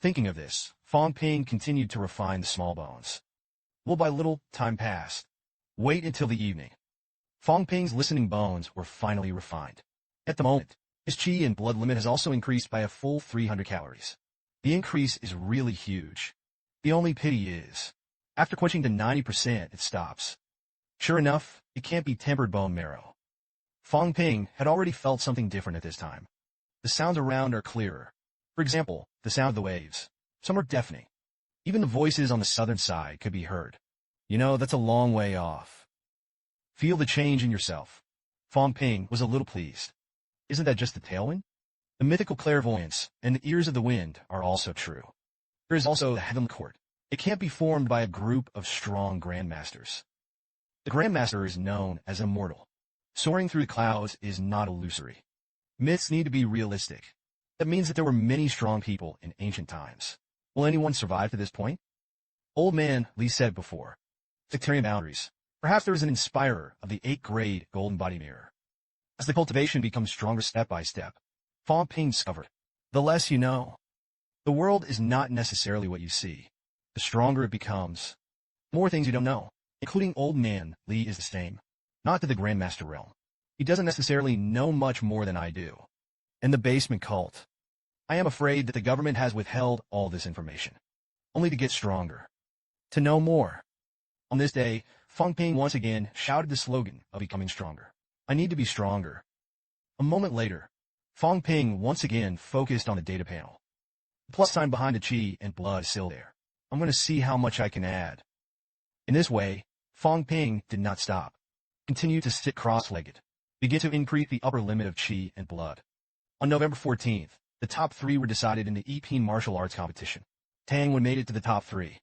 Thinking of this, Fong Ping continued to refine the small bones. Little by little, time passed. Wait until the evening. Fong Ping's listening bones were finally refined. At the moment, his chi and blood limit has also increased by a full 300 calories. The increase is really huge. The only pity is, after quenching to 90%, it stops. Sure enough, it can't be tempered bone marrow. Fong Ping had already felt something different at this time. The sounds around are clearer. For example, the sound of the waves. Some are deafening. Even the voices on the southern side could be heard. You know, that's a long way off. Feel the change in yourself. Fong Ping was a little pleased. Isn't that just the tailwind? The mythical clairvoyance and the ears of the wind are also true. There is also the heavenly court. It can't be formed by a group of strong grandmasters. The grandmaster is known as immortal. Soaring through the clouds is not illusory. Myths need to be realistic. That means that there were many strong people in ancient times. Will anyone survive to this point? Old man Li said before. Sectarian boundaries. Perhaps there is an inspirer of the 8th grade golden body mirror. As the cultivation becomes stronger step by step, Fong Ping discovered, the less you know. The world is not necessarily what you see. The stronger it becomes, more things you don't know, including old man Li is the same. Not to the Grandmaster realm. He doesn't necessarily know much more than I do. And the basement cult. I am afraid that the government has withheld all this information, only to get stronger. To know more. On this day, Fong Ping once again shouted the slogan of becoming stronger. I need to be stronger. A moment later, Fong Ping once again focused on the data panel. The plus sign behind the chi and blood is still there. I'm going to see how much I can add. In this way, Fong Ping did not stop. Continued to sit cross-legged. Begin to increase the upper limit of chi and blood. On November 14th, the top 3 were decided in the P8-15 martial arts competition. Tang Wen made it to the top 3.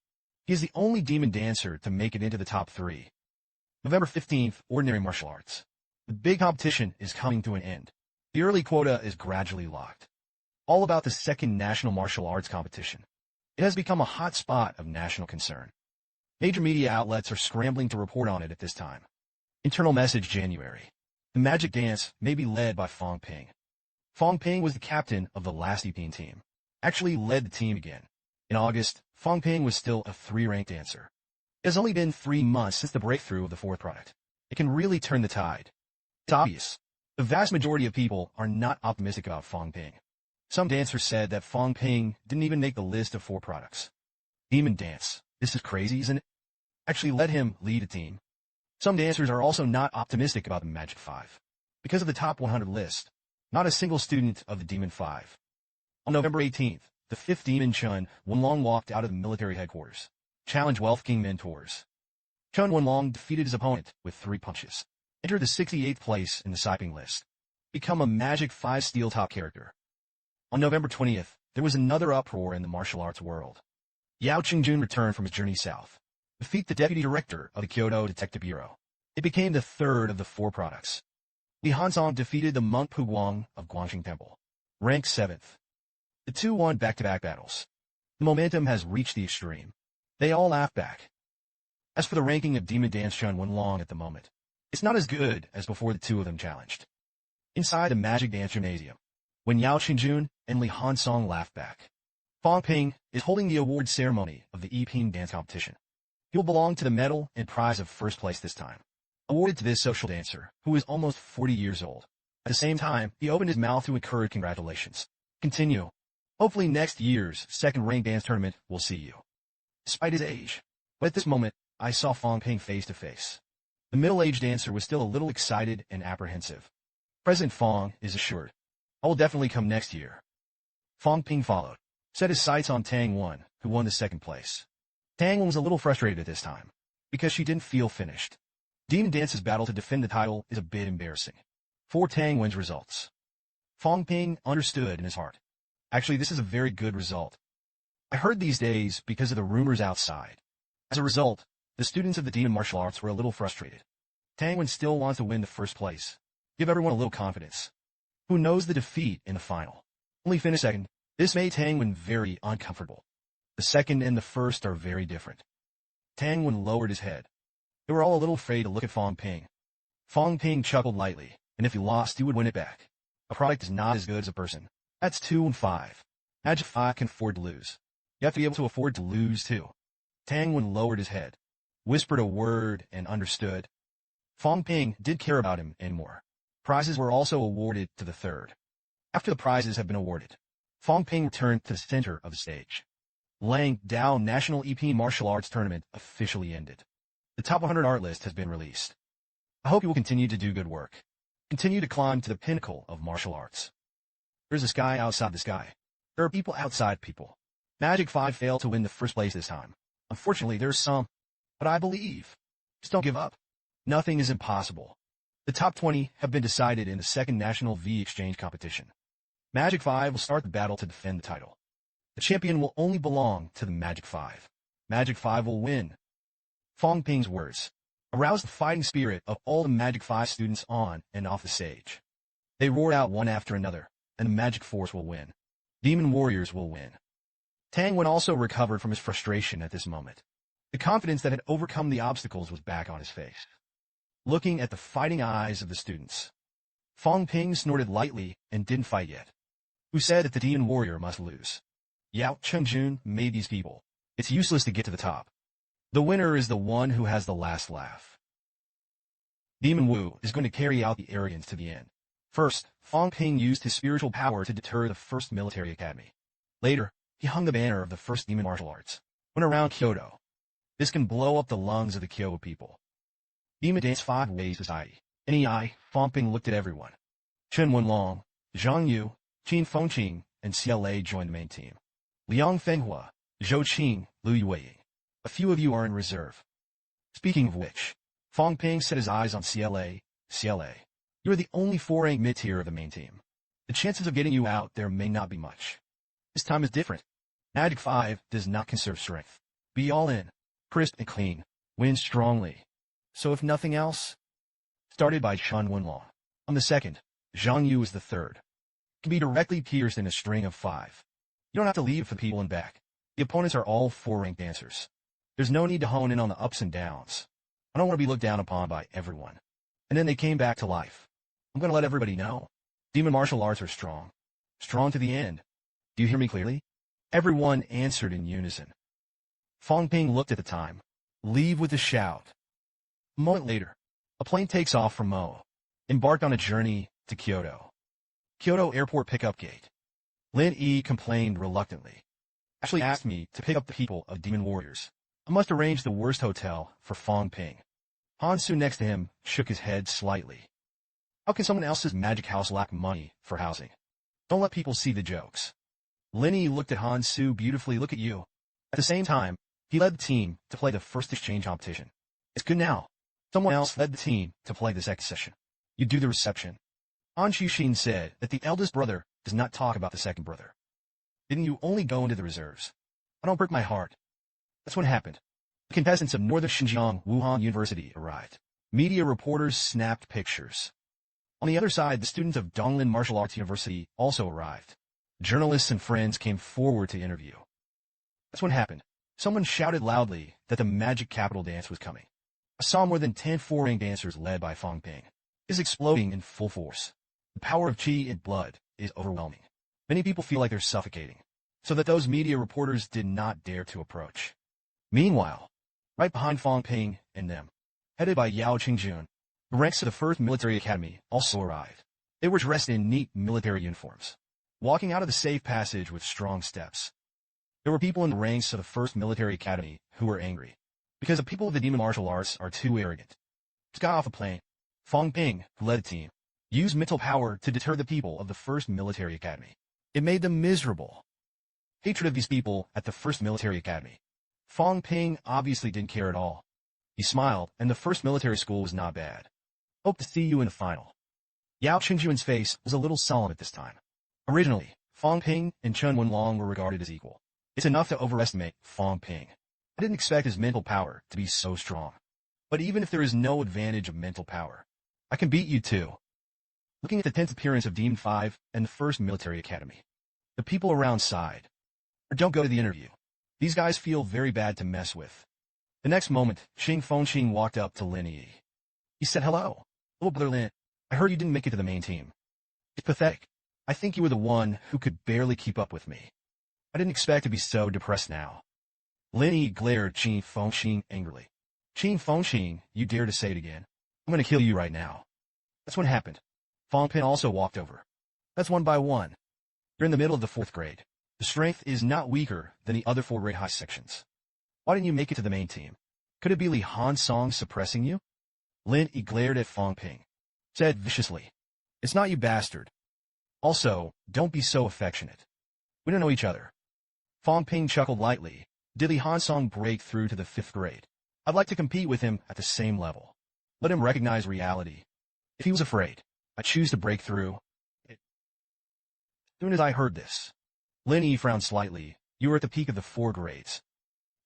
He is the only demon dancer to make it into the top 3. November 15th, ordinary martial arts. The big competition is coming to an end. The early quota is gradually locked. All about the second national martial arts competition. It has become a hot spot of national concern. Major media outlets are scrambling to report on it at this time. Internal message January. The magic dance may be led by Fong Ping. Fong Ping was the captain of the last P8 team. Actually led the team again. In August, Fong Ping was still a 3-rank dancer. It has only been 3 months since the breakthrough of the 4th product. It can really turn the tide. It's obvious. The vast majority of people are not optimistic about Fong Ping. Some dancers said that Fong Ping didn't even make the list of 4 products. Demon dance. This is crazy, isn't it? Actually let him lead a team. Some dancers are also not optimistic about the Magic 5. Because of the top 100 list, not a single student of the Demon 5. On November 18th, the 5th demon Chen Wenlong walked out of the military headquarters. Challenge Wealth King mentors. Chen Wenlong defeated his opponent with 3 punches. Entered the 68th place in the Siping list. Become a Magic 5 steel top character. On November 20th, there was another uproar in the martial arts world. Yao Qingjun returned from his journey south. Defeat the deputy director of the Kyoto Detective Bureau. It became the 3rd of the 4 products. Li Hansong defeated the monk Pu Wang of Guangxing Temple. Ranked 7th. The 2 won back-to-back battles. The momentum has reached the extreme. They all laugh back. As for the ranking of Demon Dance Chen Wenlong at the moment, it's not as good as before the 2 of them challenged. Inside the Magic Dance Gymnasium, when Yao Qingjun and Li Hansong laugh back, Fong Ping is holding the award ceremony of the P8 dance competition. He will belong to the medal and prize of 1st place this time, awarded to this social dancer, who is almost 40 years old. At the same time, he opened his mouth to encourage congratulations. Continue. Hopefully next year's 2nd rank dance tournament will see you. Despite his age. But at this moment, I saw Fong Ping face to face. The middle-aged dancer was still a little excited and apprehensive. President Fong is assured. I will definitely come next year. Fong Ping followed. Set his sights on Tang Wen, who won the 2nd place. Tang Wen was a little frustrated at this time, because she didn't feel finished. Demon Dance's battle to defend the title is a bit embarrassing. For Tang Wen's results. Fong Ping understood in his heart. Actually, this is a very good result. I heard these days because of the rumors outside. As a result, the students of the demon martial arts were a little frustrated. Tang Wen still wants to win the 1st place. Give everyone a little confidence. Who knows the defeat in the final? Only finished 2nd. This made Tang Wen very uncomfortable. The 2nd and the 1st are very different. Tang Wen lowered his head. They were all a little afraid to look at Fong Ping. Fong Ping chuckled lightly, and if you lost, you would win it back. A product is not as good as a person. That's 2 and 5. Magic 5 can afford to lose. You have to be able to afford to lose too. Tang Wen lowered his head. whispered a word and understood. Fong Ping did care about him anymore. Prizes were also awarded to the third. After the prizes have been awarded, Fong Ping returned to the center of the stage. Lang Dao National EP Martial Arts Tournament officially ended. The top 100 art list has been released. I hope you will continue to do good work. Continue to climb to the pinnacle of martial arts. There's a sky outside the sky. There are people outside people. Magic 5 failed to win the first place this time. Unfortunately, there's some. But I believe. Just don't give up. Nothing is impossible. The top 20 have been decided in the second National V Exchange competition. Magic 5 will start the battle to defend the title. The champion will only belong to the Magic 5. Magic 5 will win. Fong Ping's words aroused the fighting spirit of all the Magic 5 students on and off the stage. They roared out one after another, and the Magic Force will win. Demon Warriors will win. Tang Wen also recovered from his frustration at this moment. The confidence that had overcome the obstacles was back on his face. Looking at the fighting eyes of the students, Fong Ping snorted lightly and didn't fight yet. Who said that the Demon Warrior must lose? Yao Chengjun made these people. It's useless to get to the top. The winner is the one who has the last laugh. Demon Wu is going to carry out the arrogance to the end. First, Fong Ping used his spiritual power to deter the first military academy. Later, he hung the banner of the first demon martial arts. Went around Kyoto. This can blow up the lungs of the Kyoto people. Demon Dance 5 Ways Society. NEI, Fong Ping looked at everyone. Chen Wenlong, Zhang Yu, Qin Fengqing, and CLA joined the main team. Liang Fenghua, Zhou Qing, Lu Yueying. A few of you are in reserve. Speaking of which, Fong Ping set his eyes on CLA. You are the only 4-rank mid-tier of the main team. The chances of getting you out there may not be much. This time is different. Magic 5 does not conserve strength. Be all in. Crisp and clean. Win strongly. So if nothing else, started by Chen Wenlong. On the second, Zhang Yu is the third. Can be directly pierced in a string of 5. You don't have to leave for the people in back. The opponents are all 4-rank dancers. There's no need to hone in on the ups and downs. I don't want to be looked down upon by everyone. And then they came back to life. I'm going to let everybody know. Demon martial arts are strong. Strong to the end. Do you hear me clearly? Everyone answered in unison. Fong Ping looked at the time. Leave with a shout. A moment later, a plane takes off from Mowu, embarked on a journey to Kyoto. Kyoto Airport Pickup Gate. Lin Yi complained reluctantly. Ashley asked me to pick up the people of Demon Warriors. I must arrange the worst hotel for Fong Ping. Hansu next to him shook his head slightly. How can someone else's magic house lack money for housing? Don't let people see the jokes. Lin Yi looked at Hansu beautifully. Look at you. At the same time, he led the team to play the first exchange competition. It's good now. Someone else led the team to play the second session. You do the reception. Han Shushin said that the eldest brother does not talk about the second brother. Didn't you only go into the reserves? I don't break my heart. That's what happened. The contestants of Northern Xinjiang Wuhan University arrived. Media reporters snapped pictures. On the other side, the students of Donglin Martial Arts University also arrived. Journalists and friends came forward to interview. That's what happened. Someone shouted loudly that the Magic Capital dance was coming. I saw more than 10 4-rank dancers led by Fong Ping. It is exploding in full force. The power of qi and blood is overwhelming. Many people feel like they're suffocating, so that those media reporters did not dare to approach. Meanwhile, right behind Fong Ping and them, headed by Yao Qingjun, the ranks of the First Military Academy also arrived. They were dressed in neat military uniforms, walking out of the safe passage with strong steps. There were people in the ranks of the First Military Academy who were angry, because the people of the demon martial arts are too arrogant. Just got off a plane. Fong Ping, who led the team, used mental power to deter the people of the First Military Academy. It made them miserable. Hatred of these people at the First Military Academy. Fong Ping obviously didn't care at all. He smiled, and the First Military School was not bad. Hope to see you in the final. Yao Qingjuan's face was a little solemn at this time. Originally, Fong Ping and Chen Wenlong were regarded as equal. It's enough to overestimate Fong Ping. I didn't expect his mental power to be so strong. But even if there is no advantage of mental power, I can beat you too. Looking at the 10th appearance of Demon 5 and the First Military Academy, the people around sighed. Or don't go to the interview. These guys feel very bad to mess with. The next moment, Xing Fengqing walked up to Lin Yi. He said, "Hello, little brother Lin. I heard you didn't make it to the main team. It's pathetic. I think you were the one who could barely keep up with me. I didn't expect to be so depressed now." Lin Yi glared Xing Fengqing angrily. Qin Fengqing, you dare to say it again. I'm going to kill you right now. That's what happened. Fong Ping also walked over. That's one by one. You're in the middle of the 4th grade. The strength is not weaker than the other 4 grade high sections. Why didn't you make it to the main team? Could it be Li Hansong suppressing you? Lin Yi glared at Fong Ping. Said viciously. It's not you bastard. Also, don't be so affectionate. We don't know each other. Fong Ping chuckled lightly. Did Li Hansong break through to the 5th grade? I'd like to compete with him at the same level. Let him recognize reality. If he was afraid, I choose to break through. As soon as I heard this, Lin Yi frowned slightly. You were at the peak of the 4 grades.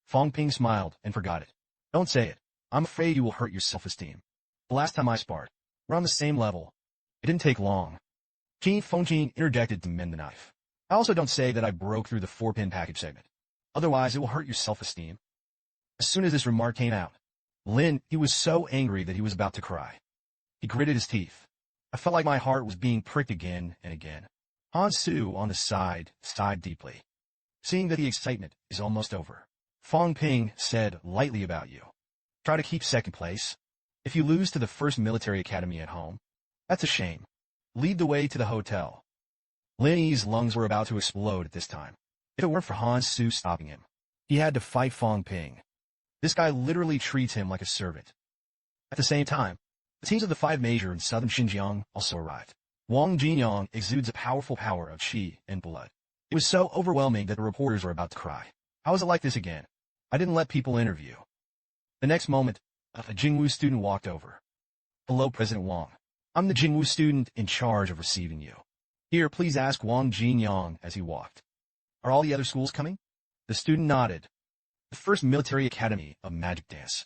Fong Ping smiled and forgot it. Don't say it. I'm afraid you will hurt your self-esteem. The last time I sparred, we're on the same level. It didn't take long. Qin Fengqing interjected to mend the knife. I also don't say that I broke through the 4-pin package segment. Otherwise, it will hurt your self-esteem. As soon as this remark came out, he was so angry that he was about to cry. He gritted his teeth. I felt like my heart was being pricked again and again. Han Su on the side sighed deeply. Seeing that the excitement is almost over, Fong Ping said lightly about you. Try to keep 2nd place. If you lose to the 1st military academy at home, that's a shame. Lead the way to the hotel. Lin Yi's lungs were about to explode at this time. If it weren't for Han Su stopping him, he had to fight Fong Ping. This guy literally treats him like a servant. At the same time, the teams of the 5 major in southern Xinjiang also arrived. Wang Jinyang exudes a powerful power of qi and blood. It was so overwhelming that the reporters were about to cry. How is it like this again? I didn't let people interview. The next moment, a Jingwu student walked over. Hello, President Wang. I'm the Jingwu student in charge of receiving you. Here, please ask Wang Jinyang as he walked. Are all the other schools coming? The student nodded. The 1st Military Academy of Magic Dance.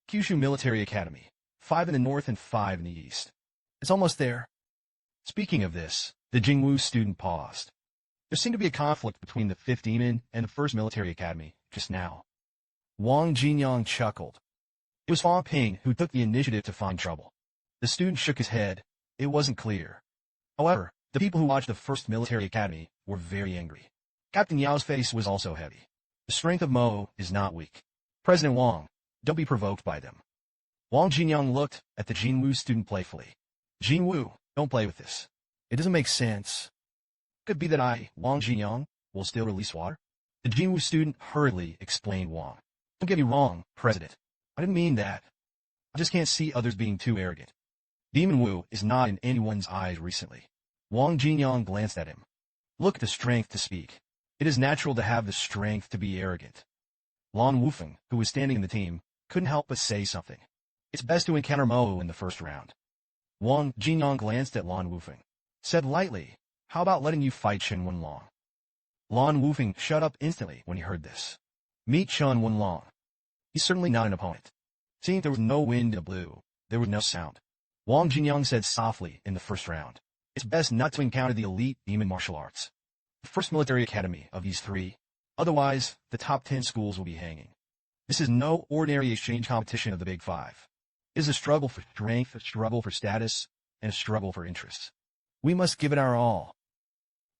Kyushu Military Academy. 5 in the north and 5 in the east. It's almost there. Speaking of this, the Jingwu student paused. There seemed to be a conflict between the 5th Demon and the 1st Military Academy just now. Wang Jinyang chuckled. It was Fong Ping who took the initiative to find trouble. The student shook his head. It wasn't clear. However, the people who watched the 1st Military Academy were very angry. Captain Yao's face was also heavy. The strength of Mowu is not weak. President Wang, don't be provoked by them. Wang Jinyang looked at the Jinwu student playfully. Jinwu, don't play with this. It doesn't make sense. Could be that Wang Jinyang, will still release water. The Jinwu student hurriedly explained Wang. Don't get me wrong, President. I didn't mean that. I just can't see others being too arrogant. Demon Wu is not in anyone's eyes recently. Wang Jinyang glanced at him. Look at the strength to speak. It is natural to have the strength to be arrogant. Lan Wufeng, who was standing in the team, couldn't help but say something. It's best to encounter Mowu in the 1st round. Wang Jinyang glanced at Lan Wufeng. Said lightly, how about letting you fight Chen Wenlong? Lan Wufeng shut up instantly when he heard this. Meet Chen Wenlong. He's certainly not an opponent. Seeing there was no wind in the blue, there was no sound. Wang Jinyang said softly in the 1st round. It's best not to encounter the elite demon martial arts. The 1st Military Academy of these 3. Otherwise, the top 10 schools will be hanging. This is no ordinary exchange competition of the Big 5. It is a struggle for strength, a struggle for status, and a struggle for interests. We must give it our all.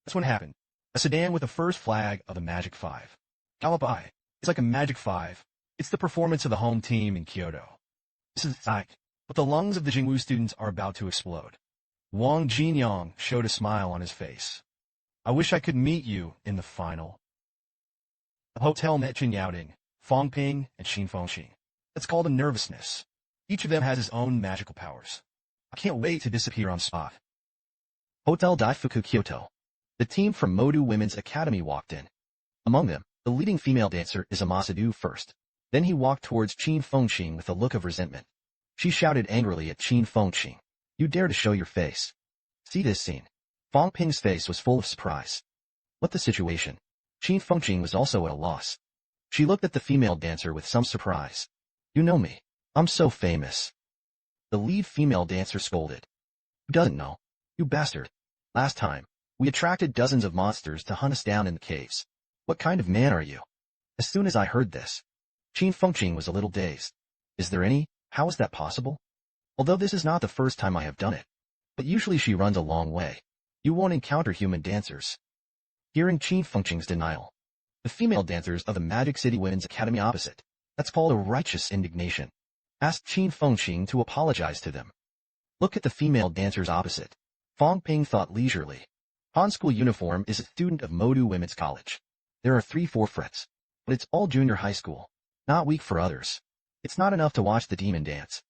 That's what happened. A sedan with the 1st flag of the Magic 5. Gallop by. It's like a Magic 5. It's the performance of the home team in Kyoto. This is psych, but the lungs of the Jingwu students are about to explode. Wang Jinyang showed a smile on his face. I wish I could meet you in the final. The hotel met Chen Yaoding, Fong Ping, and Qin Fengqing. That's called a nervousness. Each of them has his own magical powers. I can't wait to disappear on spot. Hotel Daifuku Kyoto. The team from Mowu Women's Academy walked in. Among them, the leading female dancer is Amasadu first. Then he walked towards Qin Fengqing with a look of resentment. She shouted angrily at Qin Fengqing. You dare to show your face. See this scene. Fong Ping's face was full of surprise. What the situation? Qin Fengqing was also at a loss. She looked at the female dancer with some surprise. You know me. I'm so famous. The lead female dancer scolded. Who doesn't know? You bastard. Last time, we attracted dozens of monsters to hunt us down in the caves. What kind of man are you? As soon as I heard this, Qin Fengqing was a little dazed. Is there any? How is that possible? Although this is not the first time I have done it. But usually she runs a long way. You won't encounter human dancers. Hearing Qin Fengqing's denial, the female dancers of the Magic City Women's Academy opposite. That's called a righteous indignation. asked Fong Ping to apologize to them. Look at the female dancers opposite. Fong Ping thought leisurely. Han school uniform is a student of Mowu Women's College. There are 3-4 frets. But it's all junior high school. Not weak for others. It's not enough to watch the demon dance.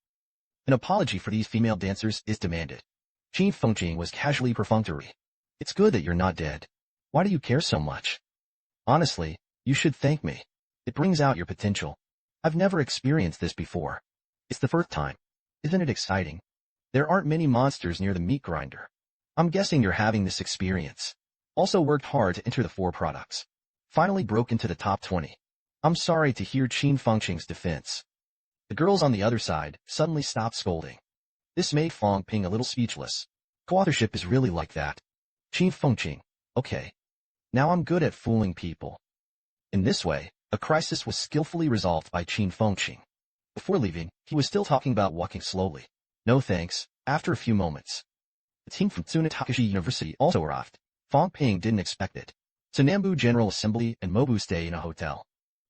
An apology for these female dancers is demanded. Fong Ping was casually perfunctory. It's good that you're not dead. Why do you care so much? Honestly, you should thank me. It brings out your potential. I've never experienced this before. It's the first time. Isn't it exciting? There aren't many monsters near the meat grinder. I'm guessing you're having this experience. Also worked hard to enter the 4 products. Finally broke into the top 20. I'm sorry to hear Fong Ping's defense. The girls on the other side suddenly stopped scolding. This made Fong Ping a little speechless. Co-authorship is really like that. Fong Ping. Okay. Now I'm good at fooling people. In this way, a crisis was skillfully resolved by Fong Ping. Before leaving, he was still talking about walking slowly. No thanks, after a few moments. The team from Tsunetakashi University also arrived. Fong Ping didn't expect it. Tsunambu General Assembly and Mowu stay in a hotel.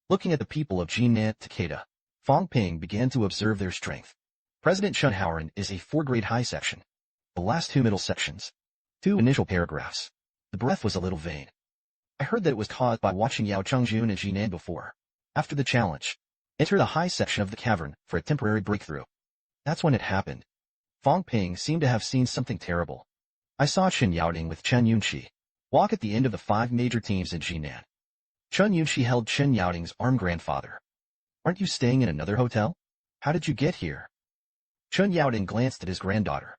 Looking at the people of Jinyang Takeda, Fong Ping began to observe their strength. President Chen Howren is a 4-grade high section. The last 2 middle sections. 2 initial paragraphs. The breath was a little vain. I heard that it was caused by watching Yao Chungjun and Jinan before. After the challenge, enter the high section of the cavern for a temporary breakthrough. That's when it happened. Fong Ping seemed to have seen something terrible. I saw Chen Yaoding with Chen Yunqi walk at the end of the 5 major teams in Jinan. Chen Yunqi held Chen Yaoding's arm. Grandfather. Aren't you staying in another hotel? How did you get here? Chen Yaoding glanced at his granddaughter.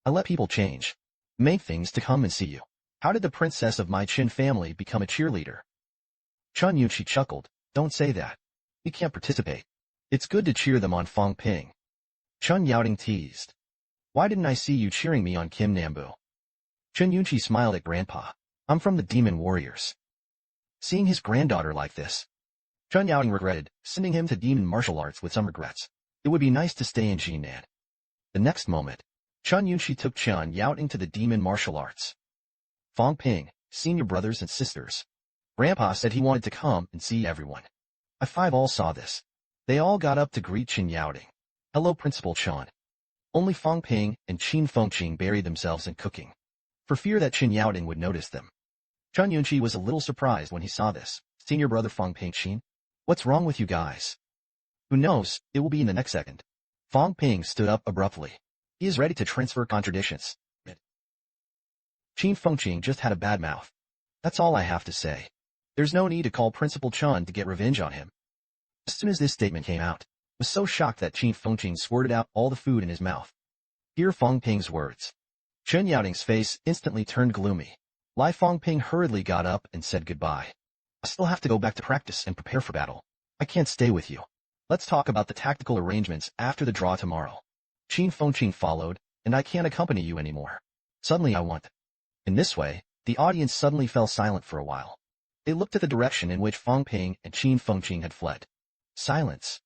I let people change. Make things to come and see you. How did the princess of my Chen family become a cheerleader? Chen Yunqi chuckled. Don't say that. We can't participate. It's good to cheer them on, Fong Ping. Chen Yaoding teased. Why didn't I see you cheering me on Kim Nambu? Chen Yunqi smiled at Grandpa. I'm from the Demon Warriors. Seeing his granddaughter like this, Chen Yaoding regretted sending him to demon martial arts with some regrets. It would be nice to stay in Jinan. The next moment, Chen Yunqi took Chen Yaoding to the demon martial arts. Fong Ping, senior brothers and sisters. Grandpa said he wanted to come and see everyone. I 5 all saw this. They all got up to greet Chen Yaoding. Hello, Principal Chen. Only Fong Ping and Fong Ping buried themselves in cooking, for fear that Chen Yaoding would notice them. Chen Yunqi was a little surprised when he saw this. Senior brother Fong Ping Chen? What's wrong with you guys? Who knows, it will be in the next second. Fong Ping stood up abruptly. He is ready to transfer contradictions. Fong Ping just had a bad mouth. That's all I have to say. There's no need to call Principal Chen to get revenge on him. As soon as this statement came out, I was so shocked that Fong Ping squirted out all the food in his mouth. Hear Fong Ping's words. Chen Yaoding's face instantly turned gloomy. Lai Fong Ping hurriedly got up and said goodbye. I still have to go back to practice and prepare for battle. I can't stay with you. Let's talk about the tactical arrangements after the draw tomorrow. Fong Ping followed, and I can't accompany you anymore. Suddenly I want. In this way, the audience suddenly fell silent for a while. They looked at the direction in which Fong Ping and Fong Ping had fled. Silence.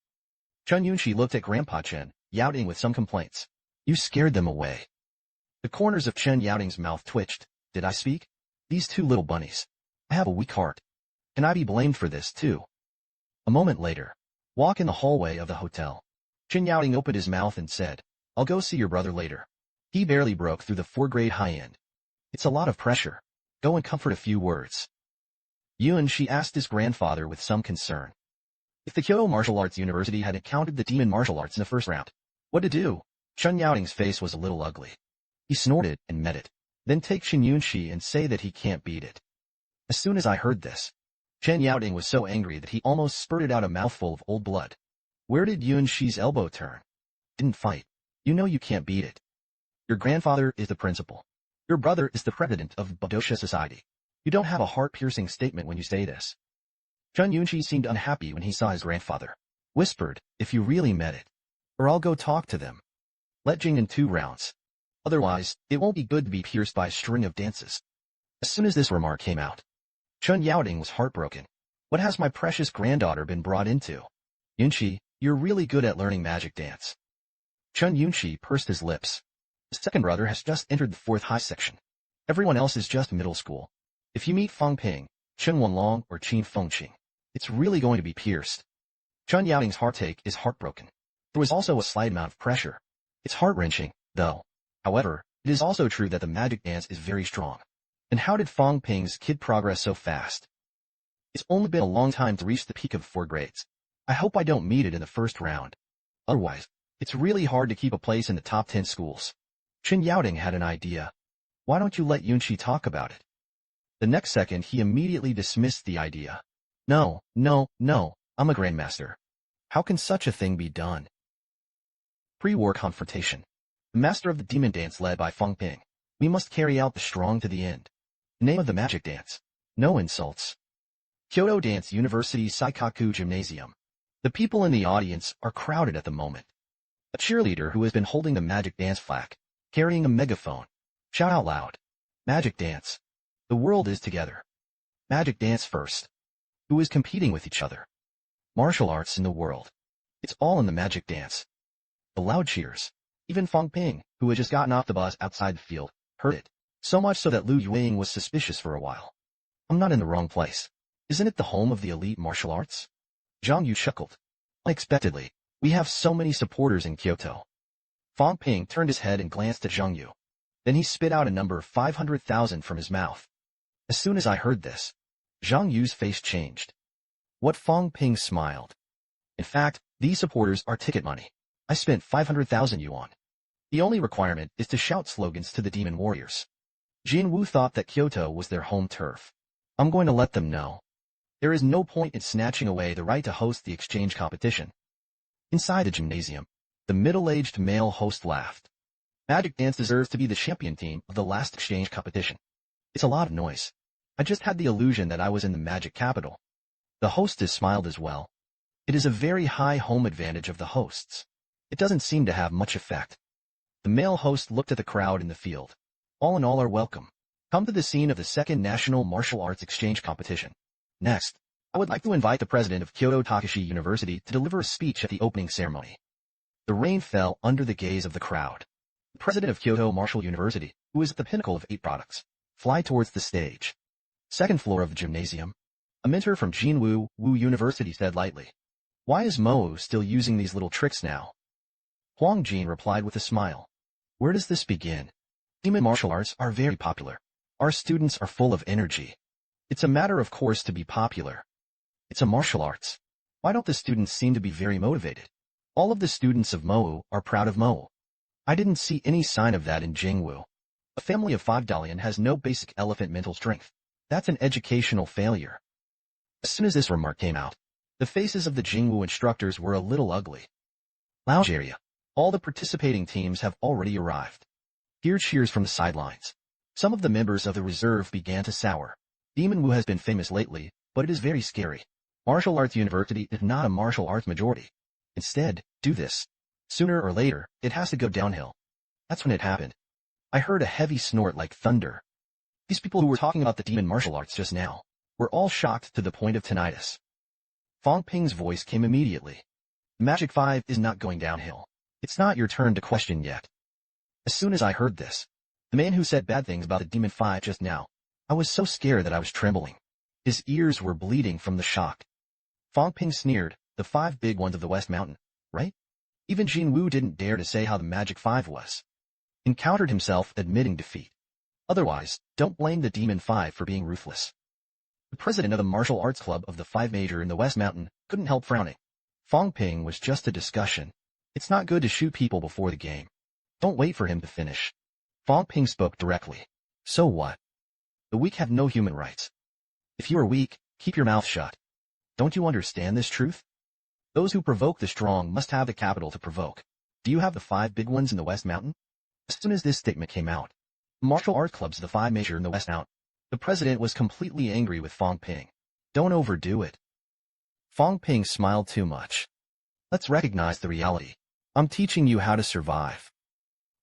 Chen Yunqi looked at Grandpa Chen Yaoding with some complaints. You scared them away. The corners of Chen Yaoding's mouth twitched. Did I speak? These 2 little bunnies. I have a weak heart. Can I be blamed for this too? A moment later, walk in the hallway of the hotel. Chen Yaoding opened his mouth and said, I'll go see your brother later. He barely broke through the 4-grade high end. It's a lot of pressure. Go and comfort a few words. She asked his grandfather with some concern. If the Kyoto Martial Arts University had encountered the demon martial arts in the first round, what to do? Chen Yaoding's face was a little ugly. He snorted and met it. Then take Chen Yunqi and say that he can't beat it. As soon as I heard this, Chen Yaoding was so angry that he almost spurted out a mouthful of old blood. Where did Yunqi's elbow turn? Didn't fight. You know you can't beat it. Your grandfather is the principal. Your brother is the president of Badosha Society. You don't have a heart-piercing statement when you say this. Chen Yunqi seemed unhappy when he saw his grandfather. Whispered, if you really meant it. Or I'll go talk to them. Let Jing in 2 rounds. Otherwise, it won't be good to be pierced by a string of dances. As soon as this remark came out, Chen Yaoding was heartbroken. What has my precious granddaughter been brought into? Yunqi, you're really good at learning magic dance. Chen Yunqi pursed his lips. His second brother has just entered the 4th high section. Everyone else is just middle school. If you meet Fong Ping, Chen Wanlong, or Fong Ping, it's really going to be pierced. Chen Yaoding's heartache is heartbroken. There was also a slight amount of pressure. It's heart-wrenching, though. However, it is also true that the magic dance is very strong. And how did Fong Ping's kid progress so fast? It's only been a long time to reach the peak of 4 grades. I hope I don't meet it in the first round. Otherwise, it's really hard to keep a place in the top 10 schools. Jinyang had an idea. Why don't you let Yunqi talk about it? The next second he immediately dismissed the idea. No, I'm a grandmaster. How can such a thing be done? Pre-war confrontation. The master of the demon dance led by Fong Ping. We must carry out the strong to the end. The name of the magic dance. No insults. Kyoto Dance University Saikaku Gymnasium. The people in the audience are crowded at the moment. A cheerleader who has been holding the magic dance flag, carrying a megaphone. Shout out loud. Magic dance. The world is together. Magic dance first. Who is competing with each other? Martial arts in the world. It's all in the magic dance. The loud cheers. Even Fong Ping, who had just gotten off the bus outside the field, heard it. So much so that Wang was suspicious for a while. I'm not in the wrong place. Isn't it the home of the elite martial arts? Jiang Yu chuckled. Unexpectedly, we have so many supporters in Kyoto. Fong Ping turned his head and glanced at Jiang Yu. Then he spit out a number 500,000 from his mouth. As soon as I heard this, Jiang Yu's face changed. What? Fong Ping smiled. In fact, these supporters are ticket money. I spent 500,000 yuan. The only requirement is to shout slogans to the demon warriors. Jinwu thought that Kyoto was their home turf. I'm going to let them know. There is no point in snatching away the right to host the exchange competition. Inside the gymnasium, the middle-aged male host laughed. Magic Dance deserves to be the champion team of the last exchange competition. It's a lot of noise. I just had the illusion that I was in the magic capital. The hostess smiled as well. It is a very high home advantage of the hosts. It doesn't seem to have much effect. The male host looked at the crowd in the field. All in all are welcome. Come to the scene of the second National Martial Arts Exchange Competition. Next, I would like to invite the president of Kyoto Takashi University to deliver a speech at the opening ceremony. The rain fell under the gaze of the crowd. The president of Kyoto Martial University, who is at the pinnacle of 8 products, fly towards the stage. Second floor of the gymnasium. A mentor from Jinwu University said lightly. Why is Mowu still using these little tricks now? Huang Jin replied with a smile. Where does this begin? Demon martial arts are very popular. Our students are full of energy. It's a matter of course to be popular. It's a martial arts. Why don't the students seem to be very motivated? All of the students of Mowu are proud of Mowu. I didn't see any sign of that in Jingwu. A family of 5 Dalian has no basic elephant mental strength. That's an educational failure. As soon as this remark came out, the faces of the Jingwu instructors were a little ugly. Lounge area. All the participating teams have already arrived. Hear cheers from the sidelines. Some of the members of the reserve began to sour. Demon Wu has been famous lately, but it is very scary. Martial Arts University is not a martial arts majority. Instead, do this. Sooner or later, it has to go downhill. That's when it happened. I heard a heavy snort like thunder. These people who were talking about the demon martial arts just now were all shocked to the point of tinnitus. Fong Ping's voice came immediately. Magic 5 is not going downhill. It's not your turn to question yet. As soon as I heard this, the man who said bad things about the demon 5 just now, I was so scared that I was trembling. His ears were bleeding from the shock. Fong Ping sneered, the 5 big ones of the West Mountain, right? Even Jinwu didn't dare to say how the magic 5 was. Encountered himself admitting defeat. Otherwise, don't blame the demon 5 for being ruthless. The president of the martial arts club of the 5 major in the West Mountain couldn't help frowning. Fong Ping was just a discussion. It's not good to shoot people before the game. Don't wait for him to finish. Fong Ping spoke directly. So what? The weak have no human rights. If you are weak, keep your mouth shut. Don't you understand this truth? Those who provoke the strong must have the capital to provoke. Do you have the 5 big ones in the West Mountain? As soon as this statement came out, martial art clubs of the 5 major in the West Mountain, the president was completely angry with Fong Ping. Don't overdo it. Fong Ping smiled too much. Let's recognize the reality. I'm teaching you how to survive.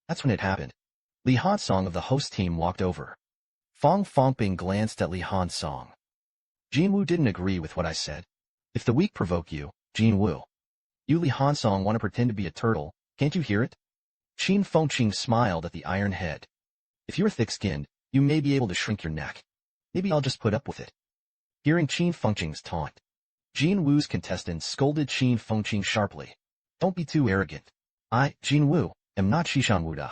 That's when it happened. Li Hansong of the host team walked over. Fong Ping glanced at Li Hansong. Jinwu didn't agree with what I said. If the weak provoke you, Jinwu. You Li Hansong want to pretend to be a turtle, can't you hear it? Qin Fengqing smiled at the iron head. If you're thick-skinned, you may be able to shrink your neck. Maybe I'll just put up with it. Hearing Qin Fengqing's taunt, Jinwu's contestants scolded Qin Fengqing sharply. Don't be too arrogant. I, Jin Wu, am not Shishan Wuda.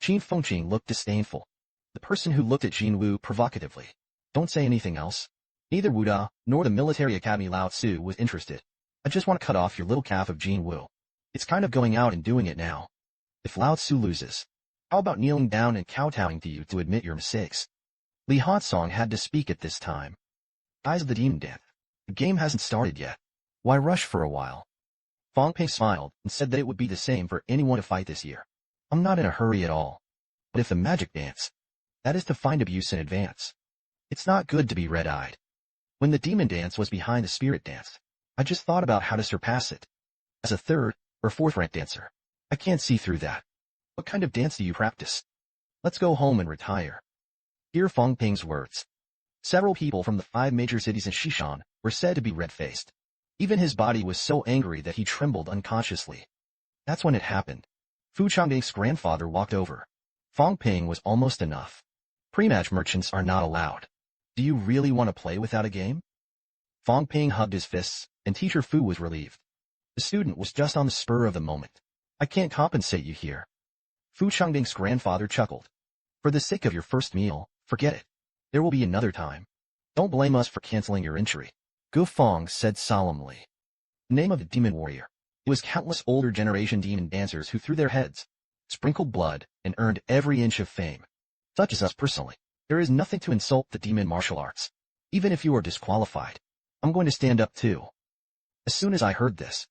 Qin Fengqing looked disdainful. The person who looked at Jin Wu provocatively. Don't say anything else. Neither Wuda, nor the military academy Lao Tzu was interested. I just want to cut off your little calf of Jin Wu. It's kind of going out and doing it now. If Lao Tzu loses, how about kneeling down and kowtowing to you to admit your mistakes? Li Hansong had to speak at this time. Eyes of the demon dance. The game hasn't started yet. Why rush for a while? Fong Ping smiled and said that it would be the same for anyone to fight this year. I'm not in a hurry at all. But if the magic dance, that is to find abuse in advance. It's not good to be red-eyed. When the demon dance was behind the spirit dance, I just thought about how to surpass it. As a third or fourth rank dancer, I can't see through that. What kind of dance do you practice? Let's go home and retire. Hear Fong Ping's words. Several people from the 5 major cities in Shishan were said to be red-faced. Even his body was so angry that he trembled unconsciously. That's when it happened. Fu Changding's grandfather walked over. Fong Ping was almost enough. Pre-match merchants are not allowed. Do you really want to play without a game? Fong Ping hugged his fists, and Teacher Fu was relieved. The student was just on the spur of the moment. I can't compensate you here. Fu Changding's grandfather chuckled. For the sake of your first meal, forget it. There will be another time. Don't blame us for canceling your entry. Gu Fong said solemnly. The name of the demon warrior. It was countless older generation demon dancers who threw their heads, sprinkled blood, and earned every inch of fame. Such as us personally. There is nothing to insult the demon martial arts. Even if you are disqualified, I'm going to stand up too. As soon as I heard this,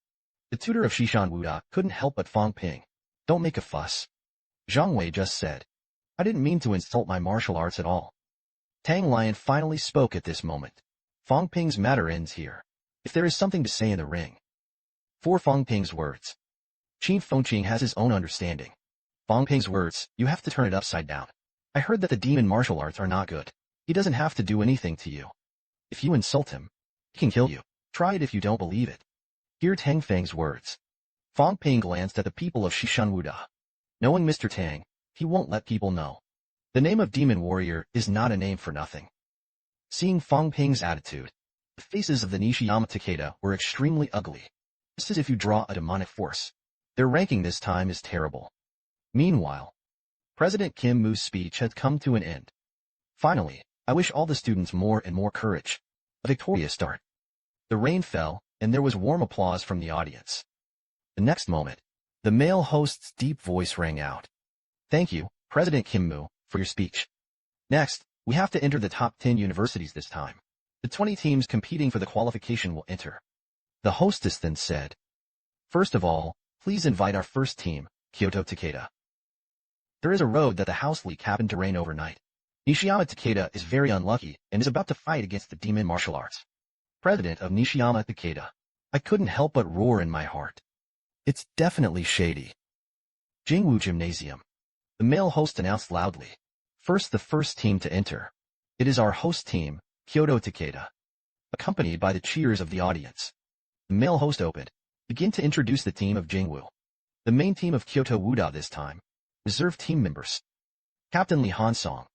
the tutor of Shishan Wuda couldn't help but Fong Ping. Don't make a fuss. Zhang Wei just said. I didn't mean to insult my martial arts at all. Tang Lion finally spoke at this moment. Fong Ping's matter ends here. If there is something to say in the ring. For Fong Ping's words. Qin Fengqing has his own understanding. Fong Ping's words, you have to turn it upside down. I heard that the demon martial arts are not good. He doesn't have to do anything to you. If you insult him, he can kill you. Try it if you don't believe it. Hear Tang Feng's words. Fong Ping glanced at the people of Shishan Wuda. Knowing Mr. Tang, he won't let people know. The name of Demon Warrior is not a name for nothing. Seeing Fong Ping's attitude, the faces of the Nishiyama Takeda were extremely ugly. Just as if you draw a demonic force. Their ranking this time is terrible. Meanwhile, President Kim Moo's speech had come to an end. Finally, I wish all the students more and more courage. A victorious start. The rain fell, and there was warm applause from the audience. The next moment, the male host's deep voice rang out. Thank you, President Kim Moo, for your speech. Next, we have to enter the top 10 universities this time. The 20 teams competing for the qualification will enter. The hostess then said, first of all, please invite our first team, Kyoto Takeda. There is a road that the house leak happened to rain overnight. Nishiyama Takeda is very unlucky and is about to fight against the demon martial arts. President of Nishiyama Takeda. I couldn't help but roar in my heart. It's definitely shady. Jingwu Gymnasium. The male host announced loudly. First the first team to enter. It is our host team, Kyoto Takeda. Accompanied by the cheers of the audience. The male host opened. Begin to introduce the team of Jingwu. The main team of Kyoto Wuda this time. Reserve team members. Captain Li Hansong.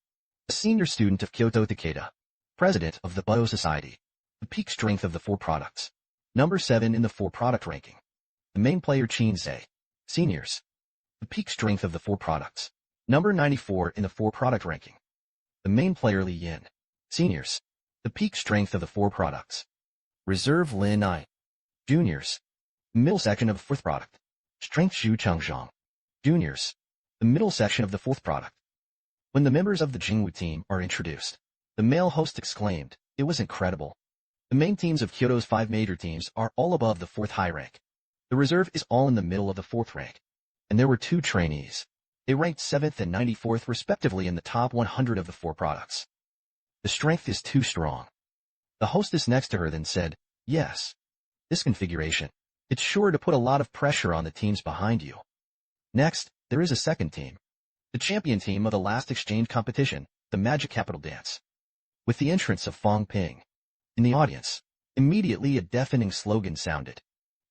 A senior student of Kyoto Takeda. President of the Budo Society. The peak strength of the 4 products. Number 7 in the 4 product ranking. The main player Qin Zhe. Seniors. The peak strength of the 4 products. Number 94 in the 4 product ranking. The main player Li Yin. Seniors. The peak strength of the 4 products. Reserve Lin Yi. Juniors. The middle section of the 4th product. Strength Xu Changzhong. Juniors. The middle section of the 4th product. When the members of the Jingwu team are introduced, the male host exclaimed, it was incredible. The main teams of Kyoto's 5 major teams are all above the 4th high rank. The reserve is all in the middle of the 4th rank. And there were 2 trainees. They ranked 7th and 94th respectively in the top 100 of the 4 products. The strength is too strong. The hostess next to her then said, yes. This configuration. It's sure to put a lot of pressure on the teams behind you. Next, there is a second team. The champion team of the last exchange competition, the Magic Capital Dance. With the entrance of Fong Ping. In the audience, immediately a deafening slogan sounded.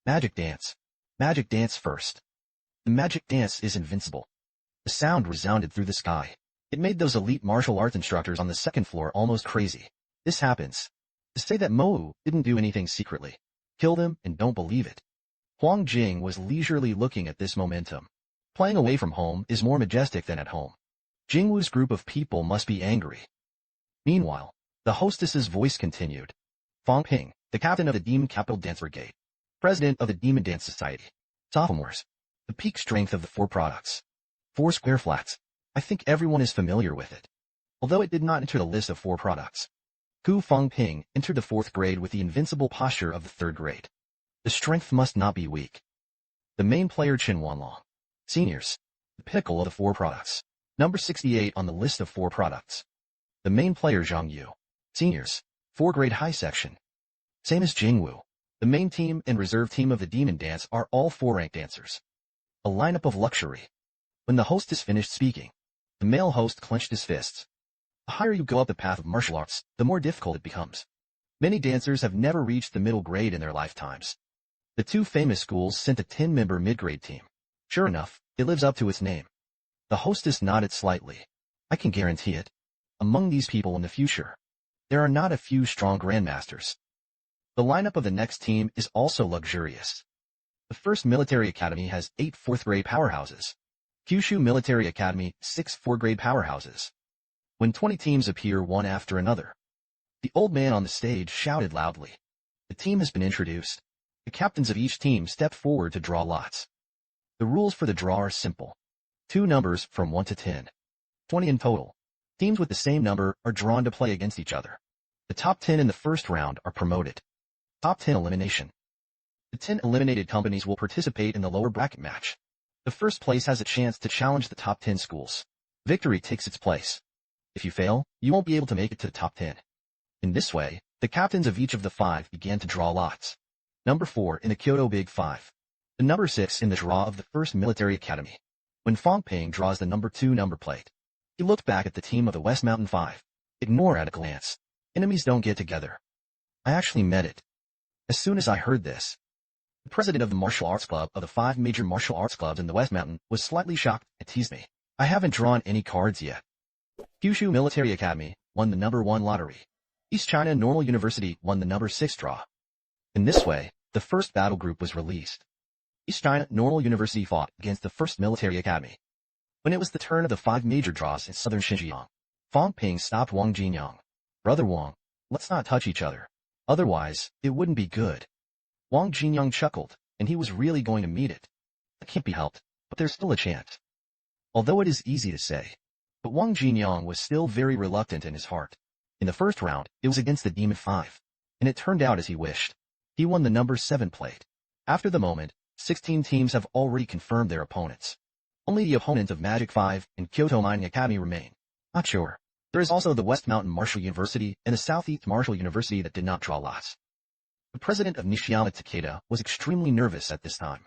Magic Dance. Magic Dance first. The Magic Dance is invincible. The sound resounded through the sky. It made those elite martial arts instructors on the 2nd floor almost crazy. This happens. To say that Mowu didn't do anything secretly. Kill them and don't believe it. Huang Jing was leisurely looking at this momentum. Playing away from home is more majestic than at home. Jingwu's group of people must be angry. Meanwhile, the hostess's voice continued. Fong Ping, the captain of the Demon Capital Dance Brigade, president of the Demon Dance Society. Sophomores. The peak strength of the 4 products. 4 square flats. I think everyone is familiar with it. Although it did not enter the list of 4 products. Fong Ping entered the 4th grade with the invincible posture of the 3rd grade. The strength must not be weak. The main player Chen Wanlong. Seniors. The pinnacle of the 4 products. Number 68 on the list of 4 products. The main player Xie You. Seniors. 4 grade high section. Same as Jingwu. The main team and reserve team of the Demon Dance are all 4-ranked dancers. A lineup of luxury. When the hostess finished speaking, the male host clenched his fists. The higher you go up the path of martial arts, the more difficult it becomes. Many dancers have never reached the middle grade in their lifetimes. The 2 famous schools sent a 10-member mid-grade team. Sure enough, it lives up to its name. The hostess nodded slightly. I can guarantee it. Among these people in the future, there are not a few strong grandmasters. The lineup of the next team is also luxurious. The 1st Military Academy has 8 4th-grade powerhouses. Kyushu Military Academy, 6 4th-grade powerhouses. When 20 teams appear one after another, the old man on the stage shouted loudly. The team has been introduced. The captains of each team step forward to draw lots. The rules for the draw are simple. 2 numbers from 1 to 10. 20 in total. Teams with the same number are drawn to play against each other. The top 10 in the first round are promoted. Top 10 elimination. The 10 eliminated companies will participate in the lower bracket match. The first place has a chance to challenge the top 10 schools. Victory takes its place. If you fail, you won't be able to make it to the top 10. In this way, the captains of each of the 5 began to draw lots. Number 4 in the Kyoto Big 5. The number 6 in the draw of the 1st Military Academy. When Fong Ping draws the number 2 number plate, he looked back at the team of the West Mountain 5. Ignore at a glance. Enemies don't get together. I actually met it. As soon as I heard this, the president of the martial arts club of the 5 major martial arts clubs in the West Mountain was slightly shocked and teased me. I haven't drawn any cards yet. Kyushu Military Academy won the number 1 lottery. East China Normal University won the number 6 draw. In this way, the first battle group was released. East China Normal University fought against the 1st Military Academy. When it was the turn of the 5 major draws in southern Xinjiang, Fong Ping stopped Wang Jinyang. Brother Wang, let's not touch each other. Otherwise, it wouldn't be good. Wang Jinyang chuckled, and he was really going to meet it. It can't be helped, but there's still a chance. Although it is easy to say, but Wang Jinyang was still very reluctant in his heart. In the first round, it was against the Demon 5, and it turned out as he wished. He won the number 7 plate. After the moment, 16 teams have already confirmed their opponents. Only the opponents of Magic 5 and Kyoto Mining Academy remain. Not sure. There is also the West Mountain Martial University and the Southeast Martial University that did not draw lots. The president of Nishiyama Takeda was extremely nervous at this time.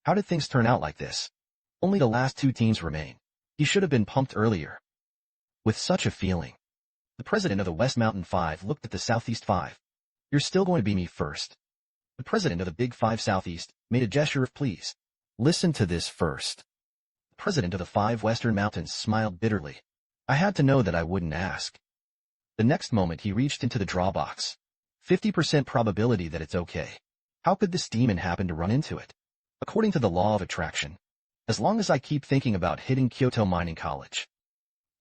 How did things turn out like this? Only the last 2 teams remain. He should have been pumped earlier. With such a feeling, the president of the West Mountain 5 looked at the Southeast 5. You're still going to be me first. The president of the Big 5 Southeast made a gesture of please. Listen to this first. The president of the 5 Western Mountains smiled bitterly. I had to know that I wouldn't ask. The next moment he reached into the draw box. 50% probability that it's okay. How could this demon happen to run into it? According to the law of attraction, as long as I keep thinking about hitting Kyoto Mining College.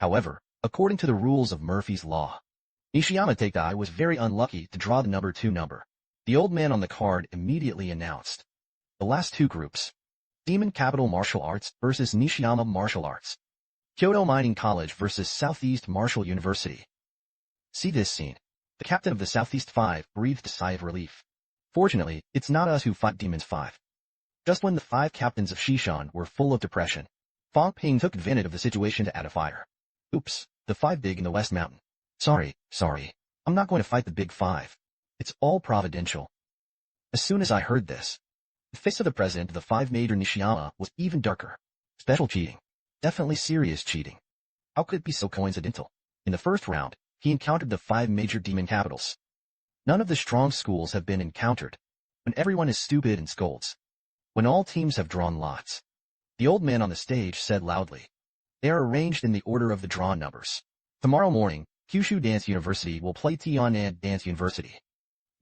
However, according to the rules of Murphy's Law, Nishiyama Takeda was very unlucky to draw the number 2 number. The old man on the card immediately announced. The last 2 groups. Demon Capital Martial Arts versus Nishiyama Martial Arts. Kyoto Mining College versus Southeast Martial University. See this scene. The captain of the Southeast 5 breathed a sigh of relief. Fortunately, it's not us who fought Demons 5. Just when the 5 captains of Shishan were full of depression, Fong Ping took advantage of the situation to add a fire. Oops, the 5 big in the West Mountain. Sorry. I'm not going to fight the Big 5. It's all providential. As soon as I heard this, the face of the president of the 5 major Nishiyama was even darker. Special cheating. Definitely serious cheating. How could it be so coincidental? In the first round, he encountered the 5 major demon capitals. None of the strong schools have been encountered. When everyone is stupid and scolds. When all teams have drawn lots. The old man on the stage said loudly. They are arranged in the order of the drawn numbers. Tomorrow morning, Kyushu Dance University will play Tianan Dance University.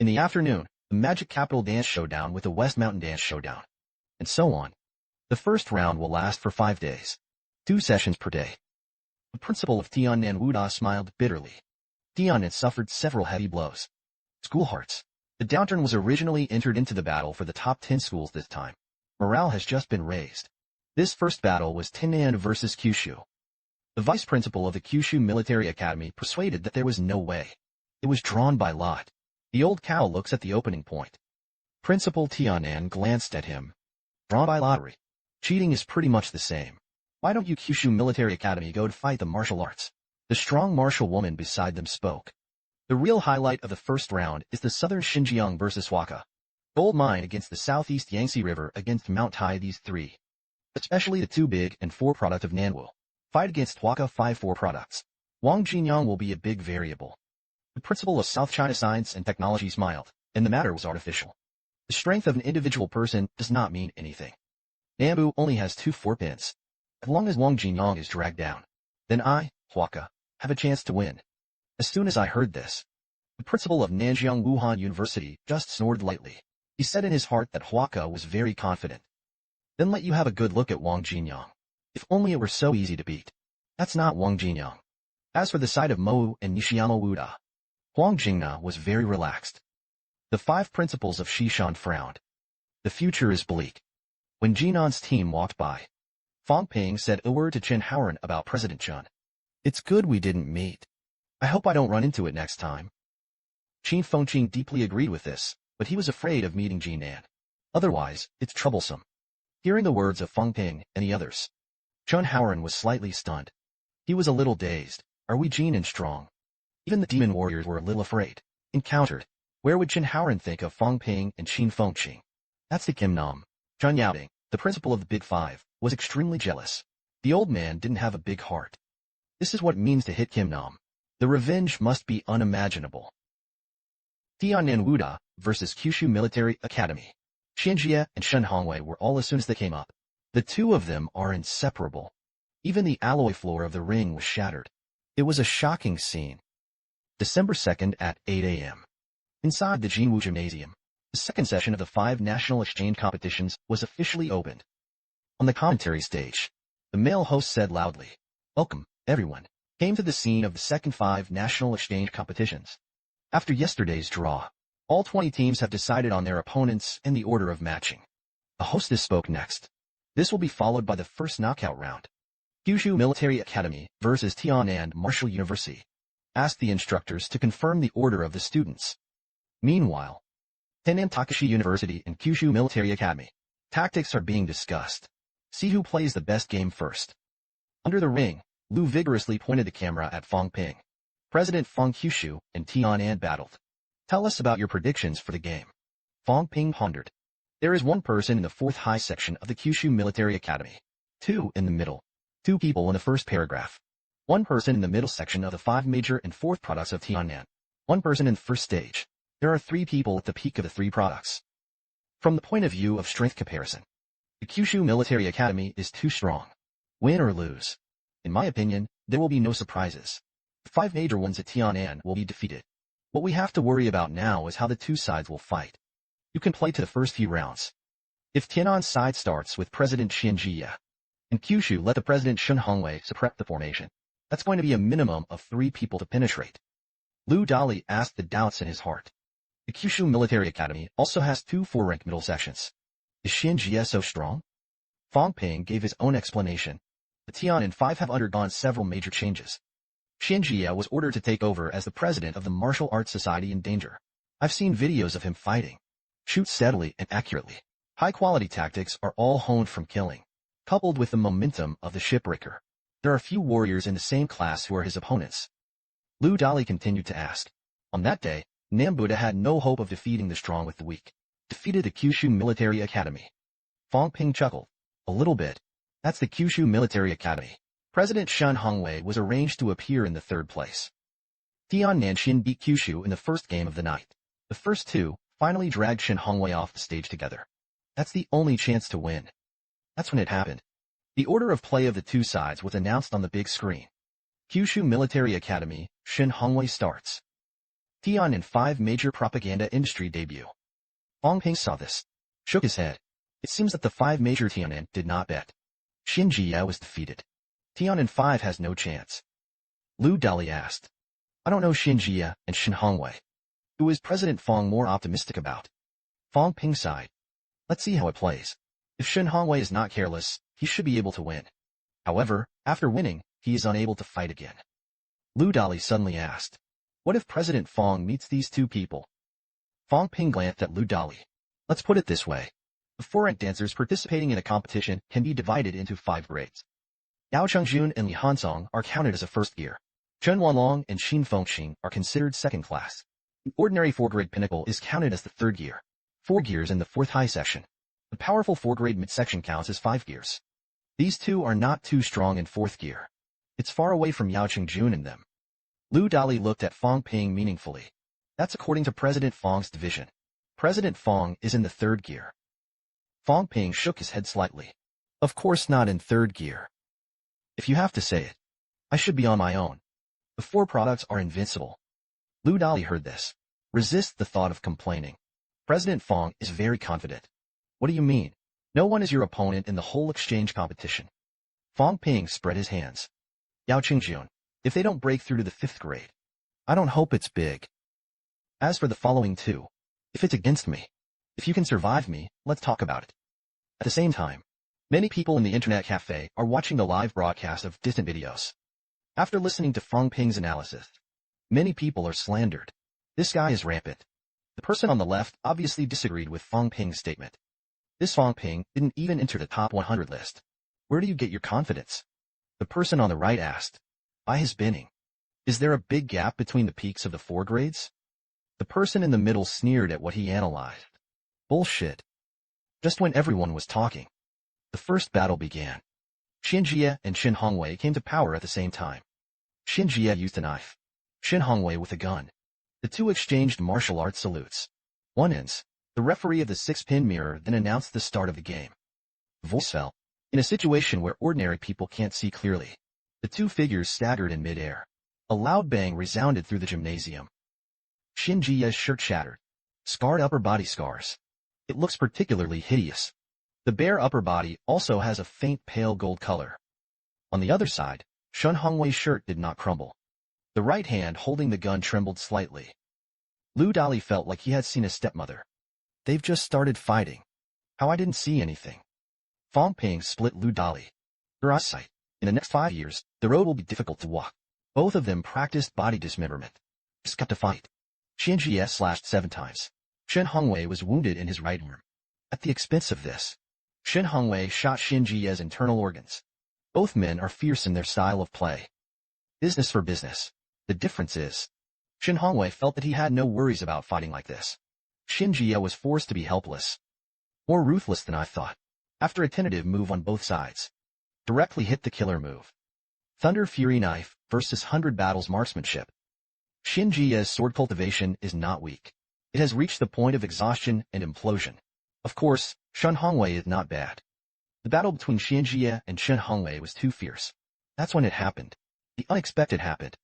In the afternoon, the Magic Capital Dance Showdown with the West Mountain Dance Showdown. and so on. The first round will last for 5 days. 2 sessions per day. The principal of Tiannan Wuda smiled bitterly. Tiannan suffered several heavy blows. School hearts. The downturn was originally entered into the battle for the top 10 schools this time. Morale has just been raised. This first battle was Tiannan versus Kyushu. The vice principal of the Kyushu Military Academy persuaded that there was no way. It was drawn by lot. The old cow looks at the opening point. Principal Tiannan glanced at him. Drawn by lottery. Cheating is pretty much the same. Why don't you Kyushu Military Academy go to fight the martial arts? The strong martial woman beside them spoke. The real highlight of the first round is the southern Xinjiang versus Huaca. Gold mine against the southeast Yangtze River against Mount Tai. These three, especially the 2 big and 4 product of Nanwu, fight against Huaca 5-4 products. Wang Jinyang will be a big variable. The principal of South China Science and Technology smiled, and the matter was artificial. The strength of an individual person does not mean anything. Nanwu only has 2 4-pins. As long as Wang Jinyang is dragged down, then I, Huaca, have a chance to win. As soon as I heard this, the principal of Nanjiang Wuhan University just snored lightly. He said in his heart that Huaca was very confident. Then let you have a good look at Wang Jinyang. If only it were so easy to beat. That's not Wang Jinyang. As for the side of Mowu and Nishiyama Wuda, Huang Jingna was very relaxed. The 5 principals of Shishan frowned. The future is bleak. When Jinan's team walked by, Fong Ping said a word to Chen Howren about President Chen. It's good we didn't meet. I hope I don't run into it next time. Fong Ping deeply agreed with this, but he was afraid of meeting Jinan. Otherwise, it's troublesome. Hearing the words of Fong Ping and the others, Chen Howren was slightly stunned. He was a little dazed. Are we Jinan strong? Even the demon warriors were a little afraid. Encountered. Where would Chen Howren think of Fong Ping and Fong Ping? That's the Kim Nam. Chen Yaobing, the principal of the Big Five, was extremely jealous. The old man didn't have a big heart. This is what it means to hit Kim Nam. The revenge must be unimaginable. Tiannan Wuda versus Kyushu Military Academy. Xianjie and Shen Hongwei were all as soon as they came up. The 2 of them are inseparable. Even the alloy floor of the ring was shattered. It was a shocking scene. December 2nd at 8 a.m. Inside the Jinwu Gymnasium, the second session of the 5 national exchange competitions was officially opened. On the commentary stage, the male host said loudly, "Welcome, everyone, came to the scene of the second 5 national exchange competitions. After yesterday's draw, all 20 teams have decided on their opponents and the order of matching." The hostess spoke next. This will be followed by the first knockout round. Kyushu Military Academy versus Tiannan Martial University. Asked the instructors to confirm the order of the students. Meanwhile, Henan Takashi University and Kyushu Military Academy. Tactics are being discussed. See who plays the best game first. Under the ring, Lu vigorously pointed the camera at Fong Ping. President Fong Kyushu and Tiannan battled. Tell us about your predictions for the game. Fong Ping pondered. There is 1 person in the 4th high section of the Kyushu Military Academy. 2 in the middle. 2 people in the first paragraph. 1 person in the middle section of the 5 major and 4th products of Tiannan. 1 person in the first stage. There are 3 people at the peak of the 3 products. From the point of view of strength comparison, the Kyushu Military Academy is too strong. Win or lose. In my opinion, there will be no surprises. The 5 major ones at Tiannan will be defeated. What we have to worry about now is how the 2 sides will fight. You can play to the first few rounds. If Tiannan's side starts with President Xie You, and Kyushu let the President Shen Hongwei suppress the formation, that's going to be a minimum of 3 people to penetrate. Lu Dali asked the doubts in his heart. The Kyushu Military Academy also has 2 4-rank middle sections. Is Xie so strong? Fong Ping gave his own explanation. The Tiannan 5 have undergone several major changes. Xie was ordered to take over as the president of the Martial Arts Society in danger. I've seen videos of him fighting. Shoot steadily and accurately. High-quality tactics are all honed from killing, coupled with the momentum of the shipbreaker. There are few warriors in the same class who are his opponents. Lu Dali continued to ask. On that day, Nambuda had no hope of defeating the strong with the weak. Defeated the Kyushu Military Academy. Fong Ping chuckled. A little bit. That's the Kyushu Military Academy. President Shen Hongwei was arranged to appear in the 3rd place. Tiannan Xin beat Kyushu in the first game of the night. The first 2 finally dragged Shen Hongwei off the stage together. That's the only chance to win. That's when it happened. The order of play of the 2 sides was announced on the big screen. Kyushu Military Academy, Shen Hongwei starts. Tiannan 5 major propaganda industry debut. Fong Ping saw this. Shook his head. It seems that the 5 major Tianan did not bet. Xie was defeated. Tianan 5 has no chance. Lu Dali asked. I don't know Xie and Shen Hongwei. Who is President Fong more optimistic about? Fong Ping sighed. Let's see how it plays. If Shen Hongwei is not careless, he should be able to win. However, after winning, he is unable to fight again. Lu Dali suddenly asked. What if President Fong meets these 2 people? Fong Ping glanced at Lu Dali. Let's put it this way. The 4 ranked dancers participating in a competition can be divided into 5 grades. Yao Chengjun and Li Hansong are counted as a first gear. Chen Wanlong and Xin Fengxing are considered second class. The ordinary 4-grade pinnacle is counted as the 3rd gear. 4 gears in the 4th high section. The powerful 4-grade midsection counts as 5 gears. These 2 are not too strong in 4th gear. It's far away from Yao Chengjun and them. Lu Dali looked at Fong Ping meaningfully. That's according to President Fong's division. President Fong is in the 3rd gear. Fong Ping shook his head slightly. Of course not in 3rd gear. If you have to say it, I should be on my own. The 4 products are invincible. Lu Dali heard this. Resist the thought of complaining. President Fong is very confident. What do you mean? No one is your opponent in the whole exchange competition. Fong Ping spread his hands. Yao Chengjun, if they don't break through to the 5th grade, I don't hope it's big. As for the following 2, if it's against me, if you can survive me, let's talk about it. At the same time, many people in the internet cafe are watching the live broadcast of distant videos. After listening to Fong Ping's analysis, many people are slandered. This guy is rampant. The person on the left obviously disagreed with Fong Ping's statement. This Fong Ping didn't even enter the top 100 list. Where do you get your confidence? The person on the right asked. By his binning. Is there a big gap between the peaks of the 4 grades? The person in the middle sneered at what he analyzed. Bullshit. Just when everyone was talking, the first battle began. Xie and Shen Hongwei came to power at the same time. Xie used a knife. Shen Hongwei with a gun. The 2 exchanged martial arts salutes. One ends. The referee of the 6-pin mirror then announced the start of the game. The voice fell. In a situation where ordinary people can't see clearly, the 2 figures staggered in midair. A loud bang resounded through the gymnasium. Xie's shirt shattered. Scarred upper body scars. It looks particularly hideous. The bare upper body also has a faint pale gold color. On the other side, Shen Hongwei's shirt did not crumble. The right hand holding the gun trembled slightly. Lu Dali felt like he had seen a stepmother. They've just started fighting. How I didn't see anything. Fong Ping split Lu Dali. Her eyesight. In the next 5 years, the road will be difficult to walk. Both of them practiced body dismemberment. Just got to fight. Xie slashed 7 times. Shen Hongwei was wounded in his right arm. At the expense of this, Shen Hongwei shot Xie's internal organs. Both men are fierce in their style of play. Business for business. The difference is, Shen Hongwei felt that he had no worries about fighting like this. Xie was forced to be helpless. More ruthless than I thought. After a tentative move on both sides, directly hit the killer move. Thunder Fury Knife versus 100 Battles Marksmanship. Xie's sword cultivation is not weak. It has reached the point of exhaustion and implosion. Of course, Shen Hongwei is not bad. The battle between Xie and Shen Hongwei was too fierce. That's when it happened. The unexpected happened.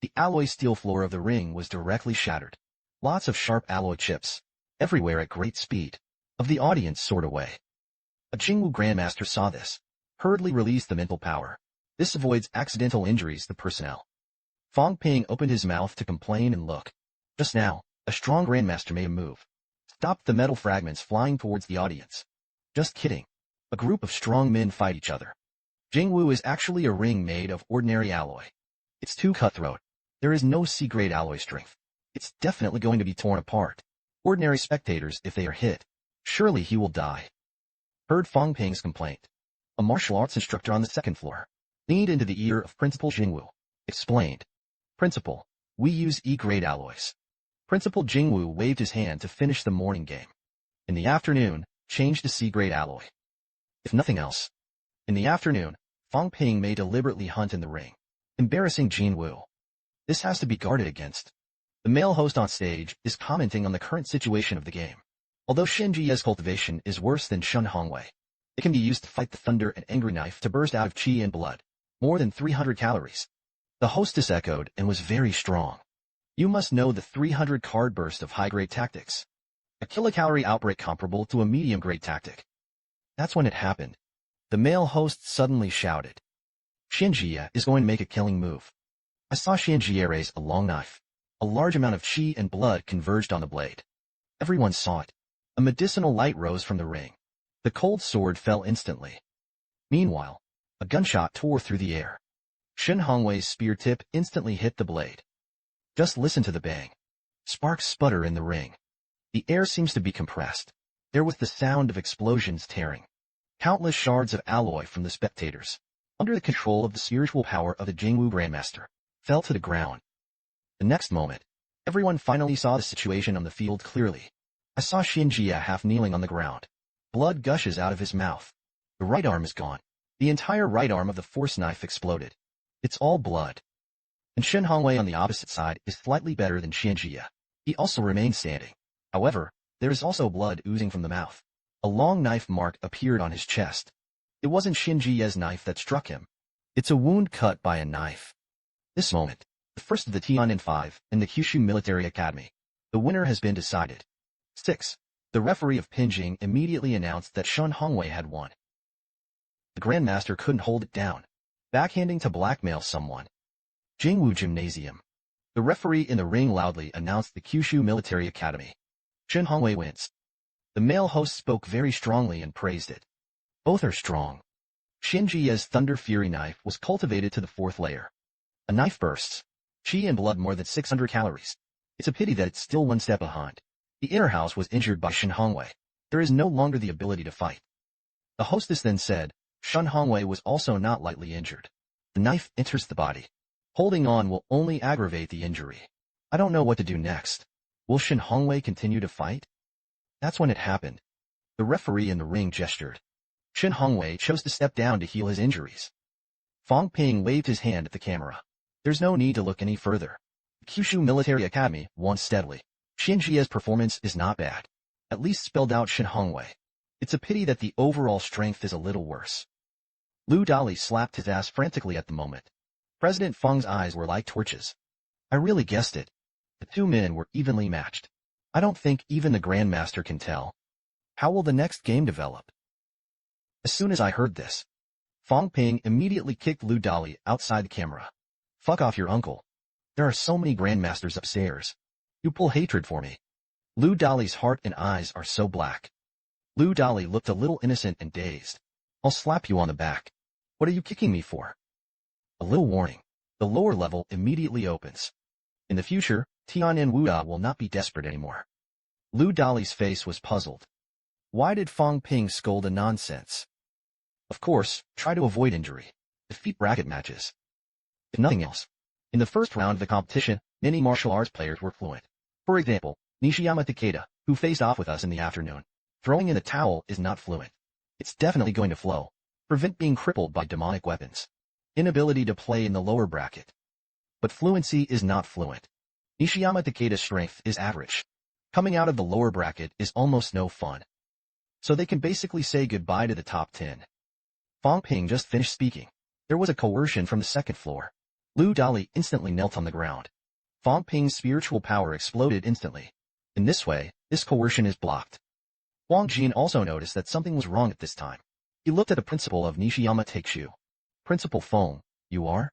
The alloy steel floor of the ring was directly shattered. Lots of sharp alloy chips, everywhere at great speed. Of the audience soared away. A Jingwu Grandmaster saw this. Hurriedly released the mental power. This avoids accidental injuries to personnel. Fong Ping opened his mouth to complain and look. Just now, a strong Grandmaster made a move. Stopped the metal fragments flying towards the audience. Just kidding. A group of strong men fight each other. Jingwu is actually a ring made of ordinary alloy. It's too cutthroat. There is no C-grade alloy strength. It's definitely going to be torn apart. Ordinary spectators, if they are hit, surely he will die. Heard Fong Ping's complaint. A martial arts instructor on the 2nd floor leaned into the ear of Principal Jingwu. Explained. Principal, we use E-grade alloys. Principal Jingwu waved his hand to finish the morning game. In the afternoon, change to C-grade alloy. If nothing else. In the afternoon, Fong Ping may deliberately hunt in the ring, embarrassing Jingwu. This has to be guarded against. The male host on stage is commenting on the current situation of the game. Although Xie's cultivation is worse than Shen Hongwei, it can be used to fight the thunder and angry knife to burst out of chi and blood. More than 300 calories. The hostess echoed and was very strong. You must know the 300 card burst of high-grade tactics. A kilocalorie outbreak comparable to a medium-grade tactic. That's when it happened. The male host suddenly shouted. Xie is going to make a killing move. I saw Xie raise a long knife. A large amount of qi and blood converged on the blade. Everyone saw it. A medicinal light rose from the ring. The cold sword fell instantly. Meanwhile, a gunshot tore through the air. Shen Hongwei's spear tip instantly hit the blade. Just listen to the bang. Sparks sputter in the ring. The air seems to be compressed. There was the sound of explosions tearing. Countless shards of alloy from the spectators, under the control of the spiritual power of the Jingwu Grandmaster, fell to the ground. The next moment, everyone finally saw the situation on the field clearly. I saw Xie half kneeling on the ground. Blood gushes out of his mouth. The right arm is gone. The entire right arm of the force knife exploded. It's all blood. And Shen Hongwei on the opposite side is slightly better than Xie. He also remains standing. However, there is also blood oozing from the mouth. A long knife mark appeared on his chest. It wasn't Xie's knife that struck him. It's a wound cut by a knife. This moment, the first of the P8-15 in the Kyushu Military Academy. The winner has been decided. 6. The referee of Pinjing immediately announced that Shen Hongwei had won. The Grandmaster couldn't hold it down, backhanding to blackmail someone. Jingwu Gymnasium. The referee in the ring loudly announced the Kyushu Military Academy. Shen Hongwei wins. The male host spoke very strongly and praised it. Both are strong. Xie's Thunder Fury knife was cultivated to the 4th layer. A knife bursts. Qi and blood more than 600 calories. It's a pity that it's still one step behind. The inner house was injured by Shen Hongwei. There is no longer the ability to fight. The hostess then said, Shen Hongwei was also not lightly injured. The knife enters the body. Holding on will only aggravate the injury. I don't know what to do next. Will Shen Hongwei continue to fight? That's when it happened. The referee in the ring gestured. Shen Hongwei chose to step down to heal his injuries. Fong Ping waved his hand at the camera. There's no need to look any further. The Kyushu Military Academy won steadily. Xie's performance is not bad. At least spelled out Shen Hongwei. It's a pity that the overall strength is a little worse. Lu Dali slapped his ass frantically at the moment. President Feng's eyes were like torches. I really guessed it. The two men were evenly matched. I don't think even the Grandmaster can tell. How will the next game develop? As soon as I heard this, Fong Ping immediately kicked Lu Dali outside the camera. Fuck off your uncle. There are so many Grandmasters upstairs. You pull hatred for me. Lu Dali's heart and eyes are so black. Lu Dali looked a little innocent and dazed. I'll slap you on the back. What are you kicking me for? A little warning. The lower level immediately opens. In the future, Tian and Wuda will not be desperate anymore. Lu Dali's face was puzzled. Why did Fong Ping scold a nonsense? Of course, try to avoid injury. Defeat bracket matches. If nothing else. In the first round of the competition, many martial arts players were fluent. For example, Nishiyama Takeda, who faced off with us in the afternoon. Throwing in the towel is not fluent. It's definitely going to flow. Prevent being crippled by demonic weapons. Inability to play in the lower bracket. But fluency is not fluent. Nishiyama Takeda's strength is average. Coming out of the lower bracket is almost no fun. So they can basically say goodbye to the top 10. Fong Ping just finished speaking. There was a coercion from the second floor. Lu Dali instantly knelt on the ground. Fong Ping's spiritual power exploded instantly. In this way, this coercion is blocked. Wang Jin also noticed that something was wrong at this time. He looked at the principal of Nishiyama Takeshu. Principal Feng, you are?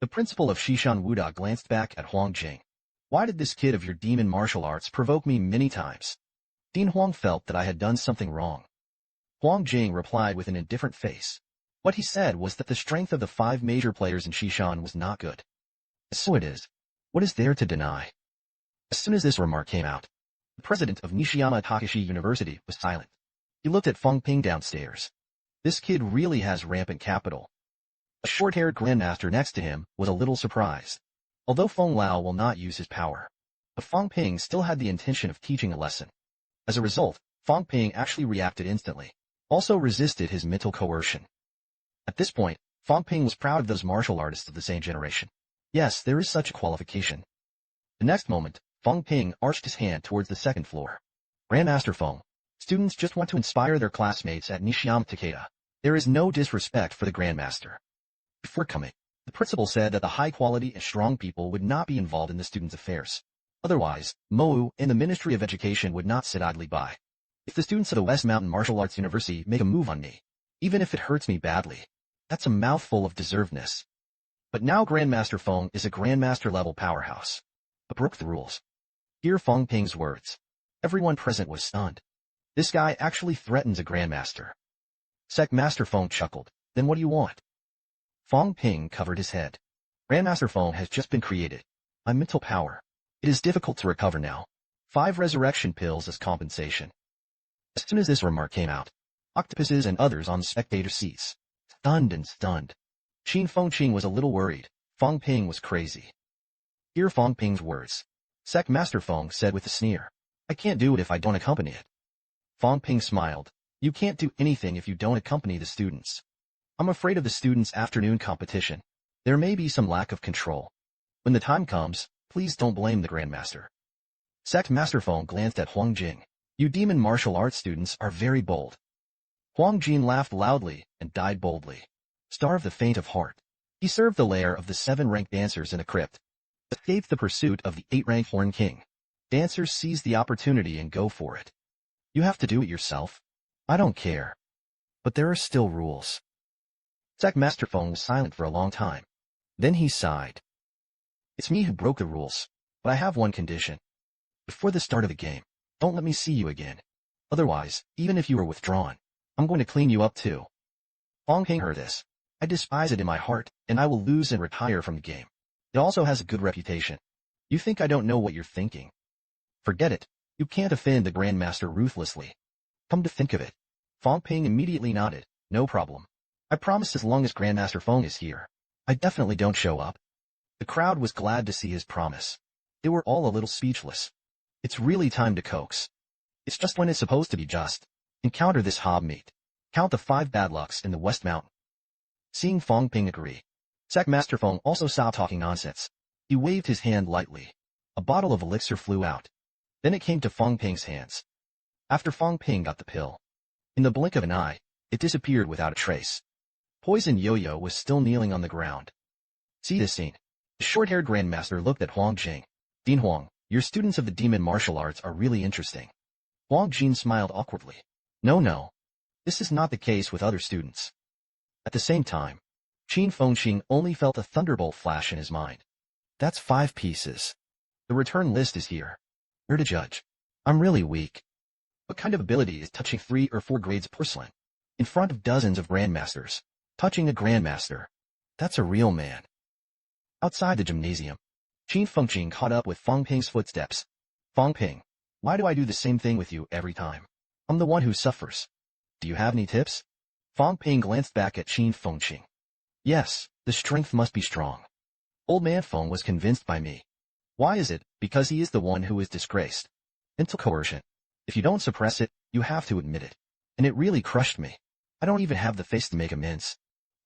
The principal of Shishan Wuda glanced back at Huang Jing. Why did this kid of your demon martial arts provoke me many times? Dean Huang felt that I had done something wrong. Huang Jing replied with an indifferent face. What he said was that the strength of the 5 major players in Shishan was not good. So it is. What is there to deny? As soon as this remark came out, the president of Nishiyama Takashi University was silent. He looked at Fong Ping downstairs. This kid really has rampant capital. A short-haired grandmaster next to him was a little surprised. Although Feng Lao will not use his power, but Fong Ping still had the intention of teaching a lesson. As a result, Fong Ping actually reacted instantly, also resisted his mental coercion. At this point, Fong Ping was proud of those martial artists of the same generation. Yes, there is such a qualification. The next moment, Fong Ping arched his hand towards the second floor. Grandmaster Feng, students just want to inspire their classmates at Nishiyama Takeda. There is no disrespect for the Grandmaster. Before coming, the principal said that the high-quality and strong people would not be involved in the students' affairs. Otherwise, Mowu and the Ministry of Education would not sit idly by. If the students of the West Mountain Martial Arts University make a move on me, even if it hurts me badly, that's a mouthful of deservedness. But now Grandmaster Fong is a Grandmaster-level powerhouse. But broke the rules. Hear Fong Ping's words. Everyone present was stunned. This guy actually threatens a Grandmaster. Master Fong chuckled. Then what do you want? Fong Ping covered his head. Grandmaster Fong has just been created. My mental power. It is difficult to recover now. 5 resurrection pills as compensation. As soon as this remark came out, octopuses and others on the spectator seats, stunned. Qin Fengqing was a little worried. Fong Ping was crazy. Hear Fong Ping's words. Master Fong said with a sneer. I can't do it if I don't accompany it. Fong Ping smiled. You can't do anything if you don't accompany the students. I'm afraid of the students' afternoon competition. There may be some lack of control. When the time comes, please don't blame the Grandmaster. Master Fong glanced at Huang Jing. You demon martial arts students are very bold. Huang Jing laughed loudly and died boldly. Star of the faint of heart. He served the lair of the 7-rank dancers in a crypt. Escaped the pursuit of the 8-rank Horn King. Dancers seize the opportunity and go for it. You have to do it yourself. I don't care. But there are still rules. Master Fong was silent for a long time. Then he sighed. It's me who broke the rules, but I have one condition. Before the start of the game, don't let me see you again. Otherwise, even if you are withdrawn, I'm going to clean you up too. Fong Ping heard this. I despise it in my heart, and I will lose and retire from the game. It also has a good reputation. You think I don't know what you're thinking? Forget it. You can't offend the Grandmaster ruthlessly. Come to think of it. Fong Ping immediately nodded. No problem. I promise as long as Grandmaster Fong is here, I definitely don't show up. The crowd was glad to see his promise. They were all a little speechless. It's really time to coax. It's just when it's supposed to be just. Encounter this hobmeet. Count the 5 bad lucks in the West Mountain. Seeing Fong Ping agree, Master Fong also stopped talking nonsense. He waved his hand lightly. A bottle of elixir flew out. Then it came to Fong Ping's hands. After Fong Ping got the pill, in the blink of an eye, it disappeared without a trace. Poison Yo-Yo was still kneeling on the ground. See this scene. The short-haired Grandmaster looked at Huang Jing. Dean Huang, your students of the demon martial arts are really interesting. Huang Jing smiled awkwardly. No. This is not the case with other students. At the same time, Qin Fengqing only felt a thunderbolt flash in his mind. That's 5 pieces. The return list is here. Where to judge? I'm really weak. What kind of ability is touching 3 or 4 grades porcelain? In front of dozens of Grandmasters. Touching a Grandmaster. That's a real man. Outside the gymnasium, Qin Fengqing caught up with Fong Ping's footsteps. Fong Ping, why do I do the same thing with you every time? I'm the one who suffers. Do you have any tips? Fong Ping glanced back at Qin Fengqing. Yes, the strength must be strong. Old man Fong was convinced by me. Why is it? Because he is the one who is disgraced. Mental coercion. If you don't suppress it, you have to admit it. And it really crushed me. I don't even have the face to make amends.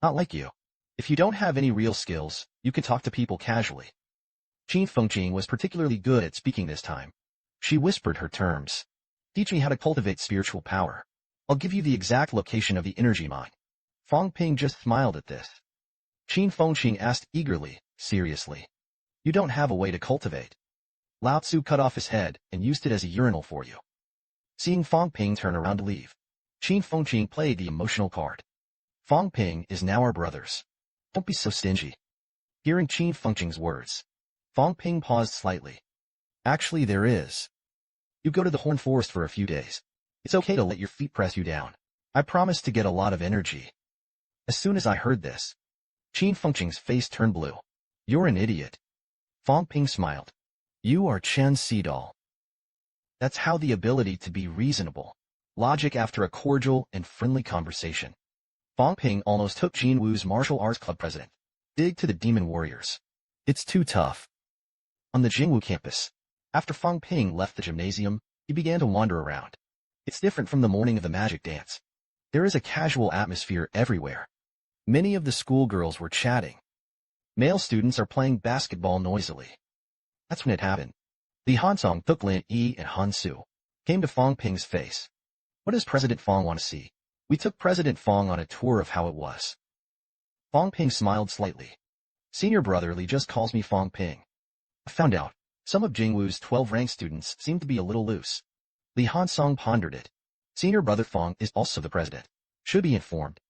Not like you. If you don't have any real skills, you can talk to people casually. Qin Fengqing was particularly good at speaking this time. She whispered her terms. Teach me how to cultivate spiritual power. I'll give you the exact location of the energy mine. Fong Ping just smiled at this. Qin Fengqing asked eagerly, seriously. You don't have a way to cultivate. Lao Tzu cut off his head and used it as a urinal for you. Seeing Fong Ping turn around to leave, Qin Fengqing played the emotional card. Fong Ping is now our brothers. Don't be so stingy. Hearing Qin Fengqing's words, Fong Ping paused slightly. Actually there is. You go to the Horn Forest for a few days. It's okay to let your feet press you down. I promise to get a lot of energy. As soon as I heard this, Qin Fengqing's face turned blue. You're an idiot. Fong Ping smiled. You are Chen Sidal. That's how the ability to be reasonable. Logic after a cordial and friendly conversation. Fong Ping almost took Jin Wu's martial arts club president. Dig to the demon warriors. It's too tough. On the Jingwu campus, after Fong Ping left the gymnasium, he began to wander around. It's different from the morning of the magic dance. There is a casual atmosphere everywhere. Many of the schoolgirls were chatting. Male students are playing basketball noisily. That's when it happened. Li Hansong took Lin Yi and Han Su. Came to Fong Ping's face. What does President Fong want to see? We took President Fong on a tour of how it was. Fong Ping smiled slightly. Senior brother Li just calls me Fong Ping. I found out. Some of Jingwu's 12-rank students seem to be a little loose. Li Hansong pondered it. Senior brother Fong is also the president. Should be informed.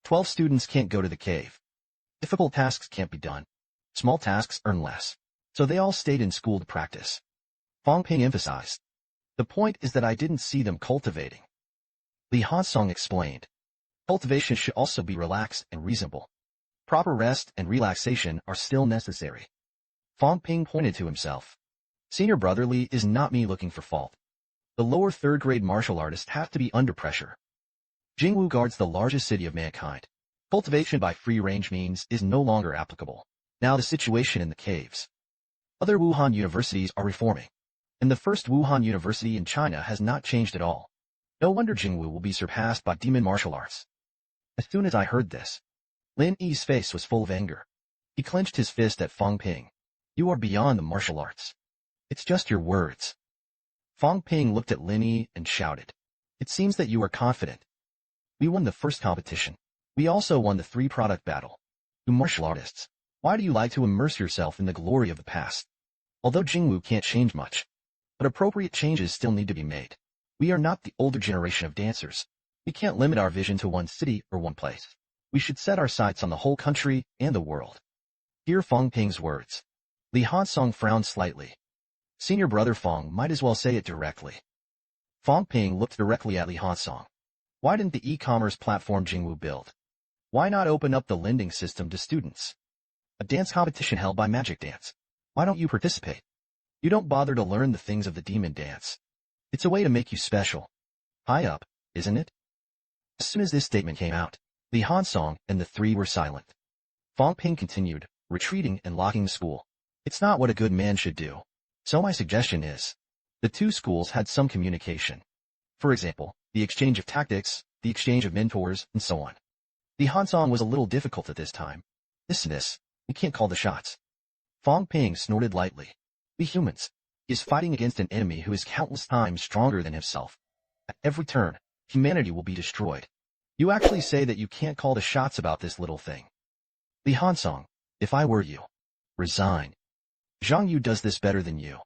12 students can't go to the cave. Difficult tasks can't be done. Small tasks earn less. So they all stayed in school to practice. Fong Ping emphasized. The point is that I didn't see them cultivating. Li Hansong explained. Cultivation should also be relaxed and reasonable. Proper rest and relaxation are still necessary. Fong Ping pointed to himself. Senior brother Li is not me looking for fault. The lower third-grade martial artists have to be under pressure. Jingwu guards the largest city of mankind. Cultivation by free-range means is no longer applicable. Now the situation in the caves. Other Wuhan universities are reforming. And the first Wuhan university in China has not changed at all. No wonder Jingwu will be surpassed by demon martial arts. As soon as I heard this, Lin Yi's face was full of anger. He clenched his fist at Fong Ping. You are beyond the martial arts. It's just your words. Fong Ping looked at Lin Yi and shouted. It seems that you are confident. We won the first competition. We also won the 3-product battle. You martial artists, why do you like to immerse yourself in the glory of the past? Although Jingwu can't change much, but appropriate changes still need to be made. We are not the older generation of dancers. We can't limit our vision to one city or one place. We should set our sights on the whole country and the world. Hear Fong Ping's words. Li Hansong frowned slightly. Senior brother Fong might as well say it directly. Fong Ping looked directly at Li Hansong. Why didn't the e-commerce platform Jingwu build? Why not open up the lending system to students? A dance competition held by Magic Dance. Why don't you participate? You don't bother to learn the things of the demon dance. It's a way to make you special. High up, isn't it? As soon as this statement came out, Li Hansong and the 3 were silent. Fong Ping continued, retreating and locking the school. It's not what a good man should do. So my suggestion is, the 2 schools had some communication. For example, the exchange of tactics, the exchange of mentors, and so on. Li Hansong was a little difficult at this time. This, we can't call the shots. Fong Ping snorted lightly. We humans. He is fighting against an enemy who is countless times stronger than himself. At every turn, humanity will be destroyed. You actually say that you can't call the shots about this little thing. Li Hansong, if I were you, resign. Zhang Yu does this better than you.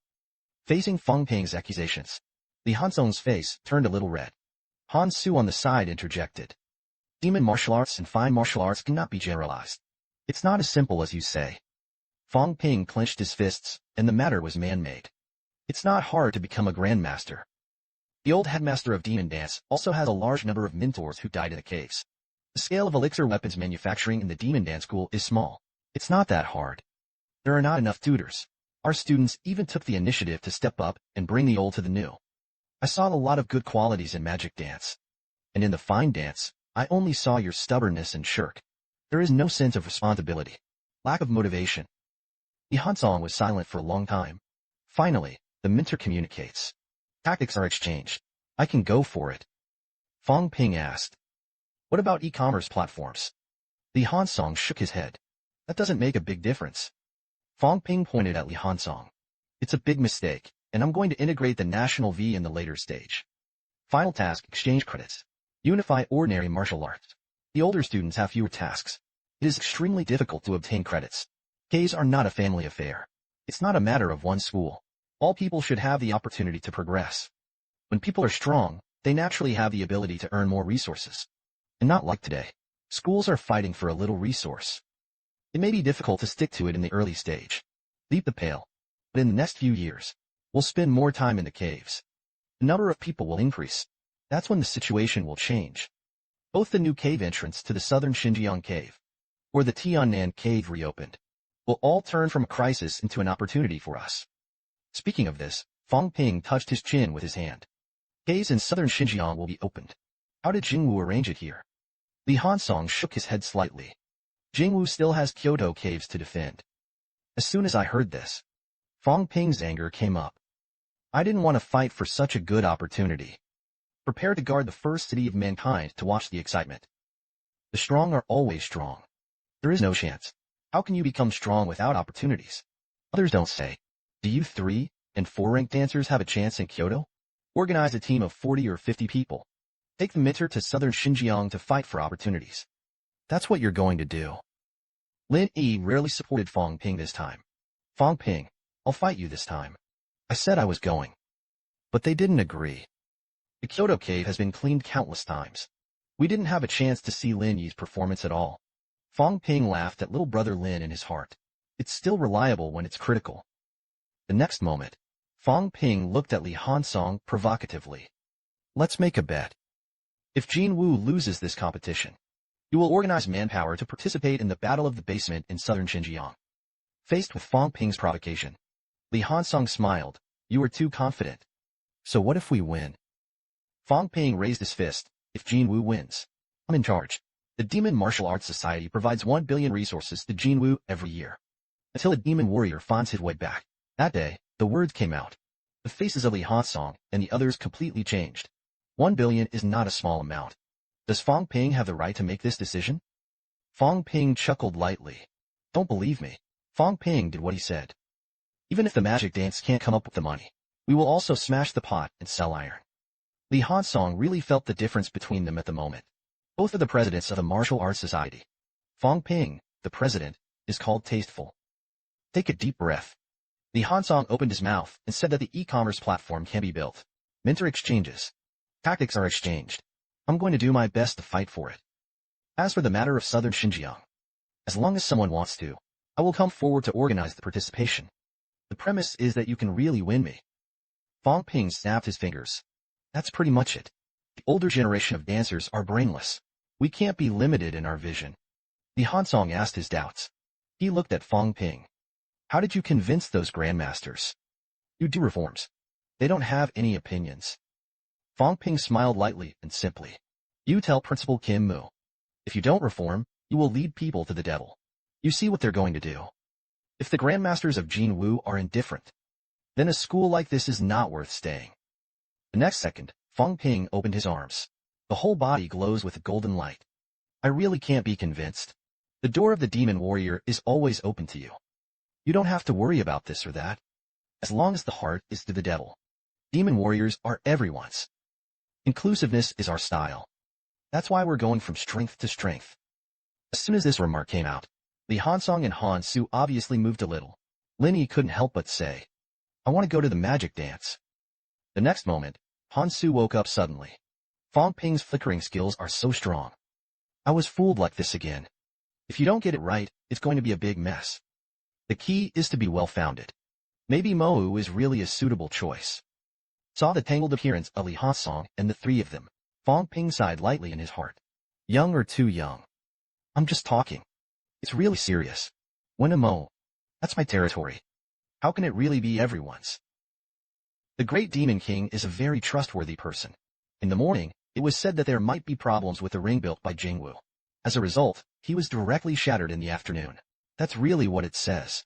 Facing Fong Ping's accusations, Li Hansong's face turned a little red. Han Su on the side interjected. Demon martial arts and fine martial arts cannot be generalized. It's not as simple as you say. Fong Ping clenched his fists, and the matter was man-made. It's not hard to become a grandmaster. The old headmaster of demon dance also has a large number of mentors who died in the caves. The scale of elixir weapons manufacturing in the demon dance school is small. It's not that hard. There are not enough tutors. Our students even took the initiative to step up and bring the old to the new. I saw a lot of good qualities in magic dance. And in the fine dance, I only saw your stubbornness and shirk. There is no sense of responsibility. Lack of motivation. Li Hansong was silent for a long time. Finally, the mentor communicates. Tactics are exchanged. I can go for it. Fong Ping asked. What about e-commerce platforms? Li Hansong shook his head. That doesn't make a big difference. Fong Ping pointed at Li Hansong. It's a big mistake, and I'm going to integrate the National V in the later stage. Final task, exchange credits. Unify ordinary martial arts. The older students have fewer tasks. It is extremely difficult to obtain credits. Ks are not a family affair. It's not a matter of one school. All people should have the opportunity to progress. When people are strong, they naturally have the ability to earn more resources. And not like today. Schools are fighting for a little resource. It may be difficult to stick to it in the early stage. Leap the pail. But in the next few years, we'll spend more time in the caves. The number of people will increase. That's when the situation will change. Both the new cave entrance to the southern Xinjiang cave, or the Tiannan cave reopened, will all turn from a crisis into an opportunity for us. Speaking of this, Fong Ping touched his chin with his hand. Caves in southern Xinjiang will be opened. How did Jingwu arrange it here? Li Hansong shook his head slightly. Jingwu still has Kyoto caves to defend. As soon as I heard this, Fong Ping's anger came up. I didn't want to fight for such a good opportunity. Prepare to guard the first city of mankind to watch the excitement. The strong are always strong. There is no chance. How can you become strong without opportunities? Others don't say. Do you 3- and 4-ranked dancers have a chance in Kyoto? Organize a team of 40 or 50 people. Take the mentor to southern Xinjiang to fight for opportunities. That's what you're going to do. Lin Yi rarely supported Fong Ping this time. Fong Ping, I'll fight you this time. I said I was going. But they didn't agree. The Kyoto cave has been cleaned countless times. We didn't have a chance to see Lin Yi's performance at all. Fong Ping laughed at little brother Lin in his heart. It's still reliable when it's critical. The next moment, Fong Ping looked at Li Hansong provocatively. Let's make a bet. If Jinwu loses this competition, you will organize manpower to participate in the Battle of the Basement in southern Xinjiang. Faced with Fong Ping's provocation, Li Hansong smiled. You are too confident. So what if we win? Fong Ping raised his fist. If Jinwu wins, I'm in charge. The Demon Martial Arts Society provides 1 billion resources to Jinwu every year, until a demon warrior finds his way back. That day, the words came out. The faces of Li Hansong and the others completely changed. 1 billion is not a small amount. Does Fong Ping have the right to make this decision? Fong Ping chuckled lightly. Don't believe me. Fong Ping did what he said. Even if the magic dance can't come up with the money, we will also smash the pot and sell iron. Li Hansong really felt the difference between them at the moment. Both are the presidents of the Martial Arts Society. Fong Ping, the president, is called tasteful. Take a deep breath. Li Hansong opened his mouth and said that the e-commerce platform can be built. Mentor exchanges. Tactics are exchanged. I'm going to do my best to fight for it. As for the matter of southern Xinjiang, as long as someone wants to, I will come forward to organize the participation. The premise is that you can really win me. Fong Ping snapped his fingers. That's pretty much it. The older generation of dancers are brainless. We can't be limited in our vision. Li Hansong asked his doubts. He looked at Fong Ping. How did you convince those grandmasters? You do reforms. They don't have any opinions. Fong Ping smiled lightly and simply. You tell Principal Kim Mu. If you don't reform, you will lead people to the devil. You see what they're going to do. If the grandmasters of Jinwu are indifferent, then a school like this is not worth staying. The next second, Fong Ping opened his arms. The whole body glows with a golden light. I really can't be convinced. The door of the demon warrior is always open to you. You don't have to worry about this or that. As long as the heart is to the devil. Demon warriors are everyone's. Inclusiveness is our style. That's why we're going from strength to strength. As soon as this remark came out, Li Hansong and Han Su obviously moved a little. Lin Yi couldn't help but say, I want to go to the magic dance. The next moment, Han Su woke up suddenly. Fong Ping's flickering skills are so strong. I was fooled like this again. If you don't get it right, it's going to be a big mess. The key is to be well-founded. Maybe Mowu is really a suitable choice. Saw the tangled appearance of Li Hansong and the three of them. Fong Ping sighed lightly in his heart. Young or too young? I'm just talking. It's really serious. When a Mowu? That's my territory. How can it really be everyone's? The Great Demon King is a very trustworthy person. In the morning, it was said that there might be problems with the ring built by Jingwu. As a result, he was directly shattered in the afternoon. That's really what it says.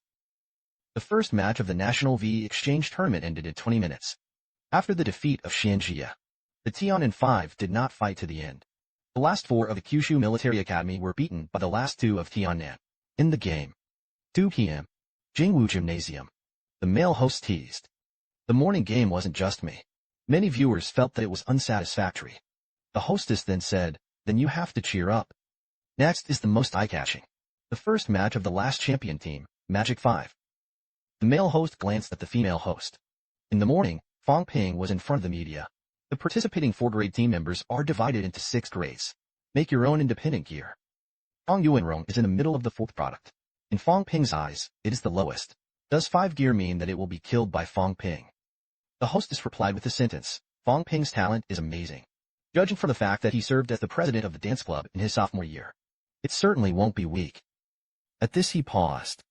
The first match of the National V Exchange Tournament ended in 20 minutes. After the defeat of Xianjia, the Tianan 5 did not fight to the end. The last 4 of the Kyushu Military Academy were beaten by the last 2 of Tianan. In the game, 2 p.m., Jingwu Gymnasium. The male host teased. The morning game wasn't just me. Many viewers felt that it was unsatisfactory. The hostess then said, then you have to cheer up. Next is the most eye-catching. The first match of the last champion team, Magic 5. The male host glanced at the female host. In the morning, Fong Ping was in front of the media. The participating 4-grade team members are divided into 6 grades. Make your own independent gear. Fong Yuanrong is in the middle of the 4th product. In Fong Ping's eyes, it is the lowest. Does 5 gear mean that it will be killed by Fong Ping? The hostess replied with the sentence, Fong Ping's talent is amazing. Judging from the fact that he served as the president of the dance club in his sophomore year, it certainly won't be weak. At this he paused.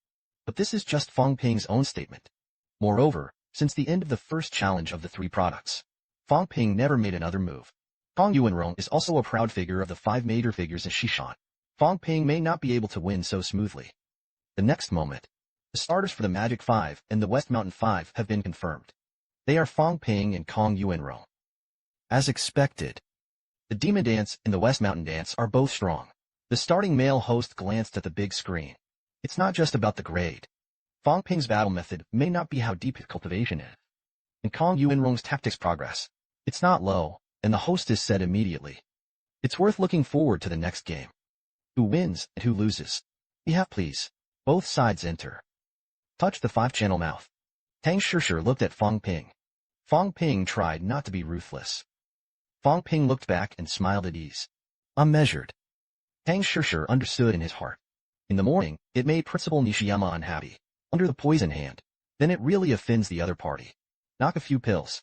But this is just Fong Ping's own statement. Moreover, since the end of the first challenge of the 3 products, Fong Ping never made another move. Fong Yuanrong is also a proud figure of the 5 major figures in Shishan. Fong Ping may not be able to win so smoothly. The next moment, the starters for the Magic 5 and the West Mountain 5 have been confirmed. They are Fong Ping and Kong Yuanrong. As expected, the Demon Dance and the West Mountain Dance are both strong. The starting male host glanced at the big screen. It's not just about the grade. Fong Ping's battle method may not be how deep his cultivation is. And Kong Yuanrong's tactics progress, it's not low, and the hostess said immediately. It's worth looking forward to the next game. Who wins and who loses? Yeah, please. Both sides enter. Touch the 5-channel mouth. Tang Shishir looked at Fong Ping. Fong Ping tried not to be ruthless. Fong Ping looked back and smiled at ease. Unmeasured. Tang Sure understood in his heart. In the morning, it made Principal Nishiyama unhappy. Under the poison hand. Then it really offends the other party. Knock a few pills.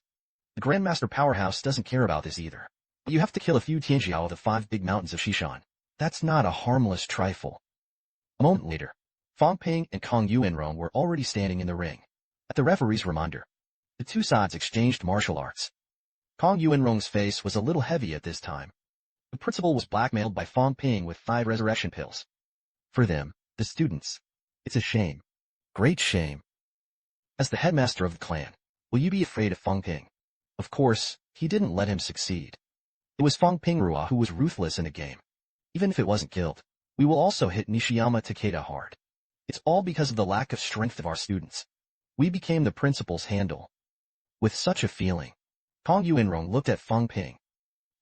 The Grandmaster Powerhouse doesn't care about this either. But you have to kill a few Tianjiao of the 5 big mountains of Shishan. That's not a harmless trifle. A moment later, Fong Ping and Kong Yuenrong were already standing in the ring. At the referee's reminder, the two sides exchanged martial arts. Kong Yuenrong's face was a little heavy at this time. The principal was blackmailed by Fong Ping with 5 resurrection pills. For them, the students, it's a shame. Great shame. As the headmaster of the clan, will you be afraid of Fong Ping? Of course, he didn't let him succeed. It was Fong Pingrua who was ruthless in the game. Even if it wasn't killed, we will also hit Nishiyama Takeda hard. It's all because of the lack of strength of our students. We became the principal's handle. With such a feeling, Kong Yuenrong looked at Fong Ping.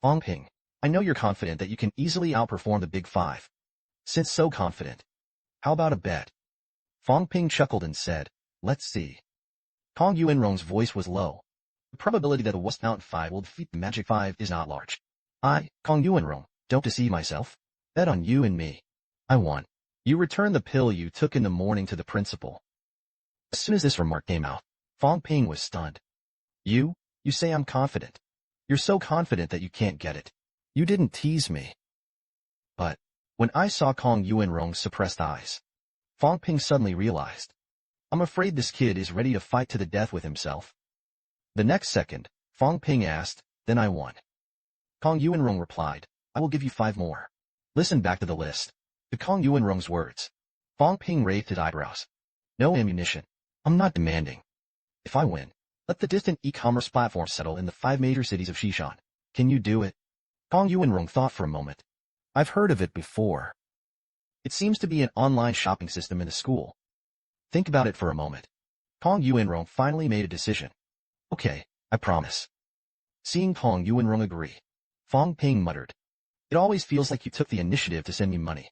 Fong Ping, I know you're confident that you can easily outperform the Big Five. Since so confident, how about a bet? Fong Ping chuckled and said, let's see. Kong Yuenrong's voice was low. The probability that the West Mountain Five will defeat the Magic Five is not large. I, Kong Yuenrong, don't deceive myself. Bet on you and me. I won. You return the pill you took in the morning to the principal. As soon as this remark came out, Fong Ping was stunned. You say I'm confident. You're so confident that you can't get it. You didn't tease me. But, when I saw Kong Yuenrong's suppressed eyes, Fong Ping suddenly realized. I'm afraid this kid is ready to fight to the death with himself. The next second, Fong Ping asked, then I won. Kong Yuenrong replied, I will give you 5 more. Listen back to the list. To Kong Yuenrong's words. Fong Ping raised his eyebrows. No ammunition. I'm not demanding. If I win, let the distant e-commerce platform settle in the 5 major cities of Shishan. Can you do it? Kong Yuenrong thought for a moment. I've heard of it before. It seems to be an online shopping system in the school. Think about it for a moment. Kong Yuenrong finally made a decision. Okay, I promise. Seeing Kong Yuenrong agree, Fong Ping muttered. It always feels like you took the initiative to send me money.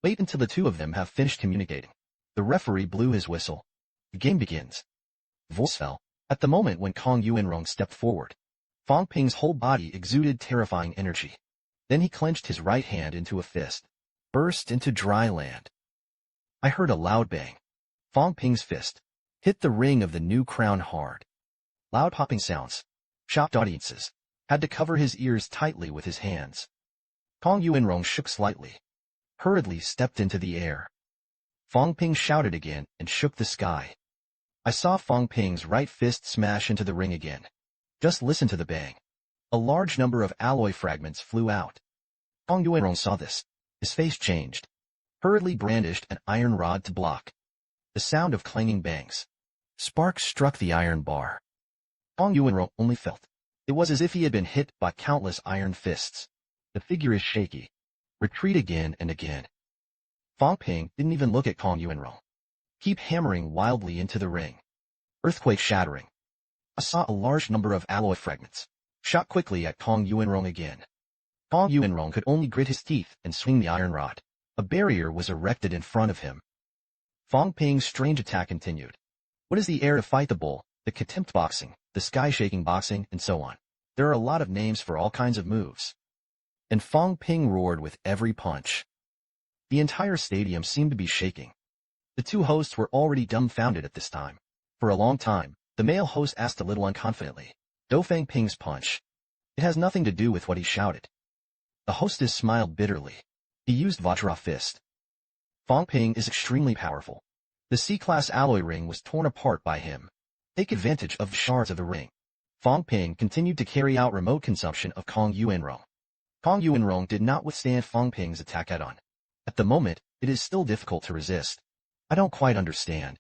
Wait until the two of them have finished communicating. The referee blew his whistle. The game begins. Voice fell. At the moment when Kong Yuenrong stepped forward, Fong Ping's whole body exuded terrifying energy. Then he clenched his right hand into a fist. Burst into dry land. I heard a loud bang. Fong Ping's fist hit the ring of the new crown hard. Loud popping sounds. Shocked audiences had to cover his ears tightly with his hands. Kong Yuenrong shook slightly. Hurriedly stepped into the air. Fong Ping shouted again and shook the sky. I saw Fong Ping's right fist smash into the ring again. Just listen to the bang. A large number of alloy fragments flew out. Kong Yuenrong saw this. His face changed. Hurriedly brandished an iron rod to block. The sound of clanging bangs. Sparks struck the iron bar. Kong Yuenrong only felt. It was as if he had been hit by countless iron fists. The figure is shaky. Retreat again and again. Fong Ping didn't even look at Kong Yuenrong. Keep hammering wildly into the ring. Earthquake shattering. I saw a large number of alloy fragments. Shot quickly at Kong Yuenrong again. Kong Yuenrong could only grit his teeth and swing the iron rod. A barrier was erected in front of him. Fong Ping's strange attack continued. What is the air to fight the bull, the contempt boxing, the sky-shaking boxing, and so on? There are a lot of names for all kinds of moves. And Fong Ping roared with every punch. The entire stadium seemed to be shaking. The two hosts were already dumbfounded at this time. For a long time, the male host asked a little unconfidently, "Do Fang Ping's punch? It has nothing to do with what he shouted." The hostess smiled bitterly. He used Vajra fist. Fong Ping is extremely powerful. The C-class alloy ring was torn apart by him. Take advantage of the shards of the ring. Fong Ping continued to carry out remote consumption of Kong Yuenrong. Kong Yuenrong did not withstand Fong Ping's attack head-on. At the moment, it is still difficult to resist. I don't quite understand.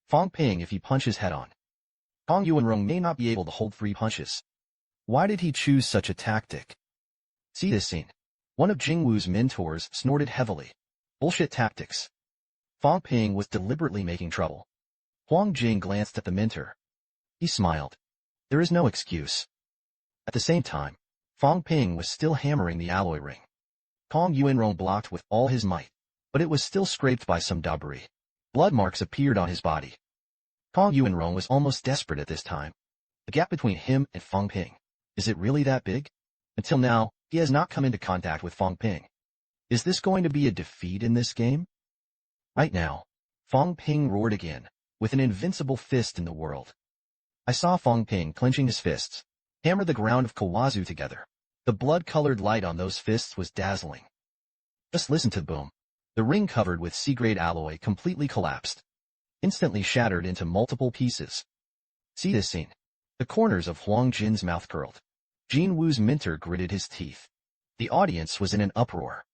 Fong Ping if he punches head-on. Kong Yuenrong may not be able to hold 3 punches. Why did he choose such a tactic? See this scene. One of Jingwu's mentors snorted heavily. Bullshit tactics. Fong Ping was deliberately making trouble. Huang Jing glanced at the mentor. He smiled. There is no excuse. At the same time, Fong Ping was still hammering the alloy ring. Kong Yuenrong blocked with all his might, but it was still scraped by some debris. Blood marks appeared on his body. Kong Yuenrong was almost desperate at this time. The gap between him and Fong Ping. Is it really that big? Until now, he has not come into contact with Fong Ping. Is this going to be a defeat in this game? Right now, Fong Ping roared again, with an invincible fist in the world. I saw Fong Ping clenching his fists, hammer the ground of Kawazu together. The blood-colored light on those fists was dazzling. Just listen to the boom. The ring covered with C-grade alloy completely collapsed, instantly shattered into multiple pieces. See this scene. The corners of Huang Jin's mouth curled. Jin Wu's mentor gritted his teeth. The audience was in an uproar.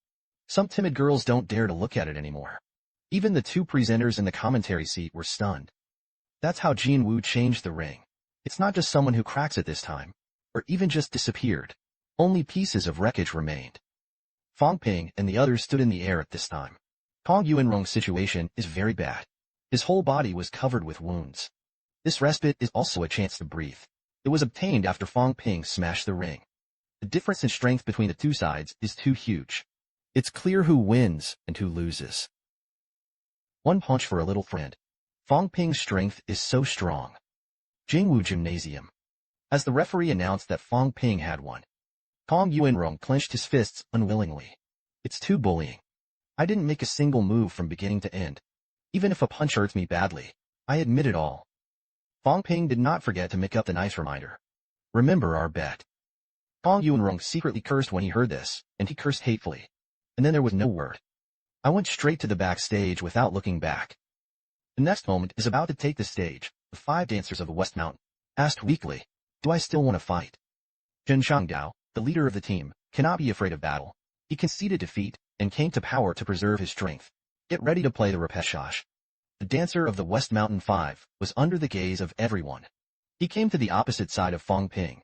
Some timid girls don't dare to look at it anymore. Even the two presenters in the commentary seat were stunned. That's how Jin Wu changed the ring. It's not just someone who cracks it this time, or even just disappeared. Only pieces of wreckage remained. Fong Ping and the others stood in the air at this time. Kong Yuanrong's situation is very bad. His whole body was covered with wounds. This respite is also a chance to breathe. It was obtained after Fong Ping smashed the ring. The difference in strength between the two sides is too huge. It's clear who wins and who loses. One punch for a little friend. Fong Ping's strength is so strong. Jingwu Gymnasium. As the referee announced that Fong Ping had won, Kong Yuanrong clenched his fists unwillingly. It's too bullying. I didn't make a single move from beginning to end. Even if a punch hurts me badly, I admit it all. Fong Ping did not forget to make up the nice reminder. Remember our bet. Kong Yuanrong secretly cursed when he heard this, and he cursed hatefully. And then there was no word. I went straight to the backstage without looking back. The next moment is about to take the stage. The 5 dancers of the West Mountain asked weakly, do I still want to fight? Zhen Shangdao, the leader of the team, cannot be afraid of battle. He conceded defeat and came to power to preserve his strength. Get ready to play the repechage. The dancer of the West Mountain 5 was under the gaze of everyone. He came to the opposite side of Fong Ping.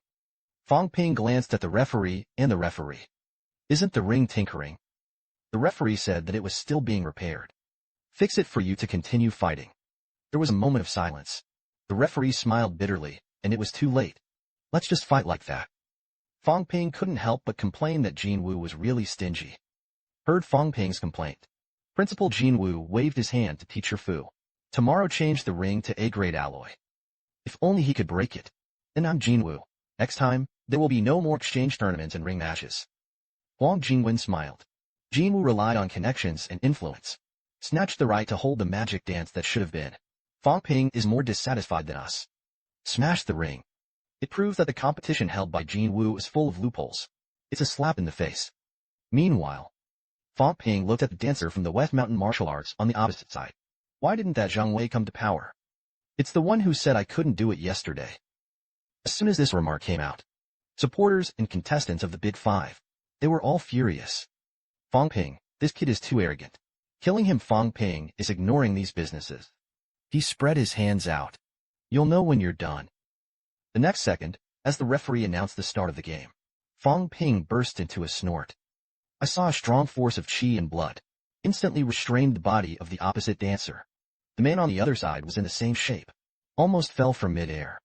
Fong Ping glanced at the referee and the referee. Isn't the ring tinkering? The referee said that it was still being repaired. Fix it for you to continue fighting. There was a moment of silence. The referee smiled bitterly, and it was too late. Let's just fight like that. Fong Ping couldn't help but complain that Jin Wu was really stingy. Heard Fong Ping's complaint. Principal Jin Wu waved his hand to Teacher Fu. Tomorrow change the ring to A-grade alloy. If only he could break it. Then I'm Jin Wu. Next time, there will be no more exchange tournaments and ring matches. Huang Jingwen smiled. Jin Wu relied on connections and influence. Snatched the right to hold the magic dance that should have been. Fong Ping is more dissatisfied than us. Smash the ring. It proves that the competition held by Jin Wu is full of loopholes. It's a slap in the face. Meanwhile, Fong Ping looked at the dancer from the West Mountain Martial Arts on the opposite side. Why didn't that Zhang Wei come to power? It's the one who said I couldn't do it yesterday. As soon as this remark came out, supporters and contestants of the Big Five, they were all furious. Fong Ping, this kid is too arrogant. Killing him. Fong Ping is ignoring these businesses. He spread his hands out. You'll know when you're done. The next second, as the referee announced the start of the game, Fong Ping burst into a snort. I saw a strong force of qi and blood, instantly restrained the body of the opposite dancer. The man on the other side was in the same shape, almost fell from mid-air.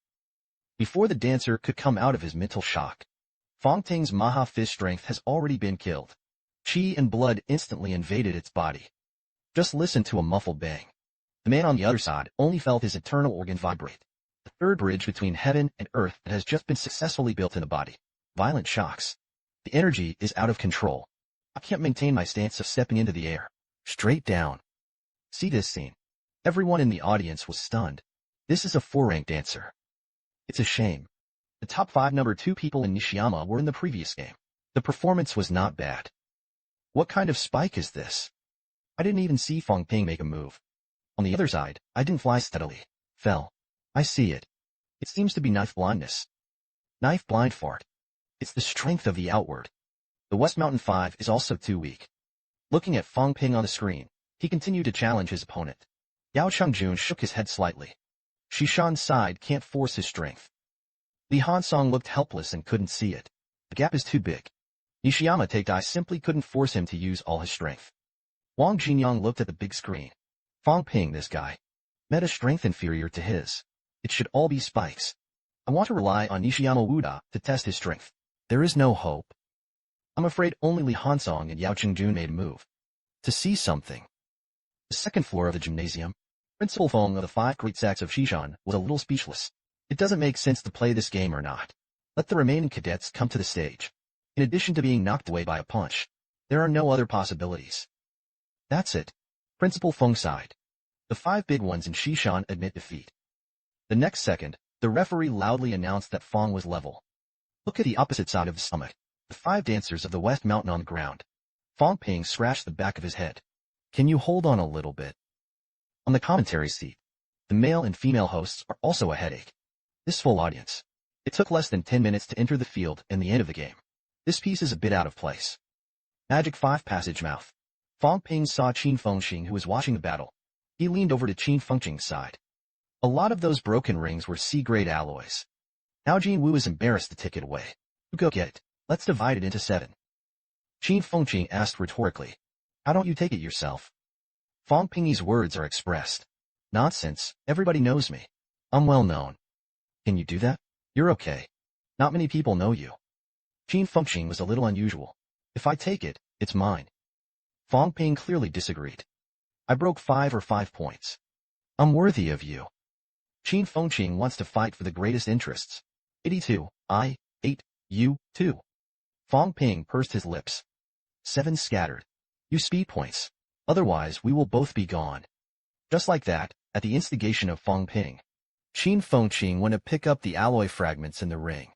Before the dancer could come out of his mental shock, Fong Ping's Maha fist strength has already been killed. Qi and blood instantly invaded its body. Just listen to a muffled bang. The man on the other side only felt his internal organ vibrate. The third bridge between heaven and earth that has just been successfully built in the body. Violent shocks. The energy is out of control. I can't maintain my stance of stepping into the air. Straight down. See this scene. Everyone in the audience was stunned. This is a 4-rank dancer. It's a shame. The top 5 number 2 people in Nishiyama were in the previous game. The performance was not bad. What kind of spike is this? I didn't even see Fong Ping make a move. On the other side, I didn't fly steadily. Fell. I see it. It seems to be knife blindness. Knife blind fart. It's the strength of the outward. The West Mountain 5 is also too weak. Looking at Fong Ping on the screen, he continued to challenge his opponent. Yao Changjun shook his head slightly. Shishan's side can't force his strength. Li Hansong looked helpless and couldn't see it. The gap is too big. Nishiyama Teikdai simply couldn't force him to use all his strength. Wang Jinyang looked at the big screen. Fong Ping, this guy. Meta strength inferior to his. It should all be spikes. I want to rely on Nishiyama Wuda to test his strength. There is no hope. I'm afraid only Li Hansong and Yao Qingjun made a move. To see something. The second floor of the gymnasium, Principal Fong of the 5 Great Sacks of Shishan was a little speechless. It doesn't make sense to play this game or not. Let the remaining cadets come to the stage. In addition to being knocked away by a punch, there are no other possibilities. That's it. Principal Feng sighed. The 5 big ones in Shishan admit defeat. The next second, the referee loudly announced that Fong was level. Look at the opposite side of the stomach. The 5 dancers of the West Mountain on the ground. Fong Ping scratched the back of his head. Can you hold on a little bit? On the commentary seat, the male and female hosts are also a headache. This full audience. It took less than 10 minutes to enter the field and the end of the game. This piece is a bit out of place. Magic 5 Passage Mouth. Fong Ping saw Qin Fengqing who was watching the battle. He leaned over to Qin Fengqing's side. A lot of those broken rings were C-grade alloys. Now Jin Wu is embarrassed to take it away. You go get it. Let's divide it into 7. Qin Fengqing asked rhetorically. How don't you take it yourself? Fong Ping's words are expressed. Nonsense, everybody knows me. I'm well known. Can you do that? You're okay. Not many people know you. Qin Fengqing was a little unusual. If I take it, it's mine. Fong Ping clearly disagreed. I broke 5 or 5 points. I'm worthy of you. Qin Fengqing wants to fight for the greatest interests. 82, I, 8, you, 2. Fong Ping pursed his lips. 7 scattered. You speed points. Otherwise we will both be gone. Just like that, at the instigation of Fong Ping, Qin Fengqing went to pick up the alloy fragments in the ring.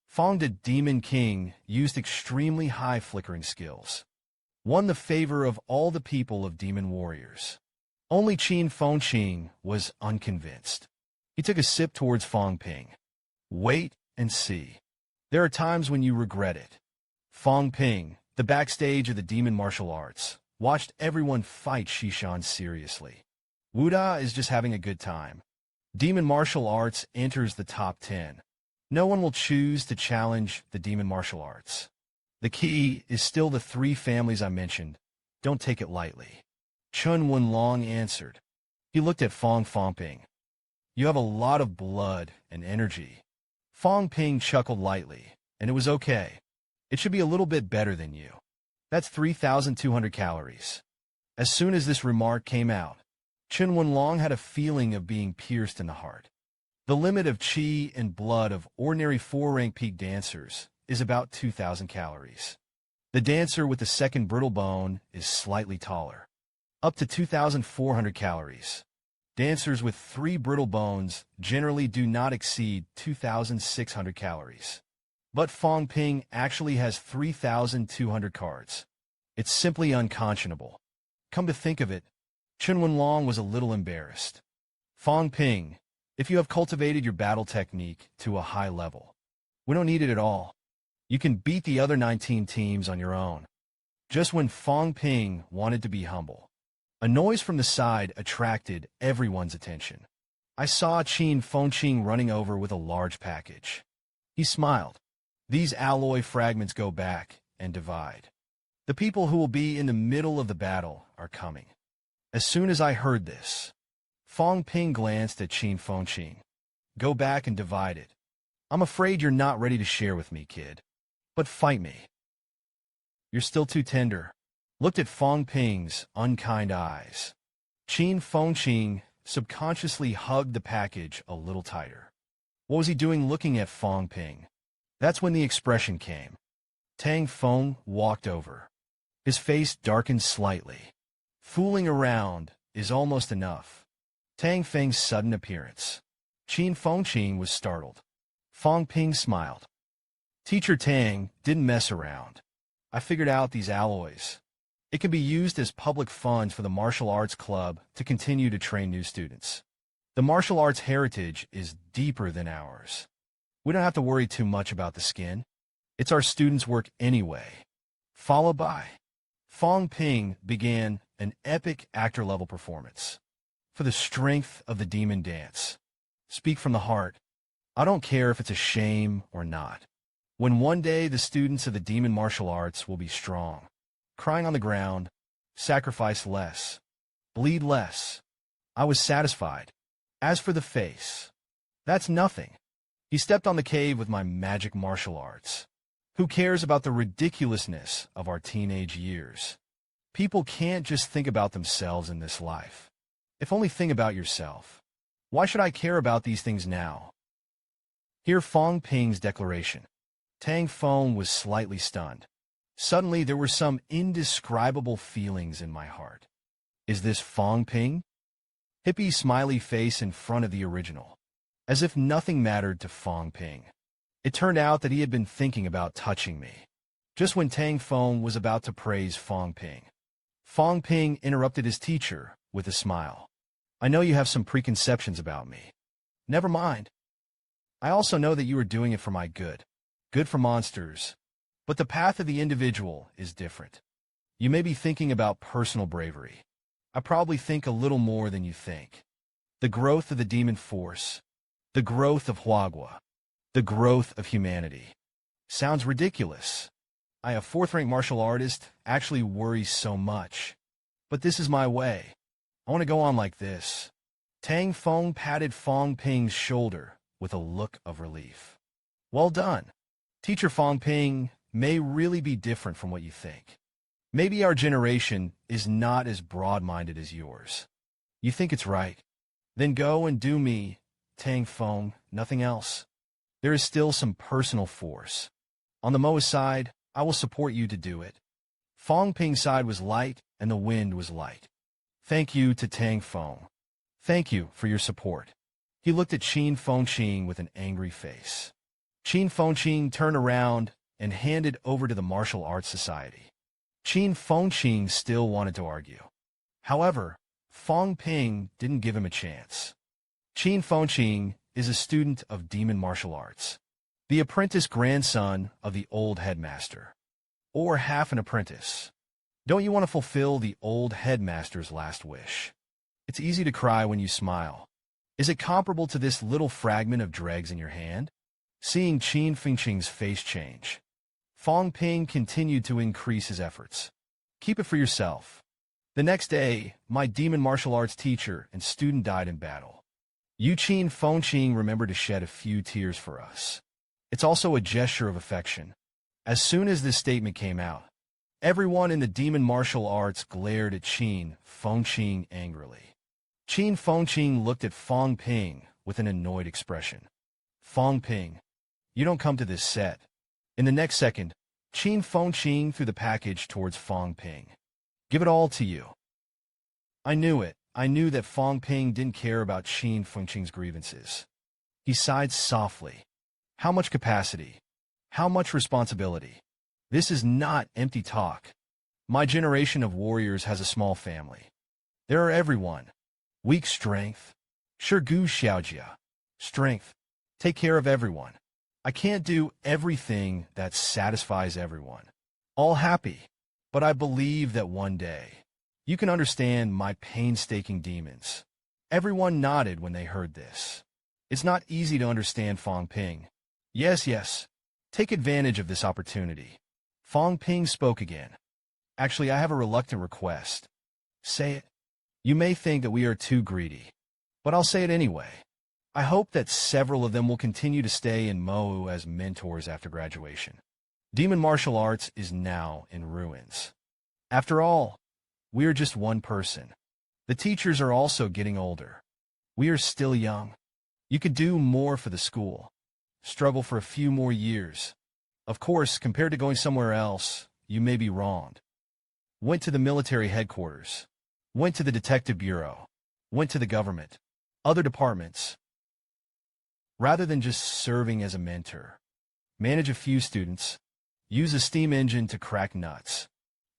Fong the Demon King used extremely high flickering skills. Won the favor of all the people of demon warriors. Only Qin Fengqing was unconvinced. He took a sip towards Fong Ping. Wait and see. There are times when you regret it. Fong Ping, the backstage of the demon martial arts, watched everyone fight Shishan seriously. Wuda is just having a good time. Demon martial arts enters the top 10. No one will choose to challenge the demon martial arts. The key is still the 3 families I mentioned. Don't take it lightly. Chen Wenlong answered. He looked at Fong Ping. You have a lot of blood and energy. Fong Ping chuckled lightly, and it was okay. It should be a little bit better than you. That's 3,200 calories. As soon as this remark came out, Chen Wenlong had a feeling of being pierced in the heart. The limit of qi and blood of ordinary 4-rank peak dancers is about 2,000 calories. The dancer with the second brittle bone is slightly taller, up to 2,400 calories. Dancers with 3 brittle bones generally do not exceed 2,600 calories. But Fong Ping actually has 3,200 cards. It's simply unconscionable. Come to think of it, Chen Wenlong was a little embarrassed. Fong Ping, if you have cultivated your battle technique to a high level, we don't need it at all. You can beat the other 19 teams on your own. Just when Fong Ping wanted to be humble, a noise from the side attracted everyone's attention. I saw Qin Fengqing running over with a large package. He smiled. These alloy fragments go back and divide. The people who will be in the middle of the battle are coming. As soon as I heard this, Fong Ping glanced at Qin Fengqing. Go back and divide it. I'm afraid you're not ready to share with me, kid. But fight me. You're still too tender. Looked at Fong Ping's unkind eyes. Qin Fengqing subconsciously hugged the package a little tighter. What was he doing looking at Fong Ping? That's when the expression came. Tang Feng walked over. His face darkened slightly. Fooling around is almost enough. Tang Feng's sudden appearance. Qin Fengqing was startled. Fong Ping smiled. Teacher Tang didn't mess around. I figured out these alloys. It can be used as public funds for the martial arts club to continue to train new students. The martial arts heritage is deeper than ours. We don't have to worry too much about the skin. It's our students' work anyway. Followed by, Fong Ping began an epic actor-level performance. For the strength of the demon dance. Speak from the heart. I don't care if it's a shame or not. When one day the students of the demon martial arts will be strong, crying on the ground, sacrifice less, bleed less, I was satisfied. As for the face, that's nothing. He stepped on the cave with my magic martial arts. Who cares about the ridiculousness of our teenage years? People can't just think about themselves in this life. If only think about yourself. Why should I care about these things now? Hear Fong Ping's declaration. Tang Fong was slightly stunned. Suddenly, there were some indescribable feelings in my heart. Is this Fong Ping? Hippie smiley face in front of the original. As if nothing mattered to Fong Ping. It turned out that he had been thinking about touching me. Just when Tang Fong was about to praise Fong Ping, Fong Ping interrupted his teacher with a smile. I know you have some preconceptions about me. Never mind. I also know that you are doing it for my good. Good for monsters. But the path of the individual is different. You may be thinking about personal bravery. I probably think a little more than you think. The growth of the demon force. The growth of Huagua. The growth of humanity. Sounds ridiculous. I, a fourth-rank martial artist, actually worry so much. But this is my way. I want to go on like this. Tang Fong patted Fong Ping's shoulder with a look of relief. Well done. Teacher Fong Ping may really be different from what you think. Maybe our generation is not as broad-minded as yours. You think it's right? Then go and do me, Tang Fong, nothing else. There is still some personal force. On the Mowu side, I will support you to do it. Fong Ping's side was light, and the wind was light. Thank you to Tang Fong. Thank you for your support. He looked at Qin Fengqing with an angry face. Qin Fengqing turned around and handed over to the Martial Arts Society. Qin Fengqing still wanted to argue. However, Fong Ping didn't give him a chance. Qin Fengqing is a student of demon martial arts, the apprentice grandson of the old headmaster, or half an apprentice. Don't you want to fulfill the old headmaster's last wish? It's easy to cry when you smile. Is it comparable to this little fragment of dregs in your hand? Seeing Qin Fengqing's face change, Fong Ping continued to increase his efforts. Keep it for yourself. The next day, my demon martial arts teacher and student died in battle. Qin Fengqing remembered to shed a few tears for us. It's also a gesture of affection. As soon as this statement came out, everyone in the demon martial arts glared at Qin Fengqing angrily. Qin Fengqing looked at Fong Ping with an annoyed expression. Fong Ping, you don't come to this set. In the next second, Qin Fengqing threw the package towards Fong Ping. Give it all to you. I knew it. I knew that Fong Ping didn't care about Qin Fengqing's grievances. He sighed softly. How much capacity? How much responsibility? This is not empty talk. My generation of warriors has a small family. There are everyone. Weak strength. Shirgu Xiaojia. Strength. Take care of everyone. I can't do everything that satisfies everyone. All happy. But I believe that one day, you can understand my painstaking demons. Everyone nodded when they heard this. It's not easy to understand Fong Ping. Yes. Take advantage of this opportunity. Fong Ping spoke again. Actually, I have a reluctant request. Say it. You may think that we are too greedy, but I'll say it anyway. I hope that several of them will continue to stay in Mowu as mentors after graduation. Demon martial arts is now in ruins. After all, we are just one person. The teachers are also getting older. We are still young. You could do more for the school. Struggle for a few more years. Of course, compared to going somewhere else, you may be wronged. Went to the military headquarters. Went to the detective bureau. Went to the government. Other departments. Rather than just serving as a mentor. Manage a few students. Use a steam engine to crack nuts.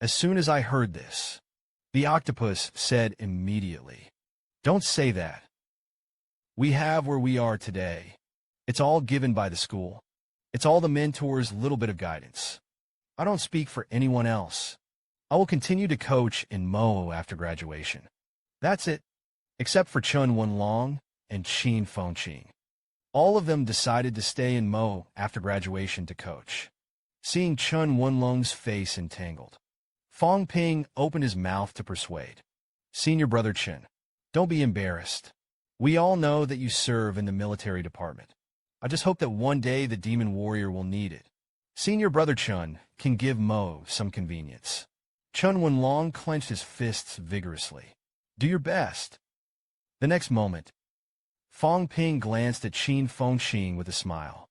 As soon as I heard this, the octopus said immediately, "Don't say that. We have where we are today. It's all given by the school. It's all the mentor's little bit of guidance. I don't speak for anyone else. I will continue to coach in Mowu after graduation. That's it. Except for Chen Wenlong and Qin Fengqing. All of them decided to stay in Mowu after graduation to coach." Seeing Chen Wenlong's face entangled, Fong Ping opened his mouth to persuade. "Senior brother Chen, Don't be embarrassed. We all know that you serve in the military department. I just hope that one day the demon warrior will need it. Senior brother Chen can give Mo some convenience. Chen Wenlong clenched his fists vigorously. Do your best. The next moment, Fong Ping glanced at Qin Fengqing with a smile.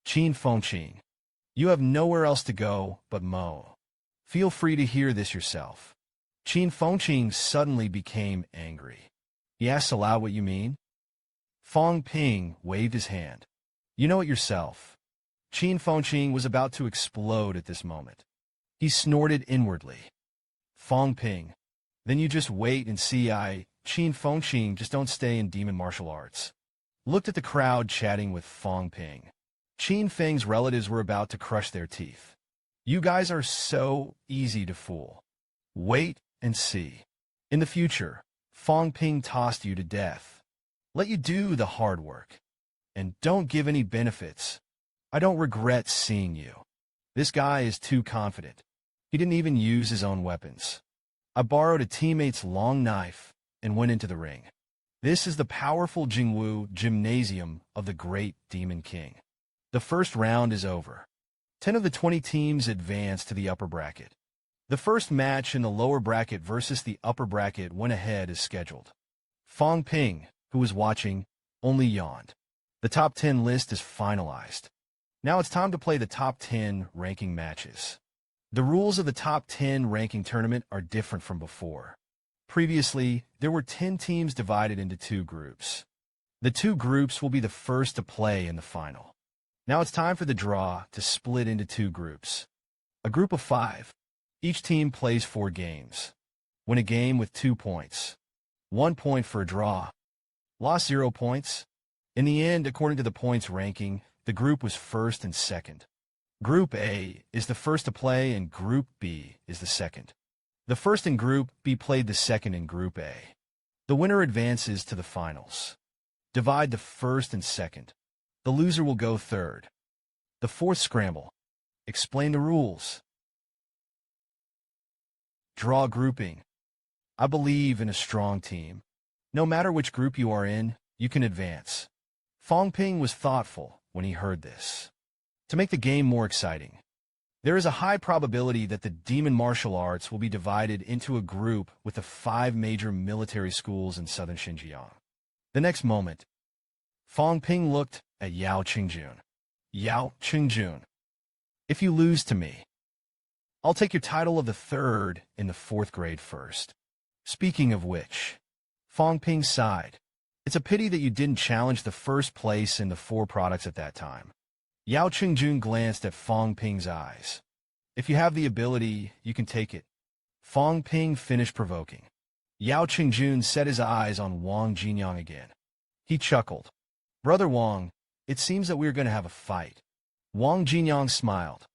Qin Fengqing, you have nowhere else to go but Mo. Feel free to hear this yourself. Qin Fengqing suddenly became angry. He asked aloud, what you mean? Fong Ping waved his hand. You know it yourself. Qin Fengqing was about to explode at this moment. He snorted inwardly. Fong Ping, then you just wait and see. Qin Fengqing, just don't stay in demon martial arts. Looked at the crowd chatting with Fong Ping. Qin Feng's relatives were about to crush their teeth. You guys are so easy to fool. Wait and see. In the future, Fong Ping tossed you to death. Let you do the hard work. And don't give any benefits. I don't regret seeing you. This guy is too confident. He didn't even use his own weapons. I borrowed a teammate's long knife and went into the ring. This is the powerful Jingwu Gymnasium of the Great Demon King. The first round is over. 10 of the 20 teams advance to the upper bracket. The first match in the lower bracket versus the upper bracket went ahead as scheduled. Fong Ping, who was watching, only yawned. The top 10 list is finalized. Now it's time to play the top 10 ranking matches. The rules of the top 10 ranking tournament are different from before. Previously, there were 10 teams divided into 2 groups. The 2 groups will be the first to play in the final. Now it's time for the draw to split into 2 groups. A group of 5. Each team plays 4 games. Win a game with 2 points. 1 point for a draw. Lost 0 points. In the end, according to the points ranking, the group was first and second. Group A is the first to play and Group B is the second. The first in Group B played the second in Group A. The winner advances to the finals. Divide the first and second. The loser will go third. The fourth scramble. Explain the rules. Draw grouping. I believe in a strong team. No matter which group you are in, you can advance. Fong Ping was thoughtful when he heard this. To make the game more exciting, there is a high probability that the demon martial arts will be divided into a group with the 5 major military schools in southern Xinjiang. The next moment, Fong Ping looked at Yao Qingjun. Yao Qingjun, if you lose to me, I'll take your title of the 3rd in the 4th grade first. Speaking of which, Fong Ping sighed. It's a pity that you didn't challenge the first place in the 4 products at that time. Yao Qingjun glanced at Fong Ping's eyes. If you have the ability, you can take it. Fong Ping finished provoking. Yao Qingjun set his eyes on Wang Jinyang again. He chuckled. Brother Wang, it seems that we're going to have a fight. Wang Jinyang smiled.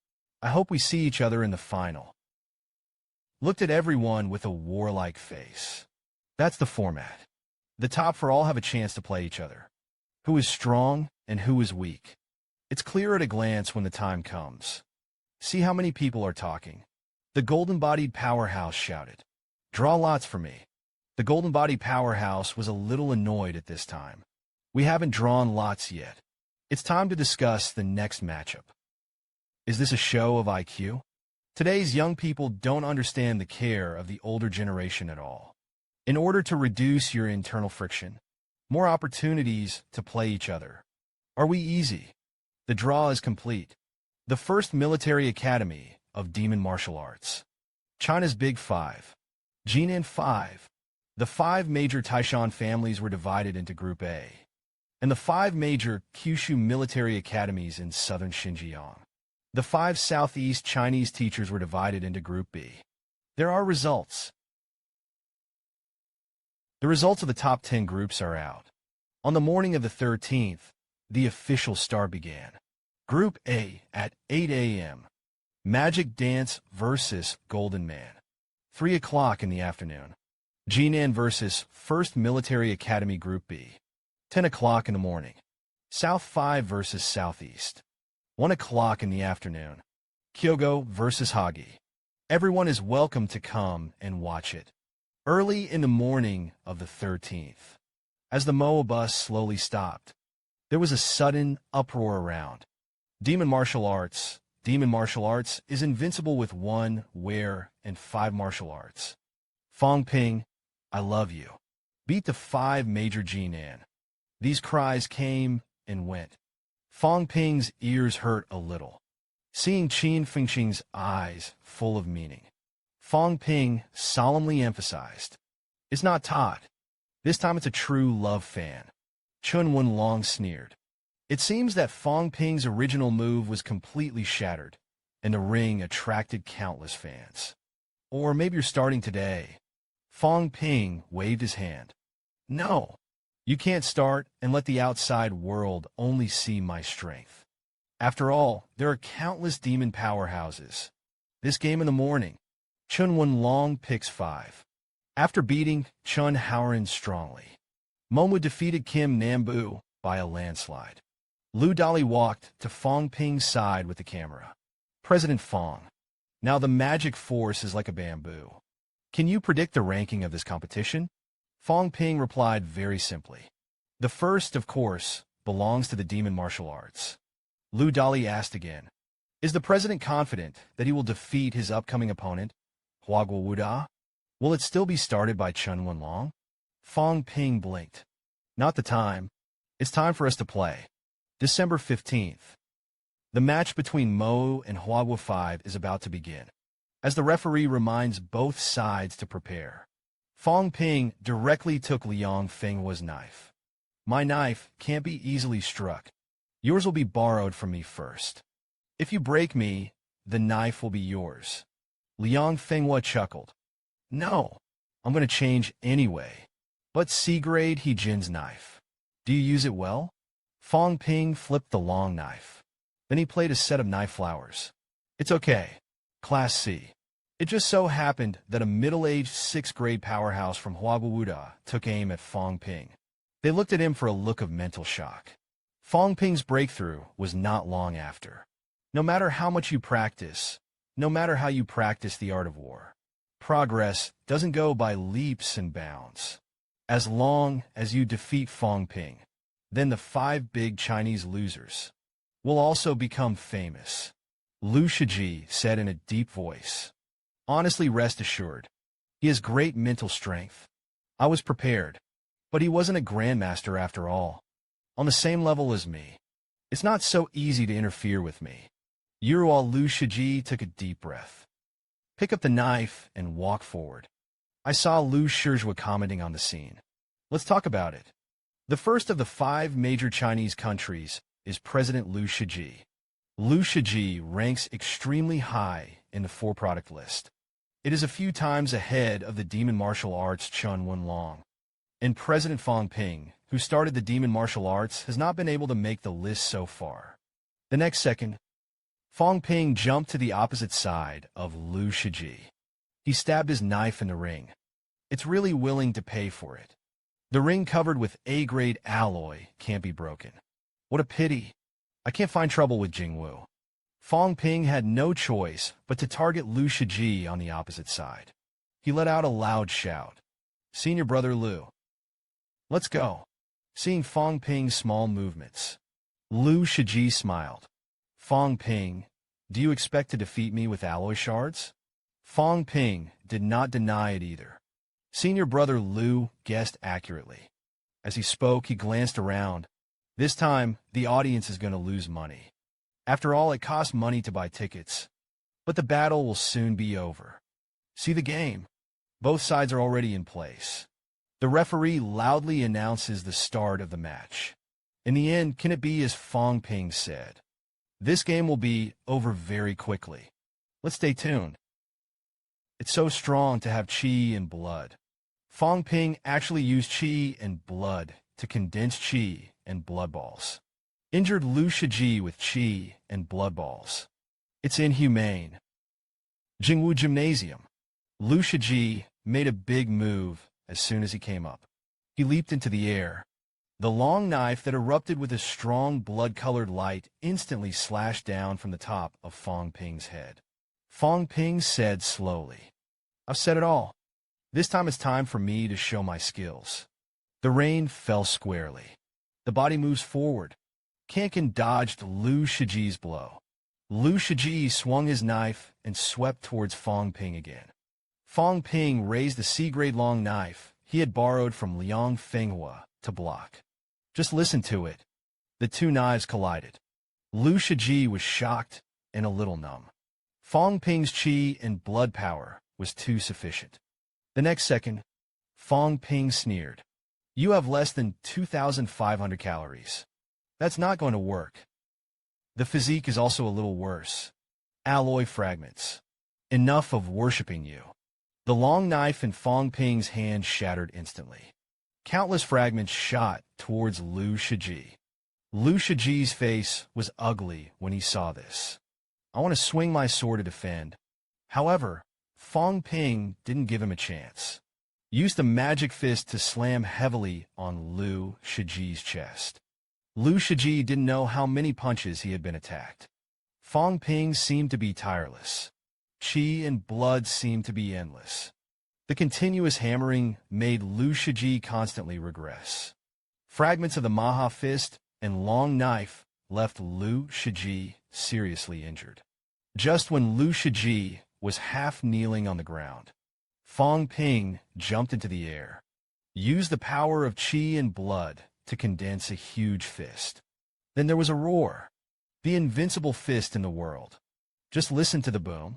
I hope we see each other in the final. Looked at everyone with a warlike face. That's the format. The top 4 all have a chance to play each other. Who is strong and who is weak? It's clear at a glance when the time comes. See how many people are talking. The golden-bodied powerhouse shouted. Draw lots for me. The golden-bodied powerhouse was a little annoyed at this time. We haven't drawn lots yet. It's time to discuss the next matchup. Is this a show of IQ? Today's young people don't understand the care of the older generation at all. In order to reduce your internal friction, more opportunities to play each other. Are we easy? The draw is complete. The first military academy of demon martial arts. China's Big 5. Jinan 5. The 5 major Taishan families were divided into Group A, and the 5 major Kyushu military academies in southern Xinjiang. The 5 Southeast Chinese teachers were divided into Group B. There are results. The results of the top 10 groups are out. On the morning of the 13th, the official start began. Group A at 8 a.m. Magic Dance versus Golden Man. 3 o'clock in the afternoon. Jinan versus 1st Military Academy Group B. 10 o'clock in the morning. South 5 versus Southeast. 1 o'clock in the afternoon. Kyogo versus Hagi. Everyone is welcome to come and watch it. Early in the morning of the 13th, as the Mowu bus slowly stopped, there was a sudden uproar around. Demon martial arts. Demon martial arts is invincible with 1, where, and 5 martial arts. Fong Ping, I love you. Beat the 5 major Jinyang. These cries came and went. Fong Ping's ears hurt a little, seeing Chen Fengqing's eyes full of meaning. Fong Ping solemnly emphasized, "It's not Todd. This time it's a true love fan." Chen Wenlong sneered. It seems that Fong Ping's original move was completely shattered, and the ring attracted countless fans. Or maybe you're starting today. Fong Ping waved his hand. No, you can't start and let the outside world only see my strength. After all, there are countless demon powerhouses. This game in the morning, Chen Wenlong picks 5. After beating Chun Haoran strongly, Mowu defeated Kim Nambu by a landslide. Lu Dali walked to Fong Ping's side with the camera. President Fong, now the magic force is like a bamboo. Can you predict the ranking of this competition? Fong Ping replied very simply. The first, of course, belongs to the demon martial arts. Lu Dali asked again, is the president confident that he will defeat his upcoming opponent, Huagua Wuda? Will it still be started by Chen Wenlong? Fong Ping blinked. Not the time. It's time for us to play. December 15th. The match between Mowu and Huagua 5 is about to begin, as the referee reminds both sides to prepare. Fong Ping directly took Liang Fenghua's knife. My knife can't be easily struck. Yours will be borrowed from me first. If you break me, the knife will be yours. Liang Fenghua chuckled. No, I'm going to change anyway. But C-grade He Jin's knife. Do you use it well? Fong Ping flipped the long knife. Then he played a set of knife flowers. It's okay. Class C. It just so happened that a middle-aged 6th-grade powerhouse from Huagua Wuda took aim at Fong Ping. They looked at him for a look of mental shock. Fong Ping's breakthrough was not long after. No matter how much you practice, no matter how you practice the art of war, progress doesn't go by leaps and bounds. As long as you defeat Fong Ping, then the 5 big Chinese losers will also become famous. Lu Shiji said in a deep voice. Honestly, rest assured, he has great mental strength. I was prepared, but he wasn't a grandmaster after all. On the same level as me. It's not so easy to interfere with me. Yuruo Lu Shiji took a deep breath. Pick up the knife and walk forward. I saw Lu Shizhua commenting on the scene. Let's talk about it. The first of the 5 major Chinese countries is President Lu Shiji. Lu Shiji ranks extremely high in the 4-product list. It is a few times ahead of the demon martial arts Chen Wenlong. And President Fong Ping, who started the demon martial arts, has not been able to make the list so far. The next second, Fong Ping jumped to the opposite side of Lu Shiji. He stabbed his knife in the ring. It's really willing to pay for it. The ring covered with A-grade alloy can't be broken. What a pity. I can't find trouble with Jingwu. Fong Ping had no choice but to target Lu Shiji on the opposite side. He let out a loud shout. Senior brother Lu. Let's go. Seeing Fong Ping's small movements, Lu Shiji smiled. Fong Ping, do you expect to defeat me with alloy shards? Fong Ping did not deny it either. Senior brother Lu guessed accurately. As he spoke, he glanced around. This time, the audience is going to lose money. After all, it costs money to buy tickets. But the battle will soon be over. See the game. Both sides are already in place. The referee loudly announces the start of the match. In the end, can it be as Fong Ping said? This game will be over very quickly. Let's stay tuned. It's so strong to have qi and blood. Fong Ping actually used qi and blood to condense qi and blood balls. Injured Lu Shiji with qi and blood balls. It's inhumane. Jingwu Gymnasium. Lu Shiji made a big move as soon as he came up. He leaped into the air. The long knife that erupted with a strong blood-colored light instantly slashed down from the top of Fong Ping's head. Fong Ping said slowly, I've said it all. This time it's time for me to show my skills. The rain fell squarely. The body moves forward. Kankan dodged Lu Shiji's blow. Lu Shiji swung his knife and swept towards Fong Ping again. Fong Ping raised the C-grade long knife he had borrowed from Liang Fenghua to block. Just listen to it. The two knives collided. Lu Shiji was shocked and a little numb. Fong Ping's chi and blood power was too sufficient. The next second, Fong Ping sneered. You have less than 2,500 calories. That's not going to work. The physique is also a little worse. Alloy fragments. Enough of worshipping you. The long knife in Fong Ping's hand shattered instantly. Countless fragments shot towards Lu Shiji. Lu Shiji's face was ugly when he saw this. I want to swing my sword to defend. However, Fong Ping didn't give him a chance. Used the magic fist to slam heavily on Lu Shiji's chest. Lu Shiji didn't know how many punches he had been attacked. Fong Ping seemed to be tireless. Qi and blood seemed to be endless. The continuous hammering made Lu Shiji constantly regress. Fragments of the Maha fist and long knife left Lu Shiji seriously injured. Just when Lu Shiji was half kneeling on the ground, Fong Ping jumped into the air, used the power of qi and blood to condense a huge fist. Then there was a roar. The invincible fist in the world. Just listen to the boom.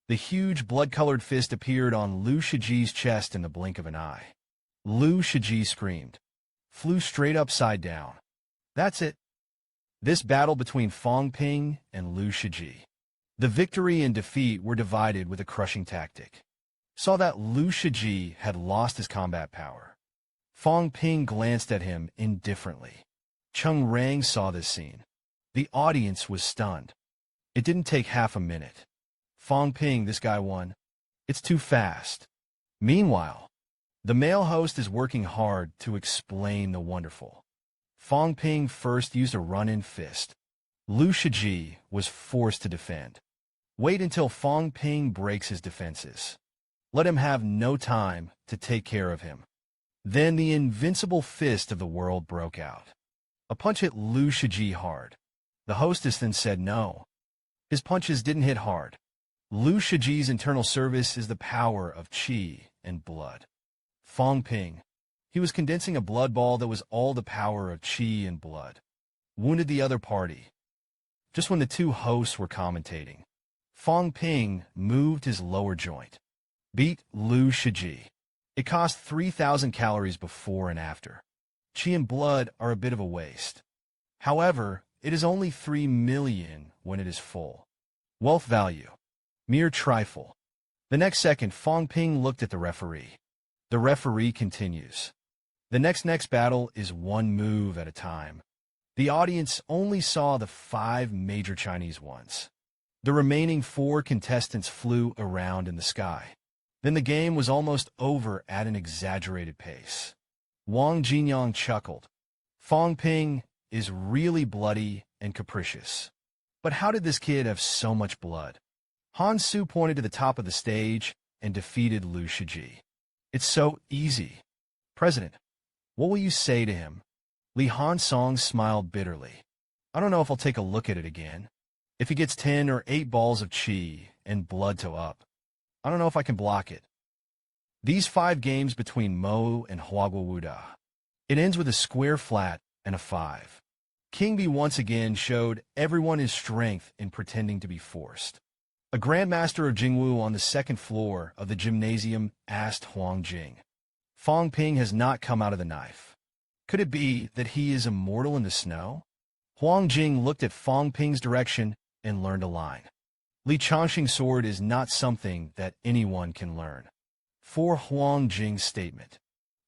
The huge blood-colored fist appeared on Lu Shiji's chest in the blink of an eye. Lu Shiji screamed, flew straight upside down. That's it. This battle between Fong Ping and Lu Shiji. The victory and defeat were divided with a crushing tactic. Saw that Lu Shiji had lost his combat power. Fong Ping glanced at him indifferently. Chung Rang saw this scene. The audience was stunned. It didn't take half a minute. Fong Ping, this guy won. It's too fast. Meanwhile, the male host is working hard to explain the wonderful. Fong Ping first used a run-in fist. Lu Shiji was forced to defend. Wait until Fong Ping breaks his defenses. Let him have no time to take care of him. Then the invincible fist of the world broke out. A punch hit Lu Shiji hard. The hostess then said no. His punches didn't hit hard. Lu Shiji's internal service is the power of qi and blood. Fong Ping. He was condensing a blood ball that was all the power of qi and blood. Wounded the other party. Just when the two hosts were commentating, Fong Ping moved his lower joint. Beat Lu Shiji. It cost 3,000 calories before and after. Qi and blood are a bit of a waste. However, it is only 3 million when it is full. Wealth value. Mere trifle. The next second, Fong Ping looked at the referee. The referee continues. The next battle is one move at a time. The audience only saw the 5 major Chinese ones. The remaining 4 contestants flew around in the sky. Then the game was almost over at an exaggerated pace. Wang Jinyang chuckled. Fong Ping is really bloody and capricious. But how did this kid have so much blood? Han Su pointed to the top of the stage and defeated Lu Shiji. It's so easy. President, what will you say to him? Li Han Song smiled bitterly. I don't know if I'll take a look at it again. If he gets 10 or 8 balls of qi and blood to up, I don't know if I can block it. These 5 games between Mowu and Huaguawuda. It ends with a square flat and a 5. King B once again showed everyone his strength in pretending to be forced. A grandmaster of Jingwu on the 2nd floor of the gymnasium asked Huang Jing. Fong Ping has not come out of the knife. Could it be that he is immortal in the snow? Huang Jing looked at Fong Ping's direction and learned a line. Li Changxing's sword is not something that anyone can learn. For Huang Jing's statement.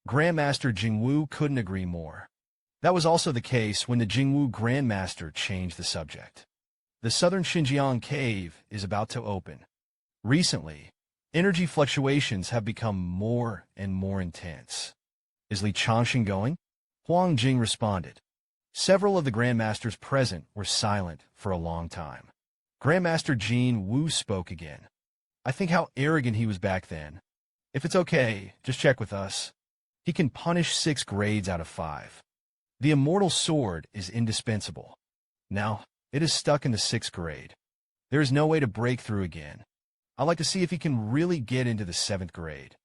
Grandmaster Jingwu couldn't agree more. That was also the case when the Jingwu Grandmaster changed the subject. The southern Xinjiang cave is about to open. Recently, energy fluctuations have become more and more intense. Is Li Changxing going? Huang Jing responded. Several of the Grandmasters present were silent for a long time. Grandmaster Jin Wu spoke again. I think how arrogant he was back then. If it's okay, just check with us. He can punish 6 grades out of 5. The immortal sword is indispensable. Now, it is stuck in the 6th grade. There is no way to break through again. I'd like to see if he can really get into the 7th grade.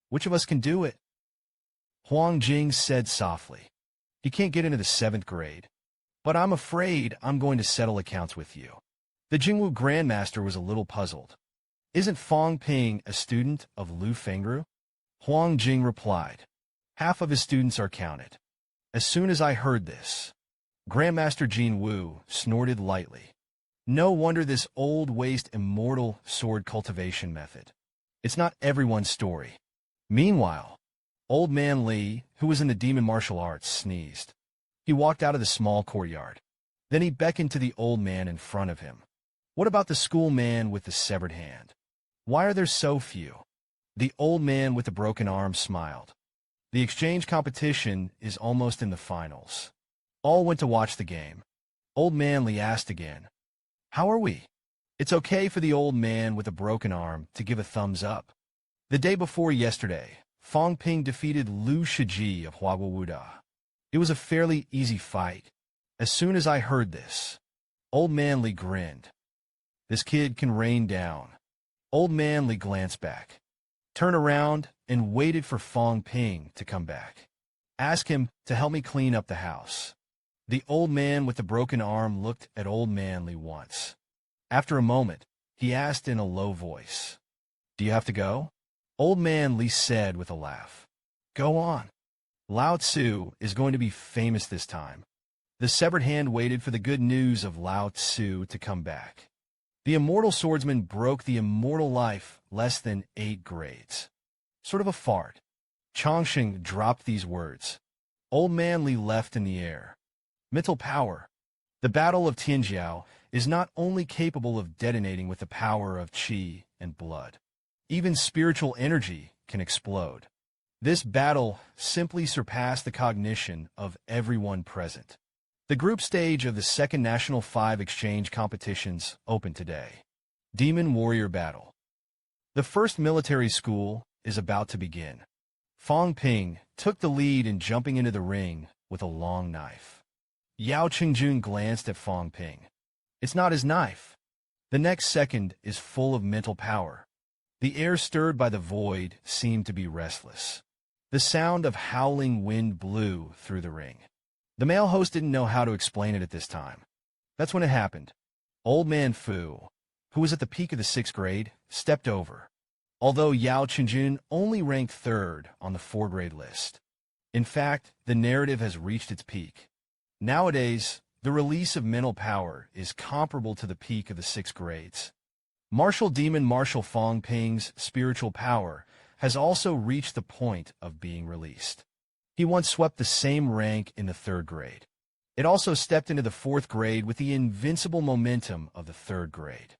Which of us can do it? Huang Jing said softly. He can't get into the 7th grade. But I'm afraid I'm going to settle accounts with you. The Jingwu Grandmaster was a little puzzled. Isn't Fong Ping a student of Lu Fengru? Huang Jing replied. Half of his students are counted. As soon as I heard this, Grandmaster Jinwu snorted lightly. No wonder this old waste immortal sword cultivation method. It's not everyone's story. Meanwhile, Old Man Li, who was in the demon martial arts, sneezed. He walked out of the small courtyard. Then he beckoned to the old man in front of him. What about the school man with the severed hand? Why are there so few? The old man with the broken arm smiled. The exchange competition is almost in the finals. All went to watch the game. Old Man Li asked again, How are we? It's okay for the old man with a broken arm to give a thumbs up. The day before yesterday, Fong Ping defeated Lu Shiji of Huaguawuda. It was a fairly easy fight. As soon as I heard this, Old Man Li grinned. This kid can rain down. Old Man Li glanced back, turned around, and waited for Fong Ping to come back. Ask him to help me clean up the house. The old man with the broken arm looked at Old Man Li once. After a moment, he asked in a low voice, Do you have to go? Old Man Li said with a laugh, Go on. Lao Tzu is going to be famous this time. The severed hand waited for the good news of Lao Tzu to come back. The immortal swordsman broke the immortal life less than 8 grades. Sort of a fart. Chongqing dropped these words. Old Man Li left in the air. Mental power. The Battle of Tianjiao is not only capable of detonating with the power of qi and blood. Even spiritual energy can explode. This battle simply surpassed the cognition of everyone present. The group stage of the second National 5 exchange competitions opened today. Demon Warrior Battle. The first military school is about to begin. Fong Ping took the lead in jumping into the ring with a long knife. Yao Qingjun glanced at Fong Ping. It's not his knife. The next second is full of mental power. The air stirred by the void seemed to be restless. The sound of howling wind blew through the ring. The male host didn't know how to explain it at this time. That's when it happened. Old Man Fu, who was at the peak of the 6th grade, stepped over. Although Yao Qingjun only ranked 3rd on the 4-grade list. In fact, the narrative has reached its peak. Nowadays, the release of mental power is comparable to the peak of the 6th grades. Martial demon Martial Fong Ping's spiritual power has also reached the point of being released. He once swept the same rank in the 3rd grade. It also stepped into the 4th grade with the invincible momentum of the 3rd grade.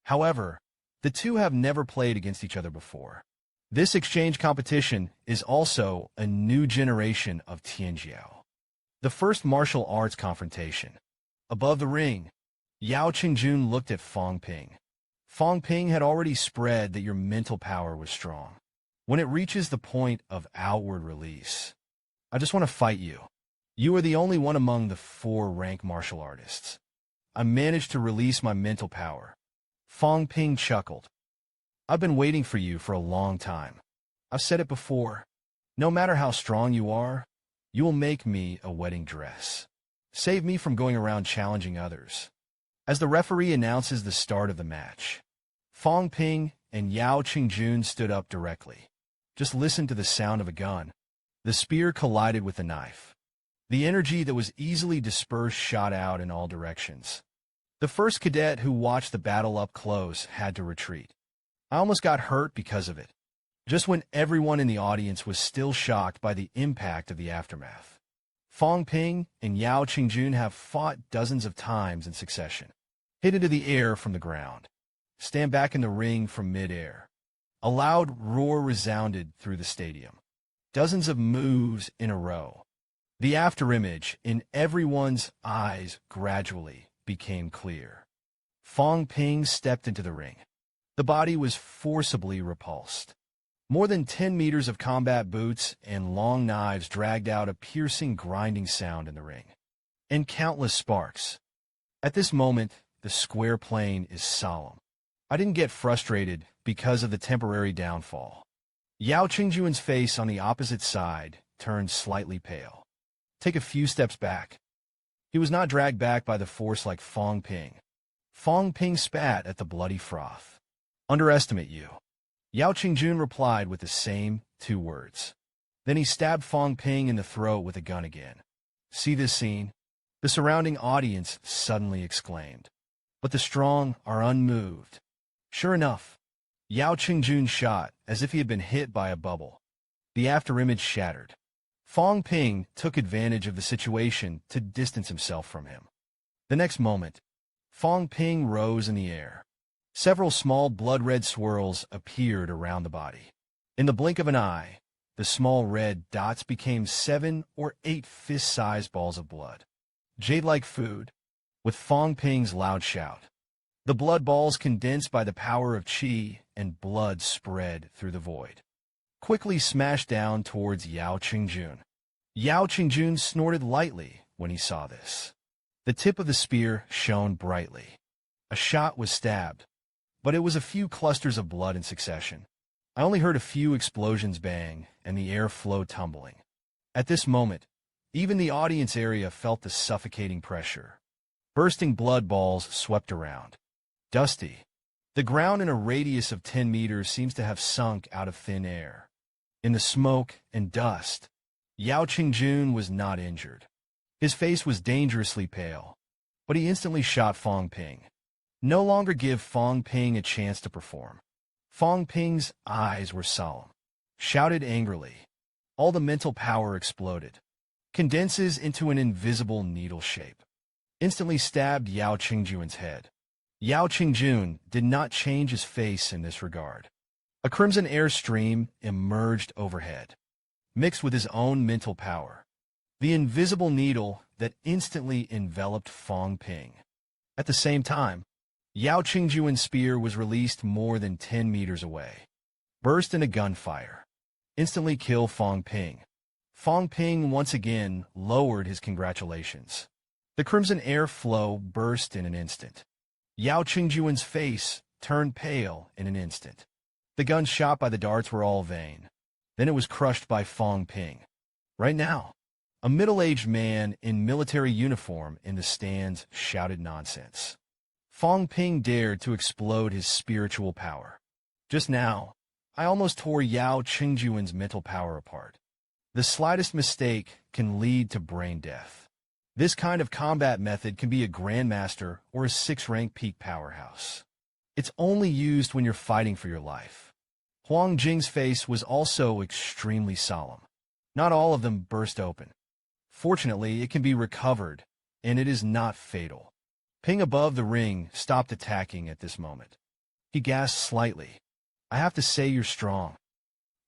However, the two have never played against each other before. This exchange competition is also a new generation of Tianjiao. The first martial arts confrontation. Above the ring, Yao Qingjun looked at Fong Ping. Fong Ping had already spread that your mental power was strong. When it reaches the point of outward release, I just want to fight you. You are the only one among the 4 rank martial artists. I managed to release my mental power. Fong Ping chuckled. I've been waiting for you for a long time. I've said it before. No matter how strong you are, you will make me a wedding dress. Save me from going around challenging others. As the referee announces the start of the match, Fong Ping and Yao Qingjun stood up directly. Just listen to the sound of a gun. The spear collided with the knife. The energy that was easily dispersed shot out in all directions. The first cadet who watched the battle up close had to retreat. I almost got hurt because of it, just when everyone in the audience was still shocked by the impact of the aftermath. Fong Ping and Yao Qingjun have fought dozens of times in succession. Hit into the air from the ground. Stand back in the ring from mid-air. A loud roar resounded through the stadium. Dozens of moves in a row. The afterimage in everyone's eyes gradually became clear. Fong Ping stepped into the ring. The body was forcibly repulsed. More than 10 meters of combat boots and long knives dragged out a piercing grinding sound in the ring. And countless sparks. At this moment, the square plane is solemn. I didn't get frustrated because of the temporary downfall. Yao Qingjuan's face on the opposite side turned slightly pale. Take a few steps back. He was not dragged back by the force like Fong Ping. Fong Ping spat at the bloody froth. Underestimate you. Yao Qingjun replied with the same 2 words. Then he stabbed Fong Ping in the throat with a gun again. See this scene? The surrounding audience suddenly exclaimed. But the strong are unmoved. Sure enough, Yao Qingjun shot as if he had been hit by a bubble. The afterimage shattered. Fong Ping took advantage of the situation to distance himself from him. The next moment, Fong Ping rose in the air. Several small blood-red swirls appeared around the body. In the blink of an eye, the small red dots became 7 or 8 fist-sized balls of blood. Jade-like food, with Fong Ping's loud shout. The blood balls condensed by the power of qi and blood spread through the void. Quickly smashed down towards Yao Qingjun. Yao Qingjun snorted lightly when he saw this. The tip of the spear shone brightly. A shot was stabbed, but it was a few clusters of blood in succession. I only heard a few explosions bang and the air flow tumbling. At this moment, even the audience area felt the suffocating pressure. Bursting blood balls swept around. Dusty. The ground in a radius of 10 meters seems to have sunk out of thin air. In the smoke and dust, Yao Qingjun was not injured. His face was dangerously pale, but he instantly shot Fong Ping. No longer give Fong Ping a chance to perform. Fong Ping's eyes were solemn. Shouted angrily. All the mental power exploded. Condenses into an invisible needle shape. Instantly stabbed Yao Qingjun's head. Yao Qingjun did not change his face in this regard. A crimson air stream emerged overhead, mixed with his own mental power. The invisible needle that instantly enveloped Fong Ping. At the same time, Yao Qingjun's spear was released more than 10 meters away. Burst into gunfire. Instantly kill Fong Ping. Fong Ping once again lowered his congratulations. The crimson air flow burst in an instant. Yao Qingjun's face turned pale in an instant. The guns shot by the darts were all vain. Then it was crushed by Fong Ping. Right now, a middle-aged man in military uniform in the stands shouted nonsense. Fong Ping dared to explode his spiritual power. Just now, I almost tore Yao Qingjun's mental power apart. The slightest mistake can lead to brain death. This kind of combat method can be a grandmaster or a 6-rank peak powerhouse. It's only used when you're fighting for your life. Huang Jing's face was also extremely solemn. Not all of them burst open. Fortunately, it can be recovered, and it is not fatal. Ping above the ring stopped attacking at this moment. He gasped slightly. I have to say you're strong.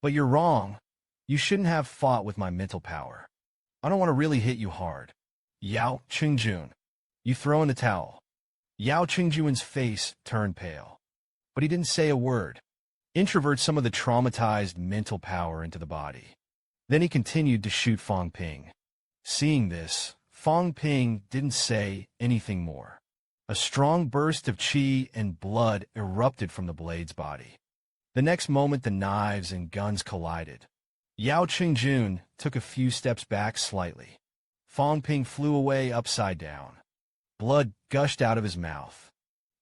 But you're wrong. You shouldn't have fought with my mental power. I don't want to really hit you hard. Yao Qingjun, you throw in the towel. Yao Qingjun's face turned pale. But he didn't say a word. Introvert some of the traumatized mental power into the body. Then he continued to shoot Fong Ping. Seeing this, Fong Ping didn't say anything more. A strong burst of qi and blood erupted from the blade's body. The next moment the knives and guns collided. Yao Qingjun took a few steps back slightly. Fong Ping flew away upside down. Blood gushed out of his mouth.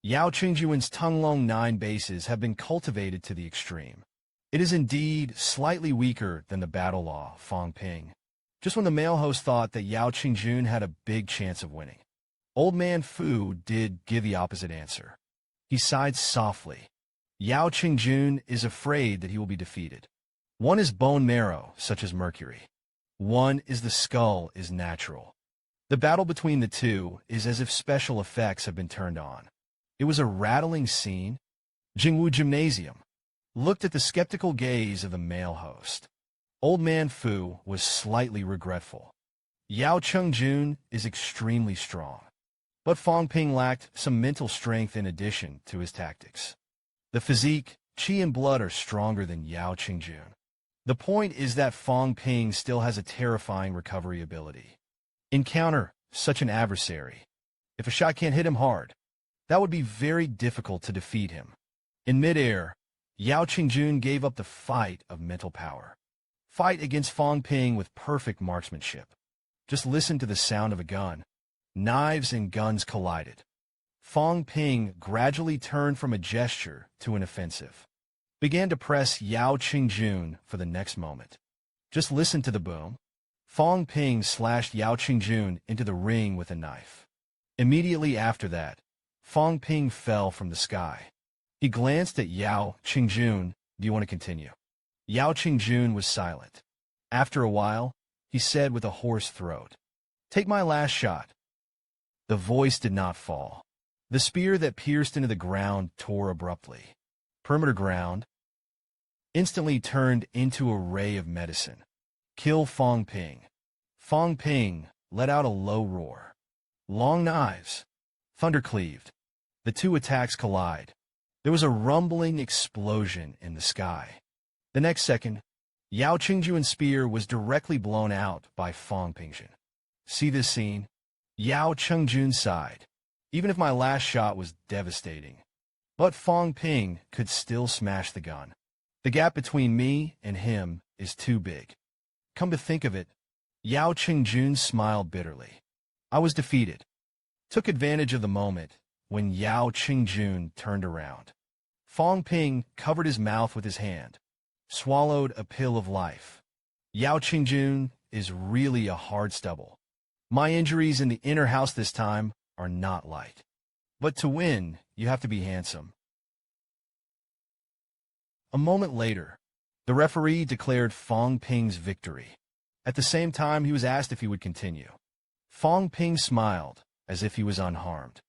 Yao Qingjun's Tonglong 9 bases have been cultivated to the extreme. It is indeed slightly weaker than the battle law, Fong Ping. Just when the male host thought that Yao Qingjun had a big chance of winning, Old Man Fu did give the opposite answer. He sighed softly. Yao Qingjun is afraid that he will be defeated. One is bone marrow, such as mercury. One is the skull is natural. The battle between the two is as if special effects have been turned on. It was a rattling scene. Jingwu Gymnasium looked at the skeptical gaze of the male host. Old Man Fu was slightly regretful. Yao Qingjun is extremely strong. But Fong Ping lacked some mental strength in addition to his tactics. The physique Qi and blood are stronger than Yao Qingjun. The point is that Fong Ping still has a terrifying recovery ability. Encounter such an adversary. If a shot can't hit him hard, that would be very difficult to defeat him. In midair, Yao Qingjun gave up the fight of mental power. Fight against Fong Ping with perfect marksmanship. Just listen to the sound of a gun. Knives and guns collided. Fong Ping gradually turned from a gesture to an offensive. Began to press Yao Qingjun for the next moment. Just listen to the boom. Fong Ping slashed Yao Qingjun into the ring with a knife. Immediately after that, Fong Ping fell from the sky. He glanced at Yao Qingjun. Do you want to continue? Yao Qingjun was silent. After a while, he said with a hoarse throat, "Take my last shot." The voice did not fall. The spear that pierced into the ground tore abruptly. Perimeter ground instantly turned into a ray of medicine. Kill Fong Ping. Fong Ping let out a low roar. Long knives. Thunder cleaved. The two attacks collide. There was a rumbling explosion in the sky. The next second, Yao Qingjun's spear was directly blown out by Fong Ping. See this scene? Yao Qingjun sighed. Even if my last shot was devastating. But Fong Ping could still smash the gun. The gap between me and him is too big. Come to think of it, Yao Qingjun smiled bitterly. I was defeated. Took advantage of the moment when Yao Qingjun turned around. Fong Ping covered his mouth with his hand. Swallowed a pill of life. Yao Qingjun is really a hard stubble. My injuries in the inner house this time are not light. But to win, you have to be handsome. A moment later, the referee declared Fong Ping's victory. At the same time, he was asked if he would continue. Fong Ping smiled, as if he was unharmed.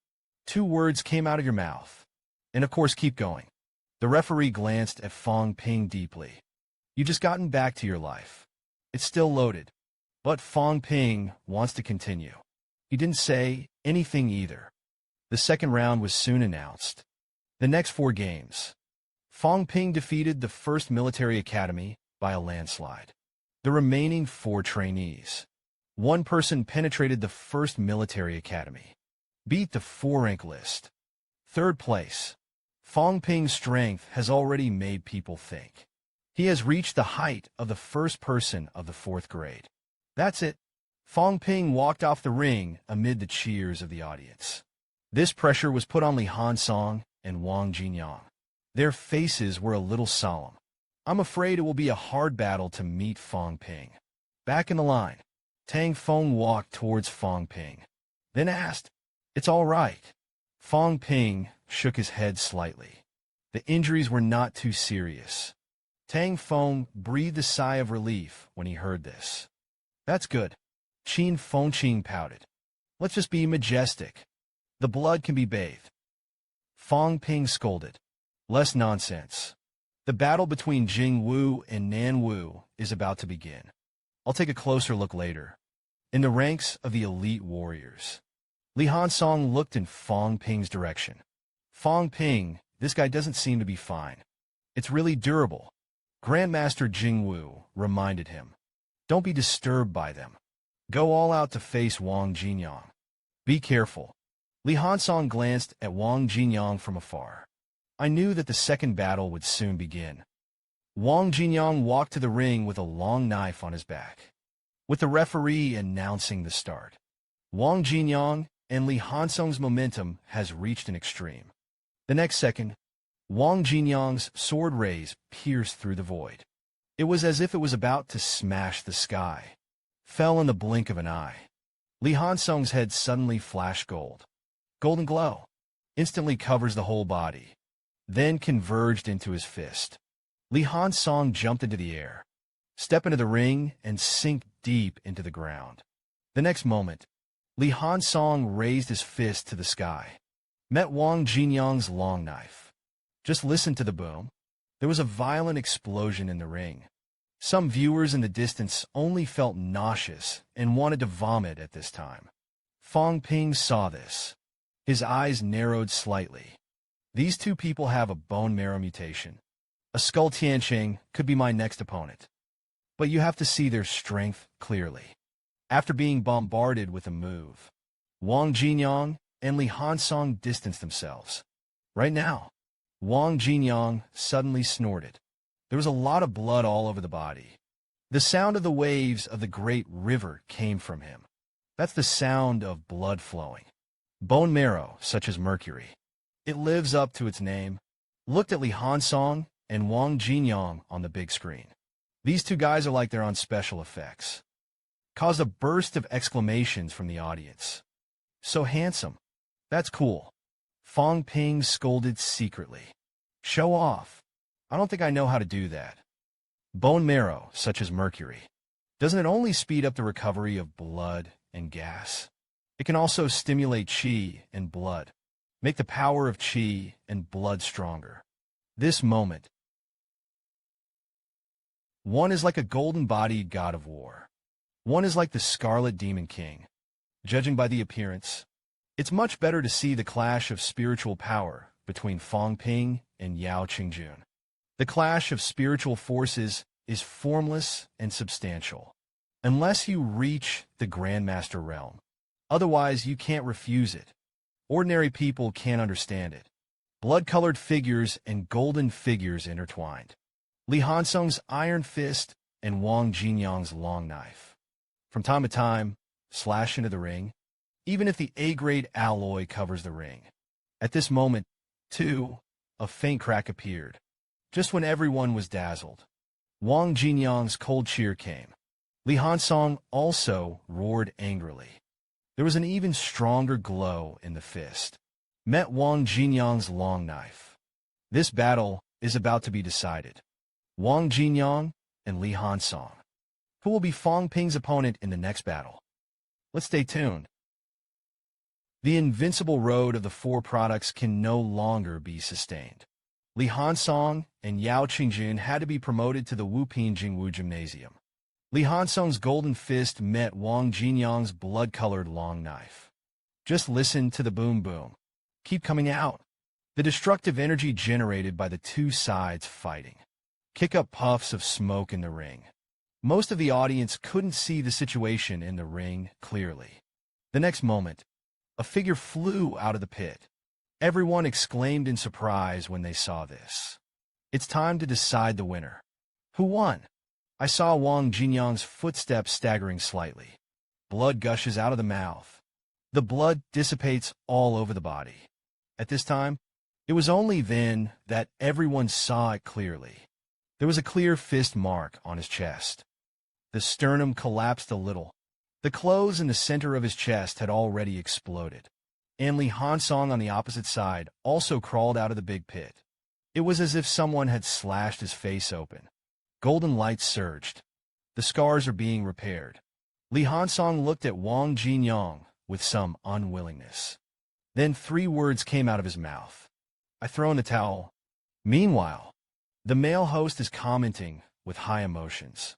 2 words came out of your mouth. And of course, keep going. The referee glanced at Fong Ping deeply. You just gotten back to your life. It's still loaded. But Fong Ping wants to continue. He didn't say anything either. The second round was soon announced. The next 4 games. Fong Ping defeated the first military academy by a landslide. The remaining 4 trainees. 1 person penetrated the first military academy. Beat the 4-rank list. 3rd place. Fong Ping's strength has already made people think. He has reached the height of the first person of the 4th grade. That's it. Fong Ping walked off the ring amid the cheers of the audience. This pressure was put on Li Hansong and Wang Jinyang. Their faces were a little solemn. I'm afraid it will be a hard battle to meet Fong Ping. Back in the line, Tang Feng walked towards Fong Ping, then asked, "It's all right." Fong Ping shook his head slightly. The injuries were not too serious. Tang Feng breathed a sigh of relief when he heard this. That's good. Qin Fengqing pouted. Let's just be majestic. The blood can be bathed. Fong Ping scolded. Less nonsense. The battle between Jing Wu and Nan Wu is about to begin. I'll take a closer look later. In the ranks of the elite warriors. Li Hansong looked in Fong Ping's direction. Fong Ping, this guy doesn't seem to be fine. It's really durable. Grandmaster Jing Wu reminded him. Don't be disturbed by them. Go all out to face Wang Jinyang. Be careful. Li Hansong glanced at Wang Jinyang from afar. I knew that the second battle would soon begin. Wang Jinyang walked to the ring with a long knife on his back. With the referee announcing the start. Wang Jinyang and Li Hansong's momentum has reached an extreme. The next second, Wang Jinyang's sword rays pierced through the void. It was as if it was about to smash the sky. Fell in the blink of an eye. Li Hansong's head suddenly flashed gold. Golden glow. Instantly covers the whole body. Then converged into his fist. Li Hansong jumped into the air. Step into the ring and sink deep into the ground. The next moment, Li Hansong raised his fist to the sky. Met Wang Jinyang's long knife. Just listen to the boom. There was a violent explosion in the ring. Some viewers in the distance only felt nauseous and wanted to vomit at this time. Fong Ping saw this. His eyes narrowed slightly. These 2 people have a bone marrow mutation. A Skull Tianqing could be my next opponent. But you have to see their strength clearly. After being bombarded with a move, Wang Jinyang and Li Hansong distanced themselves. Right now, Wang Jinyang suddenly snorted. There was a lot of blood all over the body. The sound of the waves of the great river came from him. That's the sound of blood flowing. Bone marrow, such as mercury. It lives up to its name. Looked at Li Hansong and Wang Jinyang on the big screen. These two guys are like they're on special effects. Caused a burst of exclamations from the audience. So handsome. That's cool. Fong Ping scolded secretly. Show off. I don't think I know how to do that. Bone marrow, such as mercury. Doesn't it only speed up the recovery of blood and gas? It can also stimulate qi and blood. Make the power of qi and blood stronger. This moment. One is like a golden-bodied god of war. One is like the Scarlet Demon King. Judging by the appearance, it's much better to see the clash of spiritual power between Fong Ping and Yao Qingjun. The clash of spiritual forces is formless and substantial, unless you reach the Grandmaster realm. Otherwise, you can't refuse it. Ordinary people can't understand it. Blood-colored figures and golden figures intertwined. Li Hansong's iron fist and Wang Jinyang's long knife. From time to time, slash into the ring, even if the A-grade alloy covers the ring. At this moment, too, a faint crack appeared. Just when everyone was dazzled, Wang Jinyang's cold cheer came. Li Hansong also roared angrily. There was an even stronger glow in the fist. Met Wang Jinyang's long knife. This battle is about to be decided. Wang Jinyang and Li Hansong. Who will be Fong Ping's opponent in the next battle? Let's stay tuned. The invincible road of the four products can no longer be sustained. Li Hansong and Yao Qingjun had to be promoted to the Wuping Jingwu Gymnasium. Li Hansong's golden fist met Wang Jinyang's blood-colored long knife. Just listen to the boom-boom. Keep coming out. The destructive energy generated by the two sides fighting. Kick up puffs of smoke in the ring. Most of the audience couldn't see the situation in the ring clearly. The next moment, a figure flew out of the pit. Everyone exclaimed in surprise when they saw this. It's time to decide the winner. Who won? I saw Wang Jinyang's footsteps staggering slightly. Blood gushes out of the mouth. The blood dissipates all over the body. At this time, it was only then that everyone saw it clearly. There was a clear fist mark on his chest. The sternum collapsed a little. The clothes in the center of his chest had already exploded. And Li Hansong on the opposite side also crawled out of the big pit. It was as if someone had slashed his face open. Golden lights surged. The scars are being repaired. Li Hansong looked at Wang Jinyang with some unwillingness. Then 3 words came out of his mouth. I throw in the towel. Meanwhile, the male host is commenting with high emotions.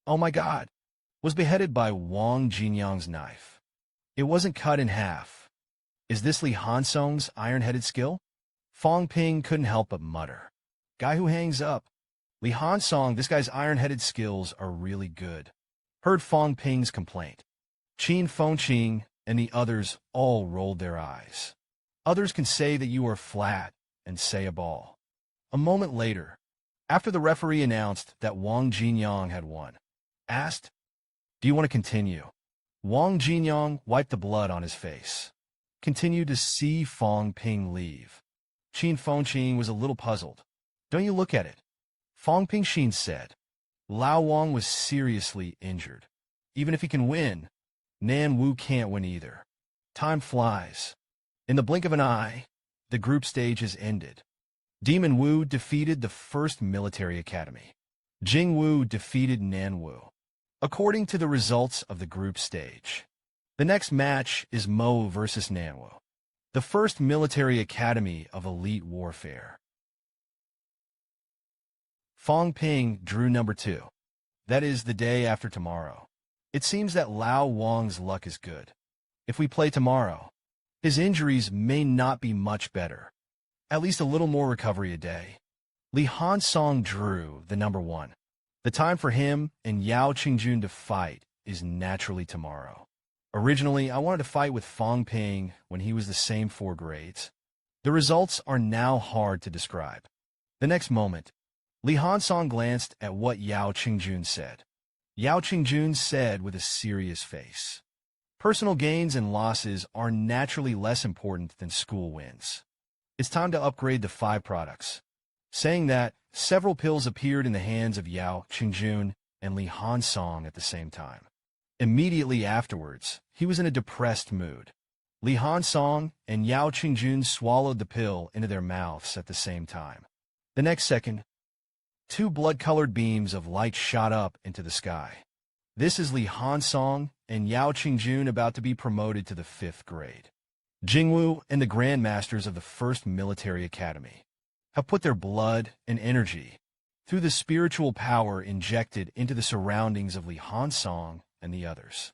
Oh my God! Was beheaded by Wang Jinyang's knife. It wasn't cut in half. Is this Li Hansong's iron-headed skill? Fong Ping couldn't help but mutter. Guy who hangs up. Li Hansong, this guy's iron-headed skills are really good. Heard Fong Ping's complaint. Qin Fengqing and the others all rolled their eyes. Others can say that you are flat and say a ball. A moment later, after the referee announced that Wang Jinyang had won, asked, do you want to continue? Wang Jinyang wiped the blood on his face. Continued to see Fong Ping leave. Qin Fengqing was a little puzzled. Don't you look at it? Fong Ping said. Lao Wang was seriously injured. Even if he can win, Nan Wu can't win either. Time flies. In the blink of an eye, the group stage has ended. Demon Wu defeated the first military academy. Jing Wu defeated Nan Wu. According to the results of the group stage, the next match is Mowu versus Nan Wu, the first military academy of elite warfare. Fong Ping drew number 2. That is the day after tomorrow. It seems that Lao Wang's luck is good. If we play tomorrow, his injuries may not be much better. At least a little more recovery a day. Li Hansong drew the number 1. The time for him and Yao Qingjun to fight is naturally tomorrow. Originally, I wanted to fight with Fong Ping when he was the same 4 grades. The results are now hard to describe. The next moment, Li Hansong glanced at what Yao Qingjun said. Yao Qingjun said with a serious face, "Personal gains and losses are naturally less important than school wins. It's time to upgrade the 5 products." Saying that, several pills appeared in the hands of Yao Qingjun and Li Hansong at the same time. Immediately afterwards, he was in a depressed mood. Li Hansong and Yao Qingjun swallowed the pill into their mouths at the same time. The next second, 2 blood-colored beams of light shot up into the sky. This is Li Hansong and Yao Qingjun about to be promoted to the 5th grade. Jingwu and the Grandmasters of the 1st Military Academy have put their blood and energy through the spiritual power injected into the surroundings of Li Hansong and the others.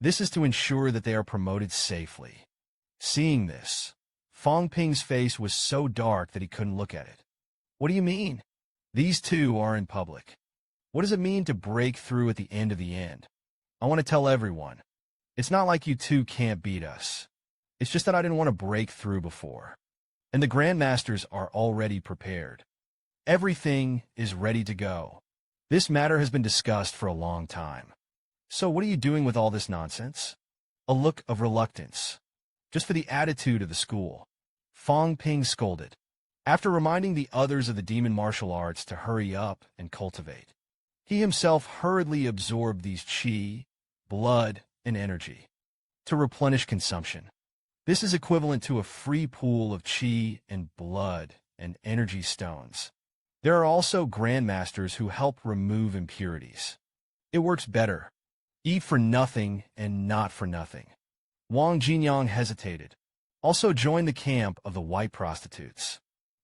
This is to ensure that they are promoted safely. Seeing this, Fong Ping's face was so dark that he couldn't look at it. "What do you mean? These 2 are in public. What does it mean to break through at the end of the end? I want to tell everyone. It's not like you 2 can't beat us. It's just that I didn't want to break through before. And the Grandmasters are already prepared. Everything is ready to go. This matter has been discussed for a long time. So what are you doing with all this nonsense?" A look of reluctance. "Just for the attitude of the school," Fong Ping scolded, after reminding the others of the demon martial arts to hurry up and cultivate. He himself hurriedly absorbed these qi, blood, and energy to replenish consumption. This is equivalent to a free pool of qi and blood and energy stones. There are also grandmasters who help remove impurities. It works better. Eat for nothing and not for nothing. Wang Jinyang hesitated. Also joined the camp of the white prostitutes.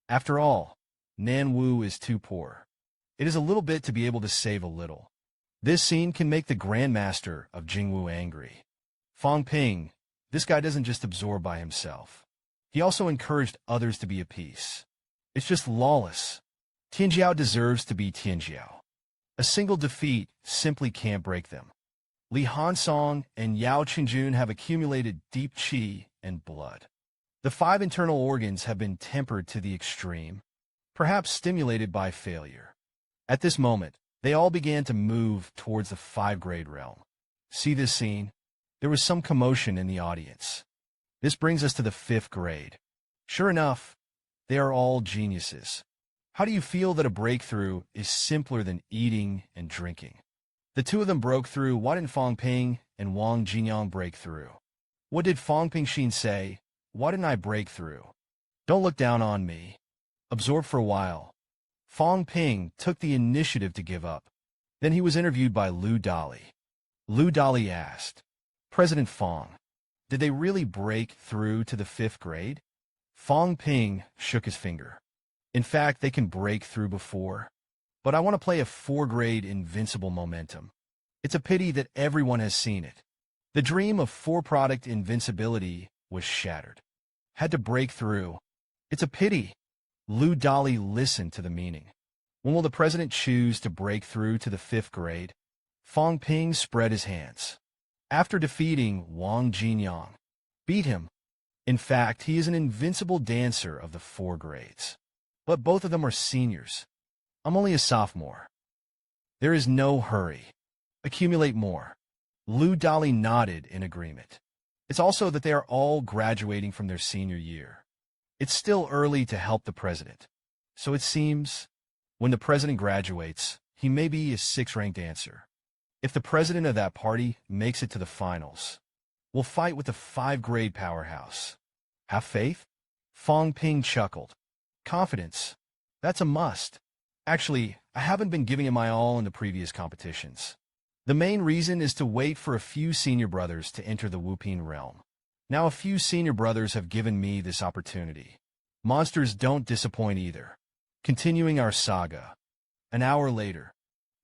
After all, Nanwu is too poor. It is a little bit to be able to save a little. This scene can make the Grandmaster of Jingwu angry. Fong Ping, this guy doesn't just absorb by himself. He also encouraged others to be at peace. It's just lawless. Tianjiao deserves to be Tianjiao. A single defeat simply can't break them. Li Hansong and Yao Qingjun have accumulated deep qi and blood. The 5 internal organs have been tempered to the extreme, perhaps stimulated by failure. At this moment, they all began to move towards the 5th-grade realm. See this scene? There was some commotion in the audience. This brings us to the 5th grade. Sure enough, they are all geniuses. How do you feel that a breakthrough is simpler than eating and drinking? The 2 of them broke through. Why didn't Fong Ping and Wang Jinyang break through? What did Fong Pingxin say? Why didn't I break through? Don't look down on me. Absorb for a while. Fong Ping took the initiative to give up. Then he was interviewed by Lu Dali. Lu Dali asked, "President Fong, did they really break through to the 5th grade?" Fong Ping shook his finger. "In fact, they can break through before. But I want to play a 4th-grade invincible momentum. It's a pity that everyone has seen it. The dream of 4-product invincibility was shattered. Had to break through. It's a pity." Lu Dali listened to the meaning. When will the president choose to break through to the 5th grade? Fong Ping spread his hands. After defeating Wang Jinyang, beat him. In fact, he is an invincible dancer of the 4 grades. But both of them are seniors. I'm only a sophomore. There is no hurry. Accumulate more. Lu Dali nodded in agreement. It's also that they are all graduating from their senior year. It's still early to help the president. So it seems, when the president graduates, he may be a 6th-ranked dancer. If the president of that party makes it to the finals, we'll fight with the 5th-grade powerhouse. Have faith? Fong Ping chuckled. Confidence. That's a must. Actually, I haven't been giving it my all in the previous competitions. The main reason is to wait for a few senior brothers to enter the Wuping realm. Now a few senior brothers have given me this opportunity. Monsters don't disappoint either. Continuing our saga. An hour later,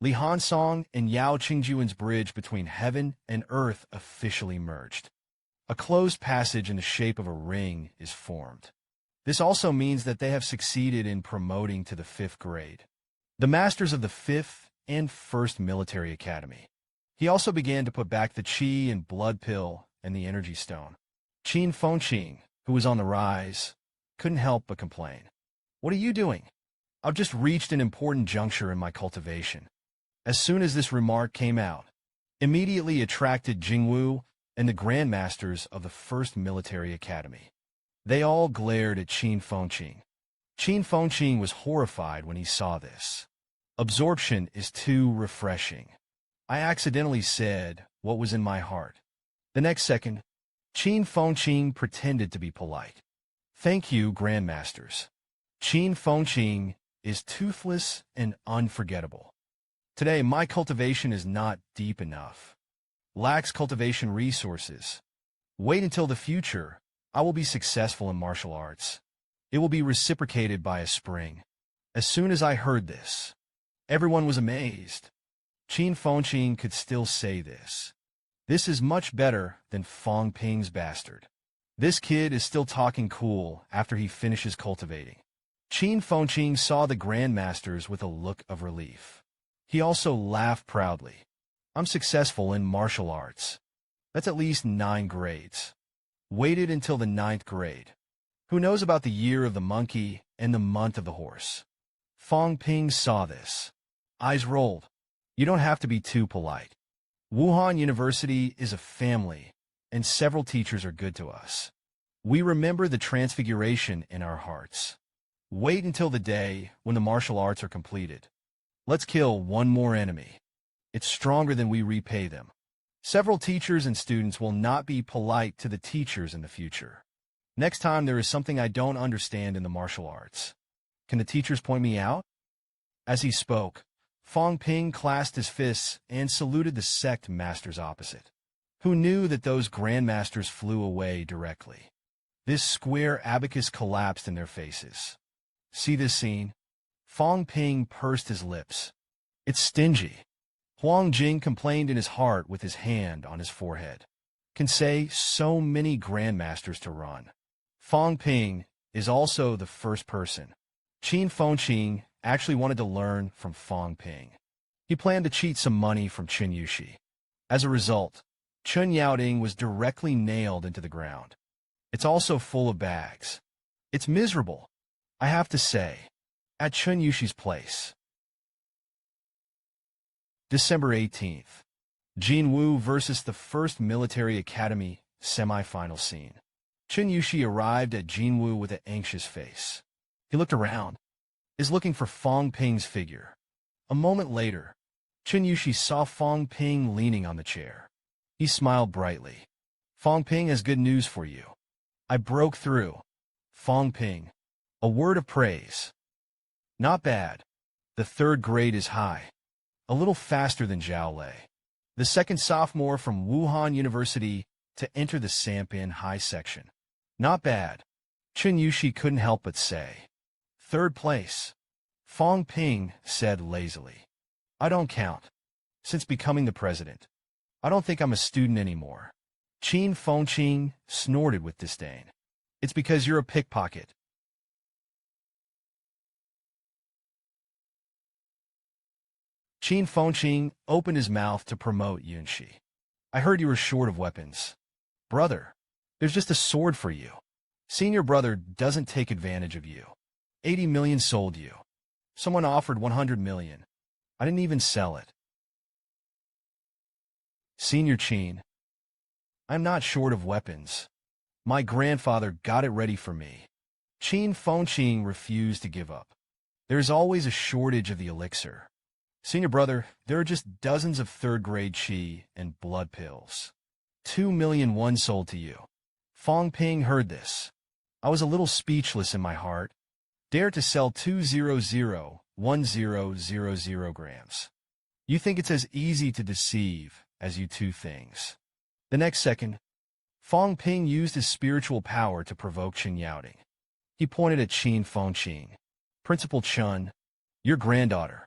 Li Hansong and Yao Qingjuan's bridge between heaven and earth officially merged. A closed passage in the shape of a ring is formed. This also means that they have succeeded in promoting to the 5th grade. The masters of the 5th and 1st Military Academy. He also began to put back the Qi and Blood Pill and the Energy Stone. Qin Fengqing, who was on the rise, couldn't help but complain. What are you doing? I've just reached an important juncture in my cultivation. As soon as this remark came out, immediately attracted Jingwu and the Grandmasters of the 1st Military Academy. They all glared at Qin Fengqing. Qin Fengqing was horrified when he saw this. Absorption is too refreshing. I accidentally said what was in my heart. The next second, Qin Fengqing pretended to be polite. Thank you, Grandmasters. Qin Fengqing is toothless and unforgettable. Today, my cultivation is not deep enough. Lacks cultivation resources. Wait until the future. I will be successful in martial arts. It will be reciprocated by a spring. As soon as I heard this, everyone was amazed. Qin Fengqing could still say this. This is much better than Fong Ping's bastard. This kid is still talking cool after he finishes cultivating. Qin Fengqing saw the Grandmasters with a look of relief. He also laughed proudly. I'm successful in martial arts. That's at least 9 grades. Waited until the 9th grade. Who knows about the year of the monkey and the month of the horse? Fong Ping saw this. Eyes rolled. You don't have to be too polite. Wuhan University is a family, and several teachers are good to us. We remember the transfiguration in our hearts. Wait until the day when the martial arts are completed. Let's kill one more enemy. It's stronger than we repay them. Several teachers and students will not be polite to the teachers in the future. Next time there is something I don't understand in the martial arts. Can the teachers point me out? As he spoke, Fong Ping clasped his fists and saluted the sect masters opposite. Who knew that those grandmasters flew away directly? This square abacus collapsed in their faces. See this scene? Fong Ping pursed his lips. It's stingy. Huang Jing complained in his heart with his hand on his forehead. Can say so many grandmasters to run. Fong Ping is also the first person. Qin Fengqing actually wanted to learn from Fong Ping. He planned to cheat some money from Chen Yuxi. As a result, Chen Yaoding was directly nailed into the ground. It's also full of bags. It's miserable, I have to say. At Chen Yuxi's place. December 18th. Jinwu versus the 1st Military Academy semi-final scene. Chen Yuxi arrived at Jinwu with an anxious face. He looked around, is looking for Fong Ping's figure. A moment later, Chen Yuxi saw Fong Ping leaning on the chair. He smiled brightly. Fong Ping has good news for you. I broke through. Fong Ping. A word of praise. Not bad. The 3rd grade is high. A little faster than Zhao Lei. The 2nd sophomore from Wuhan University to enter the Sampan High section. Not bad. Chen Yuxi couldn't help but say. 3rd place. Fong Ping said lazily. I don't count. Since becoming the president, I don't think I'm a student anymore. Qin Fengqing snorted with disdain. It's because you're a pickpocket. Qin Fengqing opened his mouth to promote Yunxi. I heard you were short of weapons. Brother, there's just a sword for you. Senior brother doesn't take advantage of you. 80 million sold you. Someone offered 100 million. I didn't even sell it. Senior Qin, I'm not short of weapons. My grandfather got it ready for me. Qin Fengqing refused to give up. There's always a shortage of the elixir. Senior brother, there are just dozens of 3rd grade Qi and blood pills. 2 million won sold to you. Fong Ping heard this. I was a little speechless in my heart. Dare to sell 200,1000 grams. You think it's as easy to deceive as you 2 things. The next second, Fong Ping used his spiritual power to provoke Chen Yaoding. He pointed at Qin Fengqing. Principal Chen, your granddaughter.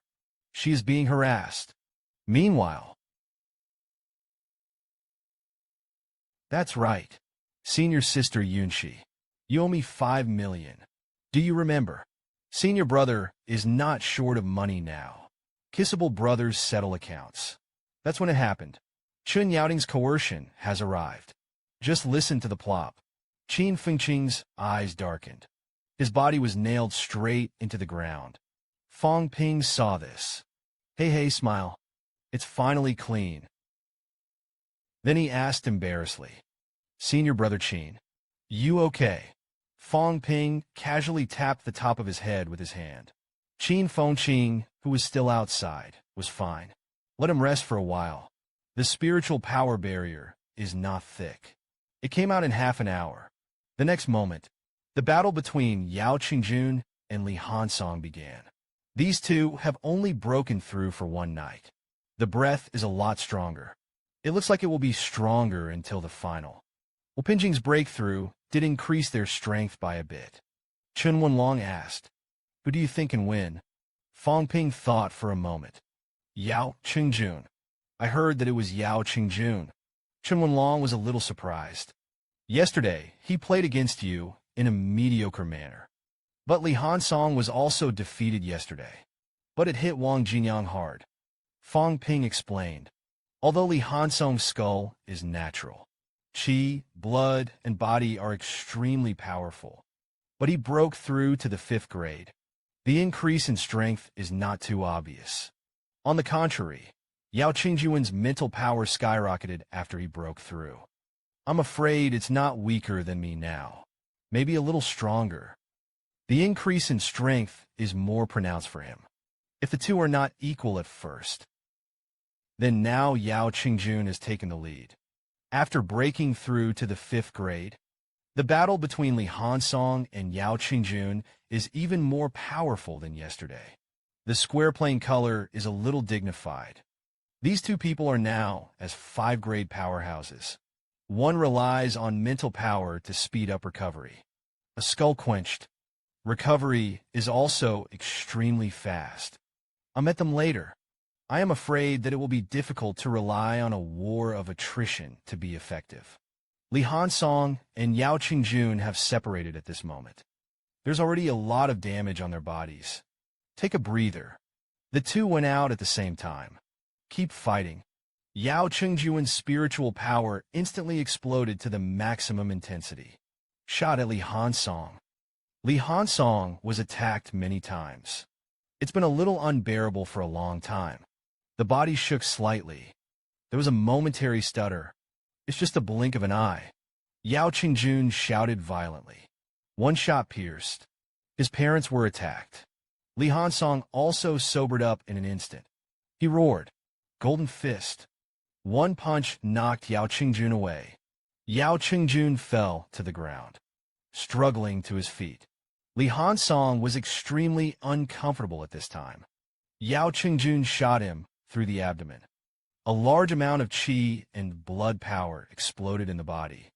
She is being harassed. Meanwhile, that's right. Senior sister Yunxi. You owe me 5 million. Do you remember? Senior brother is not short of money now. Kissable brothers settle accounts. That's when it happened. Chen Yaoting's coercion has arrived. Just listen to the plop. Qin Fengqing's eyes darkened. His body was nailed straight into the ground. Fong Ping saw this. Hey, smile. It's finally clean. Then he asked embarrassedly, Senior brother Qin, you okay? Fong Ping casually tapped the top of his head with his hand. Qin Fengqing, who was still outside, was fine. Let him rest for a while. The spiritual power barrier is not thick. It came out in half an hour. The next moment, the battle between Yao Qingjun and Li Hansong began. These two have only broken through for one night. The breath is a lot stronger. It looks like it will be stronger until the final. Well, Pinjing's breakthrough did increase their strength by a bit. Chen Wenlong asked, who do you think can win? Fong Ping thought for a moment. Yao Qingjun. I heard that it was Yao Qingjun. Chen Wenlong was a little surprised. Yesterday, he played against you in a mediocre manner. But Li Hansong was also defeated yesterday. But it hit Wang Jinyang hard. Fong Ping explained. Although Li Hansong's skull is natural, qi, blood, and body are extremely powerful. But he broke through to the 5th grade. The increase in strength is not too obvious. On the contrary, Yao Qingjun's mental power skyrocketed after he broke through. I'm afraid it's not weaker than me now. Maybe a little stronger. The increase in strength is more pronounced for him. If the two are not equal at first, then now Yao Qingjun has taken the lead. After breaking through to the 5th grade, the battle between Li Hansong and Yao Qingjun is even more powerful than yesterday. The square plane color is a little dignified. These two people are now as 5th-grade powerhouses. One relies on mental power to speed up recovery. A skull quenched. Recovery is also extremely fast. I'll meet them later. I am afraid that it will be difficult to rely on a war of attrition to be effective. Li Hansong and Yao Qingjun have separated at this moment. There's already a lot of damage on their bodies. Take a breather. The two went out at the same time. Keep fighting. Yao Qingjun's spiritual power instantly exploded to the maximum intensity. Shot at Li Hansong. Li Hansong was attacked many times. It's been a little unbearable for a long time. The body shook slightly. There was a momentary stutter. It's just a blink of an eye. Yao Qingjun shouted violently. One shot pierced. His parents were attacked. Li Hansong also sobered up in an instant. He roared. Golden fist. One punch knocked Yao Qingjun away. Yao Qingjun fell to the ground, struggling to his feet. Li Hansong was extremely uncomfortable at this time. Yao Qingjun shot him through the abdomen. A large amount of qi and blood power exploded in the body.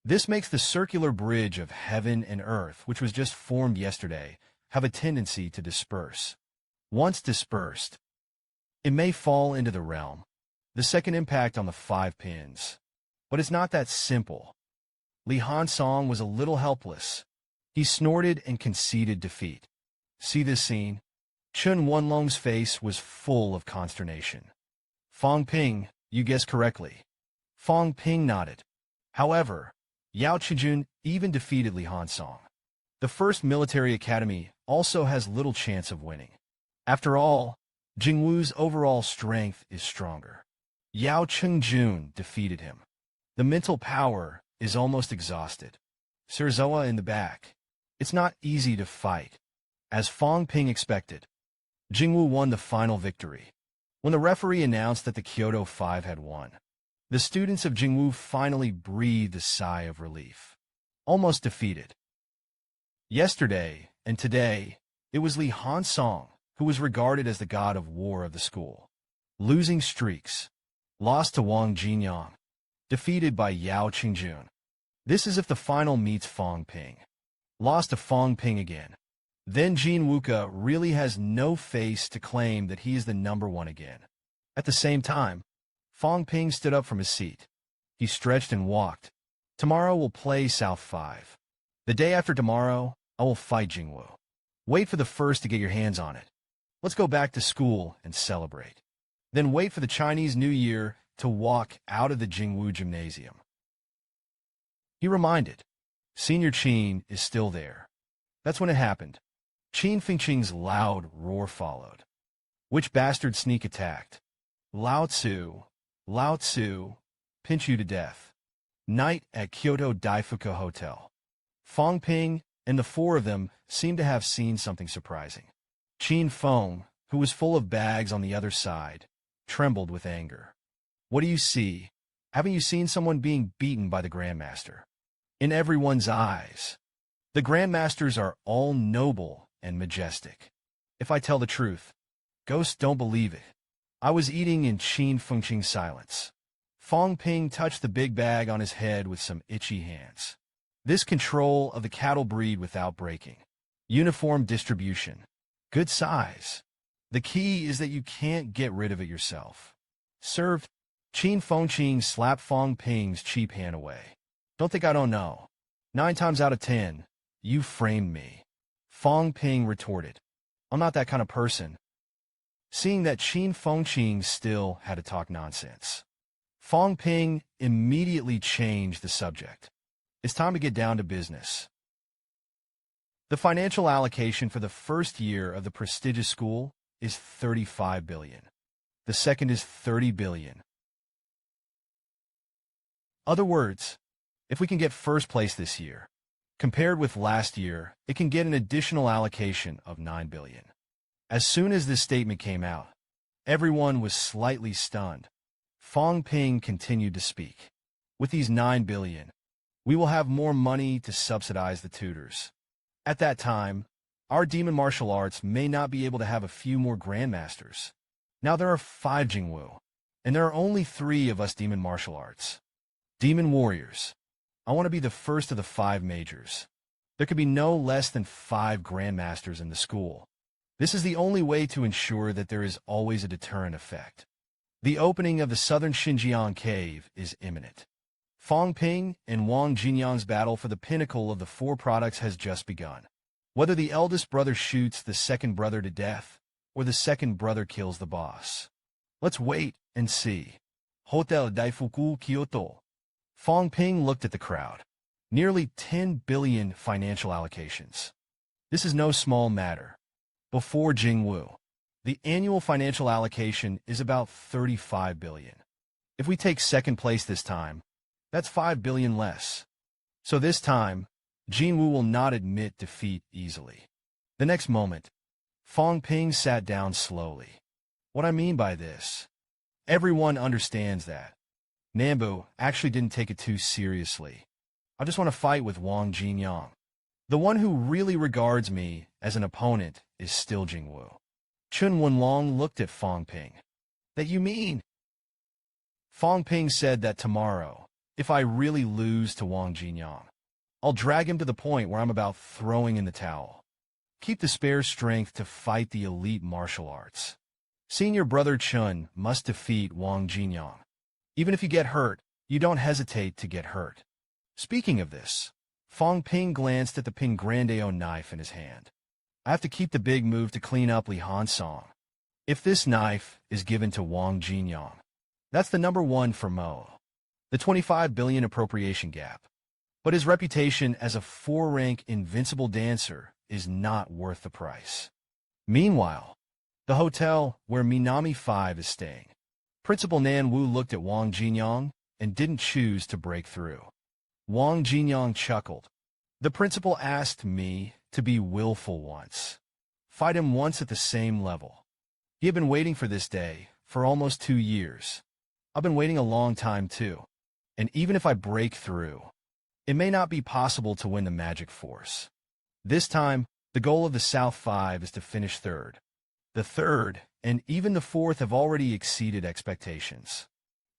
This makes the circular bridge of heaven and earth, which was just formed yesterday, have a tendency to disperse. Once dispersed, it may fall into the realm. The second impact on the 5 pins. But it's not that simple. Li Hansong was a little helpless. He snorted and conceded defeat. See this scene? Chen Wenlong's face was full of consternation. Fong Ping, you guessed correctly. Fong Ping nodded. However, Yao Qingjun even defeated Li Hansong. The first military academy also has little chance of winning. After all, Jingwu's overall strength is stronger. Yao Qingjun defeated him. The mental power is almost exhausted. Sirzoa in the back. It's not easy to fight. As Fong Ping expected, Jingwu won the final victory. When the referee announced that the Kyoto 5 had won, the students of Jingwu finally breathed a sigh of relief. Almost defeated. Yesterday and today, it was Li Hansong who was regarded as the god of war of the school. Losing streaks. Lost to Wang Jinyang. Defeated by Yao Qingjun. This is if the final meets Fong Ping. Lost to Fong Ping again. Then Jin Wuka really has no face to claim that he is the #1 again. At the same time, Fong Ping stood up from his seat. He stretched and walked. Tomorrow we'll play South 5. The day after tomorrow, I will fight Jingwu. Wait for the first to get your hands on it. Let's go back to school and celebrate. Then wait for the Chinese New Year to walk out of the Jingwu gymnasium. He reminded. Senior Qin is still there. That's when it happened. Qin Fengqing's loud roar followed. Which bastard sneak attacked? Lao Tzu, pinch you to death. Night at Kyoto Daifuku Hotel. Fong Ping and the four of them seemed to have seen something surprising. Qin Feng, who was full of bags on the other side, trembled with anger. What do you see? Haven't you seen someone being beaten by the Grandmaster? In everyone's eyes. The Grandmasters are all noble and majestic. If I tell the truth, ghosts don't believe it. I was eating in Qin Fengqing's silence. Fong Ping touched the big bag on his head with some itchy hands. This control of the cattle breed without breaking. Uniform distribution. Good size. The key is that you can't get rid of it yourself. Served. Qin Fengqing slapped Fong Ping's cheap hand away. Don't think I don't know. 9 times out of 10, you framed me. Fong Ping retorted. I'm not that kind of person. Seeing that Qin Fengqing still had to talk nonsense, Fong Ping immediately changed the subject. It's time to get down to business. The financial allocation for the first year of the prestigious school is 35 billion. The second is 30 billion. Other words, if we can get first place this year, compared with last year, it can get an additional allocation of 9 billion. As soon as this statement came out, everyone was slightly stunned. Fong Ping continued to speak. With these 9 billion, we will have more money to subsidize the tutors. At that time, our demon martial arts may not be able to have a few more grandmasters. Now there are 5 Jingwu, and there are only 3 of us demon martial arts. Demon warriors. I want to be the first of the 5 majors. There could be no less than 5 grandmasters in the school. This is the only way to ensure that there is always a deterrent effect. The opening of the southern Xinjiang cave is imminent. Fong Ping and Wang Jinyang's battle for the pinnacle of the 4 products has just begun. Whether the eldest brother shoots the second brother to death, or the second brother kills the boss. Let's wait and see. Hotel Daifuku Kyoto. Fong Ping looked at the crowd. Nearly 10 billion financial allocations. This is no small matter. Before Jingwu, the annual financial allocation is about 35 billion. If we take second place this time, that's 5 billion less. So this time, Jingwu will not admit defeat easily. The next moment, Fong Ping sat down slowly. What I mean by this, everyone understands that. Nambu actually didn't take it too seriously. I just want to fight with Wang Jinyang. The one who really regards me as an opponent is still Jingwu. Chun Wenlong looked at Fong Ping. That you mean? Fong Ping said that tomorrow, if I really lose to Wang Jinyang, I'll drag him to the point where I'm about throwing in the towel. Keep the spare strength to fight the elite martial arts. Senior brother Chun must defeat Wang Jinyang. Even if you get hurt, you don't hesitate to get hurt. Speaking of this, Fong Ping glanced at the Ping Grandeo knife in his hand. I have to keep the big move to clean up Li Hansong. If this knife is given to Wang Jinyang, that's the number 1 for Mowu. The 25 billion appropriation gap. But his reputation as a 4-rank invincible dancer is not worth the price. Meanwhile, the hotel where Minami 5 is staying. Principal Nan Wu looked at Wang Jinyang and didn't choose to break through. Wang Jinyang chuckled. The principal asked me to be willful once. Fight him once at the same level. He had been waiting for this day for almost 2 years. I've been waiting a long time too. And even if I break through, it may not be possible to win the magic force. This time, the goal of the South 5 is to finish 3rd. The 3rd and even the 4th have already exceeded expectations.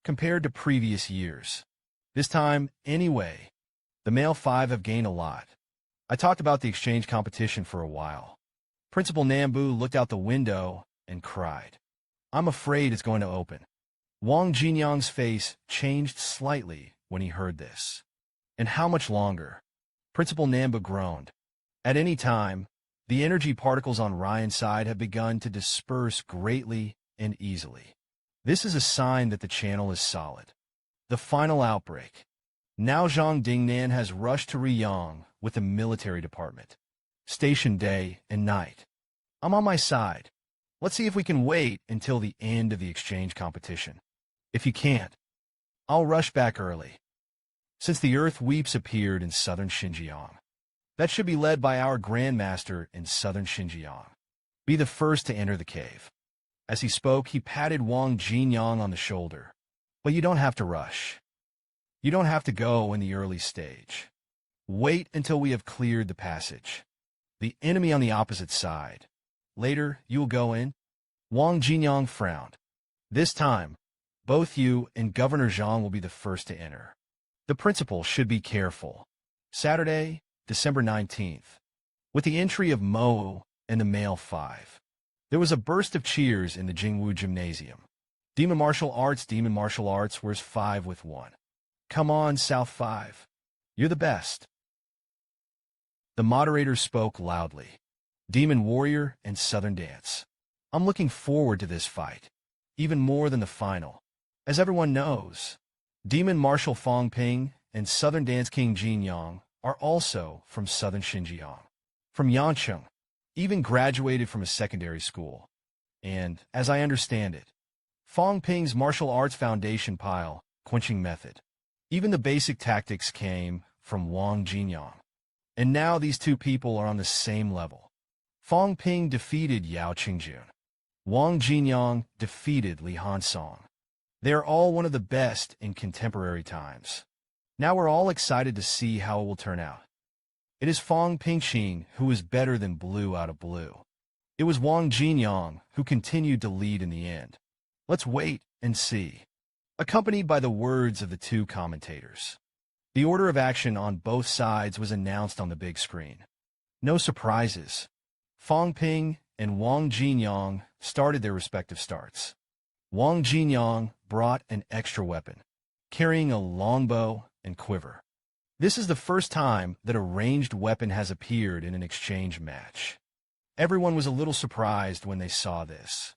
Compared to previous years. This time, anyway, the male 5 have gained a lot. I talked about the exchange competition for a while. Principal Nambu looked out the window and cried. I'm afraid it's going to open. Wang Jinyang's face changed slightly when he heard this. And how much longer? Principal Namba groaned. At any time, the energy particles on Ryan's side have begun to disperse greatly and easily. This is a sign that the channel is solid. The final outbreak. Now Zhang Dingnan has rushed to Riyang with the military department. Station day and night. I'm on my side. Let's see if we can wait until the end of the exchange competition. If you can't, I'll rush back early. Since the Earth Weeps appeared in southern Xinjiang, that should be led by our Grandmaster in southern Xinjiang. Be the first to enter the cave. As he spoke, he patted Wang Jinyang on the shoulder. But you don't have to rush. You don't have to go in the early stage. Wait until we have cleared the passage. The enemy on the opposite side. Later, you will go in. Wang Jinyang frowned. This time, both you and Governor Zhang will be the first to enter. The principal should be careful. Saturday, December 19th. With the entry of Mowu and the male 5. There was a burst of cheers in the Jingwu Gymnasium. Demon Martial Arts, where's 5 with 1? Come on, South 5. You're the best. The moderator spoke loudly. Demon Warrior and Southern Dance. I'm looking forward to this fight, even more than the final. As everyone knows, Demon Martial Fong Ping and Southern Dance King Jinyang are also from southern Xinjiang. From Yancheng, even graduated from a secondary school. And, as I understand it, Fong Ping's martial arts foundation pile, quenching method. Even the basic tactics came from Wang Jinyang. And now these two people are on the same level. Fong Ping defeated Yao Qingjun. Wang Jinyang defeated Li Hansong. They are all one of the best in contemporary times. Now we're all excited to see how it will turn out. It is Fong Pingqing who is better than blue out of blue. It was Wang Jinyang who continued to lead in the end. Let's wait and see. Accompanied by the words of the two commentators. The order of action on both sides was announced on the big screen. No surprises. Fong Ping and Wang Jinyang started their respective starts. Wang Jinyang brought an extra weapon, carrying a longbow and quiver. This is the first time that a ranged weapon has appeared in an exchange match. Everyone was a little surprised when they saw this.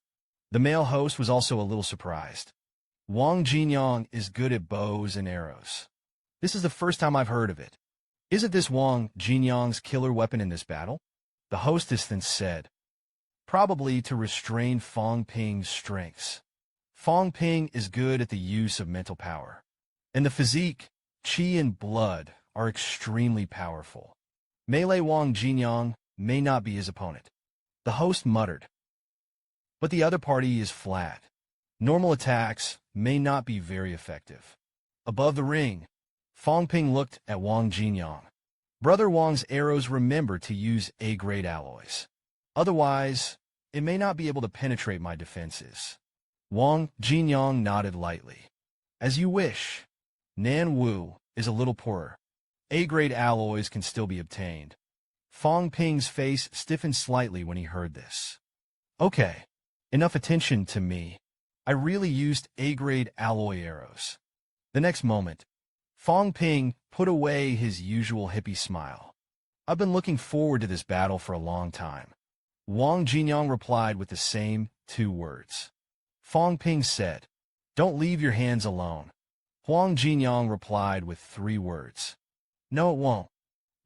The male host was also a little surprised. Wang Jinyang is good at bows and arrows. This is the first time I've heard of it. Isn't this Wang Jinyang's killer weapon in this battle? The hostess then said. Probably to restrain Fong Ping's strengths. Fong Ping is good at the use of mental power. And the physique, qi and blood are extremely powerful. Melee Wang Jinyang may not be his opponent. The host muttered. But the other party is flat. Normal attacks may not be very effective. Above the ring, Fong Ping looked at Wang Jinyang. Brother Wang's arrows remember to use A-grade alloys. Otherwise, it may not be able to penetrate my defenses. Wang Jinyang nodded lightly. As you wish. Nan Wu is a little poorer. A-grade alloys can still be obtained. Fong Ping's face stiffened slightly when he heard this. Okay, enough attention to me. I really used A-grade alloy arrows. The next moment, Fong Ping put away his usual hippie smile. I've been looking forward to this battle for a long time. Wang Jinyang replied with the same 2 words. Fong Ping said, Don't leave your hands alone. Wang Jinyang replied with 3 words. No, it won't.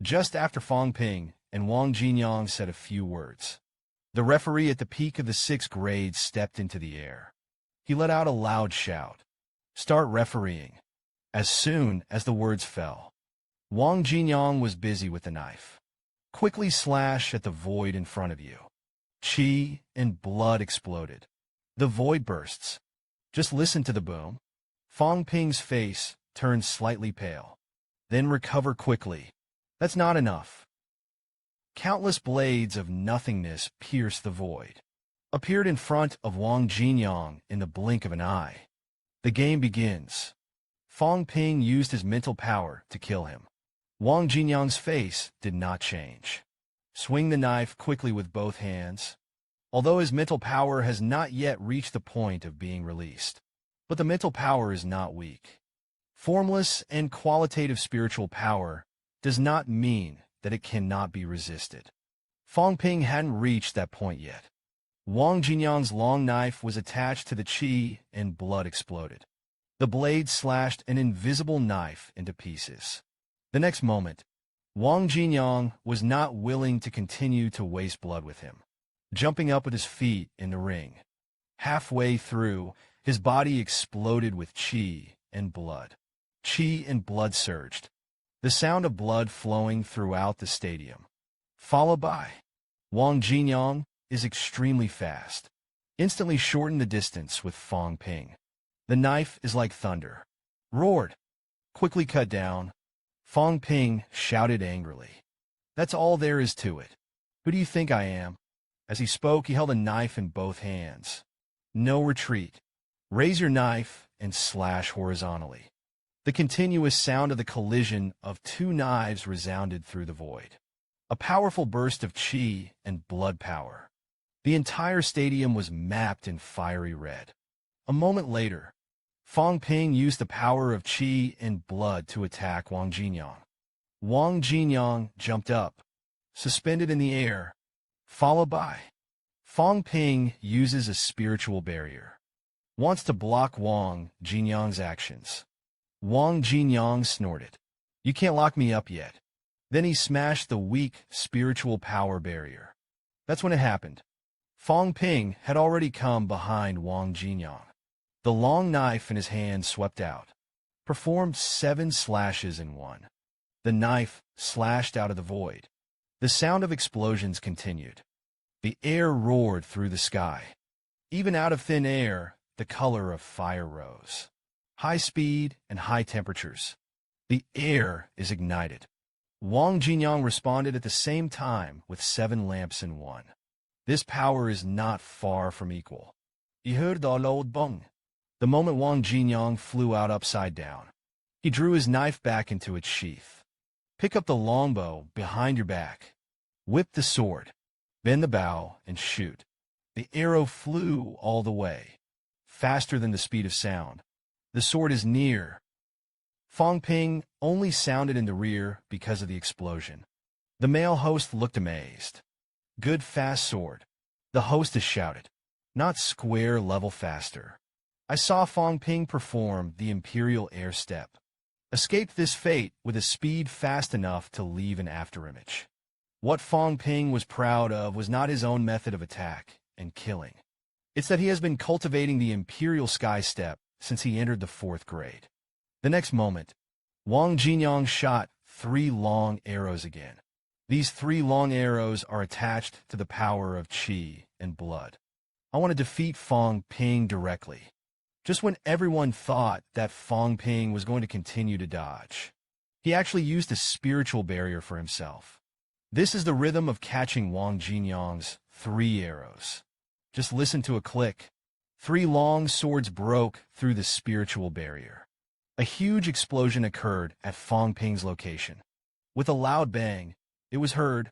Just after Fong Ping and Wang Jinyang said a few words, the referee at the peak of the 6th grade stepped into the air. He let out a loud shout. Start refereeing. As soon as the words fell, Wang Jinyang was busy with the knife. Quickly slash at the void in front of you. Qi and blood exploded. The void bursts. Just listen to the boom. Fong Ping's face turned slightly pale. Then recover quickly. That's not enough. Countless blades of nothingness pierced the void. Appeared in front of Wang Jinyang in the blink of an eye. The game begins. Fong Ping used his mental power to kill him. Wang Jinyang's face did not change. Swing the knife quickly with both hands. Although his mental power has not yet reached the point of being released. But the mental power is not weak. Formless and qualitative spiritual power does not mean that it cannot be resisted. Fong Ping hadn't reached that point yet. Wang Jinyang's long knife was attached to the qi and blood exploded. The blade slashed an invisible knife into pieces. The next moment, Wang Jinyang was not willing to continue to waste blood with him. Jumping up with his feet in the ring. Halfway through, his body exploded with qi and blood. Qi and blood surged. The sound of blood flowing throughout the stadium. Followed by Wang Jinyang is extremely fast. Instantly shortened the distance with Fong Ping. The knife is like thunder. Roared. Quickly cut down. Fong Ping shouted angrily. That's all there is to it. Who do you think I am? As he spoke, he held a knife in both hands. No retreat. Raise your knife and slash horizontally. The continuous sound of the collision of two knives resounded through the void. A powerful burst of qi and blood power. The entire stadium was mapped in fiery red. A moment later, Fong Ping used the power of qi and blood to attack Wang Jinyang. Wang Jinyang jumped up, suspended in the air, followed by Fong Ping uses a spiritual barrier. Wants to block Wang Jinyang's actions. Wang Jinyang snorted. You can't lock me up yet. Then he smashed the weak spiritual power barrier. That's when it happened. Fong Ping had already come behind Wang Jinyang. The long knife in his hand swept out. Performed 7 slashes in one. The knife slashed out of the void. The sound of explosions continued. The air roared through the sky. Even out of thin air, the color of fire rose. High speed and high temperatures. The air is ignited. Wang Jinyang responded at the same time with 7 lamps in one. This power is not far from equal. He heard the loud bung. The moment Wang Jinyang flew out upside down. He drew his knife back into its sheath. Pick up the longbow behind your back. Whip the sword. Bend the bow and shoot. The arrow flew all the way. Faster than the speed of sound. The sword is near. Fong Ping only sounded in the rear because of the explosion. The male host looked amazed. Good fast sword. The hostess shouted. Not square level faster. I saw Fong Ping perform the Imperial Air Step. Escaped this fate with a speed fast enough to leave an afterimage. What Fong Ping was proud of was not his own method of attack and killing. It's that he has been cultivating the Imperial Sky Step since he entered the 4th grade. The next moment, Wang Jinyang shot 3 long arrows again. These 3 long arrows are attached to the power of qi and blood. I want to defeat Fong Ping directly. Just when everyone thought that Fong Ping was going to continue to dodge, he actually used a spiritual barrier for himself. This is the rhythm of catching Wang Jinyang's 3 arrows. Just listen to a click. 3 long swords broke through the spiritual barrier. A huge explosion occurred at Fong Ping's location. With a loud bang, it was heard.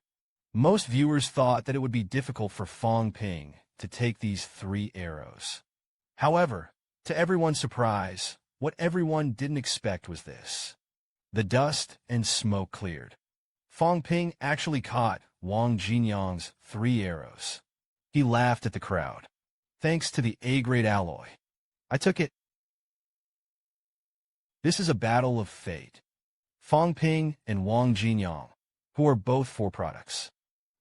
Most viewers thought that it would be difficult for Fong Ping to take these 3 arrows. However, to everyone's surprise, what everyone didn't expect was this. The dust and smoke cleared. Fong Ping actually caught Wang Jinyang's 3 arrows. He laughed at the crowd. Thanks to the A-grade alloy. I took it. This is a battle of fate. Fong Ping and Wang Jinyang, who are both 4 products.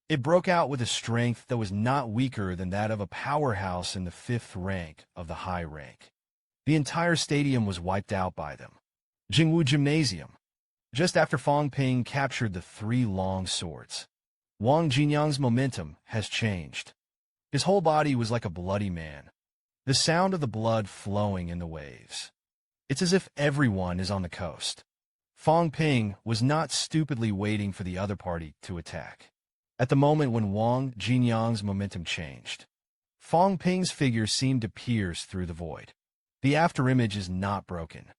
It broke out with a strength that was not weaker than that of a powerhouse in the 5th rank of the high rank. The entire stadium was wiped out by them. Jingwu Gymnasium. Just after Fong Ping captured the 3 long swords, Wang Jinyang's momentum has changed. His whole body was like a bloody man. The sound of the blood flowing in the waves. It's as if everyone is on the coast. Fong Ping was not stupidly waiting for the other party to attack. At the moment when Wang Jinyang's momentum changed, Fong Ping's figure seemed to pierce through the void. The afterimage is not broken.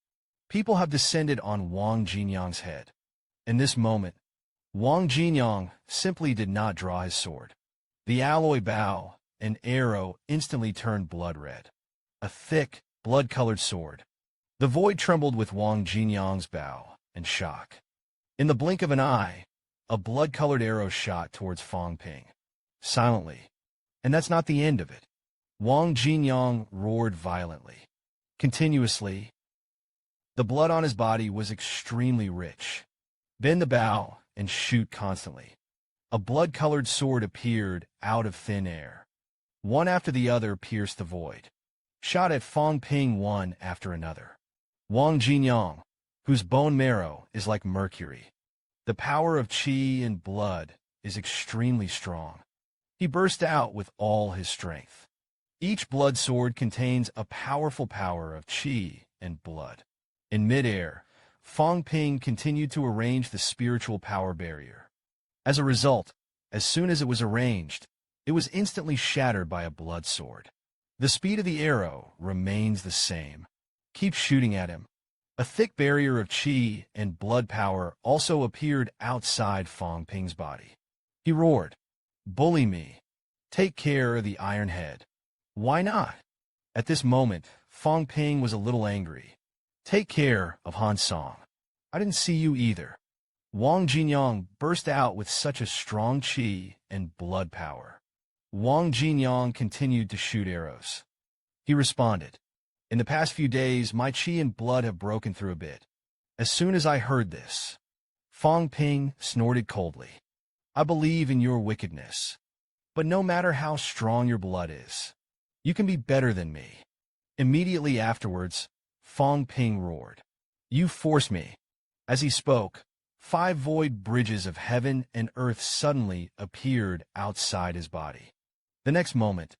People have descended on Wang Jinyang's head. In this moment, Wang Jinyang simply did not draw his sword. The alloy bow and arrow instantly turned blood red. A thick, blood-colored sword. The void trembled with Wang Jinyang's bow and shock. In the blink of an eye, a blood-colored arrow shot towards Fong Ping. Silently. And that's not the end of it. Wang Jinyang roared violently. Continuously. The blood on his body was extremely rich. Bend the bow and shoot constantly. A blood-colored sword appeared out of thin air. One after the other pierced the void. Shot at Fong Ping one after another. Wang Jinyang, whose bone marrow is like mercury. The power of qi and blood is extremely strong. He burst out with all his strength. Each blood sword contains a powerful power of qi and blood. In midair, Fong Ping continued to arrange the spiritual power barrier. As a result, as soon as it was arranged, it was instantly shattered by a blood sword. The speed of the arrow remains the same. Keep shooting at him. A thick barrier of qi and blood power also appeared outside Fong Ping's body. He roared, "Bully me. Take care of the Iron Head." Why not? At this moment, Fong Ping was a little angry. Take care of Han Song. I didn't see you either. Wang Jinyang burst out with such a strong qi and blood power. Wang Jinyang continued to shoot arrows. He responded, "In the past few days, my qi and blood have broken through a bit." As soon as I heard this, Fong Ping snorted coldly. "I believe in your wickedness. But no matter how strong your blood is, you can be better than me." Immediately afterwards, Fong Ping roared, "You force me." As he spoke, 5 void bridges of heaven and earth suddenly appeared outside his body. The next moment,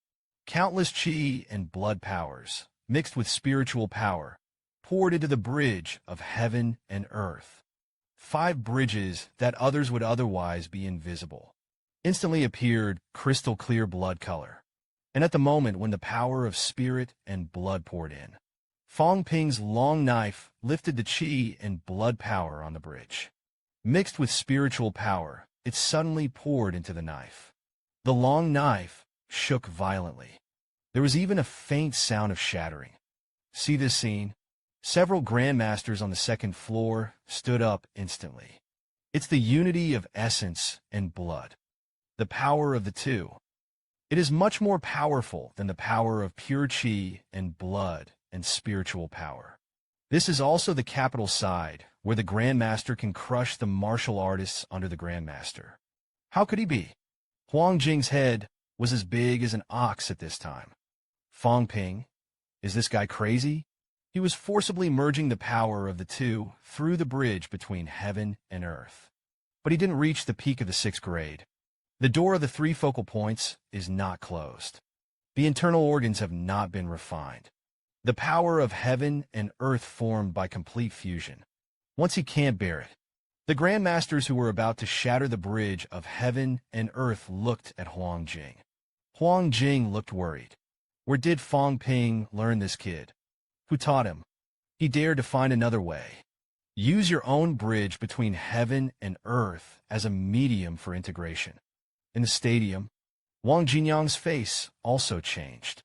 countless qi and blood powers, mixed with spiritual power, poured into the bridge of heaven and earth. 5 bridges that others would otherwise be invisible instantly appeared crystal clear blood color. And at the moment when the power of spirit and blood poured in, Fong Ping's long knife lifted the qi and blood power on the bridge. Mixed with spiritual power, it suddenly poured into the knife. The long knife shook violently. There was even a faint sound of shattering. See this scene? Several grandmasters on the second floor stood up instantly. It's the unity of essence and blood. The power of the two. It is much more powerful than the power of pure qi and blood and spiritual power. This is also the capital side, where the Grandmaster can crush the martial artists under the Grandmaster. How could he be? Huang Jing's head was as big as an ox at this time. Fong Ping? Is this guy crazy? He was forcibly merging the power of the two through the bridge between heaven and earth. But he didn't reach the peak of the 6th grade. The door of the 3 focal points is not closed. The internal organs have not been refined. The power of heaven and earth formed by complete fusion. Once he can't bear it. The Grandmasters who were about to shatter the bridge of heaven and earth looked at Huang Jing. Huang Jing looked worried. Where did Fong Ping learn this kid? Who taught him? He dared to find another way. Use your own bridge between heaven and earth as a medium for integration. In the stadium, Wang Jinyang's face also changed.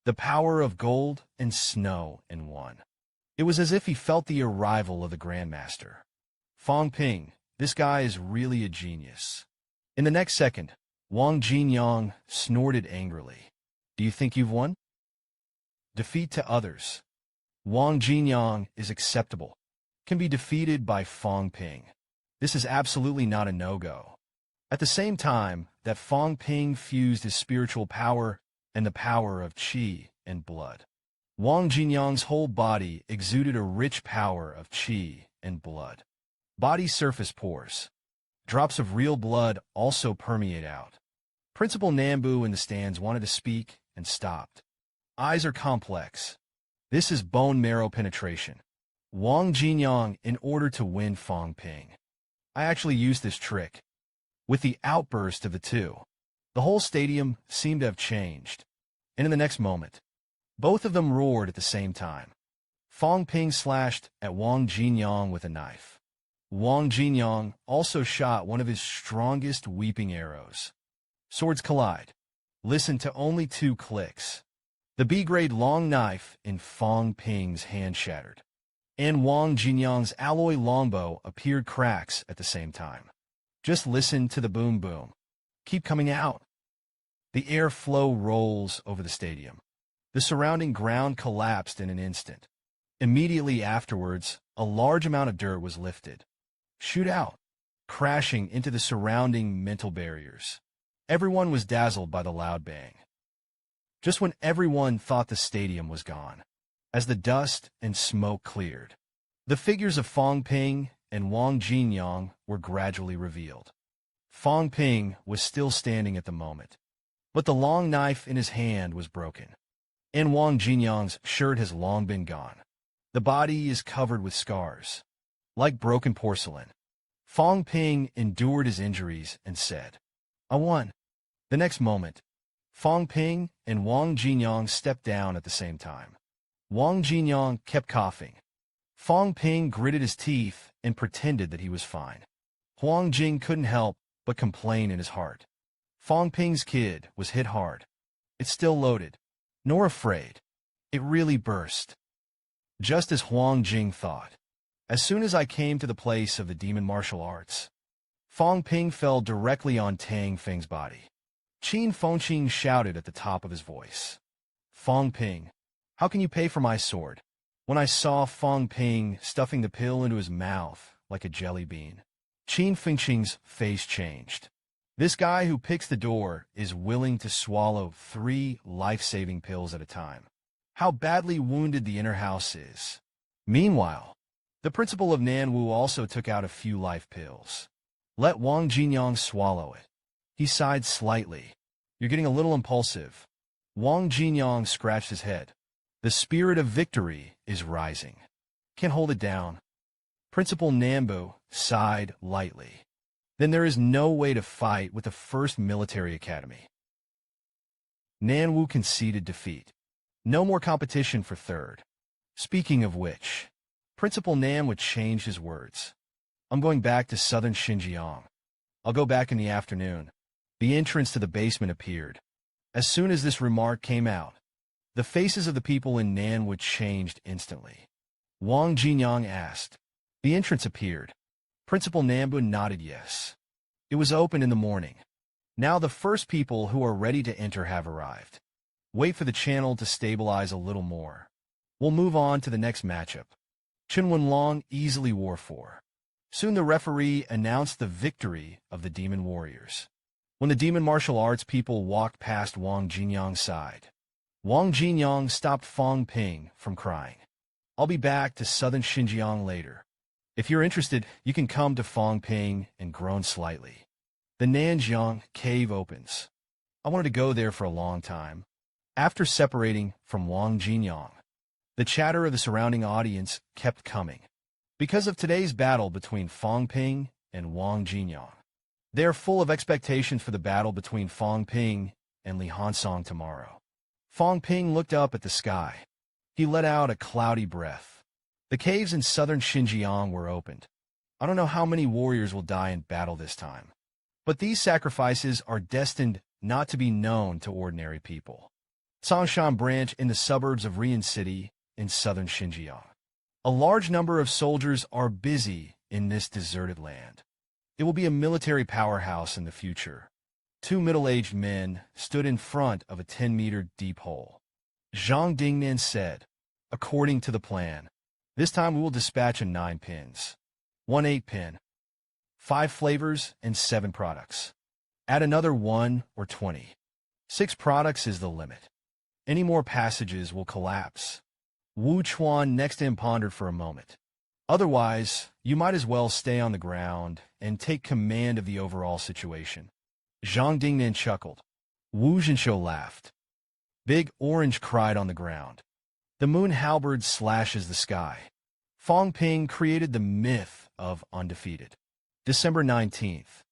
The power of gold and snow in one. It was as if he felt the arrival of the Grandmaster. Fong Ping, this guy is really a genius. In the next second, Wang Jinyang snorted angrily. Do you think you've won? Defeat to others. Wang Jinyang is acceptable. Can be defeated by Fong Ping. This is absolutely not a no-go. At the same time that Fong Ping fused his spiritual power and the power of qi and blood, Wang Jinyang's whole body exuded a rich power of qi and blood. Body surface pores. Drops of real blood also permeate out. Principal Nambu in the stands wanted to speak and stopped. Eyes are complex. This is bone marrow penetration. Wang Jinyang in order to win Fong Ping. I actually used this trick. With the outburst of the two, the whole stadium seemed to have changed. And in the next moment, both of them roared at the same time. Fong Ping slashed at Wang Jinyang with a knife. Wang Jinyang also shot one of his strongest weeping arrows. Swords collide. Listen to only 2 clicks. The B-grade long knife in Fong Ping's hand shattered. and Wang Jinyang's alloy longbow appeared cracks at the same time. Just listen to the boom boom. Keep coming out. The airflow rolls over the stadium. The surrounding ground collapsed in an instant. Immediately afterwards, a large amount of dirt was lifted. Shoot out, crashing into the surrounding mental barriers. Everyone was dazzled by the loud bang. Just when everyone thought the stadium was gone, as the dust and smoke cleared, the figures of Fong Ping and Wang Jinyang were gradually revealed. Fong Ping was still standing at the moment, but the long knife in his hand was broken, and Wang Jinyang's shirt has long been gone. The body is covered with scars, like broken porcelain. Fong Ping endured his injuries and said, "I won." The next moment, Fong Ping and Wang Jinyang stepped down at the same time. Wang Jinyang kept coughing. Fong Ping gritted his teeth and pretended that he was fine. Huang Jing couldn't help but complain in his heart. Fong Ping's kid was hit hard. It's still loaded, nor afraid. It really burst. Just as Huang Jing thought. As soon as I came to the place of the demon martial arts, Fong Ping fell directly on Tang Feng's body. Qin Fengqing shouted at the top of his voice. "Fong Ping, how can you pay for my sword?" When I saw Fong Ping stuffing the pill into his mouth like a jelly bean, Qin Fengqing's face changed. This guy who picks the door is willing to swallow 3 life-saving pills at a time. How badly wounded the inner house is. Meanwhile, the principal of Nanwu also took out a few life pills. Let Wang Jinyang swallow it. He sighed slightly. "You're getting a little impulsive." Wang Jinyang scratched his head. "The spirit of victory is rising. Can't hold it down." Principal Nanbu sighed lightly. "Then there is no way to fight with the first military academy." Nanwu conceded defeat. No more competition for third. Speaking of which, Principal Nan would change his words. "I'm going back to southern Xinjiang. I'll go back in the afternoon." The entrance to the basement appeared. As soon as this remark came out, the faces of the people in Nanwood changed instantly. Wang Jinyang asked. The entrance appeared. Principal Nanbu nodded yes. It was open in the morning. Now the first people who are ready to enter have arrived. Wait for the channel to stabilize a little more. We'll move on to the next matchup. Chen Wenlong easily wore 4. Soon the referee announced the victory of the demon warriors. When the demon martial arts people walked past Wang Jinyang's side, Wang Jinyang stopped Fong Ping from crying. "I'll be back to southern Xinjiang later. If you're interested, you can come to Fong Ping," and groaned slightly. The Nanjiang cave opens. I wanted to go there for a long time. After separating from Wang Jinyang, the chatter of the surrounding audience kept coming. Because of today's battle between Fong Ping and Wang Jinyang, they are full of expectations for the battle between Fong Ping and Li Hansong tomorrow. Fong Ping looked up at the sky. He let out a cloudy breath. The caves in southern Xinjiang were opened. I don't know how many warriors will die in battle this time, but these sacrifices are destined not to be known to ordinary people. Songshan branch in the suburbs of Rian City in southern Xinjiang. A large number of soldiers are busy in this deserted land. It will be a military powerhouse in the future. 2 middle-aged men stood in front of a 10-meter deep hole. Zhang Dingnan said, "According to the plan, this time we will dispatch a 9 pins. 1 8-pin. 5 flavors and 7 products. Add another 1 or 20. 6 products is the limit. Any more passages will collapse." Wu Chuan next to him pondered for a moment. "Otherwise, you might as well stay on the ground and take command of the overall situation." Zhang Dingnan chuckled. Wu Zhenshou laughed. Big Orange cried on the ground. The moon halberd slashes the sky. Fong Ping created the myth of undefeated. December 19th.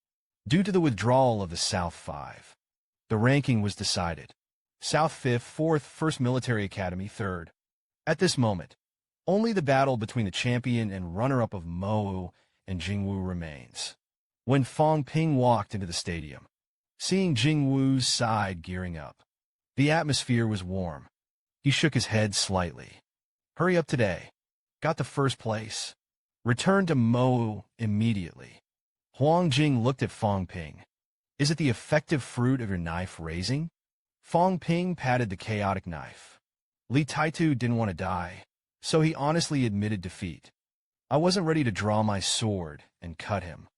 Due to the withdrawal of the South 5, the ranking was decided. South 5th, 4th, 1st Military Academy, 3rd. At this moment, only the battle between the champion and runner-up of Mowu and Jingwu remains. When Fong Ping walked into the stadium, seeing Jingwu's side gearing up, the atmosphere was warm. He shook his head slightly. "Hurry up today. Got the first place. Return to Mowu immediately. Huang Jing looked at Fong Ping. Is it the effective fruit of your knife raising? Fong Ping patted the chaotic knife. Li Taitu didn't want to die, so he honestly admitted defeat. I wasn't ready to draw my sword and cut him.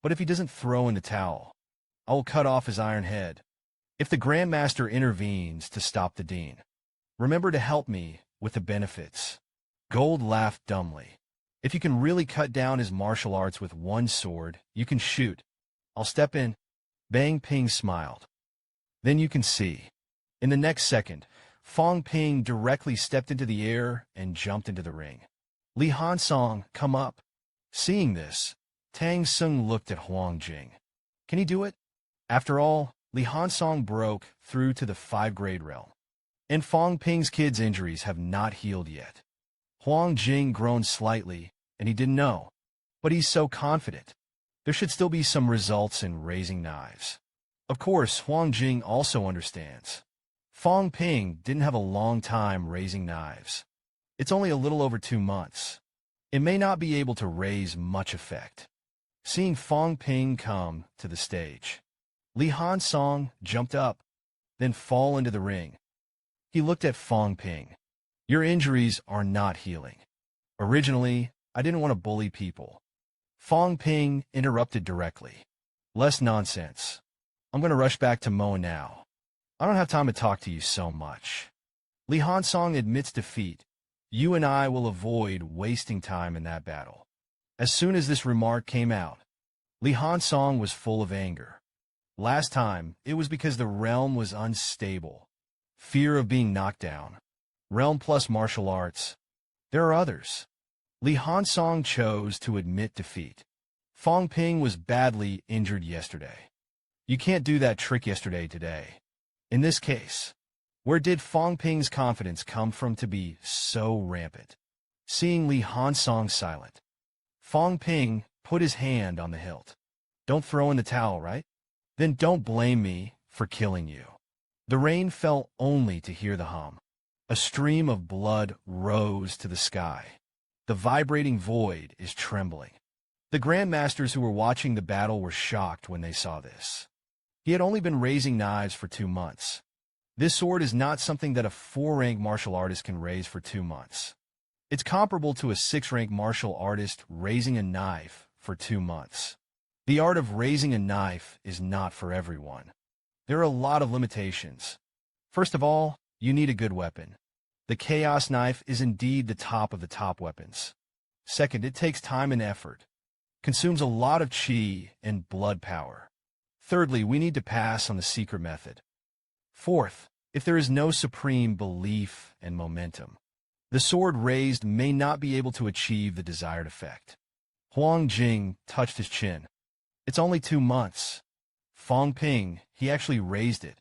But if he doesn't throw in the towel, I will cut off his iron head. If the Grandmaster intervenes to stop the Dean, remember to help me with the benefits. Gold laughed dumbly. If you can really cut down his martial arts with one sword, you can shoot. I'll step in. Bang Ping smiled. Then you can see. In the next second, Fong Ping directly stepped into the air and jumped into the ring. Li Hansong, come up. Seeing this, Tang Sung looked at Huang Jing. Can he do it? After all, Li Hansong broke through to the 5th-grade realm. And Fong Ping's kids' injuries have not healed yet. Huang Jing groaned slightly, and he didn't know. But he's so confident. There should still be some results in raising knives. Of course, Huang Jing also understands. Fong Ping didn't have a long time raising knives. It's only a little over 2 months. It may not be able to raise much effect. Seeing Fong Ping come to the stage, Li Hansong jumped up, then fall into the ring. He looked at Fong Ping. Your injuries are not healing. Originally, I didn't want to bully people. Fong Ping interrupted directly. Less nonsense. I'm going to rush back to Mowu now. I don't have time to talk to you so much. Li Hansong admits defeat. You and I will avoid wasting time in that battle. As soon as this remark came out, Li Hansong was full of anger. Last time, it was because the realm was unstable. Fear of being knocked down. Realm plus martial arts. There are others. Li Hansong chose to admit defeat. Fong Ping was badly injured yesterday. You can't do that trick yesterday today. In this case, where did Fong Ping's confidence come from to be so rampant? Seeing Li Hansong silent, Fong Ping put his hand on the hilt. Don't throw in the towel, right? Then don't blame me for killing you. The rain fell only to hear the hum. A stream of blood rose to the sky. The vibrating void is trembling. The Grandmasters who were watching the battle were shocked when they saw this. He had only been raising knives for 2 months. This sword is not something that a 4-rank martial artist can raise for 2 months. It's comparable to a 6-rank martial artist raising a knife for 2 months. The art of raising a knife is not for everyone. There are a lot of limitations. First of all, you need a good weapon. The Chaos Knife is indeed the top of the top weapons. Second, it takes time and effort. Consumes a lot of chi and blood power. Thirdly, we need to pass on the secret method. Fourth, if there is no supreme belief and momentum, the sword raised may not be able to achieve the desired effect. Huang Jing touched his chin. It's only 2 months. Fong Ping, he actually raised it.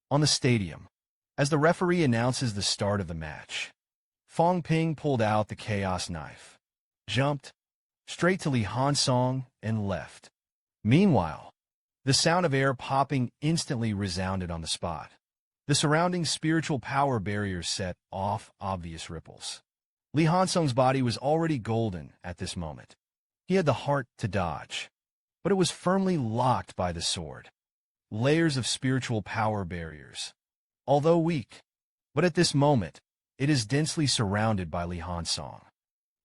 On the stadium, as the referee announces the start of the match, Fong Ping pulled out the Chaos Knife, jumped straight to Li Hansong, and left. Meanwhile, the sound of air popping instantly resounded on the spot. The surrounding spiritual power barriers set off obvious ripples. Li Hansong's body was already golden at this moment. He had the heart to dodge, but it was firmly locked by the sword. Layers of spiritual power barriers. Although weak, but at this moment, it is densely surrounded by Li Hansong.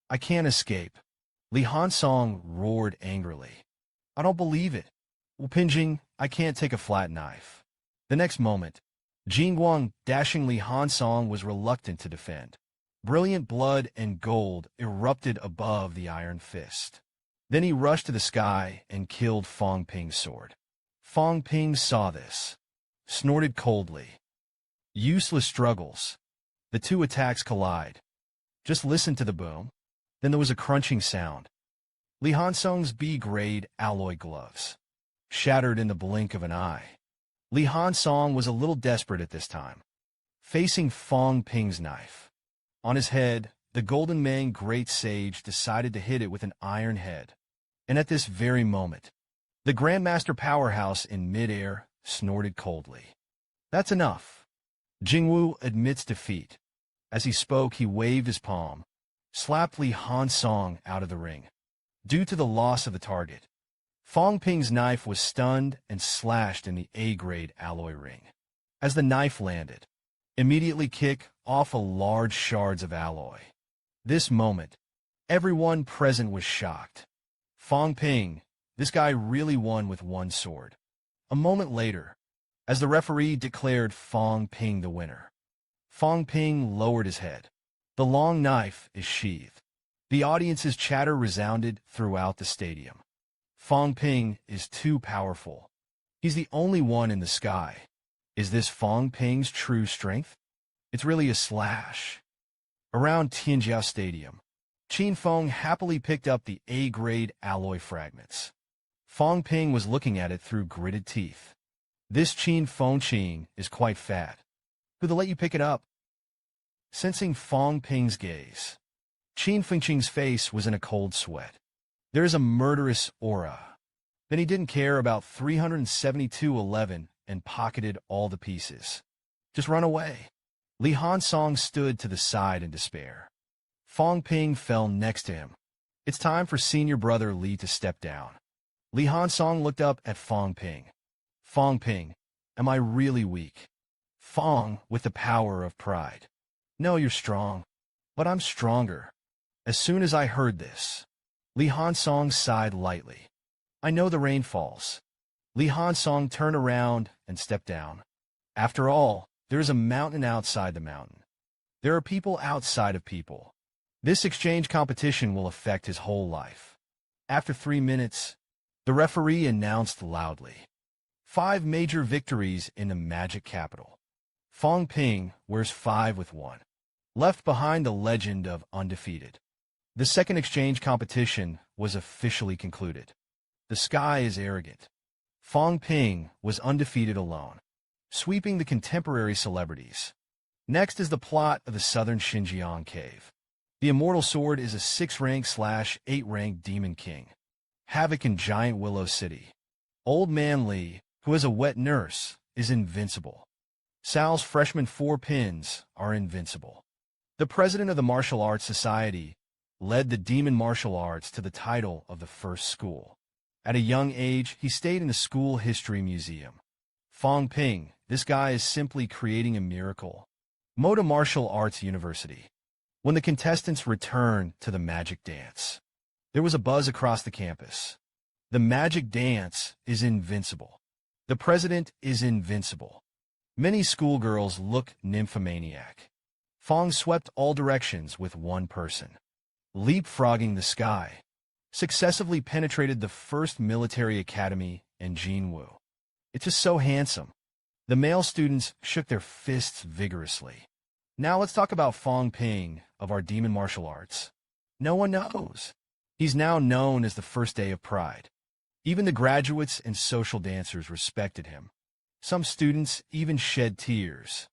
I can't escape. Li Hansong roared angrily. I don't believe it. Pinjing, I can't take a flat knife. The next moment, Jinyang dashing Li Hansong was reluctant to defend. Brilliant blood and gold erupted above the iron fist. Then he rushed to the sky and killed Fong Ping's sword. Fong Ping saw this, snorted coldly. Useless struggles. The 2 attacks collide. Just listen to the boom. Then there was a crunching sound. Li Hansong's B-grade alloy gloves shattered in the blink of an eye. Li Hansong was a little desperate at this time, facing Fong Ping's knife. On his head, the Golden Mang Great Sage decided to hit it with an iron head. And at this very moment, the Grandmaster Powerhouse in midair snorted coldly. That's enough. Jingwu admits defeat. As he spoke, he waved his palm, slapped Li Hansong out of the ring. Due to the loss of the target, Fong Ping's knife was stunned and slashed in the A-grade alloy ring. As the knife landed, immediately kick off a large shards of alloy. This moment, everyone present was shocked. Fong Ping, this guy really won with one sword. A moment later, as the referee declared Fong Ping the winner, Fong Ping lowered his head. The long knife is sheathed. The audience's chatter resounded throughout the stadium. Fong Ping is too powerful. He's the only one in the sky. Is this Fong Ping's true strength? It's really a slash. Around Tianjiao Stadium, Qin Feng happily picked up the A-grade alloy fragments. Fong Ping was looking at it through gritted teeth. This Qin Feng Qing is quite fat. Who'd let you pick it up? Sensing Fong Ping's gaze, Qin Fengqing's face was in a cold sweat. There is a murderous aura. Then he didn't care about 372.11 and pocketed all the pieces. Just run away. Li Hansong stood to the side in despair. Fong Ping fell next to him. It's time for senior brother Li to step down. Li Hansong looked up at Fong Ping. Fong Ping, am I really weak? Fong, with the power of pride. No, you're strong. But I'm stronger. As soon as I heard this, Li Hansong sighed lightly. I know the rain falls. Li Hansong turned around and stepped down. After all, there is a mountain outside the mountain. There are people outside of people. This exchange competition will affect his whole life. After 3 minutes, the referee announced loudly. 5 major victories in the magic capital. Fong Ping wears 5 with 1. Left behind the legend of undefeated. The second exchange competition was officially concluded. The sky is arrogant. Fong Ping was undefeated alone, sweeping the contemporary celebrities. Next is the plot of the southern Xinjiang cave. The immortal sword is a 6-rank/8-rank demon king. Havoc in Giant Willow City. Old Man Li, who is a wet nurse, is invincible. Sal's freshman 4 pins are invincible. The president of the Martial Arts Society led the demon martial arts to the title of the first school. At a young age, he stayed in the school history museum. Fong Ping, this guy is simply creating a miracle. Moda Martial Arts University. When the contestants returned to the magic dance, there was a buzz across the campus. The magic dance is invincible. The president is invincible. Many schoolgirls look nymphomaniac. Fong swept all directions with one person. Leapfrogging the sky, successively penetrated the first military academy in Jinwu. It's just so handsome. The male students shook their fists vigorously. Now let's talk about Fong Ping of our demon martial arts. No one knows. He's now known as the first day of pride. Even the graduates and social dancers respected him. Some students even shed tears.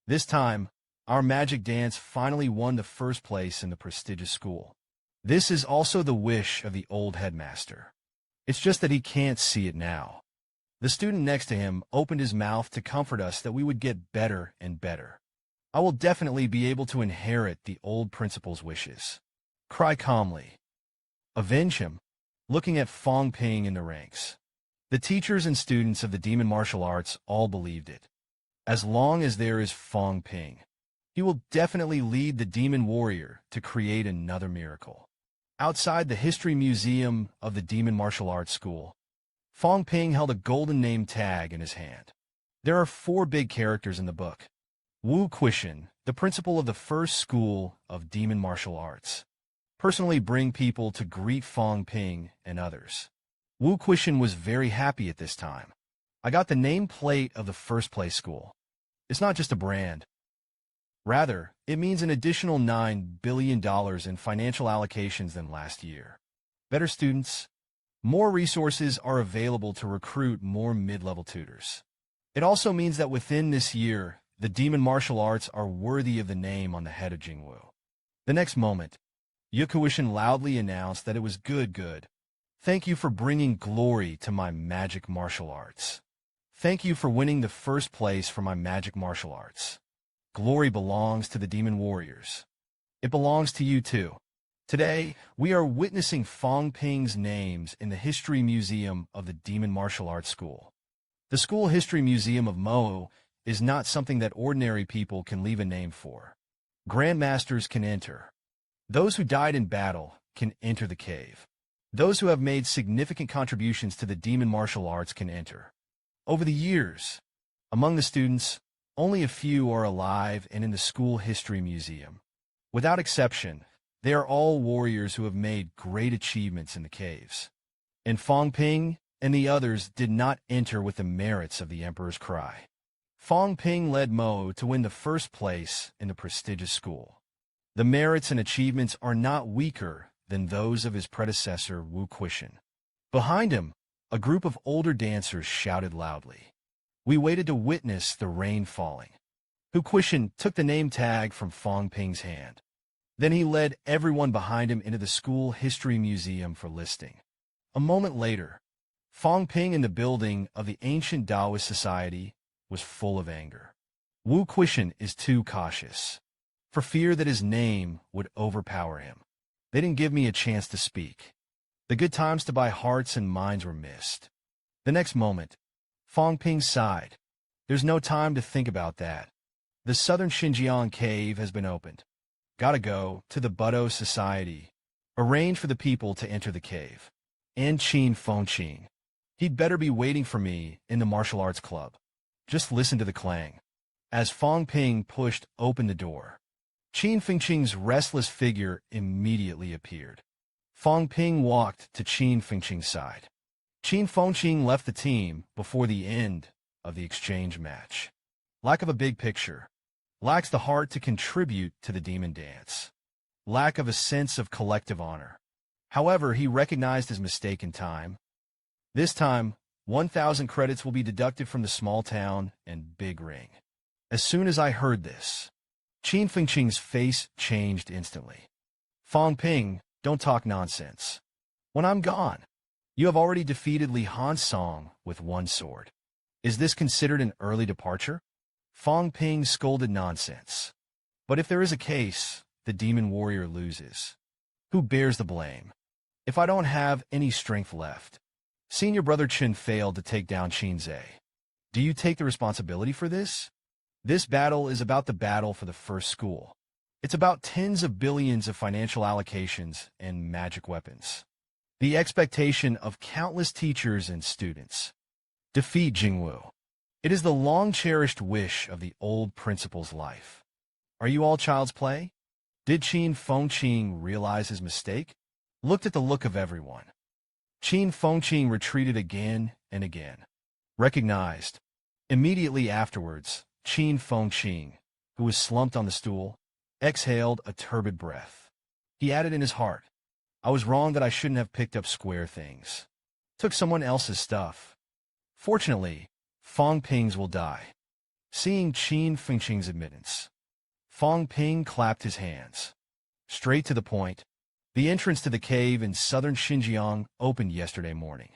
This time, our magic dance finally won the first place in the prestigious school. This is also the wish of the old headmaster. It's just that he can't see it now. The student next to him opened his mouth to comfort us that we would get better and better. I will definitely be able to inherit the old principal's wishes. Cry calmly. Avenge him. Looking at Fong Ping in the ranks. The teachers and students of the demon martial arts all believed it. As long as there is Fong Ping, he will definitely lead the demon warrior to create another miracle. Outside the history museum of the demon martial arts school, Fong Ping held a golden name tag in his hand. There are 4 big characters in the book. Wu Quishan, the principal of the first school of demon martial arts, personally bring people to greet Fong Ping and others. Wu Quishan was very happy at this time. I got the nameplate of the first place school. It's not just a brand. Rather, it means an additional $9 billion in financial allocations than last year. Better students. More resources are available to recruit more mid-level tutors. It also means that within this year, the demon martial arts are worthy of the name on the head of Jingwu. The next moment, Yukuishin loudly announced that it was good. Thank you for bringing glory to my magic martial arts. Thank you for winning the first place for my magic martial arts. Glory belongs to the demon warriors. It belongs to you too. Today, we are witnessing Fong Ping's names in the History Museum of the Demon Martial Arts School. The School History Museum of Mowu is not something that ordinary people can leave a name for. Grandmasters can enter. Those who died in battle can enter the cave. Those who have made significant contributions to the demon martial arts can enter. Over the years, among the students, only a few are alive and in the School History Museum. Without exception, they are all warriors who have made great achievements in the caves. And Fong Ping and the others did not enter with the merits of the Emperor's Cry. Fong Ping led Mowu to win the first place in the prestigious school. The merits and achievements are not weaker than those of his predecessor Wu Quishan. Behind him, a group of older dancers shouted loudly. We waited to witness the rain falling. Wu Quishan took the name tag from Fong Ping's hand. Then he led everyone behind him into the School History Museum for listing. A moment later, Fong Ping in the building of the ancient Taoist society was full of anger. Wu Quishan is too cautious, for fear that his name would overpower him. They didn't give me a chance to speak. The good times to buy hearts and minds were missed. The next moment, Fong Ping sighed. There's no time to think about that. The southern Xinjiang cave has been opened. Gotta go to the Budo Society. Arrange for the people to enter the cave. And Qin Fengqing. He'd better be waiting for me in the martial arts club. Just listen to the clang. As Fong Ping pushed open the door, Qin Fengqing's restless figure immediately appeared. Fong Ping walked to Qin Fengqing's side. Qin Fengqing left the team before the end of the exchange match. Lack of a big picture. Lacks the heart to contribute to the demon dance. Lack of a sense of collective honor. However, he recognized his mistake in time. This time, 1,000 credits will be deducted from the small town and big ring. As soon as I heard this, Qin Fengqing's face changed instantly. Fong Ping, don't talk nonsense. When I'm gone, you have already defeated Li Hansong with one sword. Is this considered an early departure? Fong Ping scolded nonsense. But if there is a case, the demon warrior loses. Who bears the blame? If I don't have any strength left, senior brother Chen failed to take down Qin Zhe. Do you take the responsibility for this? This battle is about the battle for the first school. It's about tens of billions of financial allocations and magic weapons. The expectation of countless teachers and students. Defeat Jingwu. It is the long-cherished wish of the old principal's life. Are you all child's play? Did Qin Fengqing realize his mistake? Looked at the look of everyone. Qin Fengqing retreated again and again. Recognized. Immediately afterwards, Qin Fengqing, who was slumped on the stool, exhaled a turbid breath. He added in his heart, I was wrong that I shouldn't have picked up square things. Took someone else's stuff. Fortunately, Fong Ping's will die. Seeing Qin Fengqing's admittance, Fong Ping clapped his hands. Straight to the point, the entrance to the cave in southern Xinjiang opened yesterday morning.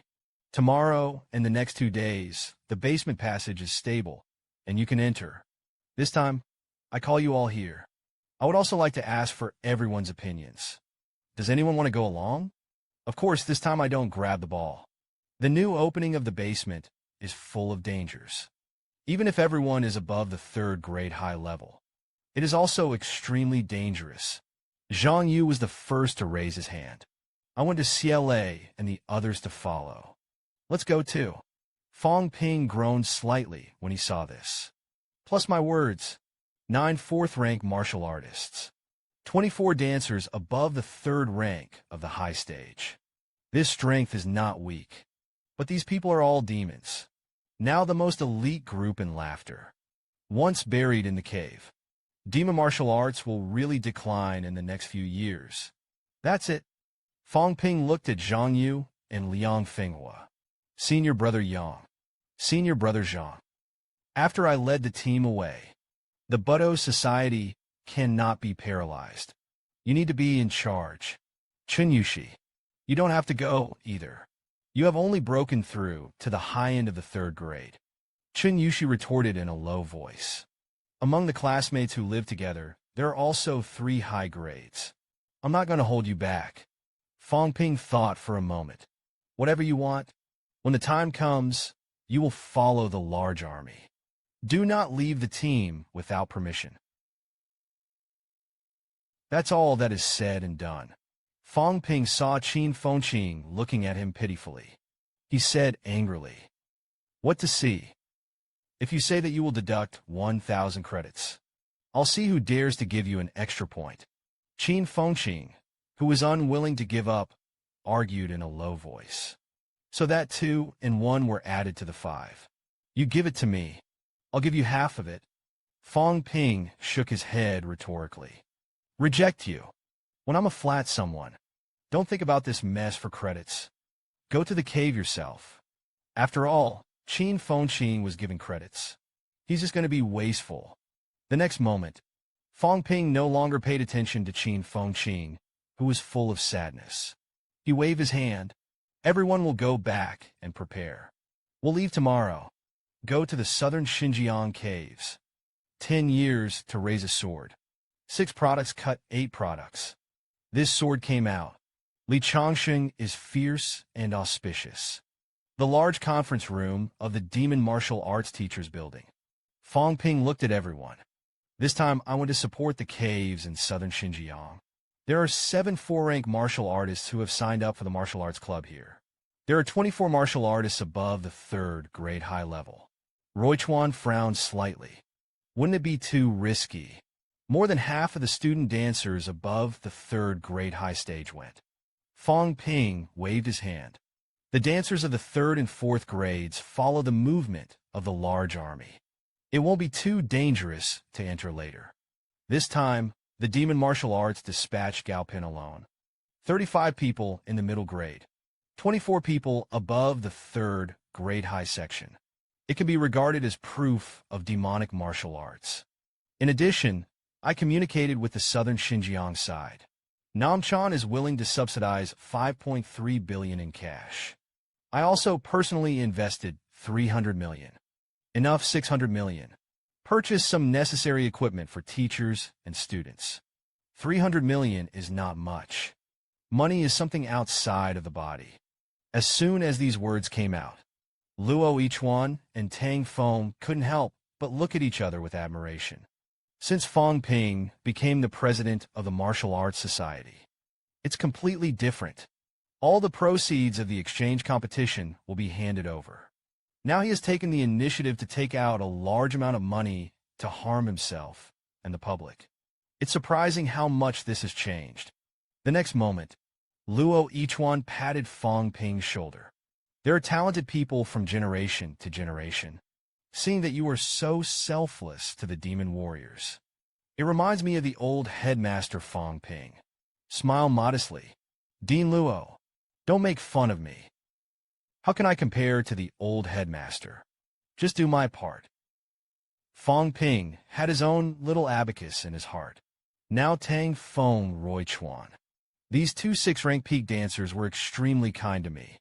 Tomorrow and the next 2 days, the basement passage is stable, and you can enter. This time, I call you all here. I would also like to ask for everyone's opinions. Does anyone want to go along? Of course, this time I don't grab the ball. The new opening of the basement is full of dangers. Even if everyone is above the 3rd grade high level, it is also extremely dangerous. Jiang Yu was the first to raise his hand. I want to CLA and the others to follow. Let's go too. Fong Ping groaned slightly when he saw this. Plus my words, 9 4th-rank martial artists. 24 dancers above the 3rd rank of the high stage. This strength is not weak. But these people are all demons. Now the most elite group in laughter. Once buried in the cave. Demon martial arts will really decline in the next few years. That's it. Fong Ping looked at Jiang Yu and Liang Fenghua. Senior brother Yang. Senior brother Zhang. After I led the team away, the Budo Society cannot be paralyzed. You need to be in charge. Chen Yushi. You don't have to go, either. You have only broken through to the high end of the 3rd grade. Chen Yushi retorted in a low voice. Among the classmates who live together, there are also 3 high grades. I'm not going to hold you back. Fong Ping thought for a moment. Whatever you want, when the time comes, you will follow the large army. Do not leave the team without permission. That's all that is said and done. Fong Ping saw Chen Fongqing looking at him pitifully. He said angrily, "What to see? If you say that you will deduct 1,000 credits, I'll see who dares to give you an extra point." Chen Fongqing, who was unwilling to give up, argued in a low voice. "So that 2 and 1 were added to the 5. You give it to me. I'll give you half of it." Fong Ping shook his head rhetorically. "Reject you. When I'm a flat someone, don't think about this mess for credits. Go to the cave yourself." After all, Chen Fongqing was giving credits. He's just going to be wasteful. The next moment, Fong Ping no longer paid attention to Chen Fongqing, who was full of sadness. He waved his hand. "Everyone will go back and prepare. We'll leave tomorrow. Go to the southern Xinjiang caves. 10 years to raise a sword. 6 products cut 8 products. This sword came out. Li Changsheng is fierce and auspicious." The large conference room of the Demon Martial Arts Teachers Building. Fong Ping looked at everyone. "This time I want to support the caves in southern Xinjiang. There are 7 4-rank martial artists who have signed up for the martial arts club here. There are 24 martial artists above the 3rd grade high level." Roichuan frowned slightly. "Wouldn't it be too risky?" More than half of the student dancers above the 3rd grade high stage went. Fong Ping waved his hand. "The dancers of the 3rd and 4th grades follow the movement of the large army. It won't be too dangerous to enter later." This time, the Demon Martial Arts dispatched Gao Pin alone. 35 people in the middle grade. 24 people above the 3rd grade high section. It can be regarded as proof of demonic martial arts. In addition, I communicated with the southern Xinjiang side. Namchan is willing to subsidize 5.3 billion in cash. I also personally invested 300 million. Enough 600 million. Purchase some necessary equipment for teachers and students. 300 million is not much. Money is something outside of the body. As soon as these words came out, Luo Yichuan and Tang Feng couldn't help but look at each other with admiration. Since Fong Ping became the president of the Martial Arts Society, it's completely different. All the proceeds of the exchange competition will be handed over. Now he has taken the initiative to take out a large amount of money to harm himself and the public. It's surprising how much this has changed. The next moment, Luo Yichuan patted Fong Ping's shoulder. "There are talented people from generation to generation. Seeing that you are so selfless to the demon warriors. It reminds me of the old headmaster Fong Ping." Smile modestly. "Dean Luo, don't make fun of me. How can I compare to the old headmaster? Just do my part." Fong Ping had his own little abacus in his heart. Now Tang Feng Roichuan. These 2 6-rank peak dancers were extremely kind to me.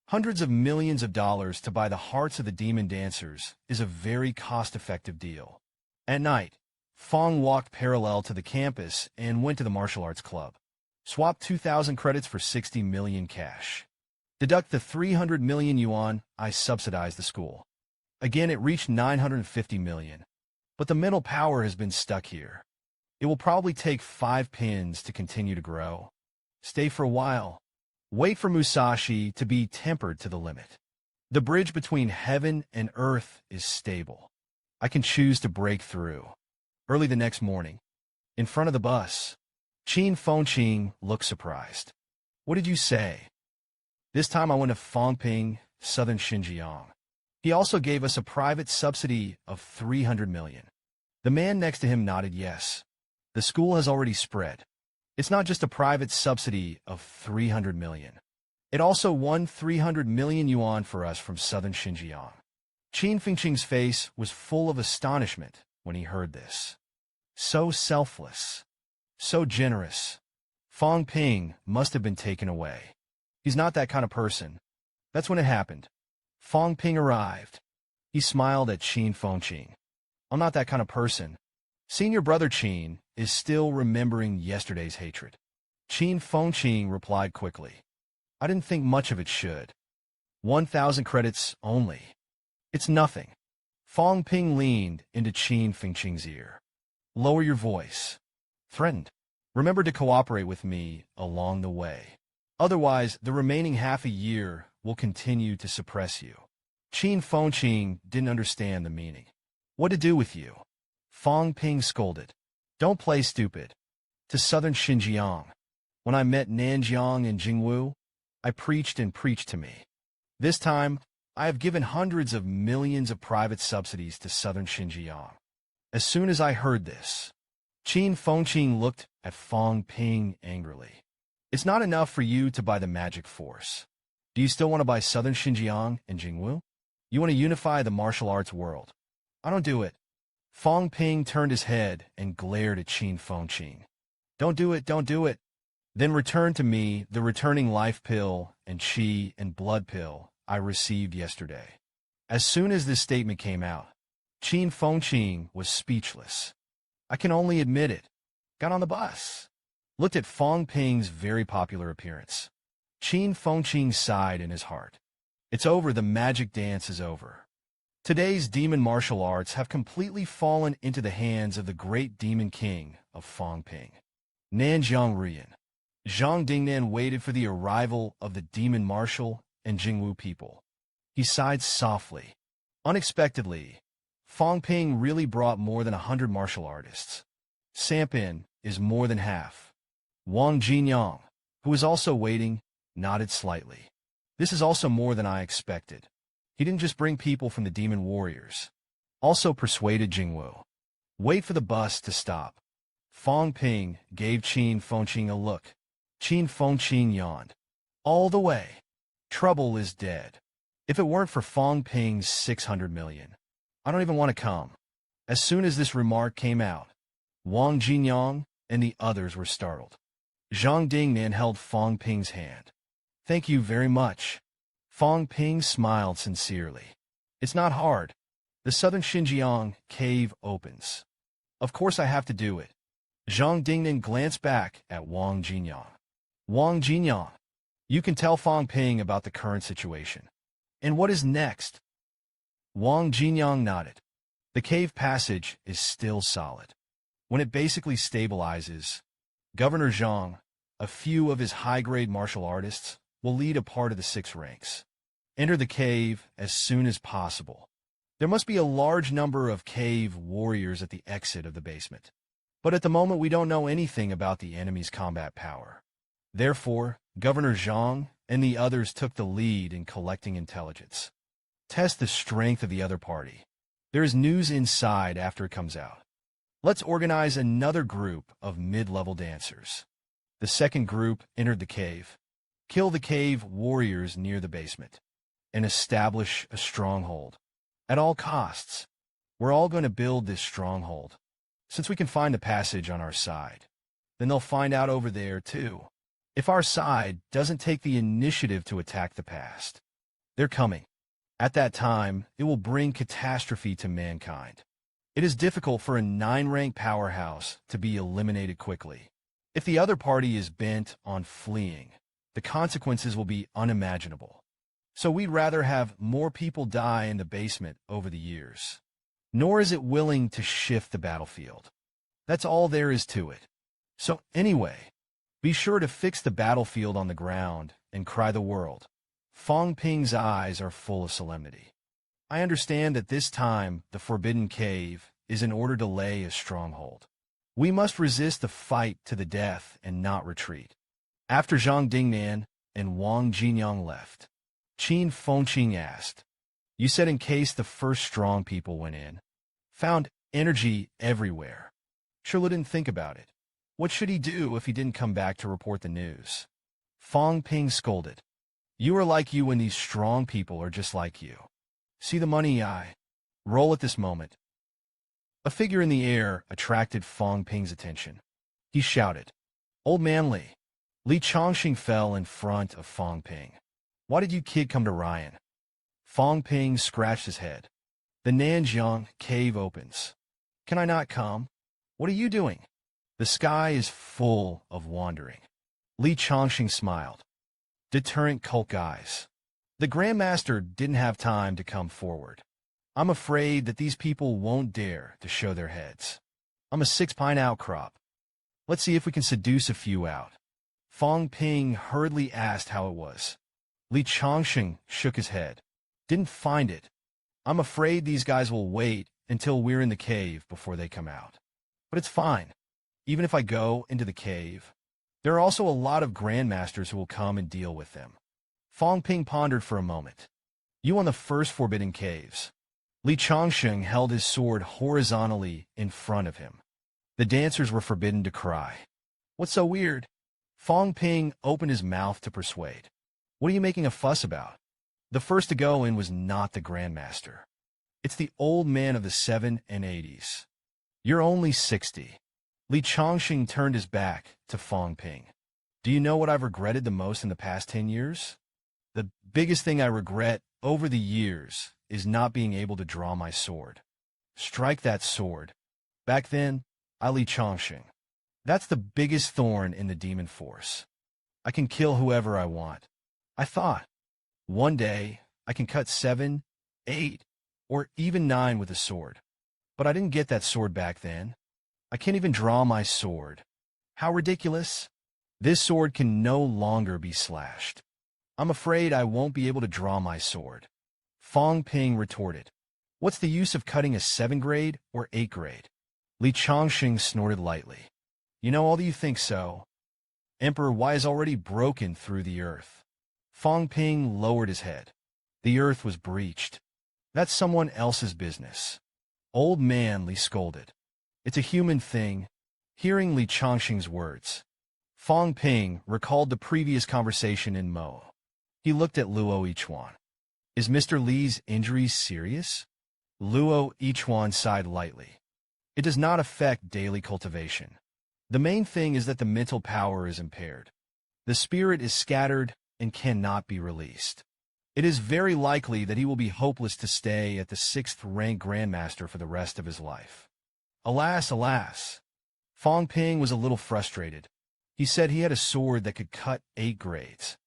Hundreds of millions of dollars to buy the hearts of the demon dancers is a very cost-effective deal. At night, Fong walked parallel to the campus and went to the martial arts club. Swap 2,000 credits for 60 million cash. Deduct the 300 million yuan I subsidized the school. Again, it reached 950 million. But the mental power has been stuck here. It will probably take 5 pins to continue to grow. Stay for a while. Wait for Musashi to be tempered to the limit. The bridge between heaven and earth is stable. I can choose to break through. Early the next morning, in front of the bus, Chen Fongqing looked surprised. "What did you say?" "This time I went to Fong Ping, southern Xinjiang. He also gave us a private subsidy of 300 million. The man next to him nodded yes. The school has already spread. It's not just a private subsidy of 300 million. It also won 300 million yuan for us from southern Xinjiang. Chen Fengqing's face was full of astonishment when he heard this. So selfless. So generous. Fong Ping must have been taken away. He's not that kind of person. That's when it happened. Fong Ping arrived. He smiled at Chen Fengqing. I'm not that kind of person. Senior brother Chen is still remembering yesterday's hatred. Fong Ping replied quickly. I didn't think much of it should. 1,000 credits only. It's nothing. Fong Ping leaned into Fong Ping's ear. Lower your voice. Threatened. Remember to cooperate with me along the way. Otherwise, the remaining half a year will continue to suppress you. Fong Ping didn't understand the meaning. What to do with you? Fong Ping scolded. Don't play stupid. To southern Xinjiang. When I met Nanjiang and Jingwu, I preached and preached to me. This time, I have given hundreds of millions of private subsidies to southern Xinjiang. As soon as I heard this, Fong Ping looked at Fong Ping angrily. It's not enough for you to buy the magic force. Do you still want to buy southern Xinjiang and Jingwu? You want to unify the martial arts world. I don't do it. Fong Ping turned his head and glared at Fong Ping. Don't do it, don't do it. Then return to me the returning life pill and chi and blood pill I received yesterday. As soon as this statement came out, Fong Ping was speechless. I can only admit it. Got on the bus. Looked at Fong Ping's very popular appearance. Fong Ping sighed in his heart. It's over, the magic dance is over. Today's demon martial arts have completely fallen into the hands of the great demon king of Fong Ping. Nanjiang Ruyan. Zhang Dingnan waited for the arrival of the demon martial and Jingwu people. He sighed softly. Unexpectedly, Fong Ping really brought more than 100 martial artists. Sampin is more than half. Wang Jinyang, who was also waiting, nodded slightly. This is also more than I expected. He didn't just bring people from the demon warriors. Also persuaded Jingwu. Wait for the bus to stop. Fong Ping gave Fong Ping a look. Fong Ping yawned. All the way. Trouble is dead. If it weren't for Fong Ping's 600 million, I don't even want to come. As soon as this remark came out, Wang Jinyang and the others were startled. Zhang Dingnan held Fong Ping's hand. Thank you very much. Fong Ping smiled sincerely. It's not hard. The southern Xinjiang cave opens. Of course I have to do it. Zhang Dingnan glanced back at Wang Jinyang. Wang Jinyang, you can tell Fong Ping about the current situation. And what is next? Wang Jinyang nodded. The cave passage is still solid. When it basically stabilizes, Governor Zhang, a few of his high-grade martial artists, will lead a part of the 6 ranks. Enter the cave as soon as possible. There must be a large number of cave warriors at the exit of the basement. But at the moment we don't know anything about the enemy's combat power. Therefore, Governor Zhang and the others took the lead in collecting intelligence. Test the strength of the other party. There is news inside after it comes out. Let's organize another group of mid-level dancers. The second group entered the cave. Kill the cave warriors near the basement. And establish a stronghold. At all costs. We're all going to build this stronghold. Since we can find the passage on our side, then they'll find out over there too. If our side doesn't take the initiative to attack the past, they're coming. At that time, it will bring catastrophe to mankind. It is difficult for a 9-rank powerhouse to be eliminated quickly. If the other party is bent on fleeing, the consequences will be unimaginable. So we'd rather have more people die in the basement over the years. Nor is it willing to shift the battlefield. That's all there is to it. So anyway, be sure to fix the battlefield on the ground and cry the world. Fong Ping's eyes are full of solemnity. I understand that this time the Forbidden Cave is in order to lay a stronghold. We must resist the fight to the death and not retreat. After Zhang Dingnan and Wang Jinyang left, Fong Ping asked, You said in case the first strong people went in, found energy everywhere. Shirley didn't think about it. What should he do if he didn't come back to report the news? Fong Ping scolded. You are like you when these strong people are just like you. See the money I roll at this moment. A figure in the air attracted Fong Ping's attention. He shouted, Old man Li. Li Chongqing fell in front of Fong Ping. Why did you kid come to Ryan? Fong Ping scratched his head. The Nanjiang cave opens. Can I not come? What are you doing? The sky is full of wandering. Li Chongqing smiled. Deterrent cult guys. The Grandmaster didn't have time to come forward. I'm afraid that these people won't dare to show their heads. I'm a 6-pine outcrop. Let's see if we can seduce a few out. Fong Ping hurriedly asked how it was. Li Chongqing shook his head. Didn't find it. I'm afraid these guys will wait until we're in the cave before they come out. But it's fine. Even if I go into the cave, there are also a lot of grandmasters who will come and deal with them. Fong Ping pondered for a moment. You on the first forbidden caves. Li Chongqing held his sword horizontally in front of him. The dancers were forbidden to cry. What's so weird? Fong Ping opened his mouth to persuade. What are you making a fuss about? The first to go in was not the Grandmaster. It's the old man of the 7 and 80s. You're only 60. Li Chongqing turned his back to Fong Ping. Do you know what I've regretted the most in the past 10 years? The biggest thing I regret over the years is not being able to draw my sword. Strike that sword. Back then, Li Chongqing. That's the biggest thorn in the demon force. I can kill whoever I want. I thought, one day, I can cut 7, 8, or even 9 with a sword. But I didn't get that sword back then. I can't even draw my sword. How ridiculous. This sword can no longer be slashed. I'm afraid I won't be able to draw my sword. Fong Ping retorted. What's the use of cutting a 7 grade or 8 grade? Li Chongqing snorted lightly. You know, although you think so, Emperor Y is already broken through the earth. Fong Ping lowered his head. The earth was breached. That's someone else's business. Old man, Li scolded. It's a human thing. Hearing Li Chongqing's words, Fong Ping recalled the previous conversation in Mowu. He looked at Luo Yichuan. Is Mr. Li's injuries serious? Luo Yichuan sighed lightly. It does not affect daily cultivation. The main thing is that the mental power is impaired. The spirit is scattered and cannot be released. It is very likely that he will be hopeless to stay at the 6th rank Grandmaster for the rest of his life. Alas, alas. Fong Ping was a little frustrated. He said he had a sword that could cut 8 grades.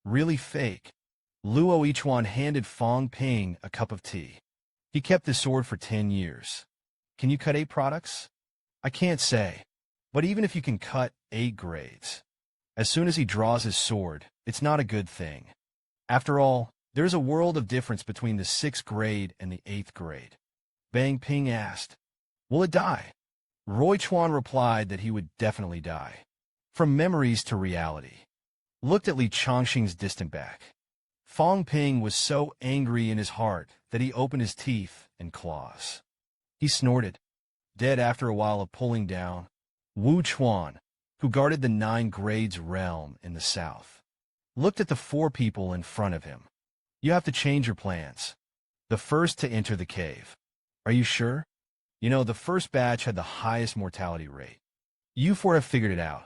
Really fake. Luo Yichuan handed Fong Ping a cup of tea. He kept the sword for 10 years. Can you cut 8 products? I can't say. But even if you can cut 8 grades, as soon as he draws his sword, it's not a good thing. After all, there's a world of difference between the 6th grade and the 8th grade. Fang Ping asked, will it die? Roy Chuan replied that he would definitely die. From memories to reality. Looked at Li Chongqing's distant back. Fong Ping was so angry in his heart that he opened his teeth and claws. He snorted, dead after a while of pulling down. Wu Chuan, who guarded the 9 grades realm in the south, looked at the 4 people in front of him. You have to change your plans. The first to enter the cave. Are you sure? You know, the first batch had the highest mortality rate. You 4 have figured it out.